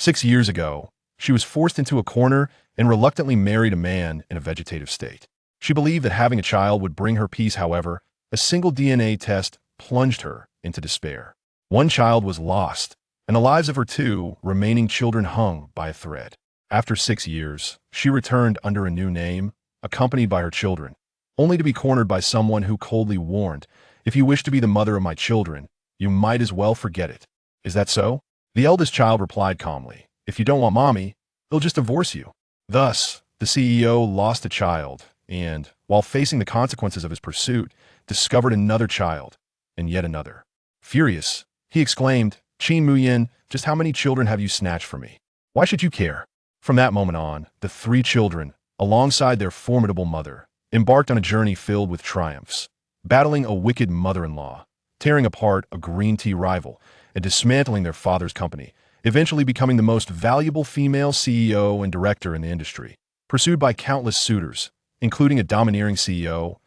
6 years ago, she was forced into a corner and reluctantly married a man in a vegetative state. She believed that having a child would bring her peace. However, a single DNA test plunged her into despair. One child was lost, and the lives of her two remaining children hung by a thread. After 6 years, she returned under a new name, accompanied by her children, only to be cornered by someone who coldly warned, "If you wish to be the mother of my children, you might as well forget it." Is that so? The eldest child replied calmly, "If you don't want mommy, they'll just divorce you." Thus, the CEO lost a child and, while facing the consequences of his pursuit, discovered another child and yet another. Furious, he exclaimed, "Qin Mu Yan, just how many children have you snatched from me? Why should you care?" From that moment on, the three children, alongside their formidable mother, embarked on a journey filled with triumphs, battling a wicked mother-in-law, tearing apart a green tea rival, and dismantling their father's company, eventually becoming the most valuable female CEO and director in the industry, pursued by countless suitors, including a domineering CEO,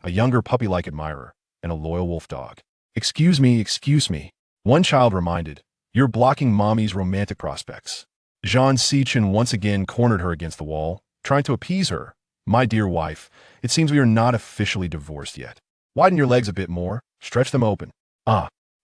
a younger puppy-like admirer, and a loyal wolf dog. Excuse me, one child reminded, "You're blocking mommy's romantic prospects." Zhang Sichen once again cornered her against the wall, trying to appease her. "My dear wife, it seems we are not officially divorced yet. Widen your legs a bit more, stretch them open."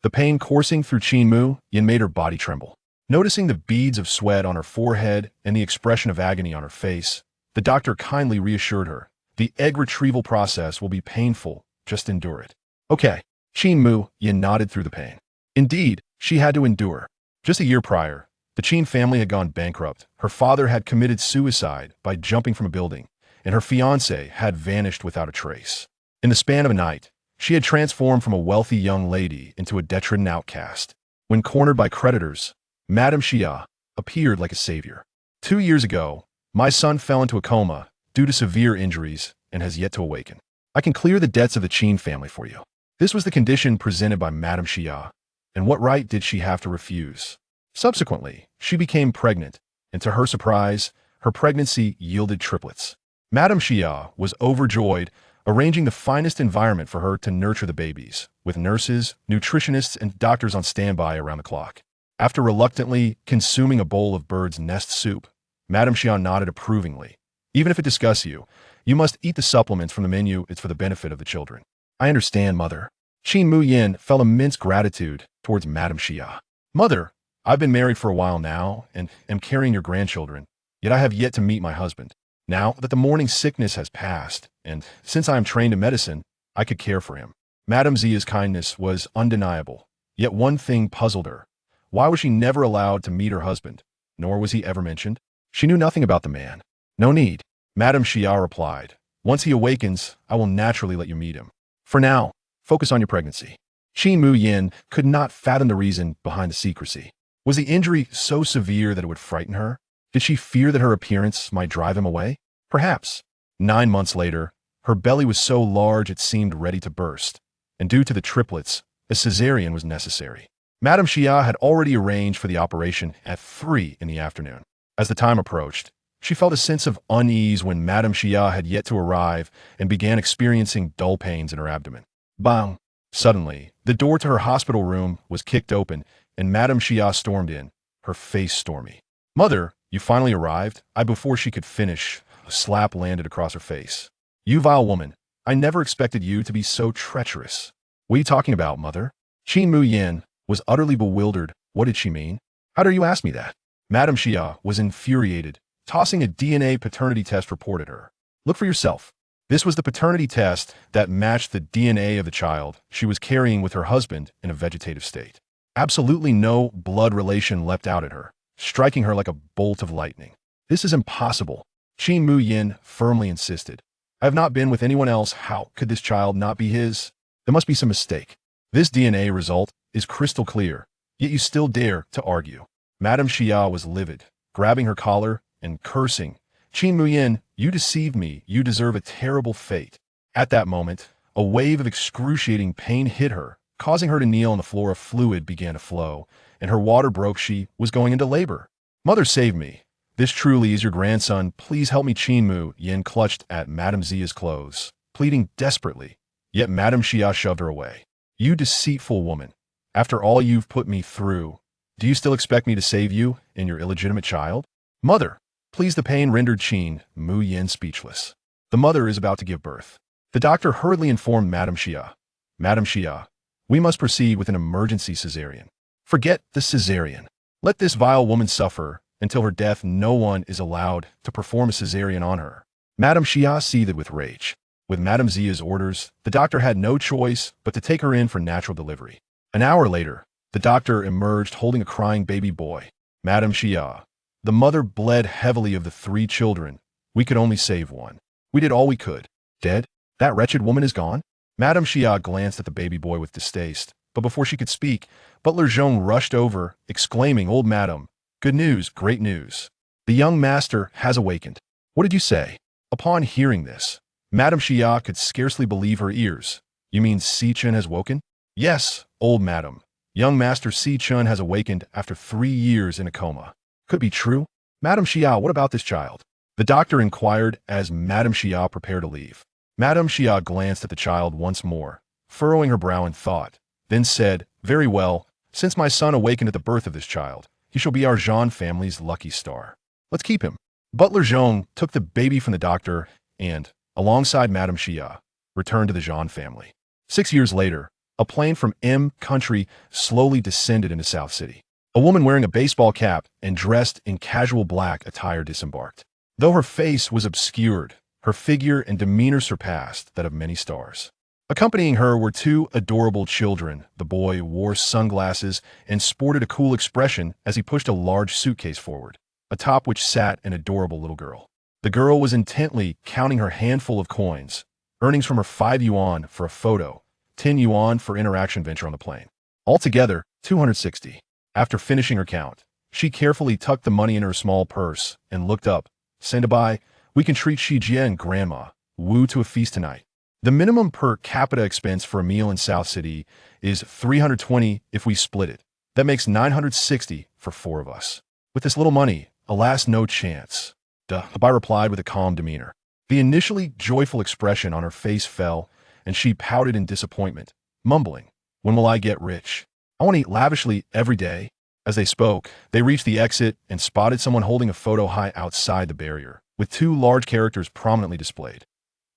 The pain coursing through Qin Mu Yan made her body tremble. Noticing the beads of sweat on her forehead and the expression of agony on her face, the doctor kindly reassured her, "The egg retrieval process will be painful, just endure it." Okay, Qin Mu Yan nodded through the pain. Indeed, she had to endure. Just a year prior, the Qin family had gone bankrupt. Her father had committed suicide by jumping from a building, and her fiancé had vanished without a trace. In the span of a night, she had transformed from a wealthy young lady into a downtrodden outcast. When cornered by creditors, Madame Xia appeared like a savior. 2 years ago, my son fell into a coma due to severe injuries and has yet to awaken. I can clear the debts of the Qin family for you. This was the condition presented by Madame Xia, and what right did she have to refuse? Subsequently, she became pregnant, and to her surprise, her pregnancy yielded triplets. Madame Xia was overjoyed, arranging the finest environment for her to nurture the babies, with nurses, nutritionists, and doctors on standby around the clock. After reluctantly consuming a bowl of bird's nest soup, Madame Xia nodded approvingly. "Even if it disgusts you, you must eat the supplements from the menu. It's for the benefit of the children." "I understand, mother." Qin Mu Yan felt immense gratitude towards Madame Xia. "Mother, I've been married for a while now and am carrying your grandchildren, yet I have yet to meet my husband. Now that the morning sickness has passed, and since I am trained in medicine, I could care for him." Madame Xia's kindness was undeniable, yet one thing puzzled her. Why was she never allowed to meet her husband, nor was he ever mentioned? She knew nothing about the man. "No need," Madame Xia replied. "Once he awakens, I will naturally let you meet him. For now, focus on your pregnancy." Qin Mu Yan could not fathom the reason behind the secrecy. Was the injury so severe that it would frighten her? Did she fear that her appearance might drive him away? Perhaps. 9 months later, her belly was so large it seemed ready to burst, and due to the triplets, a cesarean was necessary. Madame Xia had already arranged for the operation at 3 in the afternoon. As the time approached, she felt a sense of unease when Madame Xia had yet to arrive and began experiencing dull pains in her abdomen. Bang! Suddenly, the door to her hospital room was kicked open, and Madame Xia stormed in, her face stormy. "Mother, you finally arrived?" Before she could finish, a slap landed across her face. "You vile woman, I never expected you to be so treacherous." "What are you talking about, mother?" Qin Mu Yan was utterly bewildered. What did she mean? "How dare you ask me that?" Madame Xia was infuriated, tossing a DNA paternity test report at her. "Look for yourself." This was the paternity test that matched the DNA of the child she was carrying with her husband in a vegetative state. Absolutely no blood relation leapt out at her, striking her like a bolt of lightning. "This is impossible," Qin Mu Yan firmly insisted. "I have not been with anyone else. How could this child not be his? There must be some mistake. This DNA result is crystal clear, yet you still dare to argue." Madame Xia was livid, grabbing her collar and cursing, "Qin Mu Yan, you deceived me. You deserve a terrible fate." At that moment, a wave of excruciating pain hit her, causing her to kneel on the floor. Of fluid began to flow, and her water broke. She was going into labor. "Mother, save me. This truly is your grandson. Please help me." Qin Mu Yan clutched at Madame Xia's clothes, pleading desperately, yet Madame Xia shoved her away. "You deceitful woman. After all you've put me through, Do you still expect me to save you and your illegitimate child? Mother, please. The pain rendered Qin Mu Yan speechless. The mother is about to give birth. The doctor hurriedly informed Madame Xia. Madame Xia, we must proceed with an emergency cesarean. Forget the cesarean. Let this vile woman suffer until her death. No one is allowed to perform a cesarean on her. Madame Xia seethed with rage. With Madame Xia's orders, the doctor had no choice but to take her in for natural delivery. An hour later, the doctor emerged holding a crying baby boy. Madame Xia, the mother bled heavily of the 3 children. We could only save one. We did all we could. Dead? That wretched woman is gone? Madame Xia glanced at the baby boy with distaste, but before she could speak, Butler Zhong rushed over, exclaiming, Old Madam, good news, great news. The young master has awakened. What did you say? Upon hearing this, Madame Xia could scarcely believe her ears. You mean Si Chun has woken? Yes, old madam. Young master Si Chun has awakened after 3 years in a coma. Could be true? Madame Xia, what about this child? The doctor inquired as Madame Xia prepared to leave. Madame Xia glanced at the child once more, furrowing her brow in thought, then said, Very well, since my son awakened at the birth of this child, he shall be our Zhang family's lucky star. Let's keep him. Butler Zhong took the baby from the doctor and, alongside Madame Xia, returned to the Zhang family. 6 years later, a plane from M country slowly descended into South City. A woman wearing a baseball cap and dressed in casual black attire disembarked. Though her face was obscured, her figure and demeanor surpassed that of many stars. Accompanying her were 2 adorable children. The boy wore sunglasses and sported a cool expression as he pushed a large suitcase forward, atop which sat an adorable little girl. The girl was intently counting her handful of coins, earnings from her 5 yuan for a photo, 10 yuan for interaction venture on the plane. Altogether, 260. After finishing her count, she carefully tucked the money in her small purse and looked up. Sendabai, we can treat Shi Jie and Grandma Wu to a feast tonight. The minimum per capita expense for a meal in South City is 320 if we split it. That makes 960 for 4 of us. With this little money, alas, no chance. Bai replied with a calm demeanor. The initially joyful expression on her face fell, and she pouted in disappointment, mumbling, When will I get rich? I want to eat lavishly every day. As they spoke, they reached the exit and spotted someone holding a photo high outside the barrier, with 2 large characters prominently displayed.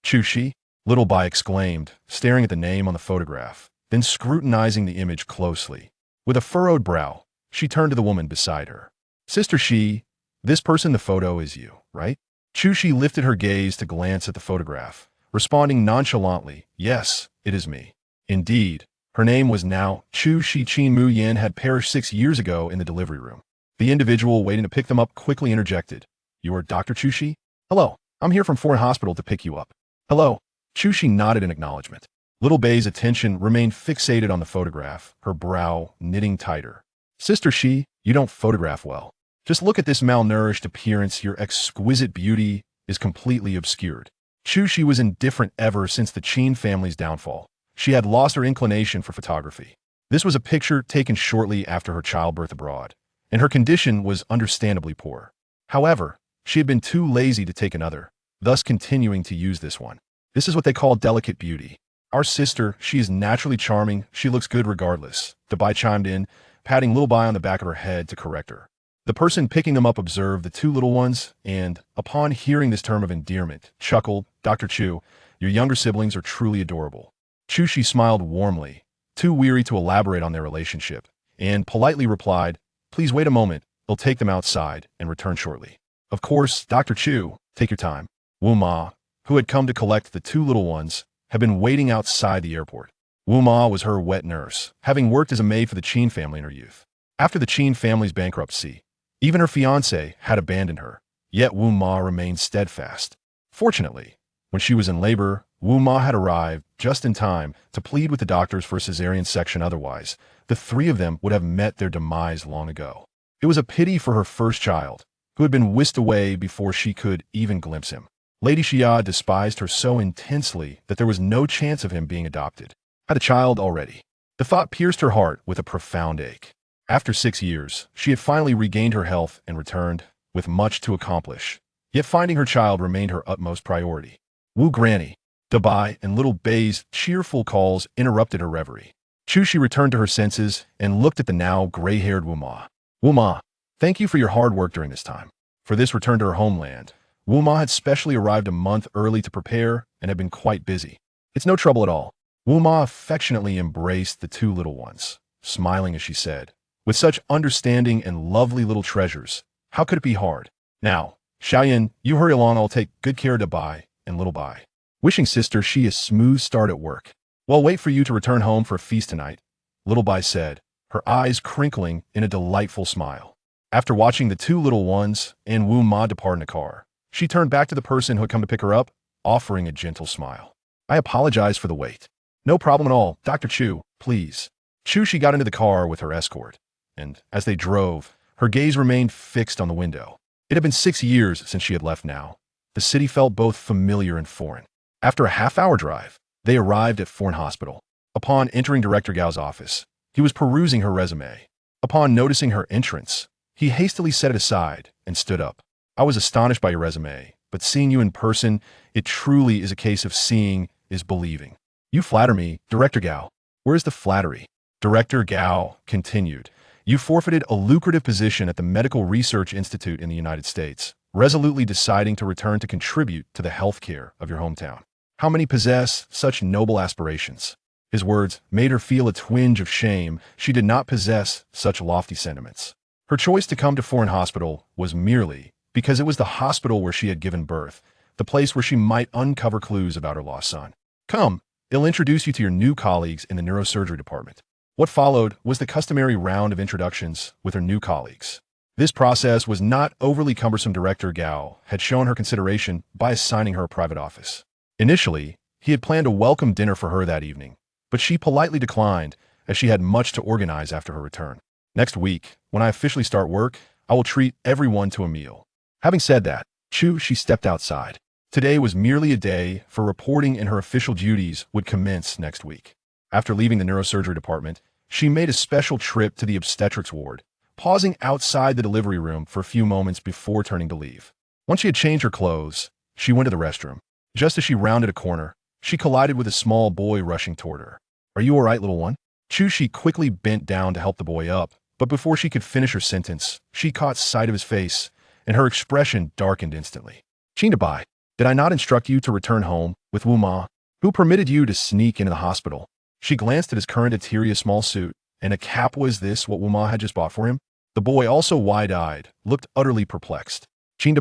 Chu Shi? Little Bai exclaimed, staring at the name on the photograph, then scrutinizing the image closely. With a furrowed brow, she turned to the woman beside her. Sister Shi, this person in the photo is you, right? Chu Shi lifted her gaze to glance at the photograph, responding nonchalantly, Yes, it is me. Indeed, her name was now Chu Shi. Qin Mu Yan had perished 6 years ago in the delivery room. The individual waiting to pick them up quickly interjected, You are Dr. Chu Shi? Hello, I'm here from Foreign Hospital to pick you up. Hello. Chu Shi nodded in acknowledgement. Little Bei's attention remained fixated on the photograph, her brow knitting tighter. Sister Shi, you don't photograph well. Just look at this malnourished appearance. Your exquisite beauty is completely obscured. Chu Shi was indifferent ever since the Qin family's downfall. She had lost her inclination for photography. This was a picture taken shortly after her childbirth abroad, and her condition was understandably poor. However, she had been too lazy to take another, thus continuing to use this one. This is what they call delicate beauty. Our sister, she is naturally charming. She looks good regardless. Bai chimed in, patting Little Bai on the back of her head to correct her. The person picking them up observed the 2 little ones and, upon hearing this term of endearment, chuckled, Dr. Chu, your younger siblings are truly adorable. Chu Shi smiled warmly, too weary to elaborate on their relationship, and politely replied, Please wait a moment, they'll take them outside and return shortly. Of course, Dr. Chu, take your time. Wu Ma, who had come to collect the 2 little ones, had been waiting outside the airport. Wu Ma was her wet nurse, having worked as a maid for the Qin family in her youth. After the Qin family's bankruptcy, even her fiancé had abandoned her, yet Wu Ma remained steadfast. Fortunately, when she was in labor, Wu Ma had arrived just in time to plead with the doctors for a cesarean section. Otherwise, the 3 of them would have met their demise long ago. It was a pity for her first child, who had been whisked away before she could even glimpse him. Lady Xia despised her so intensely that there was no chance of him being adopted. Had a child already. The thought pierced her heart with a profound ache. After 6 years, she had finally regained her health and returned, with much to accomplish. Yet finding her child remained her utmost priority. Wu Granny, Bai, and Little Bei's cheerful calls interrupted her reverie. Chu Shi returned to her senses and looked at the now gray-haired Wu Ma. Wu Ma, thank you for your hard work during this time. For this return to her homeland, Wu Ma had specially arrived a month early to prepare and had been quite busy. It's no trouble at all. Wu Ma affectionately embraced the two little ones, smiling as she said, with such understanding and lovely little treasures, how could it be hard? Now, Xiaoyan, you hurry along, I'll take good care to Bai and little Bai. Wishing Sister Shi a smooth start at work. Well, wait for you to return home for a feast tonight, little Bai said, her eyes crinkling in a delightful smile. After watching the two little ones and Wu Ma depart in a car, she turned back to the person who had come to pick her up, offering a gentle smile. I apologize for the wait. No problem at all, Dr. Chu, please. Chu Shi got into the car with her escort, and as they drove, her gaze remained fixed on the window. It had been 6 years since she had left now. The city felt both familiar and foreign. After a half-hour drive, they arrived at Foreign Hospital. Upon entering Director Gao's office, he was perusing her resume. Upon noticing her entrance, he hastily set it aside and stood up. I was astonished by your resume, but seeing you in person, it truly is a case of seeing is believing. You flatter me, Director Gao. Where is the flattery? Director Gao continued. You forfeited a lucrative position at the Medical Research Institute in the United States, resolutely deciding to return to contribute to the healthcare of your hometown. How many possess such noble aspirations? His words made her feel a twinge of shame. She did not possess such lofty sentiments. Her choice to come to Foreign Hospital was merely because it was the hospital where she had given birth, the place where she might uncover clues about her lost son. Come, I'll introduce you to your new colleagues in the neurosurgery department. What followed was the customary round of introductions with her new colleagues. This process was not overly cumbersome. Director Gao had shown her consideration by assigning her a private office. Initially, he had planned a welcome dinner for her that evening, but she politely declined as she had much to organize after her return. Next week, when I officially start work, I will treat everyone to a meal. Having said that, she stepped outside. Today was merely a day for reporting, and her official duties would commence next week. After leaving the neurosurgery department, she made a special trip to the obstetrics ward, pausing outside the delivery room for a few moments before turning to leave. Once she had changed her clothes, she went to the restroom. Just as she rounded a corner, she collided with a small boy rushing toward her. Are you all right, little one? She quickly bent down to help the boy up, but before she could finish her sentence, she caught sight of his face, and her expression darkened instantly. Bai, did I not instruct you to return home with Wu Ma? Who permitted you to sneak into the hospital? She glanced at his current attire, a small suit, and a cap. Was this what Wu Ma had just bought for him? The boy, also wide-eyed, looked utterly perplexed.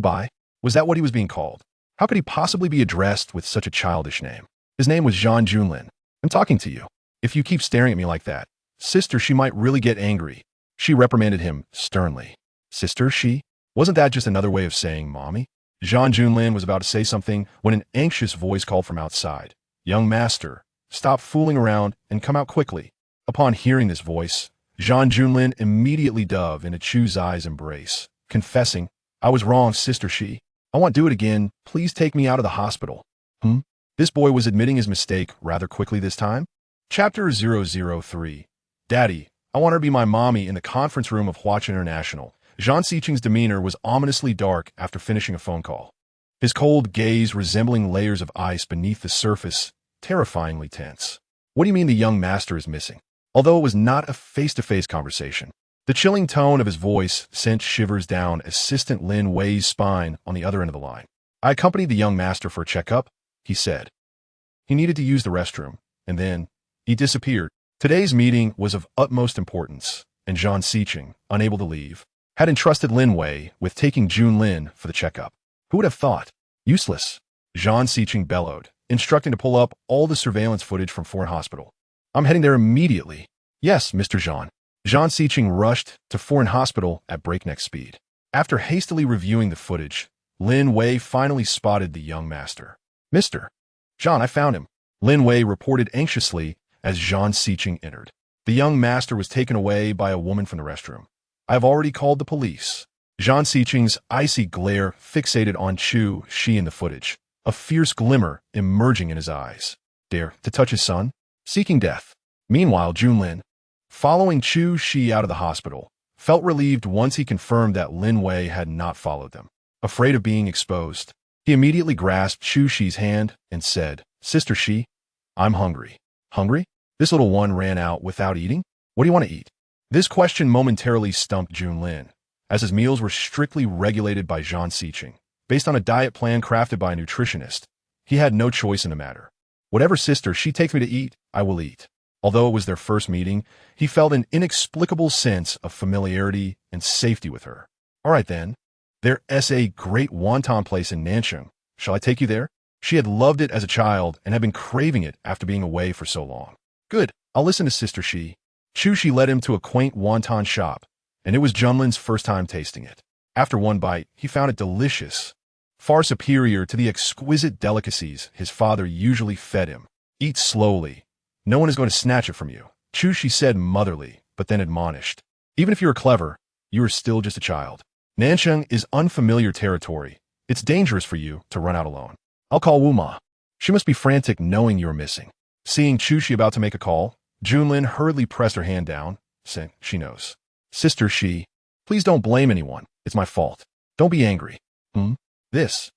Bai, was that what he was being called? How could he possibly be addressed with such a childish name? His name was Zhang Junlin. I'm talking to you. If you keep staring at me like that, Sister Shi might really get angry. She reprimanded him sternly. Sister Shi? Wasn't that just another way of saying mommy? Zhang Junlin was about to say something when an anxious voice called from outside. Young master, stop fooling around and come out quickly. Upon hearing this voice, Zhang Junlin immediately dove into Chu Zai's embrace, confessing, I was wrong, Sister Shi. I won't do it again. Please take me out of the hospital. This boy was admitting his mistake rather quickly this time. Chapter 003. Daddy, I want her to be my mommy. In the conference room of Huachen International, Zhang Xiqing's demeanor was ominously dark after finishing a phone call. His cold gaze resembling layers of ice beneath the surface, terrifyingly tense. What do you mean the young master is missing? Although it was not a face-to-face conversation, the chilling tone of his voice sent shivers down Assistant Lin Wei's spine on the other end of the line. I accompanied the young master for a checkup, he said. He needed to use the restroom, and then he disappeared. Today's meeting was of utmost importance, and Zhang Xiqing, unable to leave, had entrusted Lin Wei with taking Jun Lin for the checkup. Who would have thought? Useless. Zhang Xiqing bellowed, instructing to pull up all the surveillance footage from Foreign Hospital. I'm heading there immediately. Yes, Mr. Zhang. Zhang Xiqing rushed to Foreign Hospital at breakneck speed. After hastily reviewing the footage, Lin Wei finally spotted the young master. Mr. Zhang, I found him, Lin Wei reported anxiously as Zhang Xiqing entered. The young master was taken away by a woman from the restroom. I have already called the police. Zhang Xiqing's icy glare fixated on Chu Shi in the footage, a fierce glimmer emerging in his eyes. Dare to touch his son? Seeking death. Meanwhile, Junlin, following Chu Shi out of the hospital, felt relieved once he confirmed that Lin Wei had not followed them. Afraid of being exposed, he immediately grasped Chu Shi's hand and said, Sister Shi, I'm hungry. Hungry? This little one ran out without eating? What do you want to eat? This question momentarily stumped Junlin, as his meals were strictly regulated by Zhang Siqing. Based on a diet plan crafted by a nutritionist, he had no choice in the matter. Whatever sister she takes me to eat, I will eat. Although it was their first meeting, he felt an inexplicable sense of familiarity and safety with her. All right then. There's a great wonton place in Nancheng. Shall I take you there? She had loved it as a child and had been craving it after being away for so long. Good, I'll listen to Sister Shi. She led him to a quaint wonton shop, and it was Junlin's first time tasting it. After one bite, he found it delicious, far superior to the exquisite delicacies his father usually fed him. Eat slowly. No one is going to snatch it from you. She said motherly, but then admonished. Even if you are clever, you are still just a child. Nancheng is unfamiliar territory. It's dangerous for you to run out alone. I'll call Wu Ma. She must be frantic knowing you are missing. Seeing Shi about to make a call, Junlin hurriedly pressed her hand down, saying, she knows. Sister Shi, please don't blame anyone. It's my fault. Don't be angry. This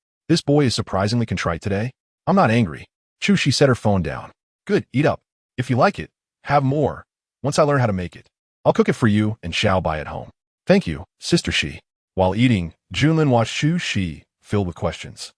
boy is surprisingly contrite today. I'm not angry. She set her phone down. Good, eat up. If you like it, have more. Once I learn how to make it, I'll cook it for you and shall buy it home. Thank you, Sister Shi. While eating, Junlin watched Shi, filled with questions.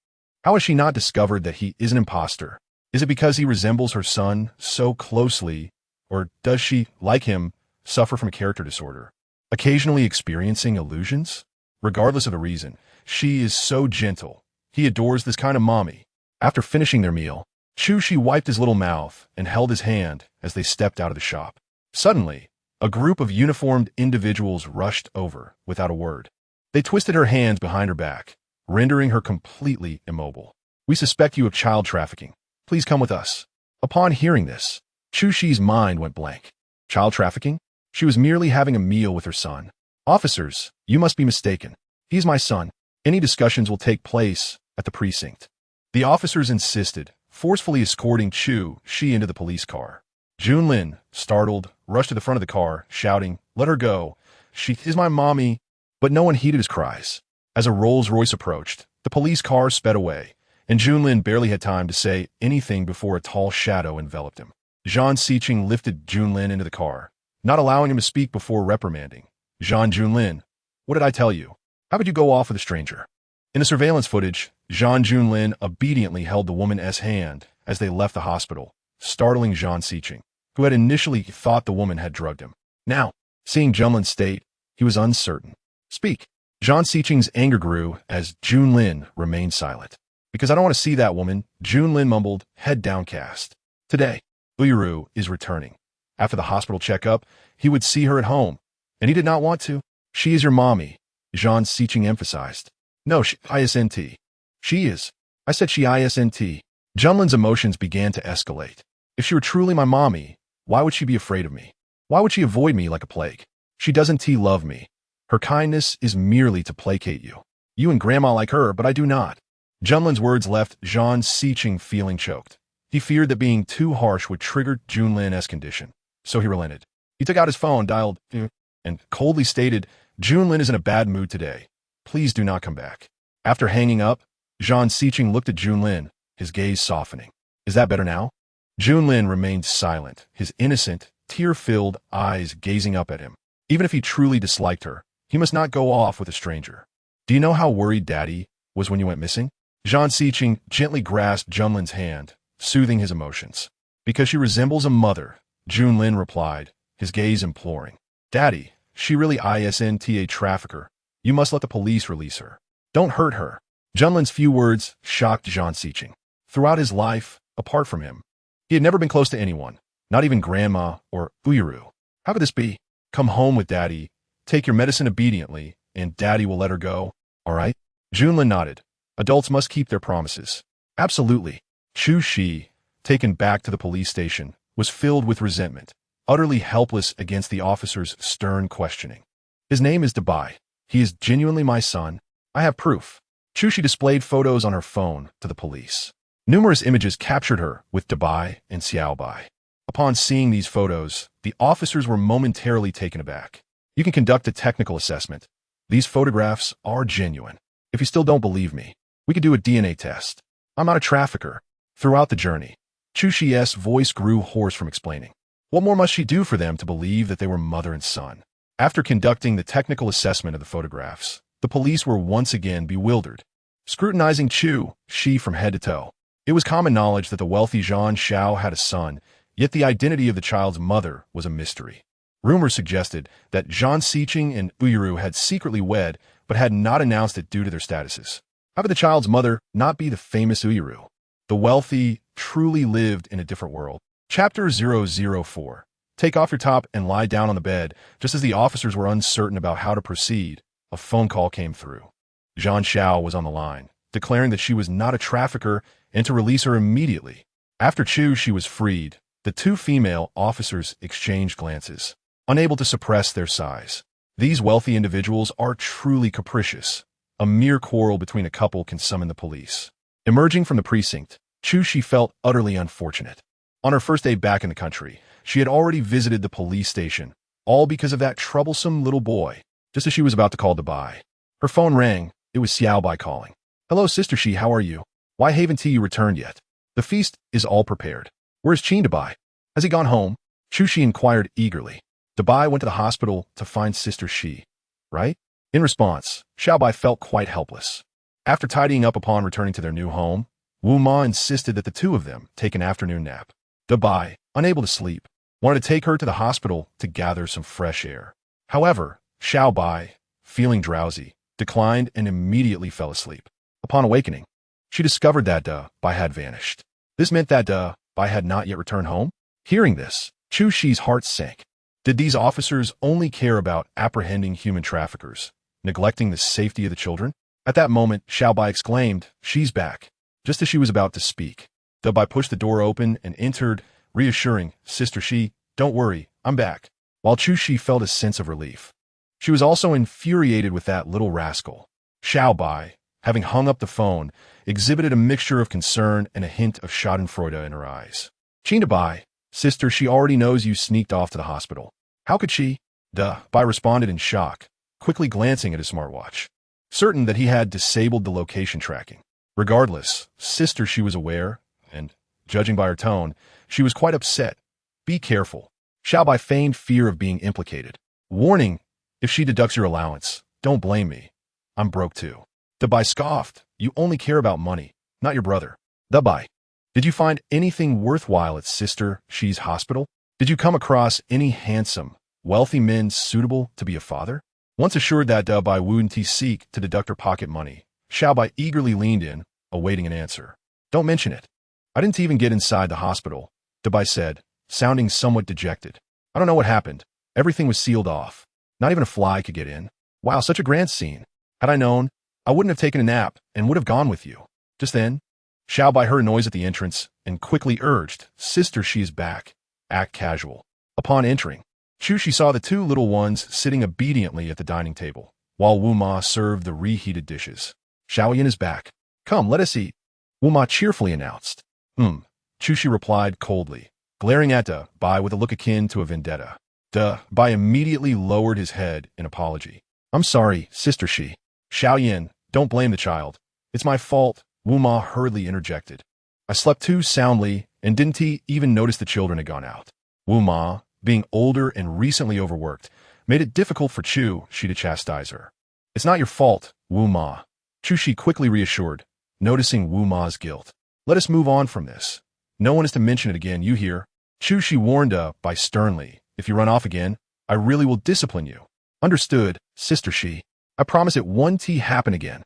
How has she not discovered that he is an imposter? Is it because he resembles her son so closely, or does she, like him, suffer from character disorder, occasionally experiencing illusions? Regardless of the reason, she is so gentle. He adores this kind of mommy. After finishing their meal, Shi wiped his little mouth and held his hand as they stepped out of the shop. Suddenly, a group of uniformed individuals rushed over without a word. They twisted her hands behind her back, rendering her completely immobile. We suspect you of child trafficking. Please come with us. Upon hearing this, Shi's mind went blank. Child trafficking? She was merely having a meal with her son. Officers, you must be mistaken. He's my son. Any discussions will take place at the precinct. The officers insisted, forcefully escorting Shi into the police car. Junlin, startled, rushed to the front of the car, shouting, "Let her go. She is my mommy." But no one heeded his cries. As a Rolls-Royce approached, the police car sped away, and Junlin barely had time to say anything before a tall shadow enveloped him. Zhang Siqing lifted Junlin into the car, not allowing him to speak before reprimanding. Junlin, what did I tell you? How could you go off with a stranger? In the surveillance footage, Junlin obediently held the woman's hand as they left the hospital, startling Zhang Siqing, who had initially thought the woman had drugged him. Now, seeing Junlin's state, he was uncertain. Speak. Zhang Siqing's anger grew as Junlin remained silent. Because I don't want to see that woman, Junlin mumbled, head downcast. Today, Uiru is returning. After the hospital checkup, he would see her at home, and he did not want to. She is your mommy, Zhang Siqing emphasized. No, isn't. She is. I said she isn't. Junlin's emotions began to escalate. If she were truly my mommy, why would she be afraid of me? Why would she avoid me like a plague? She doesn't love me. Her kindness is merely to placate you. You and Grandma like her, but I do not. Junlin's words left Zhang Siqing feeling choked. He feared that being too harsh would trigger Junlin's condition, so he relented. He took out his phone, dialed, and coldly stated, Junlin is in a bad mood today. Please do not come back. After hanging up, Zhang Siqing looked at Junlin, his gaze softening. Is that better now? Junlin remained silent, his innocent, tear-filled eyes gazing up at him. Even if he truly disliked her, he must not go off with a stranger. Do you know how worried Daddy was when you went missing? Zhang Siqing gently grasped Junlin's hand, soothing his emotions. Because she resembles a mother, Junlin replied, his gaze imploring. Daddy, she really isn't a trafficker. You must let the police release her. Don't hurt her. Junlin's few words shocked Zhang Siqing. Throughout his life, apart from him, he had never been close to anyone, not even Grandma or Uiru. How could this be? Come home with Daddy, take your medicine obediently, and Daddy will let her go. All right? Junlin nodded. Adults must keep their promises. Absolutely. Shi, taken back to the police station, was filled with resentment, utterly helpless against the officer's stern questioning. His name is Dabai. He is genuinely my son. I have proof. She displayed photos on her phone to the police. Numerous images captured her with Dabai and Xiaobai. Upon seeing these photos, the officers were momentarily taken aback. You can conduct a technical assessment. These photographs are genuine. If you still don't believe me, we could do a DNA test. I'm not a trafficker. Throughout the journey, Shi's voice grew hoarse from explaining. What more must she do for them to believe that they were mother and son? After conducting the technical assessment of the photographs, the police were once again bewildered, scrutinizing Shi from head to toe. It was common knowledge that the wealthy Zhang Xiao had a son, yet the identity of the child's mother was a mystery. Rumors suggested that Zhang Xiqing and Uyiru had secretly wed, but had not announced it due to their statuses. How could the child's mother not be the famous Uyiru? The wealthy truly lived in a different world. Chapter 004. Take off your top and lie down on the bed. Just as the officers were uncertain about how to proceed, a phone call came through. Zhang Xiao was on the line, declaring that she was not a trafficker and to release her immediately. After she was freed, the two female officers exchanged glances, unable to suppress their sighs. These wealthy individuals are truly capricious. A mere quarrel between a couple can summon the police. Emerging from the precinct, Shi felt utterly unfortunate. On her first day back in the country, she had already visited the police station, all because of that troublesome little boy. Just as she was about to call Dabai, her phone rang. It was Xiaobai calling. Hello, Sister Shi, how are you? Why haven't you returned yet? The feast is all prepared. Where's Qin Dabai? Has he gone home? Shi inquired eagerly. Dabai went to the hospital to find Sister Shi, right? In response, Xiaobai felt quite helpless. After tidying up upon returning to their new home, Wu Ma insisted that the two of them take an afternoon nap. Dabai, unable to sleep, wanted to take her to the hospital to gather some fresh air. However, Xiaobai, feeling drowsy, declined and immediately fell asleep. Upon awakening, she discovered that Dabai had vanished. This meant that Dabai had not yet returned home. Hearing this, Shi's heart sank. Did these officers only care about apprehending human traffickers, neglecting the safety of the children? At that moment, Xiaobai exclaimed, "She's back." Just as she was about to speak, Dabai pushed the door open and entered, reassuring, "Sister Shi, don't worry, I'm back." While Shi felt a sense of relief, she was also infuriated with that little rascal. Xiaobai, having hung up the phone, exhibited a mixture of concern and a hint of schadenfreude in her eyes. "Qin Dabai, Sister, she already knows you sneaked off to the hospital. How could she?" Dabai responded in shock, quickly glancing at his smartwatch, certain that he had disabled the location tracking. Regardless, Sister, she was aware, and, judging by her tone, she was quite upset. "Be careful." Xiaobai feigned fear of being implicated. Warning, if she deducts your allowance, don't blame me. I'm broke too. Dabai scoffed. "You only care about money, not your brother." Dabai, did you find anything worthwhile at Sister Shi's hospital? Did you come across any handsome, wealthy men suitable to be a father? Once assured that Dabai wouldn't seek to deduct her pocket money, Xiaobai eagerly leaned in, awaiting an answer. "Don't mention it. I didn't even get inside the hospital," Dabai said, sounding somewhat dejected. "I don't know what happened. Everything was sealed off. Not even a fly could get in. Wow, such a grand scene. Had I known, I wouldn't have taken a nap and would have gone with you." Just then, Xiaobai heard a noise at the entrance and quickly urged, "Sister, she is back. Act casual." Upon entering, Shi saw the two little ones sitting obediently at the dining table, while Wu Ma served the reheated dishes. "Xiaoyan is back. Come, let us eat," Wu Ma cheerfully announced. Shi replied coldly, glaring at Dabai with a look akin to a vendetta. Dabai immediately lowered his head in apology. "I'm sorry, Sister Shi. Xiaoyan, don't blame the child. It's my fault," Wu Ma hurriedly interjected. "I slept too soundly and didn't even notice the children had gone out." Wu Ma, being older and recently overworked, made it difficult for Shi to chastise her. "It's not your fault, Wu Ma," Shi quickly reassured, noticing Wu Ma's guilt. "Let us move on from this. No one is to mention it again, you hear?" Shi warned Dabai sternly, "If you run off again, I really will discipline you." "Understood, Sister Shi. I promise it won't happen again."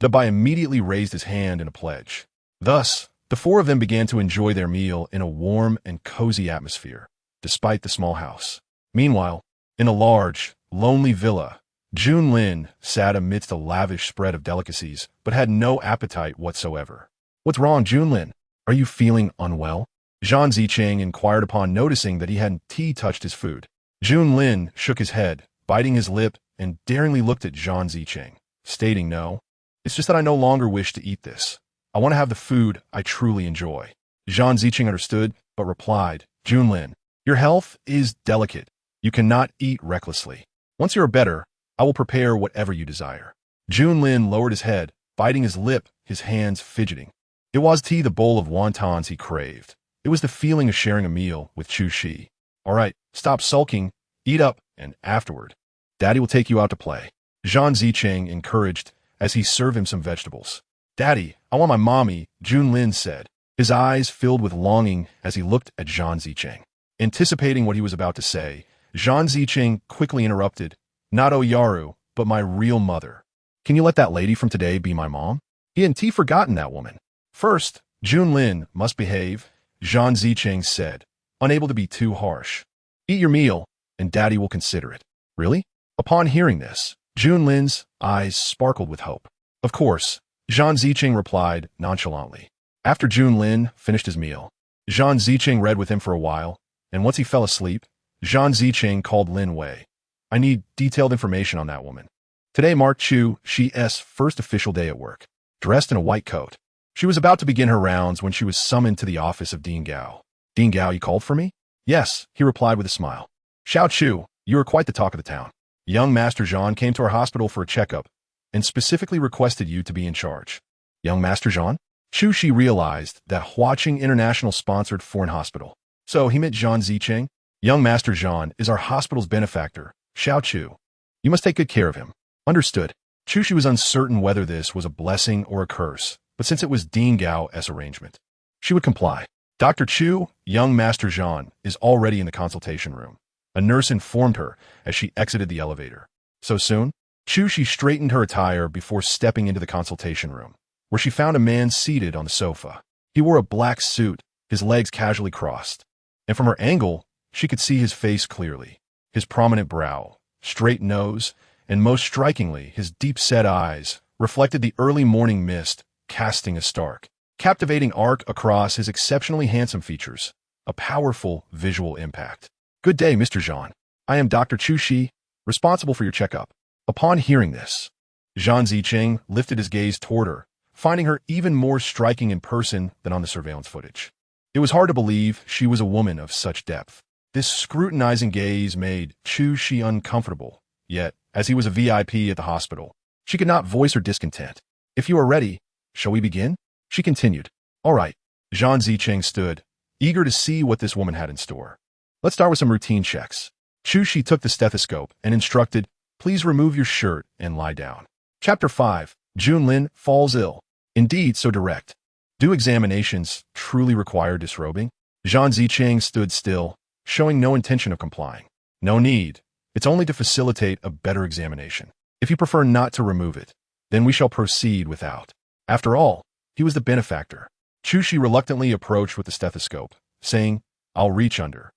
Dabai immediately raised his hand in a pledge. Thus, the four of them began to enjoy their meal in a warm and cozy atmosphere, despite the small house. Meanwhile, in a large, lonely villa, Junlin sat amidst a lavish spread of delicacies, but had no appetite whatsoever. "What's wrong, Junlin? Are you feeling unwell?" Zhang Zicheng inquired upon noticing that he hadn't touched his food. Junlin shook his head, biting his lip, and daringly looked at Zhang Zicheng, stating, "No, it's just that I no longer wish to eat this. I want to have the food I truly enjoy." Zhang Zicheng understood, but replied, "Junlin, your health is delicate. You cannot eat recklessly. Once you are better, I will prepare whatever you desire." Junlin lowered his head, biting his lip, his hands fidgeting. It was the bowl of wontons he craved. It was the feeling of sharing a meal with Shi. All right, stop sulking, eat up, and afterward, Daddy will take you out to play. Zhang Zicheng encouraged as he served him some vegetables. Daddy, I want my mommy, Junlin said. His eyes filled with longing as he looked at Zhang Zicheng. Anticipating what he was about to say, Zhang Zicheng quickly interrupted. Not Oyaru, but my real mother. Can you let that lady from today be my mom? He hadn't forgotten that woman. First, Junlin must behave, Zhang Zicheng said, unable to be too harsh. Eat your meal, and Daddy will consider it. Really? Upon hearing this, Junlin's eyes sparkled with hope. Of course, Zhang Zicheng replied nonchalantly. After Junlin finished his meal, Zhang Zicheng read with him for a while, and once he fell asleep, Zhang Zicheng called Lin Wei. I need detailed information on that woman. Today marked Chu Shi's first official day at work, dressed in a white coat. She was about to begin her rounds when she was summoned to the office of Dean Gao. Dean Gao, you called for me? Yes, he replied with a smile. Xiao Chu, you are quite the talk of the town. Young Master Zhan came to our hospital for a checkup and specifically requested you to be in charge. Young Master Zhan? Chu Shi realized that Huaqing International sponsored foreign hospital. So he meant Zhang Zicheng. Young Master Zhan is our hospital's benefactor, Xiao Chu. You must take good care of him. Understood. Chu Shi was uncertain whether this was a blessing or a curse, but since it was Dean Gao's arrangement, she would comply. Dr. Chu, young Master Zhan, is already in the consultation room. A nurse informed her as she exited the elevator. So soon, Chu Shi straightened her attire before stepping into the consultation room, where she found a man seated on the sofa. He wore a black suit, his legs casually crossed, and from her angle, she could see his face clearly. His prominent brow, straight nose, and most strikingly, his deep-set eyes reflected the early morning mist, casting a stark, captivating arc across his exceptionally handsome features, a powerful visual impact. Good day, Mr. Zhan. I am Dr. Chu Shi, responsible for your checkup. Upon hearing this, Zhang Zicheng lifted his gaze toward her, finding her even more striking in person than on the surveillance footage. It was hard to believe she was a woman of such depth. This scrutinizing gaze made Chu Shi uncomfortable, yet, as he was a VIP at the hospital, she could not voice her discontent. If you are ready, shall we begin? She continued. All right. Zhang Zicheng stood, eager to see what this woman had in store. Let's start with some routine checks. Chu Shi took the stethoscope and instructed, please remove your shirt and lie down. Chapter 5. Junlin falls ill. Indeed, so direct. Do examinations truly require disrobing? Zhang Zicheng stood still, showing no intention of complying. No need. It's only to facilitate a better examination. If you prefer not to remove it, then we shall proceed without. After all, he was the benefactor. Chu Shi reluctantly approached with the stethoscope, saying, I'll reach under.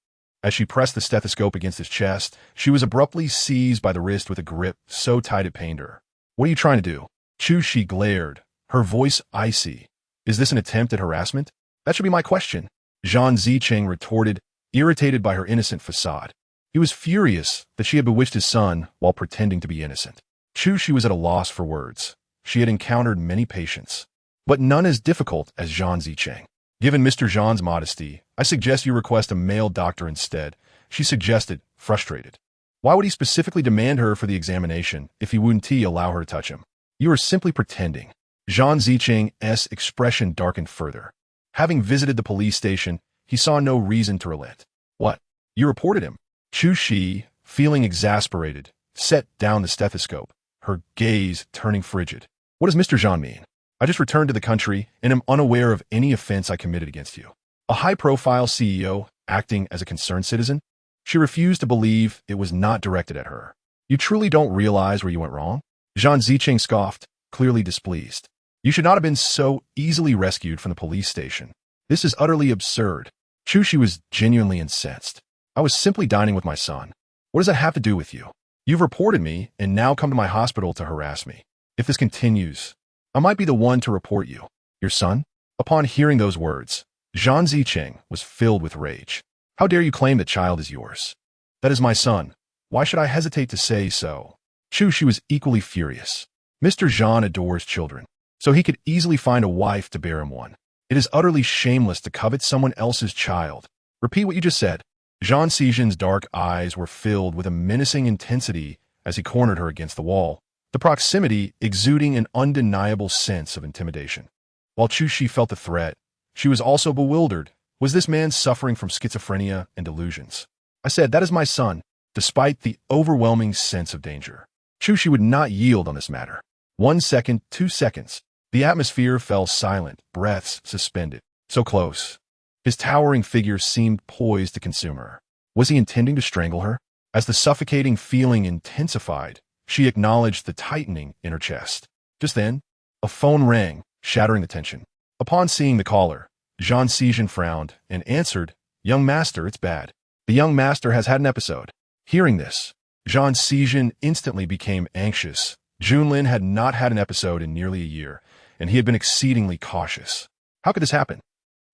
As she pressed the stethoscope against his chest, she was abruptly seized by the wrist with a grip so tight it pained her. What are you trying to do? Chu Shi glared, her voice icy. Is this an attempt at harassment? That should be my question. Zhang Zicheng retorted, irritated by her innocent facade. He was furious that she had bewitched his son while pretending to be innocent. Chu Shi was at a loss for words. She had encountered many patients, but none as difficult as Zhang Zicheng. Given Mr. Zhan's modesty, I suggest you request a male doctor instead, she suggested, frustrated. Why would he specifically demand her for the examination if he wouldn't allow her to touch him? You are simply pretending. Zhang Zicheng's expression darkened further. Having visited the police station, he saw no reason to relent. What? You reported him? Chu Shi, feeling exasperated, set down the stethoscope, her gaze turning frigid. What does Mr. Zhan mean? I just returned to the country and am unaware of any offense I committed against you. A high-profile CEO acting as a concerned citizen? She refused to believe it was not directed at her. You truly don't realize where you went wrong? Zhang Zicheng scoffed, clearly displeased. You should not have been so easily rescued from the police station. This is utterly absurd. Chu Shi was genuinely incensed. I was simply dining with my son. What does that have to do with you? You've reported me and now come to my hospital to harass me. If this continues, I might be the one to report you. Your son? Upon hearing those words, Zhang Zicheng was filled with rage. How dare you claim that child is yours? That is my son. Why should I hesitate to say so? Chu Shi was equally furious. Mr. Zhan adores children, so he could easily find a wife to bear him one. It is utterly shameless to covet someone else's child. Repeat what you just said. Zhang Zicheng's dark eyes were filled with a menacing intensity as he cornered her against the wall, the proximity exuding an undeniable sense of intimidation. While Chu Shi felt the threat, she was also bewildered. Was this man suffering from schizophrenia and delusions? I I said, that is my son, despite the overwhelming sense of danger. Chu Shi would not yield on this matter. 1 second, 2 seconds. The atmosphere fell silent, breaths suspended. So close. His towering figure seemed poised to consume her. Was he intending to strangle her? As the suffocating feeling intensified, she acknowledged the tightening in her chest. Just then, a phone rang, shattering the tension. Upon seeing the caller, Zhang Xijin frowned and answered, "Young master, it's bad. The young master has had an episode." Hearing this, Zhang Xijin instantly became anxious. Junlin had not had an episode in nearly a year, and he had been exceedingly cautious. How could this happen?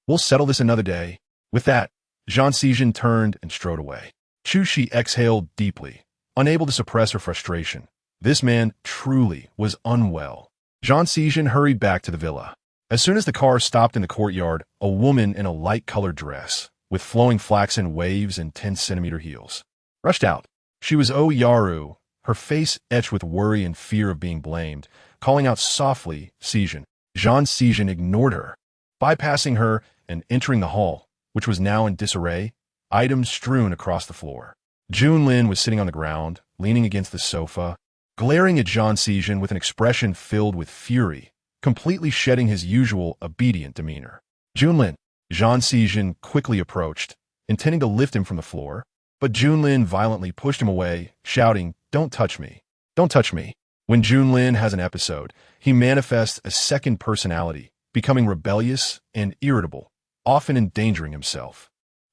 We'll settle this another day. With that, Zhang Xijin turned and strode away. Chu Shi exhaled deeply, unable to suppress her frustration. This man truly was unwell. Zhang Xijin hurried back to the villa. As soon as the car stopped in the courtyard, a woman in a light-colored dress, with flowing flaxen waves and 10-centimeter heels, rushed out. She was Yaru, her face etched with worry and fear of being blamed, calling out softly, "Xijin." Zhang Xijin ignored her, bypassing her and entering the hall, which was now in disarray, items strewn across the floor. Junlin was sitting on the ground, leaning against the sofa, glaring at Zhang Xijin with an expression filled with fury, completely shedding his usual obedient demeanor. "Junlin," Zhang Xijin quickly approached, intending to lift him from the floor, but Junlin violently pushed him away, shouting, "Don't touch me. Don't touch me." When Junlin has an episode, he manifests a second personality, becoming rebellious and irritable, often endangering himself.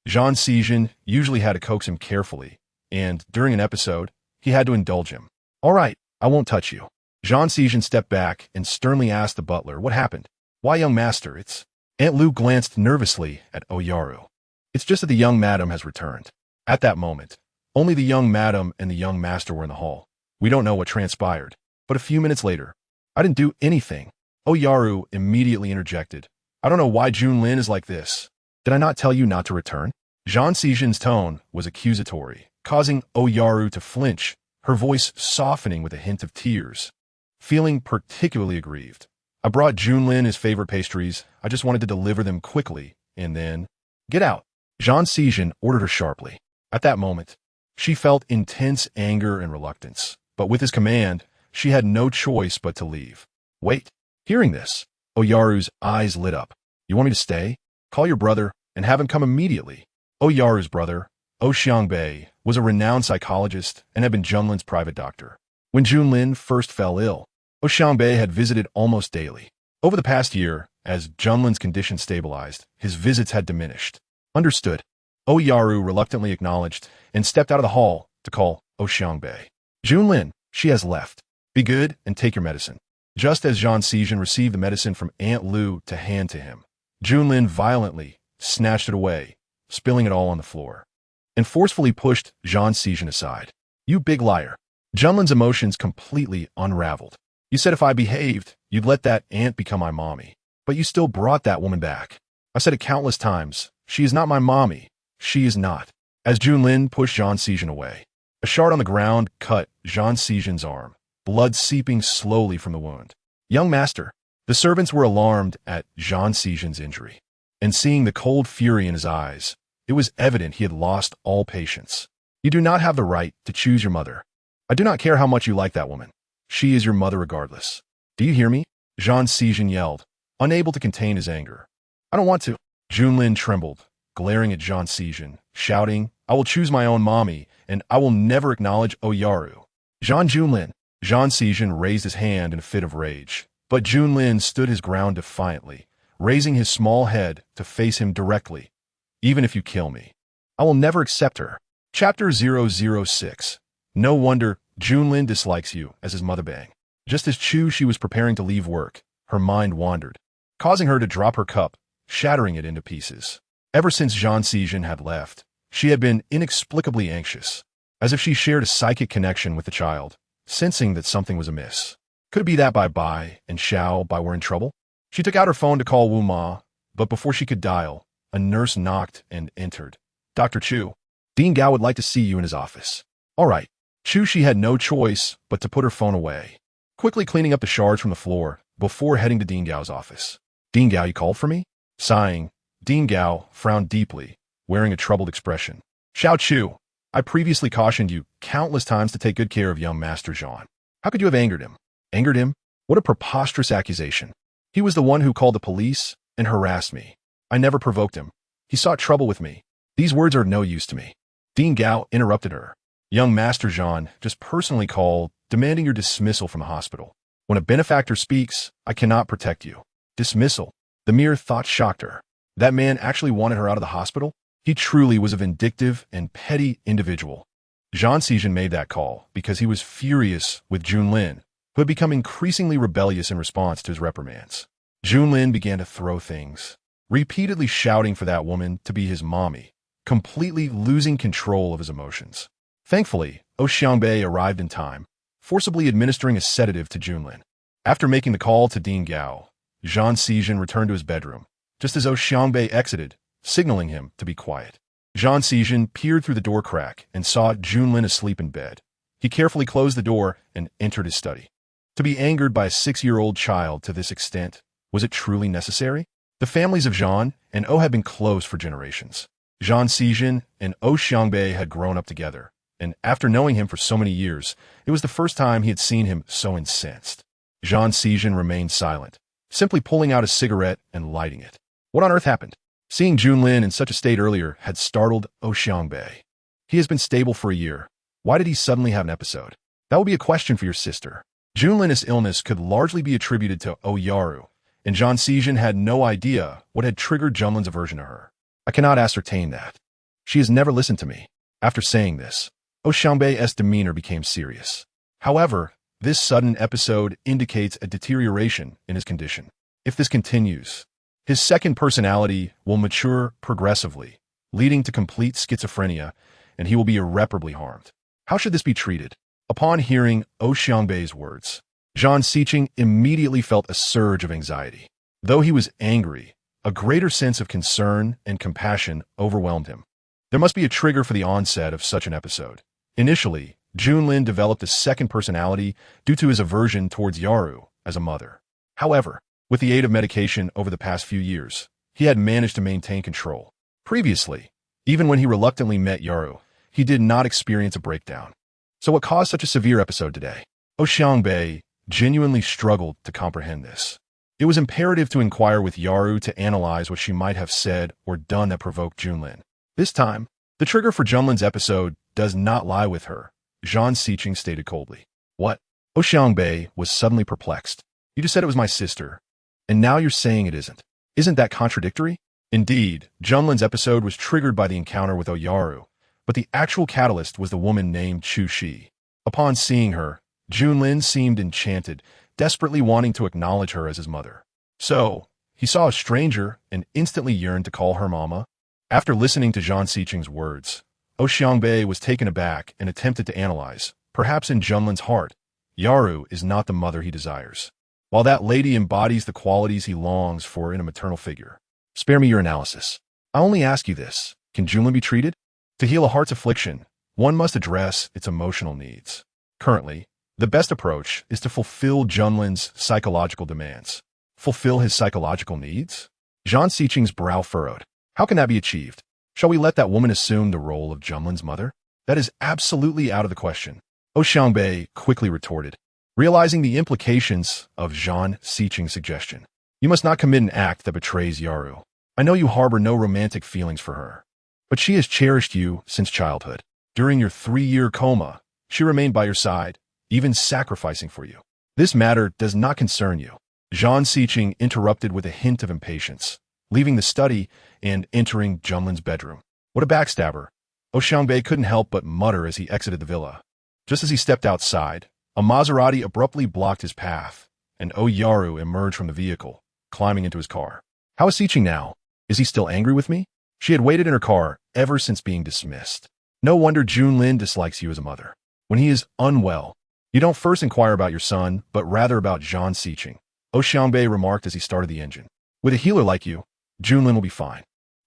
Zhang Xijin usually had to coax him carefully, and during an episode, he had to indulge him. "All right, I won't touch you." Zhang Xijin stepped back and sternly asked the butler, "What happened?" "Why, young master, it's—" Aunt Lu glanced nervously at Yaru. "It's just that the young madam has returned." At that moment, only the young madam and the young master were in the hall. We don't know what transpired, but a few minutes later, "I didn't do anything." Yaru immediately interjected, "I don't know why Junlin is like this. Did I not tell you not to return?" Zhang Xijin's tone was accusatory, causing Yaru to flinch, her voice softening with a hint of tears. Feeling particularly aggrieved, "I brought Junlin his favorite pastries. I just wanted to deliver them quickly, and then—" "Get out!" Zhang Xijin ordered her sharply. At that moment, she felt intense anger and reluctance, but with his command, she had no choice but to leave. "Wait." Hearing this, Yaru's eyes lit up. "You want me to stay? Call your brother and have him come immediately." Yaru's brother, Xiangbei, was a renowned psychologist and had been Junlin's private doctor. When Junlin first fell ill, Xiangbei had visited almost daily. Over the past year, as Junlin's condition stabilized, his visits had diminished. "Understood." Yaru reluctantly acknowledged and stepped out of the hall to call Xiangbei. "Junlin, she has left. Be good and take your medicine." Just as Zhang Xijin received the medicine from Aunt Lu to hand to him, Junlin violently snatched it away, spilling it all on the floor, and forcefully pushed Zhang Xijin aside. "You big liar." Junlin's emotions completely unraveled. "You said if I behaved, you'd let that aunt become my mommy. But you still brought that woman back. I said it countless times. She is not my mommy. She is not." As Junlin pushed Zhang Xijin away, a shard on the ground cut Zhang Xijin's arm, blood seeping slowly from the wound. "Young master." The servants were alarmed at Zhang Xijin's injury, and seeing the cold fury in his eyes, it was evident he had lost all patience. "You do not have the right to choose your mother. I do not care how much you like that woman. She is your mother regardless. Do you hear me?" Zhang Xijin yelled, unable to contain his anger. "I don't want to." Junlin trembled, glaring at Zhang Xijin, shouting, "I will choose my own mommy, and I will never acknowledge Yaru." Junlin." Zhang Xijin raised his hand in a fit of rage, but Junlin stood his ground defiantly, raising his small head to face him directly. "Even if you kill me, I will never accept her." Chapter 006. No wonder Junlin dislikes you, as his mother bang. Just as Chu Shi was preparing to leave work, her mind wandered, causing her to drop her cup, shattering it into pieces. Ever since Zhang Xijin had left, she had been inexplicably anxious, as if she shared a psychic connection with the child, sensing that something was amiss. Could it be that Bai and Bai were in trouble? She took out her phone to call Wu Ma, but before she could dial, a nurse knocked and entered. "Dr. Chu, Dean Gao would like to see you in his office." "All right." Chu Shi had no choice but to put her phone away, quickly cleaning up the shards from the floor before heading to Dean Gao's office. "Dean Gao, you called for me?" Sighing, Dean Gao frowned deeply, wearing a troubled expression. "Xiao Chu, I previously cautioned you countless times to take good care of young Master Jean. How could you have angered him? Angered him? What a preposterous accusation. He was the one who called the police and harassed me. I never provoked him. He sought trouble with me. These words are no use to me. Dean Gao interrupted her. Young Master Jean just personally called, demanding your dismissal from the hospital. When a benefactor speaks, I cannot protect you. Dismissal. The mere thought shocked her. That man actually wanted her out of the hospital? He truly was a vindictive and petty individual. Zhang Xijin made that call because he was furious with Junlin, who had become increasingly rebellious in response to his reprimands. Junlin began to throw things, repeatedly shouting for that woman to be his mommy, completely losing control of his emotions. Thankfully, Xiangbei arrived in time, forcibly administering a sedative to Junlin. After making the call to Dean Gao, Zhang Xijin returned to his bedroom, just as Xiangbei exited, signaling him to be quiet. Zhang Xijin peered through the door crack and saw Junlin asleep in bed. He carefully closed the door and entered his study. To be angered by a 6-year-old child to this extent, was it truly necessary? The families of Zhang and O had been close for generations. Zhang Xijin and Xiangbei had grown up together, and after knowing him for so many years, it was the first time he had seen him so incensed. Zhang Xijin remained silent, simply pulling out a cigarette and lighting it. What on earth happened? Seeing Junlin in such a state earlier had startled Xiangbei. He has been stable for a year. Why did he suddenly have an episode? That will be a question for your sister. Junlin's illness could largely be attributed to Yaru, and Zhang Xijin had no idea what had triggered Junlin's aversion to her. I cannot ascertain that. She has never listened to me. After saying this, Xiangbei's demeanor became serious. However, this sudden episode indicates a deterioration in his condition. If this continues, his second personality will mature progressively, leading to complete schizophrenia, and he will be irreparably harmed. How should this be treated? Upon hearing Xiangbei's words, Zhang Xijin immediately felt a surge of anxiety. Though he was angry, a greater sense of concern and compassion overwhelmed him. There must be a trigger for the onset of such an episode. Initially, Junlin developed a second personality due to his aversion towards Yaru as a mother. However, with the aid of medication over the past few years, he had managed to maintain control. Previously, even when he reluctantly met Yaru, he did not experience a breakdown. So what caused such a severe episode today? Xiangbei genuinely struggled to comprehend this. It was imperative to inquire with Yaru to analyze what she might have said or done that provoked Junlin. This time, the trigger for Junlin's episode does not lie with her, Zhang Xijin stated coldly. What? Xiangbei was suddenly perplexed. You just said it was my sister, and now you're saying it isn't. Isn't that contradictory? Indeed, Junlin's episode was triggered by the encounter with Yaru, but the actual catalyst was the woman named Chu Shi. Upon seeing her, Junlin seemed enchanted, desperately wanting to acknowledge her as his mother. So, he saw a stranger and instantly yearned to call her mama. After listening to Zhang Xijin's words, Xiangbei was taken aback and attempted to analyze, perhaps in Junlin's heart, Yaru is not the mother he desires, while that lady embodies the qualities he longs for in a maternal figure. Spare me your analysis. I only ask you this. Can Junlin be treated? To heal a heart's affliction, one must address its emotional needs. Currently, the best approach is to fulfill Junlin's psychological demands. Fulfill his psychological needs? Zhang Xijin's brow furrowed. How can that be achieved? Shall we let that woman assume the role of Junlin's mother? That is absolutely out of the question. Xiangbei quickly retorted, realizing the implications of Zhang Xijin's suggestion. You must not commit an act that betrays Yaru. I know you harbor no romantic feelings for her, but she has cherished you since childhood. During your 3-year coma, she remained by your side, even sacrificing for you. This matter does not concern you. Zhang Xijin interrupted with a hint of impatience, leaving the study and entering Junlin's bedroom. What a backstabber. Xiangbei couldn't help but mutter as he exited the villa. Just as he stepped outside, a Maserati abruptly blocked his path, and Yaru emerged from the vehicle, climbing into his car. How is Xijin now? Is he still angry with me? She had waited in her car ever since being dismissed. No wonder Junlin dislikes you as a mother. When he is unwell, you don't first inquire about your son, but rather about Zhang Xijin. Xiangbei remarked as he started the engine. With a healer like you, Junlin will be fine.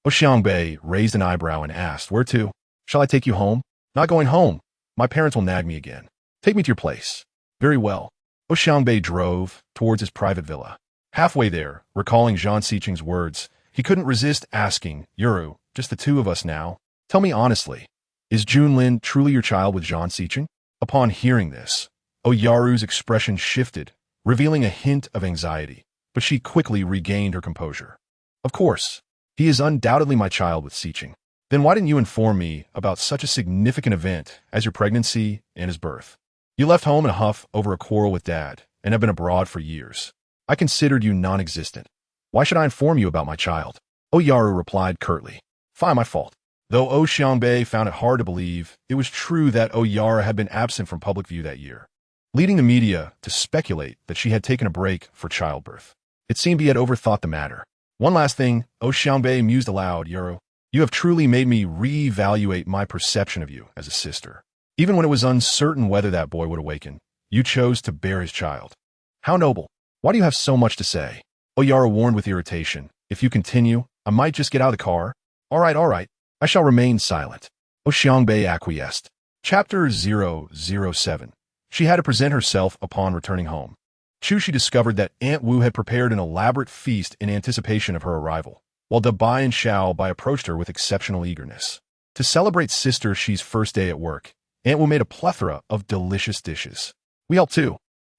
Xiangbei raised an eyebrow and asked, Where to? Shall I take you home? Not going home. My parents will nag me again. Take me to your place. Very well. Xiangbei drove towards his private villa. Halfway there, recalling Zhang Xijin's words, he couldn't resist asking, Yaru, just the two of us now? Tell me honestly, Is Junlin truly your child with Zhang Siqing? Upon hearing this, Oyaru's expression shifted, revealing a hint of anxiety, but she quickly regained her composure. Of course, he is undoubtedly my child with Siqing. Then why didn't you inform me about such a significant event as your pregnancy and his birth? You left home in a huff over a quarrel with Dad and have been abroad for years. I considered you non-existent. Why should I inform you about my child? Oyaru replied curtly. Fine, my fault. Though O Xiangbei found it hard to believe, it was true that Oyara had been absent from public view that year, leading the media to speculate that she had taken a break for childbirth. It seemed he had overthought the matter. One last thing, O Xiangbei mused aloud, Yaru. You have truly made me re-evaluate my perception of you as a sister. Even when it was uncertain whether that boy would awaken, you chose to bear his child. How noble. Why do you have so much to say? Oyara warned with irritation. If you continue, I might just get out of the car. All right. I shall remain silent. O Xiangbei acquiesced. Chapter 007. She had to present herself upon returning home. Chu discovered that Aunt Wu had prepared an elaborate feast in anticipation of her arrival, while Dabai and Xiaobai approached her with exceptional eagerness. To celebrate Sister Shi's first day at work, Aunt Wu made a plethora of delicious dishes. We helped too.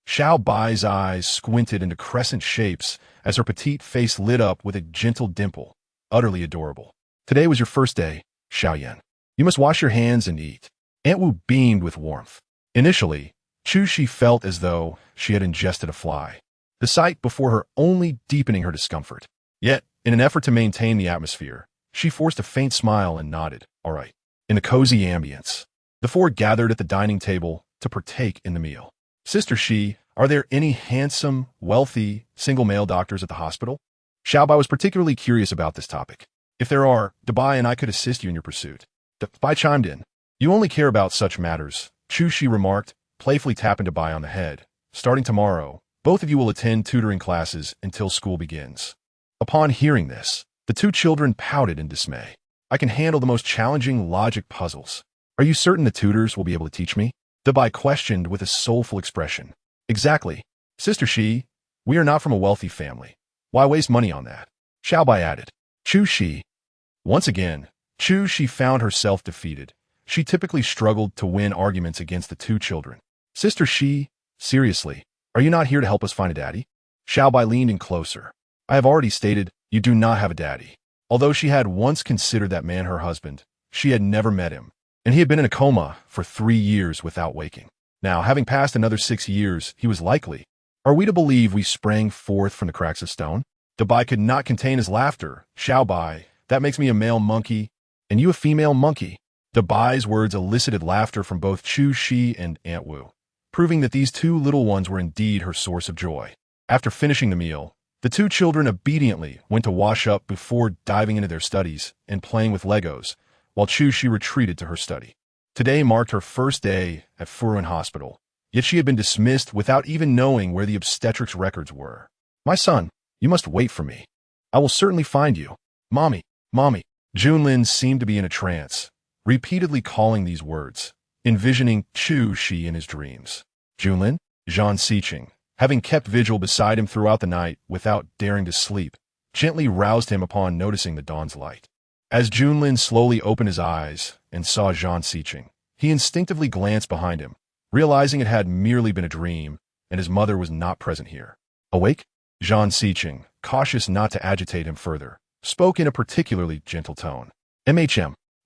Xiaobai's eyes squinted into crescent shapes as her petite face lit up with a gentle dimple, utterly adorable. Today was your first day, Xiaoyan. You must wash your hands and eat. Aunt Wu beamed with warmth. Initially, Chu felt as though she had ingested a fly, the sight before her only deepening her discomfort. Yet, in an effort to maintain the atmosphere, she forced a faint smile and nodded. All right. In the cozy ambience, the four gathered at the dining table to partake in the meal. Sister Shi, are there any handsome, wealthy, single male doctors at the hospital? Xiaobai was particularly curious about this topic. If there are, Dabai and I could assist you in your pursuit. Dabai chimed in. You only care about such matters, Chu remarked, playfully tapping Dabai on the head. Starting tomorrow, both of you will attend tutoring classes until school begins. Upon hearing this, the two children pouted in dismay. I can handle the most challenging logic puzzles. Are you certain the tutors will be able to teach me? Dabai questioned with a soulful expression. Exactly. Sister Shi, we are not from a wealthy family. Why waste money on that? Xiaobai added. Chu. Once again, Chu found herself defeated. She typically struggled to win arguments against the two children. Sister Shi, seriously, are you not here to help us find a daddy? Xiaobai leaned in closer. I have already stated, you do not have a daddy. Although she had once considered that man her husband, she had never met him, and he had been in a coma for 3 years without waking. Now, having passed another 6 years, he was likely. Are we to believe we sprang forth from the cracks of stone? Dabai could not contain his laughter. Xiaobai, that makes me a male monkey, and you a female monkey. Dabai's words elicited laughter from both Chu and Aunt Wu, proving that these two little ones were indeed her source of joy. After finishing the meal, the two children obediently went to wash up before diving into their studies and playing with Legos, while Chu retreated to her study. Today marked her first day at Furuan Hospital, yet she had been dismissed without even knowing where the obstetrics records were. My son, you must wait for me. I will certainly find you. Mommy. Junlin seemed to be in a trance, repeatedly calling these words, envisioning Chu in his dreams. Junlin, Zhang Siqing, having kept vigil beside him throughout the night without daring to sleep, gently roused him upon noticing the dawn's light. As Junlin slowly opened his eyes and saw Zhang Siqing, he instinctively glanced behind him, realizing it had merely been a dream and his mother was not present here. Awake? Zhang Siqing, cautious not to agitate him further, spoke in a particularly gentle tone.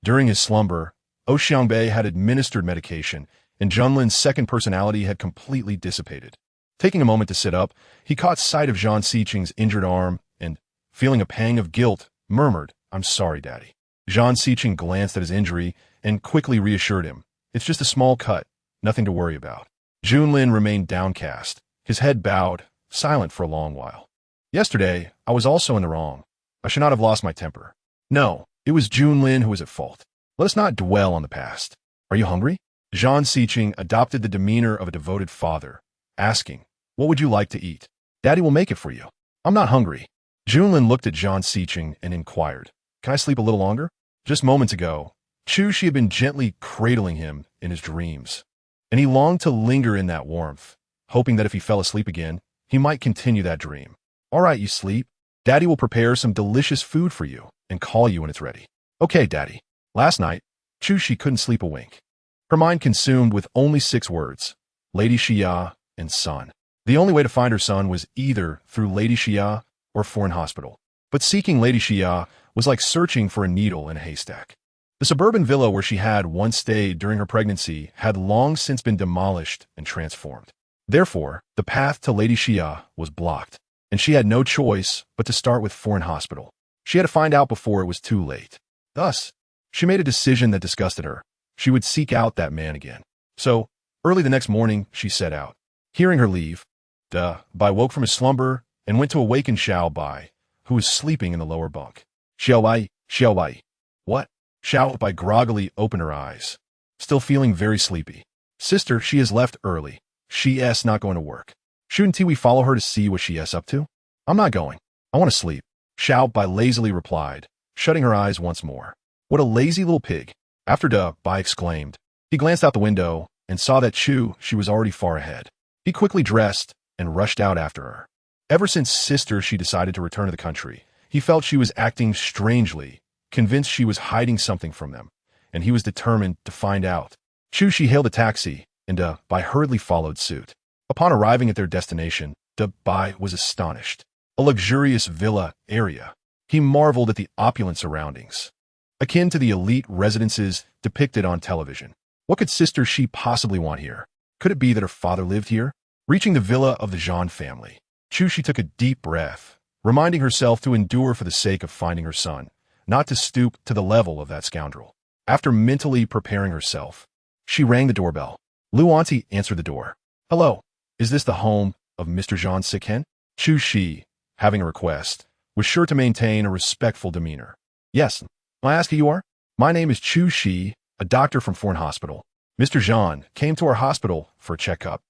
During his slumber, O Xiangbei had administered medication, and Junlin's second personality had completely dissipated. Taking a moment to sit up, he caught sight of Zhang Siqing's injured arm and, feeling a pang of guilt, murmured, I'm sorry, Daddy. Zhang Siqing glanced at his injury and quickly reassured him. It's just a small cut, nothing to worry about. Junlin remained downcast, his head bowed, silent for a long while. Yesterday, I was also in the wrong. I should not have lost my temper. No, it was Junlin who was at fault. Let us not dwell on the past. Are you hungry? Zhang Siqing adopted the demeanor of a devoted father, asking, what would you like to eat? Daddy will make it for you. I'm not hungry. Junlin looked at Zhang Siqing and inquired, can I sleep a little longer? Just moments ago, Chu had been gently cradling him in his dreams, and he longed to linger in that warmth, hoping that if he fell asleep again, he might continue that dream. All right, you sleep. Daddy will prepare some delicious food for you and call you when it's ready. Okay, Daddy. Last night, Chu Shi couldn't sleep a wink. Her mind consumed with only 6 words: Lady Xia and son. The only way to find her son was either through Lady Xia or foreign hospital. But seeking Lady Xia was like searching for a needle in a haystack. The suburban villa where she had once stayed during her pregnancy had long since been demolished and transformed. Therefore, the path to Lady Xia was blocked, and she had no choice but to start with foreign hospital. She had to find out before it was too late. Thus, she made a decision that disgusted her. She would seek out that man again. So, early the next morning, she set out. Hearing her leave, Bai woke from his slumber and went to awaken Xiao Bai, who was sleeping in the lower bunk. Xiao Bai. What? Xiao Bai groggily opened her eyes, still feeling very sleepy. Sister, she has left early. She's not going to work. Shouldn't we follow her to see what she's up to? I'm not going. I want to sleep. Xiao Bai lazily replied, shutting her eyes once more. What a lazy little pig. After Bai exclaimed. He glanced out the window and saw that she was already far ahead. He quickly dressed and rushed out after her. Ever since sister she decided to return to the country, he felt she was acting strangely, convinced she was hiding something from them, and he was determined to find out. She hailed a taxi, and Bai hurriedly followed suit. Upon arriving at their destination, Bai was astonished. A luxurious villa area. He marveled at the opulent surroundings, akin to the elite residences depicted on television. What could sister she possibly want here? Could it be that her father lived here? Reaching the villa of the Zhan family, She took a deep breath, reminding herself to endure for the sake of finding her son, not to stoop to the level of that scoundrel. After mentally preparing herself, she rang the doorbell. Lu Auntie answered the door. Hello, is this the home of Mr. Zhan Sikhen? Shi, having a request, was sure to maintain a respectful demeanor. Yes, may I ask who you are? My name is Chu Shi, a doctor from foreign hospital. Mr. Zhan came to our hospital for a checkup,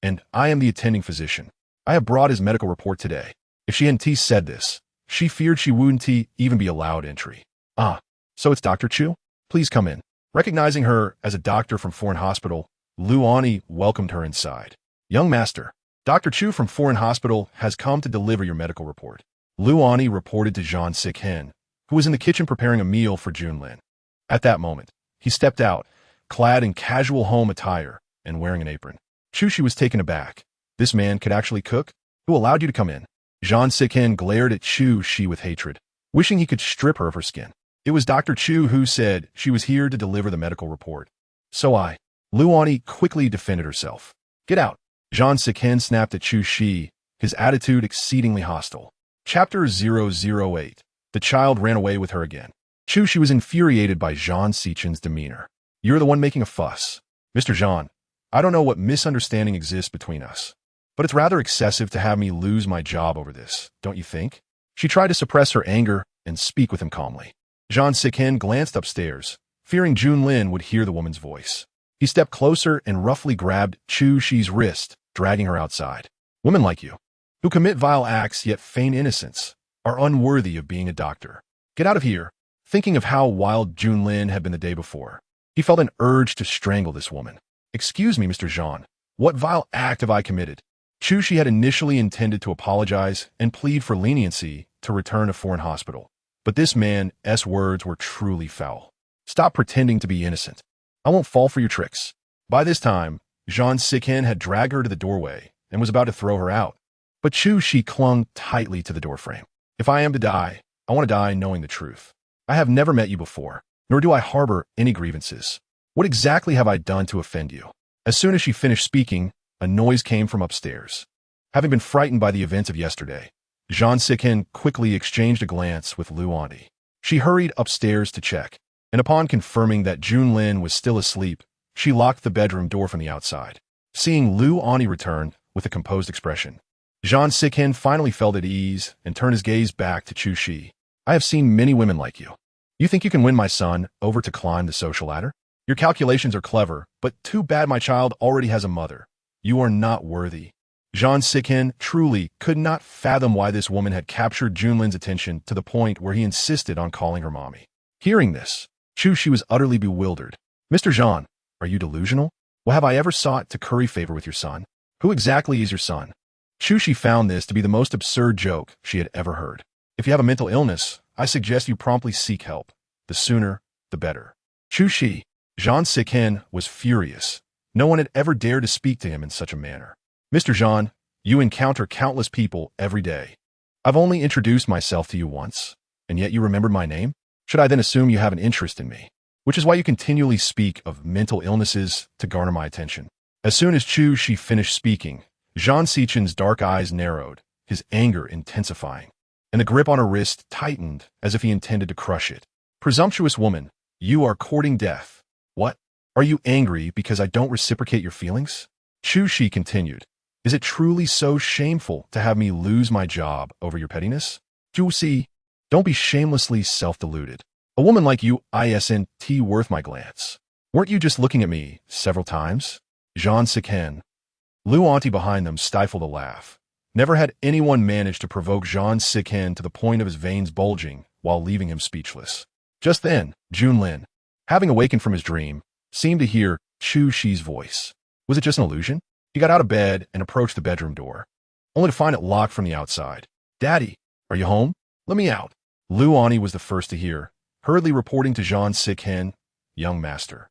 and I am the attending physician. I have brought his medical report today. If she hadn't said this, she feared she wouldn't even be allowed entry. Ah, so it's Dr. Chu? Please come in. Recognizing her as a doctor from foreign hospital, Lu Ani welcomed her inside. Young master, Dr. Chu from foreign hospital has come to deliver your medical report. Lu Ani reported to Zhan Sikhen, who was in the kitchen preparing a meal for Junlin. At that moment, he stepped out, clad in casual home attire and wearing an apron. Shi was taken aback. This man could actually cook? Who allowed you to come in? Zhan Sikhen glared at Shi with hatred, wishing he could strip her of her skin. It was Dr. Chu who said she was here to deliver the medical report. So Lu Ani quickly defended herself. Get out. Zhan Sikhen snapped at Shi, his attitude exceedingly hostile. Chapter 008. The child ran away with her again. Shi was infuriated by Zhan Sikhen's demeanor. You're the one making a fuss. Mr. Zhan, I don't know what misunderstanding exists between us, but it's rather excessive to have me lose my job over this, don't you think? She tried to suppress her anger and speak with him calmly. Zhan Sikhen glanced upstairs, fearing Junlin would hear the woman's voice. He stepped closer and roughly grabbed Shi's wrist, dragging her outside. Women like you, who commit vile acts yet feign innocence, are unworthy of being a doctor. Get out of here. Thinking of how wild Junlin had been the day before, he felt an urge to strangle this woman. Excuse me, Mr. Zhan, what vile act have I committed? Shi had initially intended to apologize and plead for leniency to return to foreign hospital, but this man's words were truly foul. Stop pretending to be innocent. I won't fall for your tricks. By this time, Zhan Sikhen had dragged her to the doorway and was about to throw her out, but Shi clung tightly to the doorframe. If I am to die, I want to die knowing the truth. I have never met you before, nor do I harbor any grievances. What exactly have I done to offend you? As soon as she finished speaking, a noise came from upstairs. Having been frightened by the events of yesterday, Zhan Sikhen quickly exchanged a glance with Lu Ani. She hurried upstairs to check, and upon confirming that Junlin was still asleep, she locked the bedroom door from the outside. Seeing Lu Ani return with a composed expression, Zhan Sikhen finally felt at ease and turned his gaze back to Shi. I have seen many women like you. You think you can win my son over to climb the social ladder? Your calculations are clever, but too bad my child already has a mother. You are not worthy. Zhan Sikhen truly could not fathom why this woman had captured Junlin's attention to the point where he insisted on calling her mommy. Hearing this, Shi was utterly bewildered. Mr. Zhan, are you delusional? Well, have I ever sought to curry favor with your son? Who exactly is your son? Shi found this to be the most absurd joke she had ever heard. If you have a mental illness, I suggest you promptly seek help. The sooner, the better. Chu Shi. Zhang Siken was furious. No one had ever dared to speak to him in such a manner. Mr. Zhang, you encounter countless people every day. I've only introduced myself to you once, and yet you remembered my name? Should I then assume you have an interest in me? Which is why you continually speak of mental illnesses to garner my attention. As soon as Chu Shi finished speaking, Zhang Sichen's dark eyes narrowed, his anger intensifying, and the grip on her wrist tightened as if he intended to crush it. Presumptuous woman, you are courting death. What? Are you angry because I don't reciprocate your feelings? Chu Shi continued. Is it truly so shameful to have me lose my job over your pettiness? Chu Shi, don't be shamelessly self-deluded. A woman like you isn't worth my glance. Weren't you just looking at me several times? Zhang Siken. Lu Auntie behind them stifled a laugh. Never had anyone managed to provoke Zhang Siken to the point of his veins bulging while leaving him speechless. Just then, Junlin, having awakened from his dream, seemed to hear Chu Shi's voice. Was it just an illusion? He got out of bed and approached the bedroom door, only to find it locked from the outside. Daddy, are you home? Let me out. Lu Auntie was the first to hear, hurriedly reporting to Zhang Siken, young master.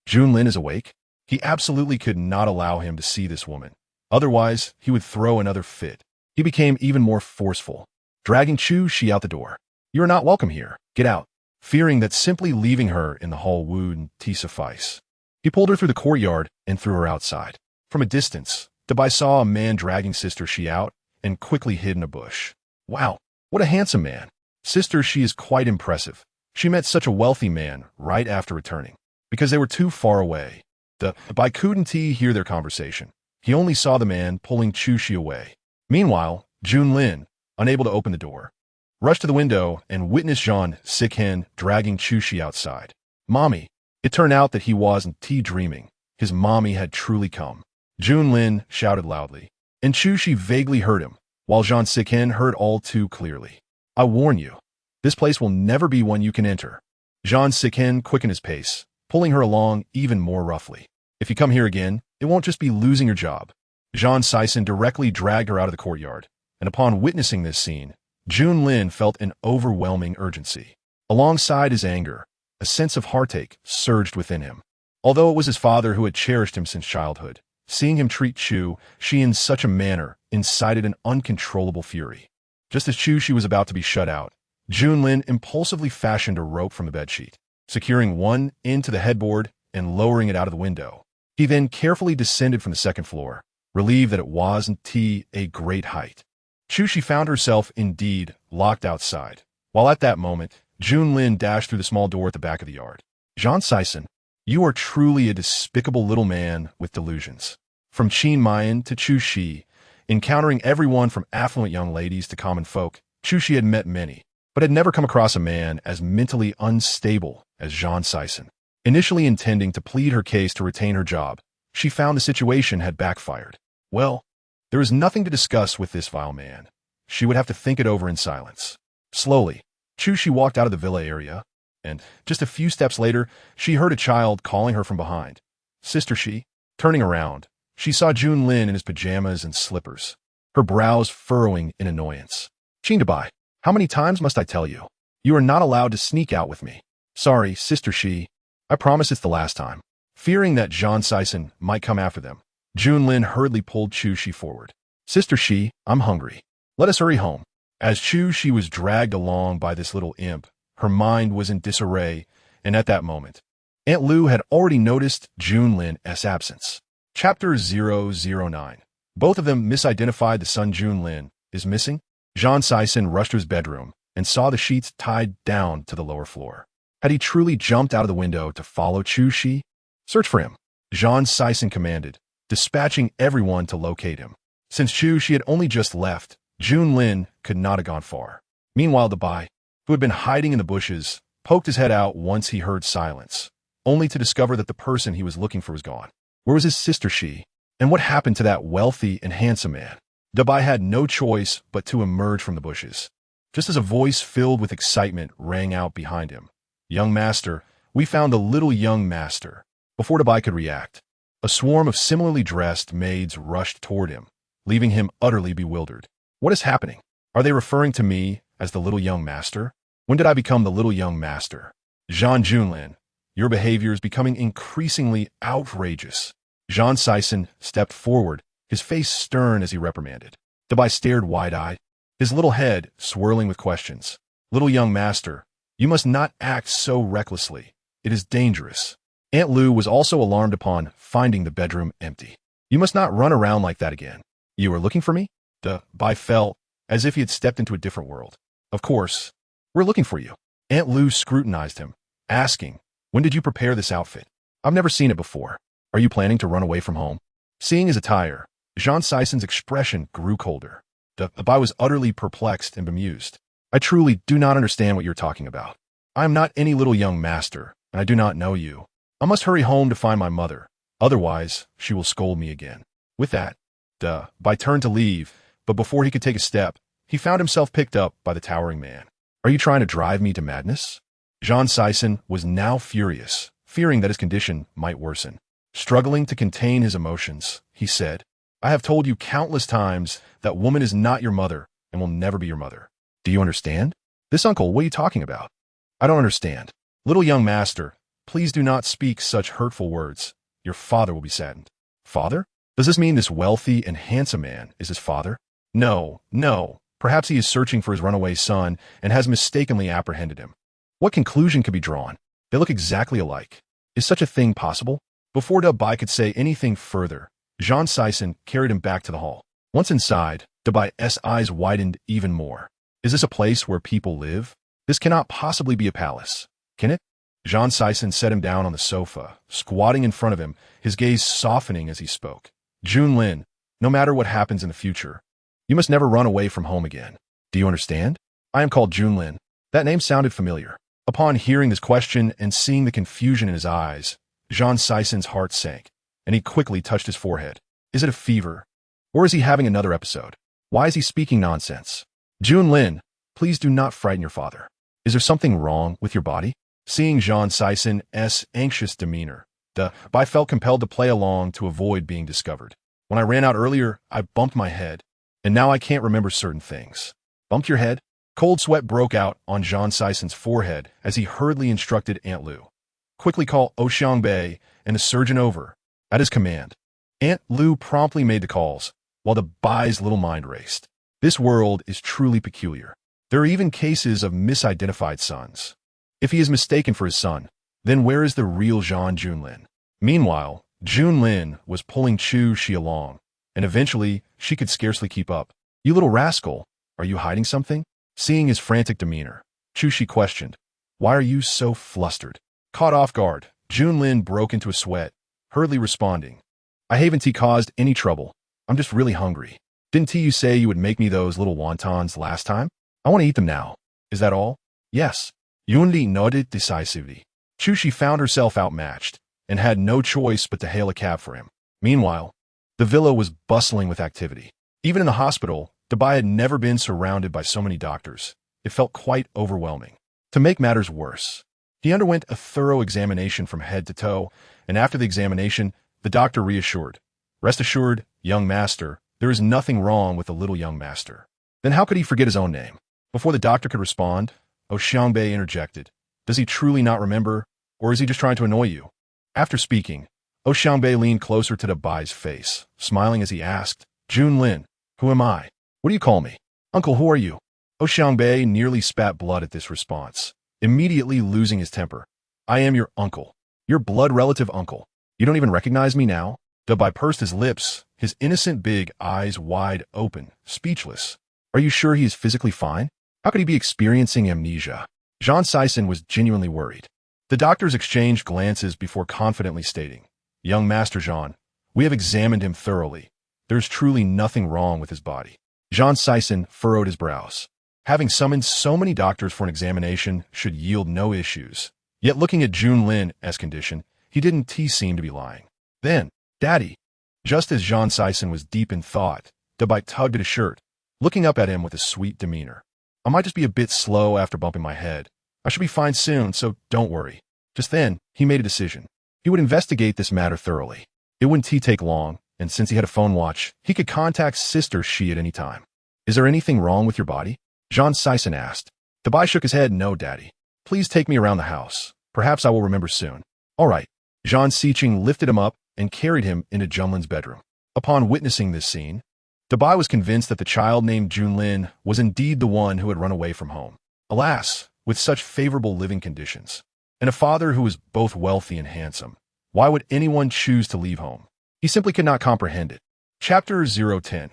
Junlin is awake? He absolutely could not allow him to see this woman. Otherwise, he would throw another fit. He became even more forceful, dragging Chu Shi out the door. You are not welcome here. Get out. Fearing that simply leaving her in the hall would suffice, he pulled her through the courtyard and threw her outside. From a distance, Dabai saw a man dragging Sister Shi out and quickly hid in a bush. Wow, what a handsome man. Sister Shi is quite impressive. She met such a wealthy man right after returning, because they were too far away. Dabai couldn't hear their conversation. He only saw the man pulling Chu Shi away. Meanwhile, Junlin, unable to open the door, rushed to the window and witnessed Zhang Siken dragging Chu Shi outside. Mommy. It turned out that he wasn't dreaming. His mommy had truly come. Junlin shouted loudly, and Chu Shi vaguely heard him, while Zhang Siken heard all too clearly. I warn you, this place will never be one you can enter. Zhang Siken quickened his pace, pulling her along even more roughly. If you come here again, it won't just be losing your job. Zhang Sison directly dragged her out of the courtyard, and upon witnessing this scene, Junlin felt an overwhelming urgency. Alongside his anger, a sense of heartache surged within him. Although it was his father who had cherished him since childhood, seeing him treat Chu Shi in such a manner incited an uncontrollable fury. Just as Chu Shi was about to be shut out, Junlin impulsively fashioned a rope from the bedsheet, securing one end to the headboard and lowering it out of the window. He then carefully descended from the second floor, relieved that it wasn't a great height. Chu Shi found herself indeed locked outside, while at that moment, Junlin dashed through the small door at the back of the yard. Zhang Sison, you are truly a despicable little man with delusions. From Qin Mu Yan to Chu Shi, encountering everyone from affluent young ladies to common folk, Chu Shi had met many, but had never come across a man as mentally unstable as Zhang Sison. Initially intending to plead her case to retain her job, she found the situation had backfired. Well, there was nothing to discuss with this vile man. She would have to think it over in silence. Slowly, Chu Shi walked out of the villa area, and just a few steps later, she heard a child calling her from behind. Sister Shi. Turning around, she saw Junlin in his pajamas and slippers, her brows furrowing in annoyance. Dabai, how many times must I tell you? You are not allowed to sneak out with me. Sorry, Sister Shi. I promise it's the last time. Fearing that Zhang Sison might come after them, Junlin hurriedly pulled Chu Shi forward. Sister Shi, I'm hungry. Let us hurry home. As Chu Shi was dragged along by this little imp, her mind was in disarray, and at that moment, Aunt Lu had already noticed Junlin's absence. Chapter 009. Both of them misidentified the son Junlin is missing. Zhang Sison rushed to his bedroom and saw the sheets tied down to the lower floor. Had he truly jumped out of the window to follow Chu Shi? Search for him, Zhang Sison commanded, dispatching everyone to locate him. Since Chu Shi had only just left, Junlin could not have gone far. Meanwhile, the Bai, who had been hiding in the bushes, poked his head out once he heard silence, only to discover that the person he was looking for was gone. Where was his sister Shi? And what happened to that wealthy and handsome man? Dabai had no choice but to emerge from the bushes, just as a voice filled with excitement rang out behind him. Young master, we found the little young master. Before Dabai could react, a swarm of similarly dressed maids rushed toward him, leaving him utterly bewildered. What is happening? Are they referring to me as the little young master? When did I become the little young master? Zhang Junlin, Your behavior is becoming increasingly outrageous. Jean Sison stepped forward, his face stern as he reprimanded. Dabai stared wide-eyed, his little head swirling with questions. Little young master, you must not act so recklessly. It is dangerous. Aunt Lu was also alarmed upon finding the bedroom empty. You must not run around like that again. You are looking for me? Dabai felt as if he had stepped into a different world. Of course, we're looking for you. Aunt Lu scrutinized him, asking, when did you prepare this outfit? I've never seen it before. Are you planning to run away from home? Seeing his attire, Jean Sison's expression grew colder. Dabai was utterly perplexed and bemused. I truly do not understand what you're talking about. I am not any little young master, and I do not know you. I must hurry home to find my mother. Otherwise, she will scold me again. With that, Dabai turned to leave, but before he could take a step, he found himself picked up by the towering man. Are you trying to drive me to madness? Jean Sison was now furious, fearing that his condition might worsen. Struggling to contain his emotions, he said, I have told you countless times that woman is not your mother and will never be your mother. Do you understand? This uncle, what are you talking about? I don't understand. Little young master, please do not speak such hurtful words. Your father will be saddened. Father? Does this mean this wealthy and handsome man is his father? No, no. Perhaps he is searching for his runaway son and has mistakenly apprehended him. What conclusion could be drawn? They look exactly alike. Is such a thing possible? Before Dabai could say anything further, Jean Sison carried him back to the hall. Once inside, Dabai's eyes widened even more. Is this a place where people live? This cannot possibly be a palace, can it? Jean Sison set him down on the sofa, squatting in front of him, his gaze softening as he spoke. Junlin, no matter what happens in the future, you must never run away from home again. Do you understand? I am called Junlin. That name sounded familiar. Upon hearing this question and seeing the confusion in his eyes, Jean Sison's heart sank, and he quickly touched his forehead. Is it a fever? Or is he having another episode? Why is he speaking nonsense? Junlin, please do not frighten your father. Is there something wrong with your body? Seeing Jean Sison's anxious demeanor, Dabai felt compelled to play along to avoid being discovered. When I ran out earlier, I bumped my head, and now I can't remember certain things. Bumped your head? Cold sweat broke out on Jean Sison's forehead as he hurriedly instructed Aunt Lu. Quickly call Xiangbei and the surgeon over. At his command, Aunt Lu promptly made the calls, while Dabai's little mind raced. This world is truly peculiar. There are even cases of misidentified sons. If he is mistaken for his son, then where is the real Jean Junlin? Meanwhile, Junlin was pulling Chu Shi along, and eventually she could scarcely keep up. You little rascal, are you hiding something? Seeing his frantic demeanor, Chu Shi questioned, why are you so flustered? Caught off guard, Junlin broke into a sweat, hurriedly responding, I haven't caused any trouble. I'm just really hungry. Didn't you say you would make me those little wontons last time? I want to eat them now. Is that all? Yes. Yunli nodded decisively. Chu Shi found herself outmatched, and had no choice but to hail a cab for him. Meanwhile, the villa was bustling with activity. Even in the hospital, Dabai had never been surrounded by so many doctors. It felt quite overwhelming. To make matters worse, he underwent a thorough examination from head to toe, and after the examination, the doctor reassured, rest assured, young master, there is nothing wrong with the little young master. Then how could he forget his own name? Before the doctor could respond, Xiangbei interjected, does he truly not remember, or is he just trying to annoy you? After speaking, Xiangbei leaned closer to Dabai's face, smiling as he asked, Junlin, who am I? What do you call me? Uncle, who are you? Xiangbei nearly spat blood at this response, immediately losing his temper. I am your uncle. Your blood relative uncle. You don't even recognize me now? Dabai pursed his lips, his innocent big eyes wide open, speechless. Are you sure he is physically fine? How could he be experiencing amnesia? Jean Sison was genuinely worried. The doctors exchanged glances before confidently stating, Young Master Jean, we have examined him thoroughly. There is truly nothing wrong with his body. Jean Sison furrowed his brows. Having summoned so many doctors for an examination should yield no issues. Yet looking at Junlin's condition, he didn't seem to be lying. Then, Daddy. Just as Jean Sison was deep in thought, Dabai tugged at his shirt, looking up at him with a sweet demeanor. I might just be a bit slow after bumping my head. I should be fine soon, so don't worry. Just then, he made a decision. He would investigate this matter thoroughly. It wouldn't take long, and since he had a phone watch, he could contact Sister Shi at any time. Is there anything wrong with your body? Jean Sison asked. Dabai shook his head, no, Daddy. Please take me around the house. Perhaps I will remember soon. All right. Zhang Siqing lifted him up and carried him into Junlin's bedroom. Upon witnessing this scene, Dabai was convinced that the child named Junlin was indeed the one who had run away from home. Alas, with such favorable living conditions, and a father who was both wealthy and handsome, why would anyone choose to leave home? He simply could not comprehend it. Chapter 010.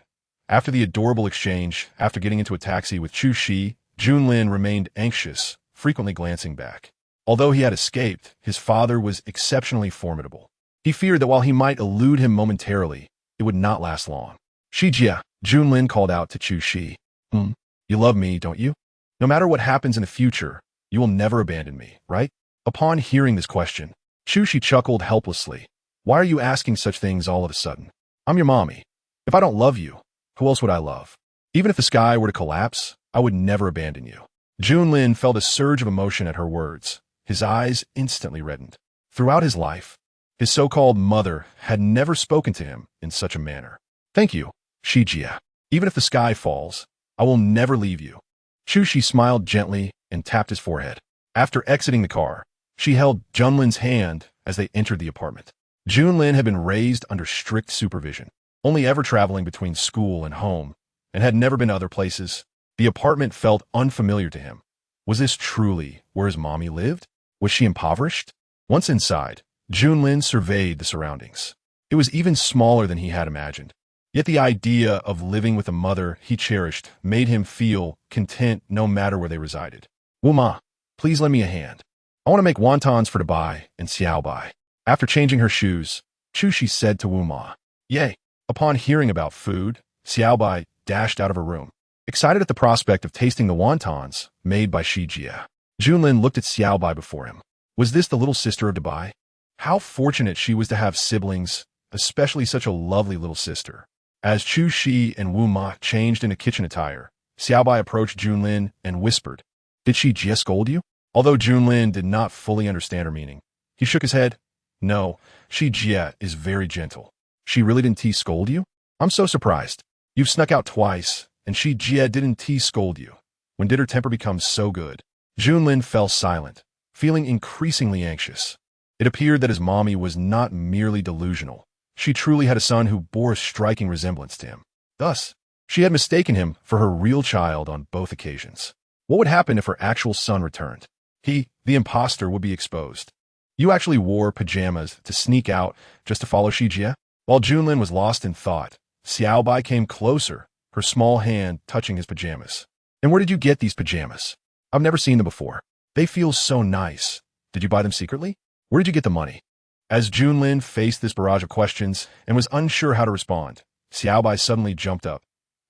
After the adorable exchange, after getting into a taxi with Chu Shi, Junlin remained anxious, frequently glancing back. Although he had escaped, his father was exceptionally formidable. He feared that while he might elude him momentarily, it would not last long. Shijia, Junlin called out to Chu Shi. You love me, don't you? No matter what happens in the future, you will never abandon me, right? Upon hearing this question, Chu Shi chuckled helplessly. Why are you asking such things all of a sudden? I'm your mommy. If I don't love you, who else would I love? Even if the sky were to collapse, I would never abandon you. Junlin felt a surge of emotion at her words. His eyes instantly reddened. Throughout his life, his so-called mother had never spoken to him in such a manner. Thank you, Shijia. Even if the sky falls, I will never leave you. Chu Shi smiled gently and tapped his forehead. After exiting the car, she held Junlin's hand as they entered the apartment. Junlin had been raised under strict supervision, only ever traveling between school and home, and had never been to other places. The apartment felt unfamiliar to him. Was this truly where his mommy lived? Was she impoverished? Once inside, Junlin surveyed the surroundings. It was even smaller than he had imagined. Yet the idea of living with a mother he cherished made him feel content no matter where they resided. Wuma, please lend me a hand. I want to make wontons for Dabai and Xiaobai. After changing her shoes, Chu Shi said to Wuma. Yay. Upon hearing about food, Xiaobai dashed out of her room, excited at the prospect of tasting the wontons made by Shijia. Junlin looked at Xiaobai before him. Was this the little sister of Dabai? How fortunate she was to have siblings, especially such a lovely little sister. As Chu Shi and Wu Ma changed into kitchen attire, Xiaobai approached Junlin and whispered, Did Shijia scold you? Although Junlin did not fully understand her meaning, he shook his head. No, Shijia is very gentle. She really didn't scold you? I'm so surprised. You've snuck out twice, and Shijia didn't scold you. When did her temper become so good? Junlin fell silent, feeling increasingly anxious. It appeared that his mommy was not merely delusional. She truly had a son who bore a striking resemblance to him. Thus, she had mistaken him for her real child on both occasions. What would happen if her actual son returned? He, the imposter, would be exposed. You actually wore pajamas to sneak out just to follow Shijia? While Junlin was lost in thought, Xiaobai came closer, her small hand touching his pajamas. And where did you get these pajamas? I've never seen them before. They feel so nice. Did you buy them secretly? Where did you get the money? As Junlin faced this barrage of questions and was unsure how to respond, Xiaobai suddenly jumped up.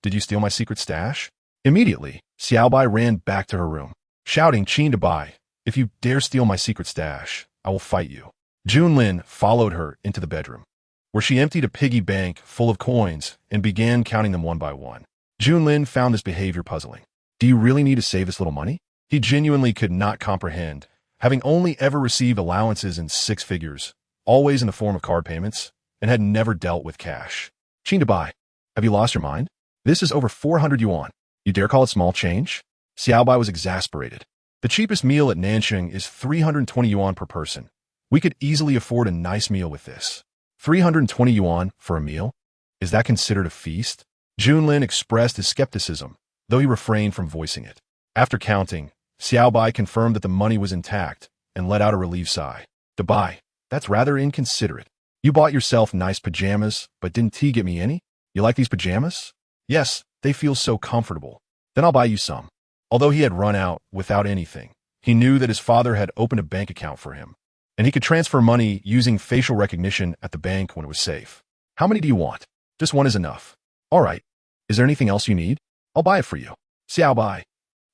Did you steal my secret stash? Immediately, Xiaobai ran back to her room, shouting Qin Dabai, If you dare steal my secret stash, I will fight you. Junlin followed her into the bedroom, where she emptied a piggy bank full of coins and began counting them one by one. Junlin found this behavior puzzling. Do you really need to save this little money? He genuinely could not comprehend, having only ever received allowances in 6 figures, always in the form of card payments, and had never dealt with cash. Qin Dabai, have you lost your mind? This is over 400 yuan. You dare call it small change? Xiaobai was exasperated. The cheapest meal at Nanxing is 320 yuan per person. We could easily afford a nice meal with this. 320 yuan for a meal? Is that considered a feast? Junlin expressed his skepticism, though he refrained from voicing it. After counting, Xiaobai confirmed that the money was intact and let out a relieved sigh. Dabai, that's rather inconsiderate. You bought yourself nice pajamas, but didn't get me any? You like these pajamas? Yes, they feel so comfortable. Then I'll buy you some. Although he had run out without anything, he knew that his father had opened a bank account for him, and he could transfer money using facial recognition at the bank when it was safe. How many do you want? Just one is enough. All right. Is there anything else you need? I'll buy it for you. Xiaobai.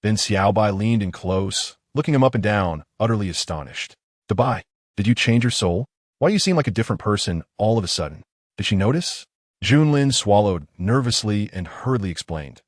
Then Xiaobai leaned in close, looking him up and down, utterly astonished. Dabai, did you change your soul? Why do you seem like a different person all of a sudden? Did she notice? Junlin swallowed nervously and hurriedly explained.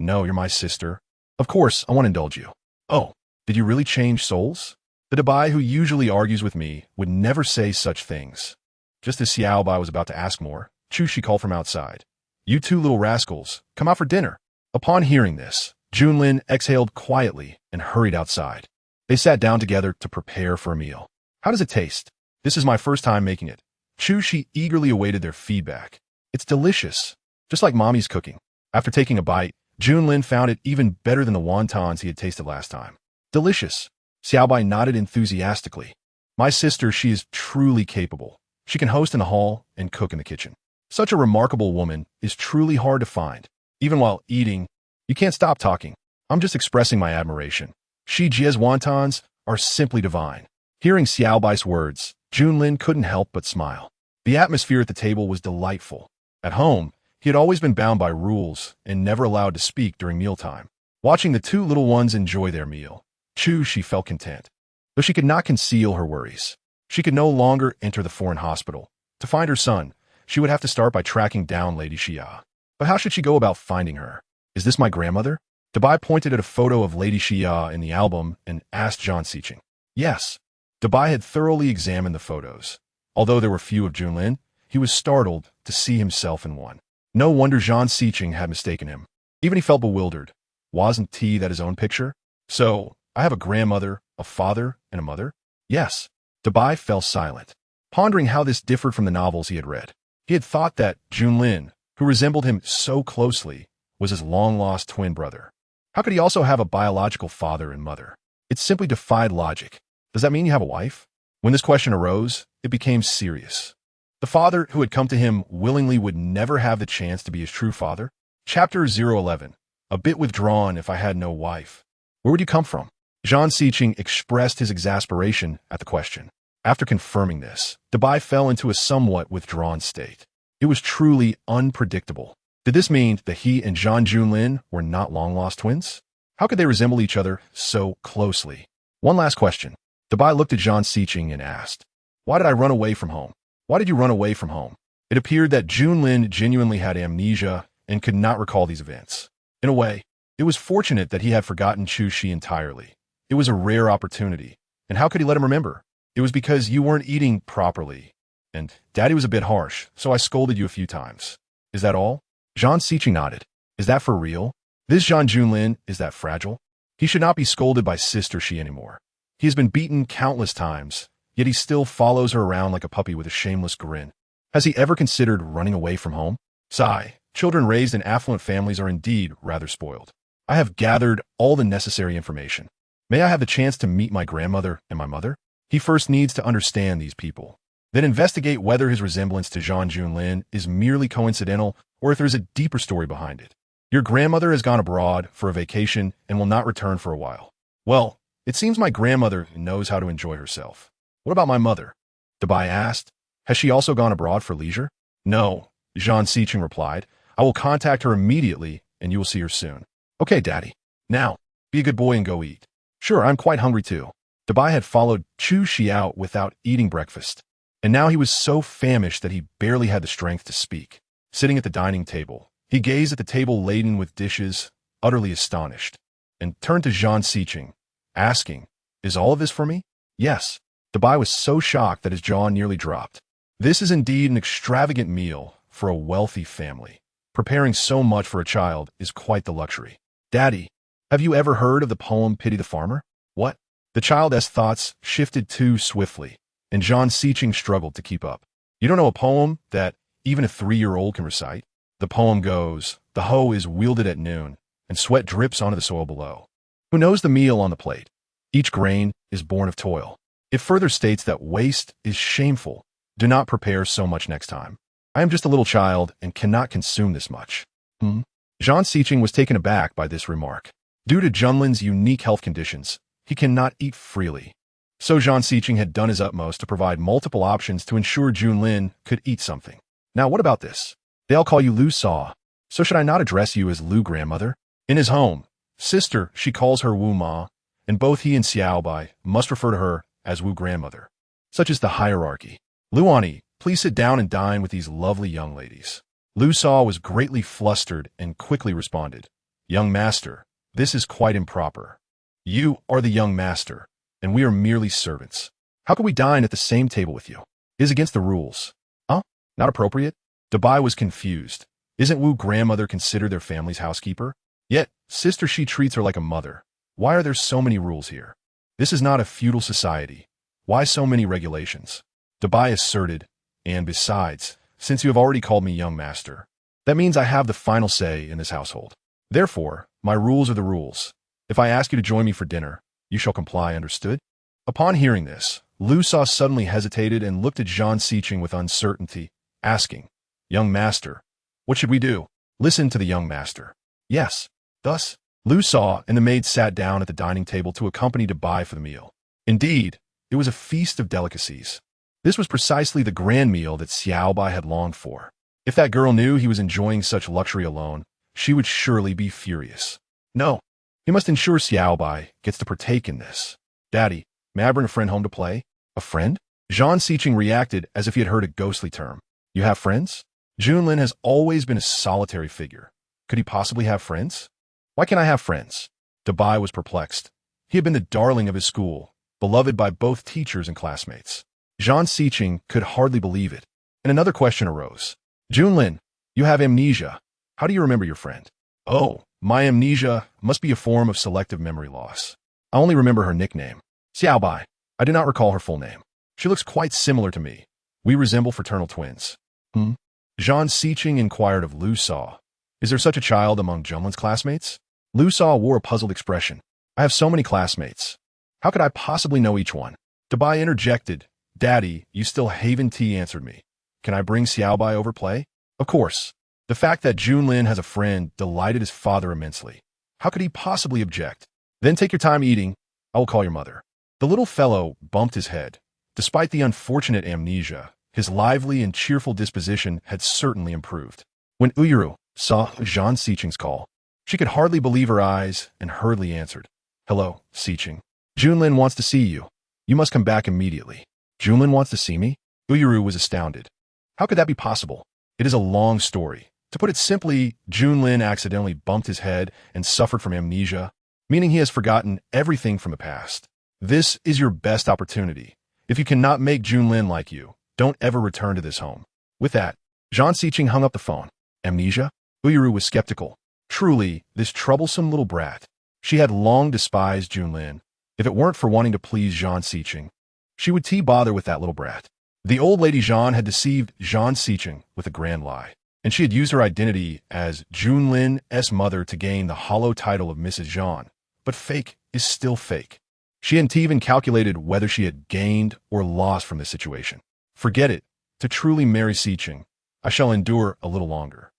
No, you're my sister. Of course, I want to indulge you. Oh, did you really change souls? The Dabai who usually argues with me would never say such things. Just as Xiaobai was about to ask more, Chu Shi called from outside. You two little rascals, come out for dinner. Upon hearing this, Junlin exhaled quietly and hurried outside. They sat down together to prepare for a meal. How does it taste? This is my first time making it. She eagerly awaited their feedback. It's delicious, just like mommy's cooking. After taking a bite, Junlin found it even better than the wontons he had tasted last time. Delicious. Xiaobai nodded enthusiastically. My sister, she is truly capable. She can host in the hall and cook in the kitchen. Such a remarkable woman is truly hard to find. Even while eating, you can't stop talking. I'm just expressing my admiration. Shi Jie's wontons are simply divine. Hearing Xiaobai's words, Junlin couldn't help but smile. The atmosphere at the table was delightful. At home, he had always been bound by rules and never allowed to speak during mealtime. Watching the two little ones enjoy their meal, she felt content. Though she could not conceal her worries. She could no longer enter the foreign hospital. To find her son, she would have to start by tracking down Lady Xia. But how should she go about finding her? Is this my grandmother? Dabai pointed at a photo of Lady Xia in the album and asked Zhang Xiqing. Yes. Dabai had thoroughly examined the photos. Although there were few of Junlin, he was startled to see himself in one. No wonder Zhang Xiqing had mistaken him. Even he felt bewildered. Wasn't he that his own picture? So, I have a grandmother, a father, and a mother? Yes. Dabai fell silent, pondering how this differed from the novels he had read. He had thought that Junlin, who resembled him so closely, was his long-lost twin brother. How could he also have a biological father and mother? It simply defied logic. Does that mean you have a wife? When this question arose, it became serious. The father who had come to him willingly would never have the chance to be his true father. Chapter 011. A bit withdrawn if I had no wife. Where would you come from? Zhang Xiqing expressed his exasperation at the question. After confirming this, Dabai fell into a somewhat withdrawn state. It was truly unpredictable. Did this mean that he and Zhang Junlin were not long-lost twins? How could they resemble each other so closely? One last question. Dabai looked at Zhang Xiqing and asked, "Why did I run away from home? Why did you run away from home?" It appeared that Junlin genuinely had amnesia and could not recall these events. In a way, it was fortunate that he had forgotten Chu Shi entirely. It was a rare opportunity. And how could he let him remember? It was because you weren't eating properly. And Daddy was a bit harsh, so I scolded you a few times. Is that all? Zhang Xiqing nodded. Is that for real? This Zhang Junlin is that fragile? He should not be scolded by Sister Shi anymore. He has been beaten countless times, yet he still follows her around like a puppy with a shameless grin. Has he ever considered running away from home? Sigh. Children raised in affluent families are indeed rather spoiled. I have gathered all the necessary information. May I have the chance to meet my grandmother and my mother? He first needs to understand these people. Then investigate whether his resemblance to Zhang Junlin is merely coincidental or if there's a deeper story behind it. Your grandmother has gone abroad for a vacation and will not return for a while. Well, it seems my grandmother knows how to enjoy herself. What about my mother? Dabai asked. Has she also gone abroad for leisure? No, Zhang Xiqing replied. I will contact her immediately and you will see her soon. Okay, Daddy. Now, be a good boy and go eat. Sure, I'm quite hungry too. Dabai had followed Chu Shi out without eating breakfast, and now he was so famished that he barely had the strength to speak. Sitting at the dining table, he gazed at the table laden with dishes, utterly astonished, and turned to Zhang Xiqing, asking, Is all of this for me? Yes. Dabai was so shocked that his jaw nearly dropped. This is indeed an extravagant meal for a wealthy family. Preparing so much for a child is quite the luxury. Daddy, have you ever heard of the poem Pity the Farmer? What? The child's thoughts shifted too swiftly, and Zhang Xiqing struggled to keep up. You don't know a poem that even a 3-year-old can recite? The poem goes, the hoe is wielded at noon, and sweat drips onto the soil below. Who knows the meal on the plate? Each grain is born of toil. It further states that waste is shameful. Do not prepare so much next time. I am just a little child and cannot consume this much. Zhang Xiqing was taken aback by this remark. Due to Junlin's unique health conditions, he cannot eat freely. So Zhang Xiqing had done his utmost to provide multiple options to ensure Junlin could eat something. Now what about this? They all call you Lu Sa. So should I not address you as Lu grandmother? In his home, sister, she calls her Wu Ma, and both he and Xiaobai must refer to her as Wu grandmother. Such is the hierarchy. Luani, please sit down and dine with these lovely young ladies. Lu Sa was greatly flustered and quickly responded, Young master, this is quite improper. You are the young master, and we are merely servants. How can we dine at the same table with you? It is against the rules. Huh? Not appropriate? Dabai was confused. Isn't Wu grandmother considered their family's housekeeper? Yet, sister she treats her like a mother. Why are there so many rules here? This is not a feudal society. Why so many regulations? Dabai asserted, and besides, since you have already called me young master, that means I have the final say in this household. Therefore, my rules are the rules. If I ask you to join me for dinner, you shall comply, understood? Upon hearing this, Lu Sa suddenly hesitated and looked at Zhang Siqing with uncertainty, asking, Young master, what should we do? Listen to the young master. Yes. Thus, Lu Sa and the maid sat down at the dining table to accompany Dabai for the meal. Indeed, it was a feast of delicacies. This was precisely the grand meal that Xiaobai had longed for. If that girl knew he was enjoying such luxury alone, she would surely be furious. No, he must ensure Xiaobai gets to partake in this. Daddy, may I bring a friend home to play? A friend? Zhang Siqing reacted as if he had heard a ghostly term. You have friends? Junlin has always been a solitary figure. Could he possibly have friends? Why can't I have friends? Dabai was perplexed. He had been the darling of his school, beloved by both teachers and classmates. Zhang Siqing could hardly believe it, and another question arose. Junlin, you have amnesia. How do you remember your friend? Oh, my amnesia must be a form of selective memory loss. I only remember her nickname. Xiaobai. I do not recall her full name. She looks quite similar to me. We resemble fraternal twins. Zhang Siqing inquired of Lu Sa. Is there such a child among Junlin's classmates? Lu Sa wore a puzzled expression. I have so many classmates. How could I possibly know each one? Dabai interjected. Daddy, you still haven't tea answered me. Can I bring Xiaobai over play? Of course. The fact that Junlin has a friend delighted his father immensely. How could he possibly object? Then take your time eating. I will call your mother. The little fellow bumped his head. Despite the unfortunate amnesia, his lively and cheerful disposition had certainly improved. When Uyuru saw Zhang Siqing's call, she could hardly believe her eyes and hurriedly answered. Hello, Siqing. Junlin wants to see you. You must come back immediately. Junlin wants to see me? Uyuru was astounded. How could that be possible? It is a long story. To put it simply, Junlin accidentally bumped his head and suffered from amnesia, meaning he has forgotten everything from the past. This is your best opportunity. If you cannot make Junlin like you, don't ever return to this home. With that, Zhang Siqing hung up the phone. Amnesia? Uyuru was skeptical. Truly, this troublesome little brat. She had long despised Junlin. If it weren't for wanting to please Zhang Siqing, she would bother with that little brat. The old lady Zhang had deceived Zhang Siqing with a grand lie, and she had used her identity as Junlin's mother to gain the hollow title of Mrs. Zhang. But fake is still fake. She hadn't even calculated whether she had gained or lost from this situation. Forget it. To truly marry Siqing, I shall endure a little longer.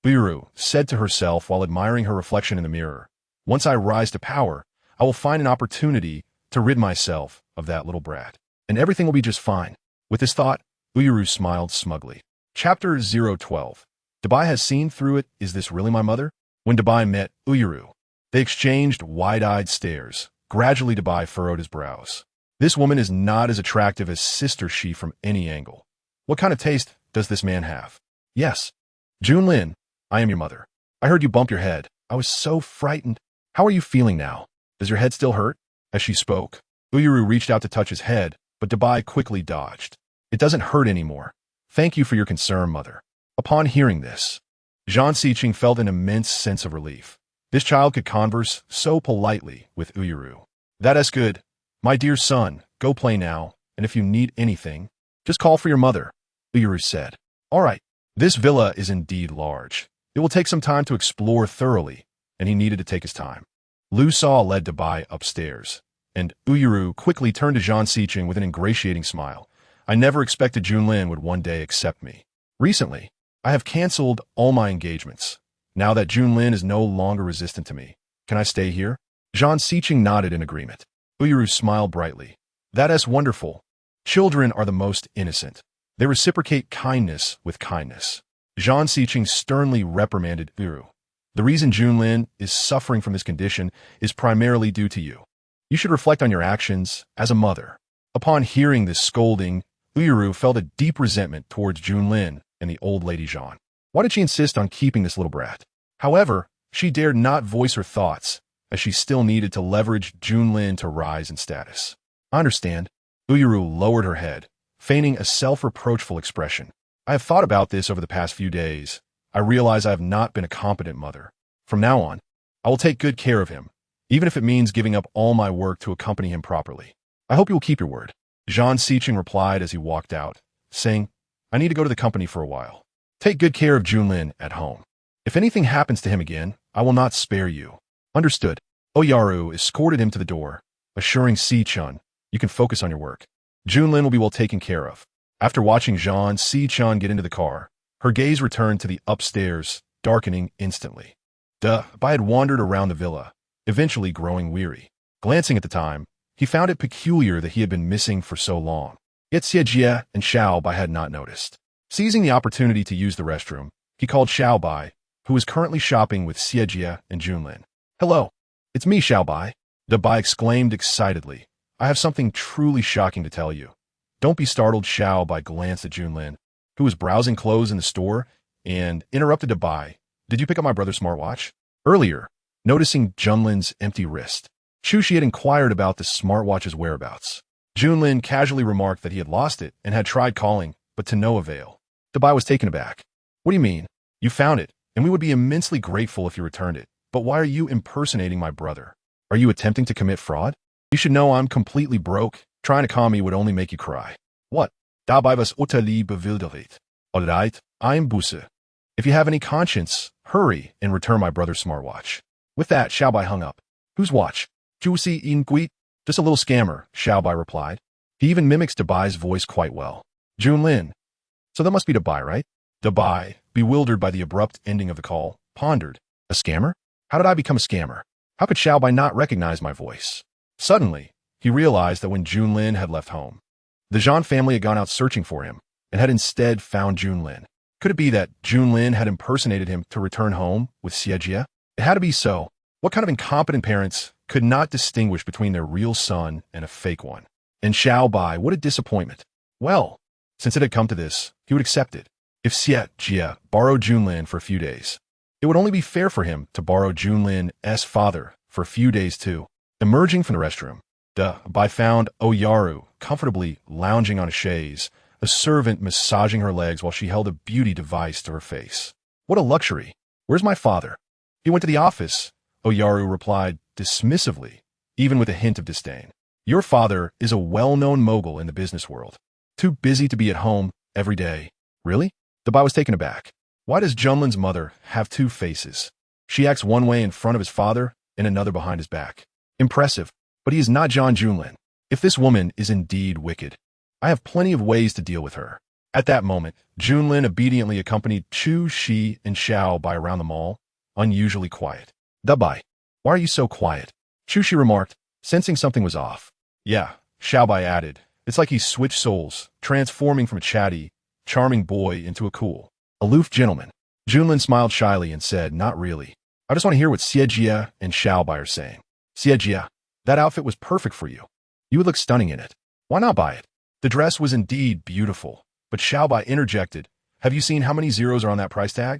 Uyuru said to herself while admiring her reflection in the mirror. Once I rise to power, I will find an opportunity to rid myself of that little brat, and everything will be just fine. With this thought, Uyuru smiled smugly. Chapter 012. Dabai has seen through it. Is this really my mother? When Dabai met Uyuru, they exchanged wide-eyed stares. Gradually, Dabai furrowed his brows. This woman is not as attractive as Sister Shi from any angle. What kind of taste does this man have? Yes. Junlin, I am your mother. I heard you bump your head. I was so frightened. How are you feeling now? Does your head still hurt? As she spoke, Uyuru reached out to touch his head, but Dabai quickly dodged. It doesn't hurt anymore. Thank you for your concern, mother. Upon hearing this, Zhang Siqing felt an immense sense of relief. This child could converse so politely with Uyuru. That's good. My dear son, go play now, and if you need anything, just call for your mother, Uyuru said. All right. This villa is indeed large. It will take some time to explore thoroughly, and he needed to take his time. Lu Sa led Dabai upstairs, and Uyuru quickly turned to Zhang Siqing with an ingratiating smile. I never expected Junlin would one day accept me. Recently, I have canceled all my engagements. Now that Junlin is no longer resistant to me, can I stay here? Zhang Siqing nodded in agreement. Uyuru smiled brightly. That's wonderful. Children are the most innocent. They reciprocate kindness with kindness. Zhang Siqing sternly reprimanded Uyuru. The reason Junlin is suffering from this condition is primarily due to you. You should reflect on your actions as a mother. Upon hearing this scolding, Uyuru felt a deep resentment towards Junlin and the old lady Zhang. Why did she insist on keeping this little brat? However, she dared not voice her thoughts, as she still needed to leverage Junlin to rise in status. I understand. Uyuru lowered her head, feigning a self-reproachful expression. I have thought about this over the past few days. I realize I have not been a competent mother. From now on, I will take good care of him. even if it means giving up all my work to accompany him properly. I hope you will keep your word. Zhang Siqing replied as he walked out, saying, I need to go to the company for a while. Take good care of Junlin at home. If anything happens to him again, I will not spare you. Understood. Oyaru escorted him to the door, assuring Si-chun, you can focus on your work. Junlin will be well taken care of. After watching Zhang Si-chun get into the car, her gaze returned to the upstairs, darkening instantly. Bai had wandered around the villa, eventually growing weary. Glancing at the time, he found it peculiar that he had been missing for so long. Yet Xiejie and Xiao Bai had not noticed. Seizing the opportunity to use the restroom, he called Xiao Bai, who was currently shopping with Xiejie and Junlin. Hello, it's me, Xiao Bai. Bai exclaimed excitedly. I have something truly shocking to tell you. Don't be startled. Xiao Bai glanced at Junlin, who was browsing clothes in the store, and interrupted Bai. Did you pick up my brother's smartwatch? Earlier, noticing Junlin's empty wrist, Chushi had inquired about the smartwatch's whereabouts. Junlin casually remarked that he had lost it and had tried calling, but to no avail. Bai was taken aback. What do you mean? You found it, and we would be immensely grateful if you returned it. But why are you impersonating my brother? Are you attempting to commit fraud? You should know I'm completely broke. Trying to calm me would only make you cry. What? Dabei was utterly bewildert. Alright, I'm Busse. If you have any conscience, hurry and return my brother's smartwatch. With that, Xiao Bai hung up. Whose watch? Juicy in Guit? Just a little scammer, Xiao Bai replied. He even mimics Bai's voice quite well. Junlin. So that must be Bai, right? Bai, bewildered by the abrupt ending of the call, pondered. A scammer? How did I become a scammer? How could Xiao Bai not recognize my voice? Suddenly, he realized that when Junlin had left home, the Zhang family had gone out searching for him and had instead found Junlin. Could it be that Junlin had impersonated him to return home with Xiejie? It had to be so. What kind of incompetent parents could not distinguish between their real son and a fake one? And Xiao Bai, what a disappointment. Well, since it had come to this, he would accept it. If Xiejie borrowed Junlin for a few days, it would only be fair for him to borrow Junlin's father for a few days too. Emerging from the restroom, Bai found Oyaru comfortably lounging on a chaise, a servant massaging her legs while she held a beauty device to her face. What a luxury. Where's my father? He went to the office, Oyaru replied dismissively, even with a hint of disdain. Your father is a well-known mogul in the business world. Too busy to be at home every day. Really? Bai was taken aback. Why does Junlin's mother have two faces? She acts one way in front of his father and another behind his back. Impressive, but he is not Junlin. If this woman is indeed wicked, I have plenty of ways to deal with her. At that moment, Junlin obediently accompanied Chu, Shi, and Xiao Bai around the mall, unusually quiet. Bai, why are you so quiet? Chu Shi remarked, sensing something was off. Yeah, Xiao Bai added, it's like he's switched souls, transforming from a chatty, charming boy into a cool, aloof gentleman. Junlin smiled shyly and said, not really. I just want to hear what Xiejie and Xiao Bai are saying. Xiejie, that outfit was perfect for you. You would look stunning in it. Why not buy it? The dress was indeed beautiful, but Xiao Bai interjected, have you seen how many zeros are on that price tag?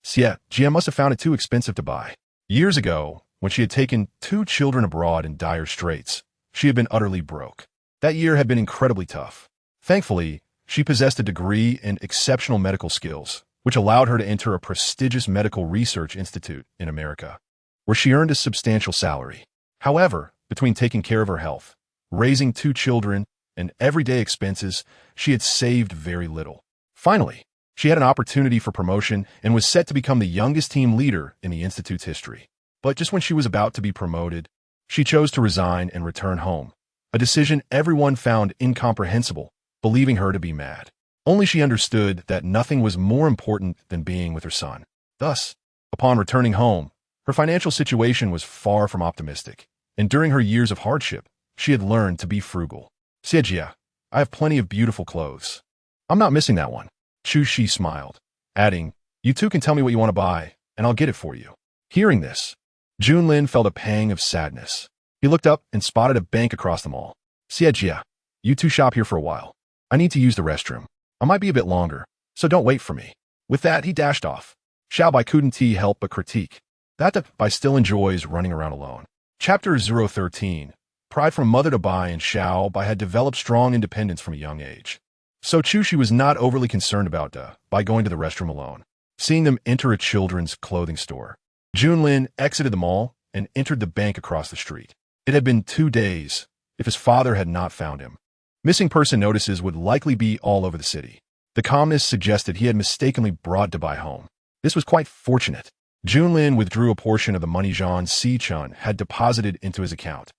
Xiejie must have found it too expensive to buy. Years ago, when she had taken 2 children abroad in dire straits, she had been utterly broke. That year had been incredibly tough. Thankfully, she possessed a degree and exceptional medical skills, which allowed her to enter a prestigious medical research institute in America, where she earned a substantial salary. However, between taking care of her health, raising 2 children, and everyday expenses, she had saved very little. Finally, she had an opportunity for promotion and was set to become the youngest team leader in the institute's history. But just when she was about to be promoted, she chose to resign and return home, a decision everyone found incomprehensible, believing her to be mad. Only she understood that nothing was more important than being with her son. Thus, upon returning home, her financial situation was far from optimistic, and during her years of hardship, she had learned to be frugal. Xiejie, I have plenty of beautiful clothes. I'm not missing that one. Chu Shi smiled, adding, you two can tell me what you want to buy, and I'll get it for you. Hearing this, Junlin felt a pang of sadness. He looked up and spotted a bank across the mall. Xiejie, you two shop here for a while. I need to use the restroom. I might be a bit longer, so don't wait for me. With that, he dashed off. Xiao Bai couldn't help but critique. That Bai still enjoys running around alone. Chapter 013. Pride from mother to Bai and Xiao Bai had developed strong independence from a young age. So Chu Shi was not overly concerned about Bai going to the restroom alone. Seeing them enter a children's clothing store, Junlin exited the mall and entered the bank across the street. It had been 2 days if his father had not found him. Missing person notices would likely be all over the city. The calmness suggested he had mistakenly brought Dabai home. This was quite fortunate. Junlin withdrew a portion of the money Zhang Si-chun had deposited into his account,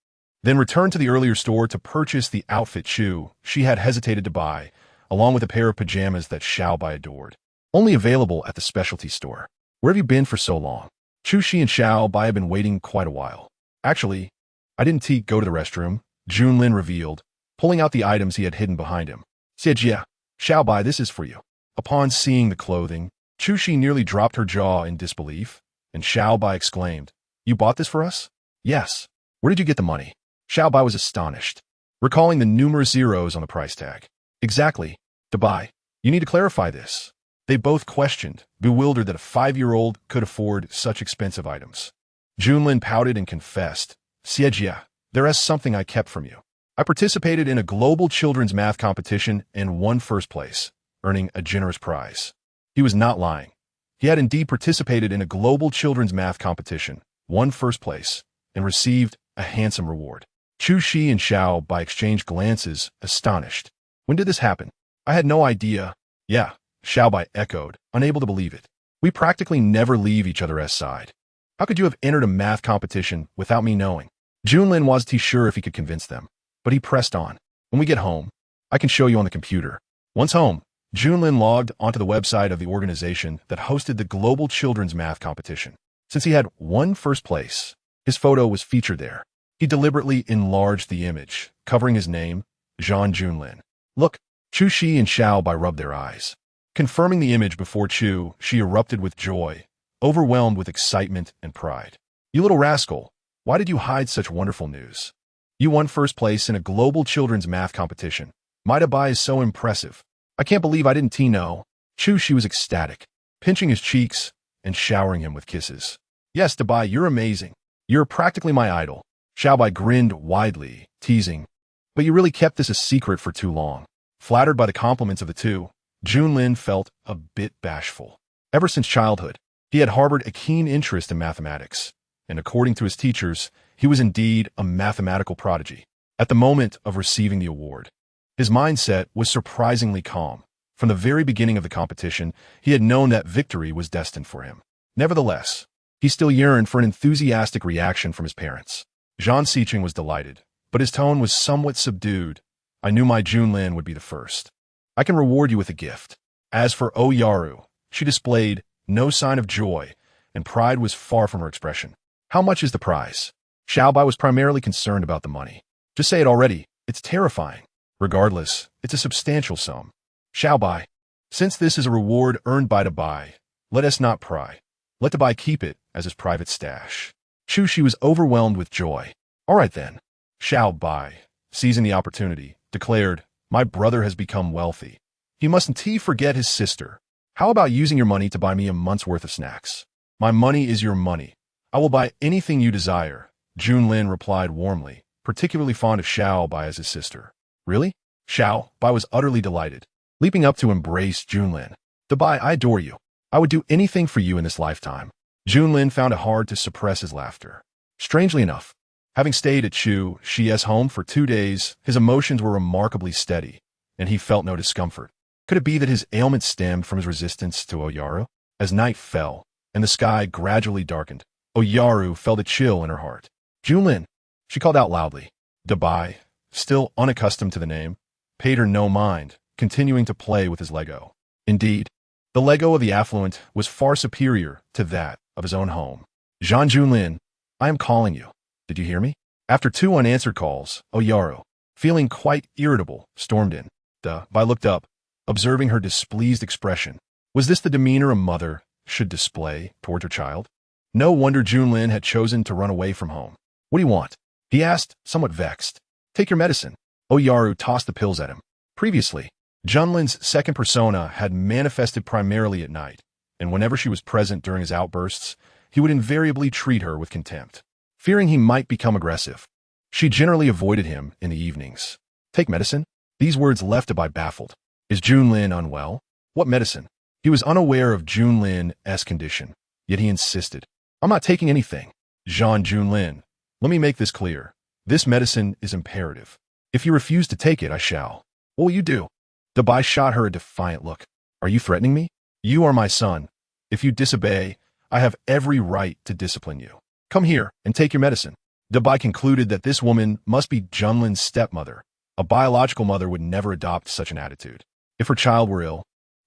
then returned to the earlier store to purchase the outfit she had hesitated to buy, along with a pair of pajamas that Xiaobai adored. Only available at the specialty store. Where have you been for so long? Shi and Xiaobai have been waiting quite a while. Actually, I didn't go to the restroom, Junlin revealed, pulling out the items he had hidden behind him. Xiejia, Xiaobai, this is for you. Upon seeing the clothing, Shi nearly dropped her jaw in disbelief, and Xiaobai exclaimed, "You bought this for us?" "Yes." "Where did you get the money?" Xiaobai was astonished, recalling the numerous zeros on the price tag. "Exactly. Dabai, you need to clarify this." They both questioned, bewildered that a 5-year-old could afford such expensive items. Junlin pouted and confessed, "Xiejia, there is something I kept from you. I participated in a global children's math competition and won first place, earning a generous prize." He was not lying. He had indeed participated in a global children's math competition, won first place, and received a handsome reward. Shi and Xiaobai exchanged glances, astonished. "When did this happen?" "I had no idea." "Yeah," Xiaobai echoed, unable to believe it. "We practically never leave each other's side. How could you have entered a math competition without me knowing?" Junlin wasn't sure if he could convince them, but he pressed on. "When we get home, I can show you on the computer." Once home, Junlin logged onto the website of the organization that hosted the global children's math competition. Since he had won first place, his photo was featured there. He deliberately enlarged the image, covering his name, Zhang Junlin. "Look," Shi and Xiaobai rubbed their eyes. Confirming the image before she erupted with joy, overwhelmed with excitement and pride. "You little rascal, why did you hide such wonderful news? You won first place in a global children's math competition. My Dabai is so impressive. I can't believe I didn't know." She was ecstatic, pinching his cheeks and showering him with kisses. "Yes, Dabai, you're amazing. You're practically my idol." Xiaobai grinned widely, teasing, "But you really kept this a secret for too long." Flattered by the compliments of the two, Junlin felt a bit bashful. Ever since childhood, he had harbored a keen interest in mathematics, and according to his teachers, he was indeed a mathematical prodigy. At the moment of receiving the award, his mindset was surprisingly calm. From the very beginning of the competition, he had known that victory was destined for him. Nevertheless, he still yearned for an enthusiastic reaction from his parents. Zhang Si-chun was delighted, but his tone was somewhat subdued. "I knew my Junlin would be the first. I can reward you with a gift." As for Yaru, she displayed no sign of joy, and pride was far from her expression. "How much is the prize?" Xiaobai was primarily concerned about the money. "Just say it already. It's terrifying." "Regardless, it's a substantial sum." "Xiaobai, since this is a reward earned by Dabai, let us not pry. Let Dabai keep it as his private stash." She was overwhelmed with joy. "All right then." Xiaobai, seizing the opportunity, declared, "My brother has become wealthy. He mustn't forget his sister. How about using your money to buy me a month's worth of snacks?" "My money is your money. I will buy anything you desire," Junlin replied warmly, particularly fond of Xiaobai as his sister. "Really?" Xiaobai was utterly delighted, leaping up to embrace Junlin. "Dabai, I adore you. I would do anything for you in this lifetime." Junlin found it hard to suppress his laughter. Strangely enough, having stayed at Xi's home for 2 days, his emotions were remarkably steady, and he felt no discomfort. Could it be that his ailment stemmed from his resistance to Yaru? As night fell, and the sky gradually darkened, Yaru felt a chill in her heart. "Junlin," she called out loudly. Dabai, still unaccustomed to the name, paid her no mind, continuing to play with his Lego. Indeed, the Lego of the affluent was far superior to that of his own home. "Zhang Junlin, I am calling you. Did you hear me?" After 2 unanswered calls, Yaru, feeling quite irritable, stormed in. Dabai looked up, observing her displeased expression. Was this the demeanor a mother should display towards her child? No wonder Junlin had chosen to run away from home. "What do you want?" he asked, somewhat vexed. "Take your medicine." Yaru tossed the pills at him. Previously, Junlin's second persona had manifested primarily at night, and whenever she was present during his outbursts, he would invariably treat her with contempt. Fearing he might become aggressive, she generally avoided him in the evenings. "Take medicine?" These words left Dabai baffled. Is Junlin unwell? What medicine? He was unaware of Junlin's condition, yet he insisted. "I'm not taking anything." Jean Junlin, let me make this clear. This medicine is imperative. If you refuse to take it, I shall. What will you do? Dabai shot her a defiant look. Are you threatening me? You are my son. If you disobey, I have every right to discipline you. Come here and take your medicine. Dabai concluded that this woman must be Junlin's stepmother. A biological mother would never adopt such an attitude. If her child were ill,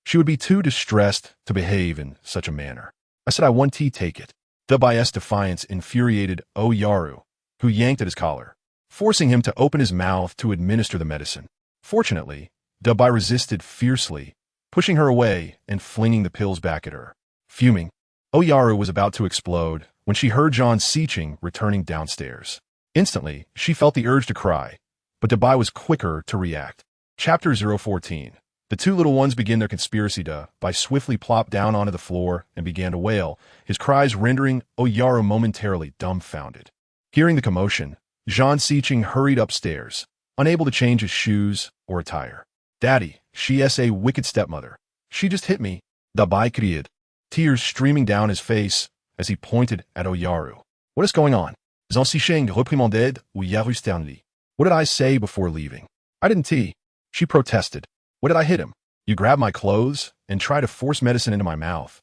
she would be too distressed to behave in such a manner. I said I want to take it. Dabai's defiance infuriated Oyaru, who yanked at his collar, forcing him to open his mouth to administer the medicine. Fortunately, Dabai resisted fiercely, pushing her away and flinging the pills back at her. Fuming, Oyaru was about to explode when she heard Zhang Siqing returning downstairs. Instantly, she felt the urge to cry, but Dabai was quicker to react. Chapter 014. The two little ones begin their conspiracy. Dabai swiftly plopped down onto the floor and began to wail, his cries rendering Oyaru momentarily dumbfounded. Hearing the commotion, Zhang Siqing hurried upstairs, unable to change his shoes or attire. Daddy, she is a wicked stepmother. She just hit me. Dabai cried, tears streaming down his face as he pointed at Oyaru. What is going on? Zhang Siqing reprimanded Oyaru sternly. What did I say before leaving? I didn't tea. She protested. What did I hit him? You grabbed my clothes and tried to force medicine into my mouth.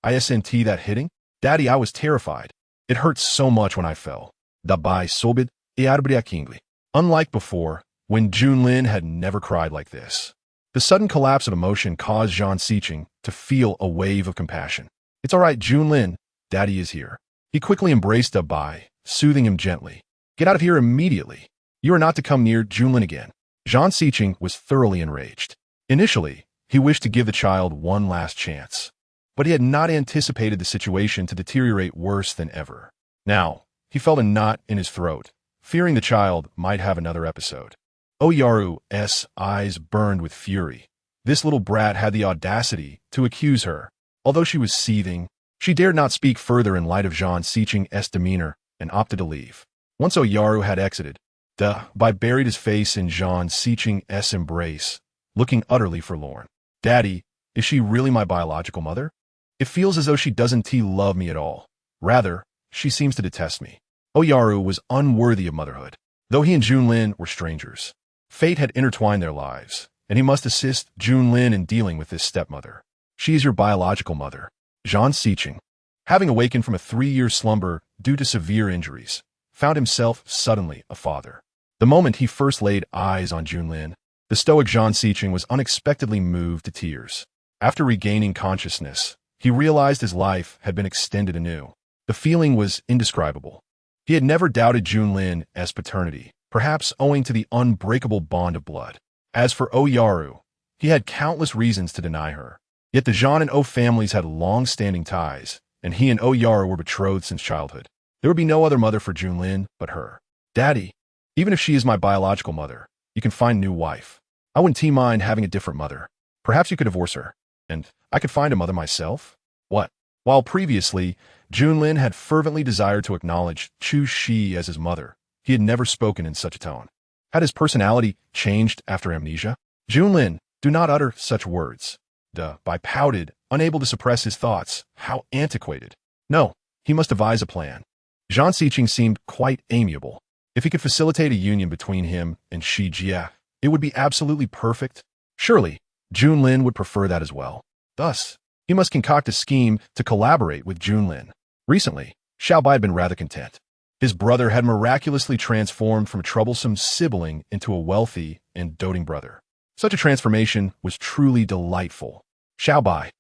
Isn't that hitting? Daddy, I was terrified. It hurt so much when I fell. Dabai sobbed et arbriakingly. Unlike before, when Junlin had never cried like this. The sudden collapse of emotion caused Zhang Siqing to feel a wave of compassion. It's all right, Junlin. Daddy is here. He quickly embraced Dabai, soothing him gently. Get out of here immediately. You are not to come near Junlin again. Zhang Siqing was thoroughly enraged. Initially, he wished to give the child one last chance, but he had not anticipated the situation to deteriorate worse than ever. Now, he felt a knot in his throat, fearing the child might have another episode. Oyaru's eyes burned with fury. This little brat had the audacity to accuse her. Although she was seething, she dared not speak further in light of Zhang Siqing's demeanor and opted to leave. Once Oyaru had exited, Dabai buried his face in Zhang Siqing's embrace, looking utterly forlorn. Daddy, is she really my biological mother? It feels as though she doesn't love me at all. Rather, she seems to detest me. Oyaru was unworthy of motherhood. Though he and Junlin were strangers, fate had intertwined their lives, and he must assist Junlin in dealing with this stepmother. She is your biological mother. Zhang Siqing, having awakened from a 3-year slumber due to severe injuries, found himself suddenly a father. The moment he first laid eyes on Junlin, the stoic Zhang Siqing was unexpectedly moved to tears. After regaining consciousness, he realized his life had been extended anew. The feeling was indescribable. He had never doubted Junlin's paternity, perhaps owing to the unbreakable bond of blood. As for Oyaru, he had countless reasons to deny her. Yet the Zhang and O families had long-standing ties, and he and Oyaru were betrothed since childhood. There would be no other mother for Junlin but her. Daddy, even if she is my biological mother, you can find a new wife. I wouldn't mind having a different mother. Perhaps you could divorce her, and I could find a mother myself? What? While previously, Junlin had fervently desired to acknowledge Chu Shi as his mother, he had never spoken in such a tone. Had his personality changed after amnesia? Junlin, do not utter such words. Dabai pouted, unable to suppress his thoughts. How antiquated. No, he must devise a plan. Zhang Siqing seemed quite amiable. If he could facilitate a union between him and Shi Jia, it would be absolutely perfect. Surely, Junlin would prefer that as well. Thus, he must concoct a scheme to collaborate with Junlin. Recently, Xiaobai had been rather content. His brother had miraculously transformed from a troublesome sibling into a wealthy and doting brother. Such a transformation was truly delightful. Xiaobai.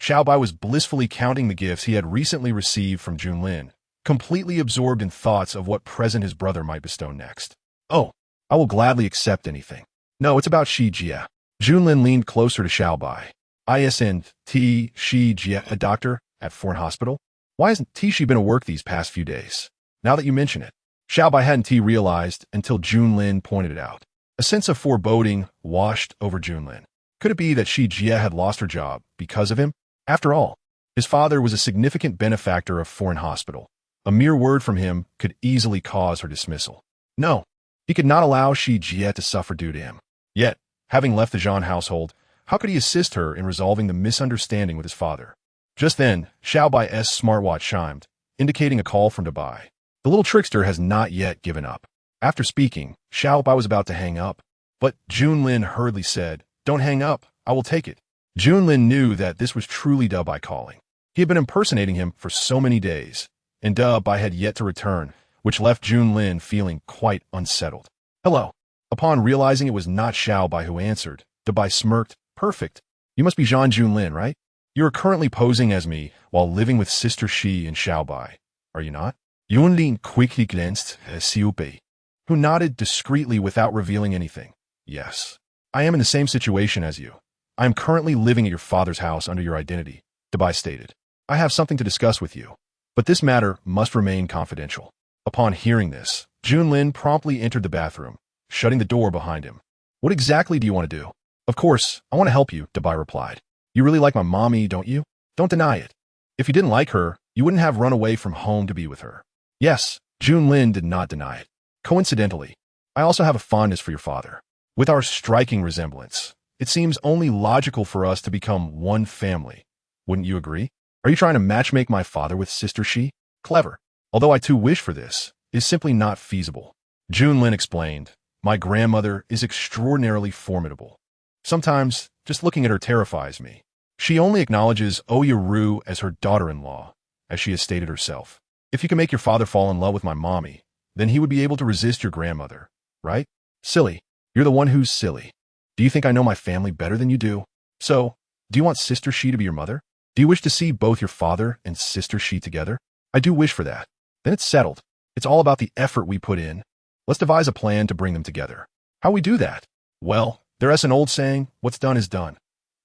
Xiaobai was blissfully counting the gifts he had recently received from Junlin, completely absorbed in thoughts of what present his brother might bestow next. Oh, I will gladly accept anything. No, it's about Shi Jia. Junlin leaned closer to Xiaobai. Isn't Shi Jia a doctor at foreign hospital? Why hasn't Shi been at work these past few days? Now that you mention it, Xiaobai hadn't realized until Junlin pointed it out. A sense of foreboding washed over Junlin. Could it be that Shi Jia had lost her job because of him? After all, his father was a significant benefactor of foreign hospital. A mere word from him could easily cause her dismissal. No, he could not allow Shi Jia to suffer due to him. Yet, having left the Zhang household, how could he assist her in resolving the misunderstanding with his father? Just then, Xiaobai's smartwatch chimed, indicating a call from Dubai. The little trickster has not yet given up. After speaking, Xiaobai was about to hang up, but Junlin hurriedly said, "Don't hang up, I will take it." Junlin knew that this was truly Dubai calling. He had been impersonating him for so many days, and Dubai had yet to return, which left Junlin feeling quite unsettled. "Hello." Upon realizing it was not Xiaobai who answered, Dubai smirked. "Perfect. You must be Zhang Junlin, right? You are currently posing as me while living with Sister Shi and Xiaobai, are you not?" Junlin quickly glanced at Xiaobai, who nodded discreetly without revealing anything. "Yes. I am in the same situation as you. I am currently living at your father's house under your identity," Dubai stated. "I have something to discuss with you, but this matter must remain confidential." Upon hearing this, Junlin promptly entered the bathroom, shutting the door behind him. "What exactly do you want to do?" "Of course, I want to help you," Dubai replied. "You really like my mommy, don't you? Don't deny it. If you didn't like her, you wouldn't have run away from home to be with her." "Yes," Junlin did not deny it. "Coincidentally, I also have a fondness for your father. With our striking resemblance, it seems only logical for us to become one family. Wouldn't you agree? Are you trying to matchmake my father with Sister Shi?" "Clever. Although I too wish for this, it is simply not feasible." Junlin explained, "My grandmother is extraordinarily formidable. Sometimes, just looking at her terrifies me. She only acknowledges Oyaru as her daughter-in-law, as she has stated herself. If you can make your father fall in love with my mommy, then he would be able to resist your grandmother, right? Silly. You're the one who's silly. Do you think I know my family better than you do? So, do you want Sister Shi to be your mother? Do you wish to see both your father and Sister Shi together?" "I do wish for that." "Then it's settled. It's all about the effort we put in. Let's devise a plan to bring them together." "How we do that?" "Well, there's an old saying, what's done is done.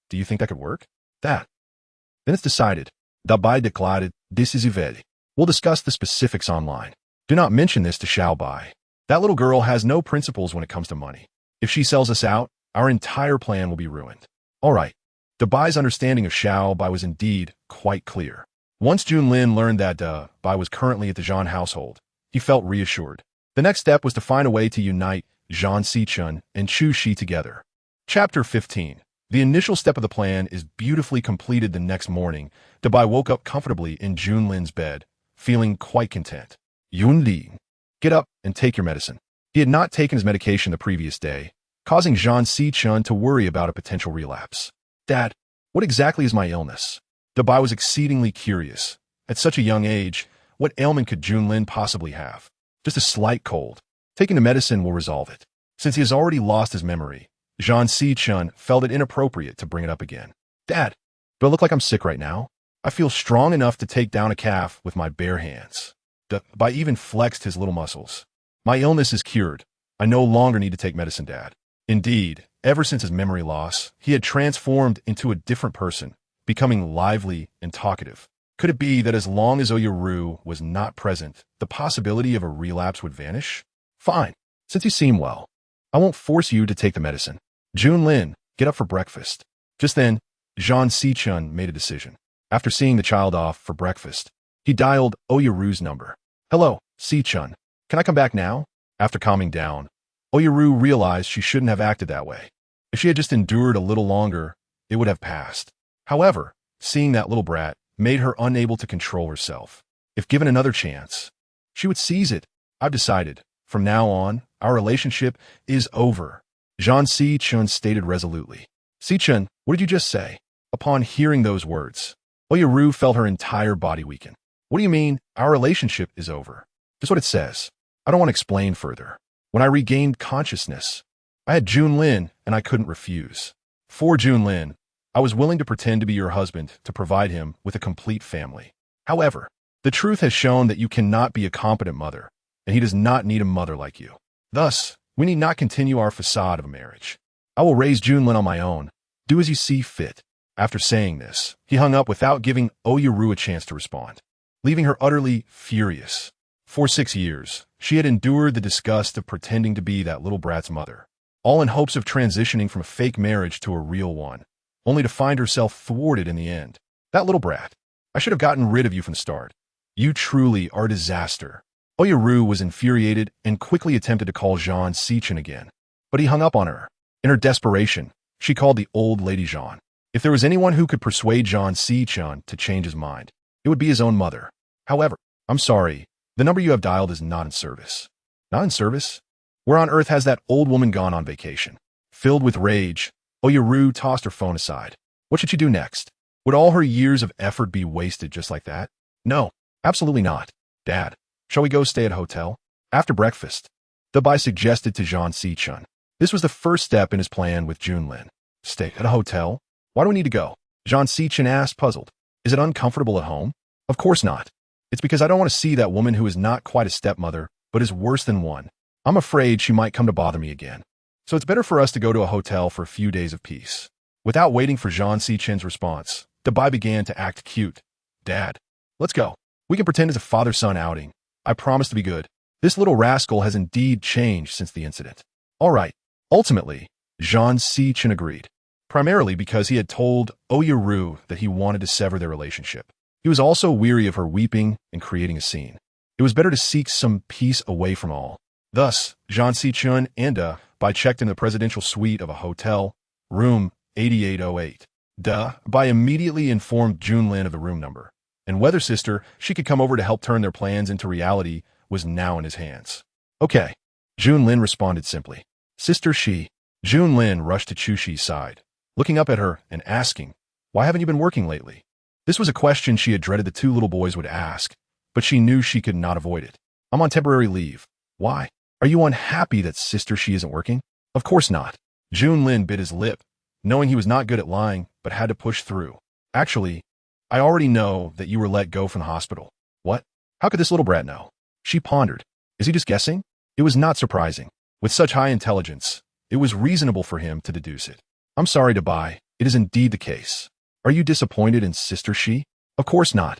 Do you think that could work?" "That." "Then it's decided. Dabei declared, this is Ivedi. We'll discuss the specifics online. Do not mention this to Xiaobai. That little girl has no principles when it comes to money. If she sells us out, our entire plan will be ruined." "All right." Dabei's understanding of Xiaobai was indeed quite clear. Once Junlin learned that Bai was currently at the Zhan household, he felt reassured. The next step was to find a way to unite Zhan Sichun and Chu Shi together. Chapter 15. The initial step of the plan is beautifully completed the next morning. Dabai woke up comfortably in Junlin's bed, feeling quite content. "Yunlin, get up and take your medicine." He had not taken his medication the previous day, causing Zhan Sichun to worry about a potential relapse. "Dad, what exactly is my illness?" Dabai was exceedingly curious. At such a young age, what ailment could Junlin possibly have? Just a slight cold. Taking the medicine will resolve it. Since he has already lost his memory, Zhan Sichun felt it inappropriate to bring it up again. "Dad, do I look like I'm sick right now? I feel strong enough to take down a calf with my bare hands." Dabai even flexed his little muscles. "My illness is cured. I no longer need to take medicine, Dad." Indeed, ever since his memory loss, he had transformed into a different person, becoming lively and talkative. Could it be that as long as Oyaru was not present, the possibility of a relapse would vanish? "Fine. Since you seem well, I won't force you to take the medicine. Junlin, get up for breakfast." Just then, Zhan Sichun made a decision. After seeing the child off for breakfast, he dialed Oyaru's number. "Hello, Sichun. Can I come back now?" After calming down, Oyaru realized she shouldn't have acted that way. If she had just endured a little longer, it would have passed. However, seeing that little brat made her unable to control herself. If given another chance, she would seize it. "I've decided. From now on, our relationship is over," Zhan Sichun stated resolutely. "Sichun, what did you just say?" Upon hearing those words, Oyaru felt her entire body weaken. "What do you mean, our relationship is over?" "Just what it says. I don't want to explain further. When I regained consciousness, I had Junlin and I couldn't refuse. For Junlin, I was willing to pretend to be your husband to provide him with a complete family. However, the truth has shown that you cannot be a competent mother, and he does not need a mother like you. Thus, we need not continue our facade of a marriage. I will raise Junlin on my own. Do as you see fit." After saying this, he hung up without giving Oyaru a chance to respond, leaving her utterly furious. For 6 years, she had endured the disgust of pretending to be that little brat's mother, all in hopes of transitioning from a fake marriage to a real one, only to find herself thwarted in the end. "That little brat. I should have gotten rid of you from the start. You truly are a disaster." Oyaru was infuriated and quickly attempted to call Zhan Sichun again, but he hung up on her. In her desperation, she called the old lady Zhan. If there was anyone who could persuade Zhan Sichun to change his mind, it would be his own mother. However, I'm sorry. The number you have dialed is not in service. Not in service? Where on earth has that old woman gone on vacation? Filled with rage, Oyaru tossed her phone aside. What should she do next? Would all her years of effort be wasted just like that? No, absolutely not. Dad, shall we go stay at a hotel? After breakfast, Dabai suggested to Zhang Si-chun. This was the first step in his plan with Junlin. Stay at a hotel? Why do we need to go? Zhang Si-chun asked, puzzled. Is it uncomfortable at home? Of course not. It's because I don't want to see that woman who is not quite a stepmother, but is worse than one. I'm afraid she might come to bother me again. So it's better for us to go to a hotel for a few days of peace. Without waiting for Zhang Si-chun's response, Dabai began to act cute. Dad, let's go. We can pretend it's a father-son outing. I promise to be good. This little rascal has indeed changed since the incident. All right. Ultimately, Zhang Si-chun agreed, primarily because he had told Oyaru that he wanted to sever their relationship. He was also weary of her weeping and creating a scene. It was better to seek some peace away from all. Thus, Zhang Si-chun and Dabai checked in the presidential suite of a hotel, room 8808. Dabai immediately informed Junlin of the room number, and whether sister she could come over to help turn their plans into reality was now in his hands. Okay, Junlin responded simply. Sister Shi. Junlin rushed to Chushi's side, looking up at her and asking, why haven't you been working lately? This was a question she had dreaded the two little boys would ask, but she knew she could not avoid it. I'm on temporary leave. Why? Are you unhappy that Sister Shi isn't working? Of course not. Junlin bit his lip, knowing he was not good at lying, but had to push through. Actually, I already know that you were let go from the hospital. What? How could this little brat know? She pondered. Is he just guessing? It was not surprising. With such high intelligence, it was reasonable for him to deduce it. I'm sorry, Dabai. It is indeed the case. Are you disappointed in Sister Shi? Of course not.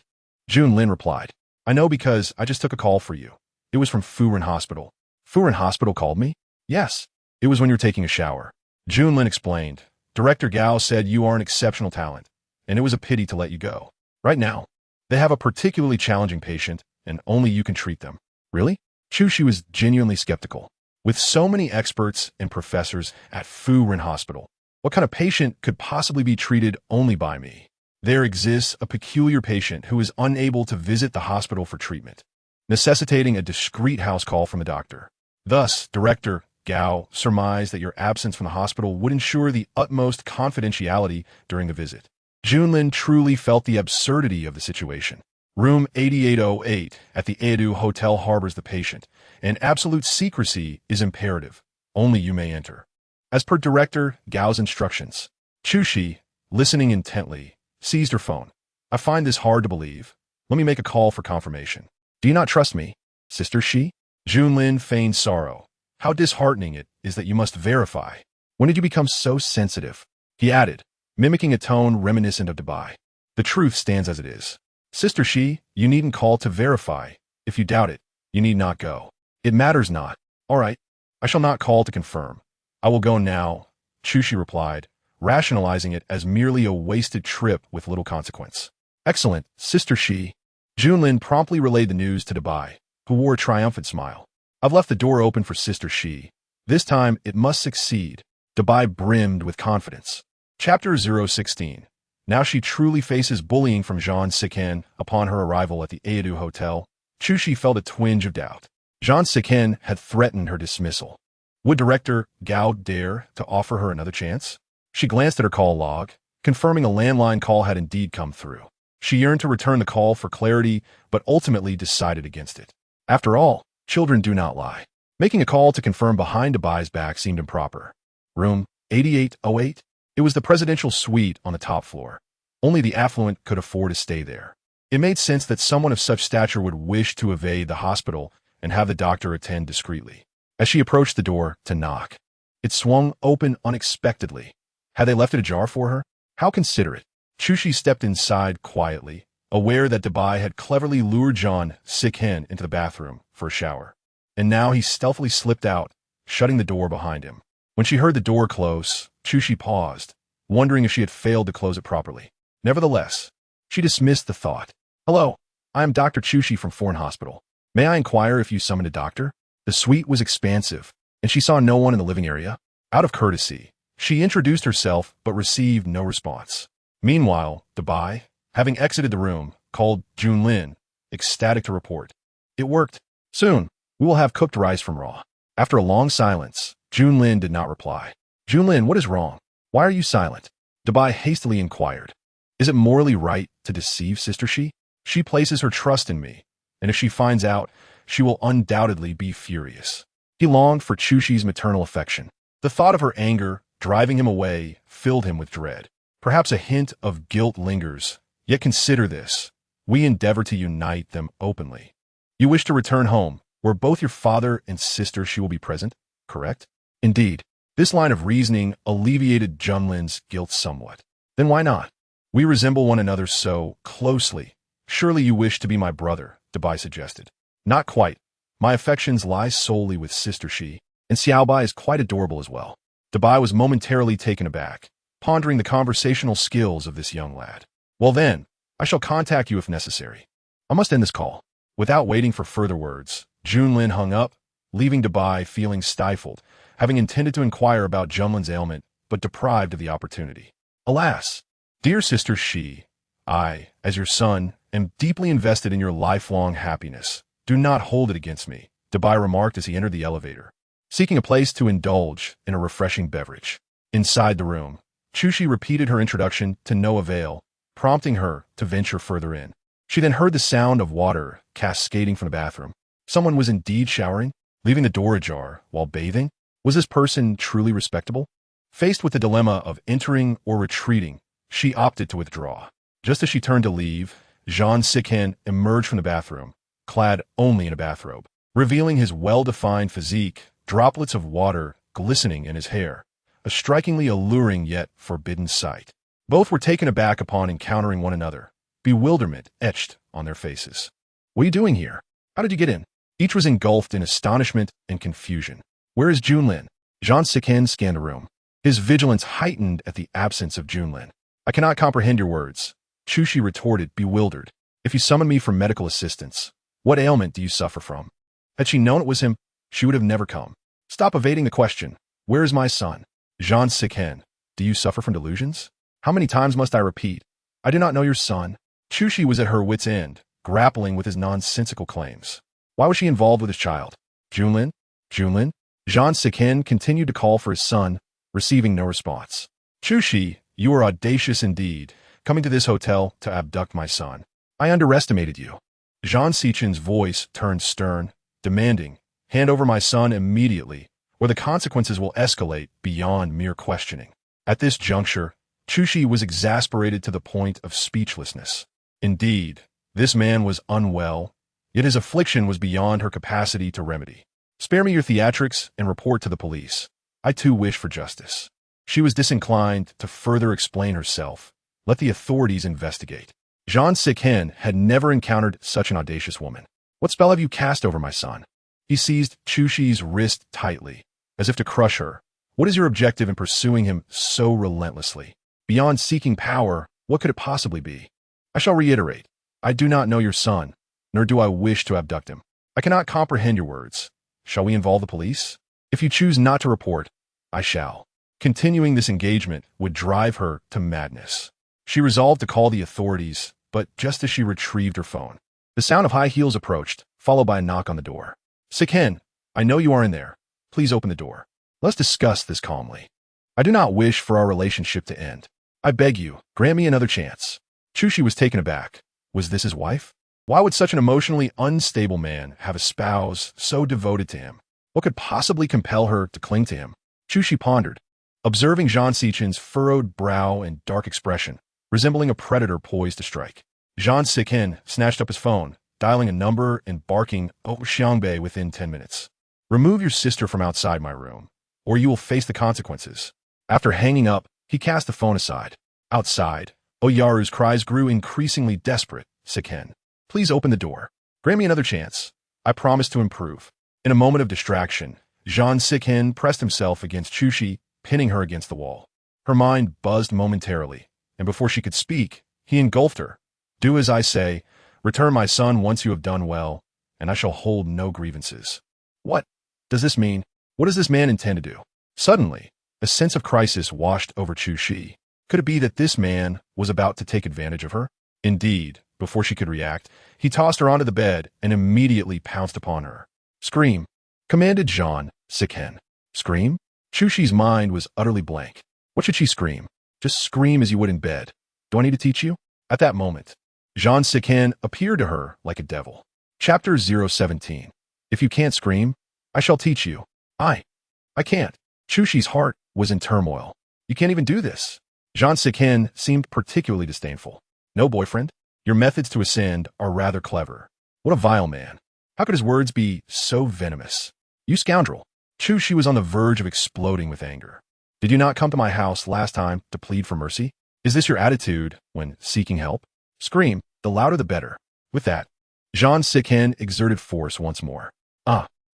Junlin replied. I know because I just took a call for you. It was from Furen Hospital. Furen Hospital called me? Yes. It was when you were taking a shower. Junlin explained. Director Gao said you are an exceptional talent, and it was a pity to let you go. Right now, they have a particularly challenging patient, and only you can treat them. Really? Chushi was genuinely skeptical. With so many experts and professors at Furen Hospital, what kind of patient could possibly be treated only by me? There exists a peculiar patient who is unable to visit the hospital for treatment, necessitating a discreet house call from a doctor. Thus, Director Gao surmised that your absence from the hospital would ensure the utmost confidentiality during the visit. Junlin truly felt the absurdity of the situation. Room 8808 at the Edu Hotel harbors the patient, and absolute secrecy is imperative. Only you may enter. As per Director Gao's instructions, Chushi, listening intently, seized her phone. I find this hard to believe. Let me make a call for confirmation. Do you not trust me, Sister Shi? Junlin feigned sorrow. How disheartening it is that you must verify. When did you become so sensitive? He added, mimicking a tone reminiscent of Dabai. The truth stands as it is. Sister Shi, you needn't call to verify. If you doubt it, you need not go. It matters not. All right, I shall not call to confirm. I will go now, Chushi replied, rationalizing it as merely a wasted trip with little consequence. Excellent, Sister Shi. Junlin promptly relayed the news to Dabai, who wore a triumphant smile. I've left the door open for Sister Shi. This time, it must succeed. Dabai brimmed with confidence. Chapter 016. Now she truly faces bullying from Zhang Si-chun upon her arrival at the Edu Hotel. Chushi felt a twinge of doubt. Zhang Si-chun had threatened her dismissal. Would Director Gao dare to offer her another chance? She glanced at her call log, confirming a landline call had indeed come through. She yearned to return the call for clarity, but ultimately decided against it. After all, children do not lie. Making a call to confirm behind Dabai's back seemed improper. Room 8808? It was the presidential suite on the top floor. Only the affluent could afford to stay there. It made sense that someone of such stature would wish to evade the hospital and have the doctor attend discreetly. As she approached the door to knock, it swung open unexpectedly. Had they left it ajar for her? How considerate. Chushi stepped inside quietly, aware that Dabai had cleverly lured Zhang Si-chun into the bathroom for a shower. And now he stealthily slipped out, shutting the door behind him. When she heard the door close, Chushi paused, wondering if she had failed to close it properly. Nevertheless, she dismissed the thought. Hello, I am Dr. Chushi from Foreign Hospital. May I inquire if you summoned a doctor? The suite was expansive, and she saw no one in the living area. Out of courtesy, she introduced herself but received no response. Meanwhile, Dabai, having exited the room, called Junlin, ecstatic to report. It worked. Soon, we will have cooked rice from raw. After a long silence, Junlin did not reply. Junlin, what is wrong? Why are you silent? Dabai hastily inquired. Is it morally right to deceive Sister Shi? She places her trust in me, and if she finds out, she will undoubtedly be furious. He longed for Chushi's maternal affection. The thought of her anger, driving him away, filled him with dread. Perhaps a hint of guilt lingers, yet consider this. We endeavor to unite them openly. You wish to return home, where both your father and sister Shi will be present, correct? Indeed, this line of reasoning alleviated Junlin's guilt somewhat. Then why not? We resemble one another so closely. Surely you wish to be my brother, Dabai suggested. Not quite. My affections lie solely with Sister Shi, and Xiaobai is quite adorable as well. Dabai was momentarily taken aback, pondering the conversational skills of this young lad. Well then, I shall contact you if necessary. I must end this call. Without waiting for further words, Junlin hung up, leaving Dabai feeling stifled, having intended to inquire about Junlin's ailment, but deprived of the opportunity. Alas! Dear Sister Shi, I, as your son, am deeply invested in your lifelong happiness. Do not hold it against me, Dabai remarked as he entered the elevator, seeking a place to indulge in a refreshing beverage. Inside the room, Chushi repeated her introduction to no avail, prompting her to venture further in. She then heard the sound of water cascading from the bathroom. Someone was indeed showering, leaving the door ajar while bathing. Was this person truly respectable? Faced with the dilemma of entering or retreating, she opted to withdraw. Just as she turned to leave, Jean Sikhen emerged from the bathroom, clad only in a bathrobe, revealing his well-defined physique, droplets of water glistening in his hair, a strikingly alluring yet forbidden sight. Both were taken aback upon encountering one another, bewilderment etched on their faces. What are you doing here? How did you get in? Each was engulfed in astonishment and confusion. Where is Junlin? Jean Sikhen scanned the room, his vigilance heightened at the absence of Junlin. I cannot comprehend your words, Chushi retorted, bewildered. If you summon me for medical assistance, what ailment do you suffer from? Had she known it was him, she would have never come. Stop evading the question. Where is my son? Jean Sikhen, do you suffer from delusions? How many times must I repeat? I do not know your son. Chushi was at her wit's end, grappling with his nonsensical claims. Why was she involved with his child? Junlin? Junlin? Jean Sikhen continued to call for his son, receiving no response. Chushi, you are audacious indeed, coming to this hotel to abduct my son. I underestimated you. Jean Sikhen's voice turned stern, demanding, hand over my son immediately, or the consequences will escalate beyond mere questioning. At this juncture, Chushi was exasperated to the point of speechlessness. Indeed, this man was unwell, yet his affliction was beyond her capacity to remedy. Spare me your theatrics and report to the police. I too wish for justice. She was disinclined to further explain herself. Let the authorities investigate. Jean Sikhen had never encountered such an audacious woman. What spell have you cast over my son? He seized Chushi's wrist tightly, as if to crush her. What is your objective in pursuing him so relentlessly? Beyond seeking power, what could it possibly be? I shall reiterate, I do not know your son, nor do I wish to abduct him. I cannot comprehend your words. Shall we involve the police? If you choose not to report, I shall. Continuing this engagement would drive her to madness. She resolved to call the authorities, but just as she retrieved her phone, the sound of high heels approached, followed by a knock on the door. Sikhen, I know you are in there. Please open the door. Let's discuss this calmly. I do not wish for our relationship to end. I beg you, grant me another chance. Chushi was taken aback. Was this his wife? Why would such an emotionally unstable man have a spouse so devoted to him? What could possibly compel her to cling to him? Chushi pondered, observing Jean Sikhen's furrowed brow and dark expression, resembling a predator poised to strike. Jean Sikhen snatched up his phone, dialing a number and barking, "Oh, Xiangbei," within 10 minutes. Remove your sister from outside my room, or you will face the consequences. After hanging up, he cast the phone aside. Outside, Oyaru's cries grew increasingly desperate. Sikhen, please open the door. Grant me another chance. I promise to improve. In a moment of distraction, Jean Sikhen pressed himself against Chushi, pinning her against the wall. Her mind buzzed momentarily, and before she could speak, he engulfed her. Do as I say. Return my son once you have done well, and I shall hold no grievances. What does this mean? What does this man intend to do? Suddenly, a sense of crisis washed over Chushi. Could it be that this man was about to take advantage of her? Indeed, before she could react, he tossed her onto the bed and immediately pounced upon her. Scream, commanded Jean Siken. Scream? Chushi's mind was utterly blank. What should she scream? Just scream as you would in bed. Do I need to teach you? At that moment, Jean Siken appeared to her like a devil. Chapter 017. If you can't scream, I shall teach you. I can't. Chushi's heart was in turmoil. You can't even do this. Jean Siken seemed particularly disdainful. No, boyfriend. Your methods to ascend are rather clever. What a vile man. How could his words be so venomous? You scoundrel. Chushi was on the verge of exploding with anger. Did you not come to my house last time to plead for mercy? Is this your attitude when seeking help? Scream, the louder the better. With that, Jean Siken exerted force once more.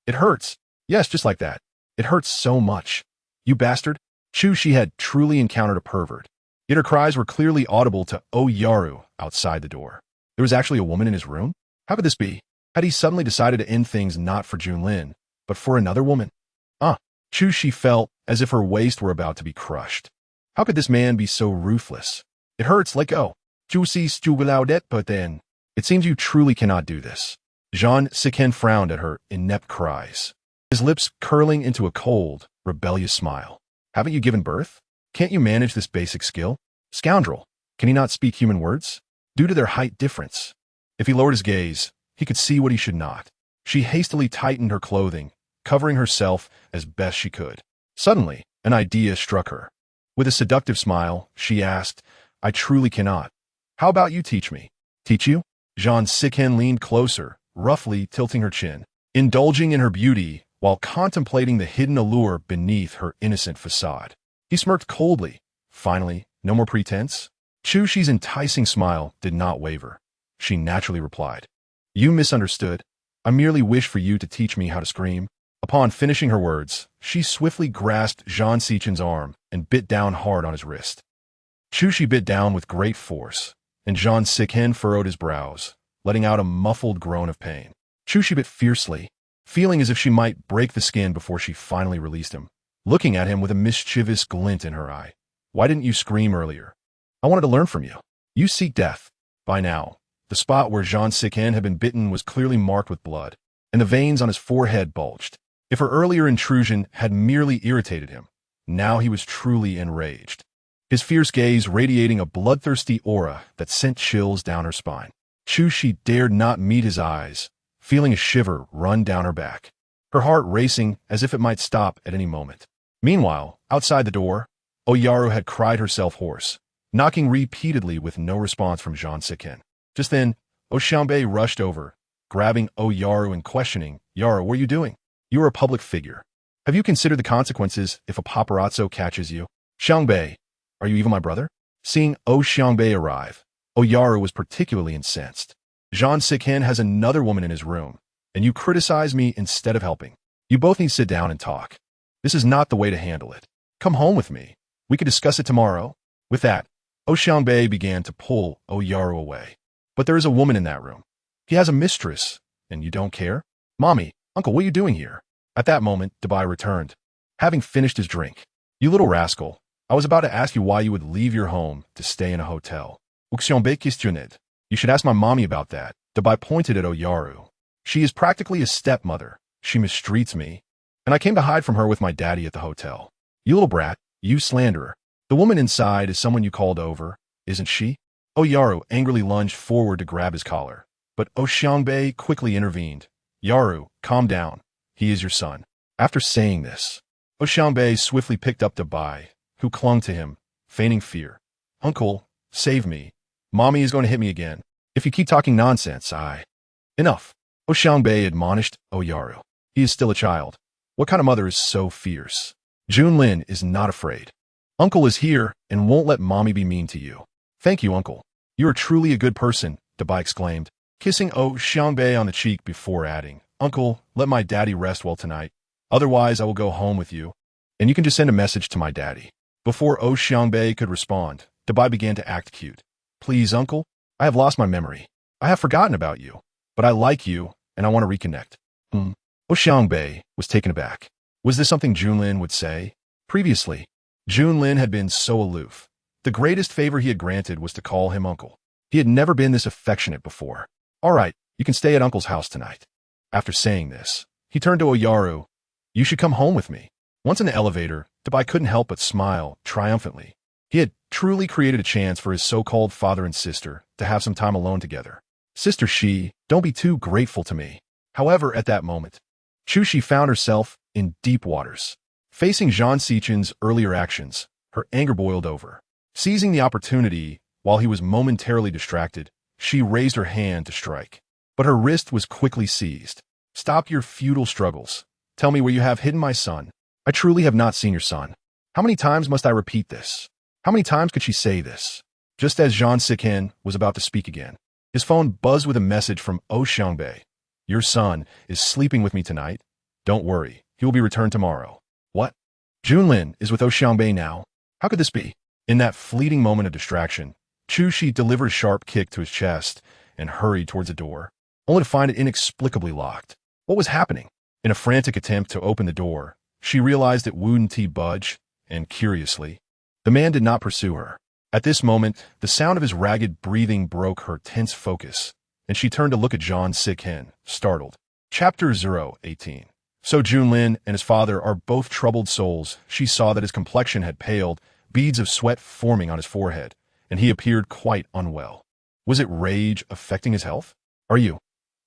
It hurts. Yes, just like that. It hurts so much. You bastard. Chushi had truly encountered a pervert. Yet her cries were clearly audible to Oyaru outside the door. There was actually a woman in his room? How could this be? Had he suddenly decided to end things not for Junlin, but for another woman? Chushi felt as if her waist were about to be crushed. How could this man be so ruthless? It hurts, let go. Chusi stugulaudet, but then. It seems you truly cannot do this. Jean Siken frowned at her inept cries, his lips curling into a cold, rebellious smile. Haven't you given birth? Can't you manage this basic skill? Scoundrel, can he not speak human words? Due to their height difference. If he lowered his gaze, he could see what he should not. She hastily tightened her clothing, covering herself as best she could. Suddenly, an idea struck her. With a seductive smile, she asked, I truly cannot. How about you teach me? Teach you? Jean Siken leaned closer, roughly tilting her chin, indulging in her beauty while contemplating the hidden allure beneath her innocent facade. He smirked coldly. Finally, no more pretense? Chushi's enticing smile did not waver. She naturally replied, You misunderstood. I merely wish for you to teach me how to scream. Upon finishing her words, she swiftly grasped Jean Sichen's arm and bit down hard on his wrist. Chushi bit down with great force, and Jean Siken furrowed his brows, letting out a muffled groan of pain. Chushi bit fiercely, feeling as if she might break the skin before she finally released him, looking at him with a mischievous glint in her eye. Why didn't you scream earlier? I wanted to learn from you. You seek death. By now, the spot where Jean Siken had been bitten was clearly marked with blood, and the veins on his forehead bulged. If her earlier intrusion had merely irritated him, now he was truly enraged, his fierce gaze radiating a bloodthirsty aura that sent chills down her spine. Chushi dared not meet his eyes, feeling a shiver run down her back, her heart racing as if it might stop at any moment. Meanwhile, outside the door, Oyaru had cried herself hoarse, knocking repeatedly with no response from Jean Siken. Just then, Oshanbei rushed over, grabbing Oyaru and questioning, Yaru, what are you doing? You are a public figure. Have you considered the consequences if a paparazzo catches you? Xiangbei, are you even my brother? Seeing Xiangbei arrive, Oyaru was particularly incensed. Jean Siken has another woman in his room, and you criticize me instead of helping. You both need to sit down and talk. This is not the way to handle it. Come home with me. We could discuss it tomorrow. With that, Xiangbei began to pull Oyaru away. But there is a woman in that room. He has a mistress, and you don't care? Mommy, Uncle, what are you doing here? At that moment, Dabai returned, having finished his drink. You little rascal, I was about to ask you why you would leave your home to stay in a hotel. Uxianbei questioned. You should ask my mommy about that. Dabai pointed at Oyaru. She is practically a stepmother. She mistreats me, and I came to hide from her with my daddy at the hotel. You little brat, you slanderer. The woman inside is someone you called over, isn't she? Oyaru angrily lunged forward to grab his collar, but Xiangbei quickly intervened. Yaru, calm down. He is your son. After saying this, Xiangbei swiftly picked up Dabai, who clung to him, feigning fear. Uncle, save me. Mommy is going to hit me again. If you keep talking nonsense, Enough. Xiangbei admonished Oyaru. He is still a child. What kind of mother is so fierce? Junlin is not afraid. Uncle is here and won't let mommy be mean to you. Thank you, Uncle. You are truly a good person, Dabai exclaimed, kissing Xiangbei on the cheek before adding, Uncle, let my daddy rest well tonight. Otherwise, I will go home with you, and you can just send a message to my daddy. Before Xiangbei could respond, Dabai began to act cute. Please, Uncle, I have lost my memory. I have forgotten about you, but I like you, and I want to reconnect. Xiangbei was taken aback. Was this something Junlin would say? Previously, Junlin had been so aloof. The greatest favor he had granted was to call him uncle. He had never been this affectionate before. All right, you can stay at Uncle's house tonight. After saying this, he turned to Oyaru. You should come home with me. Once in the elevator, Dabai couldn't help but smile triumphantly. He had truly created a chance for his so-called father and sister to have some time alone together. Sister Shi, don't be too grateful to me. However, at that moment, Chu-Shi found herself in deep waters. Facing Zhang Xichen's earlier actions, her anger boiled over. Seizing the opportunity, while he was momentarily distracted, she raised her hand to strike. But her wrist was quickly seized. Stop your futile struggles. Tell me where you have hidden my son. I truly have not seen your son. How many times must I repeat this? How many times could she say this? Just as Zhang Xichen was about to speak again, his phone buzzed with a message from Xiangbei. Your son is sleeping with me tonight. Don't worry, he will be returned tomorrow. What? Junlin is with Xiangbei now? How could this be? In that fleeting moment of distraction, Chu-Shi delivered a sharp kick to his chest and hurried towards the door, only to find it inexplicably locked. What was happening? In a frantic attempt to open the door, she realized it wouldn't budge, and curiously, the man did not pursue her. At this moment, the sound of his ragged breathing broke her tense focus, and she turned to look at Zhang Xichen, startled. Chapter 018. So Junlin and his father are both troubled souls. She saw that his complexion had paled, beads of sweat forming on his forehead, and he appeared quite unwell. Was it rage affecting his health? Are you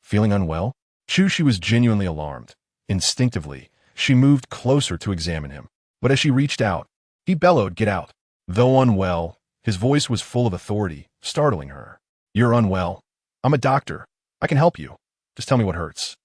feeling unwell? Chu-Shi was genuinely alarmed. Instinctively, she moved closer to examine him. But as she reached out, he bellowed, "Get out." Though unwell, his voice was full of authority, startling her. You're unwell? I'm a doctor. I can help you. Just tell me what hurts.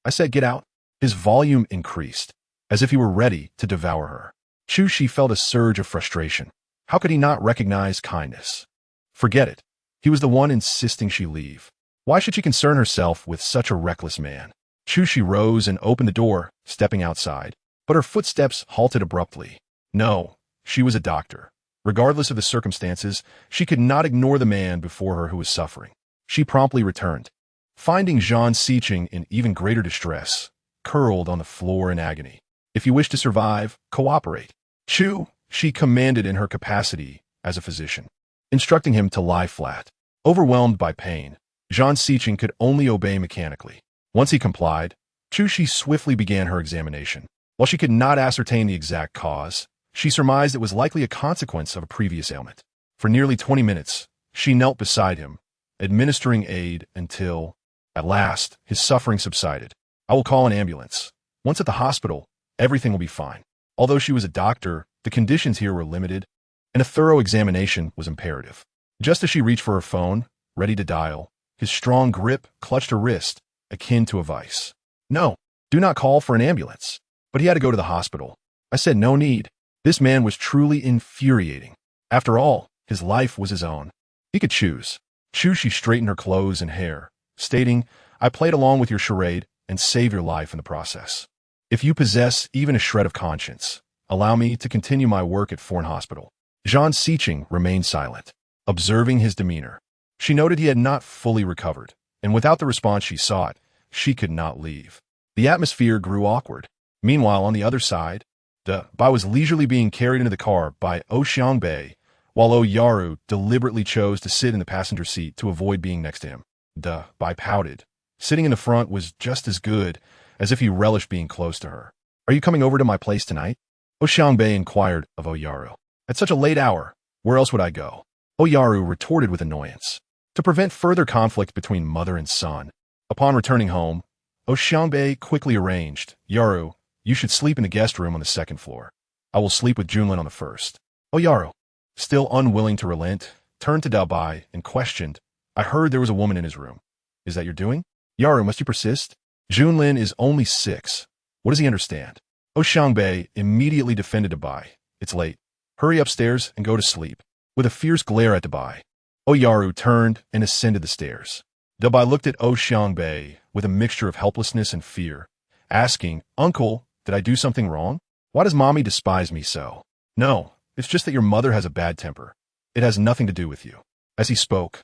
I said get out. His volume increased, as if he were ready to devour her. Chu-Shi felt a surge of frustration. How could he not recognize kindness? Forget it. He was the one insisting she leave. Why should she concern herself with such a reckless man? Chu-Shi rose and opened the door, stepping outside. But her footsteps halted abruptly. No, she was a doctor. Regardless of the circumstances, she could not ignore the man before her who was suffering. She promptly returned, finding Zhang Xichen in even greater distress, curled on the floor in agony. If you wish to survive, cooperate. Chu, she commanded in her capacity as a physician, instructing him to lie flat. Overwhelmed by pain, Zhang Xichen could only obey mechanically. Once he complied, Chu-Shi swiftly began her examination. While she could not ascertain the exact cause, she surmised it was likely a consequence of a previous ailment. For nearly 20 minutes, she knelt beside him, administering aid until, at last, his suffering subsided. I will call an ambulance. Once at the hospital, everything will be fine. Although she was a doctor, the conditions here were limited, and a thorough examination was imperative. Just as she reached for her phone, ready to dial, his strong grip clutched her wrist, akin to a vice. No, do not call for an ambulance. But he had to go to the hospital. I said no need. This man was truly infuriating. After all, his life was his own. He could choose. Chu-Shi straightened her clothes and hair, stating, I played along with your charade and saved your life in the process. If you possess even a shred of conscience, allow me to continue my work at Foreign Hospital. Zhang Xichen remained silent, observing his demeanor. She noted he had not fully recovered, and without the response she sought, she could not leave. The atmosphere grew awkward. Meanwhile, on the other side, Bai was leisurely being carried into the car by Xiangbei, while Oyaru deliberately chose to sit in the passenger seat to avoid being next to him. Bai pouted. Sitting in the front was just as good, as if he relished being close to her. Are you coming over to my place tonight? Xiangbei inquired of Oyaru. At such a late hour, where else would I go? Oyaru retorted with annoyance. To prevent further conflict between mother and son, upon returning home, Xiangbei quickly arranged, Yaru, you should sleep in the guest room on the second floor. I will sleep with Junlin on the first. Oyaru, still unwilling to relent, turned to Dabai and questioned, I heard there was a woman in his room. Is that your doing? Yaru, must you persist? Junlin is only 6. What does he understand? Xiangbei immediately defended Dabai. It's late. Hurry upstairs and go to sleep. With a fierce glare at Dabai, Oyaru turned and ascended the stairs. Dabai looked at Xiangbei with a mixture of helplessness and fear, asking, Uncle, did I do something wrong? Why does mommy despise me so? No, it's just that your mother has a bad temper. It has nothing to do with you. As he spoke,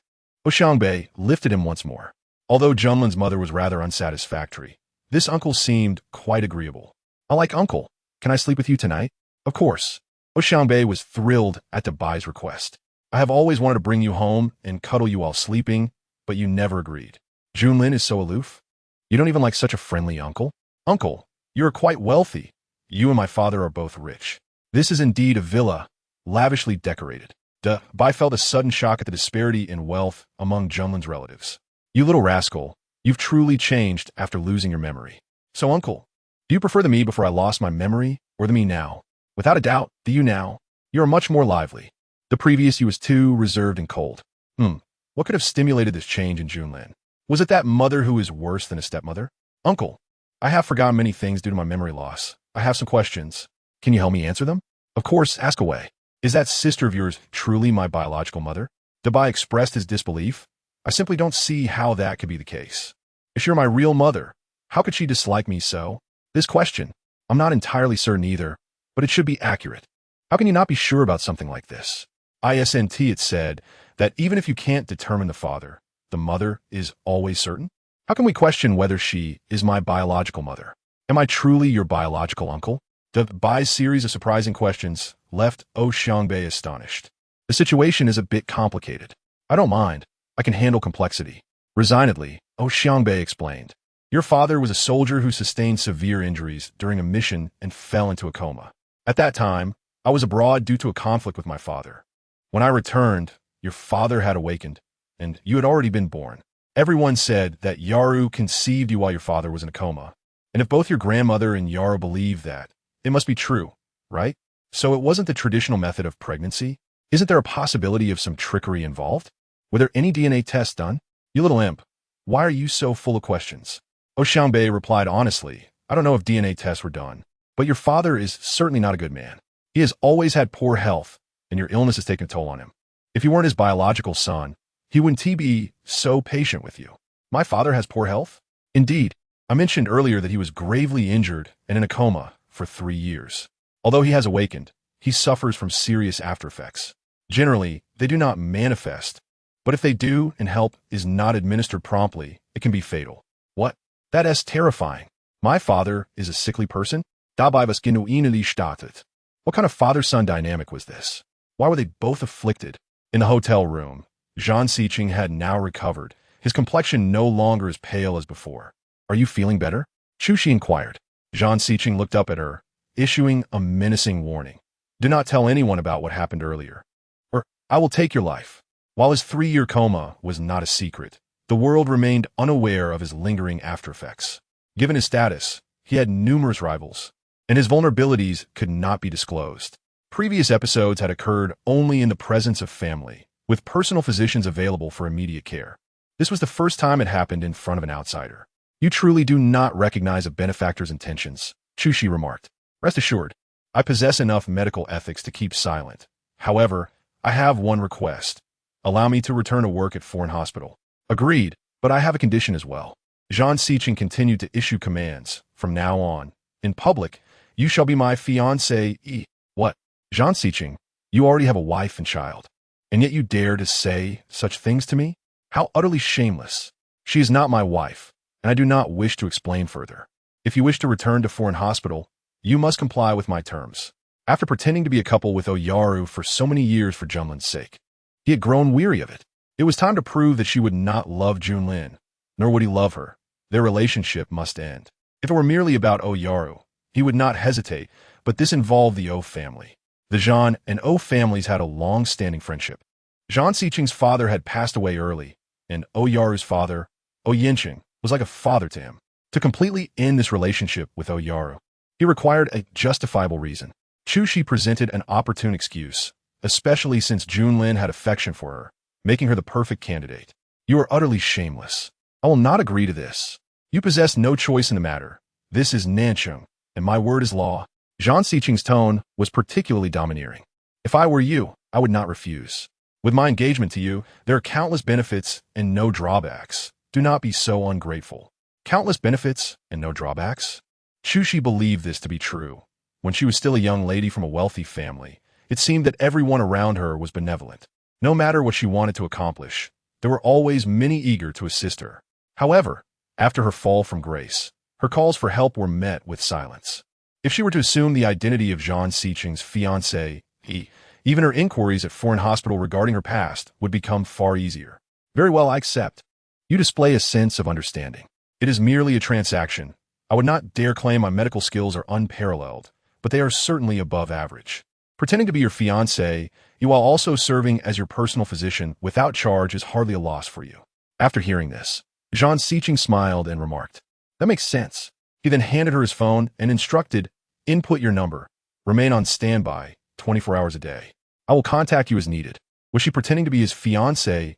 Xiangbei lifted him once more. Although Junlin's mother was rather unsatisfactory, this uncle seemed quite agreeable. I like uncle. Can I sleep with you tonight? Of course. Xiangbei was thrilled at Dabai's request. I have always wanted to bring you home and cuddle you while sleeping, but you never agreed. Junlin is so aloof. You don't even like such a friendly uncle? Uncle, you are quite wealthy. You and my father are both rich. This is indeed a villa, lavishly decorated. Bai felt a sudden shock at the disparity in wealth among Junlin's relatives. You little rascal, you've truly changed after losing your memory. So uncle, do you prefer the me before I lost my memory, or the me now? Without a doubt, the you now. You are much more lively. The previous you was too reserved and cold. What could have stimulated this change in Junlin? Was it that mother who is worse than a stepmother? Uncle, I have forgotten many things due to my memory loss. I have some questions. Can you help me answer them? Of course, ask away. Is that sister of yours truly my biological mother? Dabai expressed his disbelief. I simply don't see how that could be the case. If you're my real mother, how could she dislike me so? This question, I'm not entirely certain either, but it should be accurate. How can you not be sure about something like this? It said that even if you can't determine the father, the mother is always certain? How can we question whether she is my biological mother? Am I truly your biological uncle? Bai's series of surprising questions left Xiangbei astonished. The situation is a bit complicated. I don't mind. I can handle complexity. Resignedly, Xiangbei explained. Your father was a soldier who sustained severe injuries during a mission and fell into a coma. At that time, I was abroad due to a conflict with my father. When I returned, your father had awakened, and you had already been born. Everyone said that Yaru conceived you while your father was in a coma. And if both your grandmother and Yaru believe that, it must be true, right? So it wasn't the traditional method of pregnancy? Isn't there a possibility of some trickery involved? Were there any DNA tests done? You little imp, why are you so full of questions? Xiangbei replied honestly, I don't know if DNA tests were done, but your father is certainly not a good man. He has always had poor health, and your illness has taken a toll on him. If you weren't his biological son, he wouldn't be so patient with you. My father has poor health? Indeed, I mentioned earlier that he was gravely injured and in a coma for 3 years. Although he has awakened, he suffers from serious after effects. Generally, they do not manifest, but if they do and help is not administered promptly, it can be fatal. What? That is terrifying. My father is a sickly person? Dabei was genuinely startet. What kind of father-son dynamic was this? Why were they both afflicted? In the hotel room, Zhang Xiqing had now recovered. His complexion no longer as pale as before. Are you feeling better? Chu Shi inquired. Zhang Xiqing looked up at her, issuing a menacing warning. Do not tell anyone about what happened earlier, or I will take your life. While his 3-year coma was not a secret, the world remained unaware of his lingering aftereffects. Given his status, he had numerous rivals, and his vulnerabilities could not be disclosed. Previous episodes had occurred only in the presence of family, with personal physicians available for immediate care. This was the first time it happened in front of an outsider. You truly do not recognize a benefactor's intentions, Chu Shi remarked. Rest assured, I possess enough medical ethics to keep silent. However, I have one request. Allow me to return to work at foreign hospital. Agreed, but I have a condition as well. Zhang Xiqing continued to issue commands. From now on, in public, you shall be my fiancé. What? Zhang Xiqing, you already have a wife and child, and yet you dare to say such things to me? How utterly shameless. She is not my wife, and I do not wish to explain further. If you wish to return to foreign hospital, you must comply with my terms. After pretending to be a couple with Yaru for so many years for Junlin's sake, he had grown weary of it. It was time to prove that she would not love Junlin, nor would he love her. Their relationship must end. If it were merely about Yaru, he would not hesitate, but this involved the O family. The Zhan and O families had a long-standing friendship. Zhang Xiqing's father had passed away early, and Yaru's father, Yinqing, was like a father to him. To completely end this relationship with Yaru, he required a justifiable reason. Chu Shi presented an opportune excuse, especially since Junlin had affection for her, making her the perfect candidate. You are utterly shameless. I will not agree to this. You possess no choice in the matter. This is Nancheng, and my word is law. Zhang Xiqing's tone was particularly domineering. If I were you, I would not refuse. With my engagement to you, there are countless benefits and no drawbacks. Do not be so ungrateful. Countless benefits and no drawbacks? Chu Shi believed this to be true. When she was still a young lady from a wealthy family, it seemed that everyone around her was benevolent. No matter what she wanted to accomplish, there were always many eager to assist her. However, after her fall from grace, her calls for help were met with silence. If she were to assume the identity of Zhang Xiqing's fiancé, Even her inquiries at foreign hospital regarding her past would become far easier. Very well, I accept. You display a sense of understanding. It is merely a transaction. I would not dare claim my medical skills are unparalleled, but they are certainly above average. Pretending to be your fiancé, while also serving as your personal physician without charge is hardly a loss for you. After hearing this, Zhang Xiqing smiled and remarked, "That makes sense." He then handed her his phone and instructed, "Input your number. Remain on standby, 24 hours a day. I will contact you as needed." Was she pretending to be his fiancé,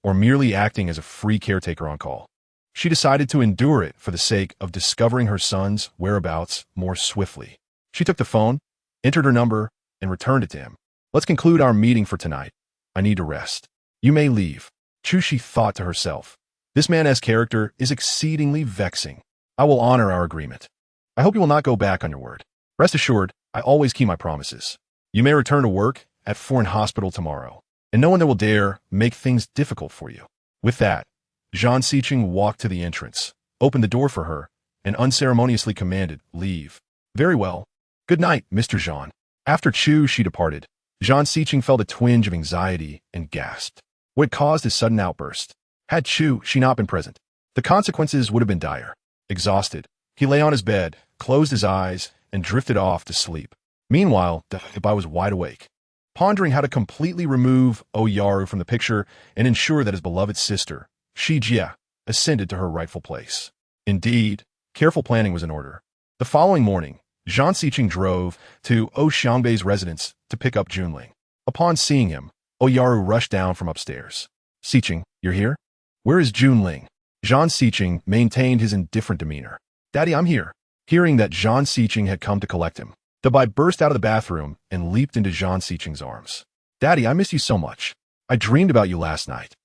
or merely acting as a free caretaker on call? She decided to endure it for the sake of discovering her son's whereabouts more swiftly. She took the phone, entered her number, and returned it to him. "Let's conclude our meeting for tonight. I need to rest. You may leave." She thought to herself, "This man's character is exceedingly vexing. I will honor our agreement. I hope you will not go back on your word. Rest assured, I always keep my promises. You may return to work at foreign hospital tomorrow, and no one there will dare make things difficult for you." With that, Zhang Xiqing walked to the entrance, opened the door for her, and unceremoniously commanded, "Leave." "Very well. Good night, Mr. Zhang." After she departed, Zhang Xiqing felt a twinge of anxiety and gasped. What caused his sudden outburst? Had she not been present, the consequences would have been dire. Exhausted, he lay on his bed, closed his eyes, and drifted off to sleep. Meanwhile, I was wide awake, pondering how to completely remove Oyaru from the picture and ensure that his beloved sister, Shi Jia, ascended to her rightful place. Indeed, careful planning was in order. The following morning, Zhang Xiqing drove to Xiangbei's residence to pick up Junling. Upon seeing him, Oyaru rushed down from upstairs. "Xiqing, you're here? Where is Junling?" Zhang Xiqing maintained his indifferent demeanor. "Daddy, I'm here." Hearing that Zhang Xiqing had come to collect him, Dabai burst out of the bathroom and leaped into Zhang Xiqing's arms. "Daddy, I miss you so much. I dreamed about you last night."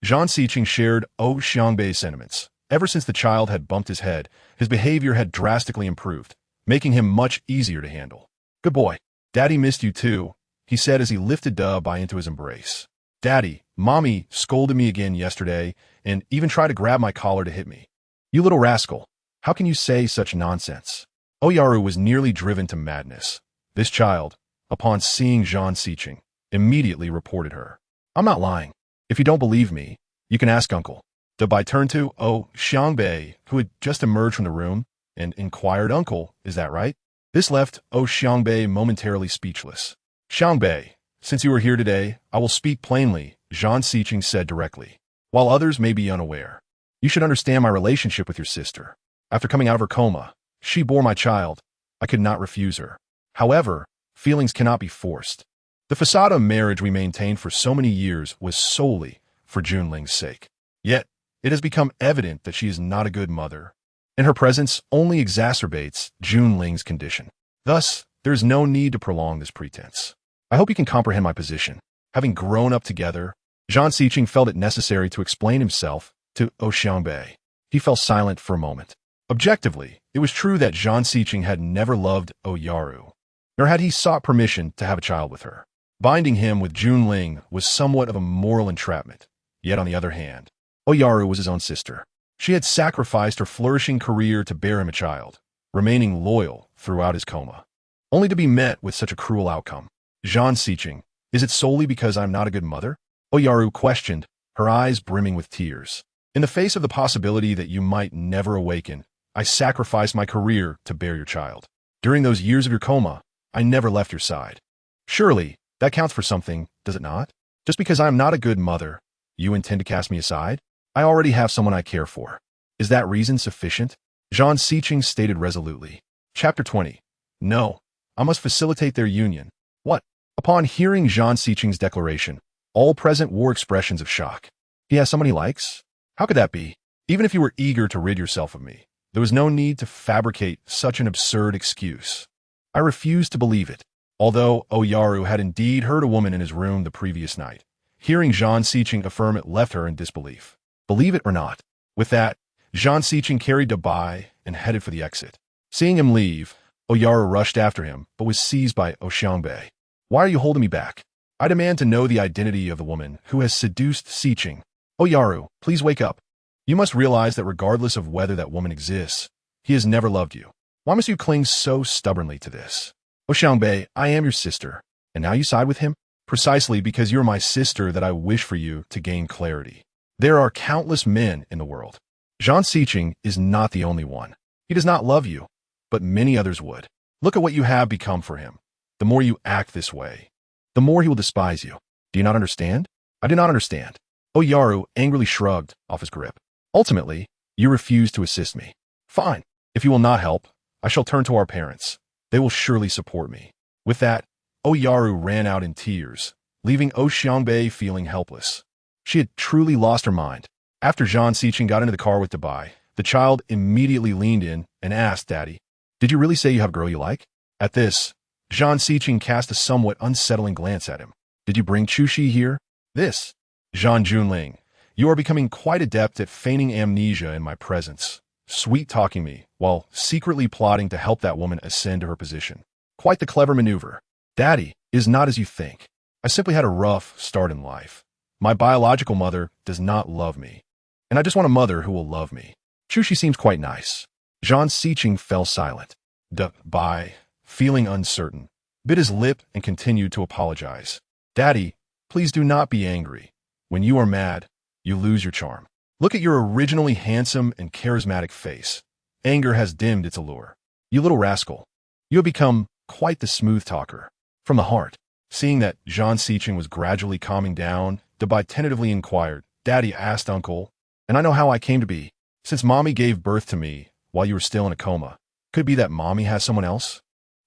Zhang Xiqing shared Xiangbei's sentiments. Ever since the child had bumped his head, his behavior had drastically improved, making him much easier to handle. "Good boy. Daddy missed you too," he said as he lifted Dabai into his embrace. "Daddy, Mommy scolded me again yesterday and even tried to grab my collar to hit me. You little rascal. How can you say such nonsense?" Oyaru was nearly driven to madness. This child, upon seeing Zhang Xiqing, immediately reported her. "I'm not lying. If you don't believe me, you can ask Uncle." Dabai turned to Xiangbei, who had just emerged from the room, and inquired, "Uncle, is that right?" This left Xiangbei momentarily speechless. "Xiangbei, since you are here today, I will speak plainly," Zhang Xiqing said directly. "While others may be unaware, you should understand my relationship with your sister. After coming out of her coma, she bore my child. I could not refuse her. However, feelings cannot be forced. The facade of marriage we maintained for so many years was solely for Junling's sake. Yet, it has become evident that she is not a good mother, and her presence only exacerbates Junling's condition. Thus, there is no need to prolong this pretense. I hope you can comprehend my position." Having grown up together, Zhang Xiqing felt it necessary to explain himself to Xiangbei. He fell silent for a moment. Objectively, it was true that Zhang Xiqing had never loved Oyaru, nor had he sought permission to have a child with her. Binding him with Junling was somewhat of a moral entrapment. Yet on the other hand, Oyaru was his own sister. She had sacrificed her flourishing career to bear him a child, remaining loyal throughout his coma, only to be met with such a cruel outcome. "Zhang Xiqing, is it solely because I'm not a good mother?" Oyaru questioned, her eyes brimming with tears. "In the face of the possibility that you might never awaken, I sacrificed my career to bear your child. During those years of your coma, I never left your side. Surely, that counts for something, does it not? Just because I am not a good mother, you intend to cast me aside? I already have someone I care for. Is that reason sufficient?" Zhang Xiqing stated resolutely. Chapter 20. "No, I must facilitate their union." "What?" Upon hearing Zhang Xiqing's declaration, all present wore expressions of shock. "He has someone he likes? How could that be? Even if you were eager to rid yourself of me, there was no need to fabricate such an absurd excuse." I refused to believe it. Although Oyaru had indeed heard a woman in his room the previous night, hearing Zhang Xiqing affirm it left her in disbelief. Believe it or not. With that, Zhang Xiqing carried Dabai and headed for the exit. Seeing him leave, Oyaru rushed after him, but was seized by Xiangbei. "Why are you holding me back? I demand to know the identity of the woman who has seduced Xiqing. Oyaru, please wake up. You must realize that regardless of whether that woman exists, he has never loved you. Why must you cling so stubbornly to this?" "Xiangbei, I am your sister. And now you side with him? Precisely because you're my sister that I wish for you to gain clarity. There are countless men in the world. Zhang Xiqing is not the only one. He does not love you, but many others would. Look at what you have become for him. The more you act this way, the more he will despise you. Do you not understand? I do not understand. Oyaru angrily shrugged off his grip. Ultimately, you refuse to assist me. Fine. If you will not help, I shall turn to our parents. They will surely support me. With that, Oyaru ran out in tears, leaving Xiangbei feeling helpless. She had truly lost her mind. After Zhang Xiqing got into the car with Dabai, the child immediately leaned in and asked, Daddy, did you really say you have a girl you like? At this, Zhang Xiqing cast a somewhat unsettling glance at him. Did you bring Chuxi here? This. Zhang Junling, you are becoming quite adept at feigning amnesia in my presence, sweet-talking me while secretly plotting to help that woman ascend to her position. Quite the clever maneuver. Daddy is not as you think. I simply had a rough start in life. My biological mother does not love me, and I just want a mother who will love me. Chuxi seems quite nice. Zhang Xiqing fell silent. Dabai, feeling uncertain, bit his lip and continued to apologize. Daddy, please do not be angry. When you are mad, you lose your charm. Look at your originally handsome and charismatic face. Anger has dimmed its allure. You little rascal. You have become quite the smooth talker. From the heart. Seeing that Zhang Xiqing was gradually calming down, Dabai tentatively inquired, Daddy asked Uncle, and I know how I came to be. Since Mommy gave birth to me while you were still in a coma, could it be that Mommy has someone else?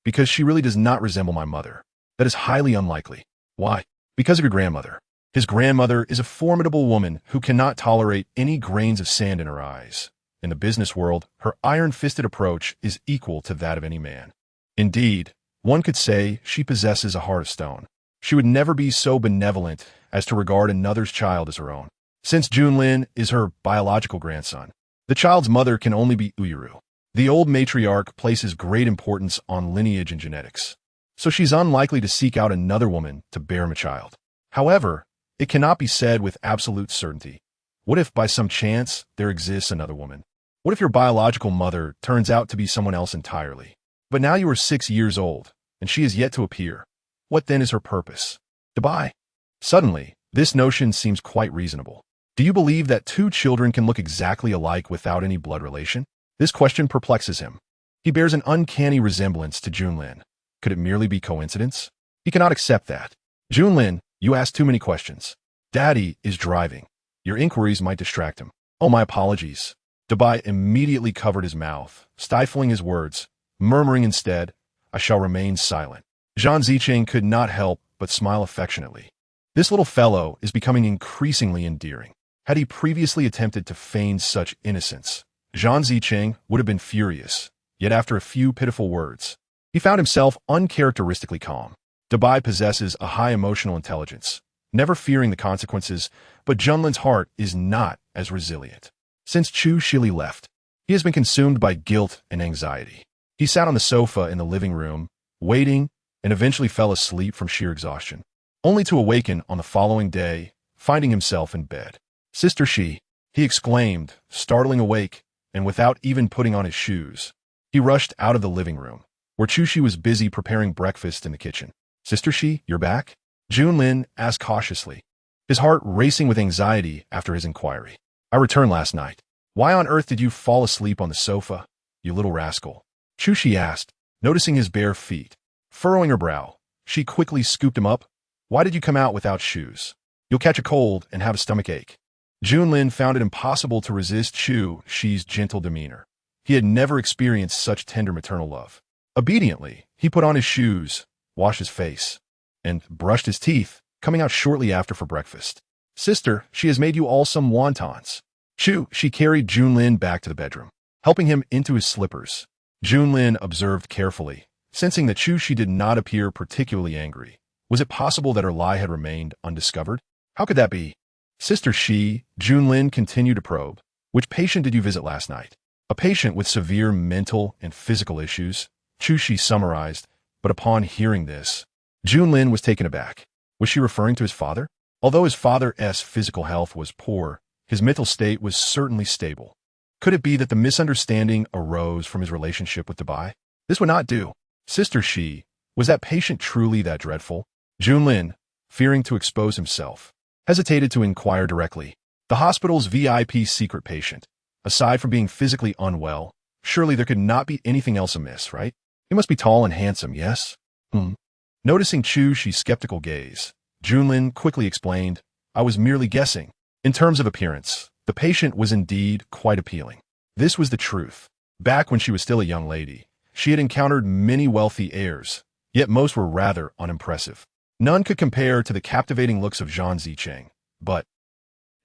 Because she really does not resemble my mother. That is highly unlikely. Why? Because of your grandmother. His grandmother is a formidable woman who cannot tolerate any grains of sand in her eyes. In the business world, her iron-fisted approach is equal to that of any man. Indeed, one could say she possesses a heart of stone. She would never be so benevolent as to regard another's child as her own. Since Junlin is her biological grandson, the child's mother can only be Uyuru. The old matriarch places great importance on lineage and genetics, so she's unlikely to seek out another woman to bear him a child. However, it cannot be said with absolute certainty. What if by some chance there exists another woman? What if your biological mother turns out to be someone else entirely? But now you are 6 years old, and she is yet to appear. What then is her purpose? Dabai. Suddenly, this notion seems quite reasonable. Do you believe that two children can look exactly alike without any blood relation? This question perplexes him. He bears an uncanny resemblance to Junlin. Could it merely be coincidence? He cannot accept that. Junlin, you ask too many questions. Daddy is driving. Your inquiries might distract him. Oh, my apologies. Dabai immediately covered his mouth, stifling his words, murmuring instead, I shall remain silent. Zhang Xiqing could not help but smile affectionately. This little fellow is becoming increasingly endearing. Had he previously attempted to feign such innocence, Zhang Xiqing would have been furious, yet after a few pitiful words, he found himself uncharacteristically calm. Dabai possesses a high emotional intelligence, never fearing the consequences, but Junlin's heart is not as resilient. Since Chu Shili left, he has been consumed by guilt and anxiety. He sat on the sofa in the living room, waiting, and eventually fell asleep from sheer exhaustion, only to awaken on the following day, finding himself in bed. Sister Shi, he exclaimed, startling awake, and without even putting on his shoes. He rushed out of the living room, where Chuxi was busy preparing breakfast in the kitchen. Sister Shi, you're back? Junlin asked cautiously, his heart racing with anxiety after his inquiry. I returned last night. Why on earth did you fall asleep on the sofa, you little rascal? Chuxi asked, noticing his bare feet. Furrowing her brow, she quickly scooped him up. Why did you come out without shoes? You'll catch a cold and have a stomach ache. Junlin found it impossible to resist Chu Shi's gentle demeanor. He had never experienced such tender maternal love. Obediently, he put on his shoes, washed his face, and brushed his teeth, coming out shortly after for breakfast. Sister, she has made you all some wontons. She carried Junlin back to the bedroom, helping him into his slippers. Junlin observed carefully, sensing that Chu Shi did not appear particularly angry. Was it possible that her lie had remained undiscovered? How could that be? Sister Shi, Junlin continued to probe. Which patient did you visit last night? A patient with severe mental and physical issues, Chu Shi summarized, but upon hearing this, Junlin was taken aback. Was she referring to his father? Although his father's physical health was poor, his mental state was certainly stable. Could it be that the misunderstanding arose from his relationship with Dabai? This would not do. Sister Shi, was that patient truly that dreadful? Junlin, fearing to expose himself, hesitated to inquire directly. The hospital's VIP secret patient. Aside from being physically unwell, surely there could not be anything else amiss, right? He must be tall and handsome, yes? Noticing Chu Shi's skeptical gaze, Junlin quickly explained, I was merely guessing. In terms of appearance, the patient was indeed quite appealing. This was the truth. Back when she was still a young lady, she had encountered many wealthy heirs, yet most were rather unimpressive. None could compare to the captivating looks of Zhang Zicheng, but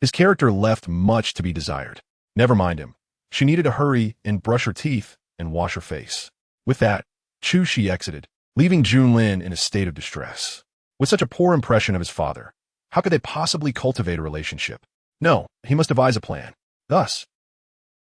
his character left much to be desired. Never mind him. She needed to hurry and brush her teeth and wash her face. With that, Chu Shi exited, leaving Junlin in a state of distress. With such a poor impression of his father, how could they possibly cultivate a relationship? No, he must devise a plan. Thus,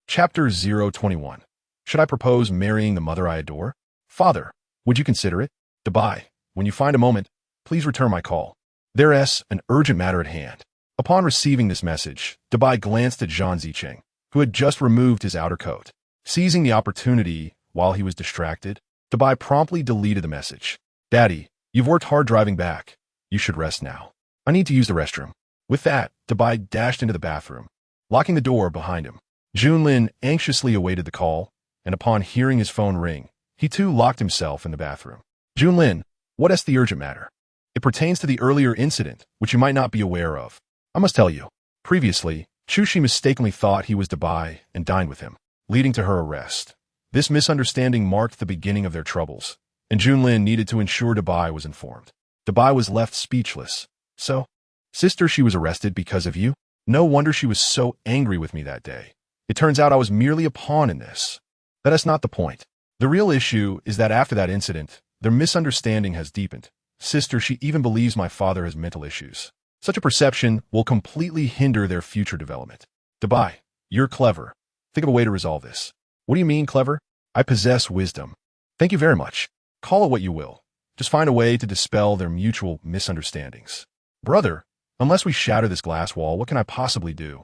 Chapter 021. Should I propose marrying the mother I adore? Father, would you consider it? Dubai, when you find a moment, please return my call. There's an urgent matter at hand. Upon receiving this message, Dubai glanced at Zhang Zicheng, who had just removed his outer coat. Seizing the opportunity while he was distracted, Dubai promptly deleted the message. Daddy, you've worked hard driving back. You should rest now. I need to use the restroom. With that, Dubai dashed into the bathroom, locking the door behind him. Junlin anxiously awaited the call, and upon hearing his phone ring, he too locked himself in the bathroom. Junlin, what is the urgent matter? It pertains to the earlier incident, which you might not be aware of. I must tell you. Previously, Chu Shi mistakenly thought he was Dubai and dined with him, leading to her arrest. This misunderstanding marked the beginning of their troubles, and Junlin needed to ensure Dubai was informed. Dubai was left speechless. So, sister, she was arrested because of you? No wonder she was so angry with me that day. It turns out I was merely a pawn in this. That is not the point. The real issue is that after that incident, their misunderstanding has deepened. Sister, she even believes my father has mental issues. Such a perception will completely hinder their future development. Dubai, you're clever. Think of a way to resolve this. What do you mean, clever? I possess wisdom. Thank you very much. Call it what you will. Just find a way to dispel their mutual misunderstandings. Brother, unless we shatter this glass wall, what can I possibly do?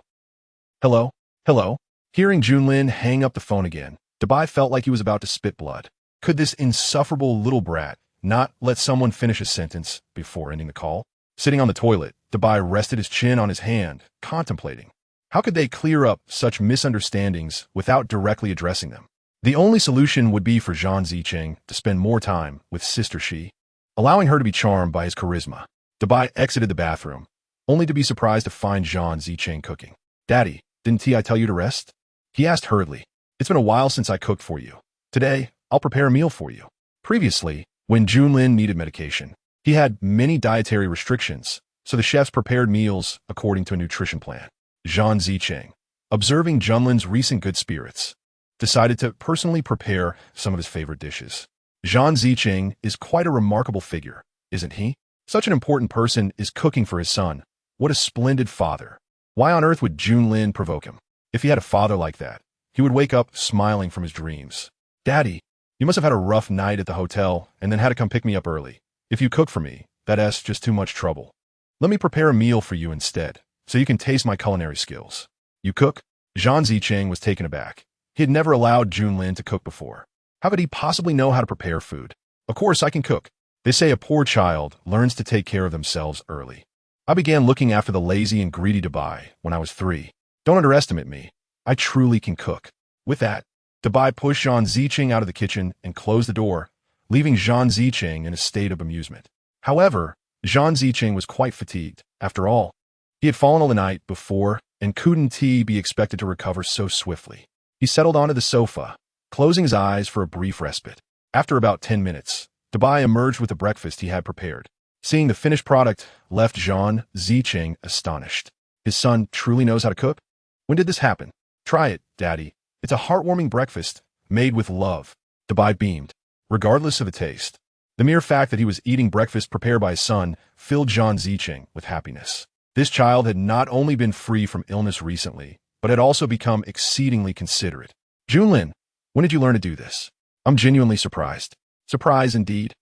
Hello? Hello? Hearing Junlin hang up the phone again, Dubai felt like he was about to spit blood. Could this insufferable little brat not let someone finish a sentence before ending the call? Sitting on the toilet, Dubai rested his chin on his hand, contemplating. How could they clear up such misunderstandings without directly addressing them? The only solution would be for Zhang Zicheng to spend more time with Sister Shi, allowing her to be charmed by his charisma. Dubai exited the bathroom, only to be surprised to find Zhang Zicheng cooking. Daddy, didn't I tell you to rest? He asked hurriedly. It's been a while since I cooked for you. Today, I'll prepare a meal for you. Previously, when Junlin needed medication, he had many dietary restrictions, so the chefs prepared meals according to a nutrition plan. Zhang Zicheng, observing Junlin's recent good spirits, decided to personally prepare some of his favorite dishes. Zhang Zicheng is quite a remarkable figure, isn't he? Such an important person is cooking for his son. What a splendid father. Why on earth would Junlin provoke him? If he had a father like that, he would wake up smiling from his dreams. Daddy, you must have had a rough night at the hotel and then had to come pick me up early. If you cook for me, that's just too much trouble. Let me prepare a meal for you instead, so you can taste my culinary skills. You cook? Zhang Zicheng was taken aback. He had never allowed Junlin to cook before. How could he possibly know how to prepare food? Of course I can cook. They say a poor child learns to take care of themselves early. I began looking after the lazy and greedy Dubai when I was 3. Don't underestimate me. I truly can cook. With that, Dubai pushed Zhang Zicheng out of the kitchen and closed the door, leaving Zhang Zicheng in a state of amusement. However, Zhang Zicheng was quite fatigued. After all, he had fallen all the night before and couldn't he be expected to recover so swiftly. He settled onto the sofa, closing his eyes for a brief respite. After about 10 minutes, Dubai emerged with the breakfast he had prepared. Seeing the finished product left Zhang Zicheng astonished. His son truly knows how to cook? When did this happen? Try it, Daddy. It's a heartwarming breakfast, made with love. Dubai beamed. Regardless of the taste, the mere fact that he was eating breakfast prepared by his son filled Zhang Zicheng with happiness. This child had not only been free from illness recently, but had also become exceedingly considerate. Junlin, when did you learn to do this? I'm genuinely surprised. Surprise indeed.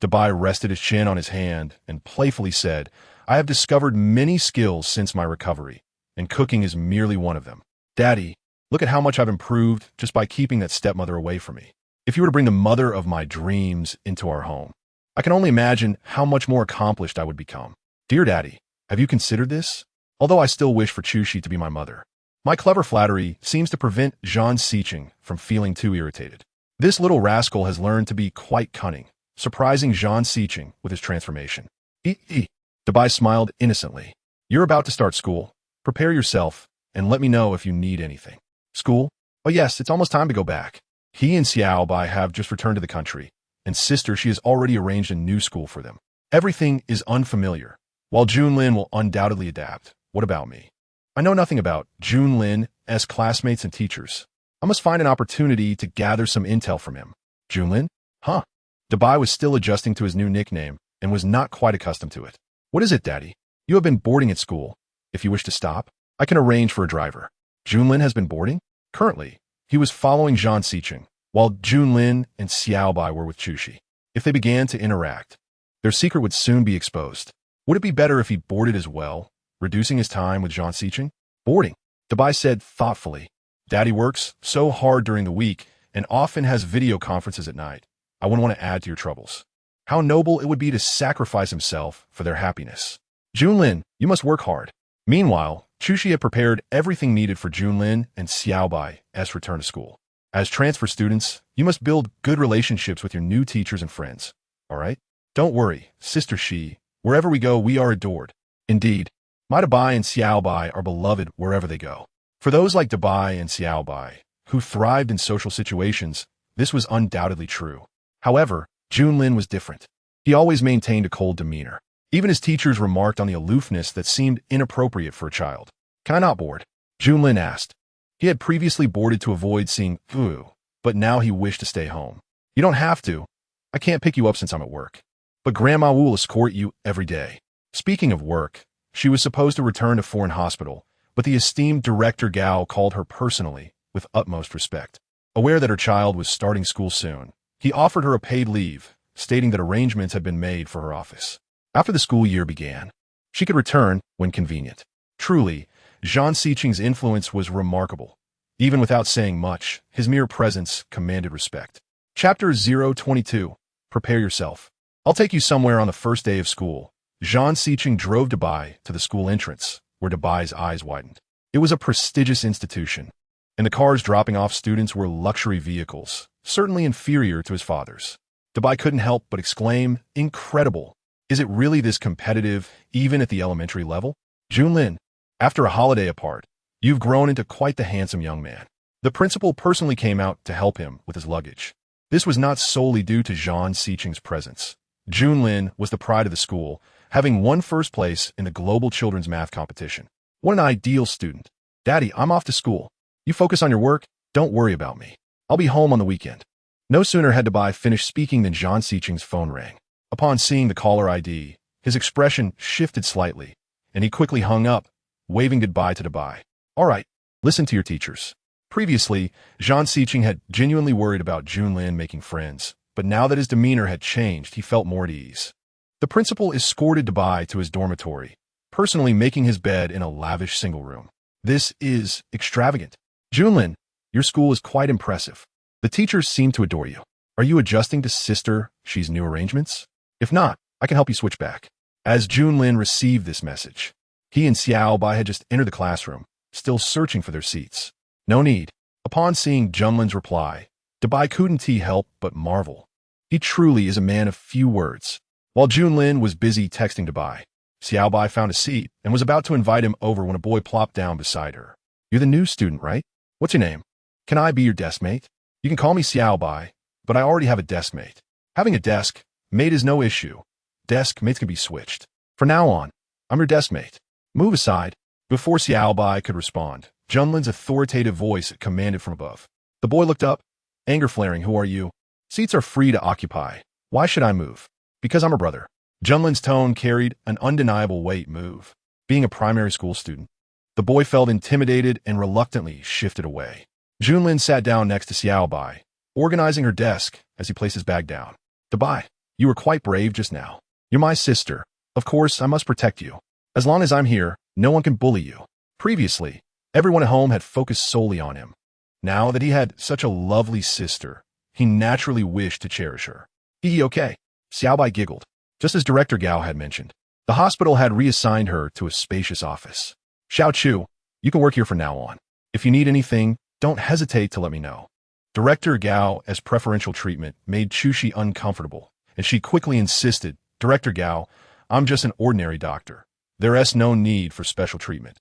Dubai rested his chin on his hand and playfully said, I have discovered many skills since my recovery, and cooking is merely one of them. Daddy, look at how much I've improved just by keeping that stepmother away from me. If you were to bring the mother of my dreams into our home, I can only imagine how much more accomplished I would become. Dear Daddy, have you considered this? Although I still wish for Chushi to be my mother. My clever flattery seems to prevent Zhang Xiqing from feeling too irritated. This little rascal has learned to be quite cunning, surprising Zhang Xiqing with his transformation. Dabai smiled innocently. You're about to start school. Prepare yourself, and let me know if you need anything. School? Oh yes, it's almost time to go back. He and Xiaobai have just returned to the country, and sister, she has already arranged a new school for them. Everything is unfamiliar, while Junlin will undoubtedly adapt. What about me? I know nothing about Junlin's classmates and teachers. I must find an opportunity to gather some intel from him. Junlin? Huh? Dabai was still adjusting to his new nickname and was not quite accustomed to it. What is it, Daddy? You have been boarding at school. If you wish to stop, I can arrange for a driver. Junlin has been boarding? Currently, he was following Zhang Xiqing, while Junlin and Xiaobai were with Chushi. If they began to interact, their secret would soon be exposed. Would it be better if he boarded as well, reducing his time with Zhang Xiqing? Boarding, Dabai said thoughtfully. Daddy works so hard during the week and often has video conferences at night. I wouldn't want to add to your troubles. How noble it would be to sacrifice himself for their happiness. Junlin, you must work hard. Meanwhile, Chushi had prepared everything needed for Junlin and Xiaobai's return to school. As transfer students, you must build good relationships with your new teachers and friends. All right? Don't worry, Sister Shi. Wherever we go, we are adored. Indeed, my Dabai and Xiaobai are beloved wherever they go. For those like Dabai and Xiaobai, who thrived in social situations, this was undoubtedly true. However, Junlin was different. He always maintained a cold demeanor. Even his teachers remarked on the aloofness that seemed inappropriate for a child. Can I not board? Junlin asked. He had previously boarded to avoid seeing Fu, but now he wished to stay home. You don't have to. I can't pick you up since I'm at work. But Grandma will escort you every day. Speaking of work, she was supposed to return to foreign hospital, but the esteemed director Gao called her personally with utmost respect. Aware that her child was starting school soon, he offered her a paid leave, stating that arrangements had been made for her office. After the school year began, she could return when convenient. Truly, Zhang Xiqing's influence was remarkable. Even without saying much, his mere presence commanded respect. Chapter 022. Prepare yourself. I'll take you somewhere on the first day of school. Zhang Xiqing drove Dabai to the school entrance, where Dabai's eyes widened. It was a prestigious institution, and the cars dropping off students were luxury vehicles, certainly inferior to his father's. Dabai couldn't help but exclaim, incredible. Is it really this competitive, even at the elementary level? Junlin, after a holiday apart, you've grown into quite the handsome young man. The principal personally came out to help him with his luggage. This was not solely due to Zhang Xiqing's presence. Junlin was the pride of the school, having won first place in the global children's math competition. What an ideal student. Daddy, I'm off to school. You focus on your work, don't worry about me. I'll be home on the weekend. No sooner had Dabai finished speaking than Zhang Xiqing's phone rang. Upon seeing the caller ID, his expression shifted slightly, and he quickly hung up, waving goodbye to Dabai. All right, listen to your teachers. Previously, Zhang Xiqing had genuinely worried about Junlin making friends, but now that his demeanor had changed, he felt more at ease. The principal escorted Dabai to his dormitory, personally making his bed in a lavish single room. This is extravagant. Junlin, your school is quite impressive. The teachers seem to adore you. Are you adjusting to Sister Shi's new arrangements? If not, I can help you switch back. As Junlin received this message, he and Xiaobai had just entered the classroom, still searching for their seats. No need. Upon seeing Junlin's reply, Dabai couldn't help but marvel. He truly is a man of few words. While Junlin was busy texting Dabai, Xiaobai found a seat and was about to invite him over when a boy plopped down beside her. You're the new student, right? What's your name? Can I be your desk mate? You can call me Xiaobai, but I already have a desk mate. Having a desk mate is no issue. Desk mates can be switched. From now on, I'm your desk mate. Move aside. Before Xiaobai could respond, Junlin's authoritative voice commanded from above. The boy looked up, anger flaring. Who are you? Seats are free to occupy. Why should I move? Because I'm a brother. Junlin's tone carried an undeniable weight. Move. Being a primary school student, the boy felt intimidated and reluctantly shifted away. Junlin sat down next to Xiaobai, organizing her desk as he placed his bag down. Dabai, you were quite brave just now. You're my sister. Of course, I must protect you. As long as I'm here, no one can bully you. Previously, everyone at home had focused solely on him. Now that he had such a lovely sister, he naturally wished to cherish her. Okay. Xiaobai giggled. Just as Director Gao had mentioned, the hospital had reassigned her to a spacious office. Xiao Chu, you can work here from now on. If you need anything, don't hesitate to let me know. Director Gao, as preferential treatment, made Chushi uncomfortable, and she quickly insisted, Director Gao, I'm just an ordinary doctor. There's no need for special treatment.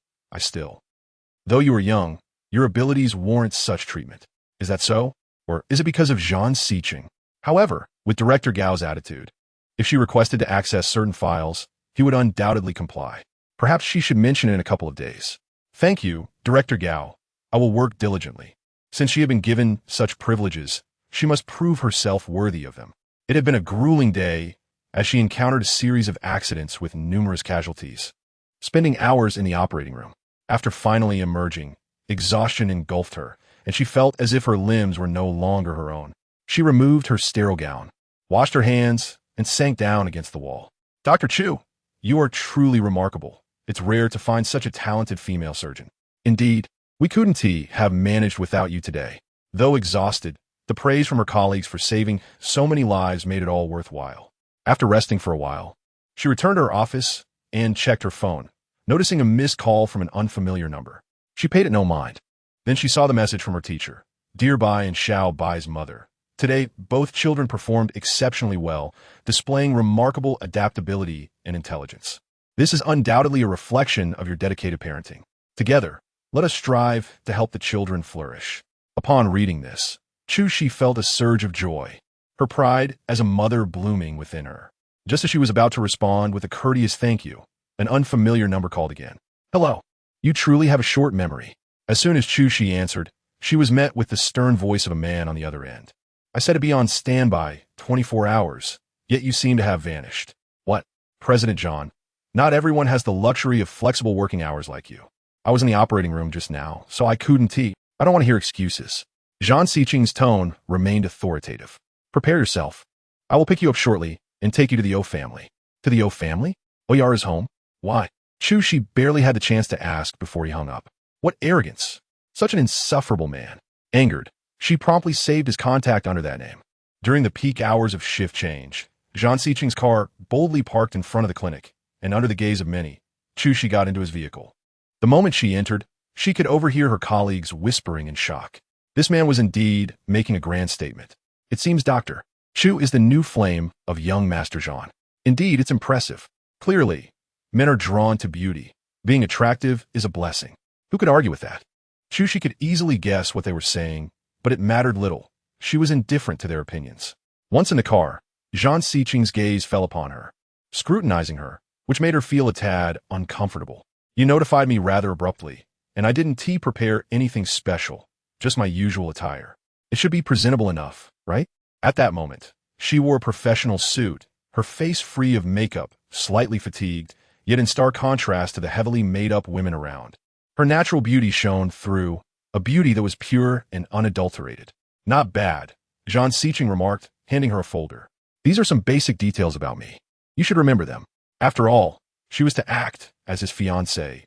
Though you are young, your abilities warrant such treatment. Is that so? Or is it because of Zhang Xiqing? However, with Director Gao's attitude, if she requested to access certain files, he would undoubtedly comply. Perhaps she should mention it in a couple of days. Thank you, Director Gao. I will work diligently. Since she had been given such privileges, she must prove herself worthy of them. It had been a grueling day, as she encountered a series of accidents with numerous casualties. Spending hours in the operating room, after finally emerging, exhaustion engulfed her, and she felt as if her limbs were no longer her own. She removed her sterile gown, washed her hands, and sank down against the wall. Dr. Chu, you are truly remarkable. It's rare to find such a talented female surgeon. Indeed, we couldn't have managed without you today. Though exhausted, the praise from her colleagues for saving so many lives made it all worthwhile. After resting for a while, she returned to her office and checked her phone, noticing a missed call from an unfamiliar number. She paid it no mind. Then she saw the message from her teacher, Dear Bai and Xiao Bai's mother. Today, both children performed exceptionally well, displaying remarkable adaptability and intelligence. This is undoubtedly a reflection of your dedicated parenting. Together, let us strive to help the children flourish. Upon reading this, Chu Shi felt a surge of joy, her pride as a mother blooming within her. Just as she was about to respond with a courteous thank you, an unfamiliar number called again. Hello. You truly have a short memory. As soon as Chu Shi answered, she was met with the stern voice of a man on the other end. I said to be on standby 24 hours, yet you seem to have vanished. What? President John, not everyone has the luxury of flexible working hours like you. I was in the operating room just now, so I couldn't eat. I don't want to hear excuses. Zhang Xiqing's tone remained authoritative. Prepare yourself. I will pick you up shortly and take you to the O family. To the O family? Oyara's home? Why? Chu Shi barely had the chance to ask before he hung up. What arrogance! Such an insufferable man. Angered, she promptly saved his contact under that name. During the peak hours of shift change, Zhang Xiqing's car boldly parked in front of the clinic, and under the gaze of many, Chu Shi got into his vehicle. The moment she entered, she could overhear her colleagues whispering in shock. This man was indeed making a grand statement. It seems Dr. Chu is the new flame of young Master Zhang. Indeed, it's impressive. Clearly, men are drawn to beauty. Being attractive is a blessing. Who could argue with that? Chu Shi could easily guess what they were saying, but it mattered little. She was indifferent to their opinions. Once in the car, Zhang Xiqing's gaze fell upon her, scrutinizing her, which made her feel a tad uncomfortable. You notified me rather abruptly, and I didn't prepare anything special, just my usual attire. It should be presentable enough, right? At that moment, she wore a professional suit, her face free of makeup, slightly fatigued, yet in stark contrast to the heavily made-up women around. Her natural beauty shone through, a beauty that was pure and unadulterated. Not bad, Zhang Xiqing remarked, handing her a folder. These are some basic details about me. You should remember them. After all, she was to act as his fiancée,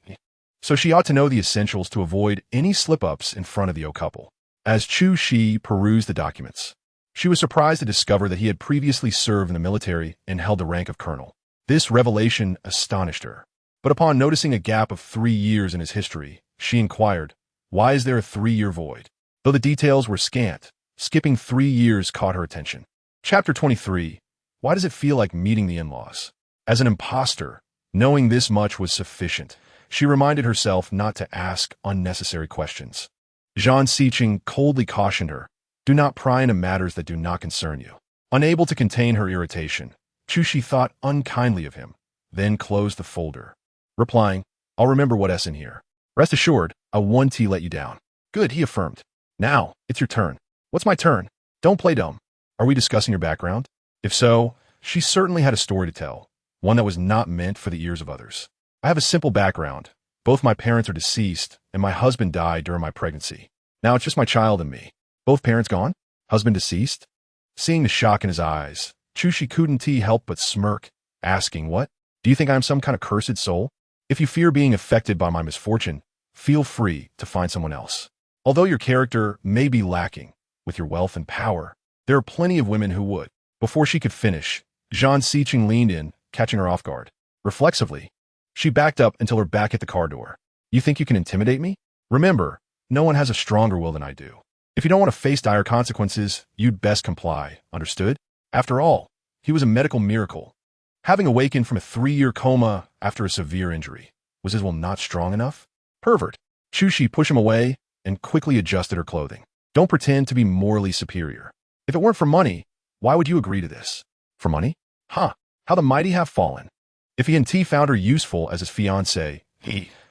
so she ought to know the essentials to avoid any slip-ups in front of the O couple. As Chu Shi perused the documents, she was surprised to discover that he had previously served in the military and held the rank of colonel. This revelation astonished her. But upon noticing a gap of 3 years in his history, she inquired, why is there a 3-year void? Though the details were scant, skipping 3 years caught her attention. Chapter 23. Why does it feel like meeting the in-laws? As an imposter, knowing this much was sufficient, she reminded herself not to ask unnecessary questions. Zhang Xiqing coldly cautioned her, do not pry into matters that do not concern you. Unable to contain her irritation, Chu Shi thought unkindly of him, then closed the folder, replying, I'll remember what's in here. Rest assured, I won't let you down. Good, he affirmed. Now, it's your turn. What's my turn? Don't play dumb. Are we discussing your background? If so, she certainly had a story to tell, one that was not meant for the ears of others. I have a simple background. Both my parents are deceased, and my husband died during my pregnancy. Now it's just my child and me. Both parents gone? Husband deceased? Seeing the shock in his eyes, Chu Shi couldn't help but smirk, asking, what? Do you think I am some kind of cursed soul? If you fear being affected by my misfortune, feel free to find someone else. Although your character may be lacking, with your wealth and power, there are plenty of women who would. Before she could finish, Zhang Siqing leaned in, catching her off guard. Reflexively, she backed up until her back hit the car door. You think you can intimidate me? Remember, no one has a stronger will than I do. If you don't want to face dire consequences, you'd best comply, understood? After all, he was a medical miracle. Having awakened from a 3-year coma after a severe injury, was his will not strong enough? Pervert. Chu Shi pushed him away and quickly adjusted her clothing. Don't pretend to be morally superior. If it weren't for money, why would you agree to this? For money? Huh, how the mighty have fallen. If he and T found her useful as his fiancée,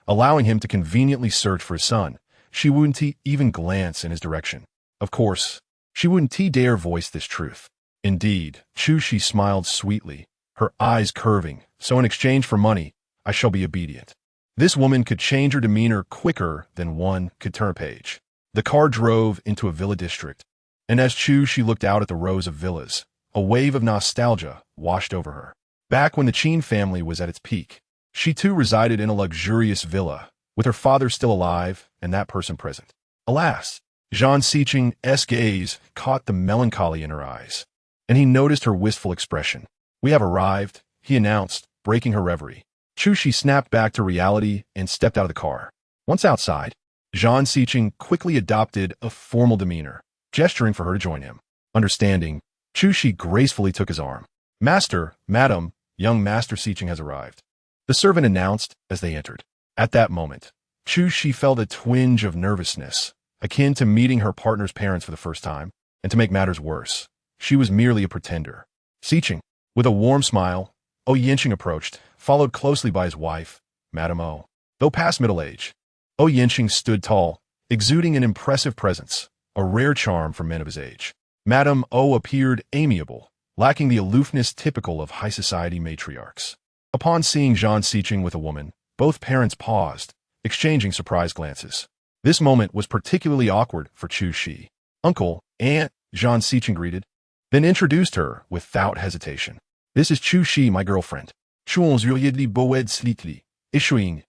allowing him to conveniently search for his son, she wouldn't even glance in his direction. Of course, she wouldn't dare voice this truth. Indeed, Chu Shi smiled sweetly, her eyes curving, so in exchange for money, I shall be obedient. This woman could change her demeanor quicker than one could turn a page. The car drove into a villa district, and as Chu Shi looked out at the rows of villas, a wave of nostalgia washed over her. Back when the Qin family was at its peak, she too resided in a luxurious villa, with her father still alive and that person present. Alas, Zhang Siqing's gaze caught the melancholy in her eyes, and he noticed her wistful expression. We have arrived, he announced, breaking her reverie. Chu Shi snapped back to reality and stepped out of the car. Once outside, Zhang Siqing quickly adopted a formal demeanor, gesturing for her to join him. Understanding, Chu Shi gracefully took his arm. Master, Madam, young Master Siqing has arrived, the servant announced as they entered. At that moment, Chu Shi felt a twinge of nervousness, akin to meeting her partner's parents for the first time, and to make matters worse, she was merely a pretender. Siqing, with a warm smile, Yinqing approached, followed closely by his wife, Madame O. Though past middle age, Yinqing stood tall, exuding an impressive presence, a rare charm for men of his age. Madame O appeared amiable, lacking the aloofness typical of high society matriarchs. Upon seeing Zhang Siqing with a woman, both parents paused, exchanging surprised glances. This moment was particularly awkward for Chu Shi. Uncle, Aunt, Zhang Siqing greeted, then introduced her without hesitation. This is Chu Shi, my girlfriend. Issuing,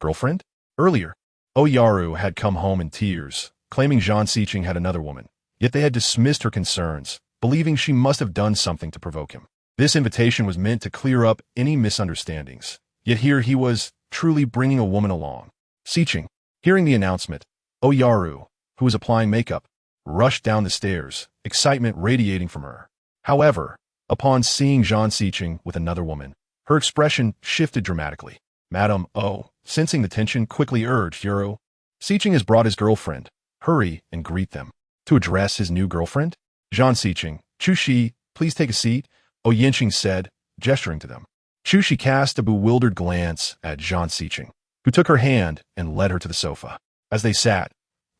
girlfriend? Earlier, Oyaru had come home in tears, claiming Zhang Siqing had another woman, yet they had dismissed her concerns, believing she must have done something to provoke him. This invitation was meant to clear up any misunderstandings, yet here he was, truly bringing a woman along. Siqing, hearing the announcement, Oyaru, who was applying makeup, rushed down the stairs, excitement radiating from her. However, upon seeing Zhang Siqing with another woman, her expression shifted dramatically. Madame O, sensing the tension, quickly urged Yaro. Siqing has brought his girlfriend. Hurry and greet them. To address his new girlfriend? Zhang Siqing, Chu Shi, please take a seat, Yinqing said, gesturing to them. Chu Shi cast a bewildered glance at Zhang Siqing, who took her hand and led her to the sofa. As they sat,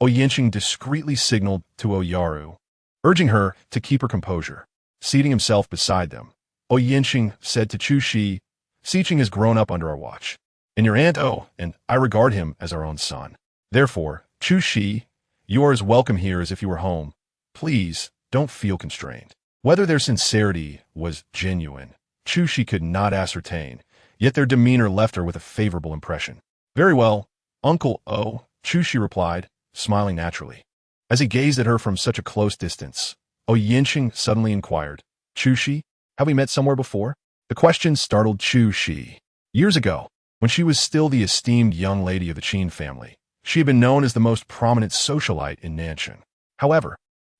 Yinqing discreetly signaled to Oyaru, urging her to keep her composure. Seating himself beside them, Yinqing said to Chu Shi, Siqing has grown up under our watch, and your aunt and I regard him as our own son. Therefore, Chu Shi, you are as welcome here as if you were home. Please, don't feel constrained. Whether their sincerity was genuine, Chu Shi could not ascertain, yet their demeanor left her with a favorable impression. Very well, Uncle O, Chu Shi replied, smiling naturally. As he gazed at her from such a close distance, Yinqing suddenly inquired, Chu Shi, have we met somewhere before? The question startled Chu Shi. Years ago, when she was still the esteemed young lady of the Qin family, she had been known as the most prominent socialite in Nanshan. However,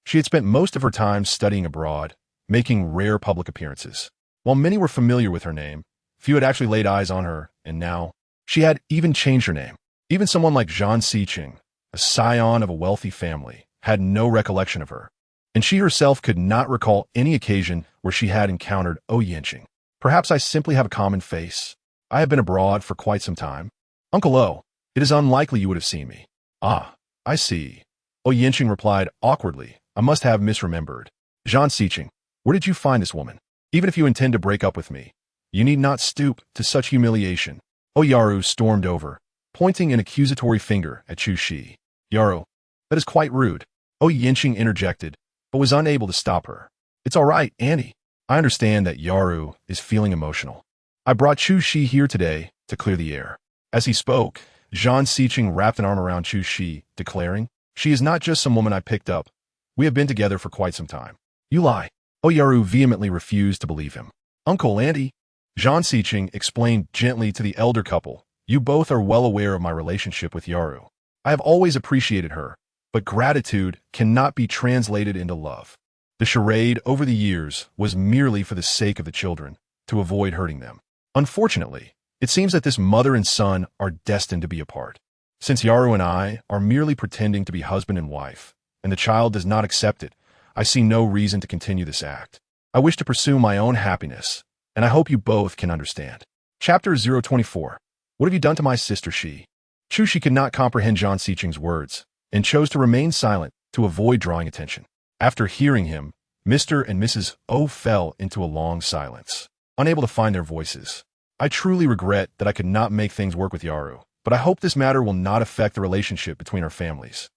she had spent most of her time studying abroad, making rare public appearances. While many were familiar with her name, few had actually laid eyes on her, and now, she had even changed her name. Even someone like Zhang Siqing, a scion of a wealthy family, had no recollection of her, and she herself could not recall any occasion where she had encountered Yinqing. Perhaps I simply have a common face. I have been abroad for quite some time. Uncle O, it is unlikely you would have seen me. Ah, I see. Yinqing replied awkwardly, I must have misremembered. Zhang Siqing, where did you find this woman? Even if you intend to break up with me, you need not stoop to such humiliation. Oyaru stormed over, pointing an accusatory finger at Chu Shi. Yaro, that is quite rude. Yinqing interjected, but was unable to stop her. It's all right, Annie. I understand that Yaru is feeling emotional. I brought Chu Shi here today to clear the air. As he spoke, Zhang Siqing wrapped an arm around Chu Shi, declaring, she is not just some woman I picked up. We have been together for quite some time. You lie. Oyaru vehemently refused to believe him. Uncle, Auntie, Zhan Siqing explained gently to the elder couple, you both are well aware of my relationship with Yaru. I have always appreciated her, but gratitude cannot be translated into love. The charade over the years was merely for the sake of the children, to avoid hurting them. Unfortunately, it seems that this mother and son are destined to be apart. Since Yaru and I are merely pretending to be husband and wife, and the child does not accept it, I see no reason to continue this act. I wish to pursue my own happiness, and I hope you both can understand. Chapter 024. What have you done to my sister, Shi? Chu could not comprehend Zhan Siqing's words, and chose to remain silent to avoid drawing attention. After hearing him, Mr. and Mrs. O fell into a long silence, unable to find their voices. I truly regret that I could not make things work with Yaru, but I hope this matter will not affect the relationship between our families.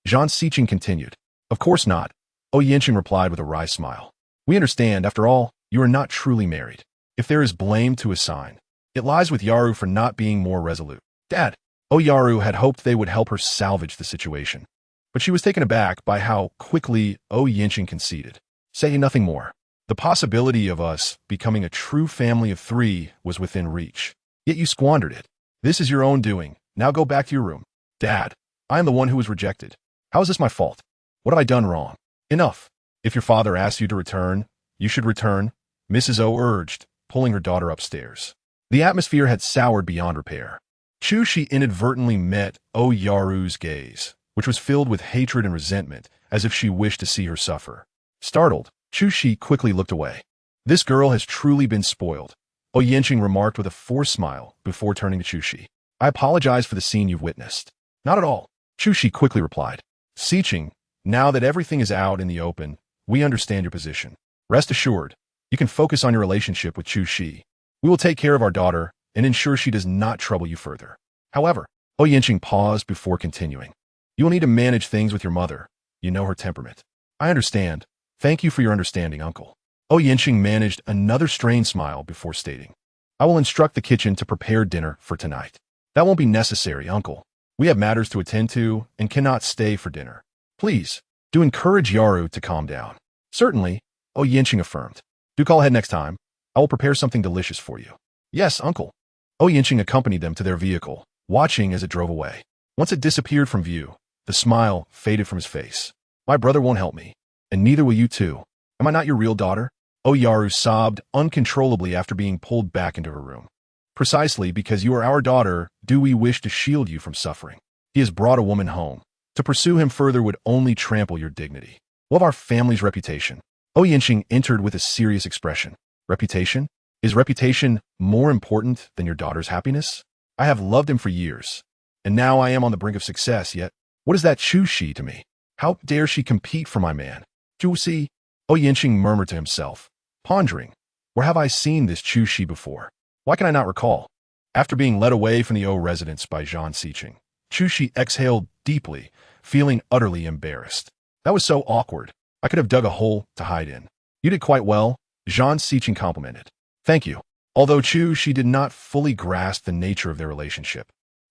Zhan Siqing continued. Of course not, O Yanqing replied with a wry smile. We understand, after all, you are not truly married. If there is blame to assign, it lies with Yaru for not being more resolute. Dad, O Yaru had hoped they would help her salvage the situation, but she was taken aback by how quickly O Yanqing conceded. Say nothing more. The possibility of us becoming a true family of 3 was within reach. Yet you squandered it. This is your own doing. Now go back to your room. Dad, I am the one who was rejected. How is this my fault? What have I done wrong? Enough. If your father asks you to return, you should return, Mrs. O urged, pulling her daughter upstairs. The atmosphere had soured beyond repair. Chu inadvertently met O Yaru's gaze, which was filled with hatred and resentment, as if she wished to see her suffer. Startled, Chu quickly looked away. This girl has truly been spoiled, O Yanqing remarked with a forced smile before turning to Chu. I apologize for the scene you've witnessed. Not at all, Chu quickly replied. Siqing, now that everything is out in the open, we understand your position. Rest assured, you can focus on your relationship with Chu. We will take care of our daughter and ensure she does not trouble you further. However, O Yanqing paused before continuing. You will need to manage things with your mother. You know her temperament. I understand. Thank you for your understanding, Uncle. O Yanqing managed another strained smile before stating, I will instruct the kitchen to prepare dinner for tonight. That won't be necessary, Uncle. We have matters to attend to and cannot stay for dinner. Please, do encourage Yaru to calm down. Certainly, O Yanqing affirmed. Do call ahead next time. I will prepare something delicious for you. Yes, Uncle. O Yanqing accompanied them to their vehicle, watching as it drove away. Once it disappeared from view, the smile faded from his face. My brother won't help me, and neither will you too. Am I not your real daughter? O Yaru sobbed uncontrollably after being pulled back into her room. Precisely because you are our daughter, do we wish to shield you from suffering. He has brought a woman home. To pursue him further would only trample your dignity. What of our family's reputation? O Yanqing entered with a serious expression. Reputation? Is reputation more important than your daughter's happiness? I have loved him for years, and now I am on the brink of success, yet what is that Chu to me? How dare she compete for my man? Chu Si? O Yanqing murmured to himself, pondering, where have I seen this Chu before? Why can I not recall? After being led away from the O residence by Zhan Siqing, Chu exhaled deeply, feeling utterly embarrassed. That was so awkward. I could have dug a hole to hide in. You did quite well, Zhan Siqing complimented. Thank you. Although Chu did not fully grasp the nature of their relationship,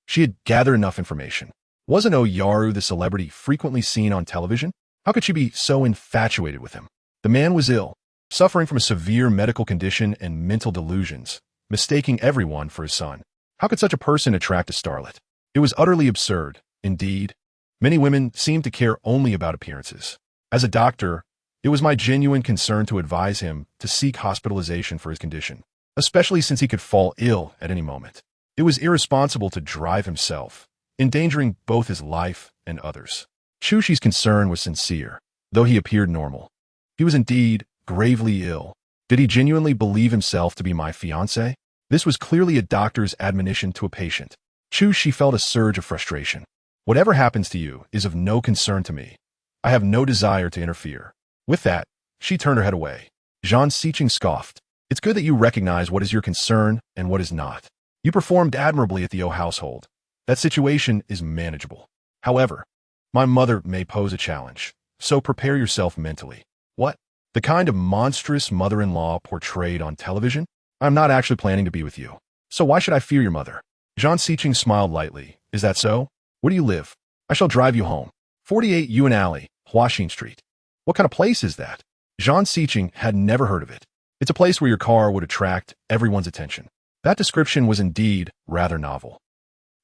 she had gathered enough information. Wasn't O Yaru the celebrity frequently seen on television? How could she be so infatuated with him? The man was ill, suffering from a severe medical condition and mental delusions, mistaking everyone for his son. How could such a person attract a starlet? It was utterly absurd. Indeed, many women seemed to care only about appearances. As a doctor, it was my genuine concern to advise him to seek hospitalization for his condition, especially since he could fall ill at any moment. It was irresponsible to drive himself, endangering both his life and others. Chu's concern was sincere, though he appeared normal. He was indeed gravely ill. Did he genuinely believe himself to be my fiancé? This was clearly a doctor's admonition to a patient. She felt a surge of frustration. Whatever happens to you is of no concern to me. I have no desire to interfere. With that, she turned her head away. Zhan Siqing scoffed. It's good that you recognize what is your concern and what is not. You performed admirably at the O household. That situation is manageable. However, my mother may pose a challenge, so prepare yourself mentally. What? The kind of monstrous mother-in-law portrayed on television? I'm not actually planning to be with you. So why should I fear your mother? Zhan Siqing smiled lightly. Is that so? Where do you live? I shall drive you home. 48 Yuan Alley, Huaxin Street. What kind of place is that? Zhan Siqing had never heard of it. It's a place where your car would attract everyone's attention. That description was indeed rather novel.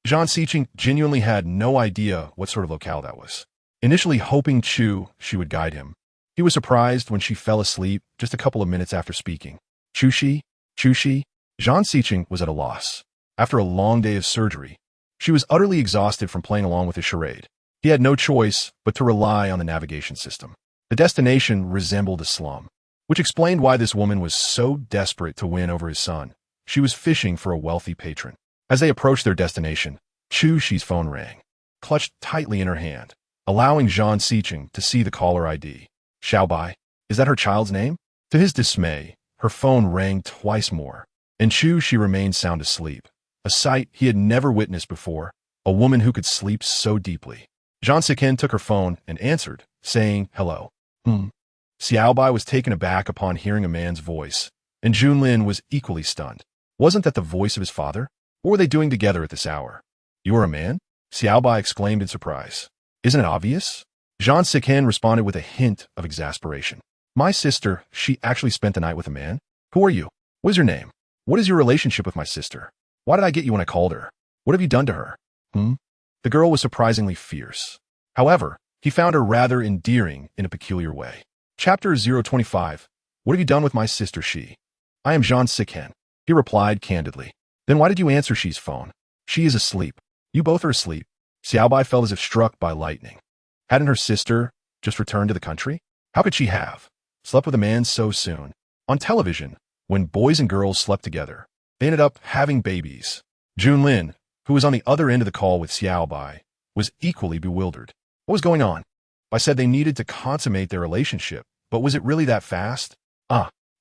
Zhan Siqing genuinely had no idea what sort of locale that was. Initially hoping she would guide him, he was surprised when she fell asleep just a couple of minutes after speaking. Chu Shi? Zhan Siqing was at a loss. After a long day of surgery, she was utterly exhausted from playing along with his charade. He had no choice but to rely on the navigation system. The destination resembled a slum, which explained why this woman was so desperate to win over his son. She was fishing for a wealthy patron. As they approached their destination, Chu Shi's phone rang, clutched tightly in her hand, allowing Zhan Siqing to see the caller ID. Xiaobai, is that her child's name? To his dismay, her phone rang twice more, and Chu Shi remained sound asleep, a sight he had never witnessed before, a woman who could sleep so deeply. Zhan Siqing took her phone and answered, saying, "Hello." Xiaobai was taken aback upon hearing a man's voice, and Junlin was equally stunned. Wasn't that the voice of his father? What were they doing together at this hour? "You are a man?" Xiaobai exclaimed in surprise. "Isn't it obvious?" Zhan Siqing responded with a hint of exasperation. "My sister, she actually spent the night with a man? Who are you? What is your name? What is your relationship with my sister? Why did I get you when I called her? What have you done to her?" The girl was surprisingly fierce. However, he found her rather endearing in a peculiar way. Chapter 025. What have you done with my sister Shi? "I am Zhan Siqing," he replied candidly. "Then why did you answer Shi's phone? She is asleep. You both are asleep." Xiaobai felt as if struck by lightning. Hadn't her sister just returned to the country? How could she have slept with a man so soon? On television, when boys and girls slept together, they ended up having babies. Junlin, who was on the other end of the call with Xiaobai, was equally bewildered. What was going on? I said they needed to consummate their relationship, but was it really that fast?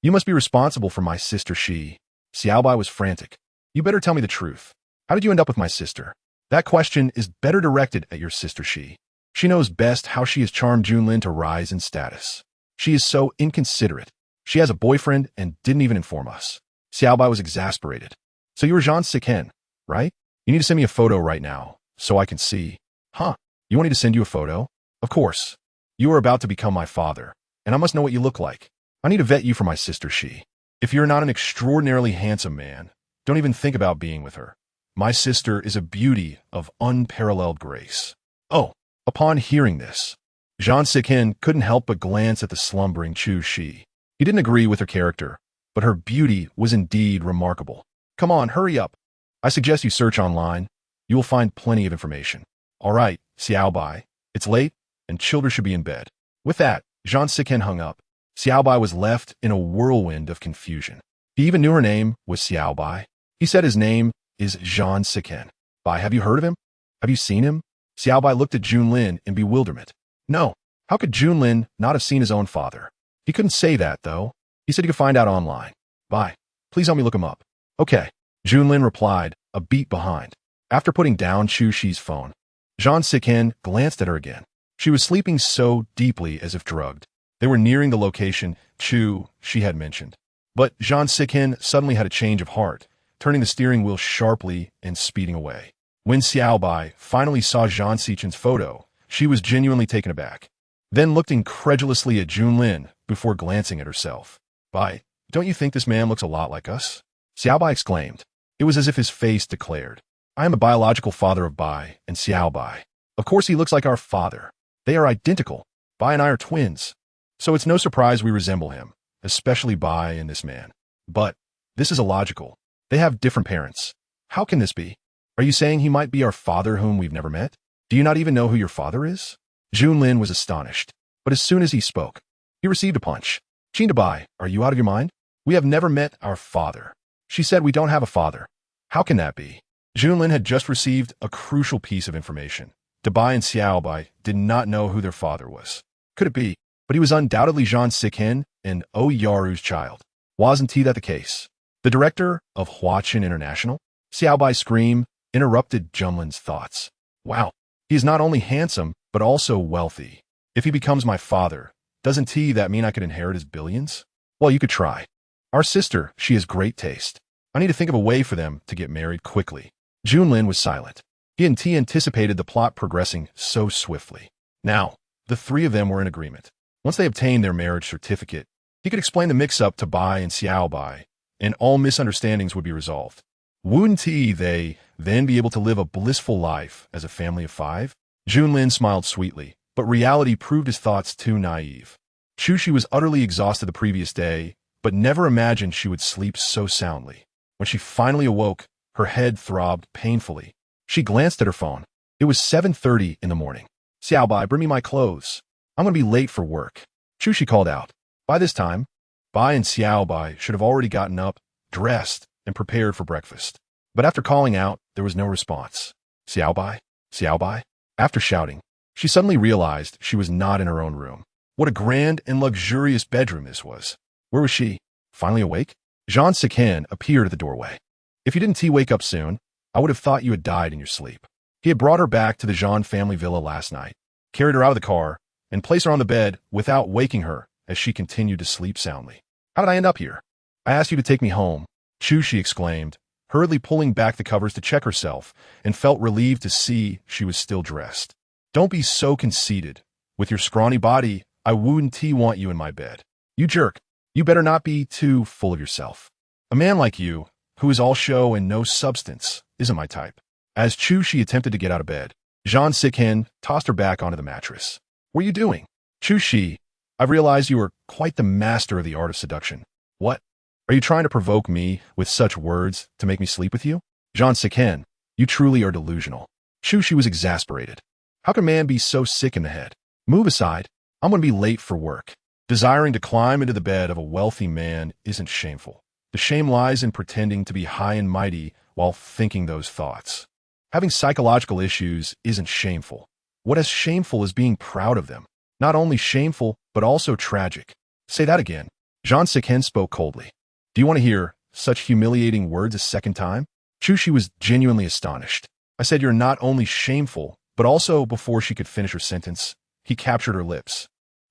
You must be responsible for my sister Shi. Xiaobai was frantic. You better tell me the truth. How did you end up with my sister? That question is better directed at your sister Shi. She knows best how she has charmed Junlin to rise in status. She is so inconsiderate. She has a boyfriend and didn't even inform us. Xiaobai was exasperated. So you were Zhan Siqing, right? You need to send me a photo right now, so I can see. You want me to send you a photo? Of course. You are about to become my father, and I must know what you look like. I need to vet you for my sister Shi. If you're not an extraordinarily handsome man, don't even think about being with her. My sister is a beauty of unparalleled grace. Upon hearing this, Zhan Siqing couldn't help but glance at the slumbering Chu Shi. He didn't agree with her character, but her beauty was indeed remarkable. Come on, hurry up. I suggest you search online. You will find plenty of information. All right, Xiaobai, it's late, and children should be in bed. With that, Zhan Siqing hung up. Xiaobai was left in a whirlwind of confusion. He even knew her name was Xiaobai. He said his name is Zhan Siqing. Have you heard of him? Have you seen him? Xiaobai looked at Junlin in bewilderment. No, how could Junlin not have seen his own father? He couldn't say that, though. He said he could find out online. Please help me look him up. Okay, Junlin replied, a beat behind. After putting down Chu Shi's phone, Zhan Siqing glanced at her again. She was sleeping so deeply as if drugged. They were nearing the location Chu Shi had mentioned. But Zhan Siqing suddenly had a change of heart, turning the steering wheel sharply and speeding away. When Xiaobai finally saw Zhan Siqing's photo, she was genuinely taken aback, then looked incredulously at Junlin before glancing at herself. Don't you think this man looks a lot like us? Xiaobai exclaimed. It was as if his face declared, I am the biological father of Bai and Xiaobai. Of course he looks like our father. They are identical. Bai and I are twins. So it's no surprise we resemble him, especially Bai and this man. But this is illogical. They have different parents. How can this be? Are you saying he might be our father whom we've never met? Do you not even know who your father is? Junlin was astonished, but as soon as he spoke, he received a punch. Qin Bai, are you out of your mind? We have never met our father. She said we don't have a father. How can that be? Junlin had just received a crucial piece of information. Bai and Xiaobai did not know who their father was. Could it be? But he was undoubtedly Zhan Siqing and Yaru's child. Wasn't that the case? The director of Huaqin International? Xiaobai's scream interrupted Junlin's thoughts. Wow, he is not only handsome, but also wealthy. If he becomes my father, doesn't that mean I could inherit his billions? Well, you could try. Our sister, she has great taste. I need to think of a way for them to get married quickly. Junlin was silent. He anticipated the plot progressing so swiftly. Now, the three of them were in agreement. Once they obtained their marriage certificate, he could explain the mix-up to Bai and Xiao Bai, and all misunderstandings would be resolved. Wouldn't they then be able to live a blissful life as a family of 5? Junlin smiled sweetly, but reality proved his thoughts too naive. Chushi was utterly exhausted the previous day, but never imagined she would sleep so soundly. When she finally awoke, her head throbbed painfully. She glanced at her phone. It was 7:30 in the morning. Xiao Bai, bring me my clothes. I'm going to be late for work. Chushi called out. By this time, Bai and Xiao Bai should have already gotten up, dressed, and prepared for breakfast. But after calling out, there was no response. Xiao Bai? Xiao Bai? After shouting, she suddenly realized she was not in her own room. What a grand and luxurious bedroom this was. Where was she? Finally awake? Jean Sikin appeared at the doorway. If you didn't wake up soon, I would have thought you had died in your sleep. He had brought her back to the Jean family villa last night, carried her out of the car, and placed her on the bed without waking her as she continued to sleep soundly. How did I end up here? I asked you to take me home, Chushi exclaimed, hurriedly pulling back the covers to check herself, and felt relieved to see she was still dressed. Don't be so conceited. With your scrawny body, I wouldn't want you in my bed. You jerk. You better not be too full of yourself. A man like you, who is all show and no substance, isn't my type. As Chushi attempted to get out of bed, Jean Sikin tossed her back onto the mattress. What are you doing? Chushi, I've realized you are quite the master of the art of seduction. What? Are you trying to provoke me with such words to make me sleep with you? Jean Sikin, you truly are delusional. Chushi was exasperated. How can a man be so sick in the head? Move aside. I'm going to be late for work. Desiring to climb into the bed of a wealthy man isn't shameful. The shame lies in pretending to be high and mighty while thinking those thoughts. Having psychological issues isn't shameful. What is shameful is being proud of them. Not only shameful, but also tragic. Say that again. Jean Sikin spoke coldly. Do you want to hear such humiliating words a second time? Chushi was genuinely astonished. I said you're not only shameful, but also before she could finish her sentence, he captured her lips,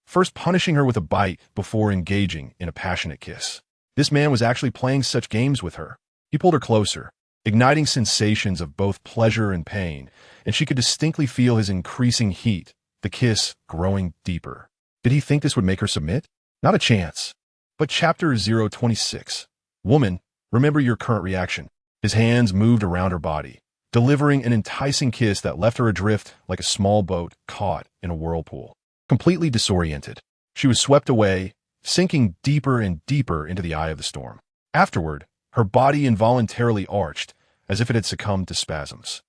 first punishing her with a bite before engaging in a passionate kiss. This man was actually playing such games with her. He pulled her closer, igniting sensations of both pleasure and pain, and she could distinctly feel his increasing heat, the kiss growing deeper. Did he think this would make her submit? Not a chance. But Chapter 026. Woman, remember your current reaction. His hands moved around her body, delivering an enticing kiss that left her adrift like a small boat caught in a whirlpool. Completely disoriented, she was swept away, sinking deeper and deeper into the eye of the storm. Afterward, her body involuntarily arched, as if it had succumbed to spasms.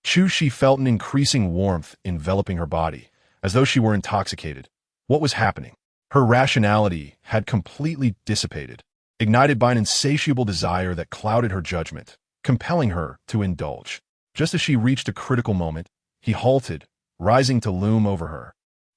Chushi felt an increasing warmth enveloping her body, as though she were intoxicated. What was happening? Her rationality had completely dissipated, ignited by an insatiable desire that clouded her judgment, compelling her to indulge. Just as she reached a critical moment, he halted, rising to loom over her,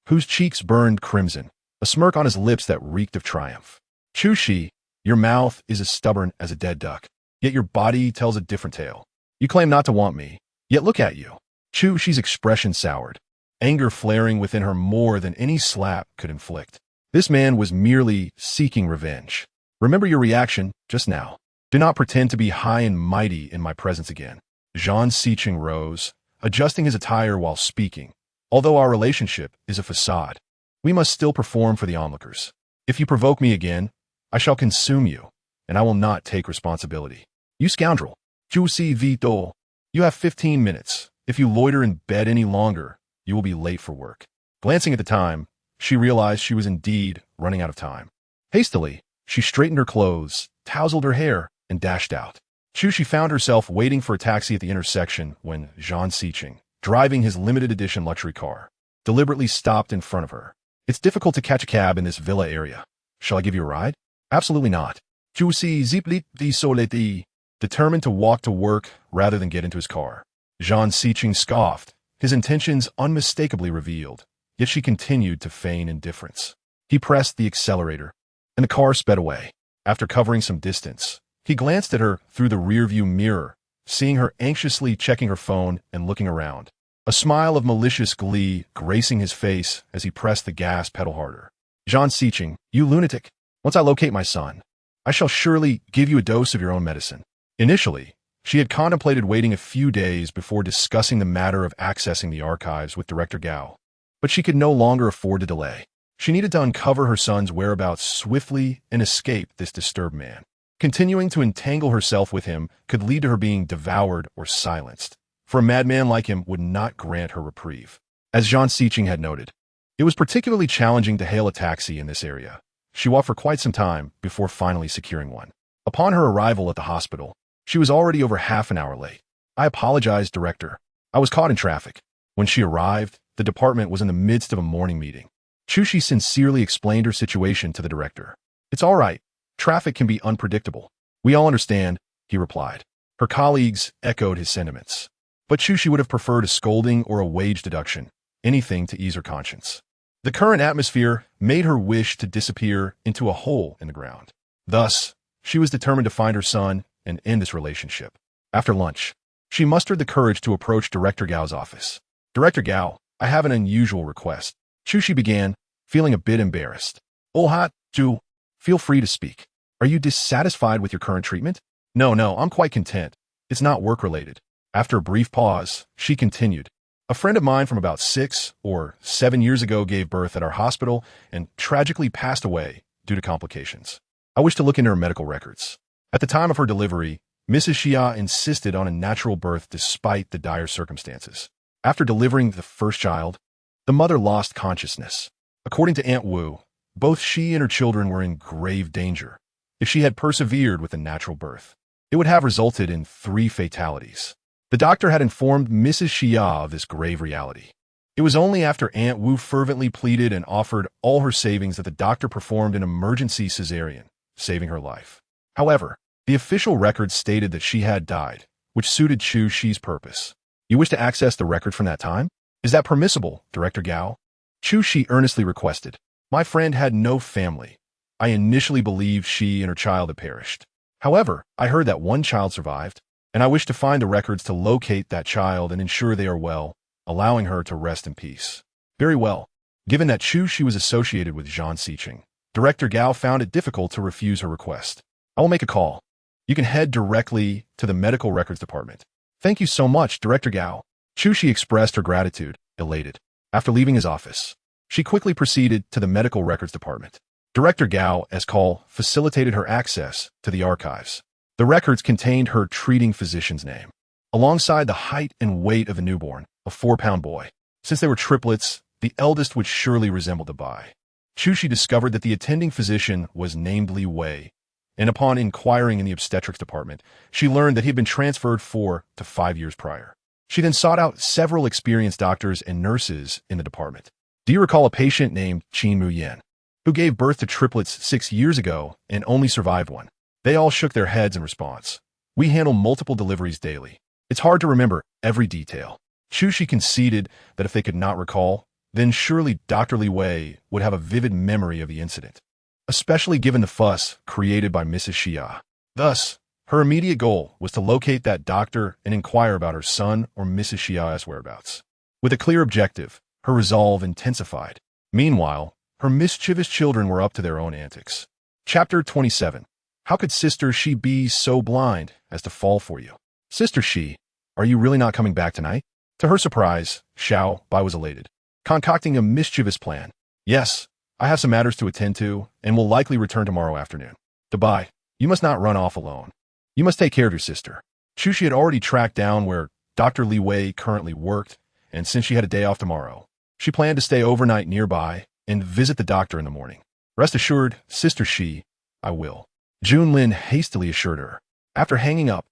whose cheeks burned crimson, a smirk on his lips that reeked of triumph. Chushi, your mouth is as stubborn as a dead duck, yet your body tells a different tale. You claim not to want me, yet look at you. Chushi's expression soured, anger flaring within her more than any slap could inflict. This man was merely seeking revenge. Remember your reaction just now. Do not pretend to be high and mighty in my presence again. Jean Sicheng rose, adjusting his attire while speaking. Although our relationship is a facade, we must still perform for the onlookers. If you provoke me again, I shall consume you, and I will not take responsibility. You scoundrel. Juicy Vito. You have 15 minutes. If you loiter in bed any longer, you will be late for work. Glancing at the time, she realized she was indeed running out of time. Hastily, she straightened her clothes, tousled her hair, and dashed out. Chushi found herself waiting for a taxi at the intersection when Jean Sicheng, driving his limited edition luxury car, deliberately stopped in front of her. It's difficult to catch a cab in this villa area. Shall I give you a ride? Absolutely not. Chushi ziplit di soleti, determined to walk to work rather than get into his car. Jean Sicheng scoffed, his intentions unmistakably revealed, yet she continued to feign indifference. He pressed the accelerator, and the car sped away. After covering some distance, he glanced at her through the rearview mirror, seeing her anxiously checking her phone and looking around, a smile of malicious glee gracing his face as he pressed the gas pedal harder. Jean Sicheng, you lunatic. Once I locate my son, I shall surely give you a dose of your own medicine. Initially, she had contemplated waiting a few days before discussing the matter of accessing the archives with Director Gao, but she could no longer afford to delay. She needed to uncover her son's whereabouts swiftly and escape this disturbed man. Continuing to entangle herself with him could lead to her being devoured or silenced, for a madman like him would not grant her reprieve. As Zhang Xiqing had noted, it was particularly challenging to hail a taxi in this area. She walked for quite some time before finally securing one. Upon her arrival at the hospital, she was already over half an hour late. "I apologize, Director. I was caught in traffic." When she arrived, the department was in the midst of a morning meeting. Chushi sincerely explained her situation to the director. "It's all right. Traffic can be unpredictable. We all understand," he replied. Her colleagues echoed his sentiments. But Chushi would have preferred a scolding or a wage deduction, anything to ease her conscience. The current atmosphere made her wish to disappear into a hole in the ground. Thus, she was determined to find her son and end this relationship. After lunch, she mustered the courage to approach Director Gao's office. "Director Gao, I have an unusual request." Chushi began, feeling a bit embarrassed. "Oh, Ju, feel free to speak. Are you dissatisfied with your current treatment?" No, I'm quite content. It's not work-related." After a brief pause, she continued. "A friend of mine from about 6 or 7 years ago gave birth at our hospital and tragically passed away due to complications. I wish to look into her medical records. At the time of her delivery, Mrs. Xia insisted on a natural birth despite the dire circumstances. After delivering the first child, the mother lost consciousness. According to Aunt Wu, both she and her children were in grave danger. If she had persevered with the natural birth, it would have resulted in 3 fatalities. The doctor had informed Mrs. Xia of this grave reality. It was only after Aunt Wu fervently pleaded and offered all her savings that the doctor performed an emergency cesarean, saving her life. However, the official record stated that she had died, which suited Chu Shi's purpose. "You wish to access the record from that time? Is that permissible, Director Gao?" Chu Shi earnestly requested. "My friend had no family. I initially believed she and her child had perished. However, I heard that one child survived, and I wish to find the records to locate that child and ensure they are well, allowing her to rest in peace." Very well. Given that Chu Shi was associated with Zhang Xiqing, Director Gao found it difficult to refuse her request. "I will make a call. You can head directly to the Medical Records Department." "Thank you so much, Director Gao." Chu Shi expressed her gratitude, elated. After leaving his office, she quickly proceeded to the Medical Records Department. Director Gao, as call, facilitated her access to the archives. The records contained her treating physician's name, alongside the height and weight of the newborn, a 4-pound boy. Since they were triplets, the eldest would surely resemble the boy. Chu Shi discovered that the attending physician was named Li Wei, and upon inquiring in the obstetrics department, she learned that he had been transferred 4 to 5 years prior. She then sought out several experienced doctors and nurses in the department. "Do you recall a patient named Qin Mu Yan, who gave birth to triplets 6 years ago and only survived one?" They all shook their heads in response. "We handle multiple deliveries daily. It's hard to remember every detail." Chu Shi conceded that if they could not recall, then surely Dr. Li Wei would have a vivid memory of the incident, especially given the fuss created by Mrs. Xia. Thus, her immediate goal was to locate that doctor and inquire about her son or Mrs. Xia's whereabouts. With a clear objective, her resolve intensified. Meanwhile, her mischievous children were up to their own antics. Chapter 27. How could Sister Shi be so blind as to fall for you? "Sister Shi, are you really not coming back tonight?" To her surprise, Xiao Bai was elated, concocting a mischievous plan. "Yes, I have some matters to attend to and will likely return tomorrow afternoon." "Bai, you must not run off alone. You must take care of your sister." Chu Shi had already tracked down where Dr. Li Wei currently worked, and since she had a day off tomorrow, she planned to stay overnight nearby and visit the doctor in the morning. "Rest assured, Sister Shi, I will," Junlin hastily assured her. After hanging up,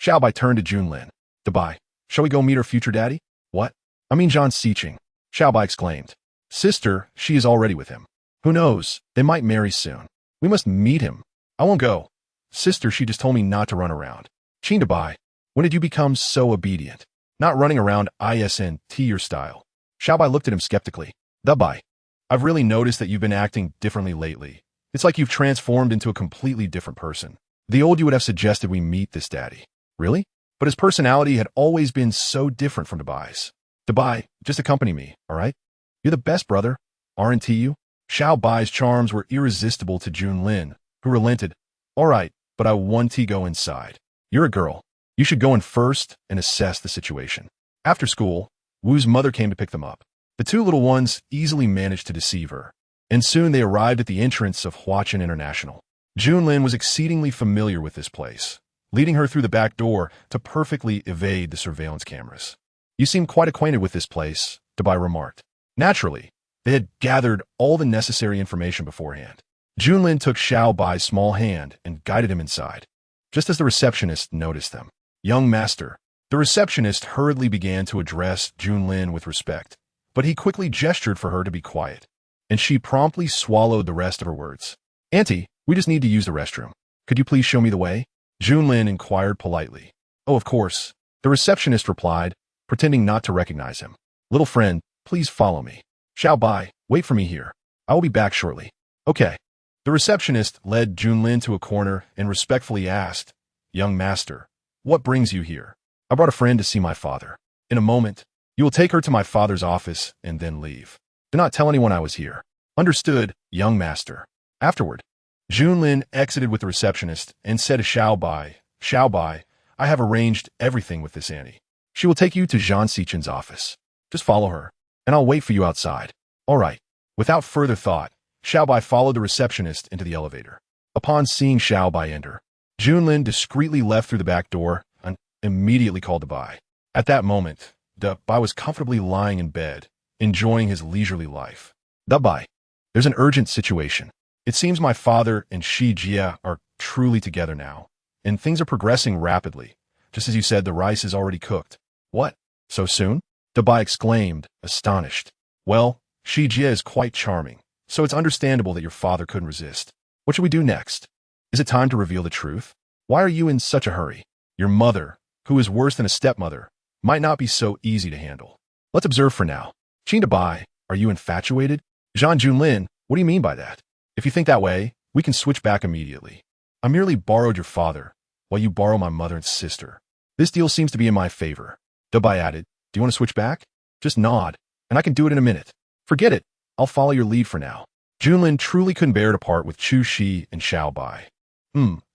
Xiao Bai turned to Junlin. "Bai, shall we go meet our future daddy?" "What? I mean Zhang Xiqing," Xiao Bai exclaimed. "Sister, she is already with him. Who knows, they might marry soon. We must meet him." "I won't go. Sister, she just told me not to run around." "Qin Bai, when did you become so obedient? Not running around ISNT your style." Xiao Bai looked at him skeptically. "Bai, I've really noticed that you've been acting differently lately. It's like you've transformed into a completely different person. The old you would have suggested we meet this daddy." "Really?" But his personality had always been so different from Bai's. "Bai, just accompany me, all right? You're the best brother, aren't you?" Xiao Bai's charms were irresistible to Junlin, who relented. "All right, but I want to go inside. You're a girl. You should go in first and assess the situation." After school, Wu's mother came to pick them up. The 2 little ones easily managed to deceive her. and soon they arrived at the entrance of Huachin International. Junlin was exceedingly familiar with this place, leading her through the back door to perfectly evade the surveillance cameras. You seem quite acquainted with this place, Dabai remarked. Naturally, they had gathered all the necessary information beforehand. Junlin took Xiao Bai's small hand and guided him inside. Just as the receptionist noticed them, "Young master," the receptionist hurriedly began to address Junlin with respect, but he quickly gestured for her to be quiet, and she promptly swallowed the rest of her words. "Auntie, we just need to use the restroom. Could you please show me the way?" Junlin inquired politely. "Oh, of course," the receptionist replied, pretending not to recognize him. "Little friend, please follow me. Xiao Bai, wait for me here. I will be back shortly." "Okay." The receptionist led Junlin to a corner and respectfully asked, "Young master, what brings you here?" "I brought a friend to see my father. In a moment, you will take her to my father's office and then leave. Do not tell anyone I was here." "Understood, young master." Afterward, Junlin exited with the receptionist and said to Xiao Bai, "I have arranged everything with this auntie. She will take you to Zhang Xichen's office. Just follow her, and I'll wait for you outside." "All right." Without further thought, Xiao Bai followed the receptionist into the elevator. Upon seeing Xiao Bai enter, Junlin discreetly left through the back door and immediately called Dabai. At that moment, Dabai was comfortably lying in bed, enjoying his leisurely life. "Dabai, there's an urgent situation. It seems my father and Shi Jia are truly together now, and things are progressing rapidly. Just as you said, the rice is already cooked." "What? So soon?" Dabai exclaimed, astonished. "Well, Shi Jia is quite charming, so it's understandable that your father couldn't resist. What should we do next? Is it time to reveal the truth? Why are you in such a hurry? Your mother, who is worse than a stepmother, might not be so easy to handle. Let's observe for now. Qin Dabai, are you infatuated?" "Zhang Junlin, what do you mean by that? If you think that way, we can switch back immediately. I merely borrowed your father, while you borrow my mother and sister. This deal seems to be in my favor." Dabai added, "Do you want to switch back? Just nod, and I can do it in a minute." "Forget it. I'll follow your lead for now." Junlin truly couldn't bear to part with Chu Shi and Xiao Bai.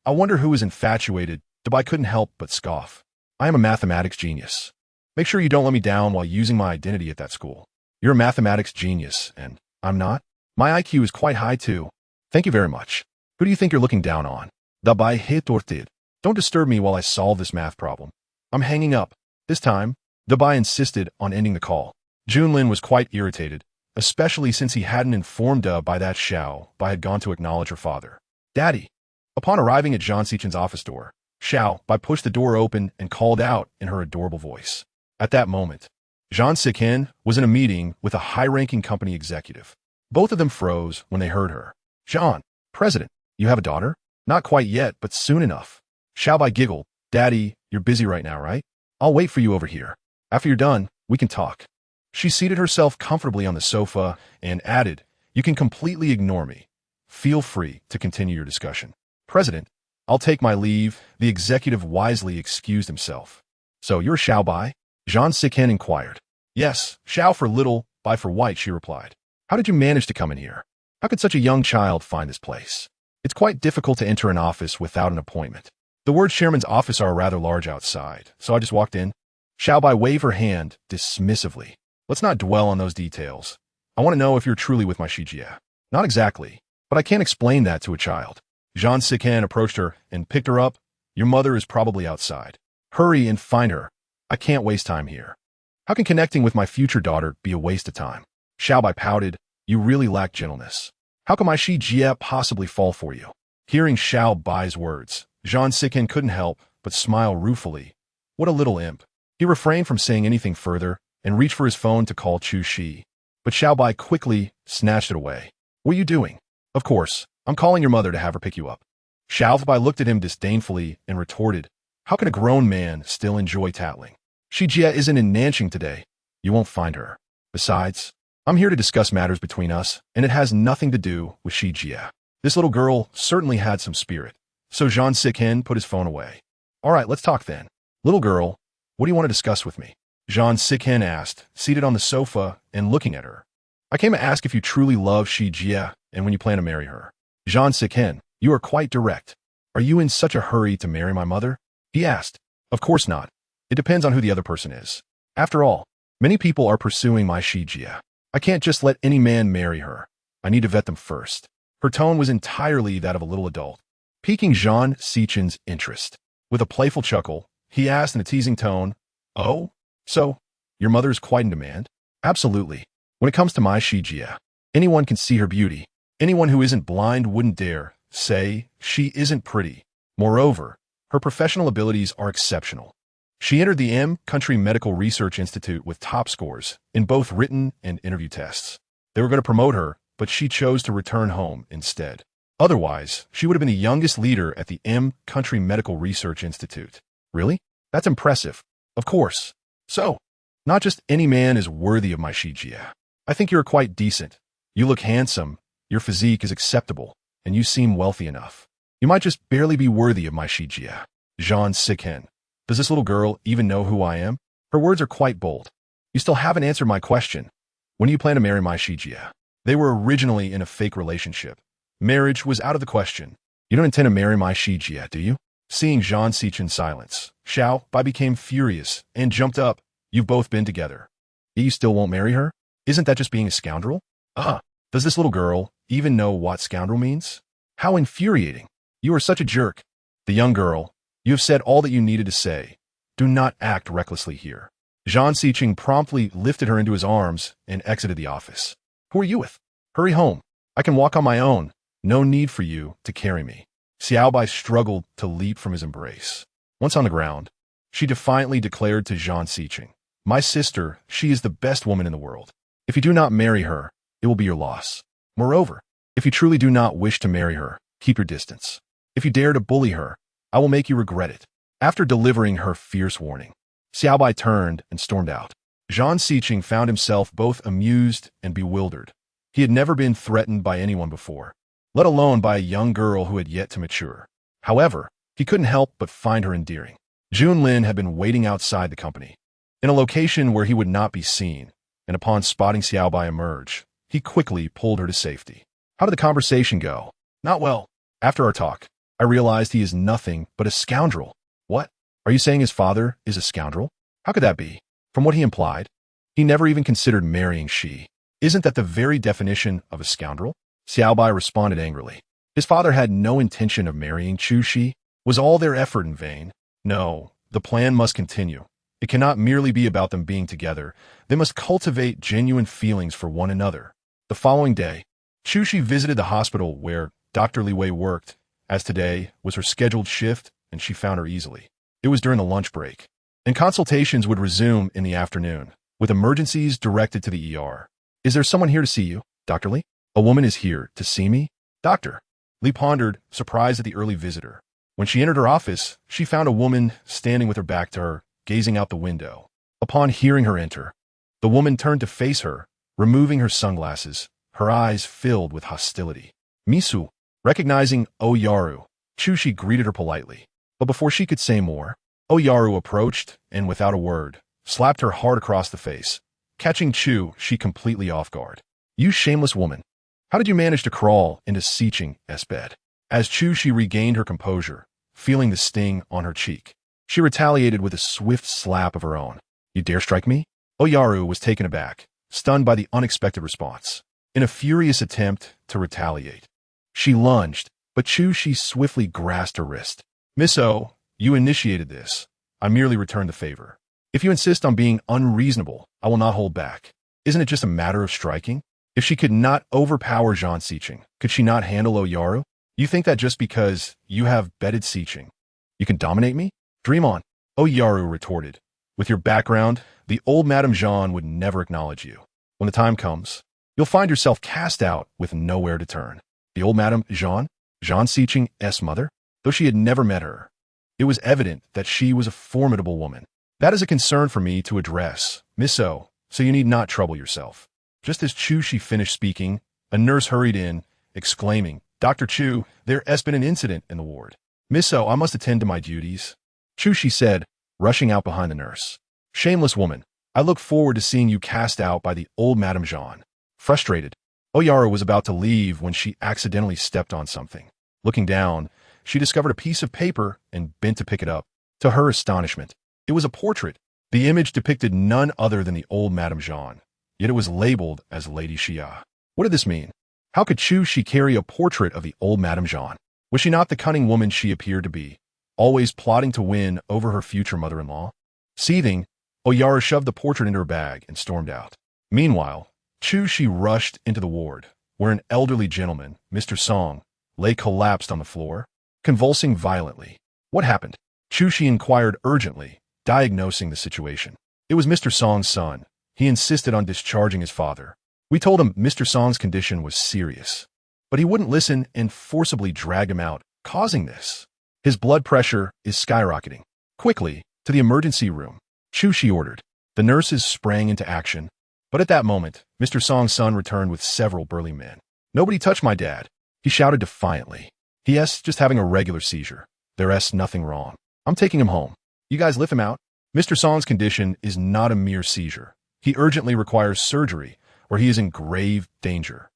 I wonder who is infatuated." Dabai couldn't help but scoff. "I am a mathematics genius. Make sure you don't let me down while using my identity at that school. You're a mathematics genius, and I'm not? My IQ is quite high too. Thank you very much. Who do you think you're looking down on?" Dabai retorted. "Don't disturb me while I solve this math problem. I'm hanging up." This time, Dabai insisted on ending the call. Junlin was quite irritated, especially since he hadn't informed Dabai that Xiao Bai had gone to acknowledge her father. "Daddy." Upon arriving at Zhang Xichen's office door, Xiao Bai pushed the door open and called out in her adorable voice. At that moment, Zhang Xichen was in a meeting with a high-ranking company executive. Both of them froze when they heard her. "Zhang, President, you have a daughter?" "Not quite yet, but soon enough." Xiao Bai giggled. "Daddy, you're busy right now, right? I'll wait for you over here. After you're done, we can talk." She seated herself comfortably on the sofa and added, "You can completely ignore me. Feel free to continue your discussion." "President, I'll take my leave." The executive wisely excused himself. "So you're Xiao Bai?" Zhang Xichen inquired. "Yes, Xiao for little, Bai for white," she replied. "How did you manage to come in here? How could such a young child find this place? It's quite difficult to enter an office without an appointment. The word chairman's office are rather large outside, so I just walked in." Xiao Bai waved her hand dismissively. "Let's not dwell on those details. I want to know if you're truly with my Shi Jia." "Not exactly, but I can't explain that to a child." Zhang Xichen approached her and picked her up. "Your mother is probably outside. Hurry and find her. I can't waste time here." "How can connecting with my future daughter be a waste of time?" Xiao Bai pouted. "You really lack gentleness. How can my Shi Jia possibly fall for you?" Hearing Xiao Bai's words, Zhang Xichen couldn't help but smile ruefully. What a little imp. He refrained from saying anything further and reached for his phone to call Chu Shi. But Xiao Bai quickly snatched it away. "What are you doing?" "Of course, I'm calling your mother to have her pick you up." Xiao Bai looked at him disdainfully and retorted, "How can a grown man still enjoy tattling? Shi Jia isn't in Nanxing today. You won't find her. Besides, I'm here to discuss matters between us, and it has nothing to do with Shi Jia." This little girl certainly had some spirit, so Zhang Xichen put his phone away. "All right, let's talk then. Little girl, what do you want to discuss with me?" Zhang Xichen asked, seated on the sofa and looking at her. "I came to ask if you truly love Shi Jia and when you plan to marry her." Zhang Xichen, you are quite direct. "Are you in such a hurry to marry my mother?" he asked. "Of course not. It depends on who the other person is. After all, many people are pursuing my Shi Jia. I can't just let any man marry her. I need to vet them first. Her tone was entirely that of a little adult, piquing Zhang Xichen's interest. With a playful chuckle, he asked in a teasing tone, "Oh, so, your mother is quite in demand?" "Absolutely. When it comes to my Shijia, anyone can see her beauty. Anyone who isn't blind wouldn't dare say she isn't pretty. Moreover, her professional abilities are exceptional. She entered the Country Medical Research Institute with top scores in both written and interview tests. They were going to promote her, but she chose to return home instead. Otherwise, she would have been the youngest leader at the Country Medical Research Institute." "Really? That's impressive." "Of course. So, not just any man is worthy of my Shijia. I think you're quite decent. You look handsome, your physique is acceptable, and you seem wealthy enough. You might just barely be worthy of my Shijia." Zhang Xicchen. Does this little girl even know who I am? Her words are quite bold. "You still haven't answered my question. When do you plan to marry my Shijia?" They were originally in a fake relationship. Marriage was out of the question. "You don't intend to marry my Shijia, do you?" Seeing Zhang Xichen's silence, Xiao Bai became furious and jumped up. "You've both been together. Yet you still won't marry her? Isn't that just being a scoundrel?" Does this little girl even know what scoundrel means? How infuriating. You are such a jerk." "The young girl, you have said all that you needed to say. Do not act recklessly here." Zhang Xichen promptly lifted her into his arms and exited the office. "Who are you with? Hurry home. I can walk on my own. No need for you to carry me." Xiao Bai struggled to leap from his embrace. Once on the ground, she defiantly declared to Zhang Xichen, "My sister, she is the best woman in the world. If you do not marry her, it will be your loss. Moreover, if you truly do not wish to marry her, keep your distance. If you dare to bully her, I will make you regret it." After delivering her fierce warning, Xiao Bai turned and stormed out. Zhang Xichen found himself both amused and bewildered. He had never been threatened by anyone before, let alone by a young girl who had yet to mature. However, he couldn't help but find her endearing. Jun Lin had been waiting outside the company, in a location where he would not be seen, and upon spotting Xiao Bai emerge, he quickly pulled her to safety. "How did the conversation go?" "Not well. After our talk, I realized he is nothing but a scoundrel." "What? Are you saying his father is a scoundrel? How could that be? From what he implied, he never even considered marrying she. Isn't that the very definition of a scoundrel?" Xiao Bai responded angrily. His father had no intention of marrying Chu Shi. Was all their effort in vain? No, the plan must continue. It cannot merely be about them being together. They must cultivate genuine feelings for one another. The following day, Chu Shi visited the hospital where Dr. Li Wei worked, as today was her scheduled shift and she found her easily. It was during the lunch break, and consultations would resume in the afternoon, with emergencies directed to the ER. "Is there someone here to see you, Dr. Li?" "A woman is here to see me?" "Doctor." Li pondered, surprised at the early visitor. When she entered her office, she found a woman standing with her back to her, gazing out the window. Upon hearing her enter, the woman turned to face her, removing her sunglasses, her eyes filled with hostility. "Misu." Recognizing Oyaru, Chushi greeted her politely. But before she could say more, Oyaru approached and, without a word, slapped her hard across the face, catching Chu Shi completely off guard. "You shameless woman. How did you manage to crawl into Xicheng's bed?" As Chu Shi regained her composure, feeling the sting on her cheek, she retaliated with a swift slap of her own. "You dare strike me?" Oyaru was taken aback, stunned by the unexpected response. In a furious attempt to retaliate, she lunged, but Chu Shi swiftly grasped her wrist. "Miss O, you initiated this. I merely returned the favor. If you insist on being unreasonable, I will not hold back. Isn't it just a matter of striking?" If she could not overpower Zhang Xichen, could she not handle Oyaru? "You think that just because you have bedded Xichen, you can dominate me? Dream on," Oyaru retorted. "With your background, the old Madame Zhang would never acknowledge you. When the time comes, you'll find yourself cast out with nowhere to turn." The old Madame Zhang? Zhang Xicheng's mother? Though she had never met her, it was evident that she was a formidable woman. "That is a concern for me to address, Miss O, so you need not trouble yourself." Just as Chu Shi finished speaking, a nurse hurried in, exclaiming, "Dr. Chu, there has been an incident in the ward." "Miss O, I must attend to my duties," Chu Shi said, rushing out behind the nurse. "Shameless woman, I look forward to seeing you cast out by the old Madame Zhang." Frustrated, Oyaru was about to leave when she accidentally stepped on something. Looking down, she discovered a piece of paper and bent to pick it up. To her astonishment, it was a portrait. The image depicted none other than the old Madame Zhang, yet it was labeled as Lady Xia. What did this mean? How could she carry a portrait of the old Madame Jeanne? Was she not the cunning woman she appeared to be, always plotting to win over her future mother-in-law? Seething, Oyara shoved the portrait into her bag and stormed out. Meanwhile, she rushed into the ward, where an elderly gentleman, Mr. Song, lay collapsed on the floor, convulsing violently. What happened? She inquired urgently, diagnosing the situation. It was Mr. Song's son. He insisted on discharging his father. We told him Mr. Song's condition was serious, but he wouldn't listen and forcibly dragged him out, causing this. His blood pressure is skyrocketing. Quickly, to the emergency room, she ordered. The nurses sprang into action, but at that moment, Mr. Song's son returned with several burly men. Nobody touched my dad, he shouted defiantly. He's just having a regular seizure. There's nothing wrong. I'm taking him home. You guys lift him out. Mr. Song's condition is not a mere seizure. He urgently requires surgery, or he is in grave danger.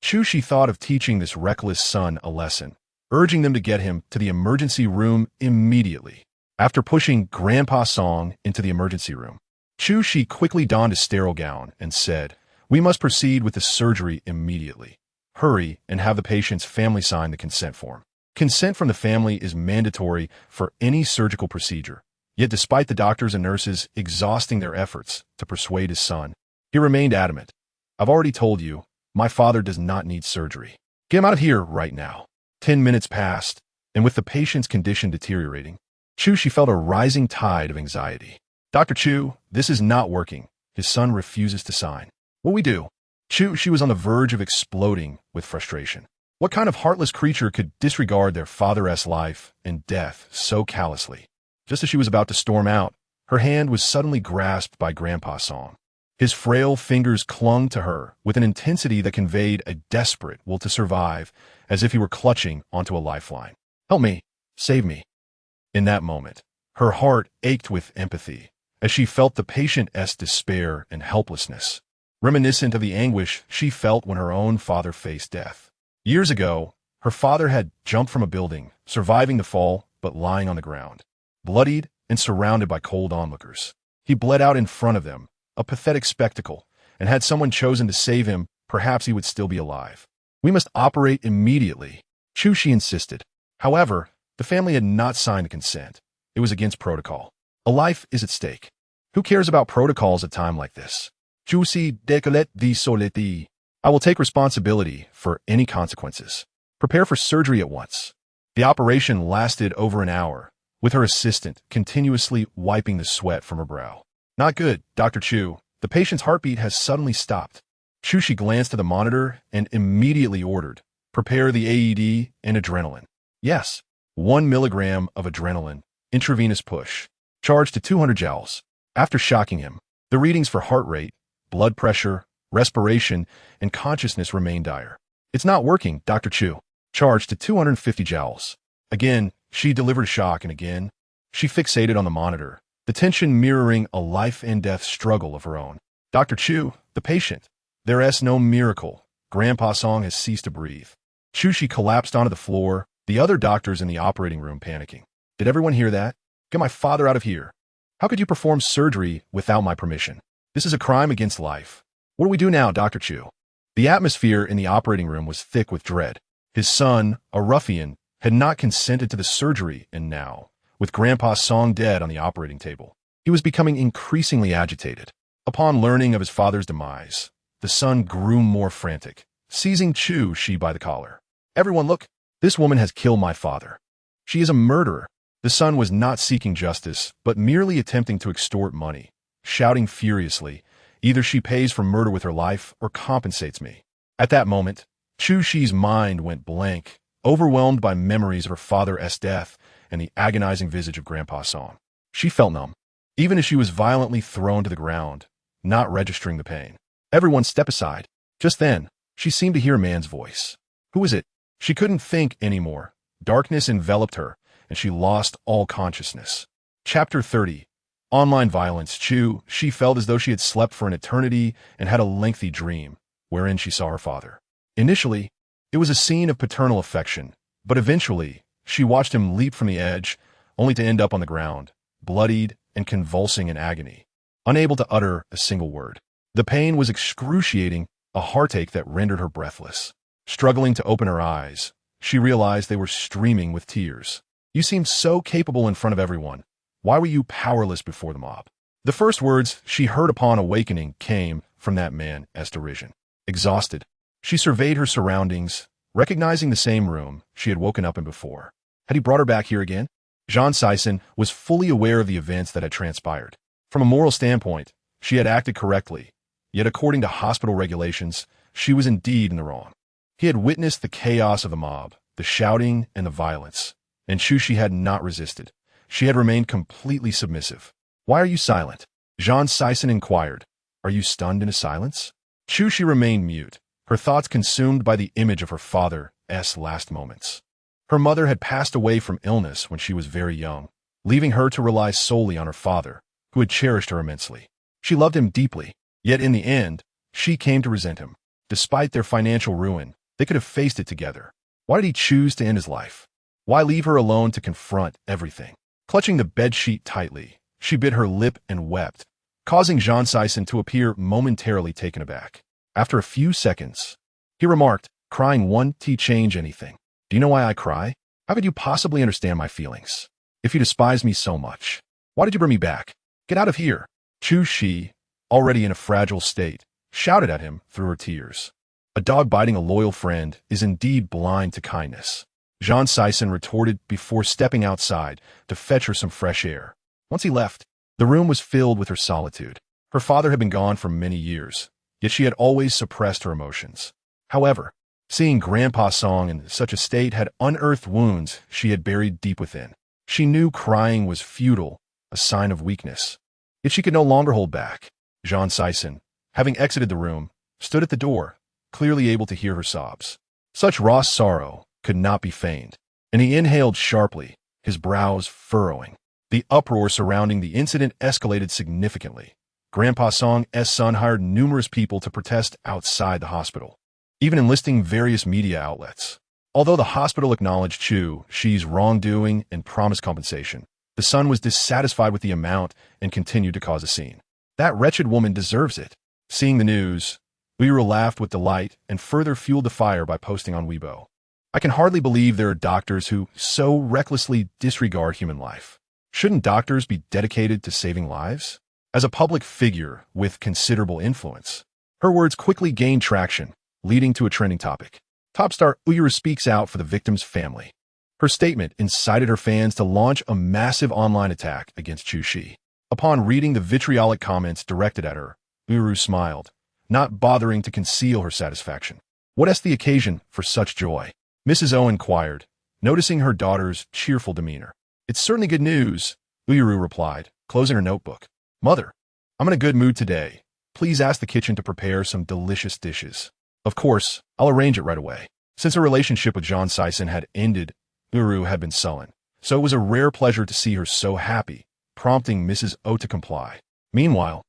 She thought of teaching this reckless son a lesson, urging them to get him to the emergency room immediately. After pushing Grandpa Song into the emergency room, she quickly donned a sterile gown and said, "We must proceed with the surgery immediately. Hurry and have the patient's family sign the consent form." Consent from the family is mandatory for any surgical procedure. Yet despite the doctors and nurses exhausting their efforts to persuade his son, he remained adamant. "I've already told you, my father does not need surgery. Get him out of here right now." 10 minutes passed, and with the patient's condition deteriorating, she felt a rising tide of anxiety. "Dr. Chu, this is not working." His son refuses to sign. "What we do?" She was on the verge of exploding with frustration. What kind of heartless creature could disregard their father's life and death so callously? Just as she was about to storm out, her hand was suddenly grasped by Grandpa Song. His frail fingers clung to her with an intensity that conveyed a desperate will to survive, as if he were clutching onto a lifeline. "Help me. Save me." In that moment, her heart ached with empathy, as she felt the patient's despair and helplessness, reminiscent of the anguish she felt when her own father faced death. Years ago, her father had jumped from a building, surviving the fall but lying on the ground, bloodied and surrounded by cold onlookers. He bled out in front of them, a pathetic spectacle, and had someone chosen to save him, perhaps he would still be alive. "We must operate immediately," she insisted. However, the family had not signed the consent. It was against protocol. A life is at stake. Who cares about protocols at a time like this? "Juicy décollet di soleti." I will take responsibility for any consequences. Prepare for surgery at once. The operation lasted over an hour, with her assistant continuously wiping the sweat from her brow. "Not good, Dr. Chu. The patient's heartbeat has suddenly stopped." She glanced at the monitor and immediately ordered, "Prepare the AED and adrenaline." "Yes." 1 milligram of adrenaline, intravenous push, charged to 200 joules. After shocking him, the readings for heart rate, blood pressure, respiration, and consciousness remained dire. "It's not working, Dr. Chu." Charged to 250 joules. Again, she delivered shock, and again, she fixated on the monitor, the tension mirroring a life and death struggle of her own. "Dr. Chu, the patient. There's no miracle. Grandpa Song has ceased to breathe." She collapsed onto the floor, the other doctors in the operating room panicking. "Did everyone hear that? Get my father out of here. How could you perform surgery without my permission? This is a crime against life. What do we do now, Dr. Chu?" The atmosphere in the operating room was thick with dread. His son, a ruffian, had not consented to the surgery, and now, with Grandpa Song dead on the operating table, he was becoming increasingly agitated. Upon learning of his father's demise, the son grew more frantic, seizing she by the collar. "Everyone look, this woman has killed my father. She is a murderer." The son was not seeking justice, but merely attempting to extort money, shouting furiously, "Either she pays for murder with her life or compensates me." At that moment, Chu's mind went blank, overwhelmed by memories of her father's death and the agonizing visage of Grandpa Song. She felt numb, even as she was violently thrown to the ground, not registering the pain. "Everyone step aside." Just then, she seemed to hear a man's voice. Who is it? She couldn't think anymore. Darkness enveloped her, and she lost all consciousness. Chapter 30. Online violence. She felt as though she had slept for an eternity and had a lengthy dream, wherein she saw her father. Initially, it was a scene of paternal affection, but eventually, she watched him leap from the edge, only to end up on the ground, bloodied and convulsing in agony, unable to utter a single word. The pain was excruciating, a heartache that rendered her breathless. Struggling to open her eyes, she realized they were streaming with tears. You seemed so capable in front of everyone. Why were you powerless before the mob? The first words she heard upon awakening came from that man as derision. Exhausted, she surveyed her surroundings, recognizing the same room she had woken up in before. Had he brought her back here again? Jean Sison was fully aware of the events that had transpired. From a moral standpoint, she had acted correctly, yet according to hospital regulations, she was indeed in the wrong. He had witnessed the chaos of the mob, the shouting and the violence, and Chushi had not resisted. She had remained completely submissive. Why are you silent? Jean Sison inquired. Are you stunned into silence? Chushi remained mute, her thoughts consumed by the image of her father's last moments. Her mother had passed away from illness when she was very young, leaving her to rely solely on her father, who had cherished her immensely. She loved him deeply, yet in the end, she came to resent him. Despite their financial ruin, they could have faced it together. Why did he choose to end his life? Why leave her alone to confront everything? Clutching the bedsheet tightly, she bit her lip and wept, causing Jean Sison to appear momentarily taken aback. After a few seconds, he remarked, crying won't change anything. Do you know why I cry? How could you possibly understand my feelings? If you despise me so much, why did you bring me back? Get out of here. Chu-Shi, already in a fragile state, shouted at him through her tears. A dog biting a loyal friend is indeed blind to kindness. Jean Sison retorted before stepping outside to fetch her some fresh air. Once he left, the room was filled with her solitude. Her father had been gone for many years, yet she had always suppressed her emotions. However, seeing Grandpa Song in such a state had unearthed wounds she had buried deep within. She knew crying was futile, a sign of weakness. Yet she could no longer hold back. Jean Sison, having exited the room, stood at the door, clearly able to hear her sobs. Such raw sorrow could not be feigned, and he inhaled sharply, his brows furrowing. The uproar surrounding the incident escalated significantly. Grandpa Song's son hired numerous people to protest outside the hospital, even enlisting various media outlets. Although the hospital acknowledged Chu-Shi's wrongdoing and promised compensation, the son was dissatisfied with the amount and continued to cause a scene. That wretched woman deserves it. Seeing the news, Uiru laughed with delight and further fueled the fire by posting on Weibo. I can hardly believe there are doctors who so recklessly disregard human life. Shouldn't doctors be dedicated to saving lives? As a public figure with considerable influence, her words quickly gained traction, leading to a trending topic. Top star Uiru speaks out for the victim's family. Her statement incited her fans to launch a massive online attack against Chu-Shi. Upon reading the vitriolic comments directed at her, Uiru smiled, not bothering to conceal her satisfaction. What is the occasion for such joy? Mrs. O inquired, noticing her daughter's cheerful demeanor. It's certainly good news, Uiru replied, closing her notebook. Mother, I'm in a good mood today. Please ask the kitchen to prepare some delicious dishes. Of course, I'll arrange it right away. Since her relationship with Jean Sison had ended, Uiru had been sullen, so it was a rare pleasure to see her so happy, prompting Mrs. O to comply. Meanwhile,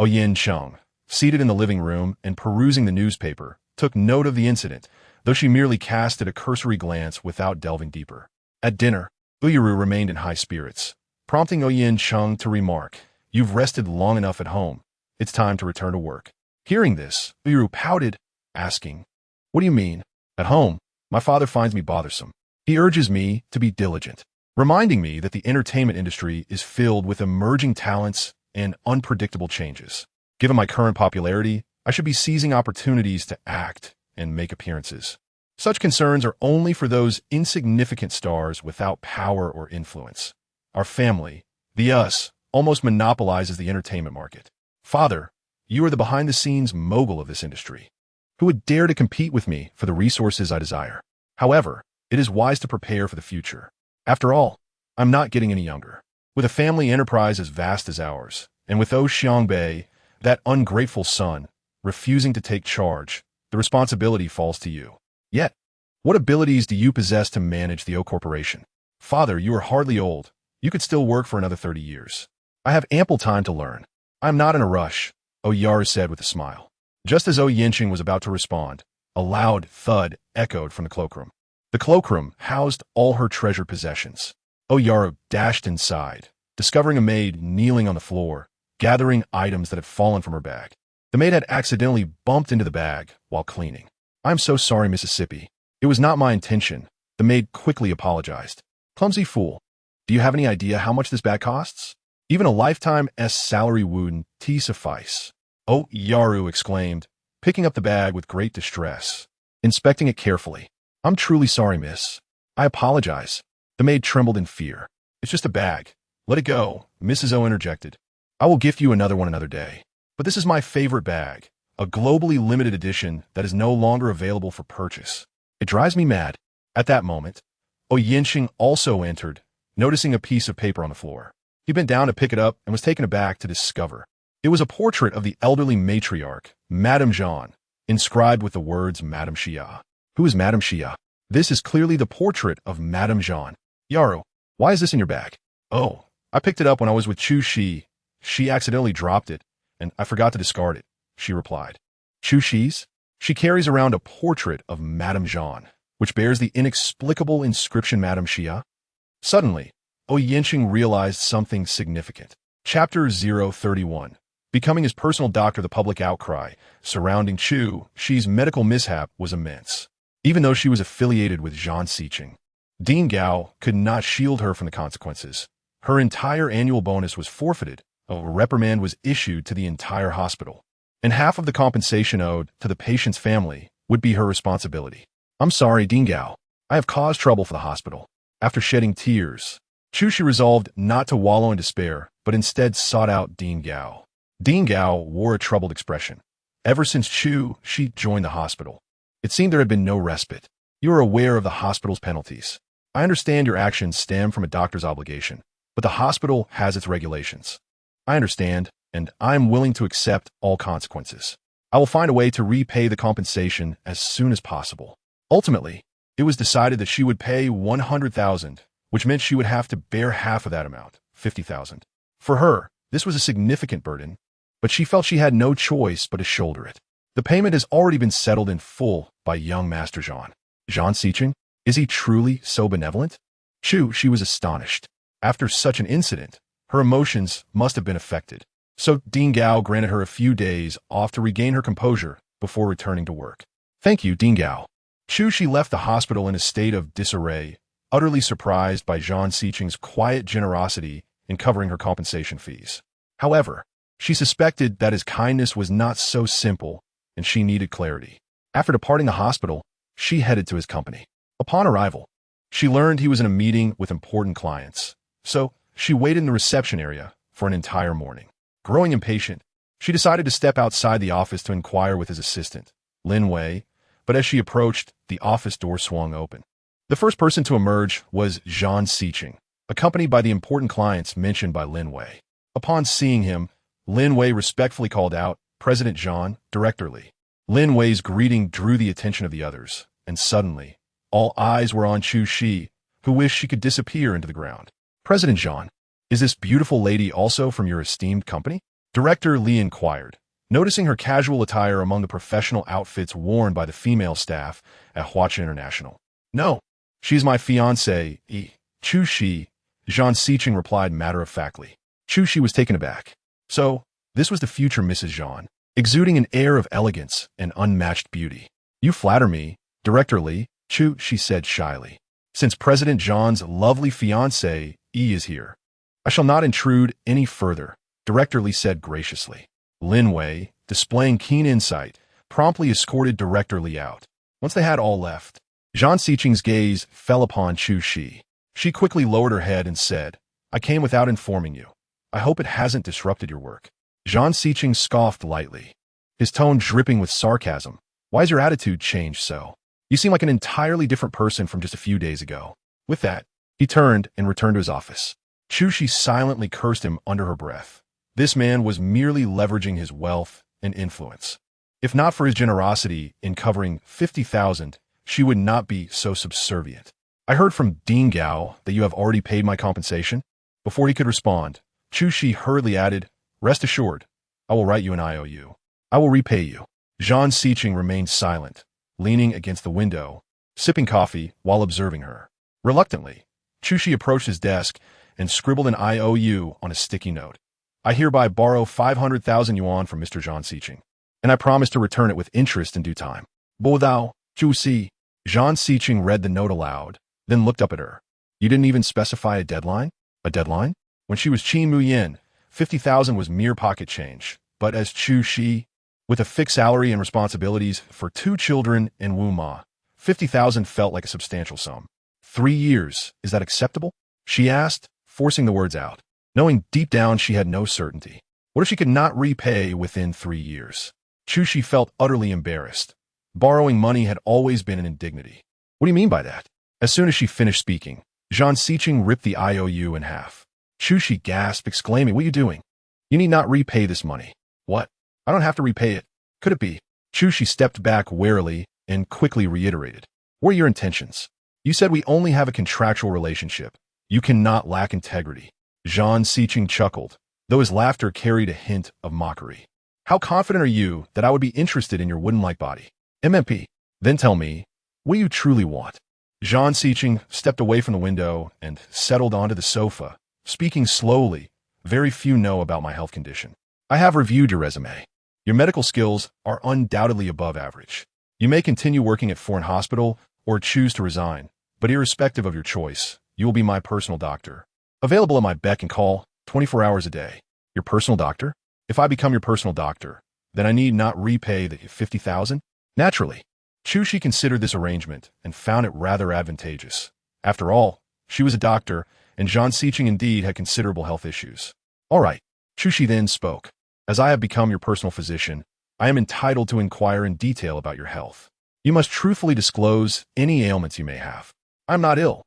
Oyin Chung, seated in the living room and perusing the newspaper, took note of the incident, though she merely casted a cursory glance without delving deeper. At dinner, Uiru remained in high spirits, prompting Oyin Chung to remark, "You've rested long enough at home. It's time to return to work." Hearing this, Uiru pouted, asking, "What do you mean? At home, my father finds me bothersome. He urges me to be diligent, reminding me that the entertainment industry is filled with emerging talents and unpredictable changes. Given my current popularity, I should be seizing opportunities to act and make appearances. Such concerns are only for those insignificant stars without power or influence. Our family, the us, almost monopolizes the entertainment market. Father, you are the behind-the-scenes mogul of this industry. Who would dare to compete with me for the resources I desire? However, it is wise to prepare for the future. After all, I'm not getting any younger. With a family enterprise as vast as ours, and with O Xiangbei, that ungrateful son, refusing to take charge, the responsibility falls to you. Yet, what abilities do you possess to manage the O Corporation? Father, you are hardly old. You could still work for another 30 years. I have ample time to learn. I am not in a rush, O Yara said with a smile. Just as O Yinqing was about to respond, a loud thud echoed from the cloakroom. The cloakroom housed all her treasured possessions. O Yara dashed inside, discovering a maid kneeling on the floor, gathering items that had fallen from her bag. The maid had accidentally bumped into the bag while cleaning. I'm so sorry, Mississippi. It was not my intention. The maid quickly apologized. Clumsy fool. Do you have any idea how much this bag costs? Even a lifetime's salary wouldn't suffice. Oh, Yaru exclaimed, picking up the bag with great distress, inspecting it carefully. I'm truly sorry, miss. I apologize. The maid trembled in fear. It's just a bag. Let it go, Mrs. O interjected. I will gift you another one another day. But this is my favorite bag, a globally limited edition that is no longer available for purchase. It drives me mad. At that moment, O Yinxing also entered, noticing a piece of paper on the floor. He bent down to pick it up and was taken aback to discover it was a portrait of the elderly matriarch, Madame Jean, inscribed with the words Madame Xia. Who is Madame Xia? This is clearly the portrait of Madame Jean. Yaru, why is this in your bag? Oh, I picked it up when I was with Chu Shi. She accidentally dropped it, and I forgot to discard it, she replied. Chu Shi's? She carries around a portrait of Madame Jean, which bears the inexplicable inscription Madame Xia. Suddenly, O Yinxing realized something significant. Chapter 031. Becoming his personal doctor, the public outcry surrounding Chu Shi's medical mishap was immense. Even though she was affiliated with Zhan Siqing, Dean Gao could not shield her from the consequences. Her entire annual bonus was forfeited, a reprimand was issued to the entire hospital, and half of the compensation owed to the patient's family would be her responsibility. I'm sorry, Dean Gao. I have caused trouble for the hospital. After shedding tears, Chu Shi resolved not to wallow in despair, but instead sought out Dean Gao. Dean Gao wore a troubled expression. Ever since Chu Shi joined the hospital, it seemed there had been no respite. You are aware of the hospital's penalties. I understand your actions stem from a doctor's obligation, but the hospital has its regulations. I understand, and I am willing to accept all consequences. I will find a way to repay the compensation as soon as possible. Ultimately, it was decided that she would pay 100,000, which meant she would have to bear half of that amount, 50,000. For her, this was a significant burden, but she felt she had no choice but to shoulder it. The payment has already been settled in full by young Master Zhan. Zhan Siqing? Is he truly so benevolent? She was astonished. After such an incident, her emotions must have been affected. So Dean Gao granted her a few days off to regain her composure before returning to work. Thank you, Dean Gao. Chu Shi left the hospital in a state of disarray, utterly surprised by Zhan Siqing's quiet generosity in covering her compensation fees. However, she suspected that his kindness was not so simple, and she needed clarity. After departing the hospital, she headed to his company. Upon arrival, she learned he was in a meeting with important clients, so she waited in the reception area for an entire morning. Growing impatient, she decided to step outside the office to inquire with his assistant, Lin Wei, but as she approached, the office door swung open. The first person to emerge was Zhan Siqing, accompanied by the important clients mentioned by Lin Wei. Upon seeing him, Lin Wei respectfully called out, President Zhan, Director Li. Lin Wei's greeting drew the attention of the others, and suddenly, all eyes were on Chu Shi, who wished she could disappear into the ground. President Zhan, is this beautiful lady also from your esteemed company? Director Li inquired, noticing her casual attire among the professional outfits worn by the female staff at Huacha International. No, she's my fiancée, Chu Shi, Zhan Siqing replied matter-of-factly. Chu Shi was taken aback. So, this was the future Mrs. Zhan, exuding an air of elegance and unmatched beauty. You flatter me, Director Li, Chu Shi said shyly. Since President Zhan's lovely fiancée, is here, I shall not intrude any further, Director Li said graciously. Lin Wei, displaying keen insight, promptly escorted Director Li out. Once they had all left, Zhan Siqing's gaze fell upon Chu Shi. She quickly lowered her head and said, I came without informing you. I hope it hasn't disrupted your work. Zhan Siqing scoffed lightly, his tone dripping with sarcasm. Why has your attitude changed so? You seem like an entirely different person from just a few days ago. With that, he turned and returned to his office. Chu Shi silently cursed him under her breath. This man was merely leveraging his wealth and influence. If not for his generosity in covering 50,000, she would not be so subservient. I heard from Dean Gao that you have already paid my compensation. Before he could respond, Chu Shi hurriedly added, Rest assured, I will write you an IOU. I will repay you. Zhan Siqing remained silent, leaning against the window, sipping coffee while observing her. Reluctantly, Chu Shi approached his desk and scribbled an IOU on a sticky note. I hereby borrow 500,000 yuan from Mr. Zhan Siqing, and I promise to return it with interest in due time. Bo thou, Chu Si. Zhang Siqing read the note aloud, then looked up at her. You didn't even specify a deadline? A deadline? When she was Qin Mu Yan, 50,000 was mere pocket change. But as Chu Shi, with a fixed salary and responsibilities for 2 children in Wu Ma, 50,000 felt like a substantial sum. 3 years, is that acceptable? She asked, forcing the words out, knowing deep down she had no certainty. What if she could not repay within 3 years? Chu Shi felt utterly embarrassed. Borrowing money had always been an indignity. What do you mean by that? As soon as she finished speaking, Zhang Siqing ripped the IOU in half. Chu Shi gasped, exclaiming, what are you doing? You need not repay this money. What? I don't have to repay it. Could it be? Chu Shi stepped back warily and quickly reiterated. What are your intentions? You said we only have a contractual relationship. You cannot lack integrity. Zhang Siqing chuckled, though his laughter carried a hint of mockery. How confident are you that I would be interested in your wooden-like body? MMP. Then tell me, what do you truly want? Zhang Siqing stepped away from the window and settled onto the sofa, speaking slowly. Very few know about my health condition. I have reviewed your resume. Your medical skills are undoubtedly above average. You may continue working at foreign hospital or choose to resign, but irrespective of your choice, you will be my personal doctor. Available at my beck and call 24 hours a day. Your personal doctor? If I become your personal doctor, then I need not repay the 50,000? Naturally. Chu Shi considered this arrangement and found it rather advantageous. After all, she was a doctor, and Zhang Siqing indeed had considerable health issues. All right, Chu Shi then spoke. As I have become your personal physician, I am entitled to inquire in detail about your health. You must truthfully disclose any ailments you may have. I'm not ill.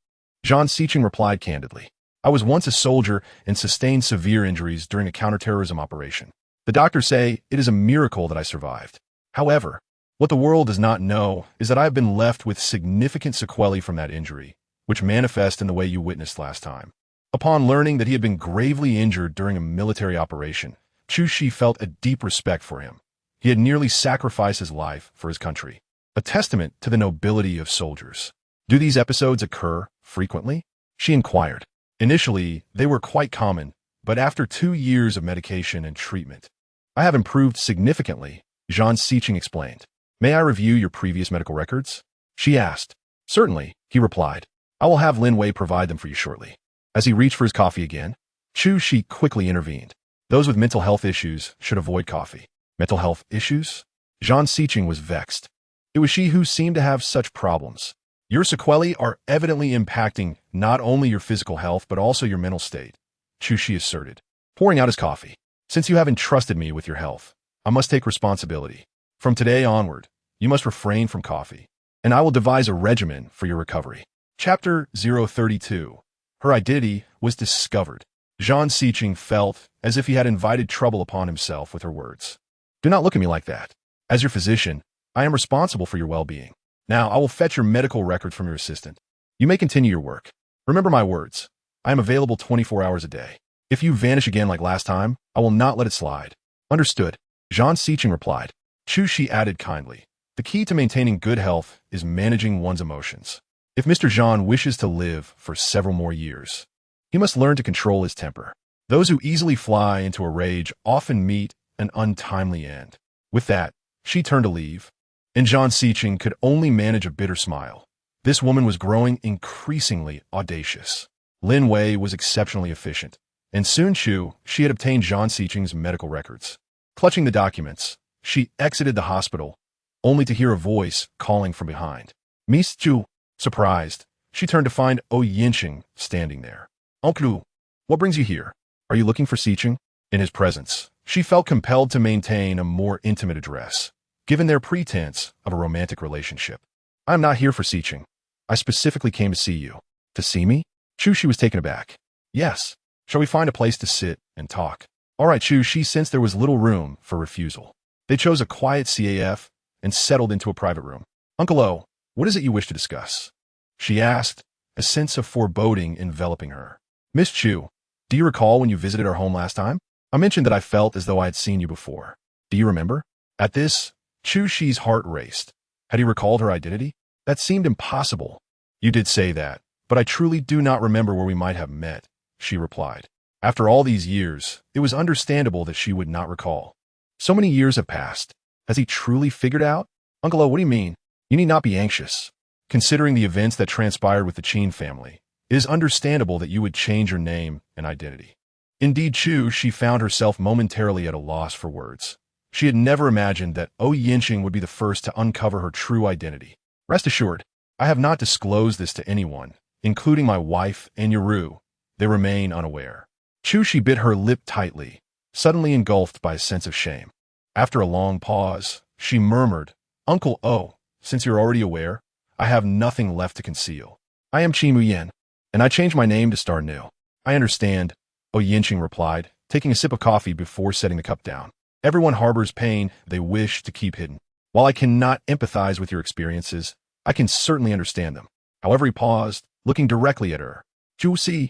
Zhang Siqing replied candidly. I was once a soldier and sustained severe injuries during a counterterrorism operation. The doctors say it is a miracle that I survived. However, what the world does not know is that I have been left with significant sequelae from that injury, which manifest in the way you witnessed last time. Upon learning that he had been gravely injured during a military operation, Chu Shi felt a deep respect for him. He had nearly sacrificed his life for his country, a testament to the nobility of soldiers. Do these episodes occur frequently? She inquired. Initially, they were quite common, but after 2 years of medication and treatment, I have improved significantly, Zhang Siqing explained. May I review your previous medical records? She asked. Certainly, he replied. I will have Lin Wei provide them for you shortly. As he reached for his coffee again, Chu Shi quickly intervened. Those with mental health issues should avoid coffee. Mental health issues? Zhang Siqing was vexed. It was she who seemed to have such problems. Your sequelae are evidently impacting not only your physical health but also your mental state, Chu Shi asserted, pouring out his coffee. Since you have entrusted me with your health, I must take responsibility. From today onward, you must refrain from coffee, and I will devise a regimen for your recovery. Chapter 032. Her identity was discovered. Zhang Siqing felt as if he had invited trouble upon himself with her words. Do not look at me like that. As your physician, I am responsible for your well-being. Now, I will fetch your medical record from your assistant. You may continue your work. Remember my words. I am available 24 hours a day. If you vanish again like last time, I will not let it slide. Understood. Zhang Siqing replied. Chu Shi added kindly. The key to maintaining good health is managing one's emotions. If Mr. Zhang wishes to live for several more years, he must learn to control his temper. Those who easily fly into a rage often meet an untimely end. With that, she turned to leave, and Zhang Siqing could only manage a bitter smile. This woman was growing increasingly audacious. Lin Wei was exceptionally efficient, and soon she had obtained Zhang Siqing's medical records. Clutching the documents, she exited the hospital, only to hear a voice calling from behind. Miss Chu. Surprised, she turned to find Yinqing standing there. Uncle, what brings you here? Are you looking for Siqing? In his presence, she felt compelled to maintain a more intimate address, given their pretense of a romantic relationship. I am not here for Siqing. I specifically came to see you. To see me? Chu Shi was taken aback. Yes. Shall we find a place to sit and talk? All right, Chu Shi sensed there was little room for refusal. They chose a quiet CAF and settled into a private room. Uncle O, what is it you wish to discuss? She asked, a sense of foreboding enveloping her. Miss Chu, do you recall when you visited our home last time? I mentioned that I felt as though I had seen you before. Do you remember? At this, Chu Shi's heart raced. Had he recalled her identity? That seemed impossible. You did say that, but I truly do not remember where we might have met, she replied. After all these years, it was understandable that she would not recall. So many years have passed. Has he truly figured out? Uncle O, what do you mean? You need not be anxious. Considering the events that transpired with the Qin family, it is understandable that you would change your name and identity. Indeed, she found herself momentarily at a loss for words. She had never imagined that Yanqing would be the first to uncover her true identity. Rest assured, I have not disclosed this to anyone, including my wife and Yuru. They remain unaware. She bit her lip tightly, suddenly engulfed by a sense of shame. After a long pause, she murmured, Uncle O, since you're already aware, I have nothing left to conceal. I am Qin Mu Yan, and I changed my name to start new. I understand, Yanqing replied, taking a sip of coffee before setting the cup down. Everyone harbors pain they wish to keep hidden. While I cannot empathize with your experiences, I can certainly understand them. However, he paused, looking directly at her. Si,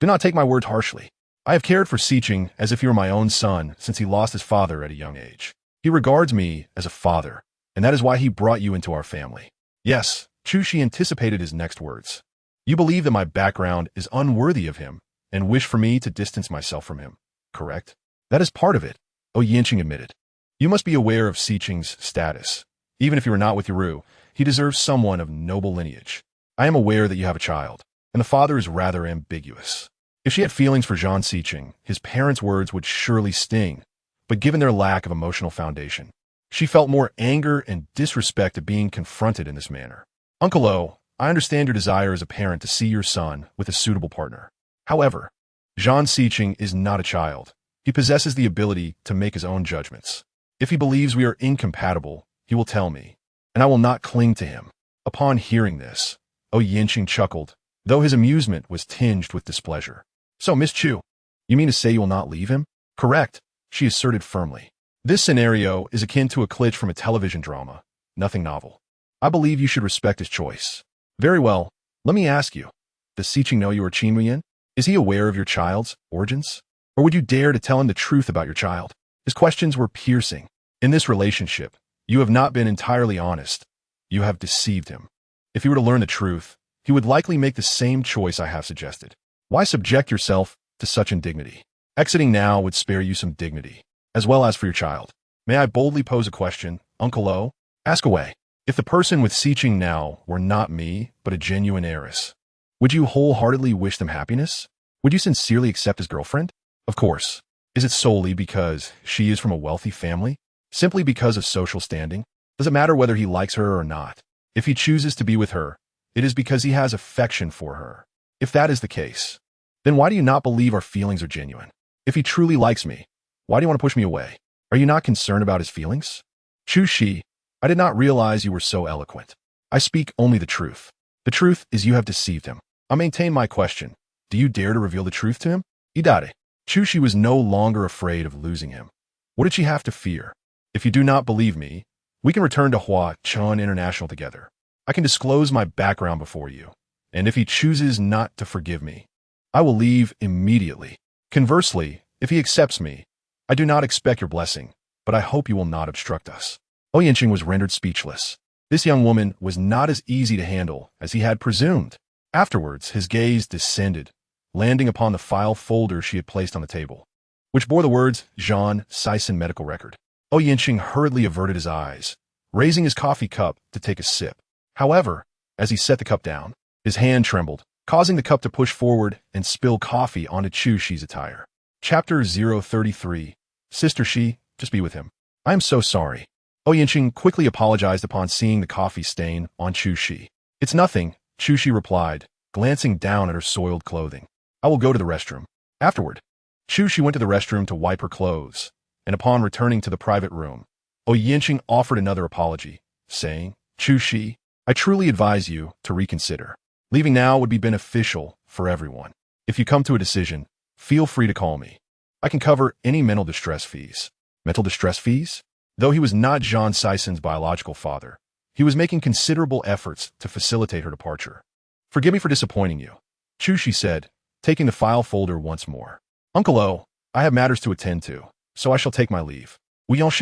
do not take my words harshly. I have cared for Siqing as if he were my own son since he lost his father at a young age. He regards me as a father, and that is why he brought you into our family. Yes, Shi anticipated his next words. You believe that my background is unworthy of him and wish for me to distance myself from him, correct? That is part of it, Yanqing admitted. You must be aware of Siqing's status. Even if you are not with Yuru, he deserves someone of noble lineage. I am aware that you have a child, and the father is rather ambiguous. If she had feelings for Zhang Siqing, his parents' words would surely sting, but given their lack of emotional foundation, she felt more anger and disrespect at being confronted in this manner. Uncle O, I understand your desire as a parent to see your son with a suitable partner. However, Zhang Siqing is not a child. He possesses the ability to make his own judgments. If he believes we are incompatible, he will tell me, and I will not cling to him. Upon hearing this, Yanqing chuckled, though his amusement was tinged with displeasure. So, Miss Chu, you mean to say you will not leave him? Correct, she asserted firmly. This scenario is akin to a glitch from a television drama, nothing novel. I believe you should respect his choice. Very well, let me ask you, does Siqing know you are Qin Mu Yan? Is he aware of your child's origins? Or would you dare to tell him the truth about your child? His questions were piercing. In this relationship, you have not been entirely honest. You have deceived him. If he were to learn the truth, he would likely make the same choice I have suggested. Why subject yourself to such indignity? Exiting now would spare you some dignity, as well as for your child. May I boldly pose a question, Uncle O? Ask away. If the person with Siqing now were not me, but a genuine heiress, would you wholeheartedly wish them happiness? Would you sincerely accept his girlfriend? Of course. Is it solely because she is from a wealthy family? Simply because of social standing? Does it matter whether he likes her or not? If he chooses to be with her, it is because he has affection for her. If that is the case, then why do you not believe our feelings are genuine? If he truly likes me, why do you want to push me away? Are you not concerned about his feelings? Shi, I did not realize you were so eloquent. I speak only the truth. The truth is you have deceived him. I maintain my question. Do you dare to reveal the truth to him? Idare. Shi was no longer afraid of losing him. What did she have to fear? If you do not believe me, we can return to Hua Chun International together. I can disclose my background before you, and if he chooses not to forgive me, I will leave immediately. Conversely, if he accepts me, I do not expect your blessing, but I hope you will not obstruct us. Yanqing was rendered speechless. This young woman was not as easy to handle as he had presumed. Afterwards, his gaze descended, landing upon the file folder she had placed on the table, which bore the words, Zhang Siqing medical record. Yanqing hurriedly averted his eyes, raising his coffee cup to take a sip. However, as he set the cup down, his hand trembled, causing the cup to push forward and spill coffee onto Shi's attire. Chapter 033. Sister Shi, just be with him. I am so sorry. Yanqing quickly apologized upon seeing the coffee stain on Shi. It's nothing, Shi replied, glancing down at her soiled clothing. I will go to the restroom. Afterward, Shi went to the restroom to wipe her clothes, and upon returning to the private room, Yanqing offered another apology, saying, Shi, I truly advise you to reconsider. Leaving now would be beneficial for everyone. If you come to a decision, feel free to call me. I can cover any mental distress fees. Mental distress fees? Though he was not Zhang Siqing's biological father, he was making considerable efforts to facilitate her departure. Forgive me for disappointing you, Shi said, taking the file folder once more. Uncle O, I have matters to attend to, so I shall take my leave. Once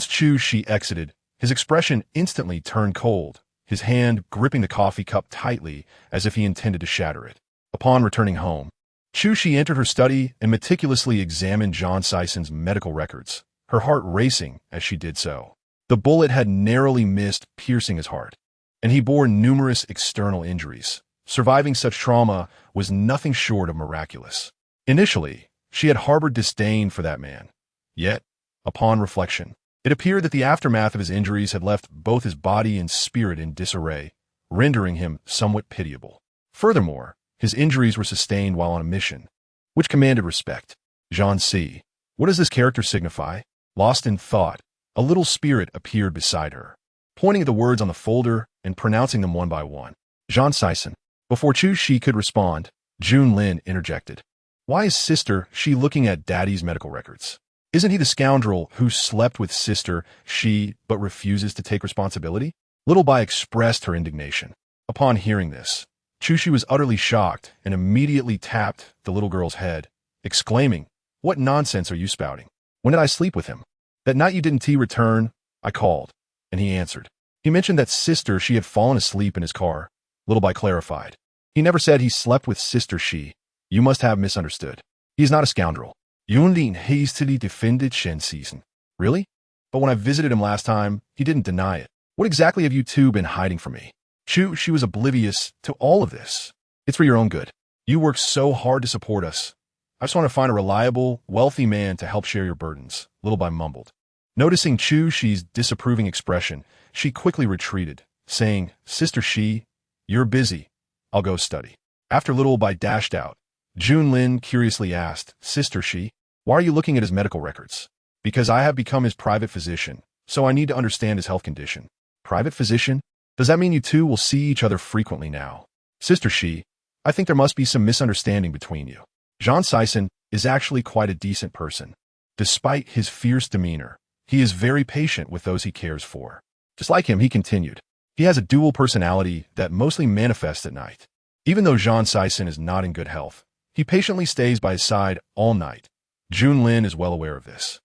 Shi exited, his expression instantly turned cold, his hand gripping the coffee cup tightly as if he intended to shatter it. Upon returning home, Shi entered her study and meticulously examined Zhang Siqing's medical records, her heart racing as she did so. The bullet had narrowly missed, piercing his heart, and he bore numerous external injuries. Surviving such trauma was nothing short of miraculous. Initially, she had harbored disdain for that man. Yet, upon reflection, it appeared that the aftermath of his injuries had left both his body and spirit in disarray, rendering him somewhat pitiable. Furthermore, his injuries were sustained while on a mission, which commanded respect. Jean C. What does this character signify? Lost in thought, a little spirit appeared beside her, pointing at the words on the folder and pronouncing them one by one. Jean Sison. Before Chu Shi could respond, Jun Lin interjected. Why is Sister Shi looking at Daddy's medical records? Isn't he the scoundrel who slept with Sister Shi but refuses to take responsibility? Little Bai expressed her indignation. Upon hearing this, Chu Shi was utterly shocked and immediately tapped the little girl's head, exclaiming, What nonsense are you spouting? When did I sleep with him? That night you didn't return, I called, and he answered. He mentioned that Sister Shi had fallen asleep in his car. Little Bai clarified. He never said he slept with Sister Shi. You must have misunderstood. He is not a scoundrel. Yunlin hastily defended Shen Season. Really? But when I visited him last time, he didn't deny it. What exactly have you two been hiding from me? She was oblivious to all of this. It's for your own good. You work so hard to support us. I just want to find a reliable, wealthy man to help share your burdens, Little Bai mumbled. Noticing Chu Shi's disapproving expression, she quickly retreated, saying, Sister Shi, you're busy. I'll go study. After Little Bai dashed out, Jun Lin curiously asked, Sister Shi, why are you looking at his medical records? Because I have become his private physician, so I need to understand his health condition. Private physician? Does that mean you two will see each other frequently now? Sister Shi, I think there must be some misunderstanding between you. Jean Sison is actually quite a decent person. Despite his fierce demeanor, he is very patient with those he cares for. Just like him, he continued. He has a dual personality that mostly manifests at night. Even though Jean Sison is not in good health, he patiently stays by his side all night. Jun Lin is well aware of this.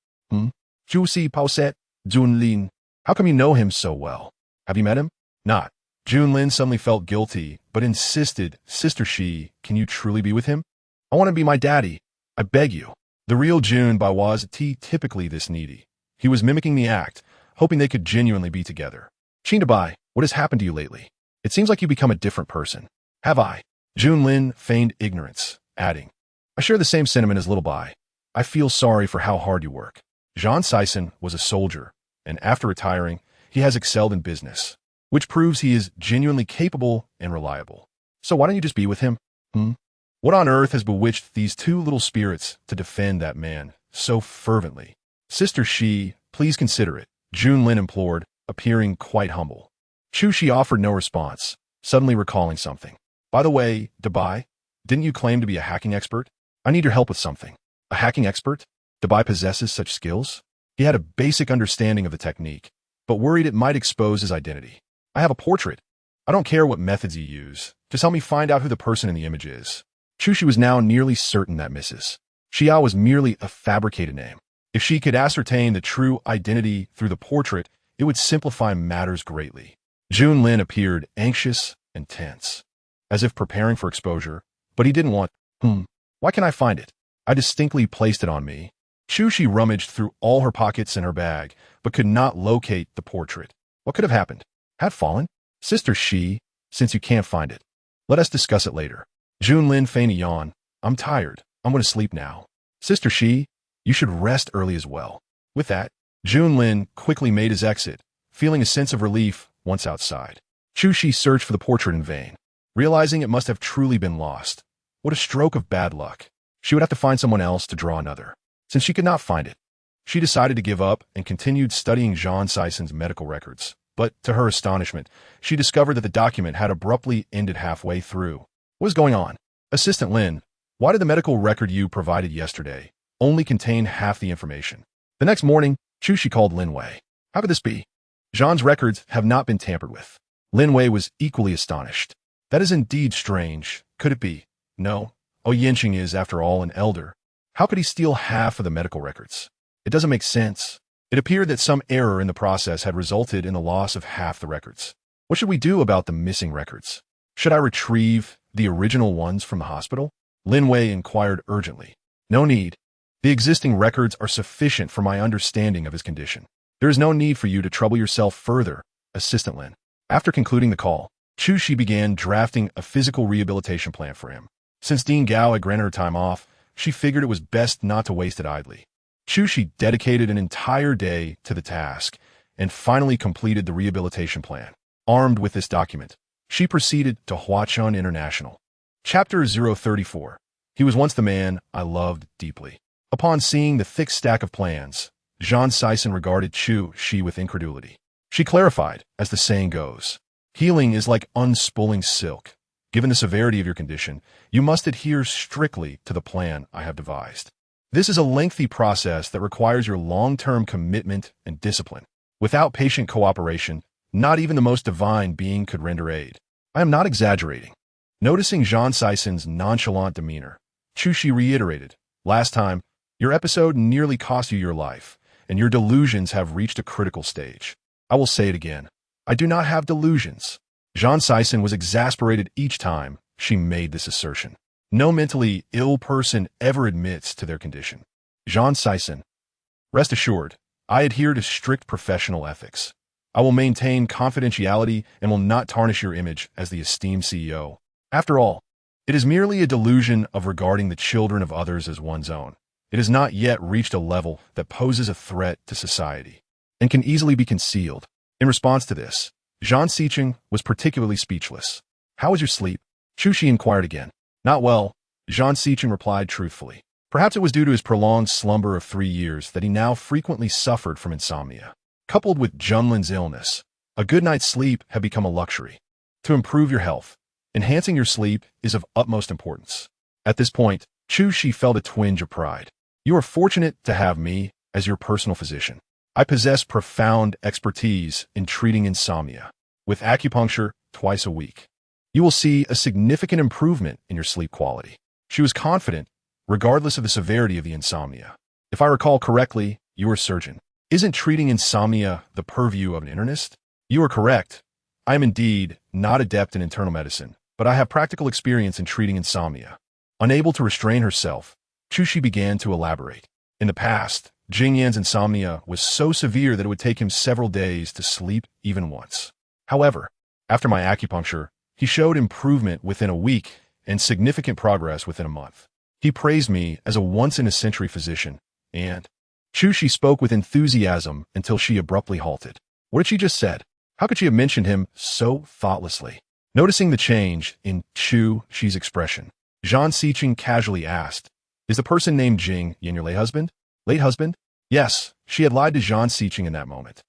Ju Si Pauset, Jun Lin. How come you know him so well? Have you met him? Not. Jun Lin suddenly felt guilty, but insisted, Sister Shi, can you truly be with him? I want to be my daddy. I beg you. The real Jun Bai was typically this needy. He was mimicking the act, hoping they could genuinely be together. Qin Bai, what has happened to you lately? It seems like you become a different person. Have I? Jun Lin feigned ignorance, adding, I share the same sentiment as Little Bai. I feel sorry for how hard you work. Jean Sison was a soldier, and after retiring, he has excelled in business, which proves he is genuinely capable and reliable. So why don't you just be with him? What on earth has bewitched these two little spirits to defend that man so fervently? Sister Shi, please consider it, Jun Lin implored, appearing quite humble. Chu Shi offered no response, suddenly recalling something. By the way, Dabai, didn't you claim to be a hacking expert? I need your help with something. A hacking expert? Dabai possesses such skills? He had a basic understanding of the technique, but worried it might expose his identity. I have a portrait. I don't care what methods you use. Just help me find out who the person in the image is. Chu Shi was now nearly certain that Mrs. Xia was merely a fabricated name. If she could ascertain the true identity through the portrait, it would simplify matters greatly. Jun Lin appeared anxious and tense, as if preparing for exposure, but he didn't want, why can't I find it? I distinctly placed it on me. Chu Shi rummaged through all her pockets in her bag, but could not locate the portrait. What could have happened? Had fallen? Sister Shi, since you can't find it, let us discuss it later. Jun Lin feigned a yawn. I'm tired. I'm going to sleep now. Sister Shi, you should rest early as well. With that, Jun Lin quickly made his exit, feeling a sense of relief once outside. Chu Shi searched for the portrait in vain, realizing it must have truly been lost. What a stroke of bad luck. She would have to find someone else to draw another. Since she could not find it, she decided to give up and continued studying Jean Sison's medical records. But, to her astonishment, she discovered that the document had abruptly ended halfway through. What was going on? Assistant Lin, why did the medical record you provided yesterday only contain half the information? The next morning, Chu Shi called Lin Wei. How could this be? Jean's records have not been tampered with. Lin Wei was equally astonished. That is indeed strange. Could it be? No. Yanqing is, after all, an elder. How could he steal half of the medical records? It doesn't make sense. It appeared that some error in the process had resulted in the loss of half the records. What should we do about the missing records? Should I retrieve the original ones from the hospital? Lin Wei inquired urgently. No need. The existing records are sufficient for my understanding of his condition. There is no need for you to trouble yourself further, Assistant Lin. After concluding the call, Chu Shi began drafting a physical rehabilitation plan for him. Since Dean Gao had granted her time off, she figured it was best not to waste it idly. Chu Shi dedicated an entire day to the task and finally completed the rehabilitation plan. Armed with this document, she proceeded to Huachun International. Chapter 034. He was once the man I loved deeply. Upon seeing the thick stack of plans, Zhang Sison regarded Chu Shi with incredulity. She clarified, as the saying goes, healing is like unspooling silk. Given the severity of your condition, you must adhere strictly to the plan I have devised. This is a lengthy process that requires your long-term commitment and discipline. Without patient cooperation, not even the most divine being could render aid. I am not exaggerating. Noticing Zhang Sison's nonchalant demeanor, Chu Shi reiterated, last time, your episode nearly cost you your life, and your delusions have reached a critical stage. I will say it again. I do not have delusions. Zhang Sison was exasperated each time she made this assertion. No mentally ill person ever admits to their condition. Zhang Sison, rest assured, I adhere to strict professional ethics. I will maintain confidentiality and will not tarnish your image as the esteemed CEO. After all, it is merely a delusion of regarding the children of others as one's own. It has not yet reached a level that poses a threat to society and can easily be concealed. In response to this, Zhang Siqing was particularly speechless. How was your sleep? Chu Shi inquired again. Not well, Zhang Siqing replied truthfully. Perhaps it was due to his prolonged slumber of 3 years that he now frequently suffered from insomnia. Coupled with Junlin's illness, a good night's sleep had become a luxury. To improve your health, enhancing your sleep is of utmost importance. At this point, Chu Shi felt a twinge of pride. You are fortunate to have me as your personal physician. I possess profound expertise in treating insomnia. With acupuncture twice a week, you will see a significant improvement in your sleep quality. She was confident, regardless of the severity of the insomnia. If I recall correctly, you are a surgeon. Isn't treating insomnia the purview of an internist? You are correct. I am indeed not adept in internal medicine, but I have practical experience in treating insomnia. Unable to restrain herself, Chu Shi began to elaborate. In the past, Jing Yan's insomnia was so severe that it would take him several days to sleep even once. However, after my acupuncture, he showed improvement within a week and significant progress within a month. He praised me as a once-in-a-century physician, and Chu Shi spoke with enthusiasm until she abruptly halted. What had she just said? How could she have mentioned him so thoughtlessly? Noticing the change in Chu Shi's expression, Zhang Siqing casually asked, is the person named Jing Yan your late husband? Late husband? Yes, she had lied to Zhang Siqing in that moment.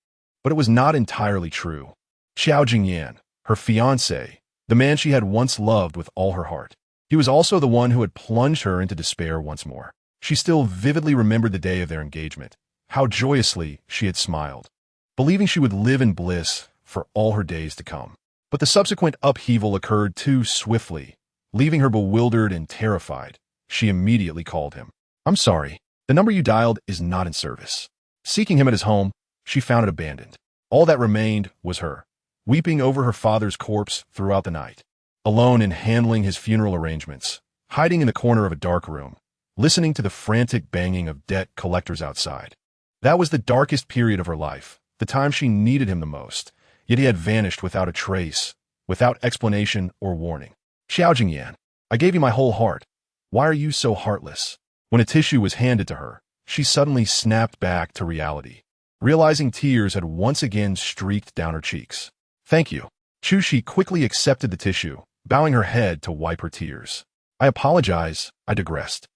But it was not entirely true. Xiao Jingyan, her fiancé, the man she had once loved with all her heart. He was also the one who had plunged her into despair once more. She still vividly remembered the day of their engagement, how joyously she had smiled, believing she would live in bliss for all her days to come. But the subsequent upheaval occurred too swiftly, leaving her bewildered and terrified. She immediately called him. I'm sorry, the number you dialed is not in service. Seeking him at his home, she found it abandoned. All that remained was her, weeping over her father's corpse throughout the night, alone in handling his funeral arrangements, hiding in the corner of a dark room, listening to the frantic banging of debt collectors outside. That was the darkest period of her life, the time she needed him the most, yet he had vanished without a trace, without explanation or warning. Xiao Jingyan, I gave you my whole heart. Why are you so heartless? When a tissue was handed to her, she suddenly snapped back to reality, realizing tears had once again streaked down her cheeks. Thank you. Chu Shi quickly accepted the tissue, bowing her head to wipe her tears. I apologize, I digressed.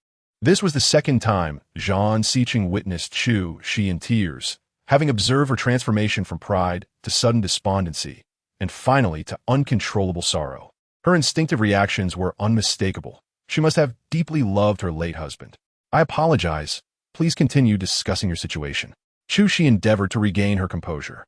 This was the second time Zhang Siqing witnessed Chu Shi in tears, having observed her transformation from pride to sudden despondency, and finally to uncontrollable sorrow. Her instinctive reactions were unmistakable. She must have deeply loved her late husband. I apologize. Please continue discussing your situation. Chu Shi endeavored to regain her composure.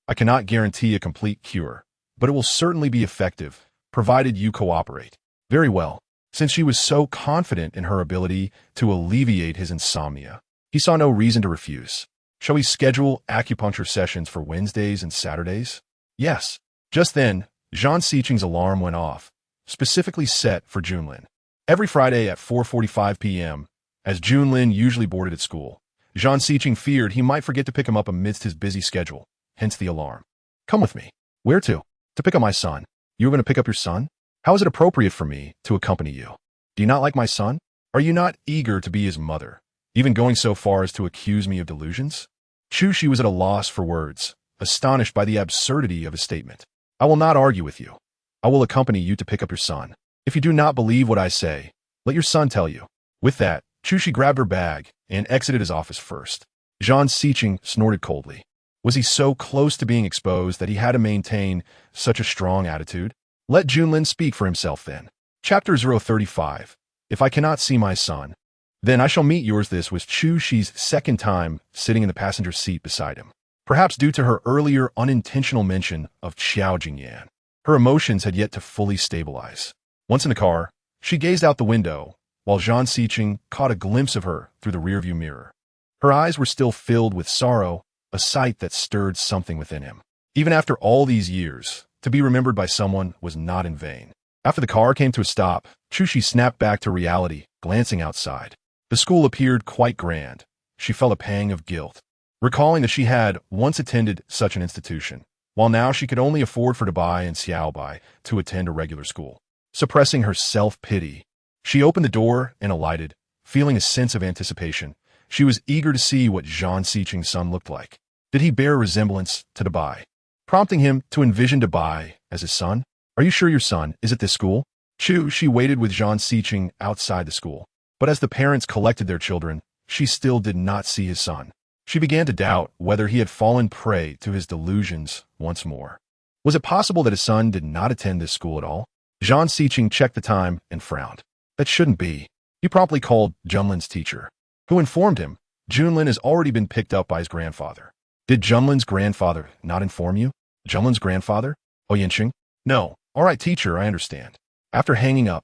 I cannot guarantee a complete cure, but it will certainly be effective, provided you cooperate. Very well. Since she was so confident in her ability to alleviate his insomnia, he saw no reason to refuse. Shall we schedule acupuncture sessions for Wednesdays and Saturdays? Yes. Just then, Zhang Siqing's alarm went off, specifically set for Junlin. Every Friday at 4:45 p.m., as Junlin usually boarded at school, Zhang Siqing feared he might forget to pick him up amidst his busy schedule, hence the alarm. Come with me. Where to? To pick up my son. You are going to pick up your son? How is it appropriate for me to accompany you? Do you not like my son? Are you not eager to be his mother, even going so far as to accuse me of delusions? Chu Shi was at a loss for words, astonished by the absurdity of his statement. I will not argue with you. I will accompany you to pick up your son. If you do not believe what I say, let your son tell you. With that, Chu Shi grabbed her bag and exited his office first. Zhang Siqing snorted coldly. Was he so close to being exposed that he had to maintain such a strong attitude? Let Junlin speak for himself then. Chapter 035. If I cannot see my son, then I shall meet yours. This was Chu Shi's second time sitting in the passenger seat beside him. Perhaps due to her earlier unintentional mention of Qiao Jingyan, her emotions had yet to fully stabilize. Once in the car, she gazed out the window, while Zhang Siqing caught a glimpse of her through the rearview mirror. Her eyes were still filled with sorrow, a sight that stirred something within him. Even after all these years, to be remembered by someone was not in vain. After the car came to a stop, Chu Shi snapped back to reality, glancing outside. The school appeared quite grand. She felt a pang of guilt, recalling that she had once attended such an institution, while now she could only afford for Dabai and Xiaobai to attend a regular school. Suppressing her self-pity, she opened the door and alighted, feeling a sense of anticipation. She was eager to see what Zhang Siqing's son looked like. Did he bear a resemblance to Dabai, prompting him to envision Dabai as his son? Are you sure your son is at this school? Chu Shi waited with Zhang Siqing outside the school, but as the parents collected their children, she still did not see his son. She began to doubt whether he had fallen prey to his delusions once more. Was it possible that his son did not attend this school at all? Zhang Siqing checked the time and frowned. That shouldn't be. He promptly called Junlin's teacher, who informed him Junlin has already been picked up by his grandfather. Did Junlin's grandfather not inform you? Junlin's grandfather? Oyenqing? No. All right, teacher, I understand. After hanging up,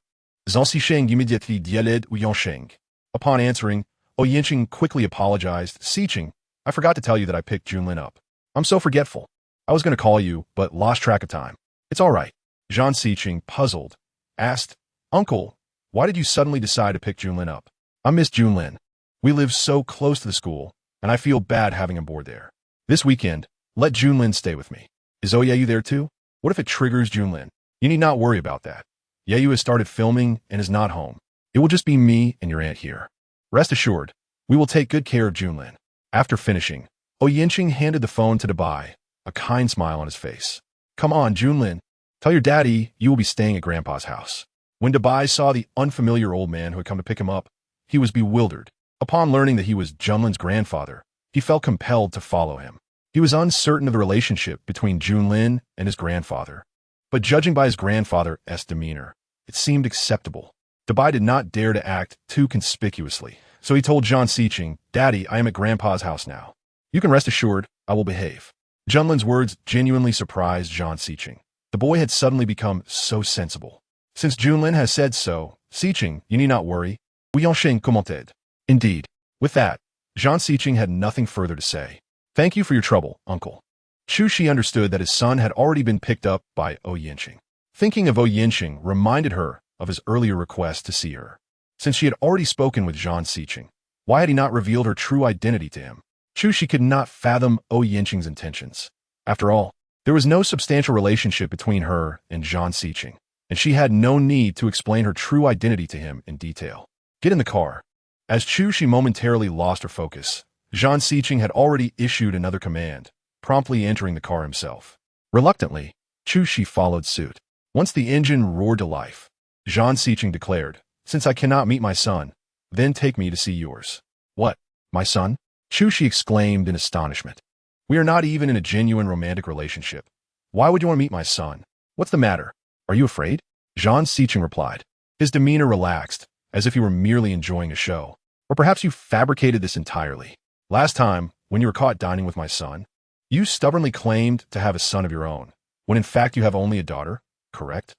Zhang Siqing immediately yelled Oyenqing. Upon answering, Oyenqing quickly apologized. Siqing, I forgot to tell you that I picked Junlin up. I'm so forgetful. I was going to call you, but lost track of time. It's all right. Zhang Siqing, puzzled, asked, Uncle, why did you suddenly decide to pick Junlin up? I miss Junlin. We live so close to the school, and I feel bad having him board there. This weekend, let Junlin stay with me. Is Oyeyu there too? What if it triggers Junlin? You need not worry about that. Yeyu has started filming and is not home. It will just be me and your aunt here. Rest assured, we will take good care of Junlin. After finishing, Oyenqing handed the phone to Dabai, a kind smile on his face. Come on, Junlin. Tell your daddy you will be staying at Grandpa's house. When Dabai saw the unfamiliar old man who had come to pick him up, he was bewildered. Upon learning that he was Junlin's grandfather, he felt compelled to follow him. He was uncertain of the relationship between Junlin and his grandfather, but judging by his grandfather's demeanor, it seemed acceptable. Dabai did not dare to act too conspicuously, so he told Zhang Siqing, Daddy, I am at Grandpa's house now. You can rest assured I will behave. Junlin's words genuinely surprised Zhang Siqing. The boy had suddenly become so sensible. Since Junlin has said so, Siqing, you need not worry. Oyenqing commented. Indeed. With that, Zhang Siqing had nothing further to say. Thank you for your trouble, uncle. Chu Shi understood that his son had already been picked up by Oyenqing. Thinking of Oyenqing reminded her of his earlier request to see her. Since she had already spoken with Zhang Siqing, why had he not revealed her true identity to him? Chu Shi could not fathom Oyenqing's intentions. After all, there was no substantial relationship between her and Zhang Siqing, and she had no need to explain her true identity to him in detail. Get in the car. As Chu Shi momentarily lost her focus, Zhang Siqing had already issued another command, promptly entering the car himself. Reluctantly, Chu Shi followed suit. Once the engine roared to life, Zhang Siqing declared, Since I cannot meet my son, then take me to see yours. What? My son? Chu Shi exclaimed in astonishment. We are not even in a genuine romantic relationship. Why would you want to meet my son? What's the matter? Are you afraid? Zhang Siqing replied. His demeanor relaxed, as if he were merely enjoying a show. Or perhaps you fabricated this entirely. Last time, when you were caught dining with my son, you stubbornly claimed to have a son of your own, when in fact you have only a daughter, correct?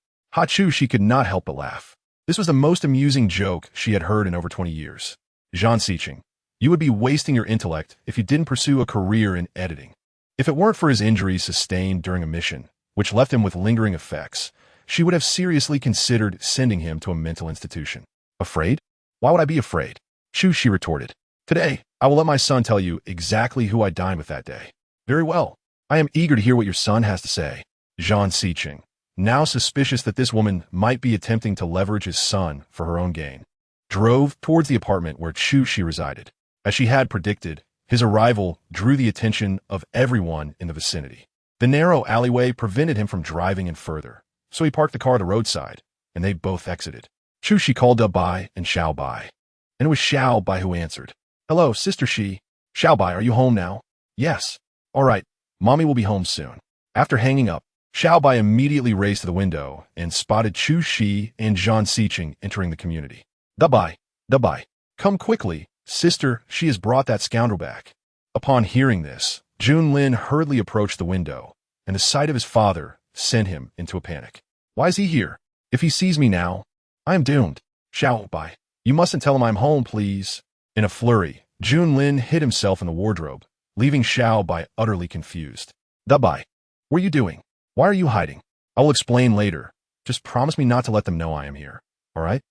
Chu Shi could not help but laugh. This was the most amusing joke she had heard in over 20 years. Zhang Siqing, you would be wasting your intellect if you didn't pursue a career in editing. If it weren't for his injuries sustained during a mission, which left him with lingering effects, she would have seriously considered sending him to a mental institution. Afraid? Why would I be afraid? Chu Shi retorted. Today, I will let my son tell you exactly who I dined with that day. Very well. I am eager to hear what your son has to say. Zhang Siqing, now suspicious that this woman might be attempting to leverage his son for her own gain, drove towards the apartment where Chu Shi resided. As she had predicted, his arrival drew the attention of everyone in the vicinity. The narrow alleyway prevented him from driving in further, so he parked the car at the roadside, and they both exited. Chu Shi called up Bai and Xiao Bai, and it was Xiao Bai who answered. Hello, Sister Shi. Xiao Bai, are you home now? Yes. All right, Mommy will be home soon. After hanging up, Xiao Bai immediately raced to the window and spotted Chu Shi and Zhang Siqing entering the community. Da Bai, come quickly, sister, she has brought that scoundrel back. Upon hearing this, Junlin hurriedly approached the window, and the sight of his father sent him into a panic. Why is he here? If he sees me now, I am doomed. Xiao Bai, you mustn't tell him I'm home, please. In a flurry, Junlin hid himself in the wardrobe, leaving Xiao Bai utterly confused. Da Bai, what are you doing? Why are you hiding? I will explain later. Just promise me not to let them know I am here. All right?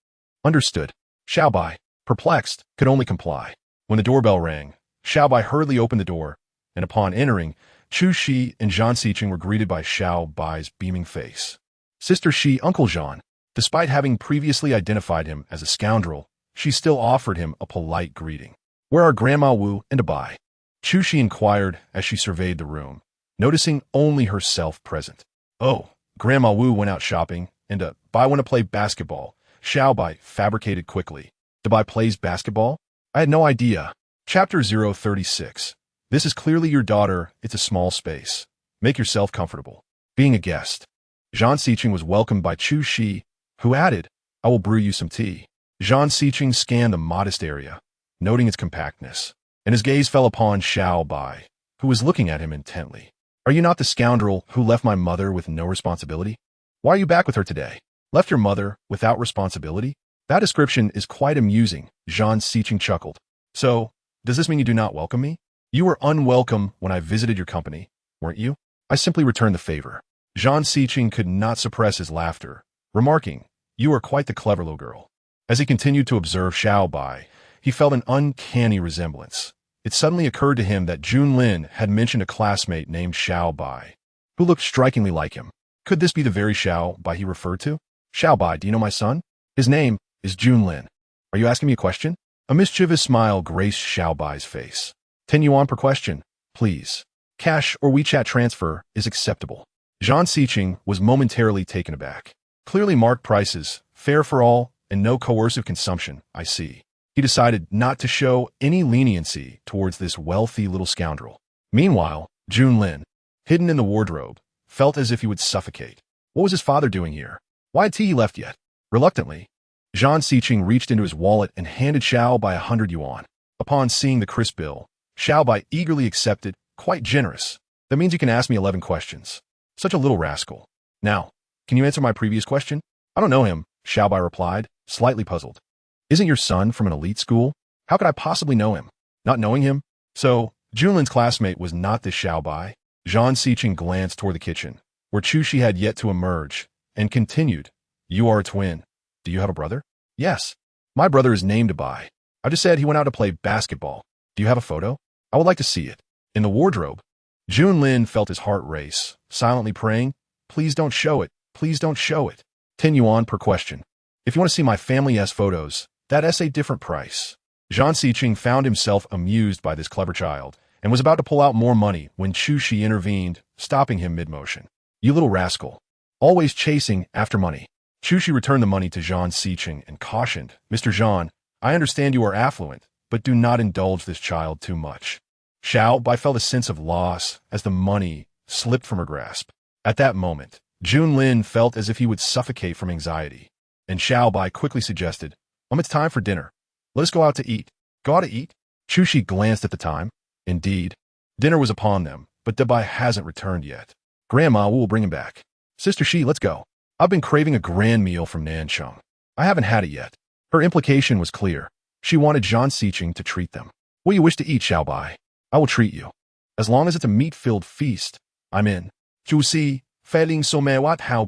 Understood. Xiao Bai, perplexed, could only comply. When the doorbell rang, Xiao Bai hurriedly opened the door, and upon entering, Chu Shi and Zhang Siqing were greeted by Xiao Bai's beaming face. Sister Shi, Uncle Zhang. Despite having previously identified him as a scoundrel, she still offered him a polite greeting. Where are Grandma Wu and Bai? Chu Shi inquired as she surveyed the room, noticing only herself present. Oh, Grandma Wu went out shopping, and Bai went to play basketball. Xiao Bai fabricated quickly. Bai plays basketball? I had no idea. Chapter 036. This is clearly your daughter. It's a small space. Make yourself comfortable. Being a guest. Zhang Siqing was welcomed by Chu Shi, who added, I will brew you some tea. Zhang Siqing scanned the modest area, noting its compactness, and his gaze fell upon Xiao Bai, who was looking at him intently. Are you not the scoundrel who left my mother with no responsibility? Why are you back with her today? Left your mother without responsibility? That description is quite amusing, Zhang Siqing chuckled. So, does this mean you do not welcome me? You were unwelcome when I visited your company, weren't you? I simply returned the favor. Zhang Siqing could not suppress his laughter, remarking, you are quite the clever little girl. As he continued to observe Xiao Bai, he felt an uncanny resemblance. It suddenly occurred to him that Junlin had mentioned a classmate named Xiao Bai, who looked strikingly like him. Could this be the very Xiao Bai he referred to? Xiao Bai, do you know my son? His name is Junlin. Are you asking me a question? A mischievous smile graced Xiao Bai's face. 10 yuan per question, please. Cash or WeChat transfer is acceptable. Zhang Siqing was momentarily taken aback. Clearly marked prices, fair for all, and no coercive consumption, I see. He decided not to show any leniency towards this wealthy little scoundrel. Meanwhile, Junlin, hidden in the wardrobe, felt as if he would suffocate. What was his father doing here? Why had he left yet? Reluctantly, Zhang Siqing reached into his wallet and handed Xiao Bai 100 yuan. Upon seeing the crisp bill, Xiao Bai eagerly accepted, quite generous. That means you can ask me 11 questions. Such a little rascal. Now, can you answer my previous question? I don't know him, Xiao Bai replied, slightly puzzled. Isn't your son from an elite school? How could I possibly know him? Not knowing him? So, Junlin's classmate was not this Xiao Bai? Zhang Siqing glanced toward the kitchen, where Chu Shi had yet to emerge, and continued, You are a twin. Do you have a brother? Yes. My brother is named Bai. I just said he went out to play basketball. Do you have a photo? I would like to see it. In the wardrobe. Junlin felt his heart race, silently praying, Please don't show it. Please don't show it. 10 yuan per question. If you want to see my family's photos, that's a different price. Zhang Siqing found himself amused by this clever child, and was about to pull out more money when Chu Shi intervened, stopping him mid-motion. You little rascal. Always chasing after money. Chu Shi returned the money to Zhang Siqing and cautioned, Mr. Zhang, I understand you are affluent, but do not indulge this child too much. Xiao Bai felt a sense of loss as the money slipped from her grasp. At that moment, Junlin felt as if he would suffocate from anxiety, and Xiao Bai quickly suggested, it's time for dinner. Let us go out to eat. Go out to eat? Chu Shi glanced at the time. Indeed, dinner was upon them, but Bai hasn't returned yet. Grandma will bring him back. Sister Shi, let's go. I've been craving a grand meal from Nancheng. I haven't had it yet. Her implication was clear. She wanted Zhang Siqing to treat them. What do you wish to eat, Xiao Bai? I will treat you. As long as it's a meat-filled feast, I'm in. Chu Si, feeling so what how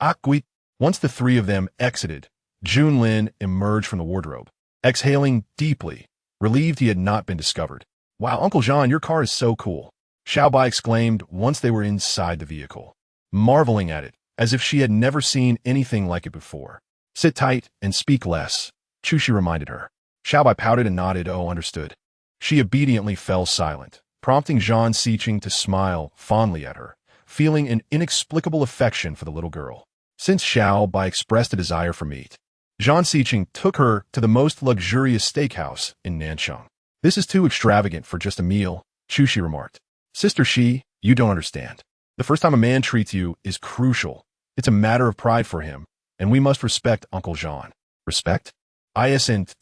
Akwit. Once the three of them exited, Junlin emerged from the wardrobe. Exhaling deeply, relieved he had not been discovered. "Wow, Uncle Jean, your car is so cool," Xiaobai exclaimed once they were inside the vehicle, marveling at it as if she had never seen anything like it before. "Sit tight and speak less," Chushi reminded her. Xiaobai pouted and nodded. "Oh, understood." She obediently fell silent, prompting Zhang Xiqing to smile fondly at her, feeling an inexplicable affection for the little girl. Since Xiaobai expressed a desire for meat, Zhang Xiqing took her to the most luxurious steakhouse in Nanchang. "This is too extravagant for just a meal," Chushi remarked. "Sister Shi, you don't understand. The first time a man treats you is crucial. It's a matter of pride for him, and we must respect Uncle Jean." "Respect? Isn't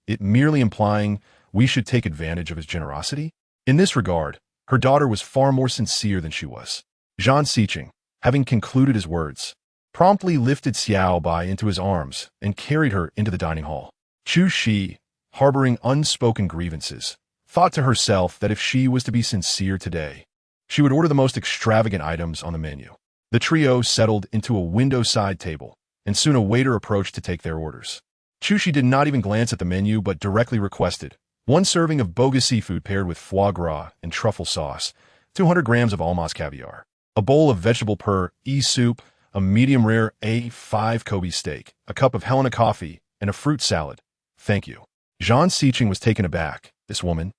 it merely implying we should take advantage of his generosity?" In this regard, her daughter was far more sincere than she was. Zhang Xiqing, having concluded his words, promptly lifted Xiaobai into his arms and carried her into the dining hall. Chu Shi, harboring unspoken grievances, thought to herself that if she was to be sincere today, she would order the most extravagant items on the menu. The trio settled into a window-side table, and soon a waiter approached to take their orders. Chushi did not even glance at the menu but directly requested one serving of bogus seafood paired with foie gras and truffle sauce, 200 grams of almaz caviar, a bowl of vegetable soup, a medium-rare A5 Kobe steak, a cup of Helena coffee, and a fruit salad. "Thank you." Zhang Xiqing was taken aback. This woman,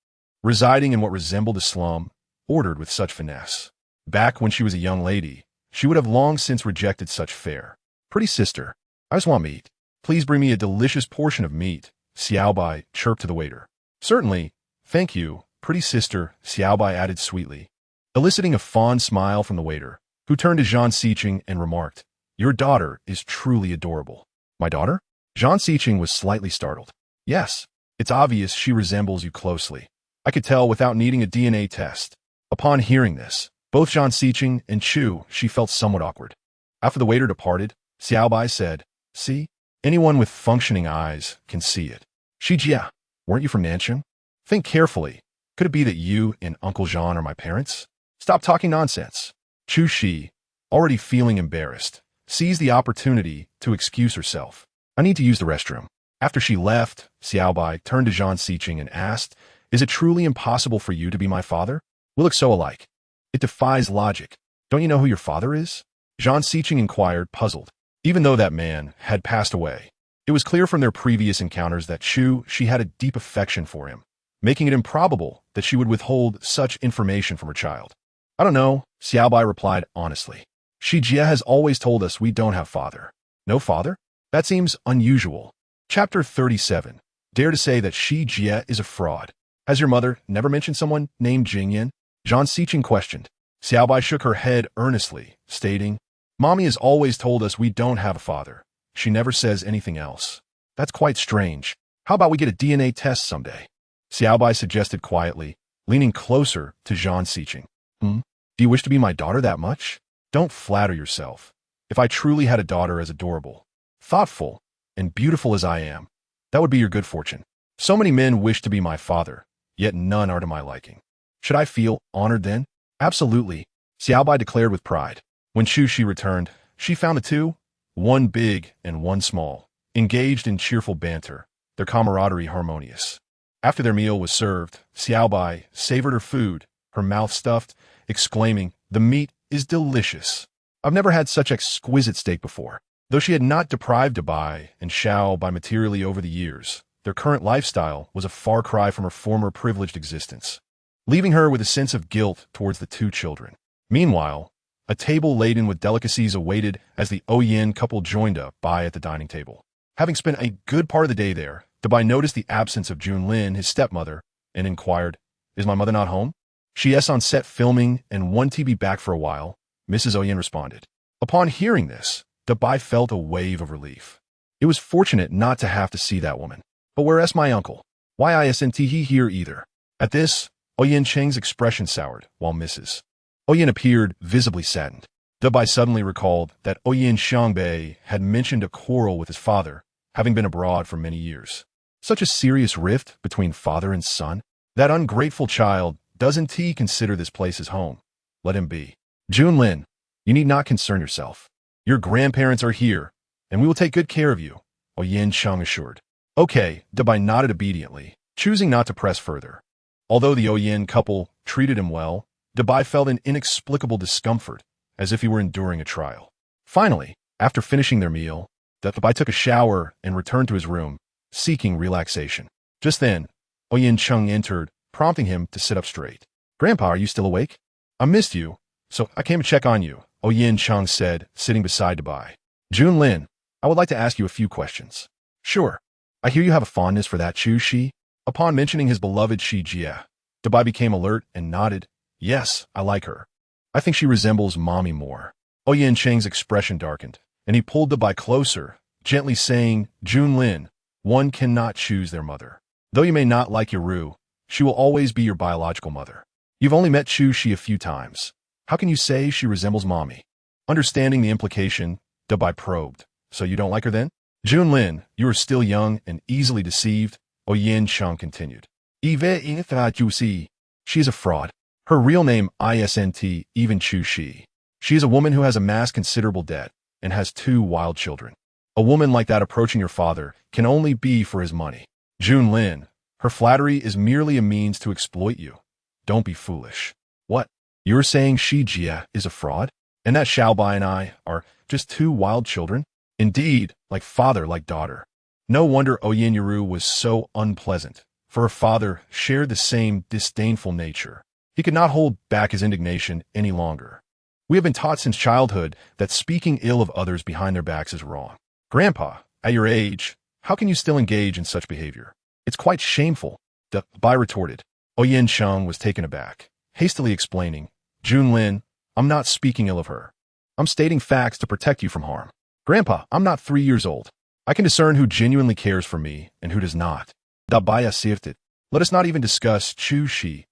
residing in what resembled a slum, ordered with such finesse. Back when she was a young lady, she would have long since rejected such fare. "Pretty sister, I just want meat. Please bring me a delicious portion of meat," Xiaobai chirped to the waiter. "Certainly, thank you, pretty sister," Xiaobai added sweetly, eliciting a fond smile from the waiter, who turned to Zhang Xiqing and remarked, "Your daughter is truly adorable." "My daughter?" Zhang Xiqing was slightly startled. "Yes, it's obvious she resembles you closely. I could tell without needing a DNA test." Upon hearing this, both Zhang Xiqing and She felt somewhat awkward. After the waiter departed, Xiaobai said, "See, anyone with functioning eyes can see it. Jia, weren't you from Nanchang? Think carefully. Could it be that you and Uncle Jean are my parents? Stop talking nonsense." Chu Shi, already feeling embarrassed, seized the opportunity to excuse herself. "I need to use the restroom." After she left, Xiaobai turned to Zhang Xiqing and asked, "Is it truly impossible for you to be my father? We look so alike. It defies logic. Don't you know who your father is?" Zhang Xiqing inquired, puzzled. Even though that man had passed away, it was clear from their previous encounters that she had a deep affection for him, making it improbable that she would withhold such information from her child. "I don't know," Xiaobai replied honestly. Jia has always told us we don't have father. "No father? That seems unusual." Chapter 37. Dare to say that Jia is a fraud. "Has your mother never mentioned someone named Jingyan?" Zhang Xiqing questioned. Xiaobai shook her head earnestly, stating, "Mommy has always told us we don't have a father. She never says anything else." "That's quite strange. How about we get a DNA test someday?" Xiaobai suggested quietly, leaning closer to Zhang Xiqing. Do you wish to be my daughter that much? Don't flatter yourself. If I truly had a daughter as adorable, thoughtful, and beautiful as I am, that would be your good fortune. So many men wish to be my father, yet none are to my liking. Should I feel honored then?" "Absolutely," Xiaobai declared with pride. When Shi returned, she found the two, one big and one small, engaged in cheerful banter, their camaraderie harmonious. After their meal was served, Xiaobai savored her food, her mouth stuffed, exclaiming, "The meat is delicious. I've never had such exquisite steak before." Though she had not deprived Bai and Xiaobai materially over the years, their current lifestyle was a far cry from her former privileged existence, leaving her with a sense of guilt towards the two children. Meanwhile, a table laden with delicacies awaited as the Oyen couple joined Bai at the dining table. Having spent a good part of the day there, Bai noticed the absence of Junlin, his stepmother, and inquired, "Is my mother not home?" "She is on set filming and wanted to be back for a while," Mrs. Oyen responded. Upon hearing this, Bai felt a wave of relief. It was fortunate not to have to see that woman. "But where's my uncle? Why isn't he here either?" At this, Oyen Cheng's expression soured, while Mrs. Oyen appeared visibly saddened. Bai suddenly recalled that Oyen Xiangbei had mentioned a quarrel with his father, having been abroad for many years. Such a serious rift between father and son? That ungrateful child doesn't he consider this place his home? Let him be. "Junlin, you need not concern yourself. Your grandparents are here, and we will take good care of you," Oyen Cheng assured. "Okay," Bai nodded obediently, choosing not to press further. Although the Oyin couple treated him well, Dabai felt an inexplicable discomfort, as if he were enduring a trial. Finally, after finishing their meal, Dabai took a shower and returned to his room, seeking relaxation. Just then, Oyin Chung entered, prompting him to sit up straight. "Grandpa, are you still awake? I missed you, so I came to check on you," Oyin Chung said, sitting beside Dabai. "Junlin, I would like to ask you a few questions." "Sure. I hear you have a fondness for that Chu Shi." Upon mentioning his beloved Shi Jia, Dabai became alert and nodded. "Yes, I like her. I think she resembles mommy more." Oyin Cheng's expression darkened, and he pulled Dabai closer, gently saying, "Junlin, one cannot choose their mother. Though you may not like Yaru, she will always be your biological mother. You've only met Chu Shi a few times. How can you say she resembles mommy?" Understanding the implication, Dabai probed. "So you don't like her then?" "Junlin, you are still young and easily deceived," Oyin Chung continued. "She is a fraud. Her real name isn't even Chu Shi. She is a woman who has amassed considerable debt and has 2 wild children. A woman like that approaching your father can only be for his money. Junlin, her flattery is merely a means to exploit you. Don't be foolish." "What? You're saying Shi Jia is a fraud? And that Xiaobai and I are just 2 wild children?" "Indeed, like father, like daughter." No wonder Oyin Yaru was so unpleasant, for her father shared the same disdainful nature. He could not hold back his indignation any longer. "We have been taught since childhood that speaking ill of others behind their backs is wrong. Grandpa, at your age, how can you still engage in such behavior? It's quite shameful," Dabai retorted. Oyin Chung was taken aback, hastily explaining, "Junlin, I'm not speaking ill of her. I'm stating facts to protect you from harm. Grandpa, I'm not 3 years old. I can discern who genuinely cares for me and who does not." Dabai asserted. "Let us not even discuss Chu Shi.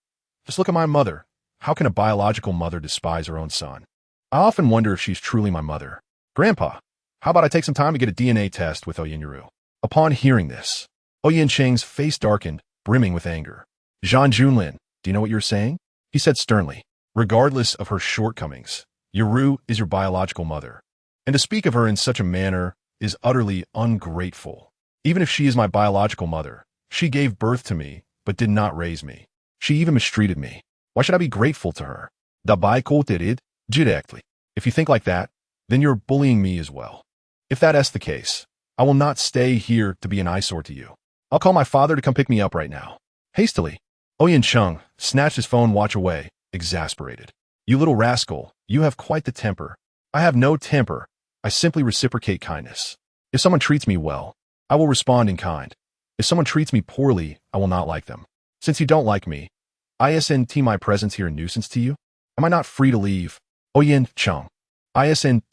Just look at my mother. How can a biological mother despise her own son? I often wonder if she's truly my mother. Grandpa, how about I take some time to get a DNA test with Oyin Yaru?" Upon hearing this, Oyin Cheng's face darkened, brimming with anger. "Zhan Junlin, do you know what you're saying?" he said sternly. "Regardless of her shortcomings, Yaru is your biological mother, and to speak of her in such a manner is utterly ungrateful. Even if she is my biological mother, she gave birth to me, but did not raise me. She even mistreated me. Why should I be grateful to her?" Dabai quoted directly. "If you think like that, then you're bullying me as well. If that's the case, I will not stay here to be an eyesore to you. I'll call my father to come pick me up right now." Hastily, Oyin Chung snatched his phone watch away, exasperated. "You little rascal, you have quite the temper." "I have no temper. I simply reciprocate kindness. If someone treats me well, I will respond in kind. If someone treats me poorly, I will not like them. Since you don't like me, isn't my presence here a nuisance to you? Am I not free to leave?" Oyin Chung. Isn't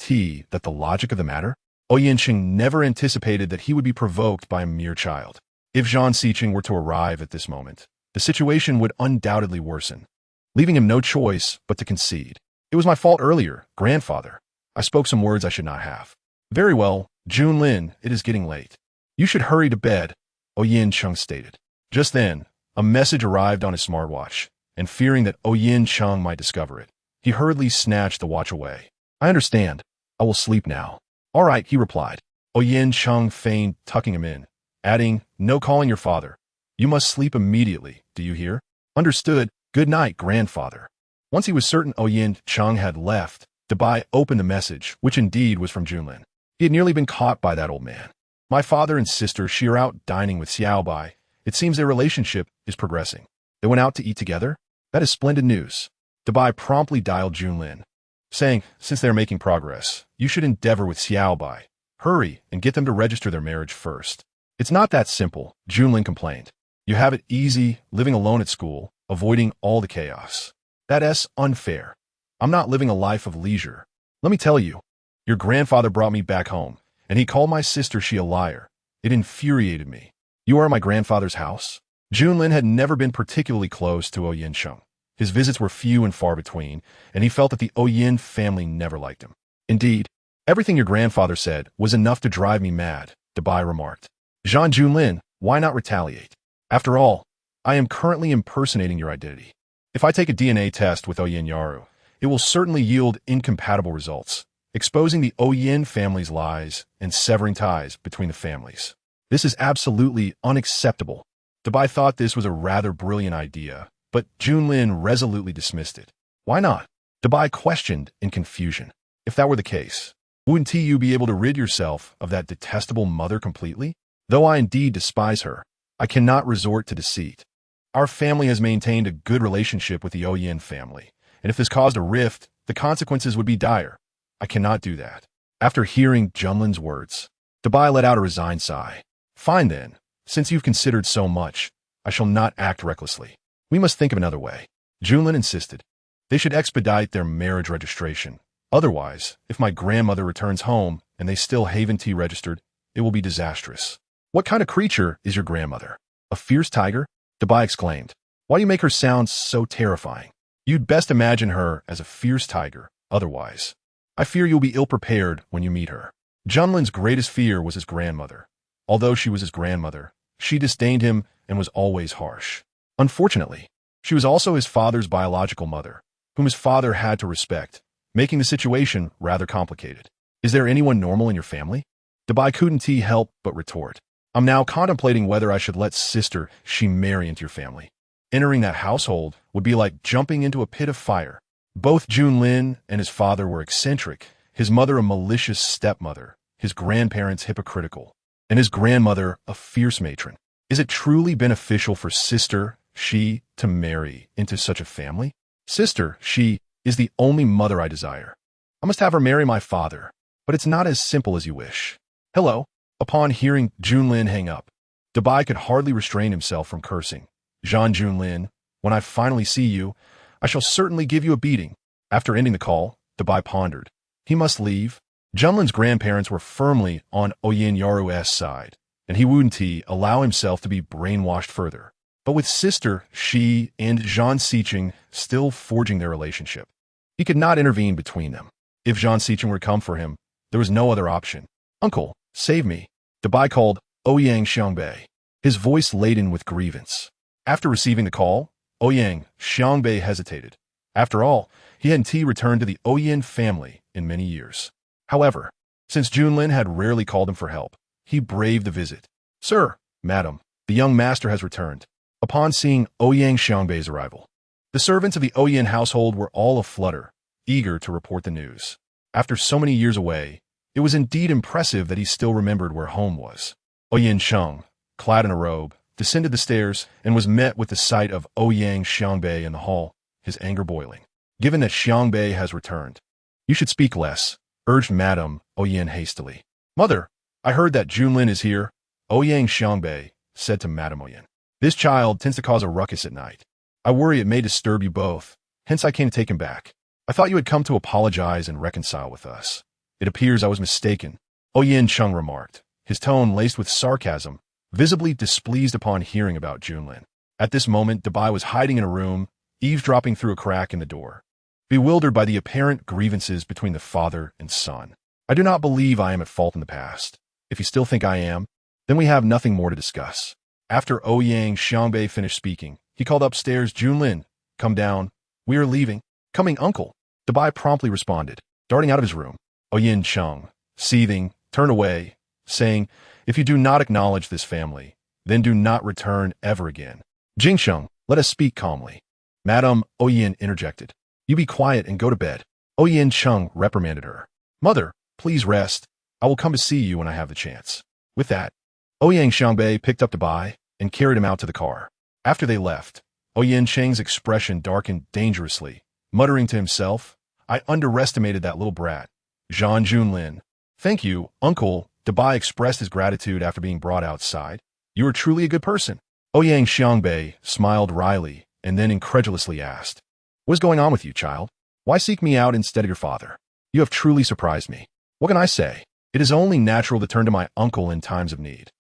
that the logic of the matter? Oyin Chung never anticipated that he would be provoked by a mere child. If Zhang Xiqing were to arrive at this moment, the situation would undoubtedly worsen, leaving him no choice but to concede. "It was my fault earlier, grandfather. I spoke some words I should not have." "Very well, Junlin, it is getting late. You should hurry to bed," Oyin Chung stated. Just then, a message arrived on his smartwatch, and fearing that Oyin Chung might discover it, he hurriedly snatched the watch away. "I understand. I will sleep now." "All right," he replied. Oyin Chung feigned tucking him in, adding, "No calling your father. You must sleep immediately, do you hear?" "Understood. Good night, grandfather." Once he was certain Oyin Chung had left, Dabai opened the message, which indeed was from Junlin. He had nearly been caught by that old man. "My father and sister Shi are out dining with Xiaobai. It seems their relationship is progressing. They went out to eat together? That is splendid news." Dabai promptly dialed Junlin, saying, "Since they are making progress, you should endeavor with Xiaobai. Hurry and get them to register their marriage first." "It's not that simple," Junlin complained. "You have it easy, living alone at school, avoiding all the chaos. That's unfair. I'm not living a life of leisure. Let me tell you, your grandfather brought me back home, and he called my sister Shi a liar. It infuriated me. You are at my grandfather's house?" Junlin had never been particularly close to Oyin Chung. His visits were few and far between, and he felt that the Oyin family never liked him. "Indeed, everything your grandfather said was enough to drive me mad," Dabai remarked. "Zhan Junlin, why not retaliate? After all, I am currently impersonating your identity. If I take a DNA test with Oyin Yaru, it will certainly yield incompatible results, exposing the Oyin family's lies and severing ties between the families. This is absolutely unacceptable." Dabai thought this was a rather brilliant idea, but Junlin resolutely dismissed it. Why not? Dabai questioned in confusion. If that were the case, wouldn't you be able to rid yourself of that detestable mother completely? Though I indeed despise her, I cannot resort to deceit. Our family has maintained a good relationship with the Oyen family, and if this caused a rift, the consequences would be dire. I cannot do that. After hearing Junlin's words, Dabai let out a resigned sigh. Fine then, since you've considered so much, I shall not act recklessly. We must think of another way. Junlin insisted. They should expedite their marriage registration. Otherwise, if my grandmother returns home and they still haven't registered, it will be disastrous. What kind of creature is your grandmother? A fierce tiger? Dabai exclaimed. Why do you make her sound so terrifying? You'd best imagine her as a fierce tiger. Otherwise, I fear you'll be ill-prepared when you meet her. Junlin's greatest fear was his grandmother. Although she was his grandmother, she disdained him and was always harsh. Unfortunately, she was also his father's biological mother, whom his father had to respect, making the situation rather complicated. Is there anyone normal in your family? Dabai couldn't help but retort. I'm now contemplating whether I should let sister she marry into your family. Entering that household would be like jumping into a pit of fire. Both Junlin and his father were eccentric, his mother a malicious stepmother, his grandparents hypocritical, and his grandmother a fierce matron. Is it truly beneficial for sister she to marry into such a family? Sister she is the only mother I desire. I must have her marry my father, but it's not as simple as you wish. Hello. Upon hearing Junlin hang up, Dabai could hardly restrain himself from cursing. Jean Junlin, when I finally see you, I shall certainly give you a beating. After ending the call, Dabai pondered. He must leave. Junlin's grandparents were firmly on Oyen Yaru's side, and he wouldn't allow himself to be brainwashed further. But with sister she and Jean Sicheng still forging their relationship, he could not intervene between them. If Jean Sicheng were to come for him, there was no other option. Uncle, save me. Dabai called Ouyang Xiangbei, his voice laden with grievance. After receiving the call, Ouyang Xiangbei hesitated. After all, he hadn't returned to the Oyen family in many years. However, since Junlin had rarely called him for help, he braved the visit. Sir, madam, the young master has returned. Upon seeing Ouyang Xiangbei's arrival, the servants of the Oyen household were all aflutter, eager to report the news. After so many years away, it was indeed impressive that he still remembered where home was. Oyen Sheng, clad in a robe, descended the stairs and was met with the sight of Ouyang Xiangbei in the hall, his anger boiling. Given that Xiangbei has returned, you should speak less, urged Madame Oyen hastily. Mother, I heard that Junlin is here, Ouyang Xiangbei said to Madame Oyen. This child tends to cause a ruckus at night. I worry it may disturb you both, hence I came to take him back. I thought you had come to apologize and reconcile with us. It appears I was mistaken, Oyen Chung remarked, his tone laced with sarcasm, visibly displeased upon hearing about Junlin. At this moment, Dabai was hiding in a room, eavesdropping through a crack in the door, bewildered by the apparent grievances between the father and son. I do not believe I am at fault in the past. If you still think I am, then we have nothing more to discuss. After Ouyang Xiangbei finished speaking, he called upstairs, Junlin, come down. We are leaving. Coming, uncle. Dabai promptly responded, darting out of his room. Oyen Chung, seething, turned away, saying, if you do not acknowledge this family, then do not return ever again. Jingsheng, let us speak calmly. Madame Oyen interjected. You be quiet and go to bed. Oyen Chung reprimanded her. Mother, please rest. I will come to see you when I have the chance. With that, Ouyang Xiangbei picked up Dabai and carried him out to the car. After they left, Oyen Cheng's expression darkened dangerously, muttering to himself, I underestimated that little brat. Jean Junlin. Thank you, uncle. Dabai expressed his gratitude after being brought outside. You are truly a good person. Ouyang Xiangbei smiled wryly and then incredulously asked, what is going on with you, child? Why seek me out instead of your father? You have truly surprised me. What can I say? It is only natural to turn to my uncle in times of need.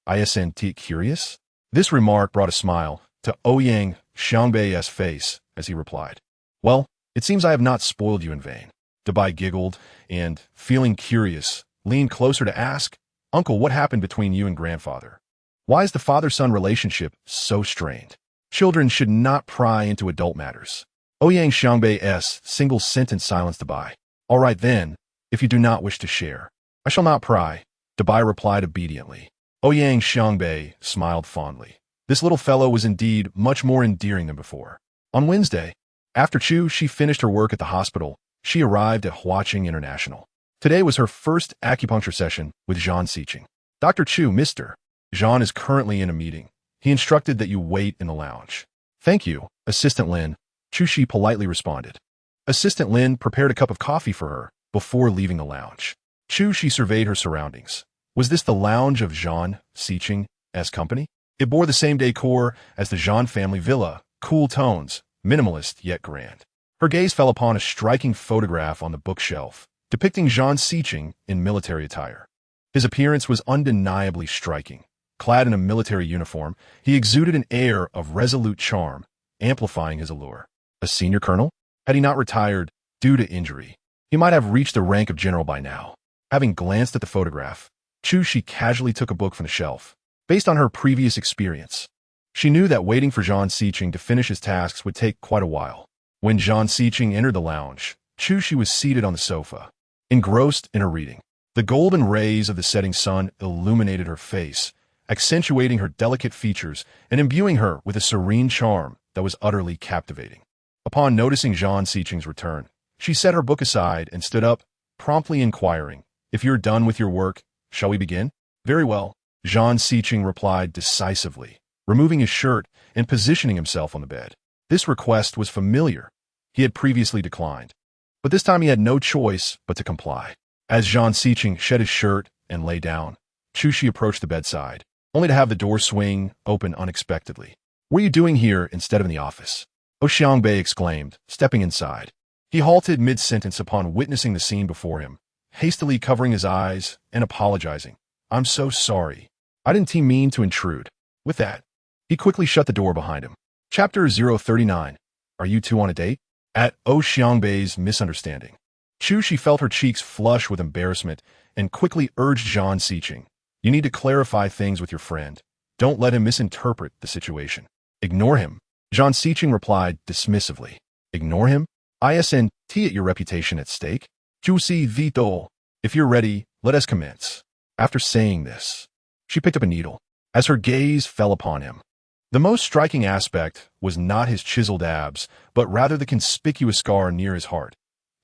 Isn't curious? This remark brought a smile to Ouyang Xiangbei's face as he replied, well, it seems I have not spoiled you in vain. Dabai giggled and, feeling curious, leaned closer to ask, Uncle, what happened between you and grandfather? Why is the father-son relationship so strained? Children should not pry into adult matters. Ouyang Xiangbei's single sentence silenced Dabai. All right then, if you do not wish to share. I shall not pry, Dabai replied obediently. Ouyang Xiangbei smiled fondly. This little fellow was indeed much more endearing than before. On Wednesday, after she finished her work at the hospital, she arrived at Huaqing International. Today was her first acupuncture session with Zhang Xiqing. Dr. Chu, Mr. Zhang is currently in a meeting. He instructed that you wait in the lounge. Thank you, Assistant Lin, Chu politely responded. Assistant Lin prepared a cup of coffee for her before leaving the lounge. Chu surveyed her surroundings. Was this the lounge of Zhang Xiqing's company? It bore the same decor as the Zhang family villa, cool tones, minimalist yet grand. Her gaze fell upon a striking photograph on the bookshelf, depicting Zhang Xiqing in military attire. His appearance was undeniably striking. Clad in a military uniform, he exuded an air of resolute charm, amplifying his allure. A senior colonel? Had he not retired due to injury, he might have reached the rank of general by now. Having glanced at the photograph, she casually took a book from the shelf. Based on her previous experience, she knew that waiting for Zhang Xiqing to finish his tasks would take quite a while. When Zhang Xiqing entered the lounge, she was seated on the sofa, engrossed in her reading. The golden rays of the setting sun illuminated her face, accentuating her delicate features and imbuing her with a serene charm that was utterly captivating. Upon noticing Zhang Xiqing's return, she set her book aside and stood up, promptly inquiring, "If you're done with your work, shall we begin?" "Very well," Zhang Xiqing replied decisively, removing his shirt and positioning himself on the bed. This request was familiar. He had previously declined, but this time he had no choice but to comply. As Zhang Xiqing shed his shirt and lay down, Chu approached the bedside, only to have the door swing open unexpectedly. "What are you doing here instead of in the office?" Xiangbei exclaimed, stepping inside. He halted mid-sentence upon witnessing the scene before him, hastily covering his eyes and apologizing. "I'm so sorry. I didn't mean to intrude." With that, he quickly shut the door behind him. Chapter 039. Are you two on a date? At Xiangbei's misunderstanding, she felt her cheeks flush with embarrassment and quickly urged Zhang Xiqing, "You need to clarify things with your friend. Don't let him misinterpret the situation." "Ignore him," Zhang Xiqing replied dismissively. "Ignore him? Isn't at your reputation at stake? Juicy Vito. If you're ready, let us commence." After saying this, she picked up a needle. As her gaze fell upon him, the most striking aspect was not his chiseled abs, but rather the conspicuous scar near his heart,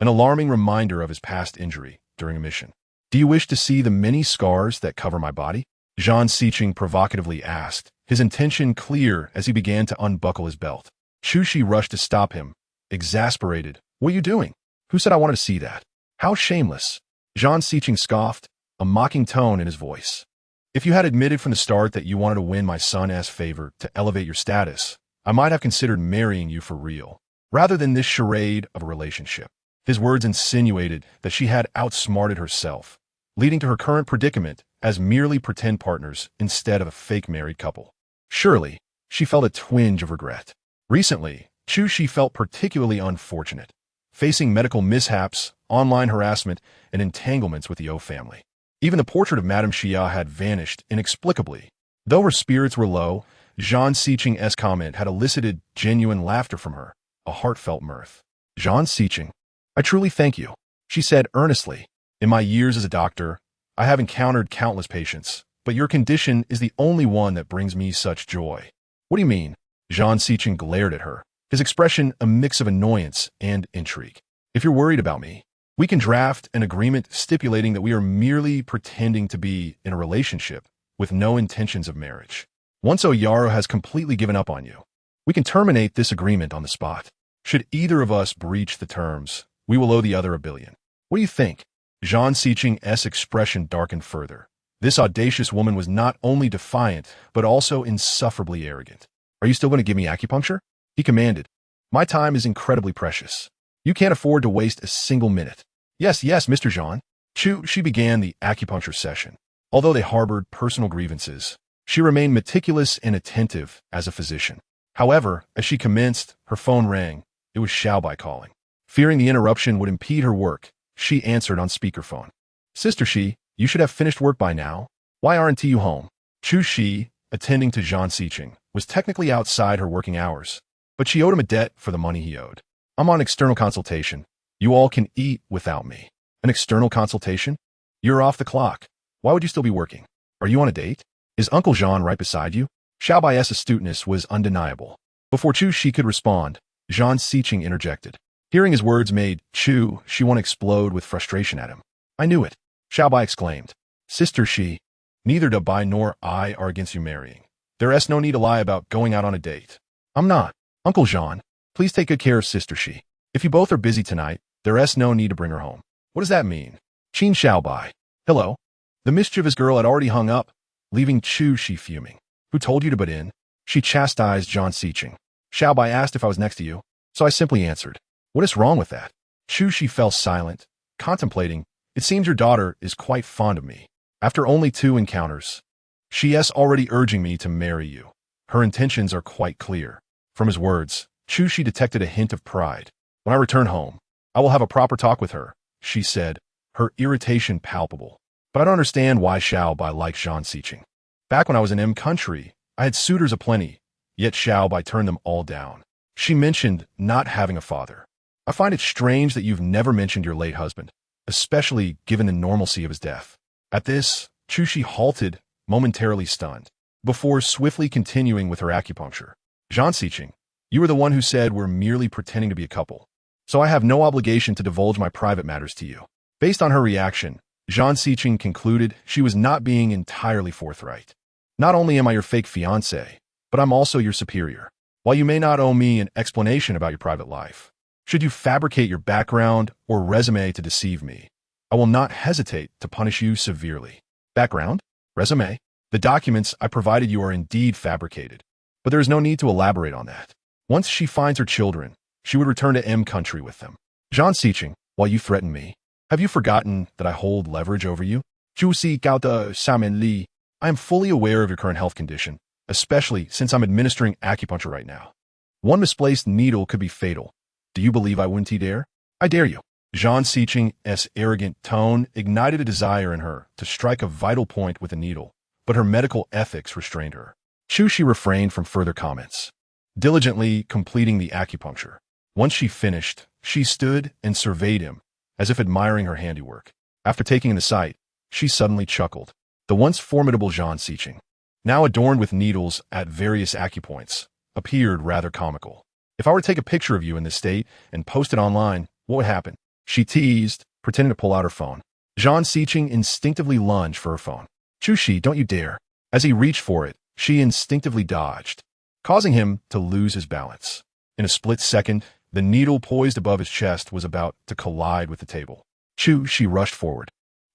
an alarming reminder of his past injury during a mission. "Do you wish to see the many scars that cover my body?" Zhang Xiqing provocatively asked, his intention clear as he began to unbuckle his belt. Chu rushed to stop him, exasperated. "What are you doing? Who said I wanted to see that? How shameless!" Zhang Xiqing scoffed, a mocking tone in his voice. "If you had admitted from the start that you wanted to win my son's favor to elevate your status, I might have considered marrying you for real, rather than this charade of a relationship." His words insinuated that she had outsmarted herself, leading to her current predicament as merely pretend partners instead of a fake married couple. Surely, she felt a twinge of regret. Recently, she felt particularly unfortunate, facing medical mishaps, online harassment, and entanglements with the O family. Even the portrait of Madame Xia had vanished inexplicably. Though her spirits were low, Zhang Xiqing's comment had elicited genuine laughter from her, a heartfelt mirth. "Zhang Xiqing, I truly thank you," she said earnestly. "In my years as a doctor, I have encountered countless patients, but your condition is the only one that brings me such joy." "What do you mean?" Zhang Xiqing glared at her, his expression a mix of annoyance and intrigue. "If you're worried about me, we can draft an agreement stipulating that we are merely pretending to be in a relationship with no intentions of marriage. Once Oyaro has completely given up on you, we can terminate this agreement on the spot. Should either of us breach the terms, we will owe the other $1 billion. What do you think?" Zhang Xiqing's expression darkened further. This audacious woman was not only defiant, but also insufferably arrogant. "Are you still going to give me acupuncture?" he commanded. "My time is incredibly precious. You can't afford to waste a single minute." Yes, Mr. Zhang." She began the acupuncture session. Although they harbored personal grievances, she remained meticulous and attentive as a physician. However, as she commenced, her phone rang. It was Xiaobai calling. Fearing the interruption would impede her work, she answered on speakerphone. "Sister Xi, you should have finished work by now. Why aren't you home?" Chu Xi, attending to Zhang Xiqing, was technically outside her working hours, but she owed him a debt for the money he owed. "I'm on external consultation. You all can eat without me." "An external consultation? You're off the clock. Why would you still be working? Are you on a date? Is Uncle Jean right beside you?" Xiaobai's astuteness was undeniable. Before Chu Shi could respond, Zhang Xiqing interjected. Hearing his words made Chu Shi want to explode with frustration at him. I knew it, Xiaobai exclaimed. Sister Shi, neither Da Bai nor I are against you marrying. There's no need to lie about going out on a date. I'm not. Uncle Zhang, please take good care of Sister Shi. If you both are busy tonight, there's no need to bring her home. What does that mean? Qin Xiaobai. Hello. The mischievous girl had already hung up, leaving Chu Shi fuming. Who told you to butt in? She chastised Zhang Xiqing. Xiaobai asked if I was next to you, so I simply answered. What is wrong with that? Chu Shi fell silent, contemplating. It seems your daughter is quite fond of me. After only 2 encounters, she is already urging me to marry you. Her intentions are quite clear. From his words, Chu Shi detected a hint of pride. When I return home, I will have a proper talk with her, she said, her irritation palpable. But I don't understand why Xiaobai likes Zhang Xiqing. Back when I was in M country, I had suitors aplenty, yet Xiaobai turned them all down. She mentioned not having a father. I find it strange that you've never mentioned your late husband, especially given the normalcy of his death. At this, Chu Shi halted, momentarily stunned, before swiftly continuing with her acupuncture. Zhang Xiqing, you were the one who said we're merely pretending to be a couple, so I have no obligation to divulge my private matters to you. Based on her reaction, Zhang Xiqing concluded she was not being entirely forthright. Not only am I your fake fiancé, but I'm also your superior. While you may not owe me an explanation about your private life, should you fabricate your background or resume to deceive me, I will not hesitate to punish you severely. Background? Resume? The documents I provided you are indeed fabricated, but there is no need to elaborate on that. Once she finds her children, she would return to M country with them. Zhang Xiqing, while you threaten me, have you forgotten that I hold leverage over you? Zhu Si Gao De Xiamen Li, I am fully aware of your current health condition, especially since I'm administering acupuncture right now. One misplaced needle could be fatal. Do you believe I wouldn't dare? I dare you. Zhang Xiqing's arrogant tone ignited a desire in her to strike a vital point with a needle, but her medical ethics restrained her. Chu Shi refrained from further comments, diligently completing the acupuncture. Once she finished, she stood and surveyed him, as if admiring her handiwork. After taking in the sight, she suddenly chuckled. The once formidable Zhang Xiqing, now adorned with needles at various acupoints, appeared rather comical. If I were to take a picture of you in this state and post it online, what would happen? She teased, pretending to pull out her phone. Zhang Xiqing instinctively lunged for her phone. Chu Shi, don't you dare. As he reached for it, she instinctively dodged, causing him to lose his balance. In a split second, the needle poised above his chest was about to collide with the table. Chu Shi rushed forward,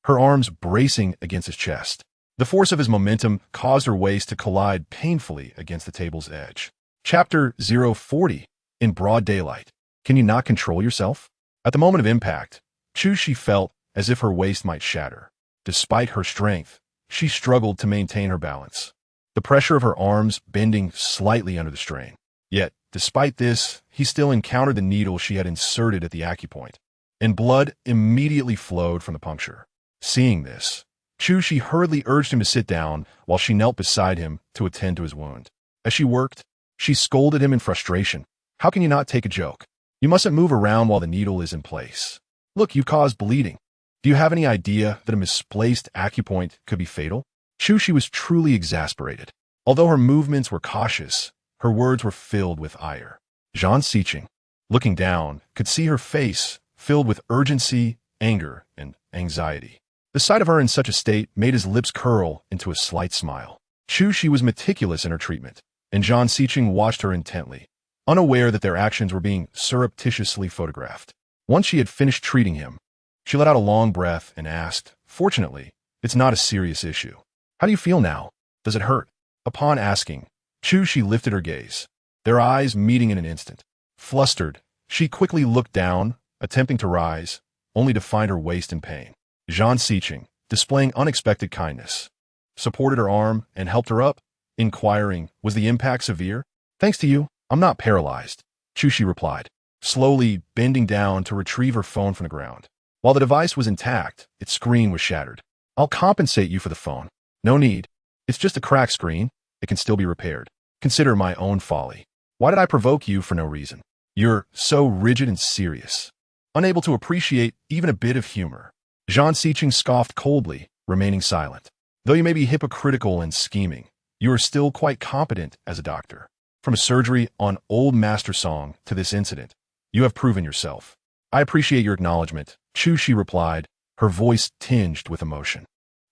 her arms bracing against his chest. The force of his momentum caused her waist to collide painfully against the table's edge. Chapter 040. In broad daylight. Can you not control yourself? At the moment of impact, Chu Shi felt as if her waist might shatter. Despite her strength, she struggled to maintain her balance, the pressure of her arms bending slightly under the strain. Yet, despite this, he still encountered the needle she had inserted at the acupoint, and blood immediately flowed from the puncture. Seeing this, Chu Shi hurriedly urged him to sit down while she knelt beside him to attend to his wound. As she worked, she scolded him in frustration. How can you not take a joke? You mustn't move around while the needle is in place. Look, you caused bleeding. Do you have any idea that a misplaced acupoint could be fatal? Chu Shi was truly exasperated. Although her movements were cautious, her words were filled with ire. Zhang Xiqing, looking down, could see her face filled with urgency, anger, and anxiety. The sight of her in such a state made his lips curl into a slight smile. Chu Shi was meticulous in her treatment, and Zhang Xiqing watched her intently, unaware that their actions were being surreptitiously photographed. Once she had finished treating him, she let out a long breath and asked, "Fortunately, it's not a serious issue. How do you feel now? Does it hurt?" Upon asking, Chu Shi lifted her gaze, their eyes meeting in an instant. Flustered, she quickly looked down, attempting to rise, only to find her waist in pain. Zhang Xiqing, displaying unexpected kindness, supported her arm and helped her up, inquiring, "Was the impact severe?" "Thanks to you, I'm not paralyzed," Chu Shi replied, slowly bending down to retrieve her phone from the ground. While the device was intact, its screen was shattered. "I'll compensate you for the phone. No need. It's just a cracked screen. It can still be repaired. Consider my own folly. Why did I provoke you for no reason? You're so rigid and serious, unable to appreciate even a bit of humor." Zhang Xiqing scoffed coldly, remaining silent. "Though you may be hypocritical and scheming, You are still quite competent as a doctor. From a surgery on Old Master Song to this incident, you have proven yourself. I appreciate your acknowledgement, Chu Shi replied, her voice tinged with emotion.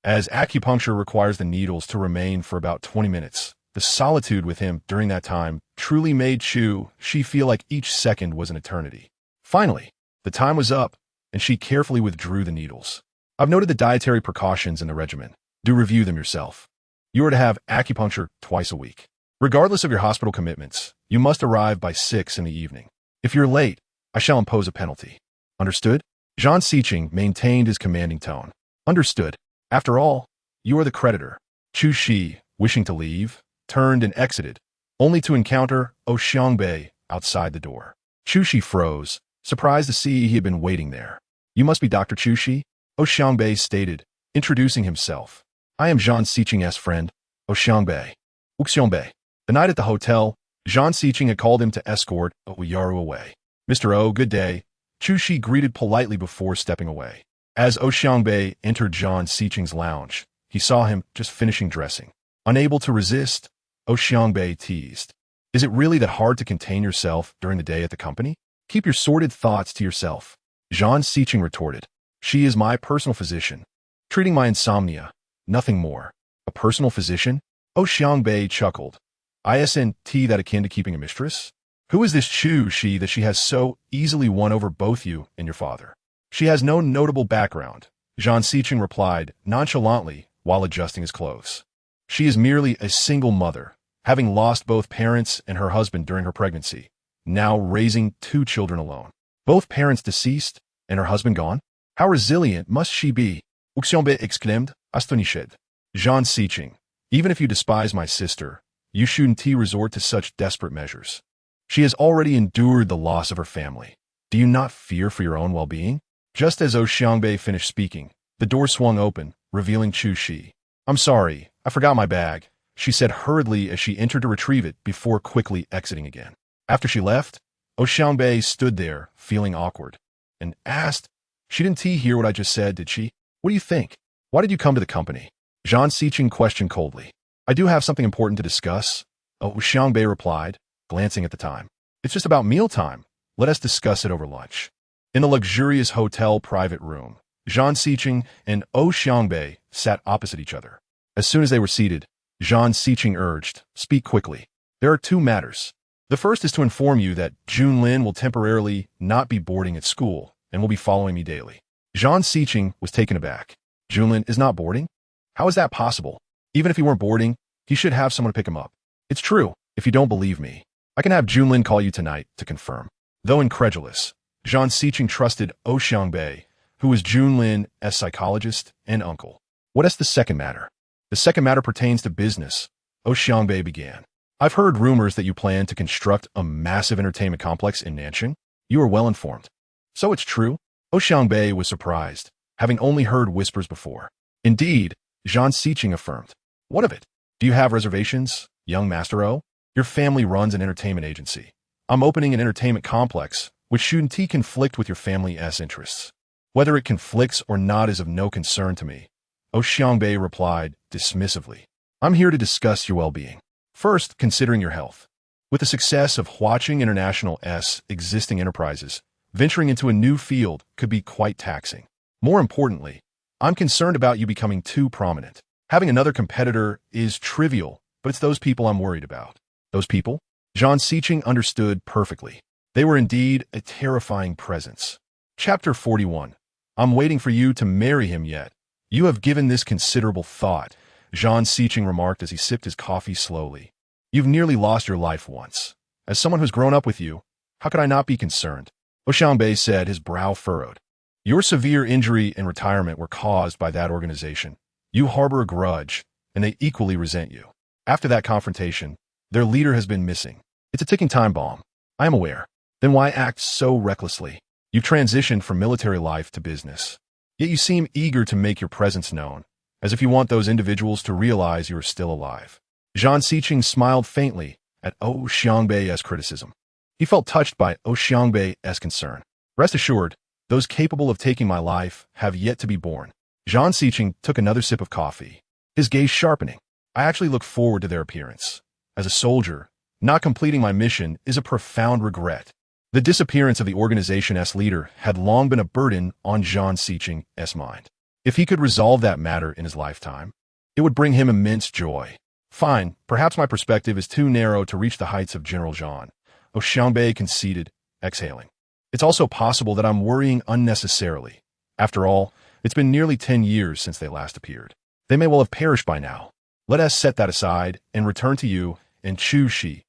As acupuncture requires the needles to remain for about 20 minutes, the solitude with him during that time truly made Chu Shi feel like each second was an eternity. Finally, the time was up, and she carefully withdrew the needles. I've noted the dietary precautions in the regimen. Do review them yourself. You are to have acupuncture twice a week. Regardless of your hospital commitments, you must arrive by 6 in the evening. If you're late, I shall impose a penalty. Understood? Zhang Xiqing maintained his commanding tone. Understood. After all, you are the creditor. Chu Shi, wishing to leave, turned and exited, only to encounter Xiangbei outside the door. Chu Shi froze, surprised to see he had been waiting there. You must be Dr. Chu Shi? Xiangbei stated, introducing himself. I am Zhang Xiqing's friend, Xiangbei. Xiangbei. The night at the hotel, Zhang Xiqing had called him to escort Yaru away. Mr. O, good day. Chu Shi greeted politely before stepping away. As Xiangbei entered Zhang Xiqing's lounge, he saw him just finishing dressing. Unable to resist, Xiangbei teased. Is it really that hard to contain yourself during the day at the company? Keep your sordid thoughts to yourself. Zhang Xiqing retorted. She is my personal physician, treating my insomnia, nothing more. A personal physician? Xiangbei chuckled. Isn't that akin to keeping a mistress? Who is this Chu Shi that she has so easily won over both you and your father? She has no notable background, Zhang Xiqing replied nonchalantly while adjusting his clothes. She is merely a single mother, having lost both parents and her husband during her pregnancy, now raising 2 children alone. Both parents deceased and her husband gone? How resilient must she be? Xiangbei exclaimed, astonished. Zhang Xiqing, even if you despise my sister, you shouldn't resort to such desperate measures. She has already endured the loss of her family. Do you not fear for your own well-being? Just as Xiangbei finished speaking, the door swung open, revealing Chu Shi. I'm sorry, I forgot my bag, she said hurriedly as she entered to retrieve it before quickly exiting again. After she left, Xiangbei stood there, feeling awkward, and asked, She didn't hear what I just said, did she? What do you think? Why did you come to the company? Zhang Xiqing questioned coldly. I do have something important to discuss, Xiangbei replied, glancing at the time. It's just about mealtime. Let us discuss it over lunch. In the luxurious hotel private room, Zhang Xiqing and Xiangbei sat opposite each other. As soon as they were seated, Zhang Xiqing urged, Speak quickly. There are 2 matters. The first is to inform you that Junlin will temporarily not be boarding at school and will be following me daily. Zhang Xiqing was taken aback. Junlin is not boarding? How is that possible? Even if he weren't boarding, he should have someone to pick him up. It's true. If you don't believe me, I can have Junlin call you tonight to confirm. Though incredulous, Zhang Xiqing trusted Xiangbei, who was Junlin's psychologist and uncle. What is the second matter? The second matter pertains to business, Xiangbei began. I've heard rumors that you plan to construct a massive entertainment complex in Nanjing. You are well informed. So it's true? Xiangbei was surprised, having only heard whispers before. Indeed, Zhang Xiqing affirmed. What of it? Do you have reservations, young Master O? Your family runs an entertainment agency. I'm opening an entertainment complex, which shouldn't conflict with your family's interests. Whether it conflicts or not is of no concern to me, Xiangbei replied dismissively. I'm here to discuss your well-being. First, considering your health. With the success of Huaqing International's existing enterprises, venturing into a new field could be quite taxing. More importantly, I'm concerned about you becoming too prominent. Having another competitor is trivial, but it's those people I'm worried about. Those people? Zhang Xiqing understood perfectly. They were indeed a terrifying presence. Chapter 41. I'm waiting for you to marry him yet. You have given this considerable thought, Zhang Xiqing remarked as he sipped his coffee slowly. You've nearly lost your life once. As someone who's grown up with you, how could I not be concerned? Xiangbei said, his brow furrowed. Your severe injury and retirement were caused by that organization. You harbor a grudge, and they equally resent you. After that confrontation, their leader has been missing. It's a ticking time bomb. I am aware. Then why act so recklessly? You've transitioned from military life to business. Yet you seem eager to make your presence known, as if you want those individuals to realize you are still alive. Zhang Xiqing smiled faintly at Xiangbei's criticism. He felt touched by Xiangbei's concern. Rest assured, those capable of taking my life have yet to be born. Zhang Xiqing took another sip of coffee, his gaze sharpening. I actually look forward to their appearance. As a soldier, not completing my mission is a profound regret. The disappearance of the organization's leader had long been a burden on Zhang Siqing's mind. If he could resolve that matter in his lifetime, it would bring him immense joy. Fine, perhaps my perspective is too narrow to reach the heights of General Zhang. Xiangbei conceded, exhaling. It's also possible that I'm worrying unnecessarily. After all, it's been nearly 10 years since they last appeared. They may well have perished by now. Let us set that aside and return to you and Chu Shi.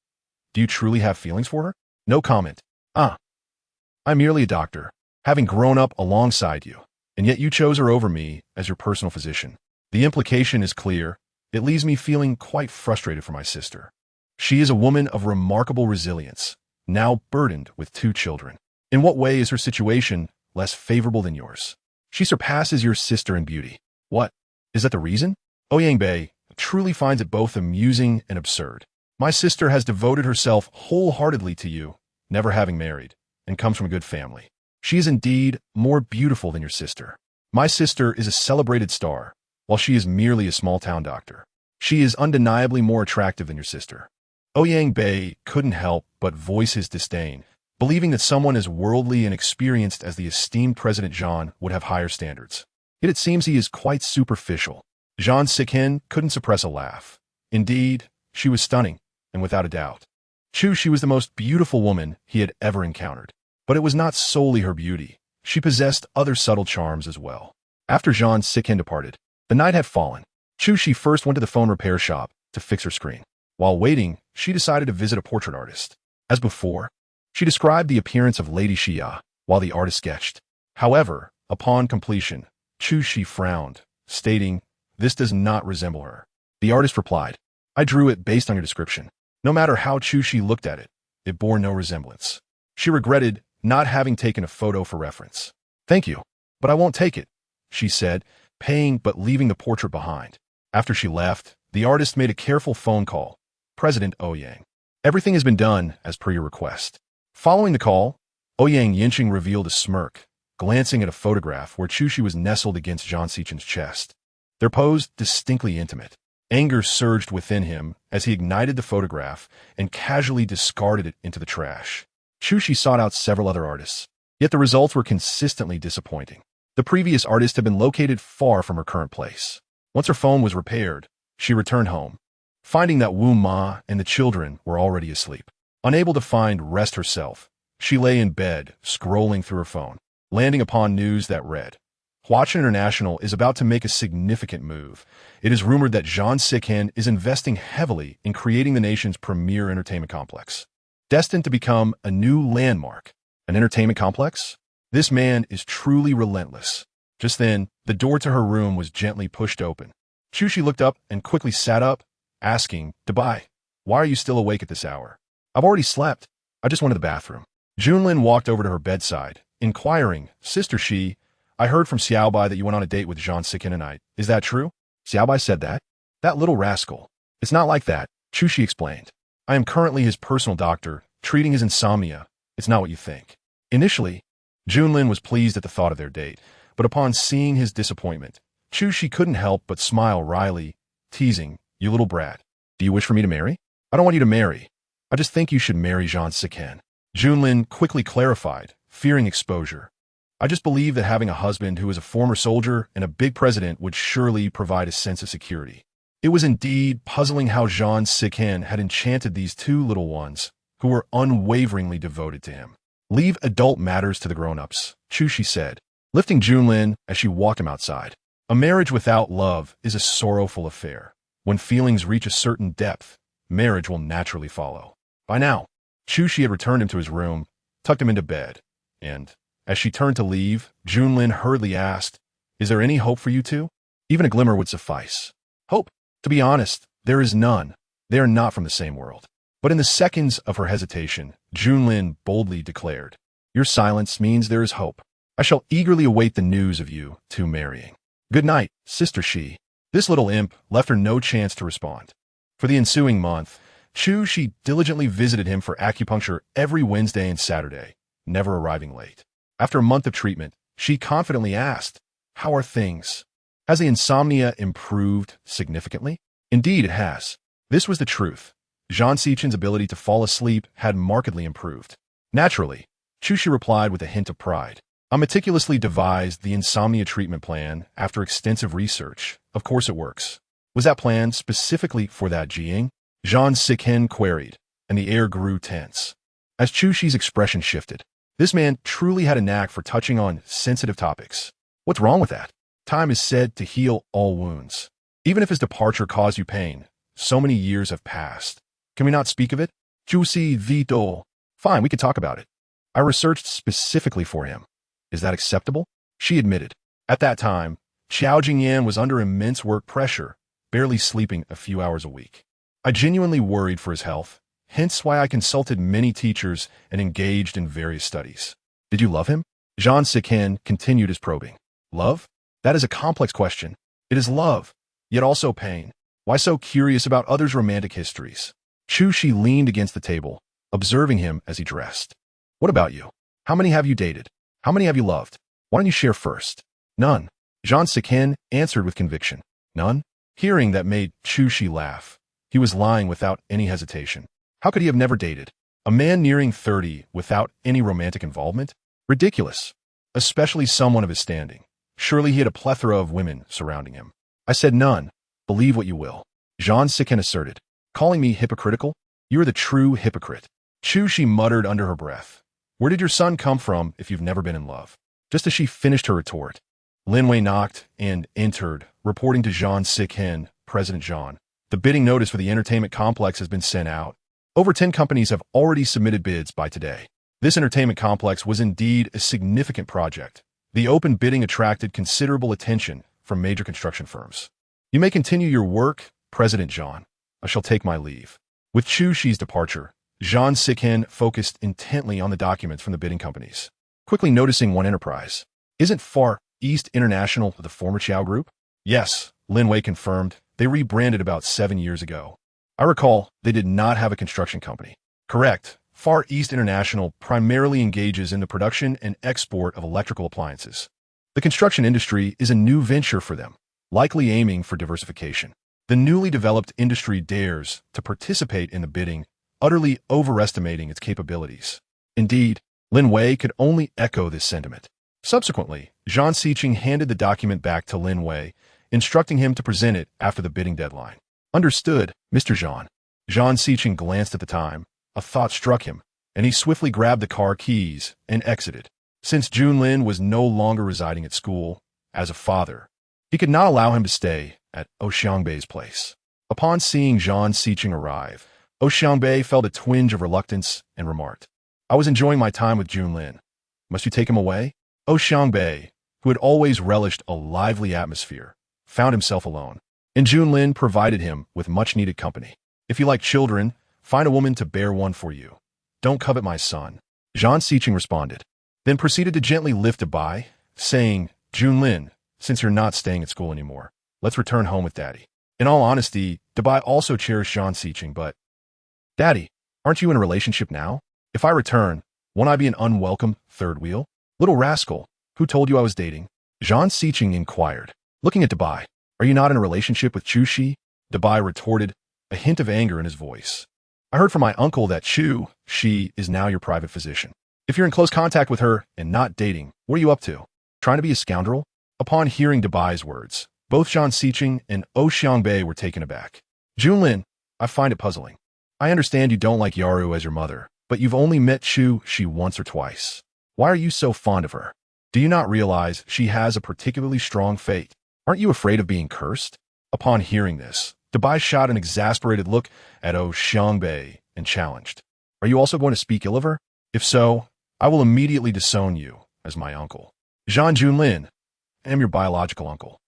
Do you truly have feelings for her? No comment. I'm merely a doctor, having grown up alongside you, and yet you chose her over me as your personal physician. The implication is clear. It leaves me feeling quite frustrated for my sister. She is a woman of remarkable resilience, now burdened with 2 children. In what way is her situation less favorable than yours? She surpasses your sister in beauty. What? Is that the reason? Yangbei truly finds it both amusing and absurd. My sister has devoted herself wholeheartedly to you, never having married, and comes from a good family. She is indeed more beautiful than your sister. My sister is a celebrated star, while she is merely a small-town doctor. She is undeniably more attractive than your sister. Yangbei couldn't help but voice his disdain, believing that someone as worldly and experienced as the esteemed President Zhang would have higher standards. Yet it seems he is quite superficial. Zhang Siqing couldn't suppress a laugh. Indeed, she was stunning, and without a doubt. She was the most beautiful woman he had ever encountered. But it was not solely her beauty. She possessed other subtle charms as well. After Zhang Siqing departed, the night had fallen. She first went to the phone repair shop to fix her screen. While waiting, she decided to visit a portrait artist. As before, she described the appearance of Lady Xia while the artist sketched. However, upon completion, Shi frowned, stating, "This does not resemble her." The artist replied, "I drew it based on your description." No matter how Shi looked at it, it bore no resemblance. She regretted not having taken a photo for reference. "Thank you, but I won't take it," she said, paying but leaving the portrait behind. After she left, the artist made a careful phone call. "President Ouyang, everything has been done as per your request." Following the call, Ouyang Yinqing revealed a smirk, glancing at a photograph where Shi was nestled against Zhang Siqing's chest. Their pose distinctly intimate. Anger surged within him as he ignited the photograph and casually discarded it into the trash. Shi sought out several other artists, yet the results were consistently disappointing. The previous artist had been located far from her current place. Once her phone was repaired, she returned home, finding that Wu Ma and the children were already asleep. Unable to find rest herself, she lay in bed, scrolling through her phone, landing upon news that read, Huachen International is about to make a significant move. It is rumored that Zhang Siqing is investing heavily in creating the nation's premier entertainment complex. Destined to become a new landmark. An entertainment complex? This man is truly relentless. Just then, the door to her room was gently pushed open. Shi looked up and quickly sat up, asking, "Dabai, why are you still awake at this hour?" "I've already slept. I just went to the bathroom." Junlin walked over to her bedside, inquiring, "Sister Shi, I heard from Xiaobai that you went on a date with Zhang Siqing tonight. Is that true?" "Xiaobai said that?" "That little rascal." "It's not like that," Shi explained. "I am currently his personal doctor, treating his insomnia. It's not what you think." Initially, Junlin was pleased at the thought of their date, but upon seeing his disappointment, Shi couldn't help but smile wryly, teasing, "You little brat. Do you wish for me to marry?" "I don't want you to marry. I just think you should marry Zhang Siqing." Junlin quickly clarified, fearing exposure. "I just believe that having a husband who is a former soldier and a big president would surely provide a sense of security." It was indeed puzzling how Zhang Siqing had enchanted these 2 little ones, who were unwaveringly devoted to him. "Leave adult matters to the grown-ups," Shi said, lifting Junlin as she walked him outside. A marriage without love is a sorrowful affair. When feelings reach a certain depth, marriage will naturally follow. By now, Shi had returned him to his room, tucked him into bed, and, as she turned to leave, Junlin hurriedly asked, "Is there any hope for you two?" "Even a glimmer would suffice." "Hope? To be honest, there is none. They are not from the same world." But in the seconds of her hesitation, Junlin boldly declared, "Your silence means there is hope. I shall eagerly await the news of you two marrying." "Good night, Sister Shi." This little imp left her no chance to respond. For the ensuing month, Shi diligently visited him for acupuncture every Wednesday and Saturday, never arriving late. After a month of treatment, she confidently asked, "How are things? Has the insomnia improved significantly?" Indeed, it has. This was the truth. Zhang Xichen's ability to fall asleep had markedly improved. Naturally, Chu Shi replied with a hint of pride. I meticulously devised the insomnia treatment plan after extensive research. Of course it works. Was that plan specifically for that Jiying? Zhang Xichen queried, and the air grew tense. As Chu Shi's expression shifted, this man truly had a knack for touching on sensitive topics. What's wrong with that? Time is said to heal all wounds. Even if his departure caused you pain, so many years have passed. Can we not speak of it? Chu Si Vito. Fine, we can talk about it. I researched specifically for him. Is that acceptable? She admitted. At that time, Xiao Jingyan was under immense work pressure, barely sleeping a few hours a week. I genuinely worried for his health, hence why I consulted many teachers and engaged in various studies. Did you love him? Zhang Xichen continued his probing. Love? That is a complex question. It is love, yet also pain. Why so curious about others' romantic histories? Chu Shi leaned against the table, observing him as he dressed. What about you? How many have you dated? How many have you loved? Why don't you share first? None. Zhang Xichen answered with conviction. None? Hearing that made Chu Shi laugh. He was lying without any hesitation. How could he have never dated? A man nearing 30 without any romantic involvement? Ridiculous. Especially someone of his standing. Surely he had a plethora of women surrounding him. I said none. Believe what you will. Zhang Xichen asserted. Calling me hypocritical? You are the true hypocrite. Chu Shi muttered under her breath. Where did your son come from if you've never been in love? Just as she finished her retort, Lin Wei knocked and entered, reporting to Zhang Xichen, President Zhang. The bidding notice for the entertainment complex has been sent out. Over 10 companies have already submitted bids by today. This entertainment complex was indeed a significant project. The open bidding attracted considerable attention from major construction firms. You may continue your work, President Zhang. I shall take my leave. With Chu Shi's departure, Zhang Xichen focused intently on the documents from the bidding companies, quickly noticing one enterprise. Isn't Far East International the former Qiao Group? Yes, Lin Wei confirmed. They rebranded about 7 years ago. I recall they did not have a construction company. Correct. Far East International primarily engages in the production and export of electrical appliances. The construction industry is a new venture for them, likely aiming for diversification. The newly developed industry dares to participate in the bidding, utterly overestimating its capabilities. Indeed, Lin Wei could only echo this sentiment. Subsequently, Zhang Xichen handed the document back to Lin Wei, instructing him to present it after the bidding deadline. Understood, Mr. Zhang. Zhang Xichen glanced at the time. A thought struck him, and he swiftly grabbed the car keys and exited. Since Junlin was no longer residing at school, as a father, he could not allow him to stay at Xiangbei's place. Upon seeing Zhang Xichen arrive, Xiangbei felt a twinge of reluctance and remarked, I was enjoying my time with Junlin. Must you take him away? Xiangbei, who had always relished a lively atmosphere, found himself alone, and Junlin provided him with much-needed company. If you like children, find a woman to bear one for you. Don't covet my son. Zhang Xichen responded, then proceeded to gently lift Dabai, saying, Junlin, since you're not staying at school anymore, let's return home with Daddy. In all honesty, Dabai also cherished Zhang Xichen, but, Daddy, aren't you in a relationship now? If I return, won't I be an unwelcome third wheel? Little rascal, who told you I was dating? Zhang Xichen inquired, looking at Dabai. Are you not in a relationship with Chu Shi? Dabai retorted, a hint of anger in his voice. I heard from my uncle that Chu Shi is now your private physician. If you're in close contact with her and not dating, what are you up to? Trying to be a scoundrel? Upon hearing Dabai's words, both Zhang Xichen and Xiangbei were taken aback. Junlin, I find it puzzling. I understand you don't like Yaru as your mother, but you've only met Chu Shi once or twice. Why are you so fond of her? Do you not realize she has a particularly strong fate? Aren't you afraid of being cursed? Upon hearing this, Dabai shot an exasperated look at Xiangbei and challenged. Are you also going to speak ill of her? If so, I will immediately disown you as my uncle. Zhang Junlin, I am your biological uncle.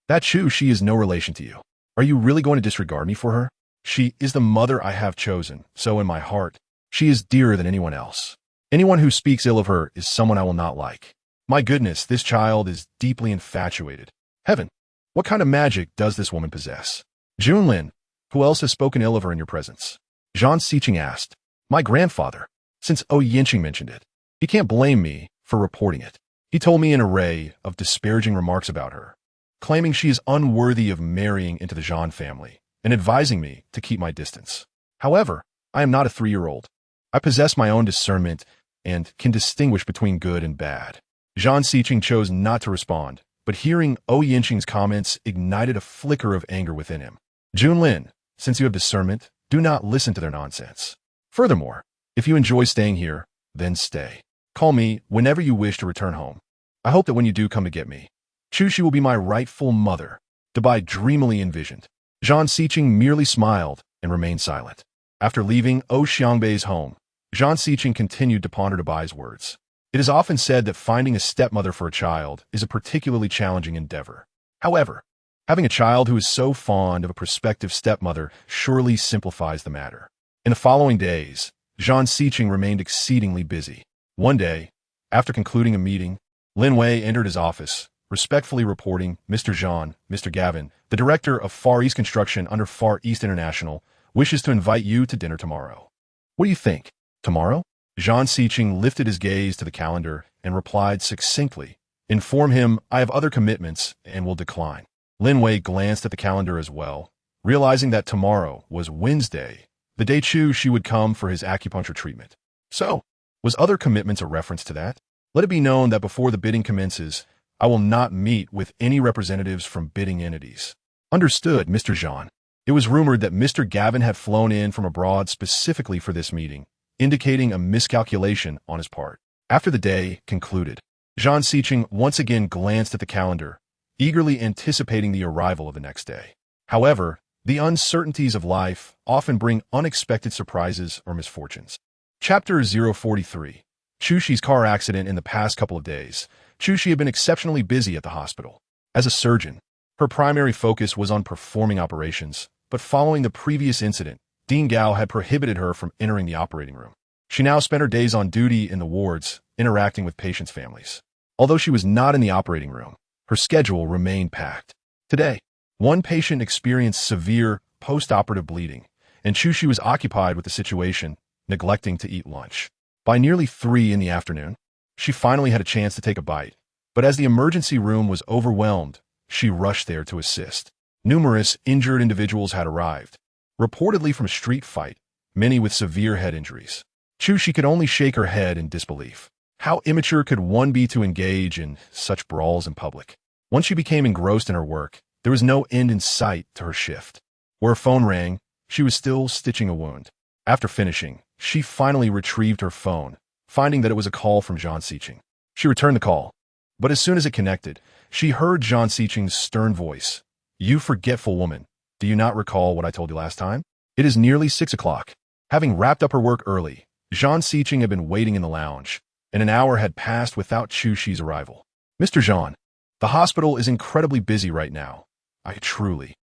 That Chu Shi is no relation to you. Are you really going to disregard me for her? She is the mother I have chosen, so in my heart, she is dearer than anyone else. Anyone who speaks ill of her is someone I will not like. My goodness, this child is deeply infatuated. Heaven, what kind of magic does this woman possess? Junlin, who else has spoken ill of her in your presence? Zhang Xichen asked. My grandfather, since Yinqing mentioned it. He can't blame me for reporting it. He told me an array of disparaging remarks about her, claiming she is unworthy of marrying into the Zhang family, and advising me to keep my distance. However, I am not a 3-year-old. I possess my own discernment and can distinguish between good and bad. Zhang Xiqing chose not to respond, but hearing Ou Yinqing's comments ignited a flicker of anger within him. Junlin, since you have discernment, do not listen to their nonsense. Furthermore, if you enjoy staying here, then stay. Call me whenever you wish to return home. I hope that when you do come to get me, Chushi will be my rightful mother, Dabai dreamily envisioned. Zhang Xiqing merely smiled and remained silent. After leaving Ou Xiangbei's home, Zhang Xiqing continued to ponder Dabai's words. It is often said that finding a stepmother for a child is a particularly challenging endeavor. However, having a child who is so fond of a prospective stepmother surely simplifies the matter. In the following days, Zhang Xiqing remained exceedingly busy. One day, after concluding a meeting, Lin Wei entered his office, respectfully reporting, Mr. Zhang, Mr. Gavin, the director of Far East Construction under Far East International, wishes to invite you to dinner tomorrow. What do you think? Tomorrow? Zhang Xiqing lifted his gaze to the calendar and replied succinctly, Inform him I have other commitments and will decline. Lin Wei glanced at the calendar as well, realizing that tomorrow was Wednesday, the day she would come for his acupuncture treatment. So, was other commitments a reference to that? Let it be known that before the bidding commences, I will not meet with any representatives from bidding entities. Understood, Mr. Zhang. It was rumored that Mr. Gavin had flown in from abroad specifically for this meeting, indicating a miscalculation on his part. After the day concluded, Zhang Xiqing once again glanced at the calendar, eagerly anticipating the arrival of the next day. However, the uncertainties of life often bring unexpected surprises or misfortunes. Chapter 043. Chushi's car accident. In the past couple of days, Chushi had been exceptionally busy at the hospital. As a surgeon, her primary focus was on performing operations, but following the previous incident, Dean Gao had prohibited her from entering the operating room. She now spent her days on duty in the wards, interacting with patients' families. Although she was not in the operating room, her schedule remained packed. Today, one patient experienced severe post-operative bleeding, and Chushi was occupied with the situation, neglecting to eat lunch. By nearly 3 in the afternoon, she finally had a chance to take a bite, but as the emergency room was overwhelmed, she rushed there to assist. Numerous injured individuals had arrived, reportedly from a street fight, many with severe head injuries. Chushi could only shake her head in disbelief. How immature could one be to engage in such brawls in public? Once she became engrossed in her work, there was no end in sight to her shift. Where her phone rang, she was still stitching a wound. After finishing, she finally retrieved her phone, finding that it was a call from Zhang Xiqing. She returned the call, but as soon as it connected, she heard Zhang Xiqing's stern voice. You forgetful woman, do you not recall what I told you last time? It is nearly 6 o'clock. Having wrapped up her work early, Zhang Xiqing had been waiting in the lounge, and an hour had passed without Chushi's arrival. Mr. Zhang, the hospital is incredibly busy right now. I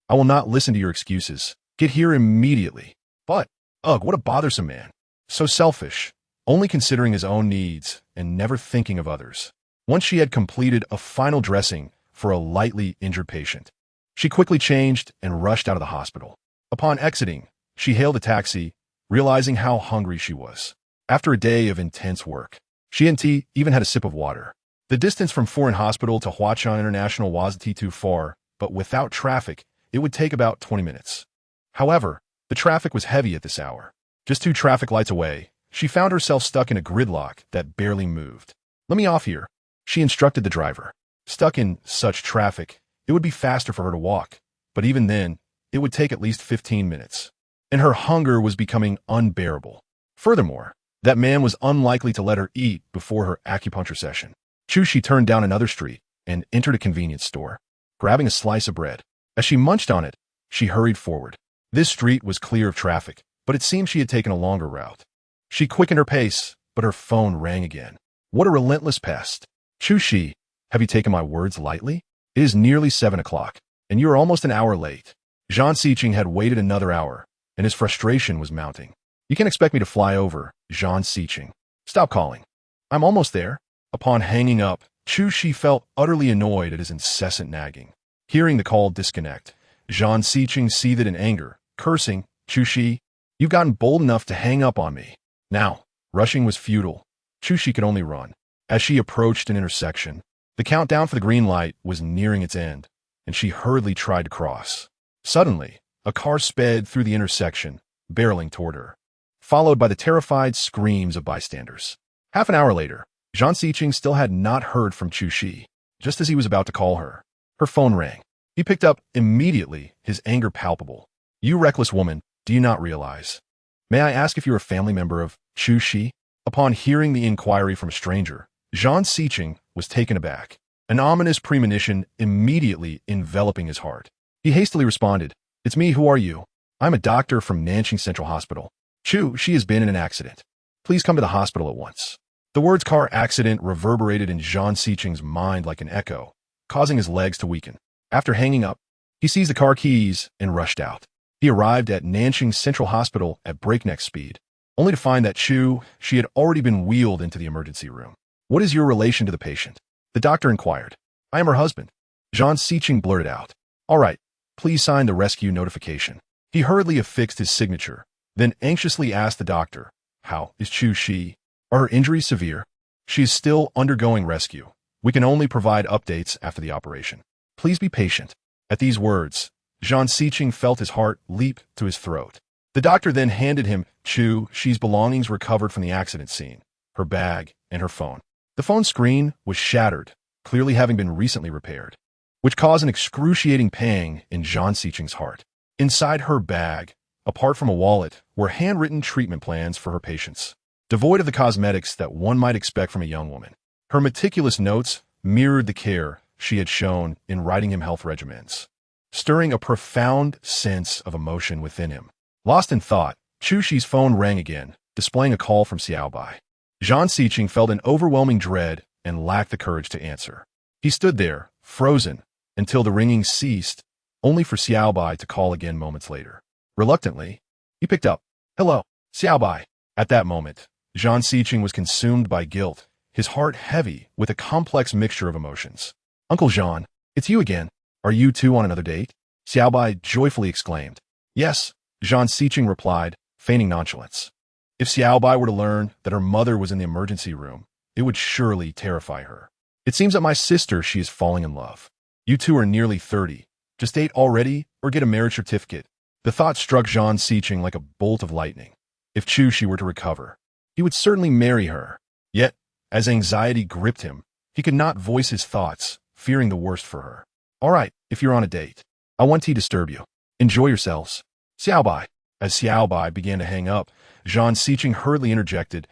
will not listen to your excuses. Get here immediately. But, ugh, what a bothersome man. So selfish, only considering his own needs and never thinking of others. Once she had completed a final dressing for a lightly injured patient, she quickly changed and rushed out of the hospital. Upon exiting, she hailed a taxi, realizing how hungry she was. After a day of intense work, she and T even had a sip of water. The distance from Foreign Hospital to Huachan International wasn't too far, but without traffic, it would take about 20 minutes. However, the traffic was heavy at this hour. Just 2 traffic lights away, she found herself stuck in a gridlock that barely moved. Let me off here, she instructed the driver. Stuck in such traffic, it would be faster for her to walk, but even then, it would take at least 15 minutes. And her hunger was becoming unbearable. Furthermore, that man was unlikely to let her eat before her acupuncture session. Chushi turned down another street and entered a convenience store, grabbing a slice of bread. As she munched on it, she hurried forward. This street was clear of traffic, but it seemed she had taken a longer route. She quickened her pace, but her phone rang again. What a relentless pest. Chushi, have you taken my words lightly? It is nearly 7 o'clock, and you are almost an hour late. Zhang Xiqing had waited another hour, and his frustration was mounting. You can't expect me to fly over, Zhang Xiqing. Stop calling. I'm almost there. Upon hanging up, Chushi felt utterly annoyed at his incessant nagging. Hearing the call disconnect, Zhang Xiqing seethed in anger, cursing, Chushi, you've gotten bold enough to hang up on me. Now, rushing was futile. Chushi could only run. As she approached an intersection, the countdown for the green light was nearing its end, and she hurriedly tried to cross. Suddenly, a car sped through the intersection, barreling toward her, followed by the terrified screams of bystanders. Half an hour later, Zhang Xiqing still had not heard from Chu Shi. Just as he was about to call her, her phone rang. He picked up immediately, his anger palpable. "You reckless woman, do you not realize? May I ask if you're a family member of Chu Shi?" Upon hearing the inquiry from a stranger, Zhang Xiqing was taken aback, an ominous premonition immediately enveloping his heart. He hastily responded, "It's me, who are you? I'm a doctor from Nanjing Central Hospital. Chu Shi has been in an accident. Please come to the hospital at once." The words car accident reverberated in Zhang Xiqing's mind like an echo, causing his legs to weaken. After hanging up, he seized the car keys and rushed out. He arrived at Nanjing Central Hospital at breakneck speed, only to find that Chu Shi had already been wheeled into the emergency room. "What is your relation to the patient?" the doctor inquired. "I am her husband," Zhang Xiqing blurted out. "All right, please sign the rescue notification." He hurriedly affixed his signature, then anxiously asked the doctor, "How is Chu Shi? Are her injuries severe?" "She is still undergoing rescue. We can only provide updates after the operation. Please be patient." At these words, Zhang Xiqing felt his heart leap to his throat. The doctor then handed him Chu Shi's belongings recovered from the accident scene, her bag, and her phone. The phone screen was shattered, clearly having been recently repaired, which caused an excruciating pang in Zhang Xiqing's heart. Inside her bag, apart from a wallet, were handwritten treatment plans for her patients, devoid of the cosmetics that one might expect from a young woman. Her meticulous notes mirrored the care she had shown in writing him health regimens, stirring a profound sense of emotion within him. Lost in thought, Chu Shi's phone rang again, displaying a call from Xiaobai. Zhang Xiqing felt an overwhelming dread and lacked the courage to answer. He stood there, frozen, until the ringing ceased, only for Xiaobai to call again moments later. Reluctantly, he picked up. "Hello, Xiaobai." At that moment, Zhang Xiqing was consumed by guilt, his heart heavy with a complex mixture of emotions. "Uncle Zhang, it's you again. Are you two on another date?" Xiaobai joyfully exclaimed. "Yes," Zhang Xiqing replied, feigning nonchalance. If Xiaobai were to learn that her mother was in the emergency room, it would surely terrify her. "It seems that my sister she is falling in love. You two are nearly 30. Just date already or get a marriage certificate." The thought struck Zhang Xiqing like a bolt of lightning. If Chu Shi were to recover, he would certainly marry her. Yet, as anxiety gripped him, he could not voice his thoughts, fearing the worst for her. "All right, if you're on a date, I won't disturb you. Enjoy yourselves." Xiaobai. As Xiaobai began to hang up, Zhang Xiqing hurriedly interjected,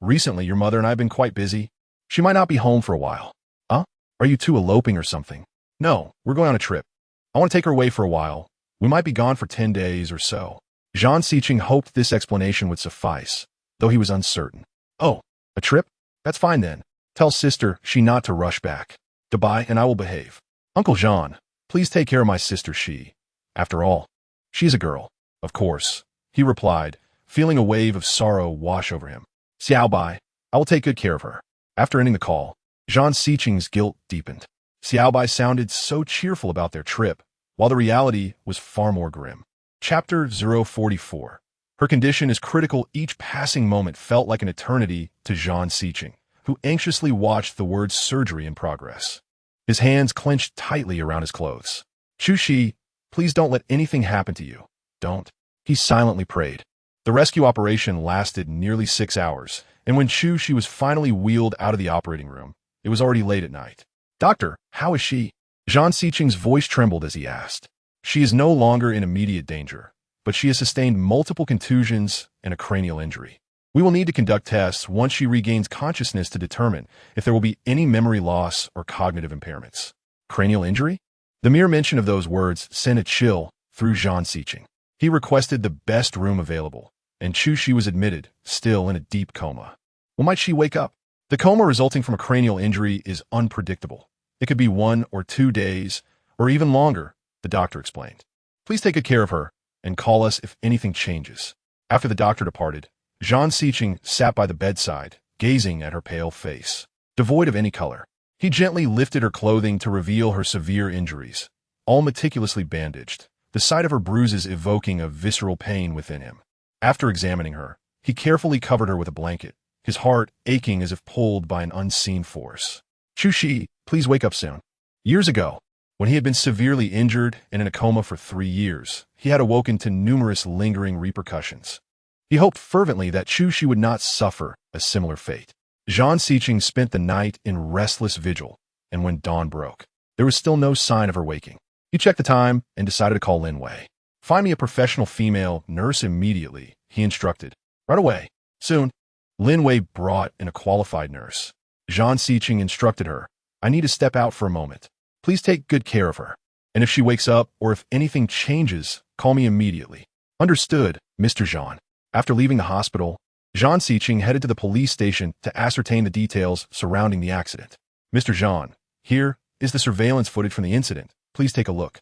Recently your mother and I have been quite busy. She might not be home for a while." "Huh? Are you two eloping or something?" "No, we're going on a trip. I want to take her away for a while. We might be gone for 10 days or so." Zhang Xiqing hoped this explanation would suffice, though he was uncertain. "Oh, a trip? That's fine then. Tell sister she not to rush back. Goodbye, and I will behave." "Uncle Zhang, please take care of my sister Shi. After all, she's a girl." "Of course," he replied, feeling a wave of sorrow wash over him. "Xiaobai, I will take good care of her." After ending the call, Zhang Xiqing's guilt deepened. Xiaobai sounded so cheerful about their trip, while the reality was far more grim. Chapter 044. Her condition is critical. Each passing moment felt like an eternity to Zhang Xiqing, who anxiously watched the words surgery in progress. His hands clenched tightly around his clothes. "Chu Shi, please don't let anything happen to you. Don't." He silently prayed. The rescue operation lasted nearly 6 hours, and when Chu Shi was finally wheeled out of the operating room, it was already late at night. "Doctor, how is she?" Zhang Xiqing's voice trembled as he asked. "She is no longer in immediate danger, but she has sustained multiple contusions and a cranial injury. We will need to conduct tests once she regains consciousness to determine if there will be any memory loss or cognitive impairments." Cranial injury? The mere mention of those words sent a chill through Zhang Xiqing. He requested the best room available, and Chu Shi was admitted, still in a deep coma. When might she wake up? The coma resulting from a cranial injury is unpredictable. It could be 1 or 2 days, or even longer, the doctor explained. "Please take good care of her, and call us if anything changes." After the doctor departed, Zhang Xiqing sat by the bedside, gazing at her pale face, devoid of any color. He gently lifted her clothing to reveal her severe injuries, all meticulously bandaged, the sight of her bruises evoking a visceral pain within him. After examining her, he carefully covered her with a blanket, his heart aching as if pulled by an unseen force. "Chu Shi, please wake up soon. Years ago, When he had been severely injured and in a coma for 3 years, he had awoken to numerous lingering repercussions. He hoped fervently that Chu Shi would not suffer a similar fate. Zhang Xiqing spent the night in restless vigil, and when dawn broke, there was still no sign of her waking. He checked the time and decided to call Lin Wei. "Find me a professional female nurse immediately," he instructed. "Right away." Soon, Lin Wei brought in a qualified nurse. Zhang Xiqing instructed her, "I need to step out for a moment. Please take good care of her. And if she wakes up or if anything changes, call me immediately." "Understood, Mr. Zhang." After leaving the hospital, Zhang Xiqing headed to the police station to ascertain the details surrounding the accident. "Mr. Zhang, here is the surveillance footage from the incident. Please take a look."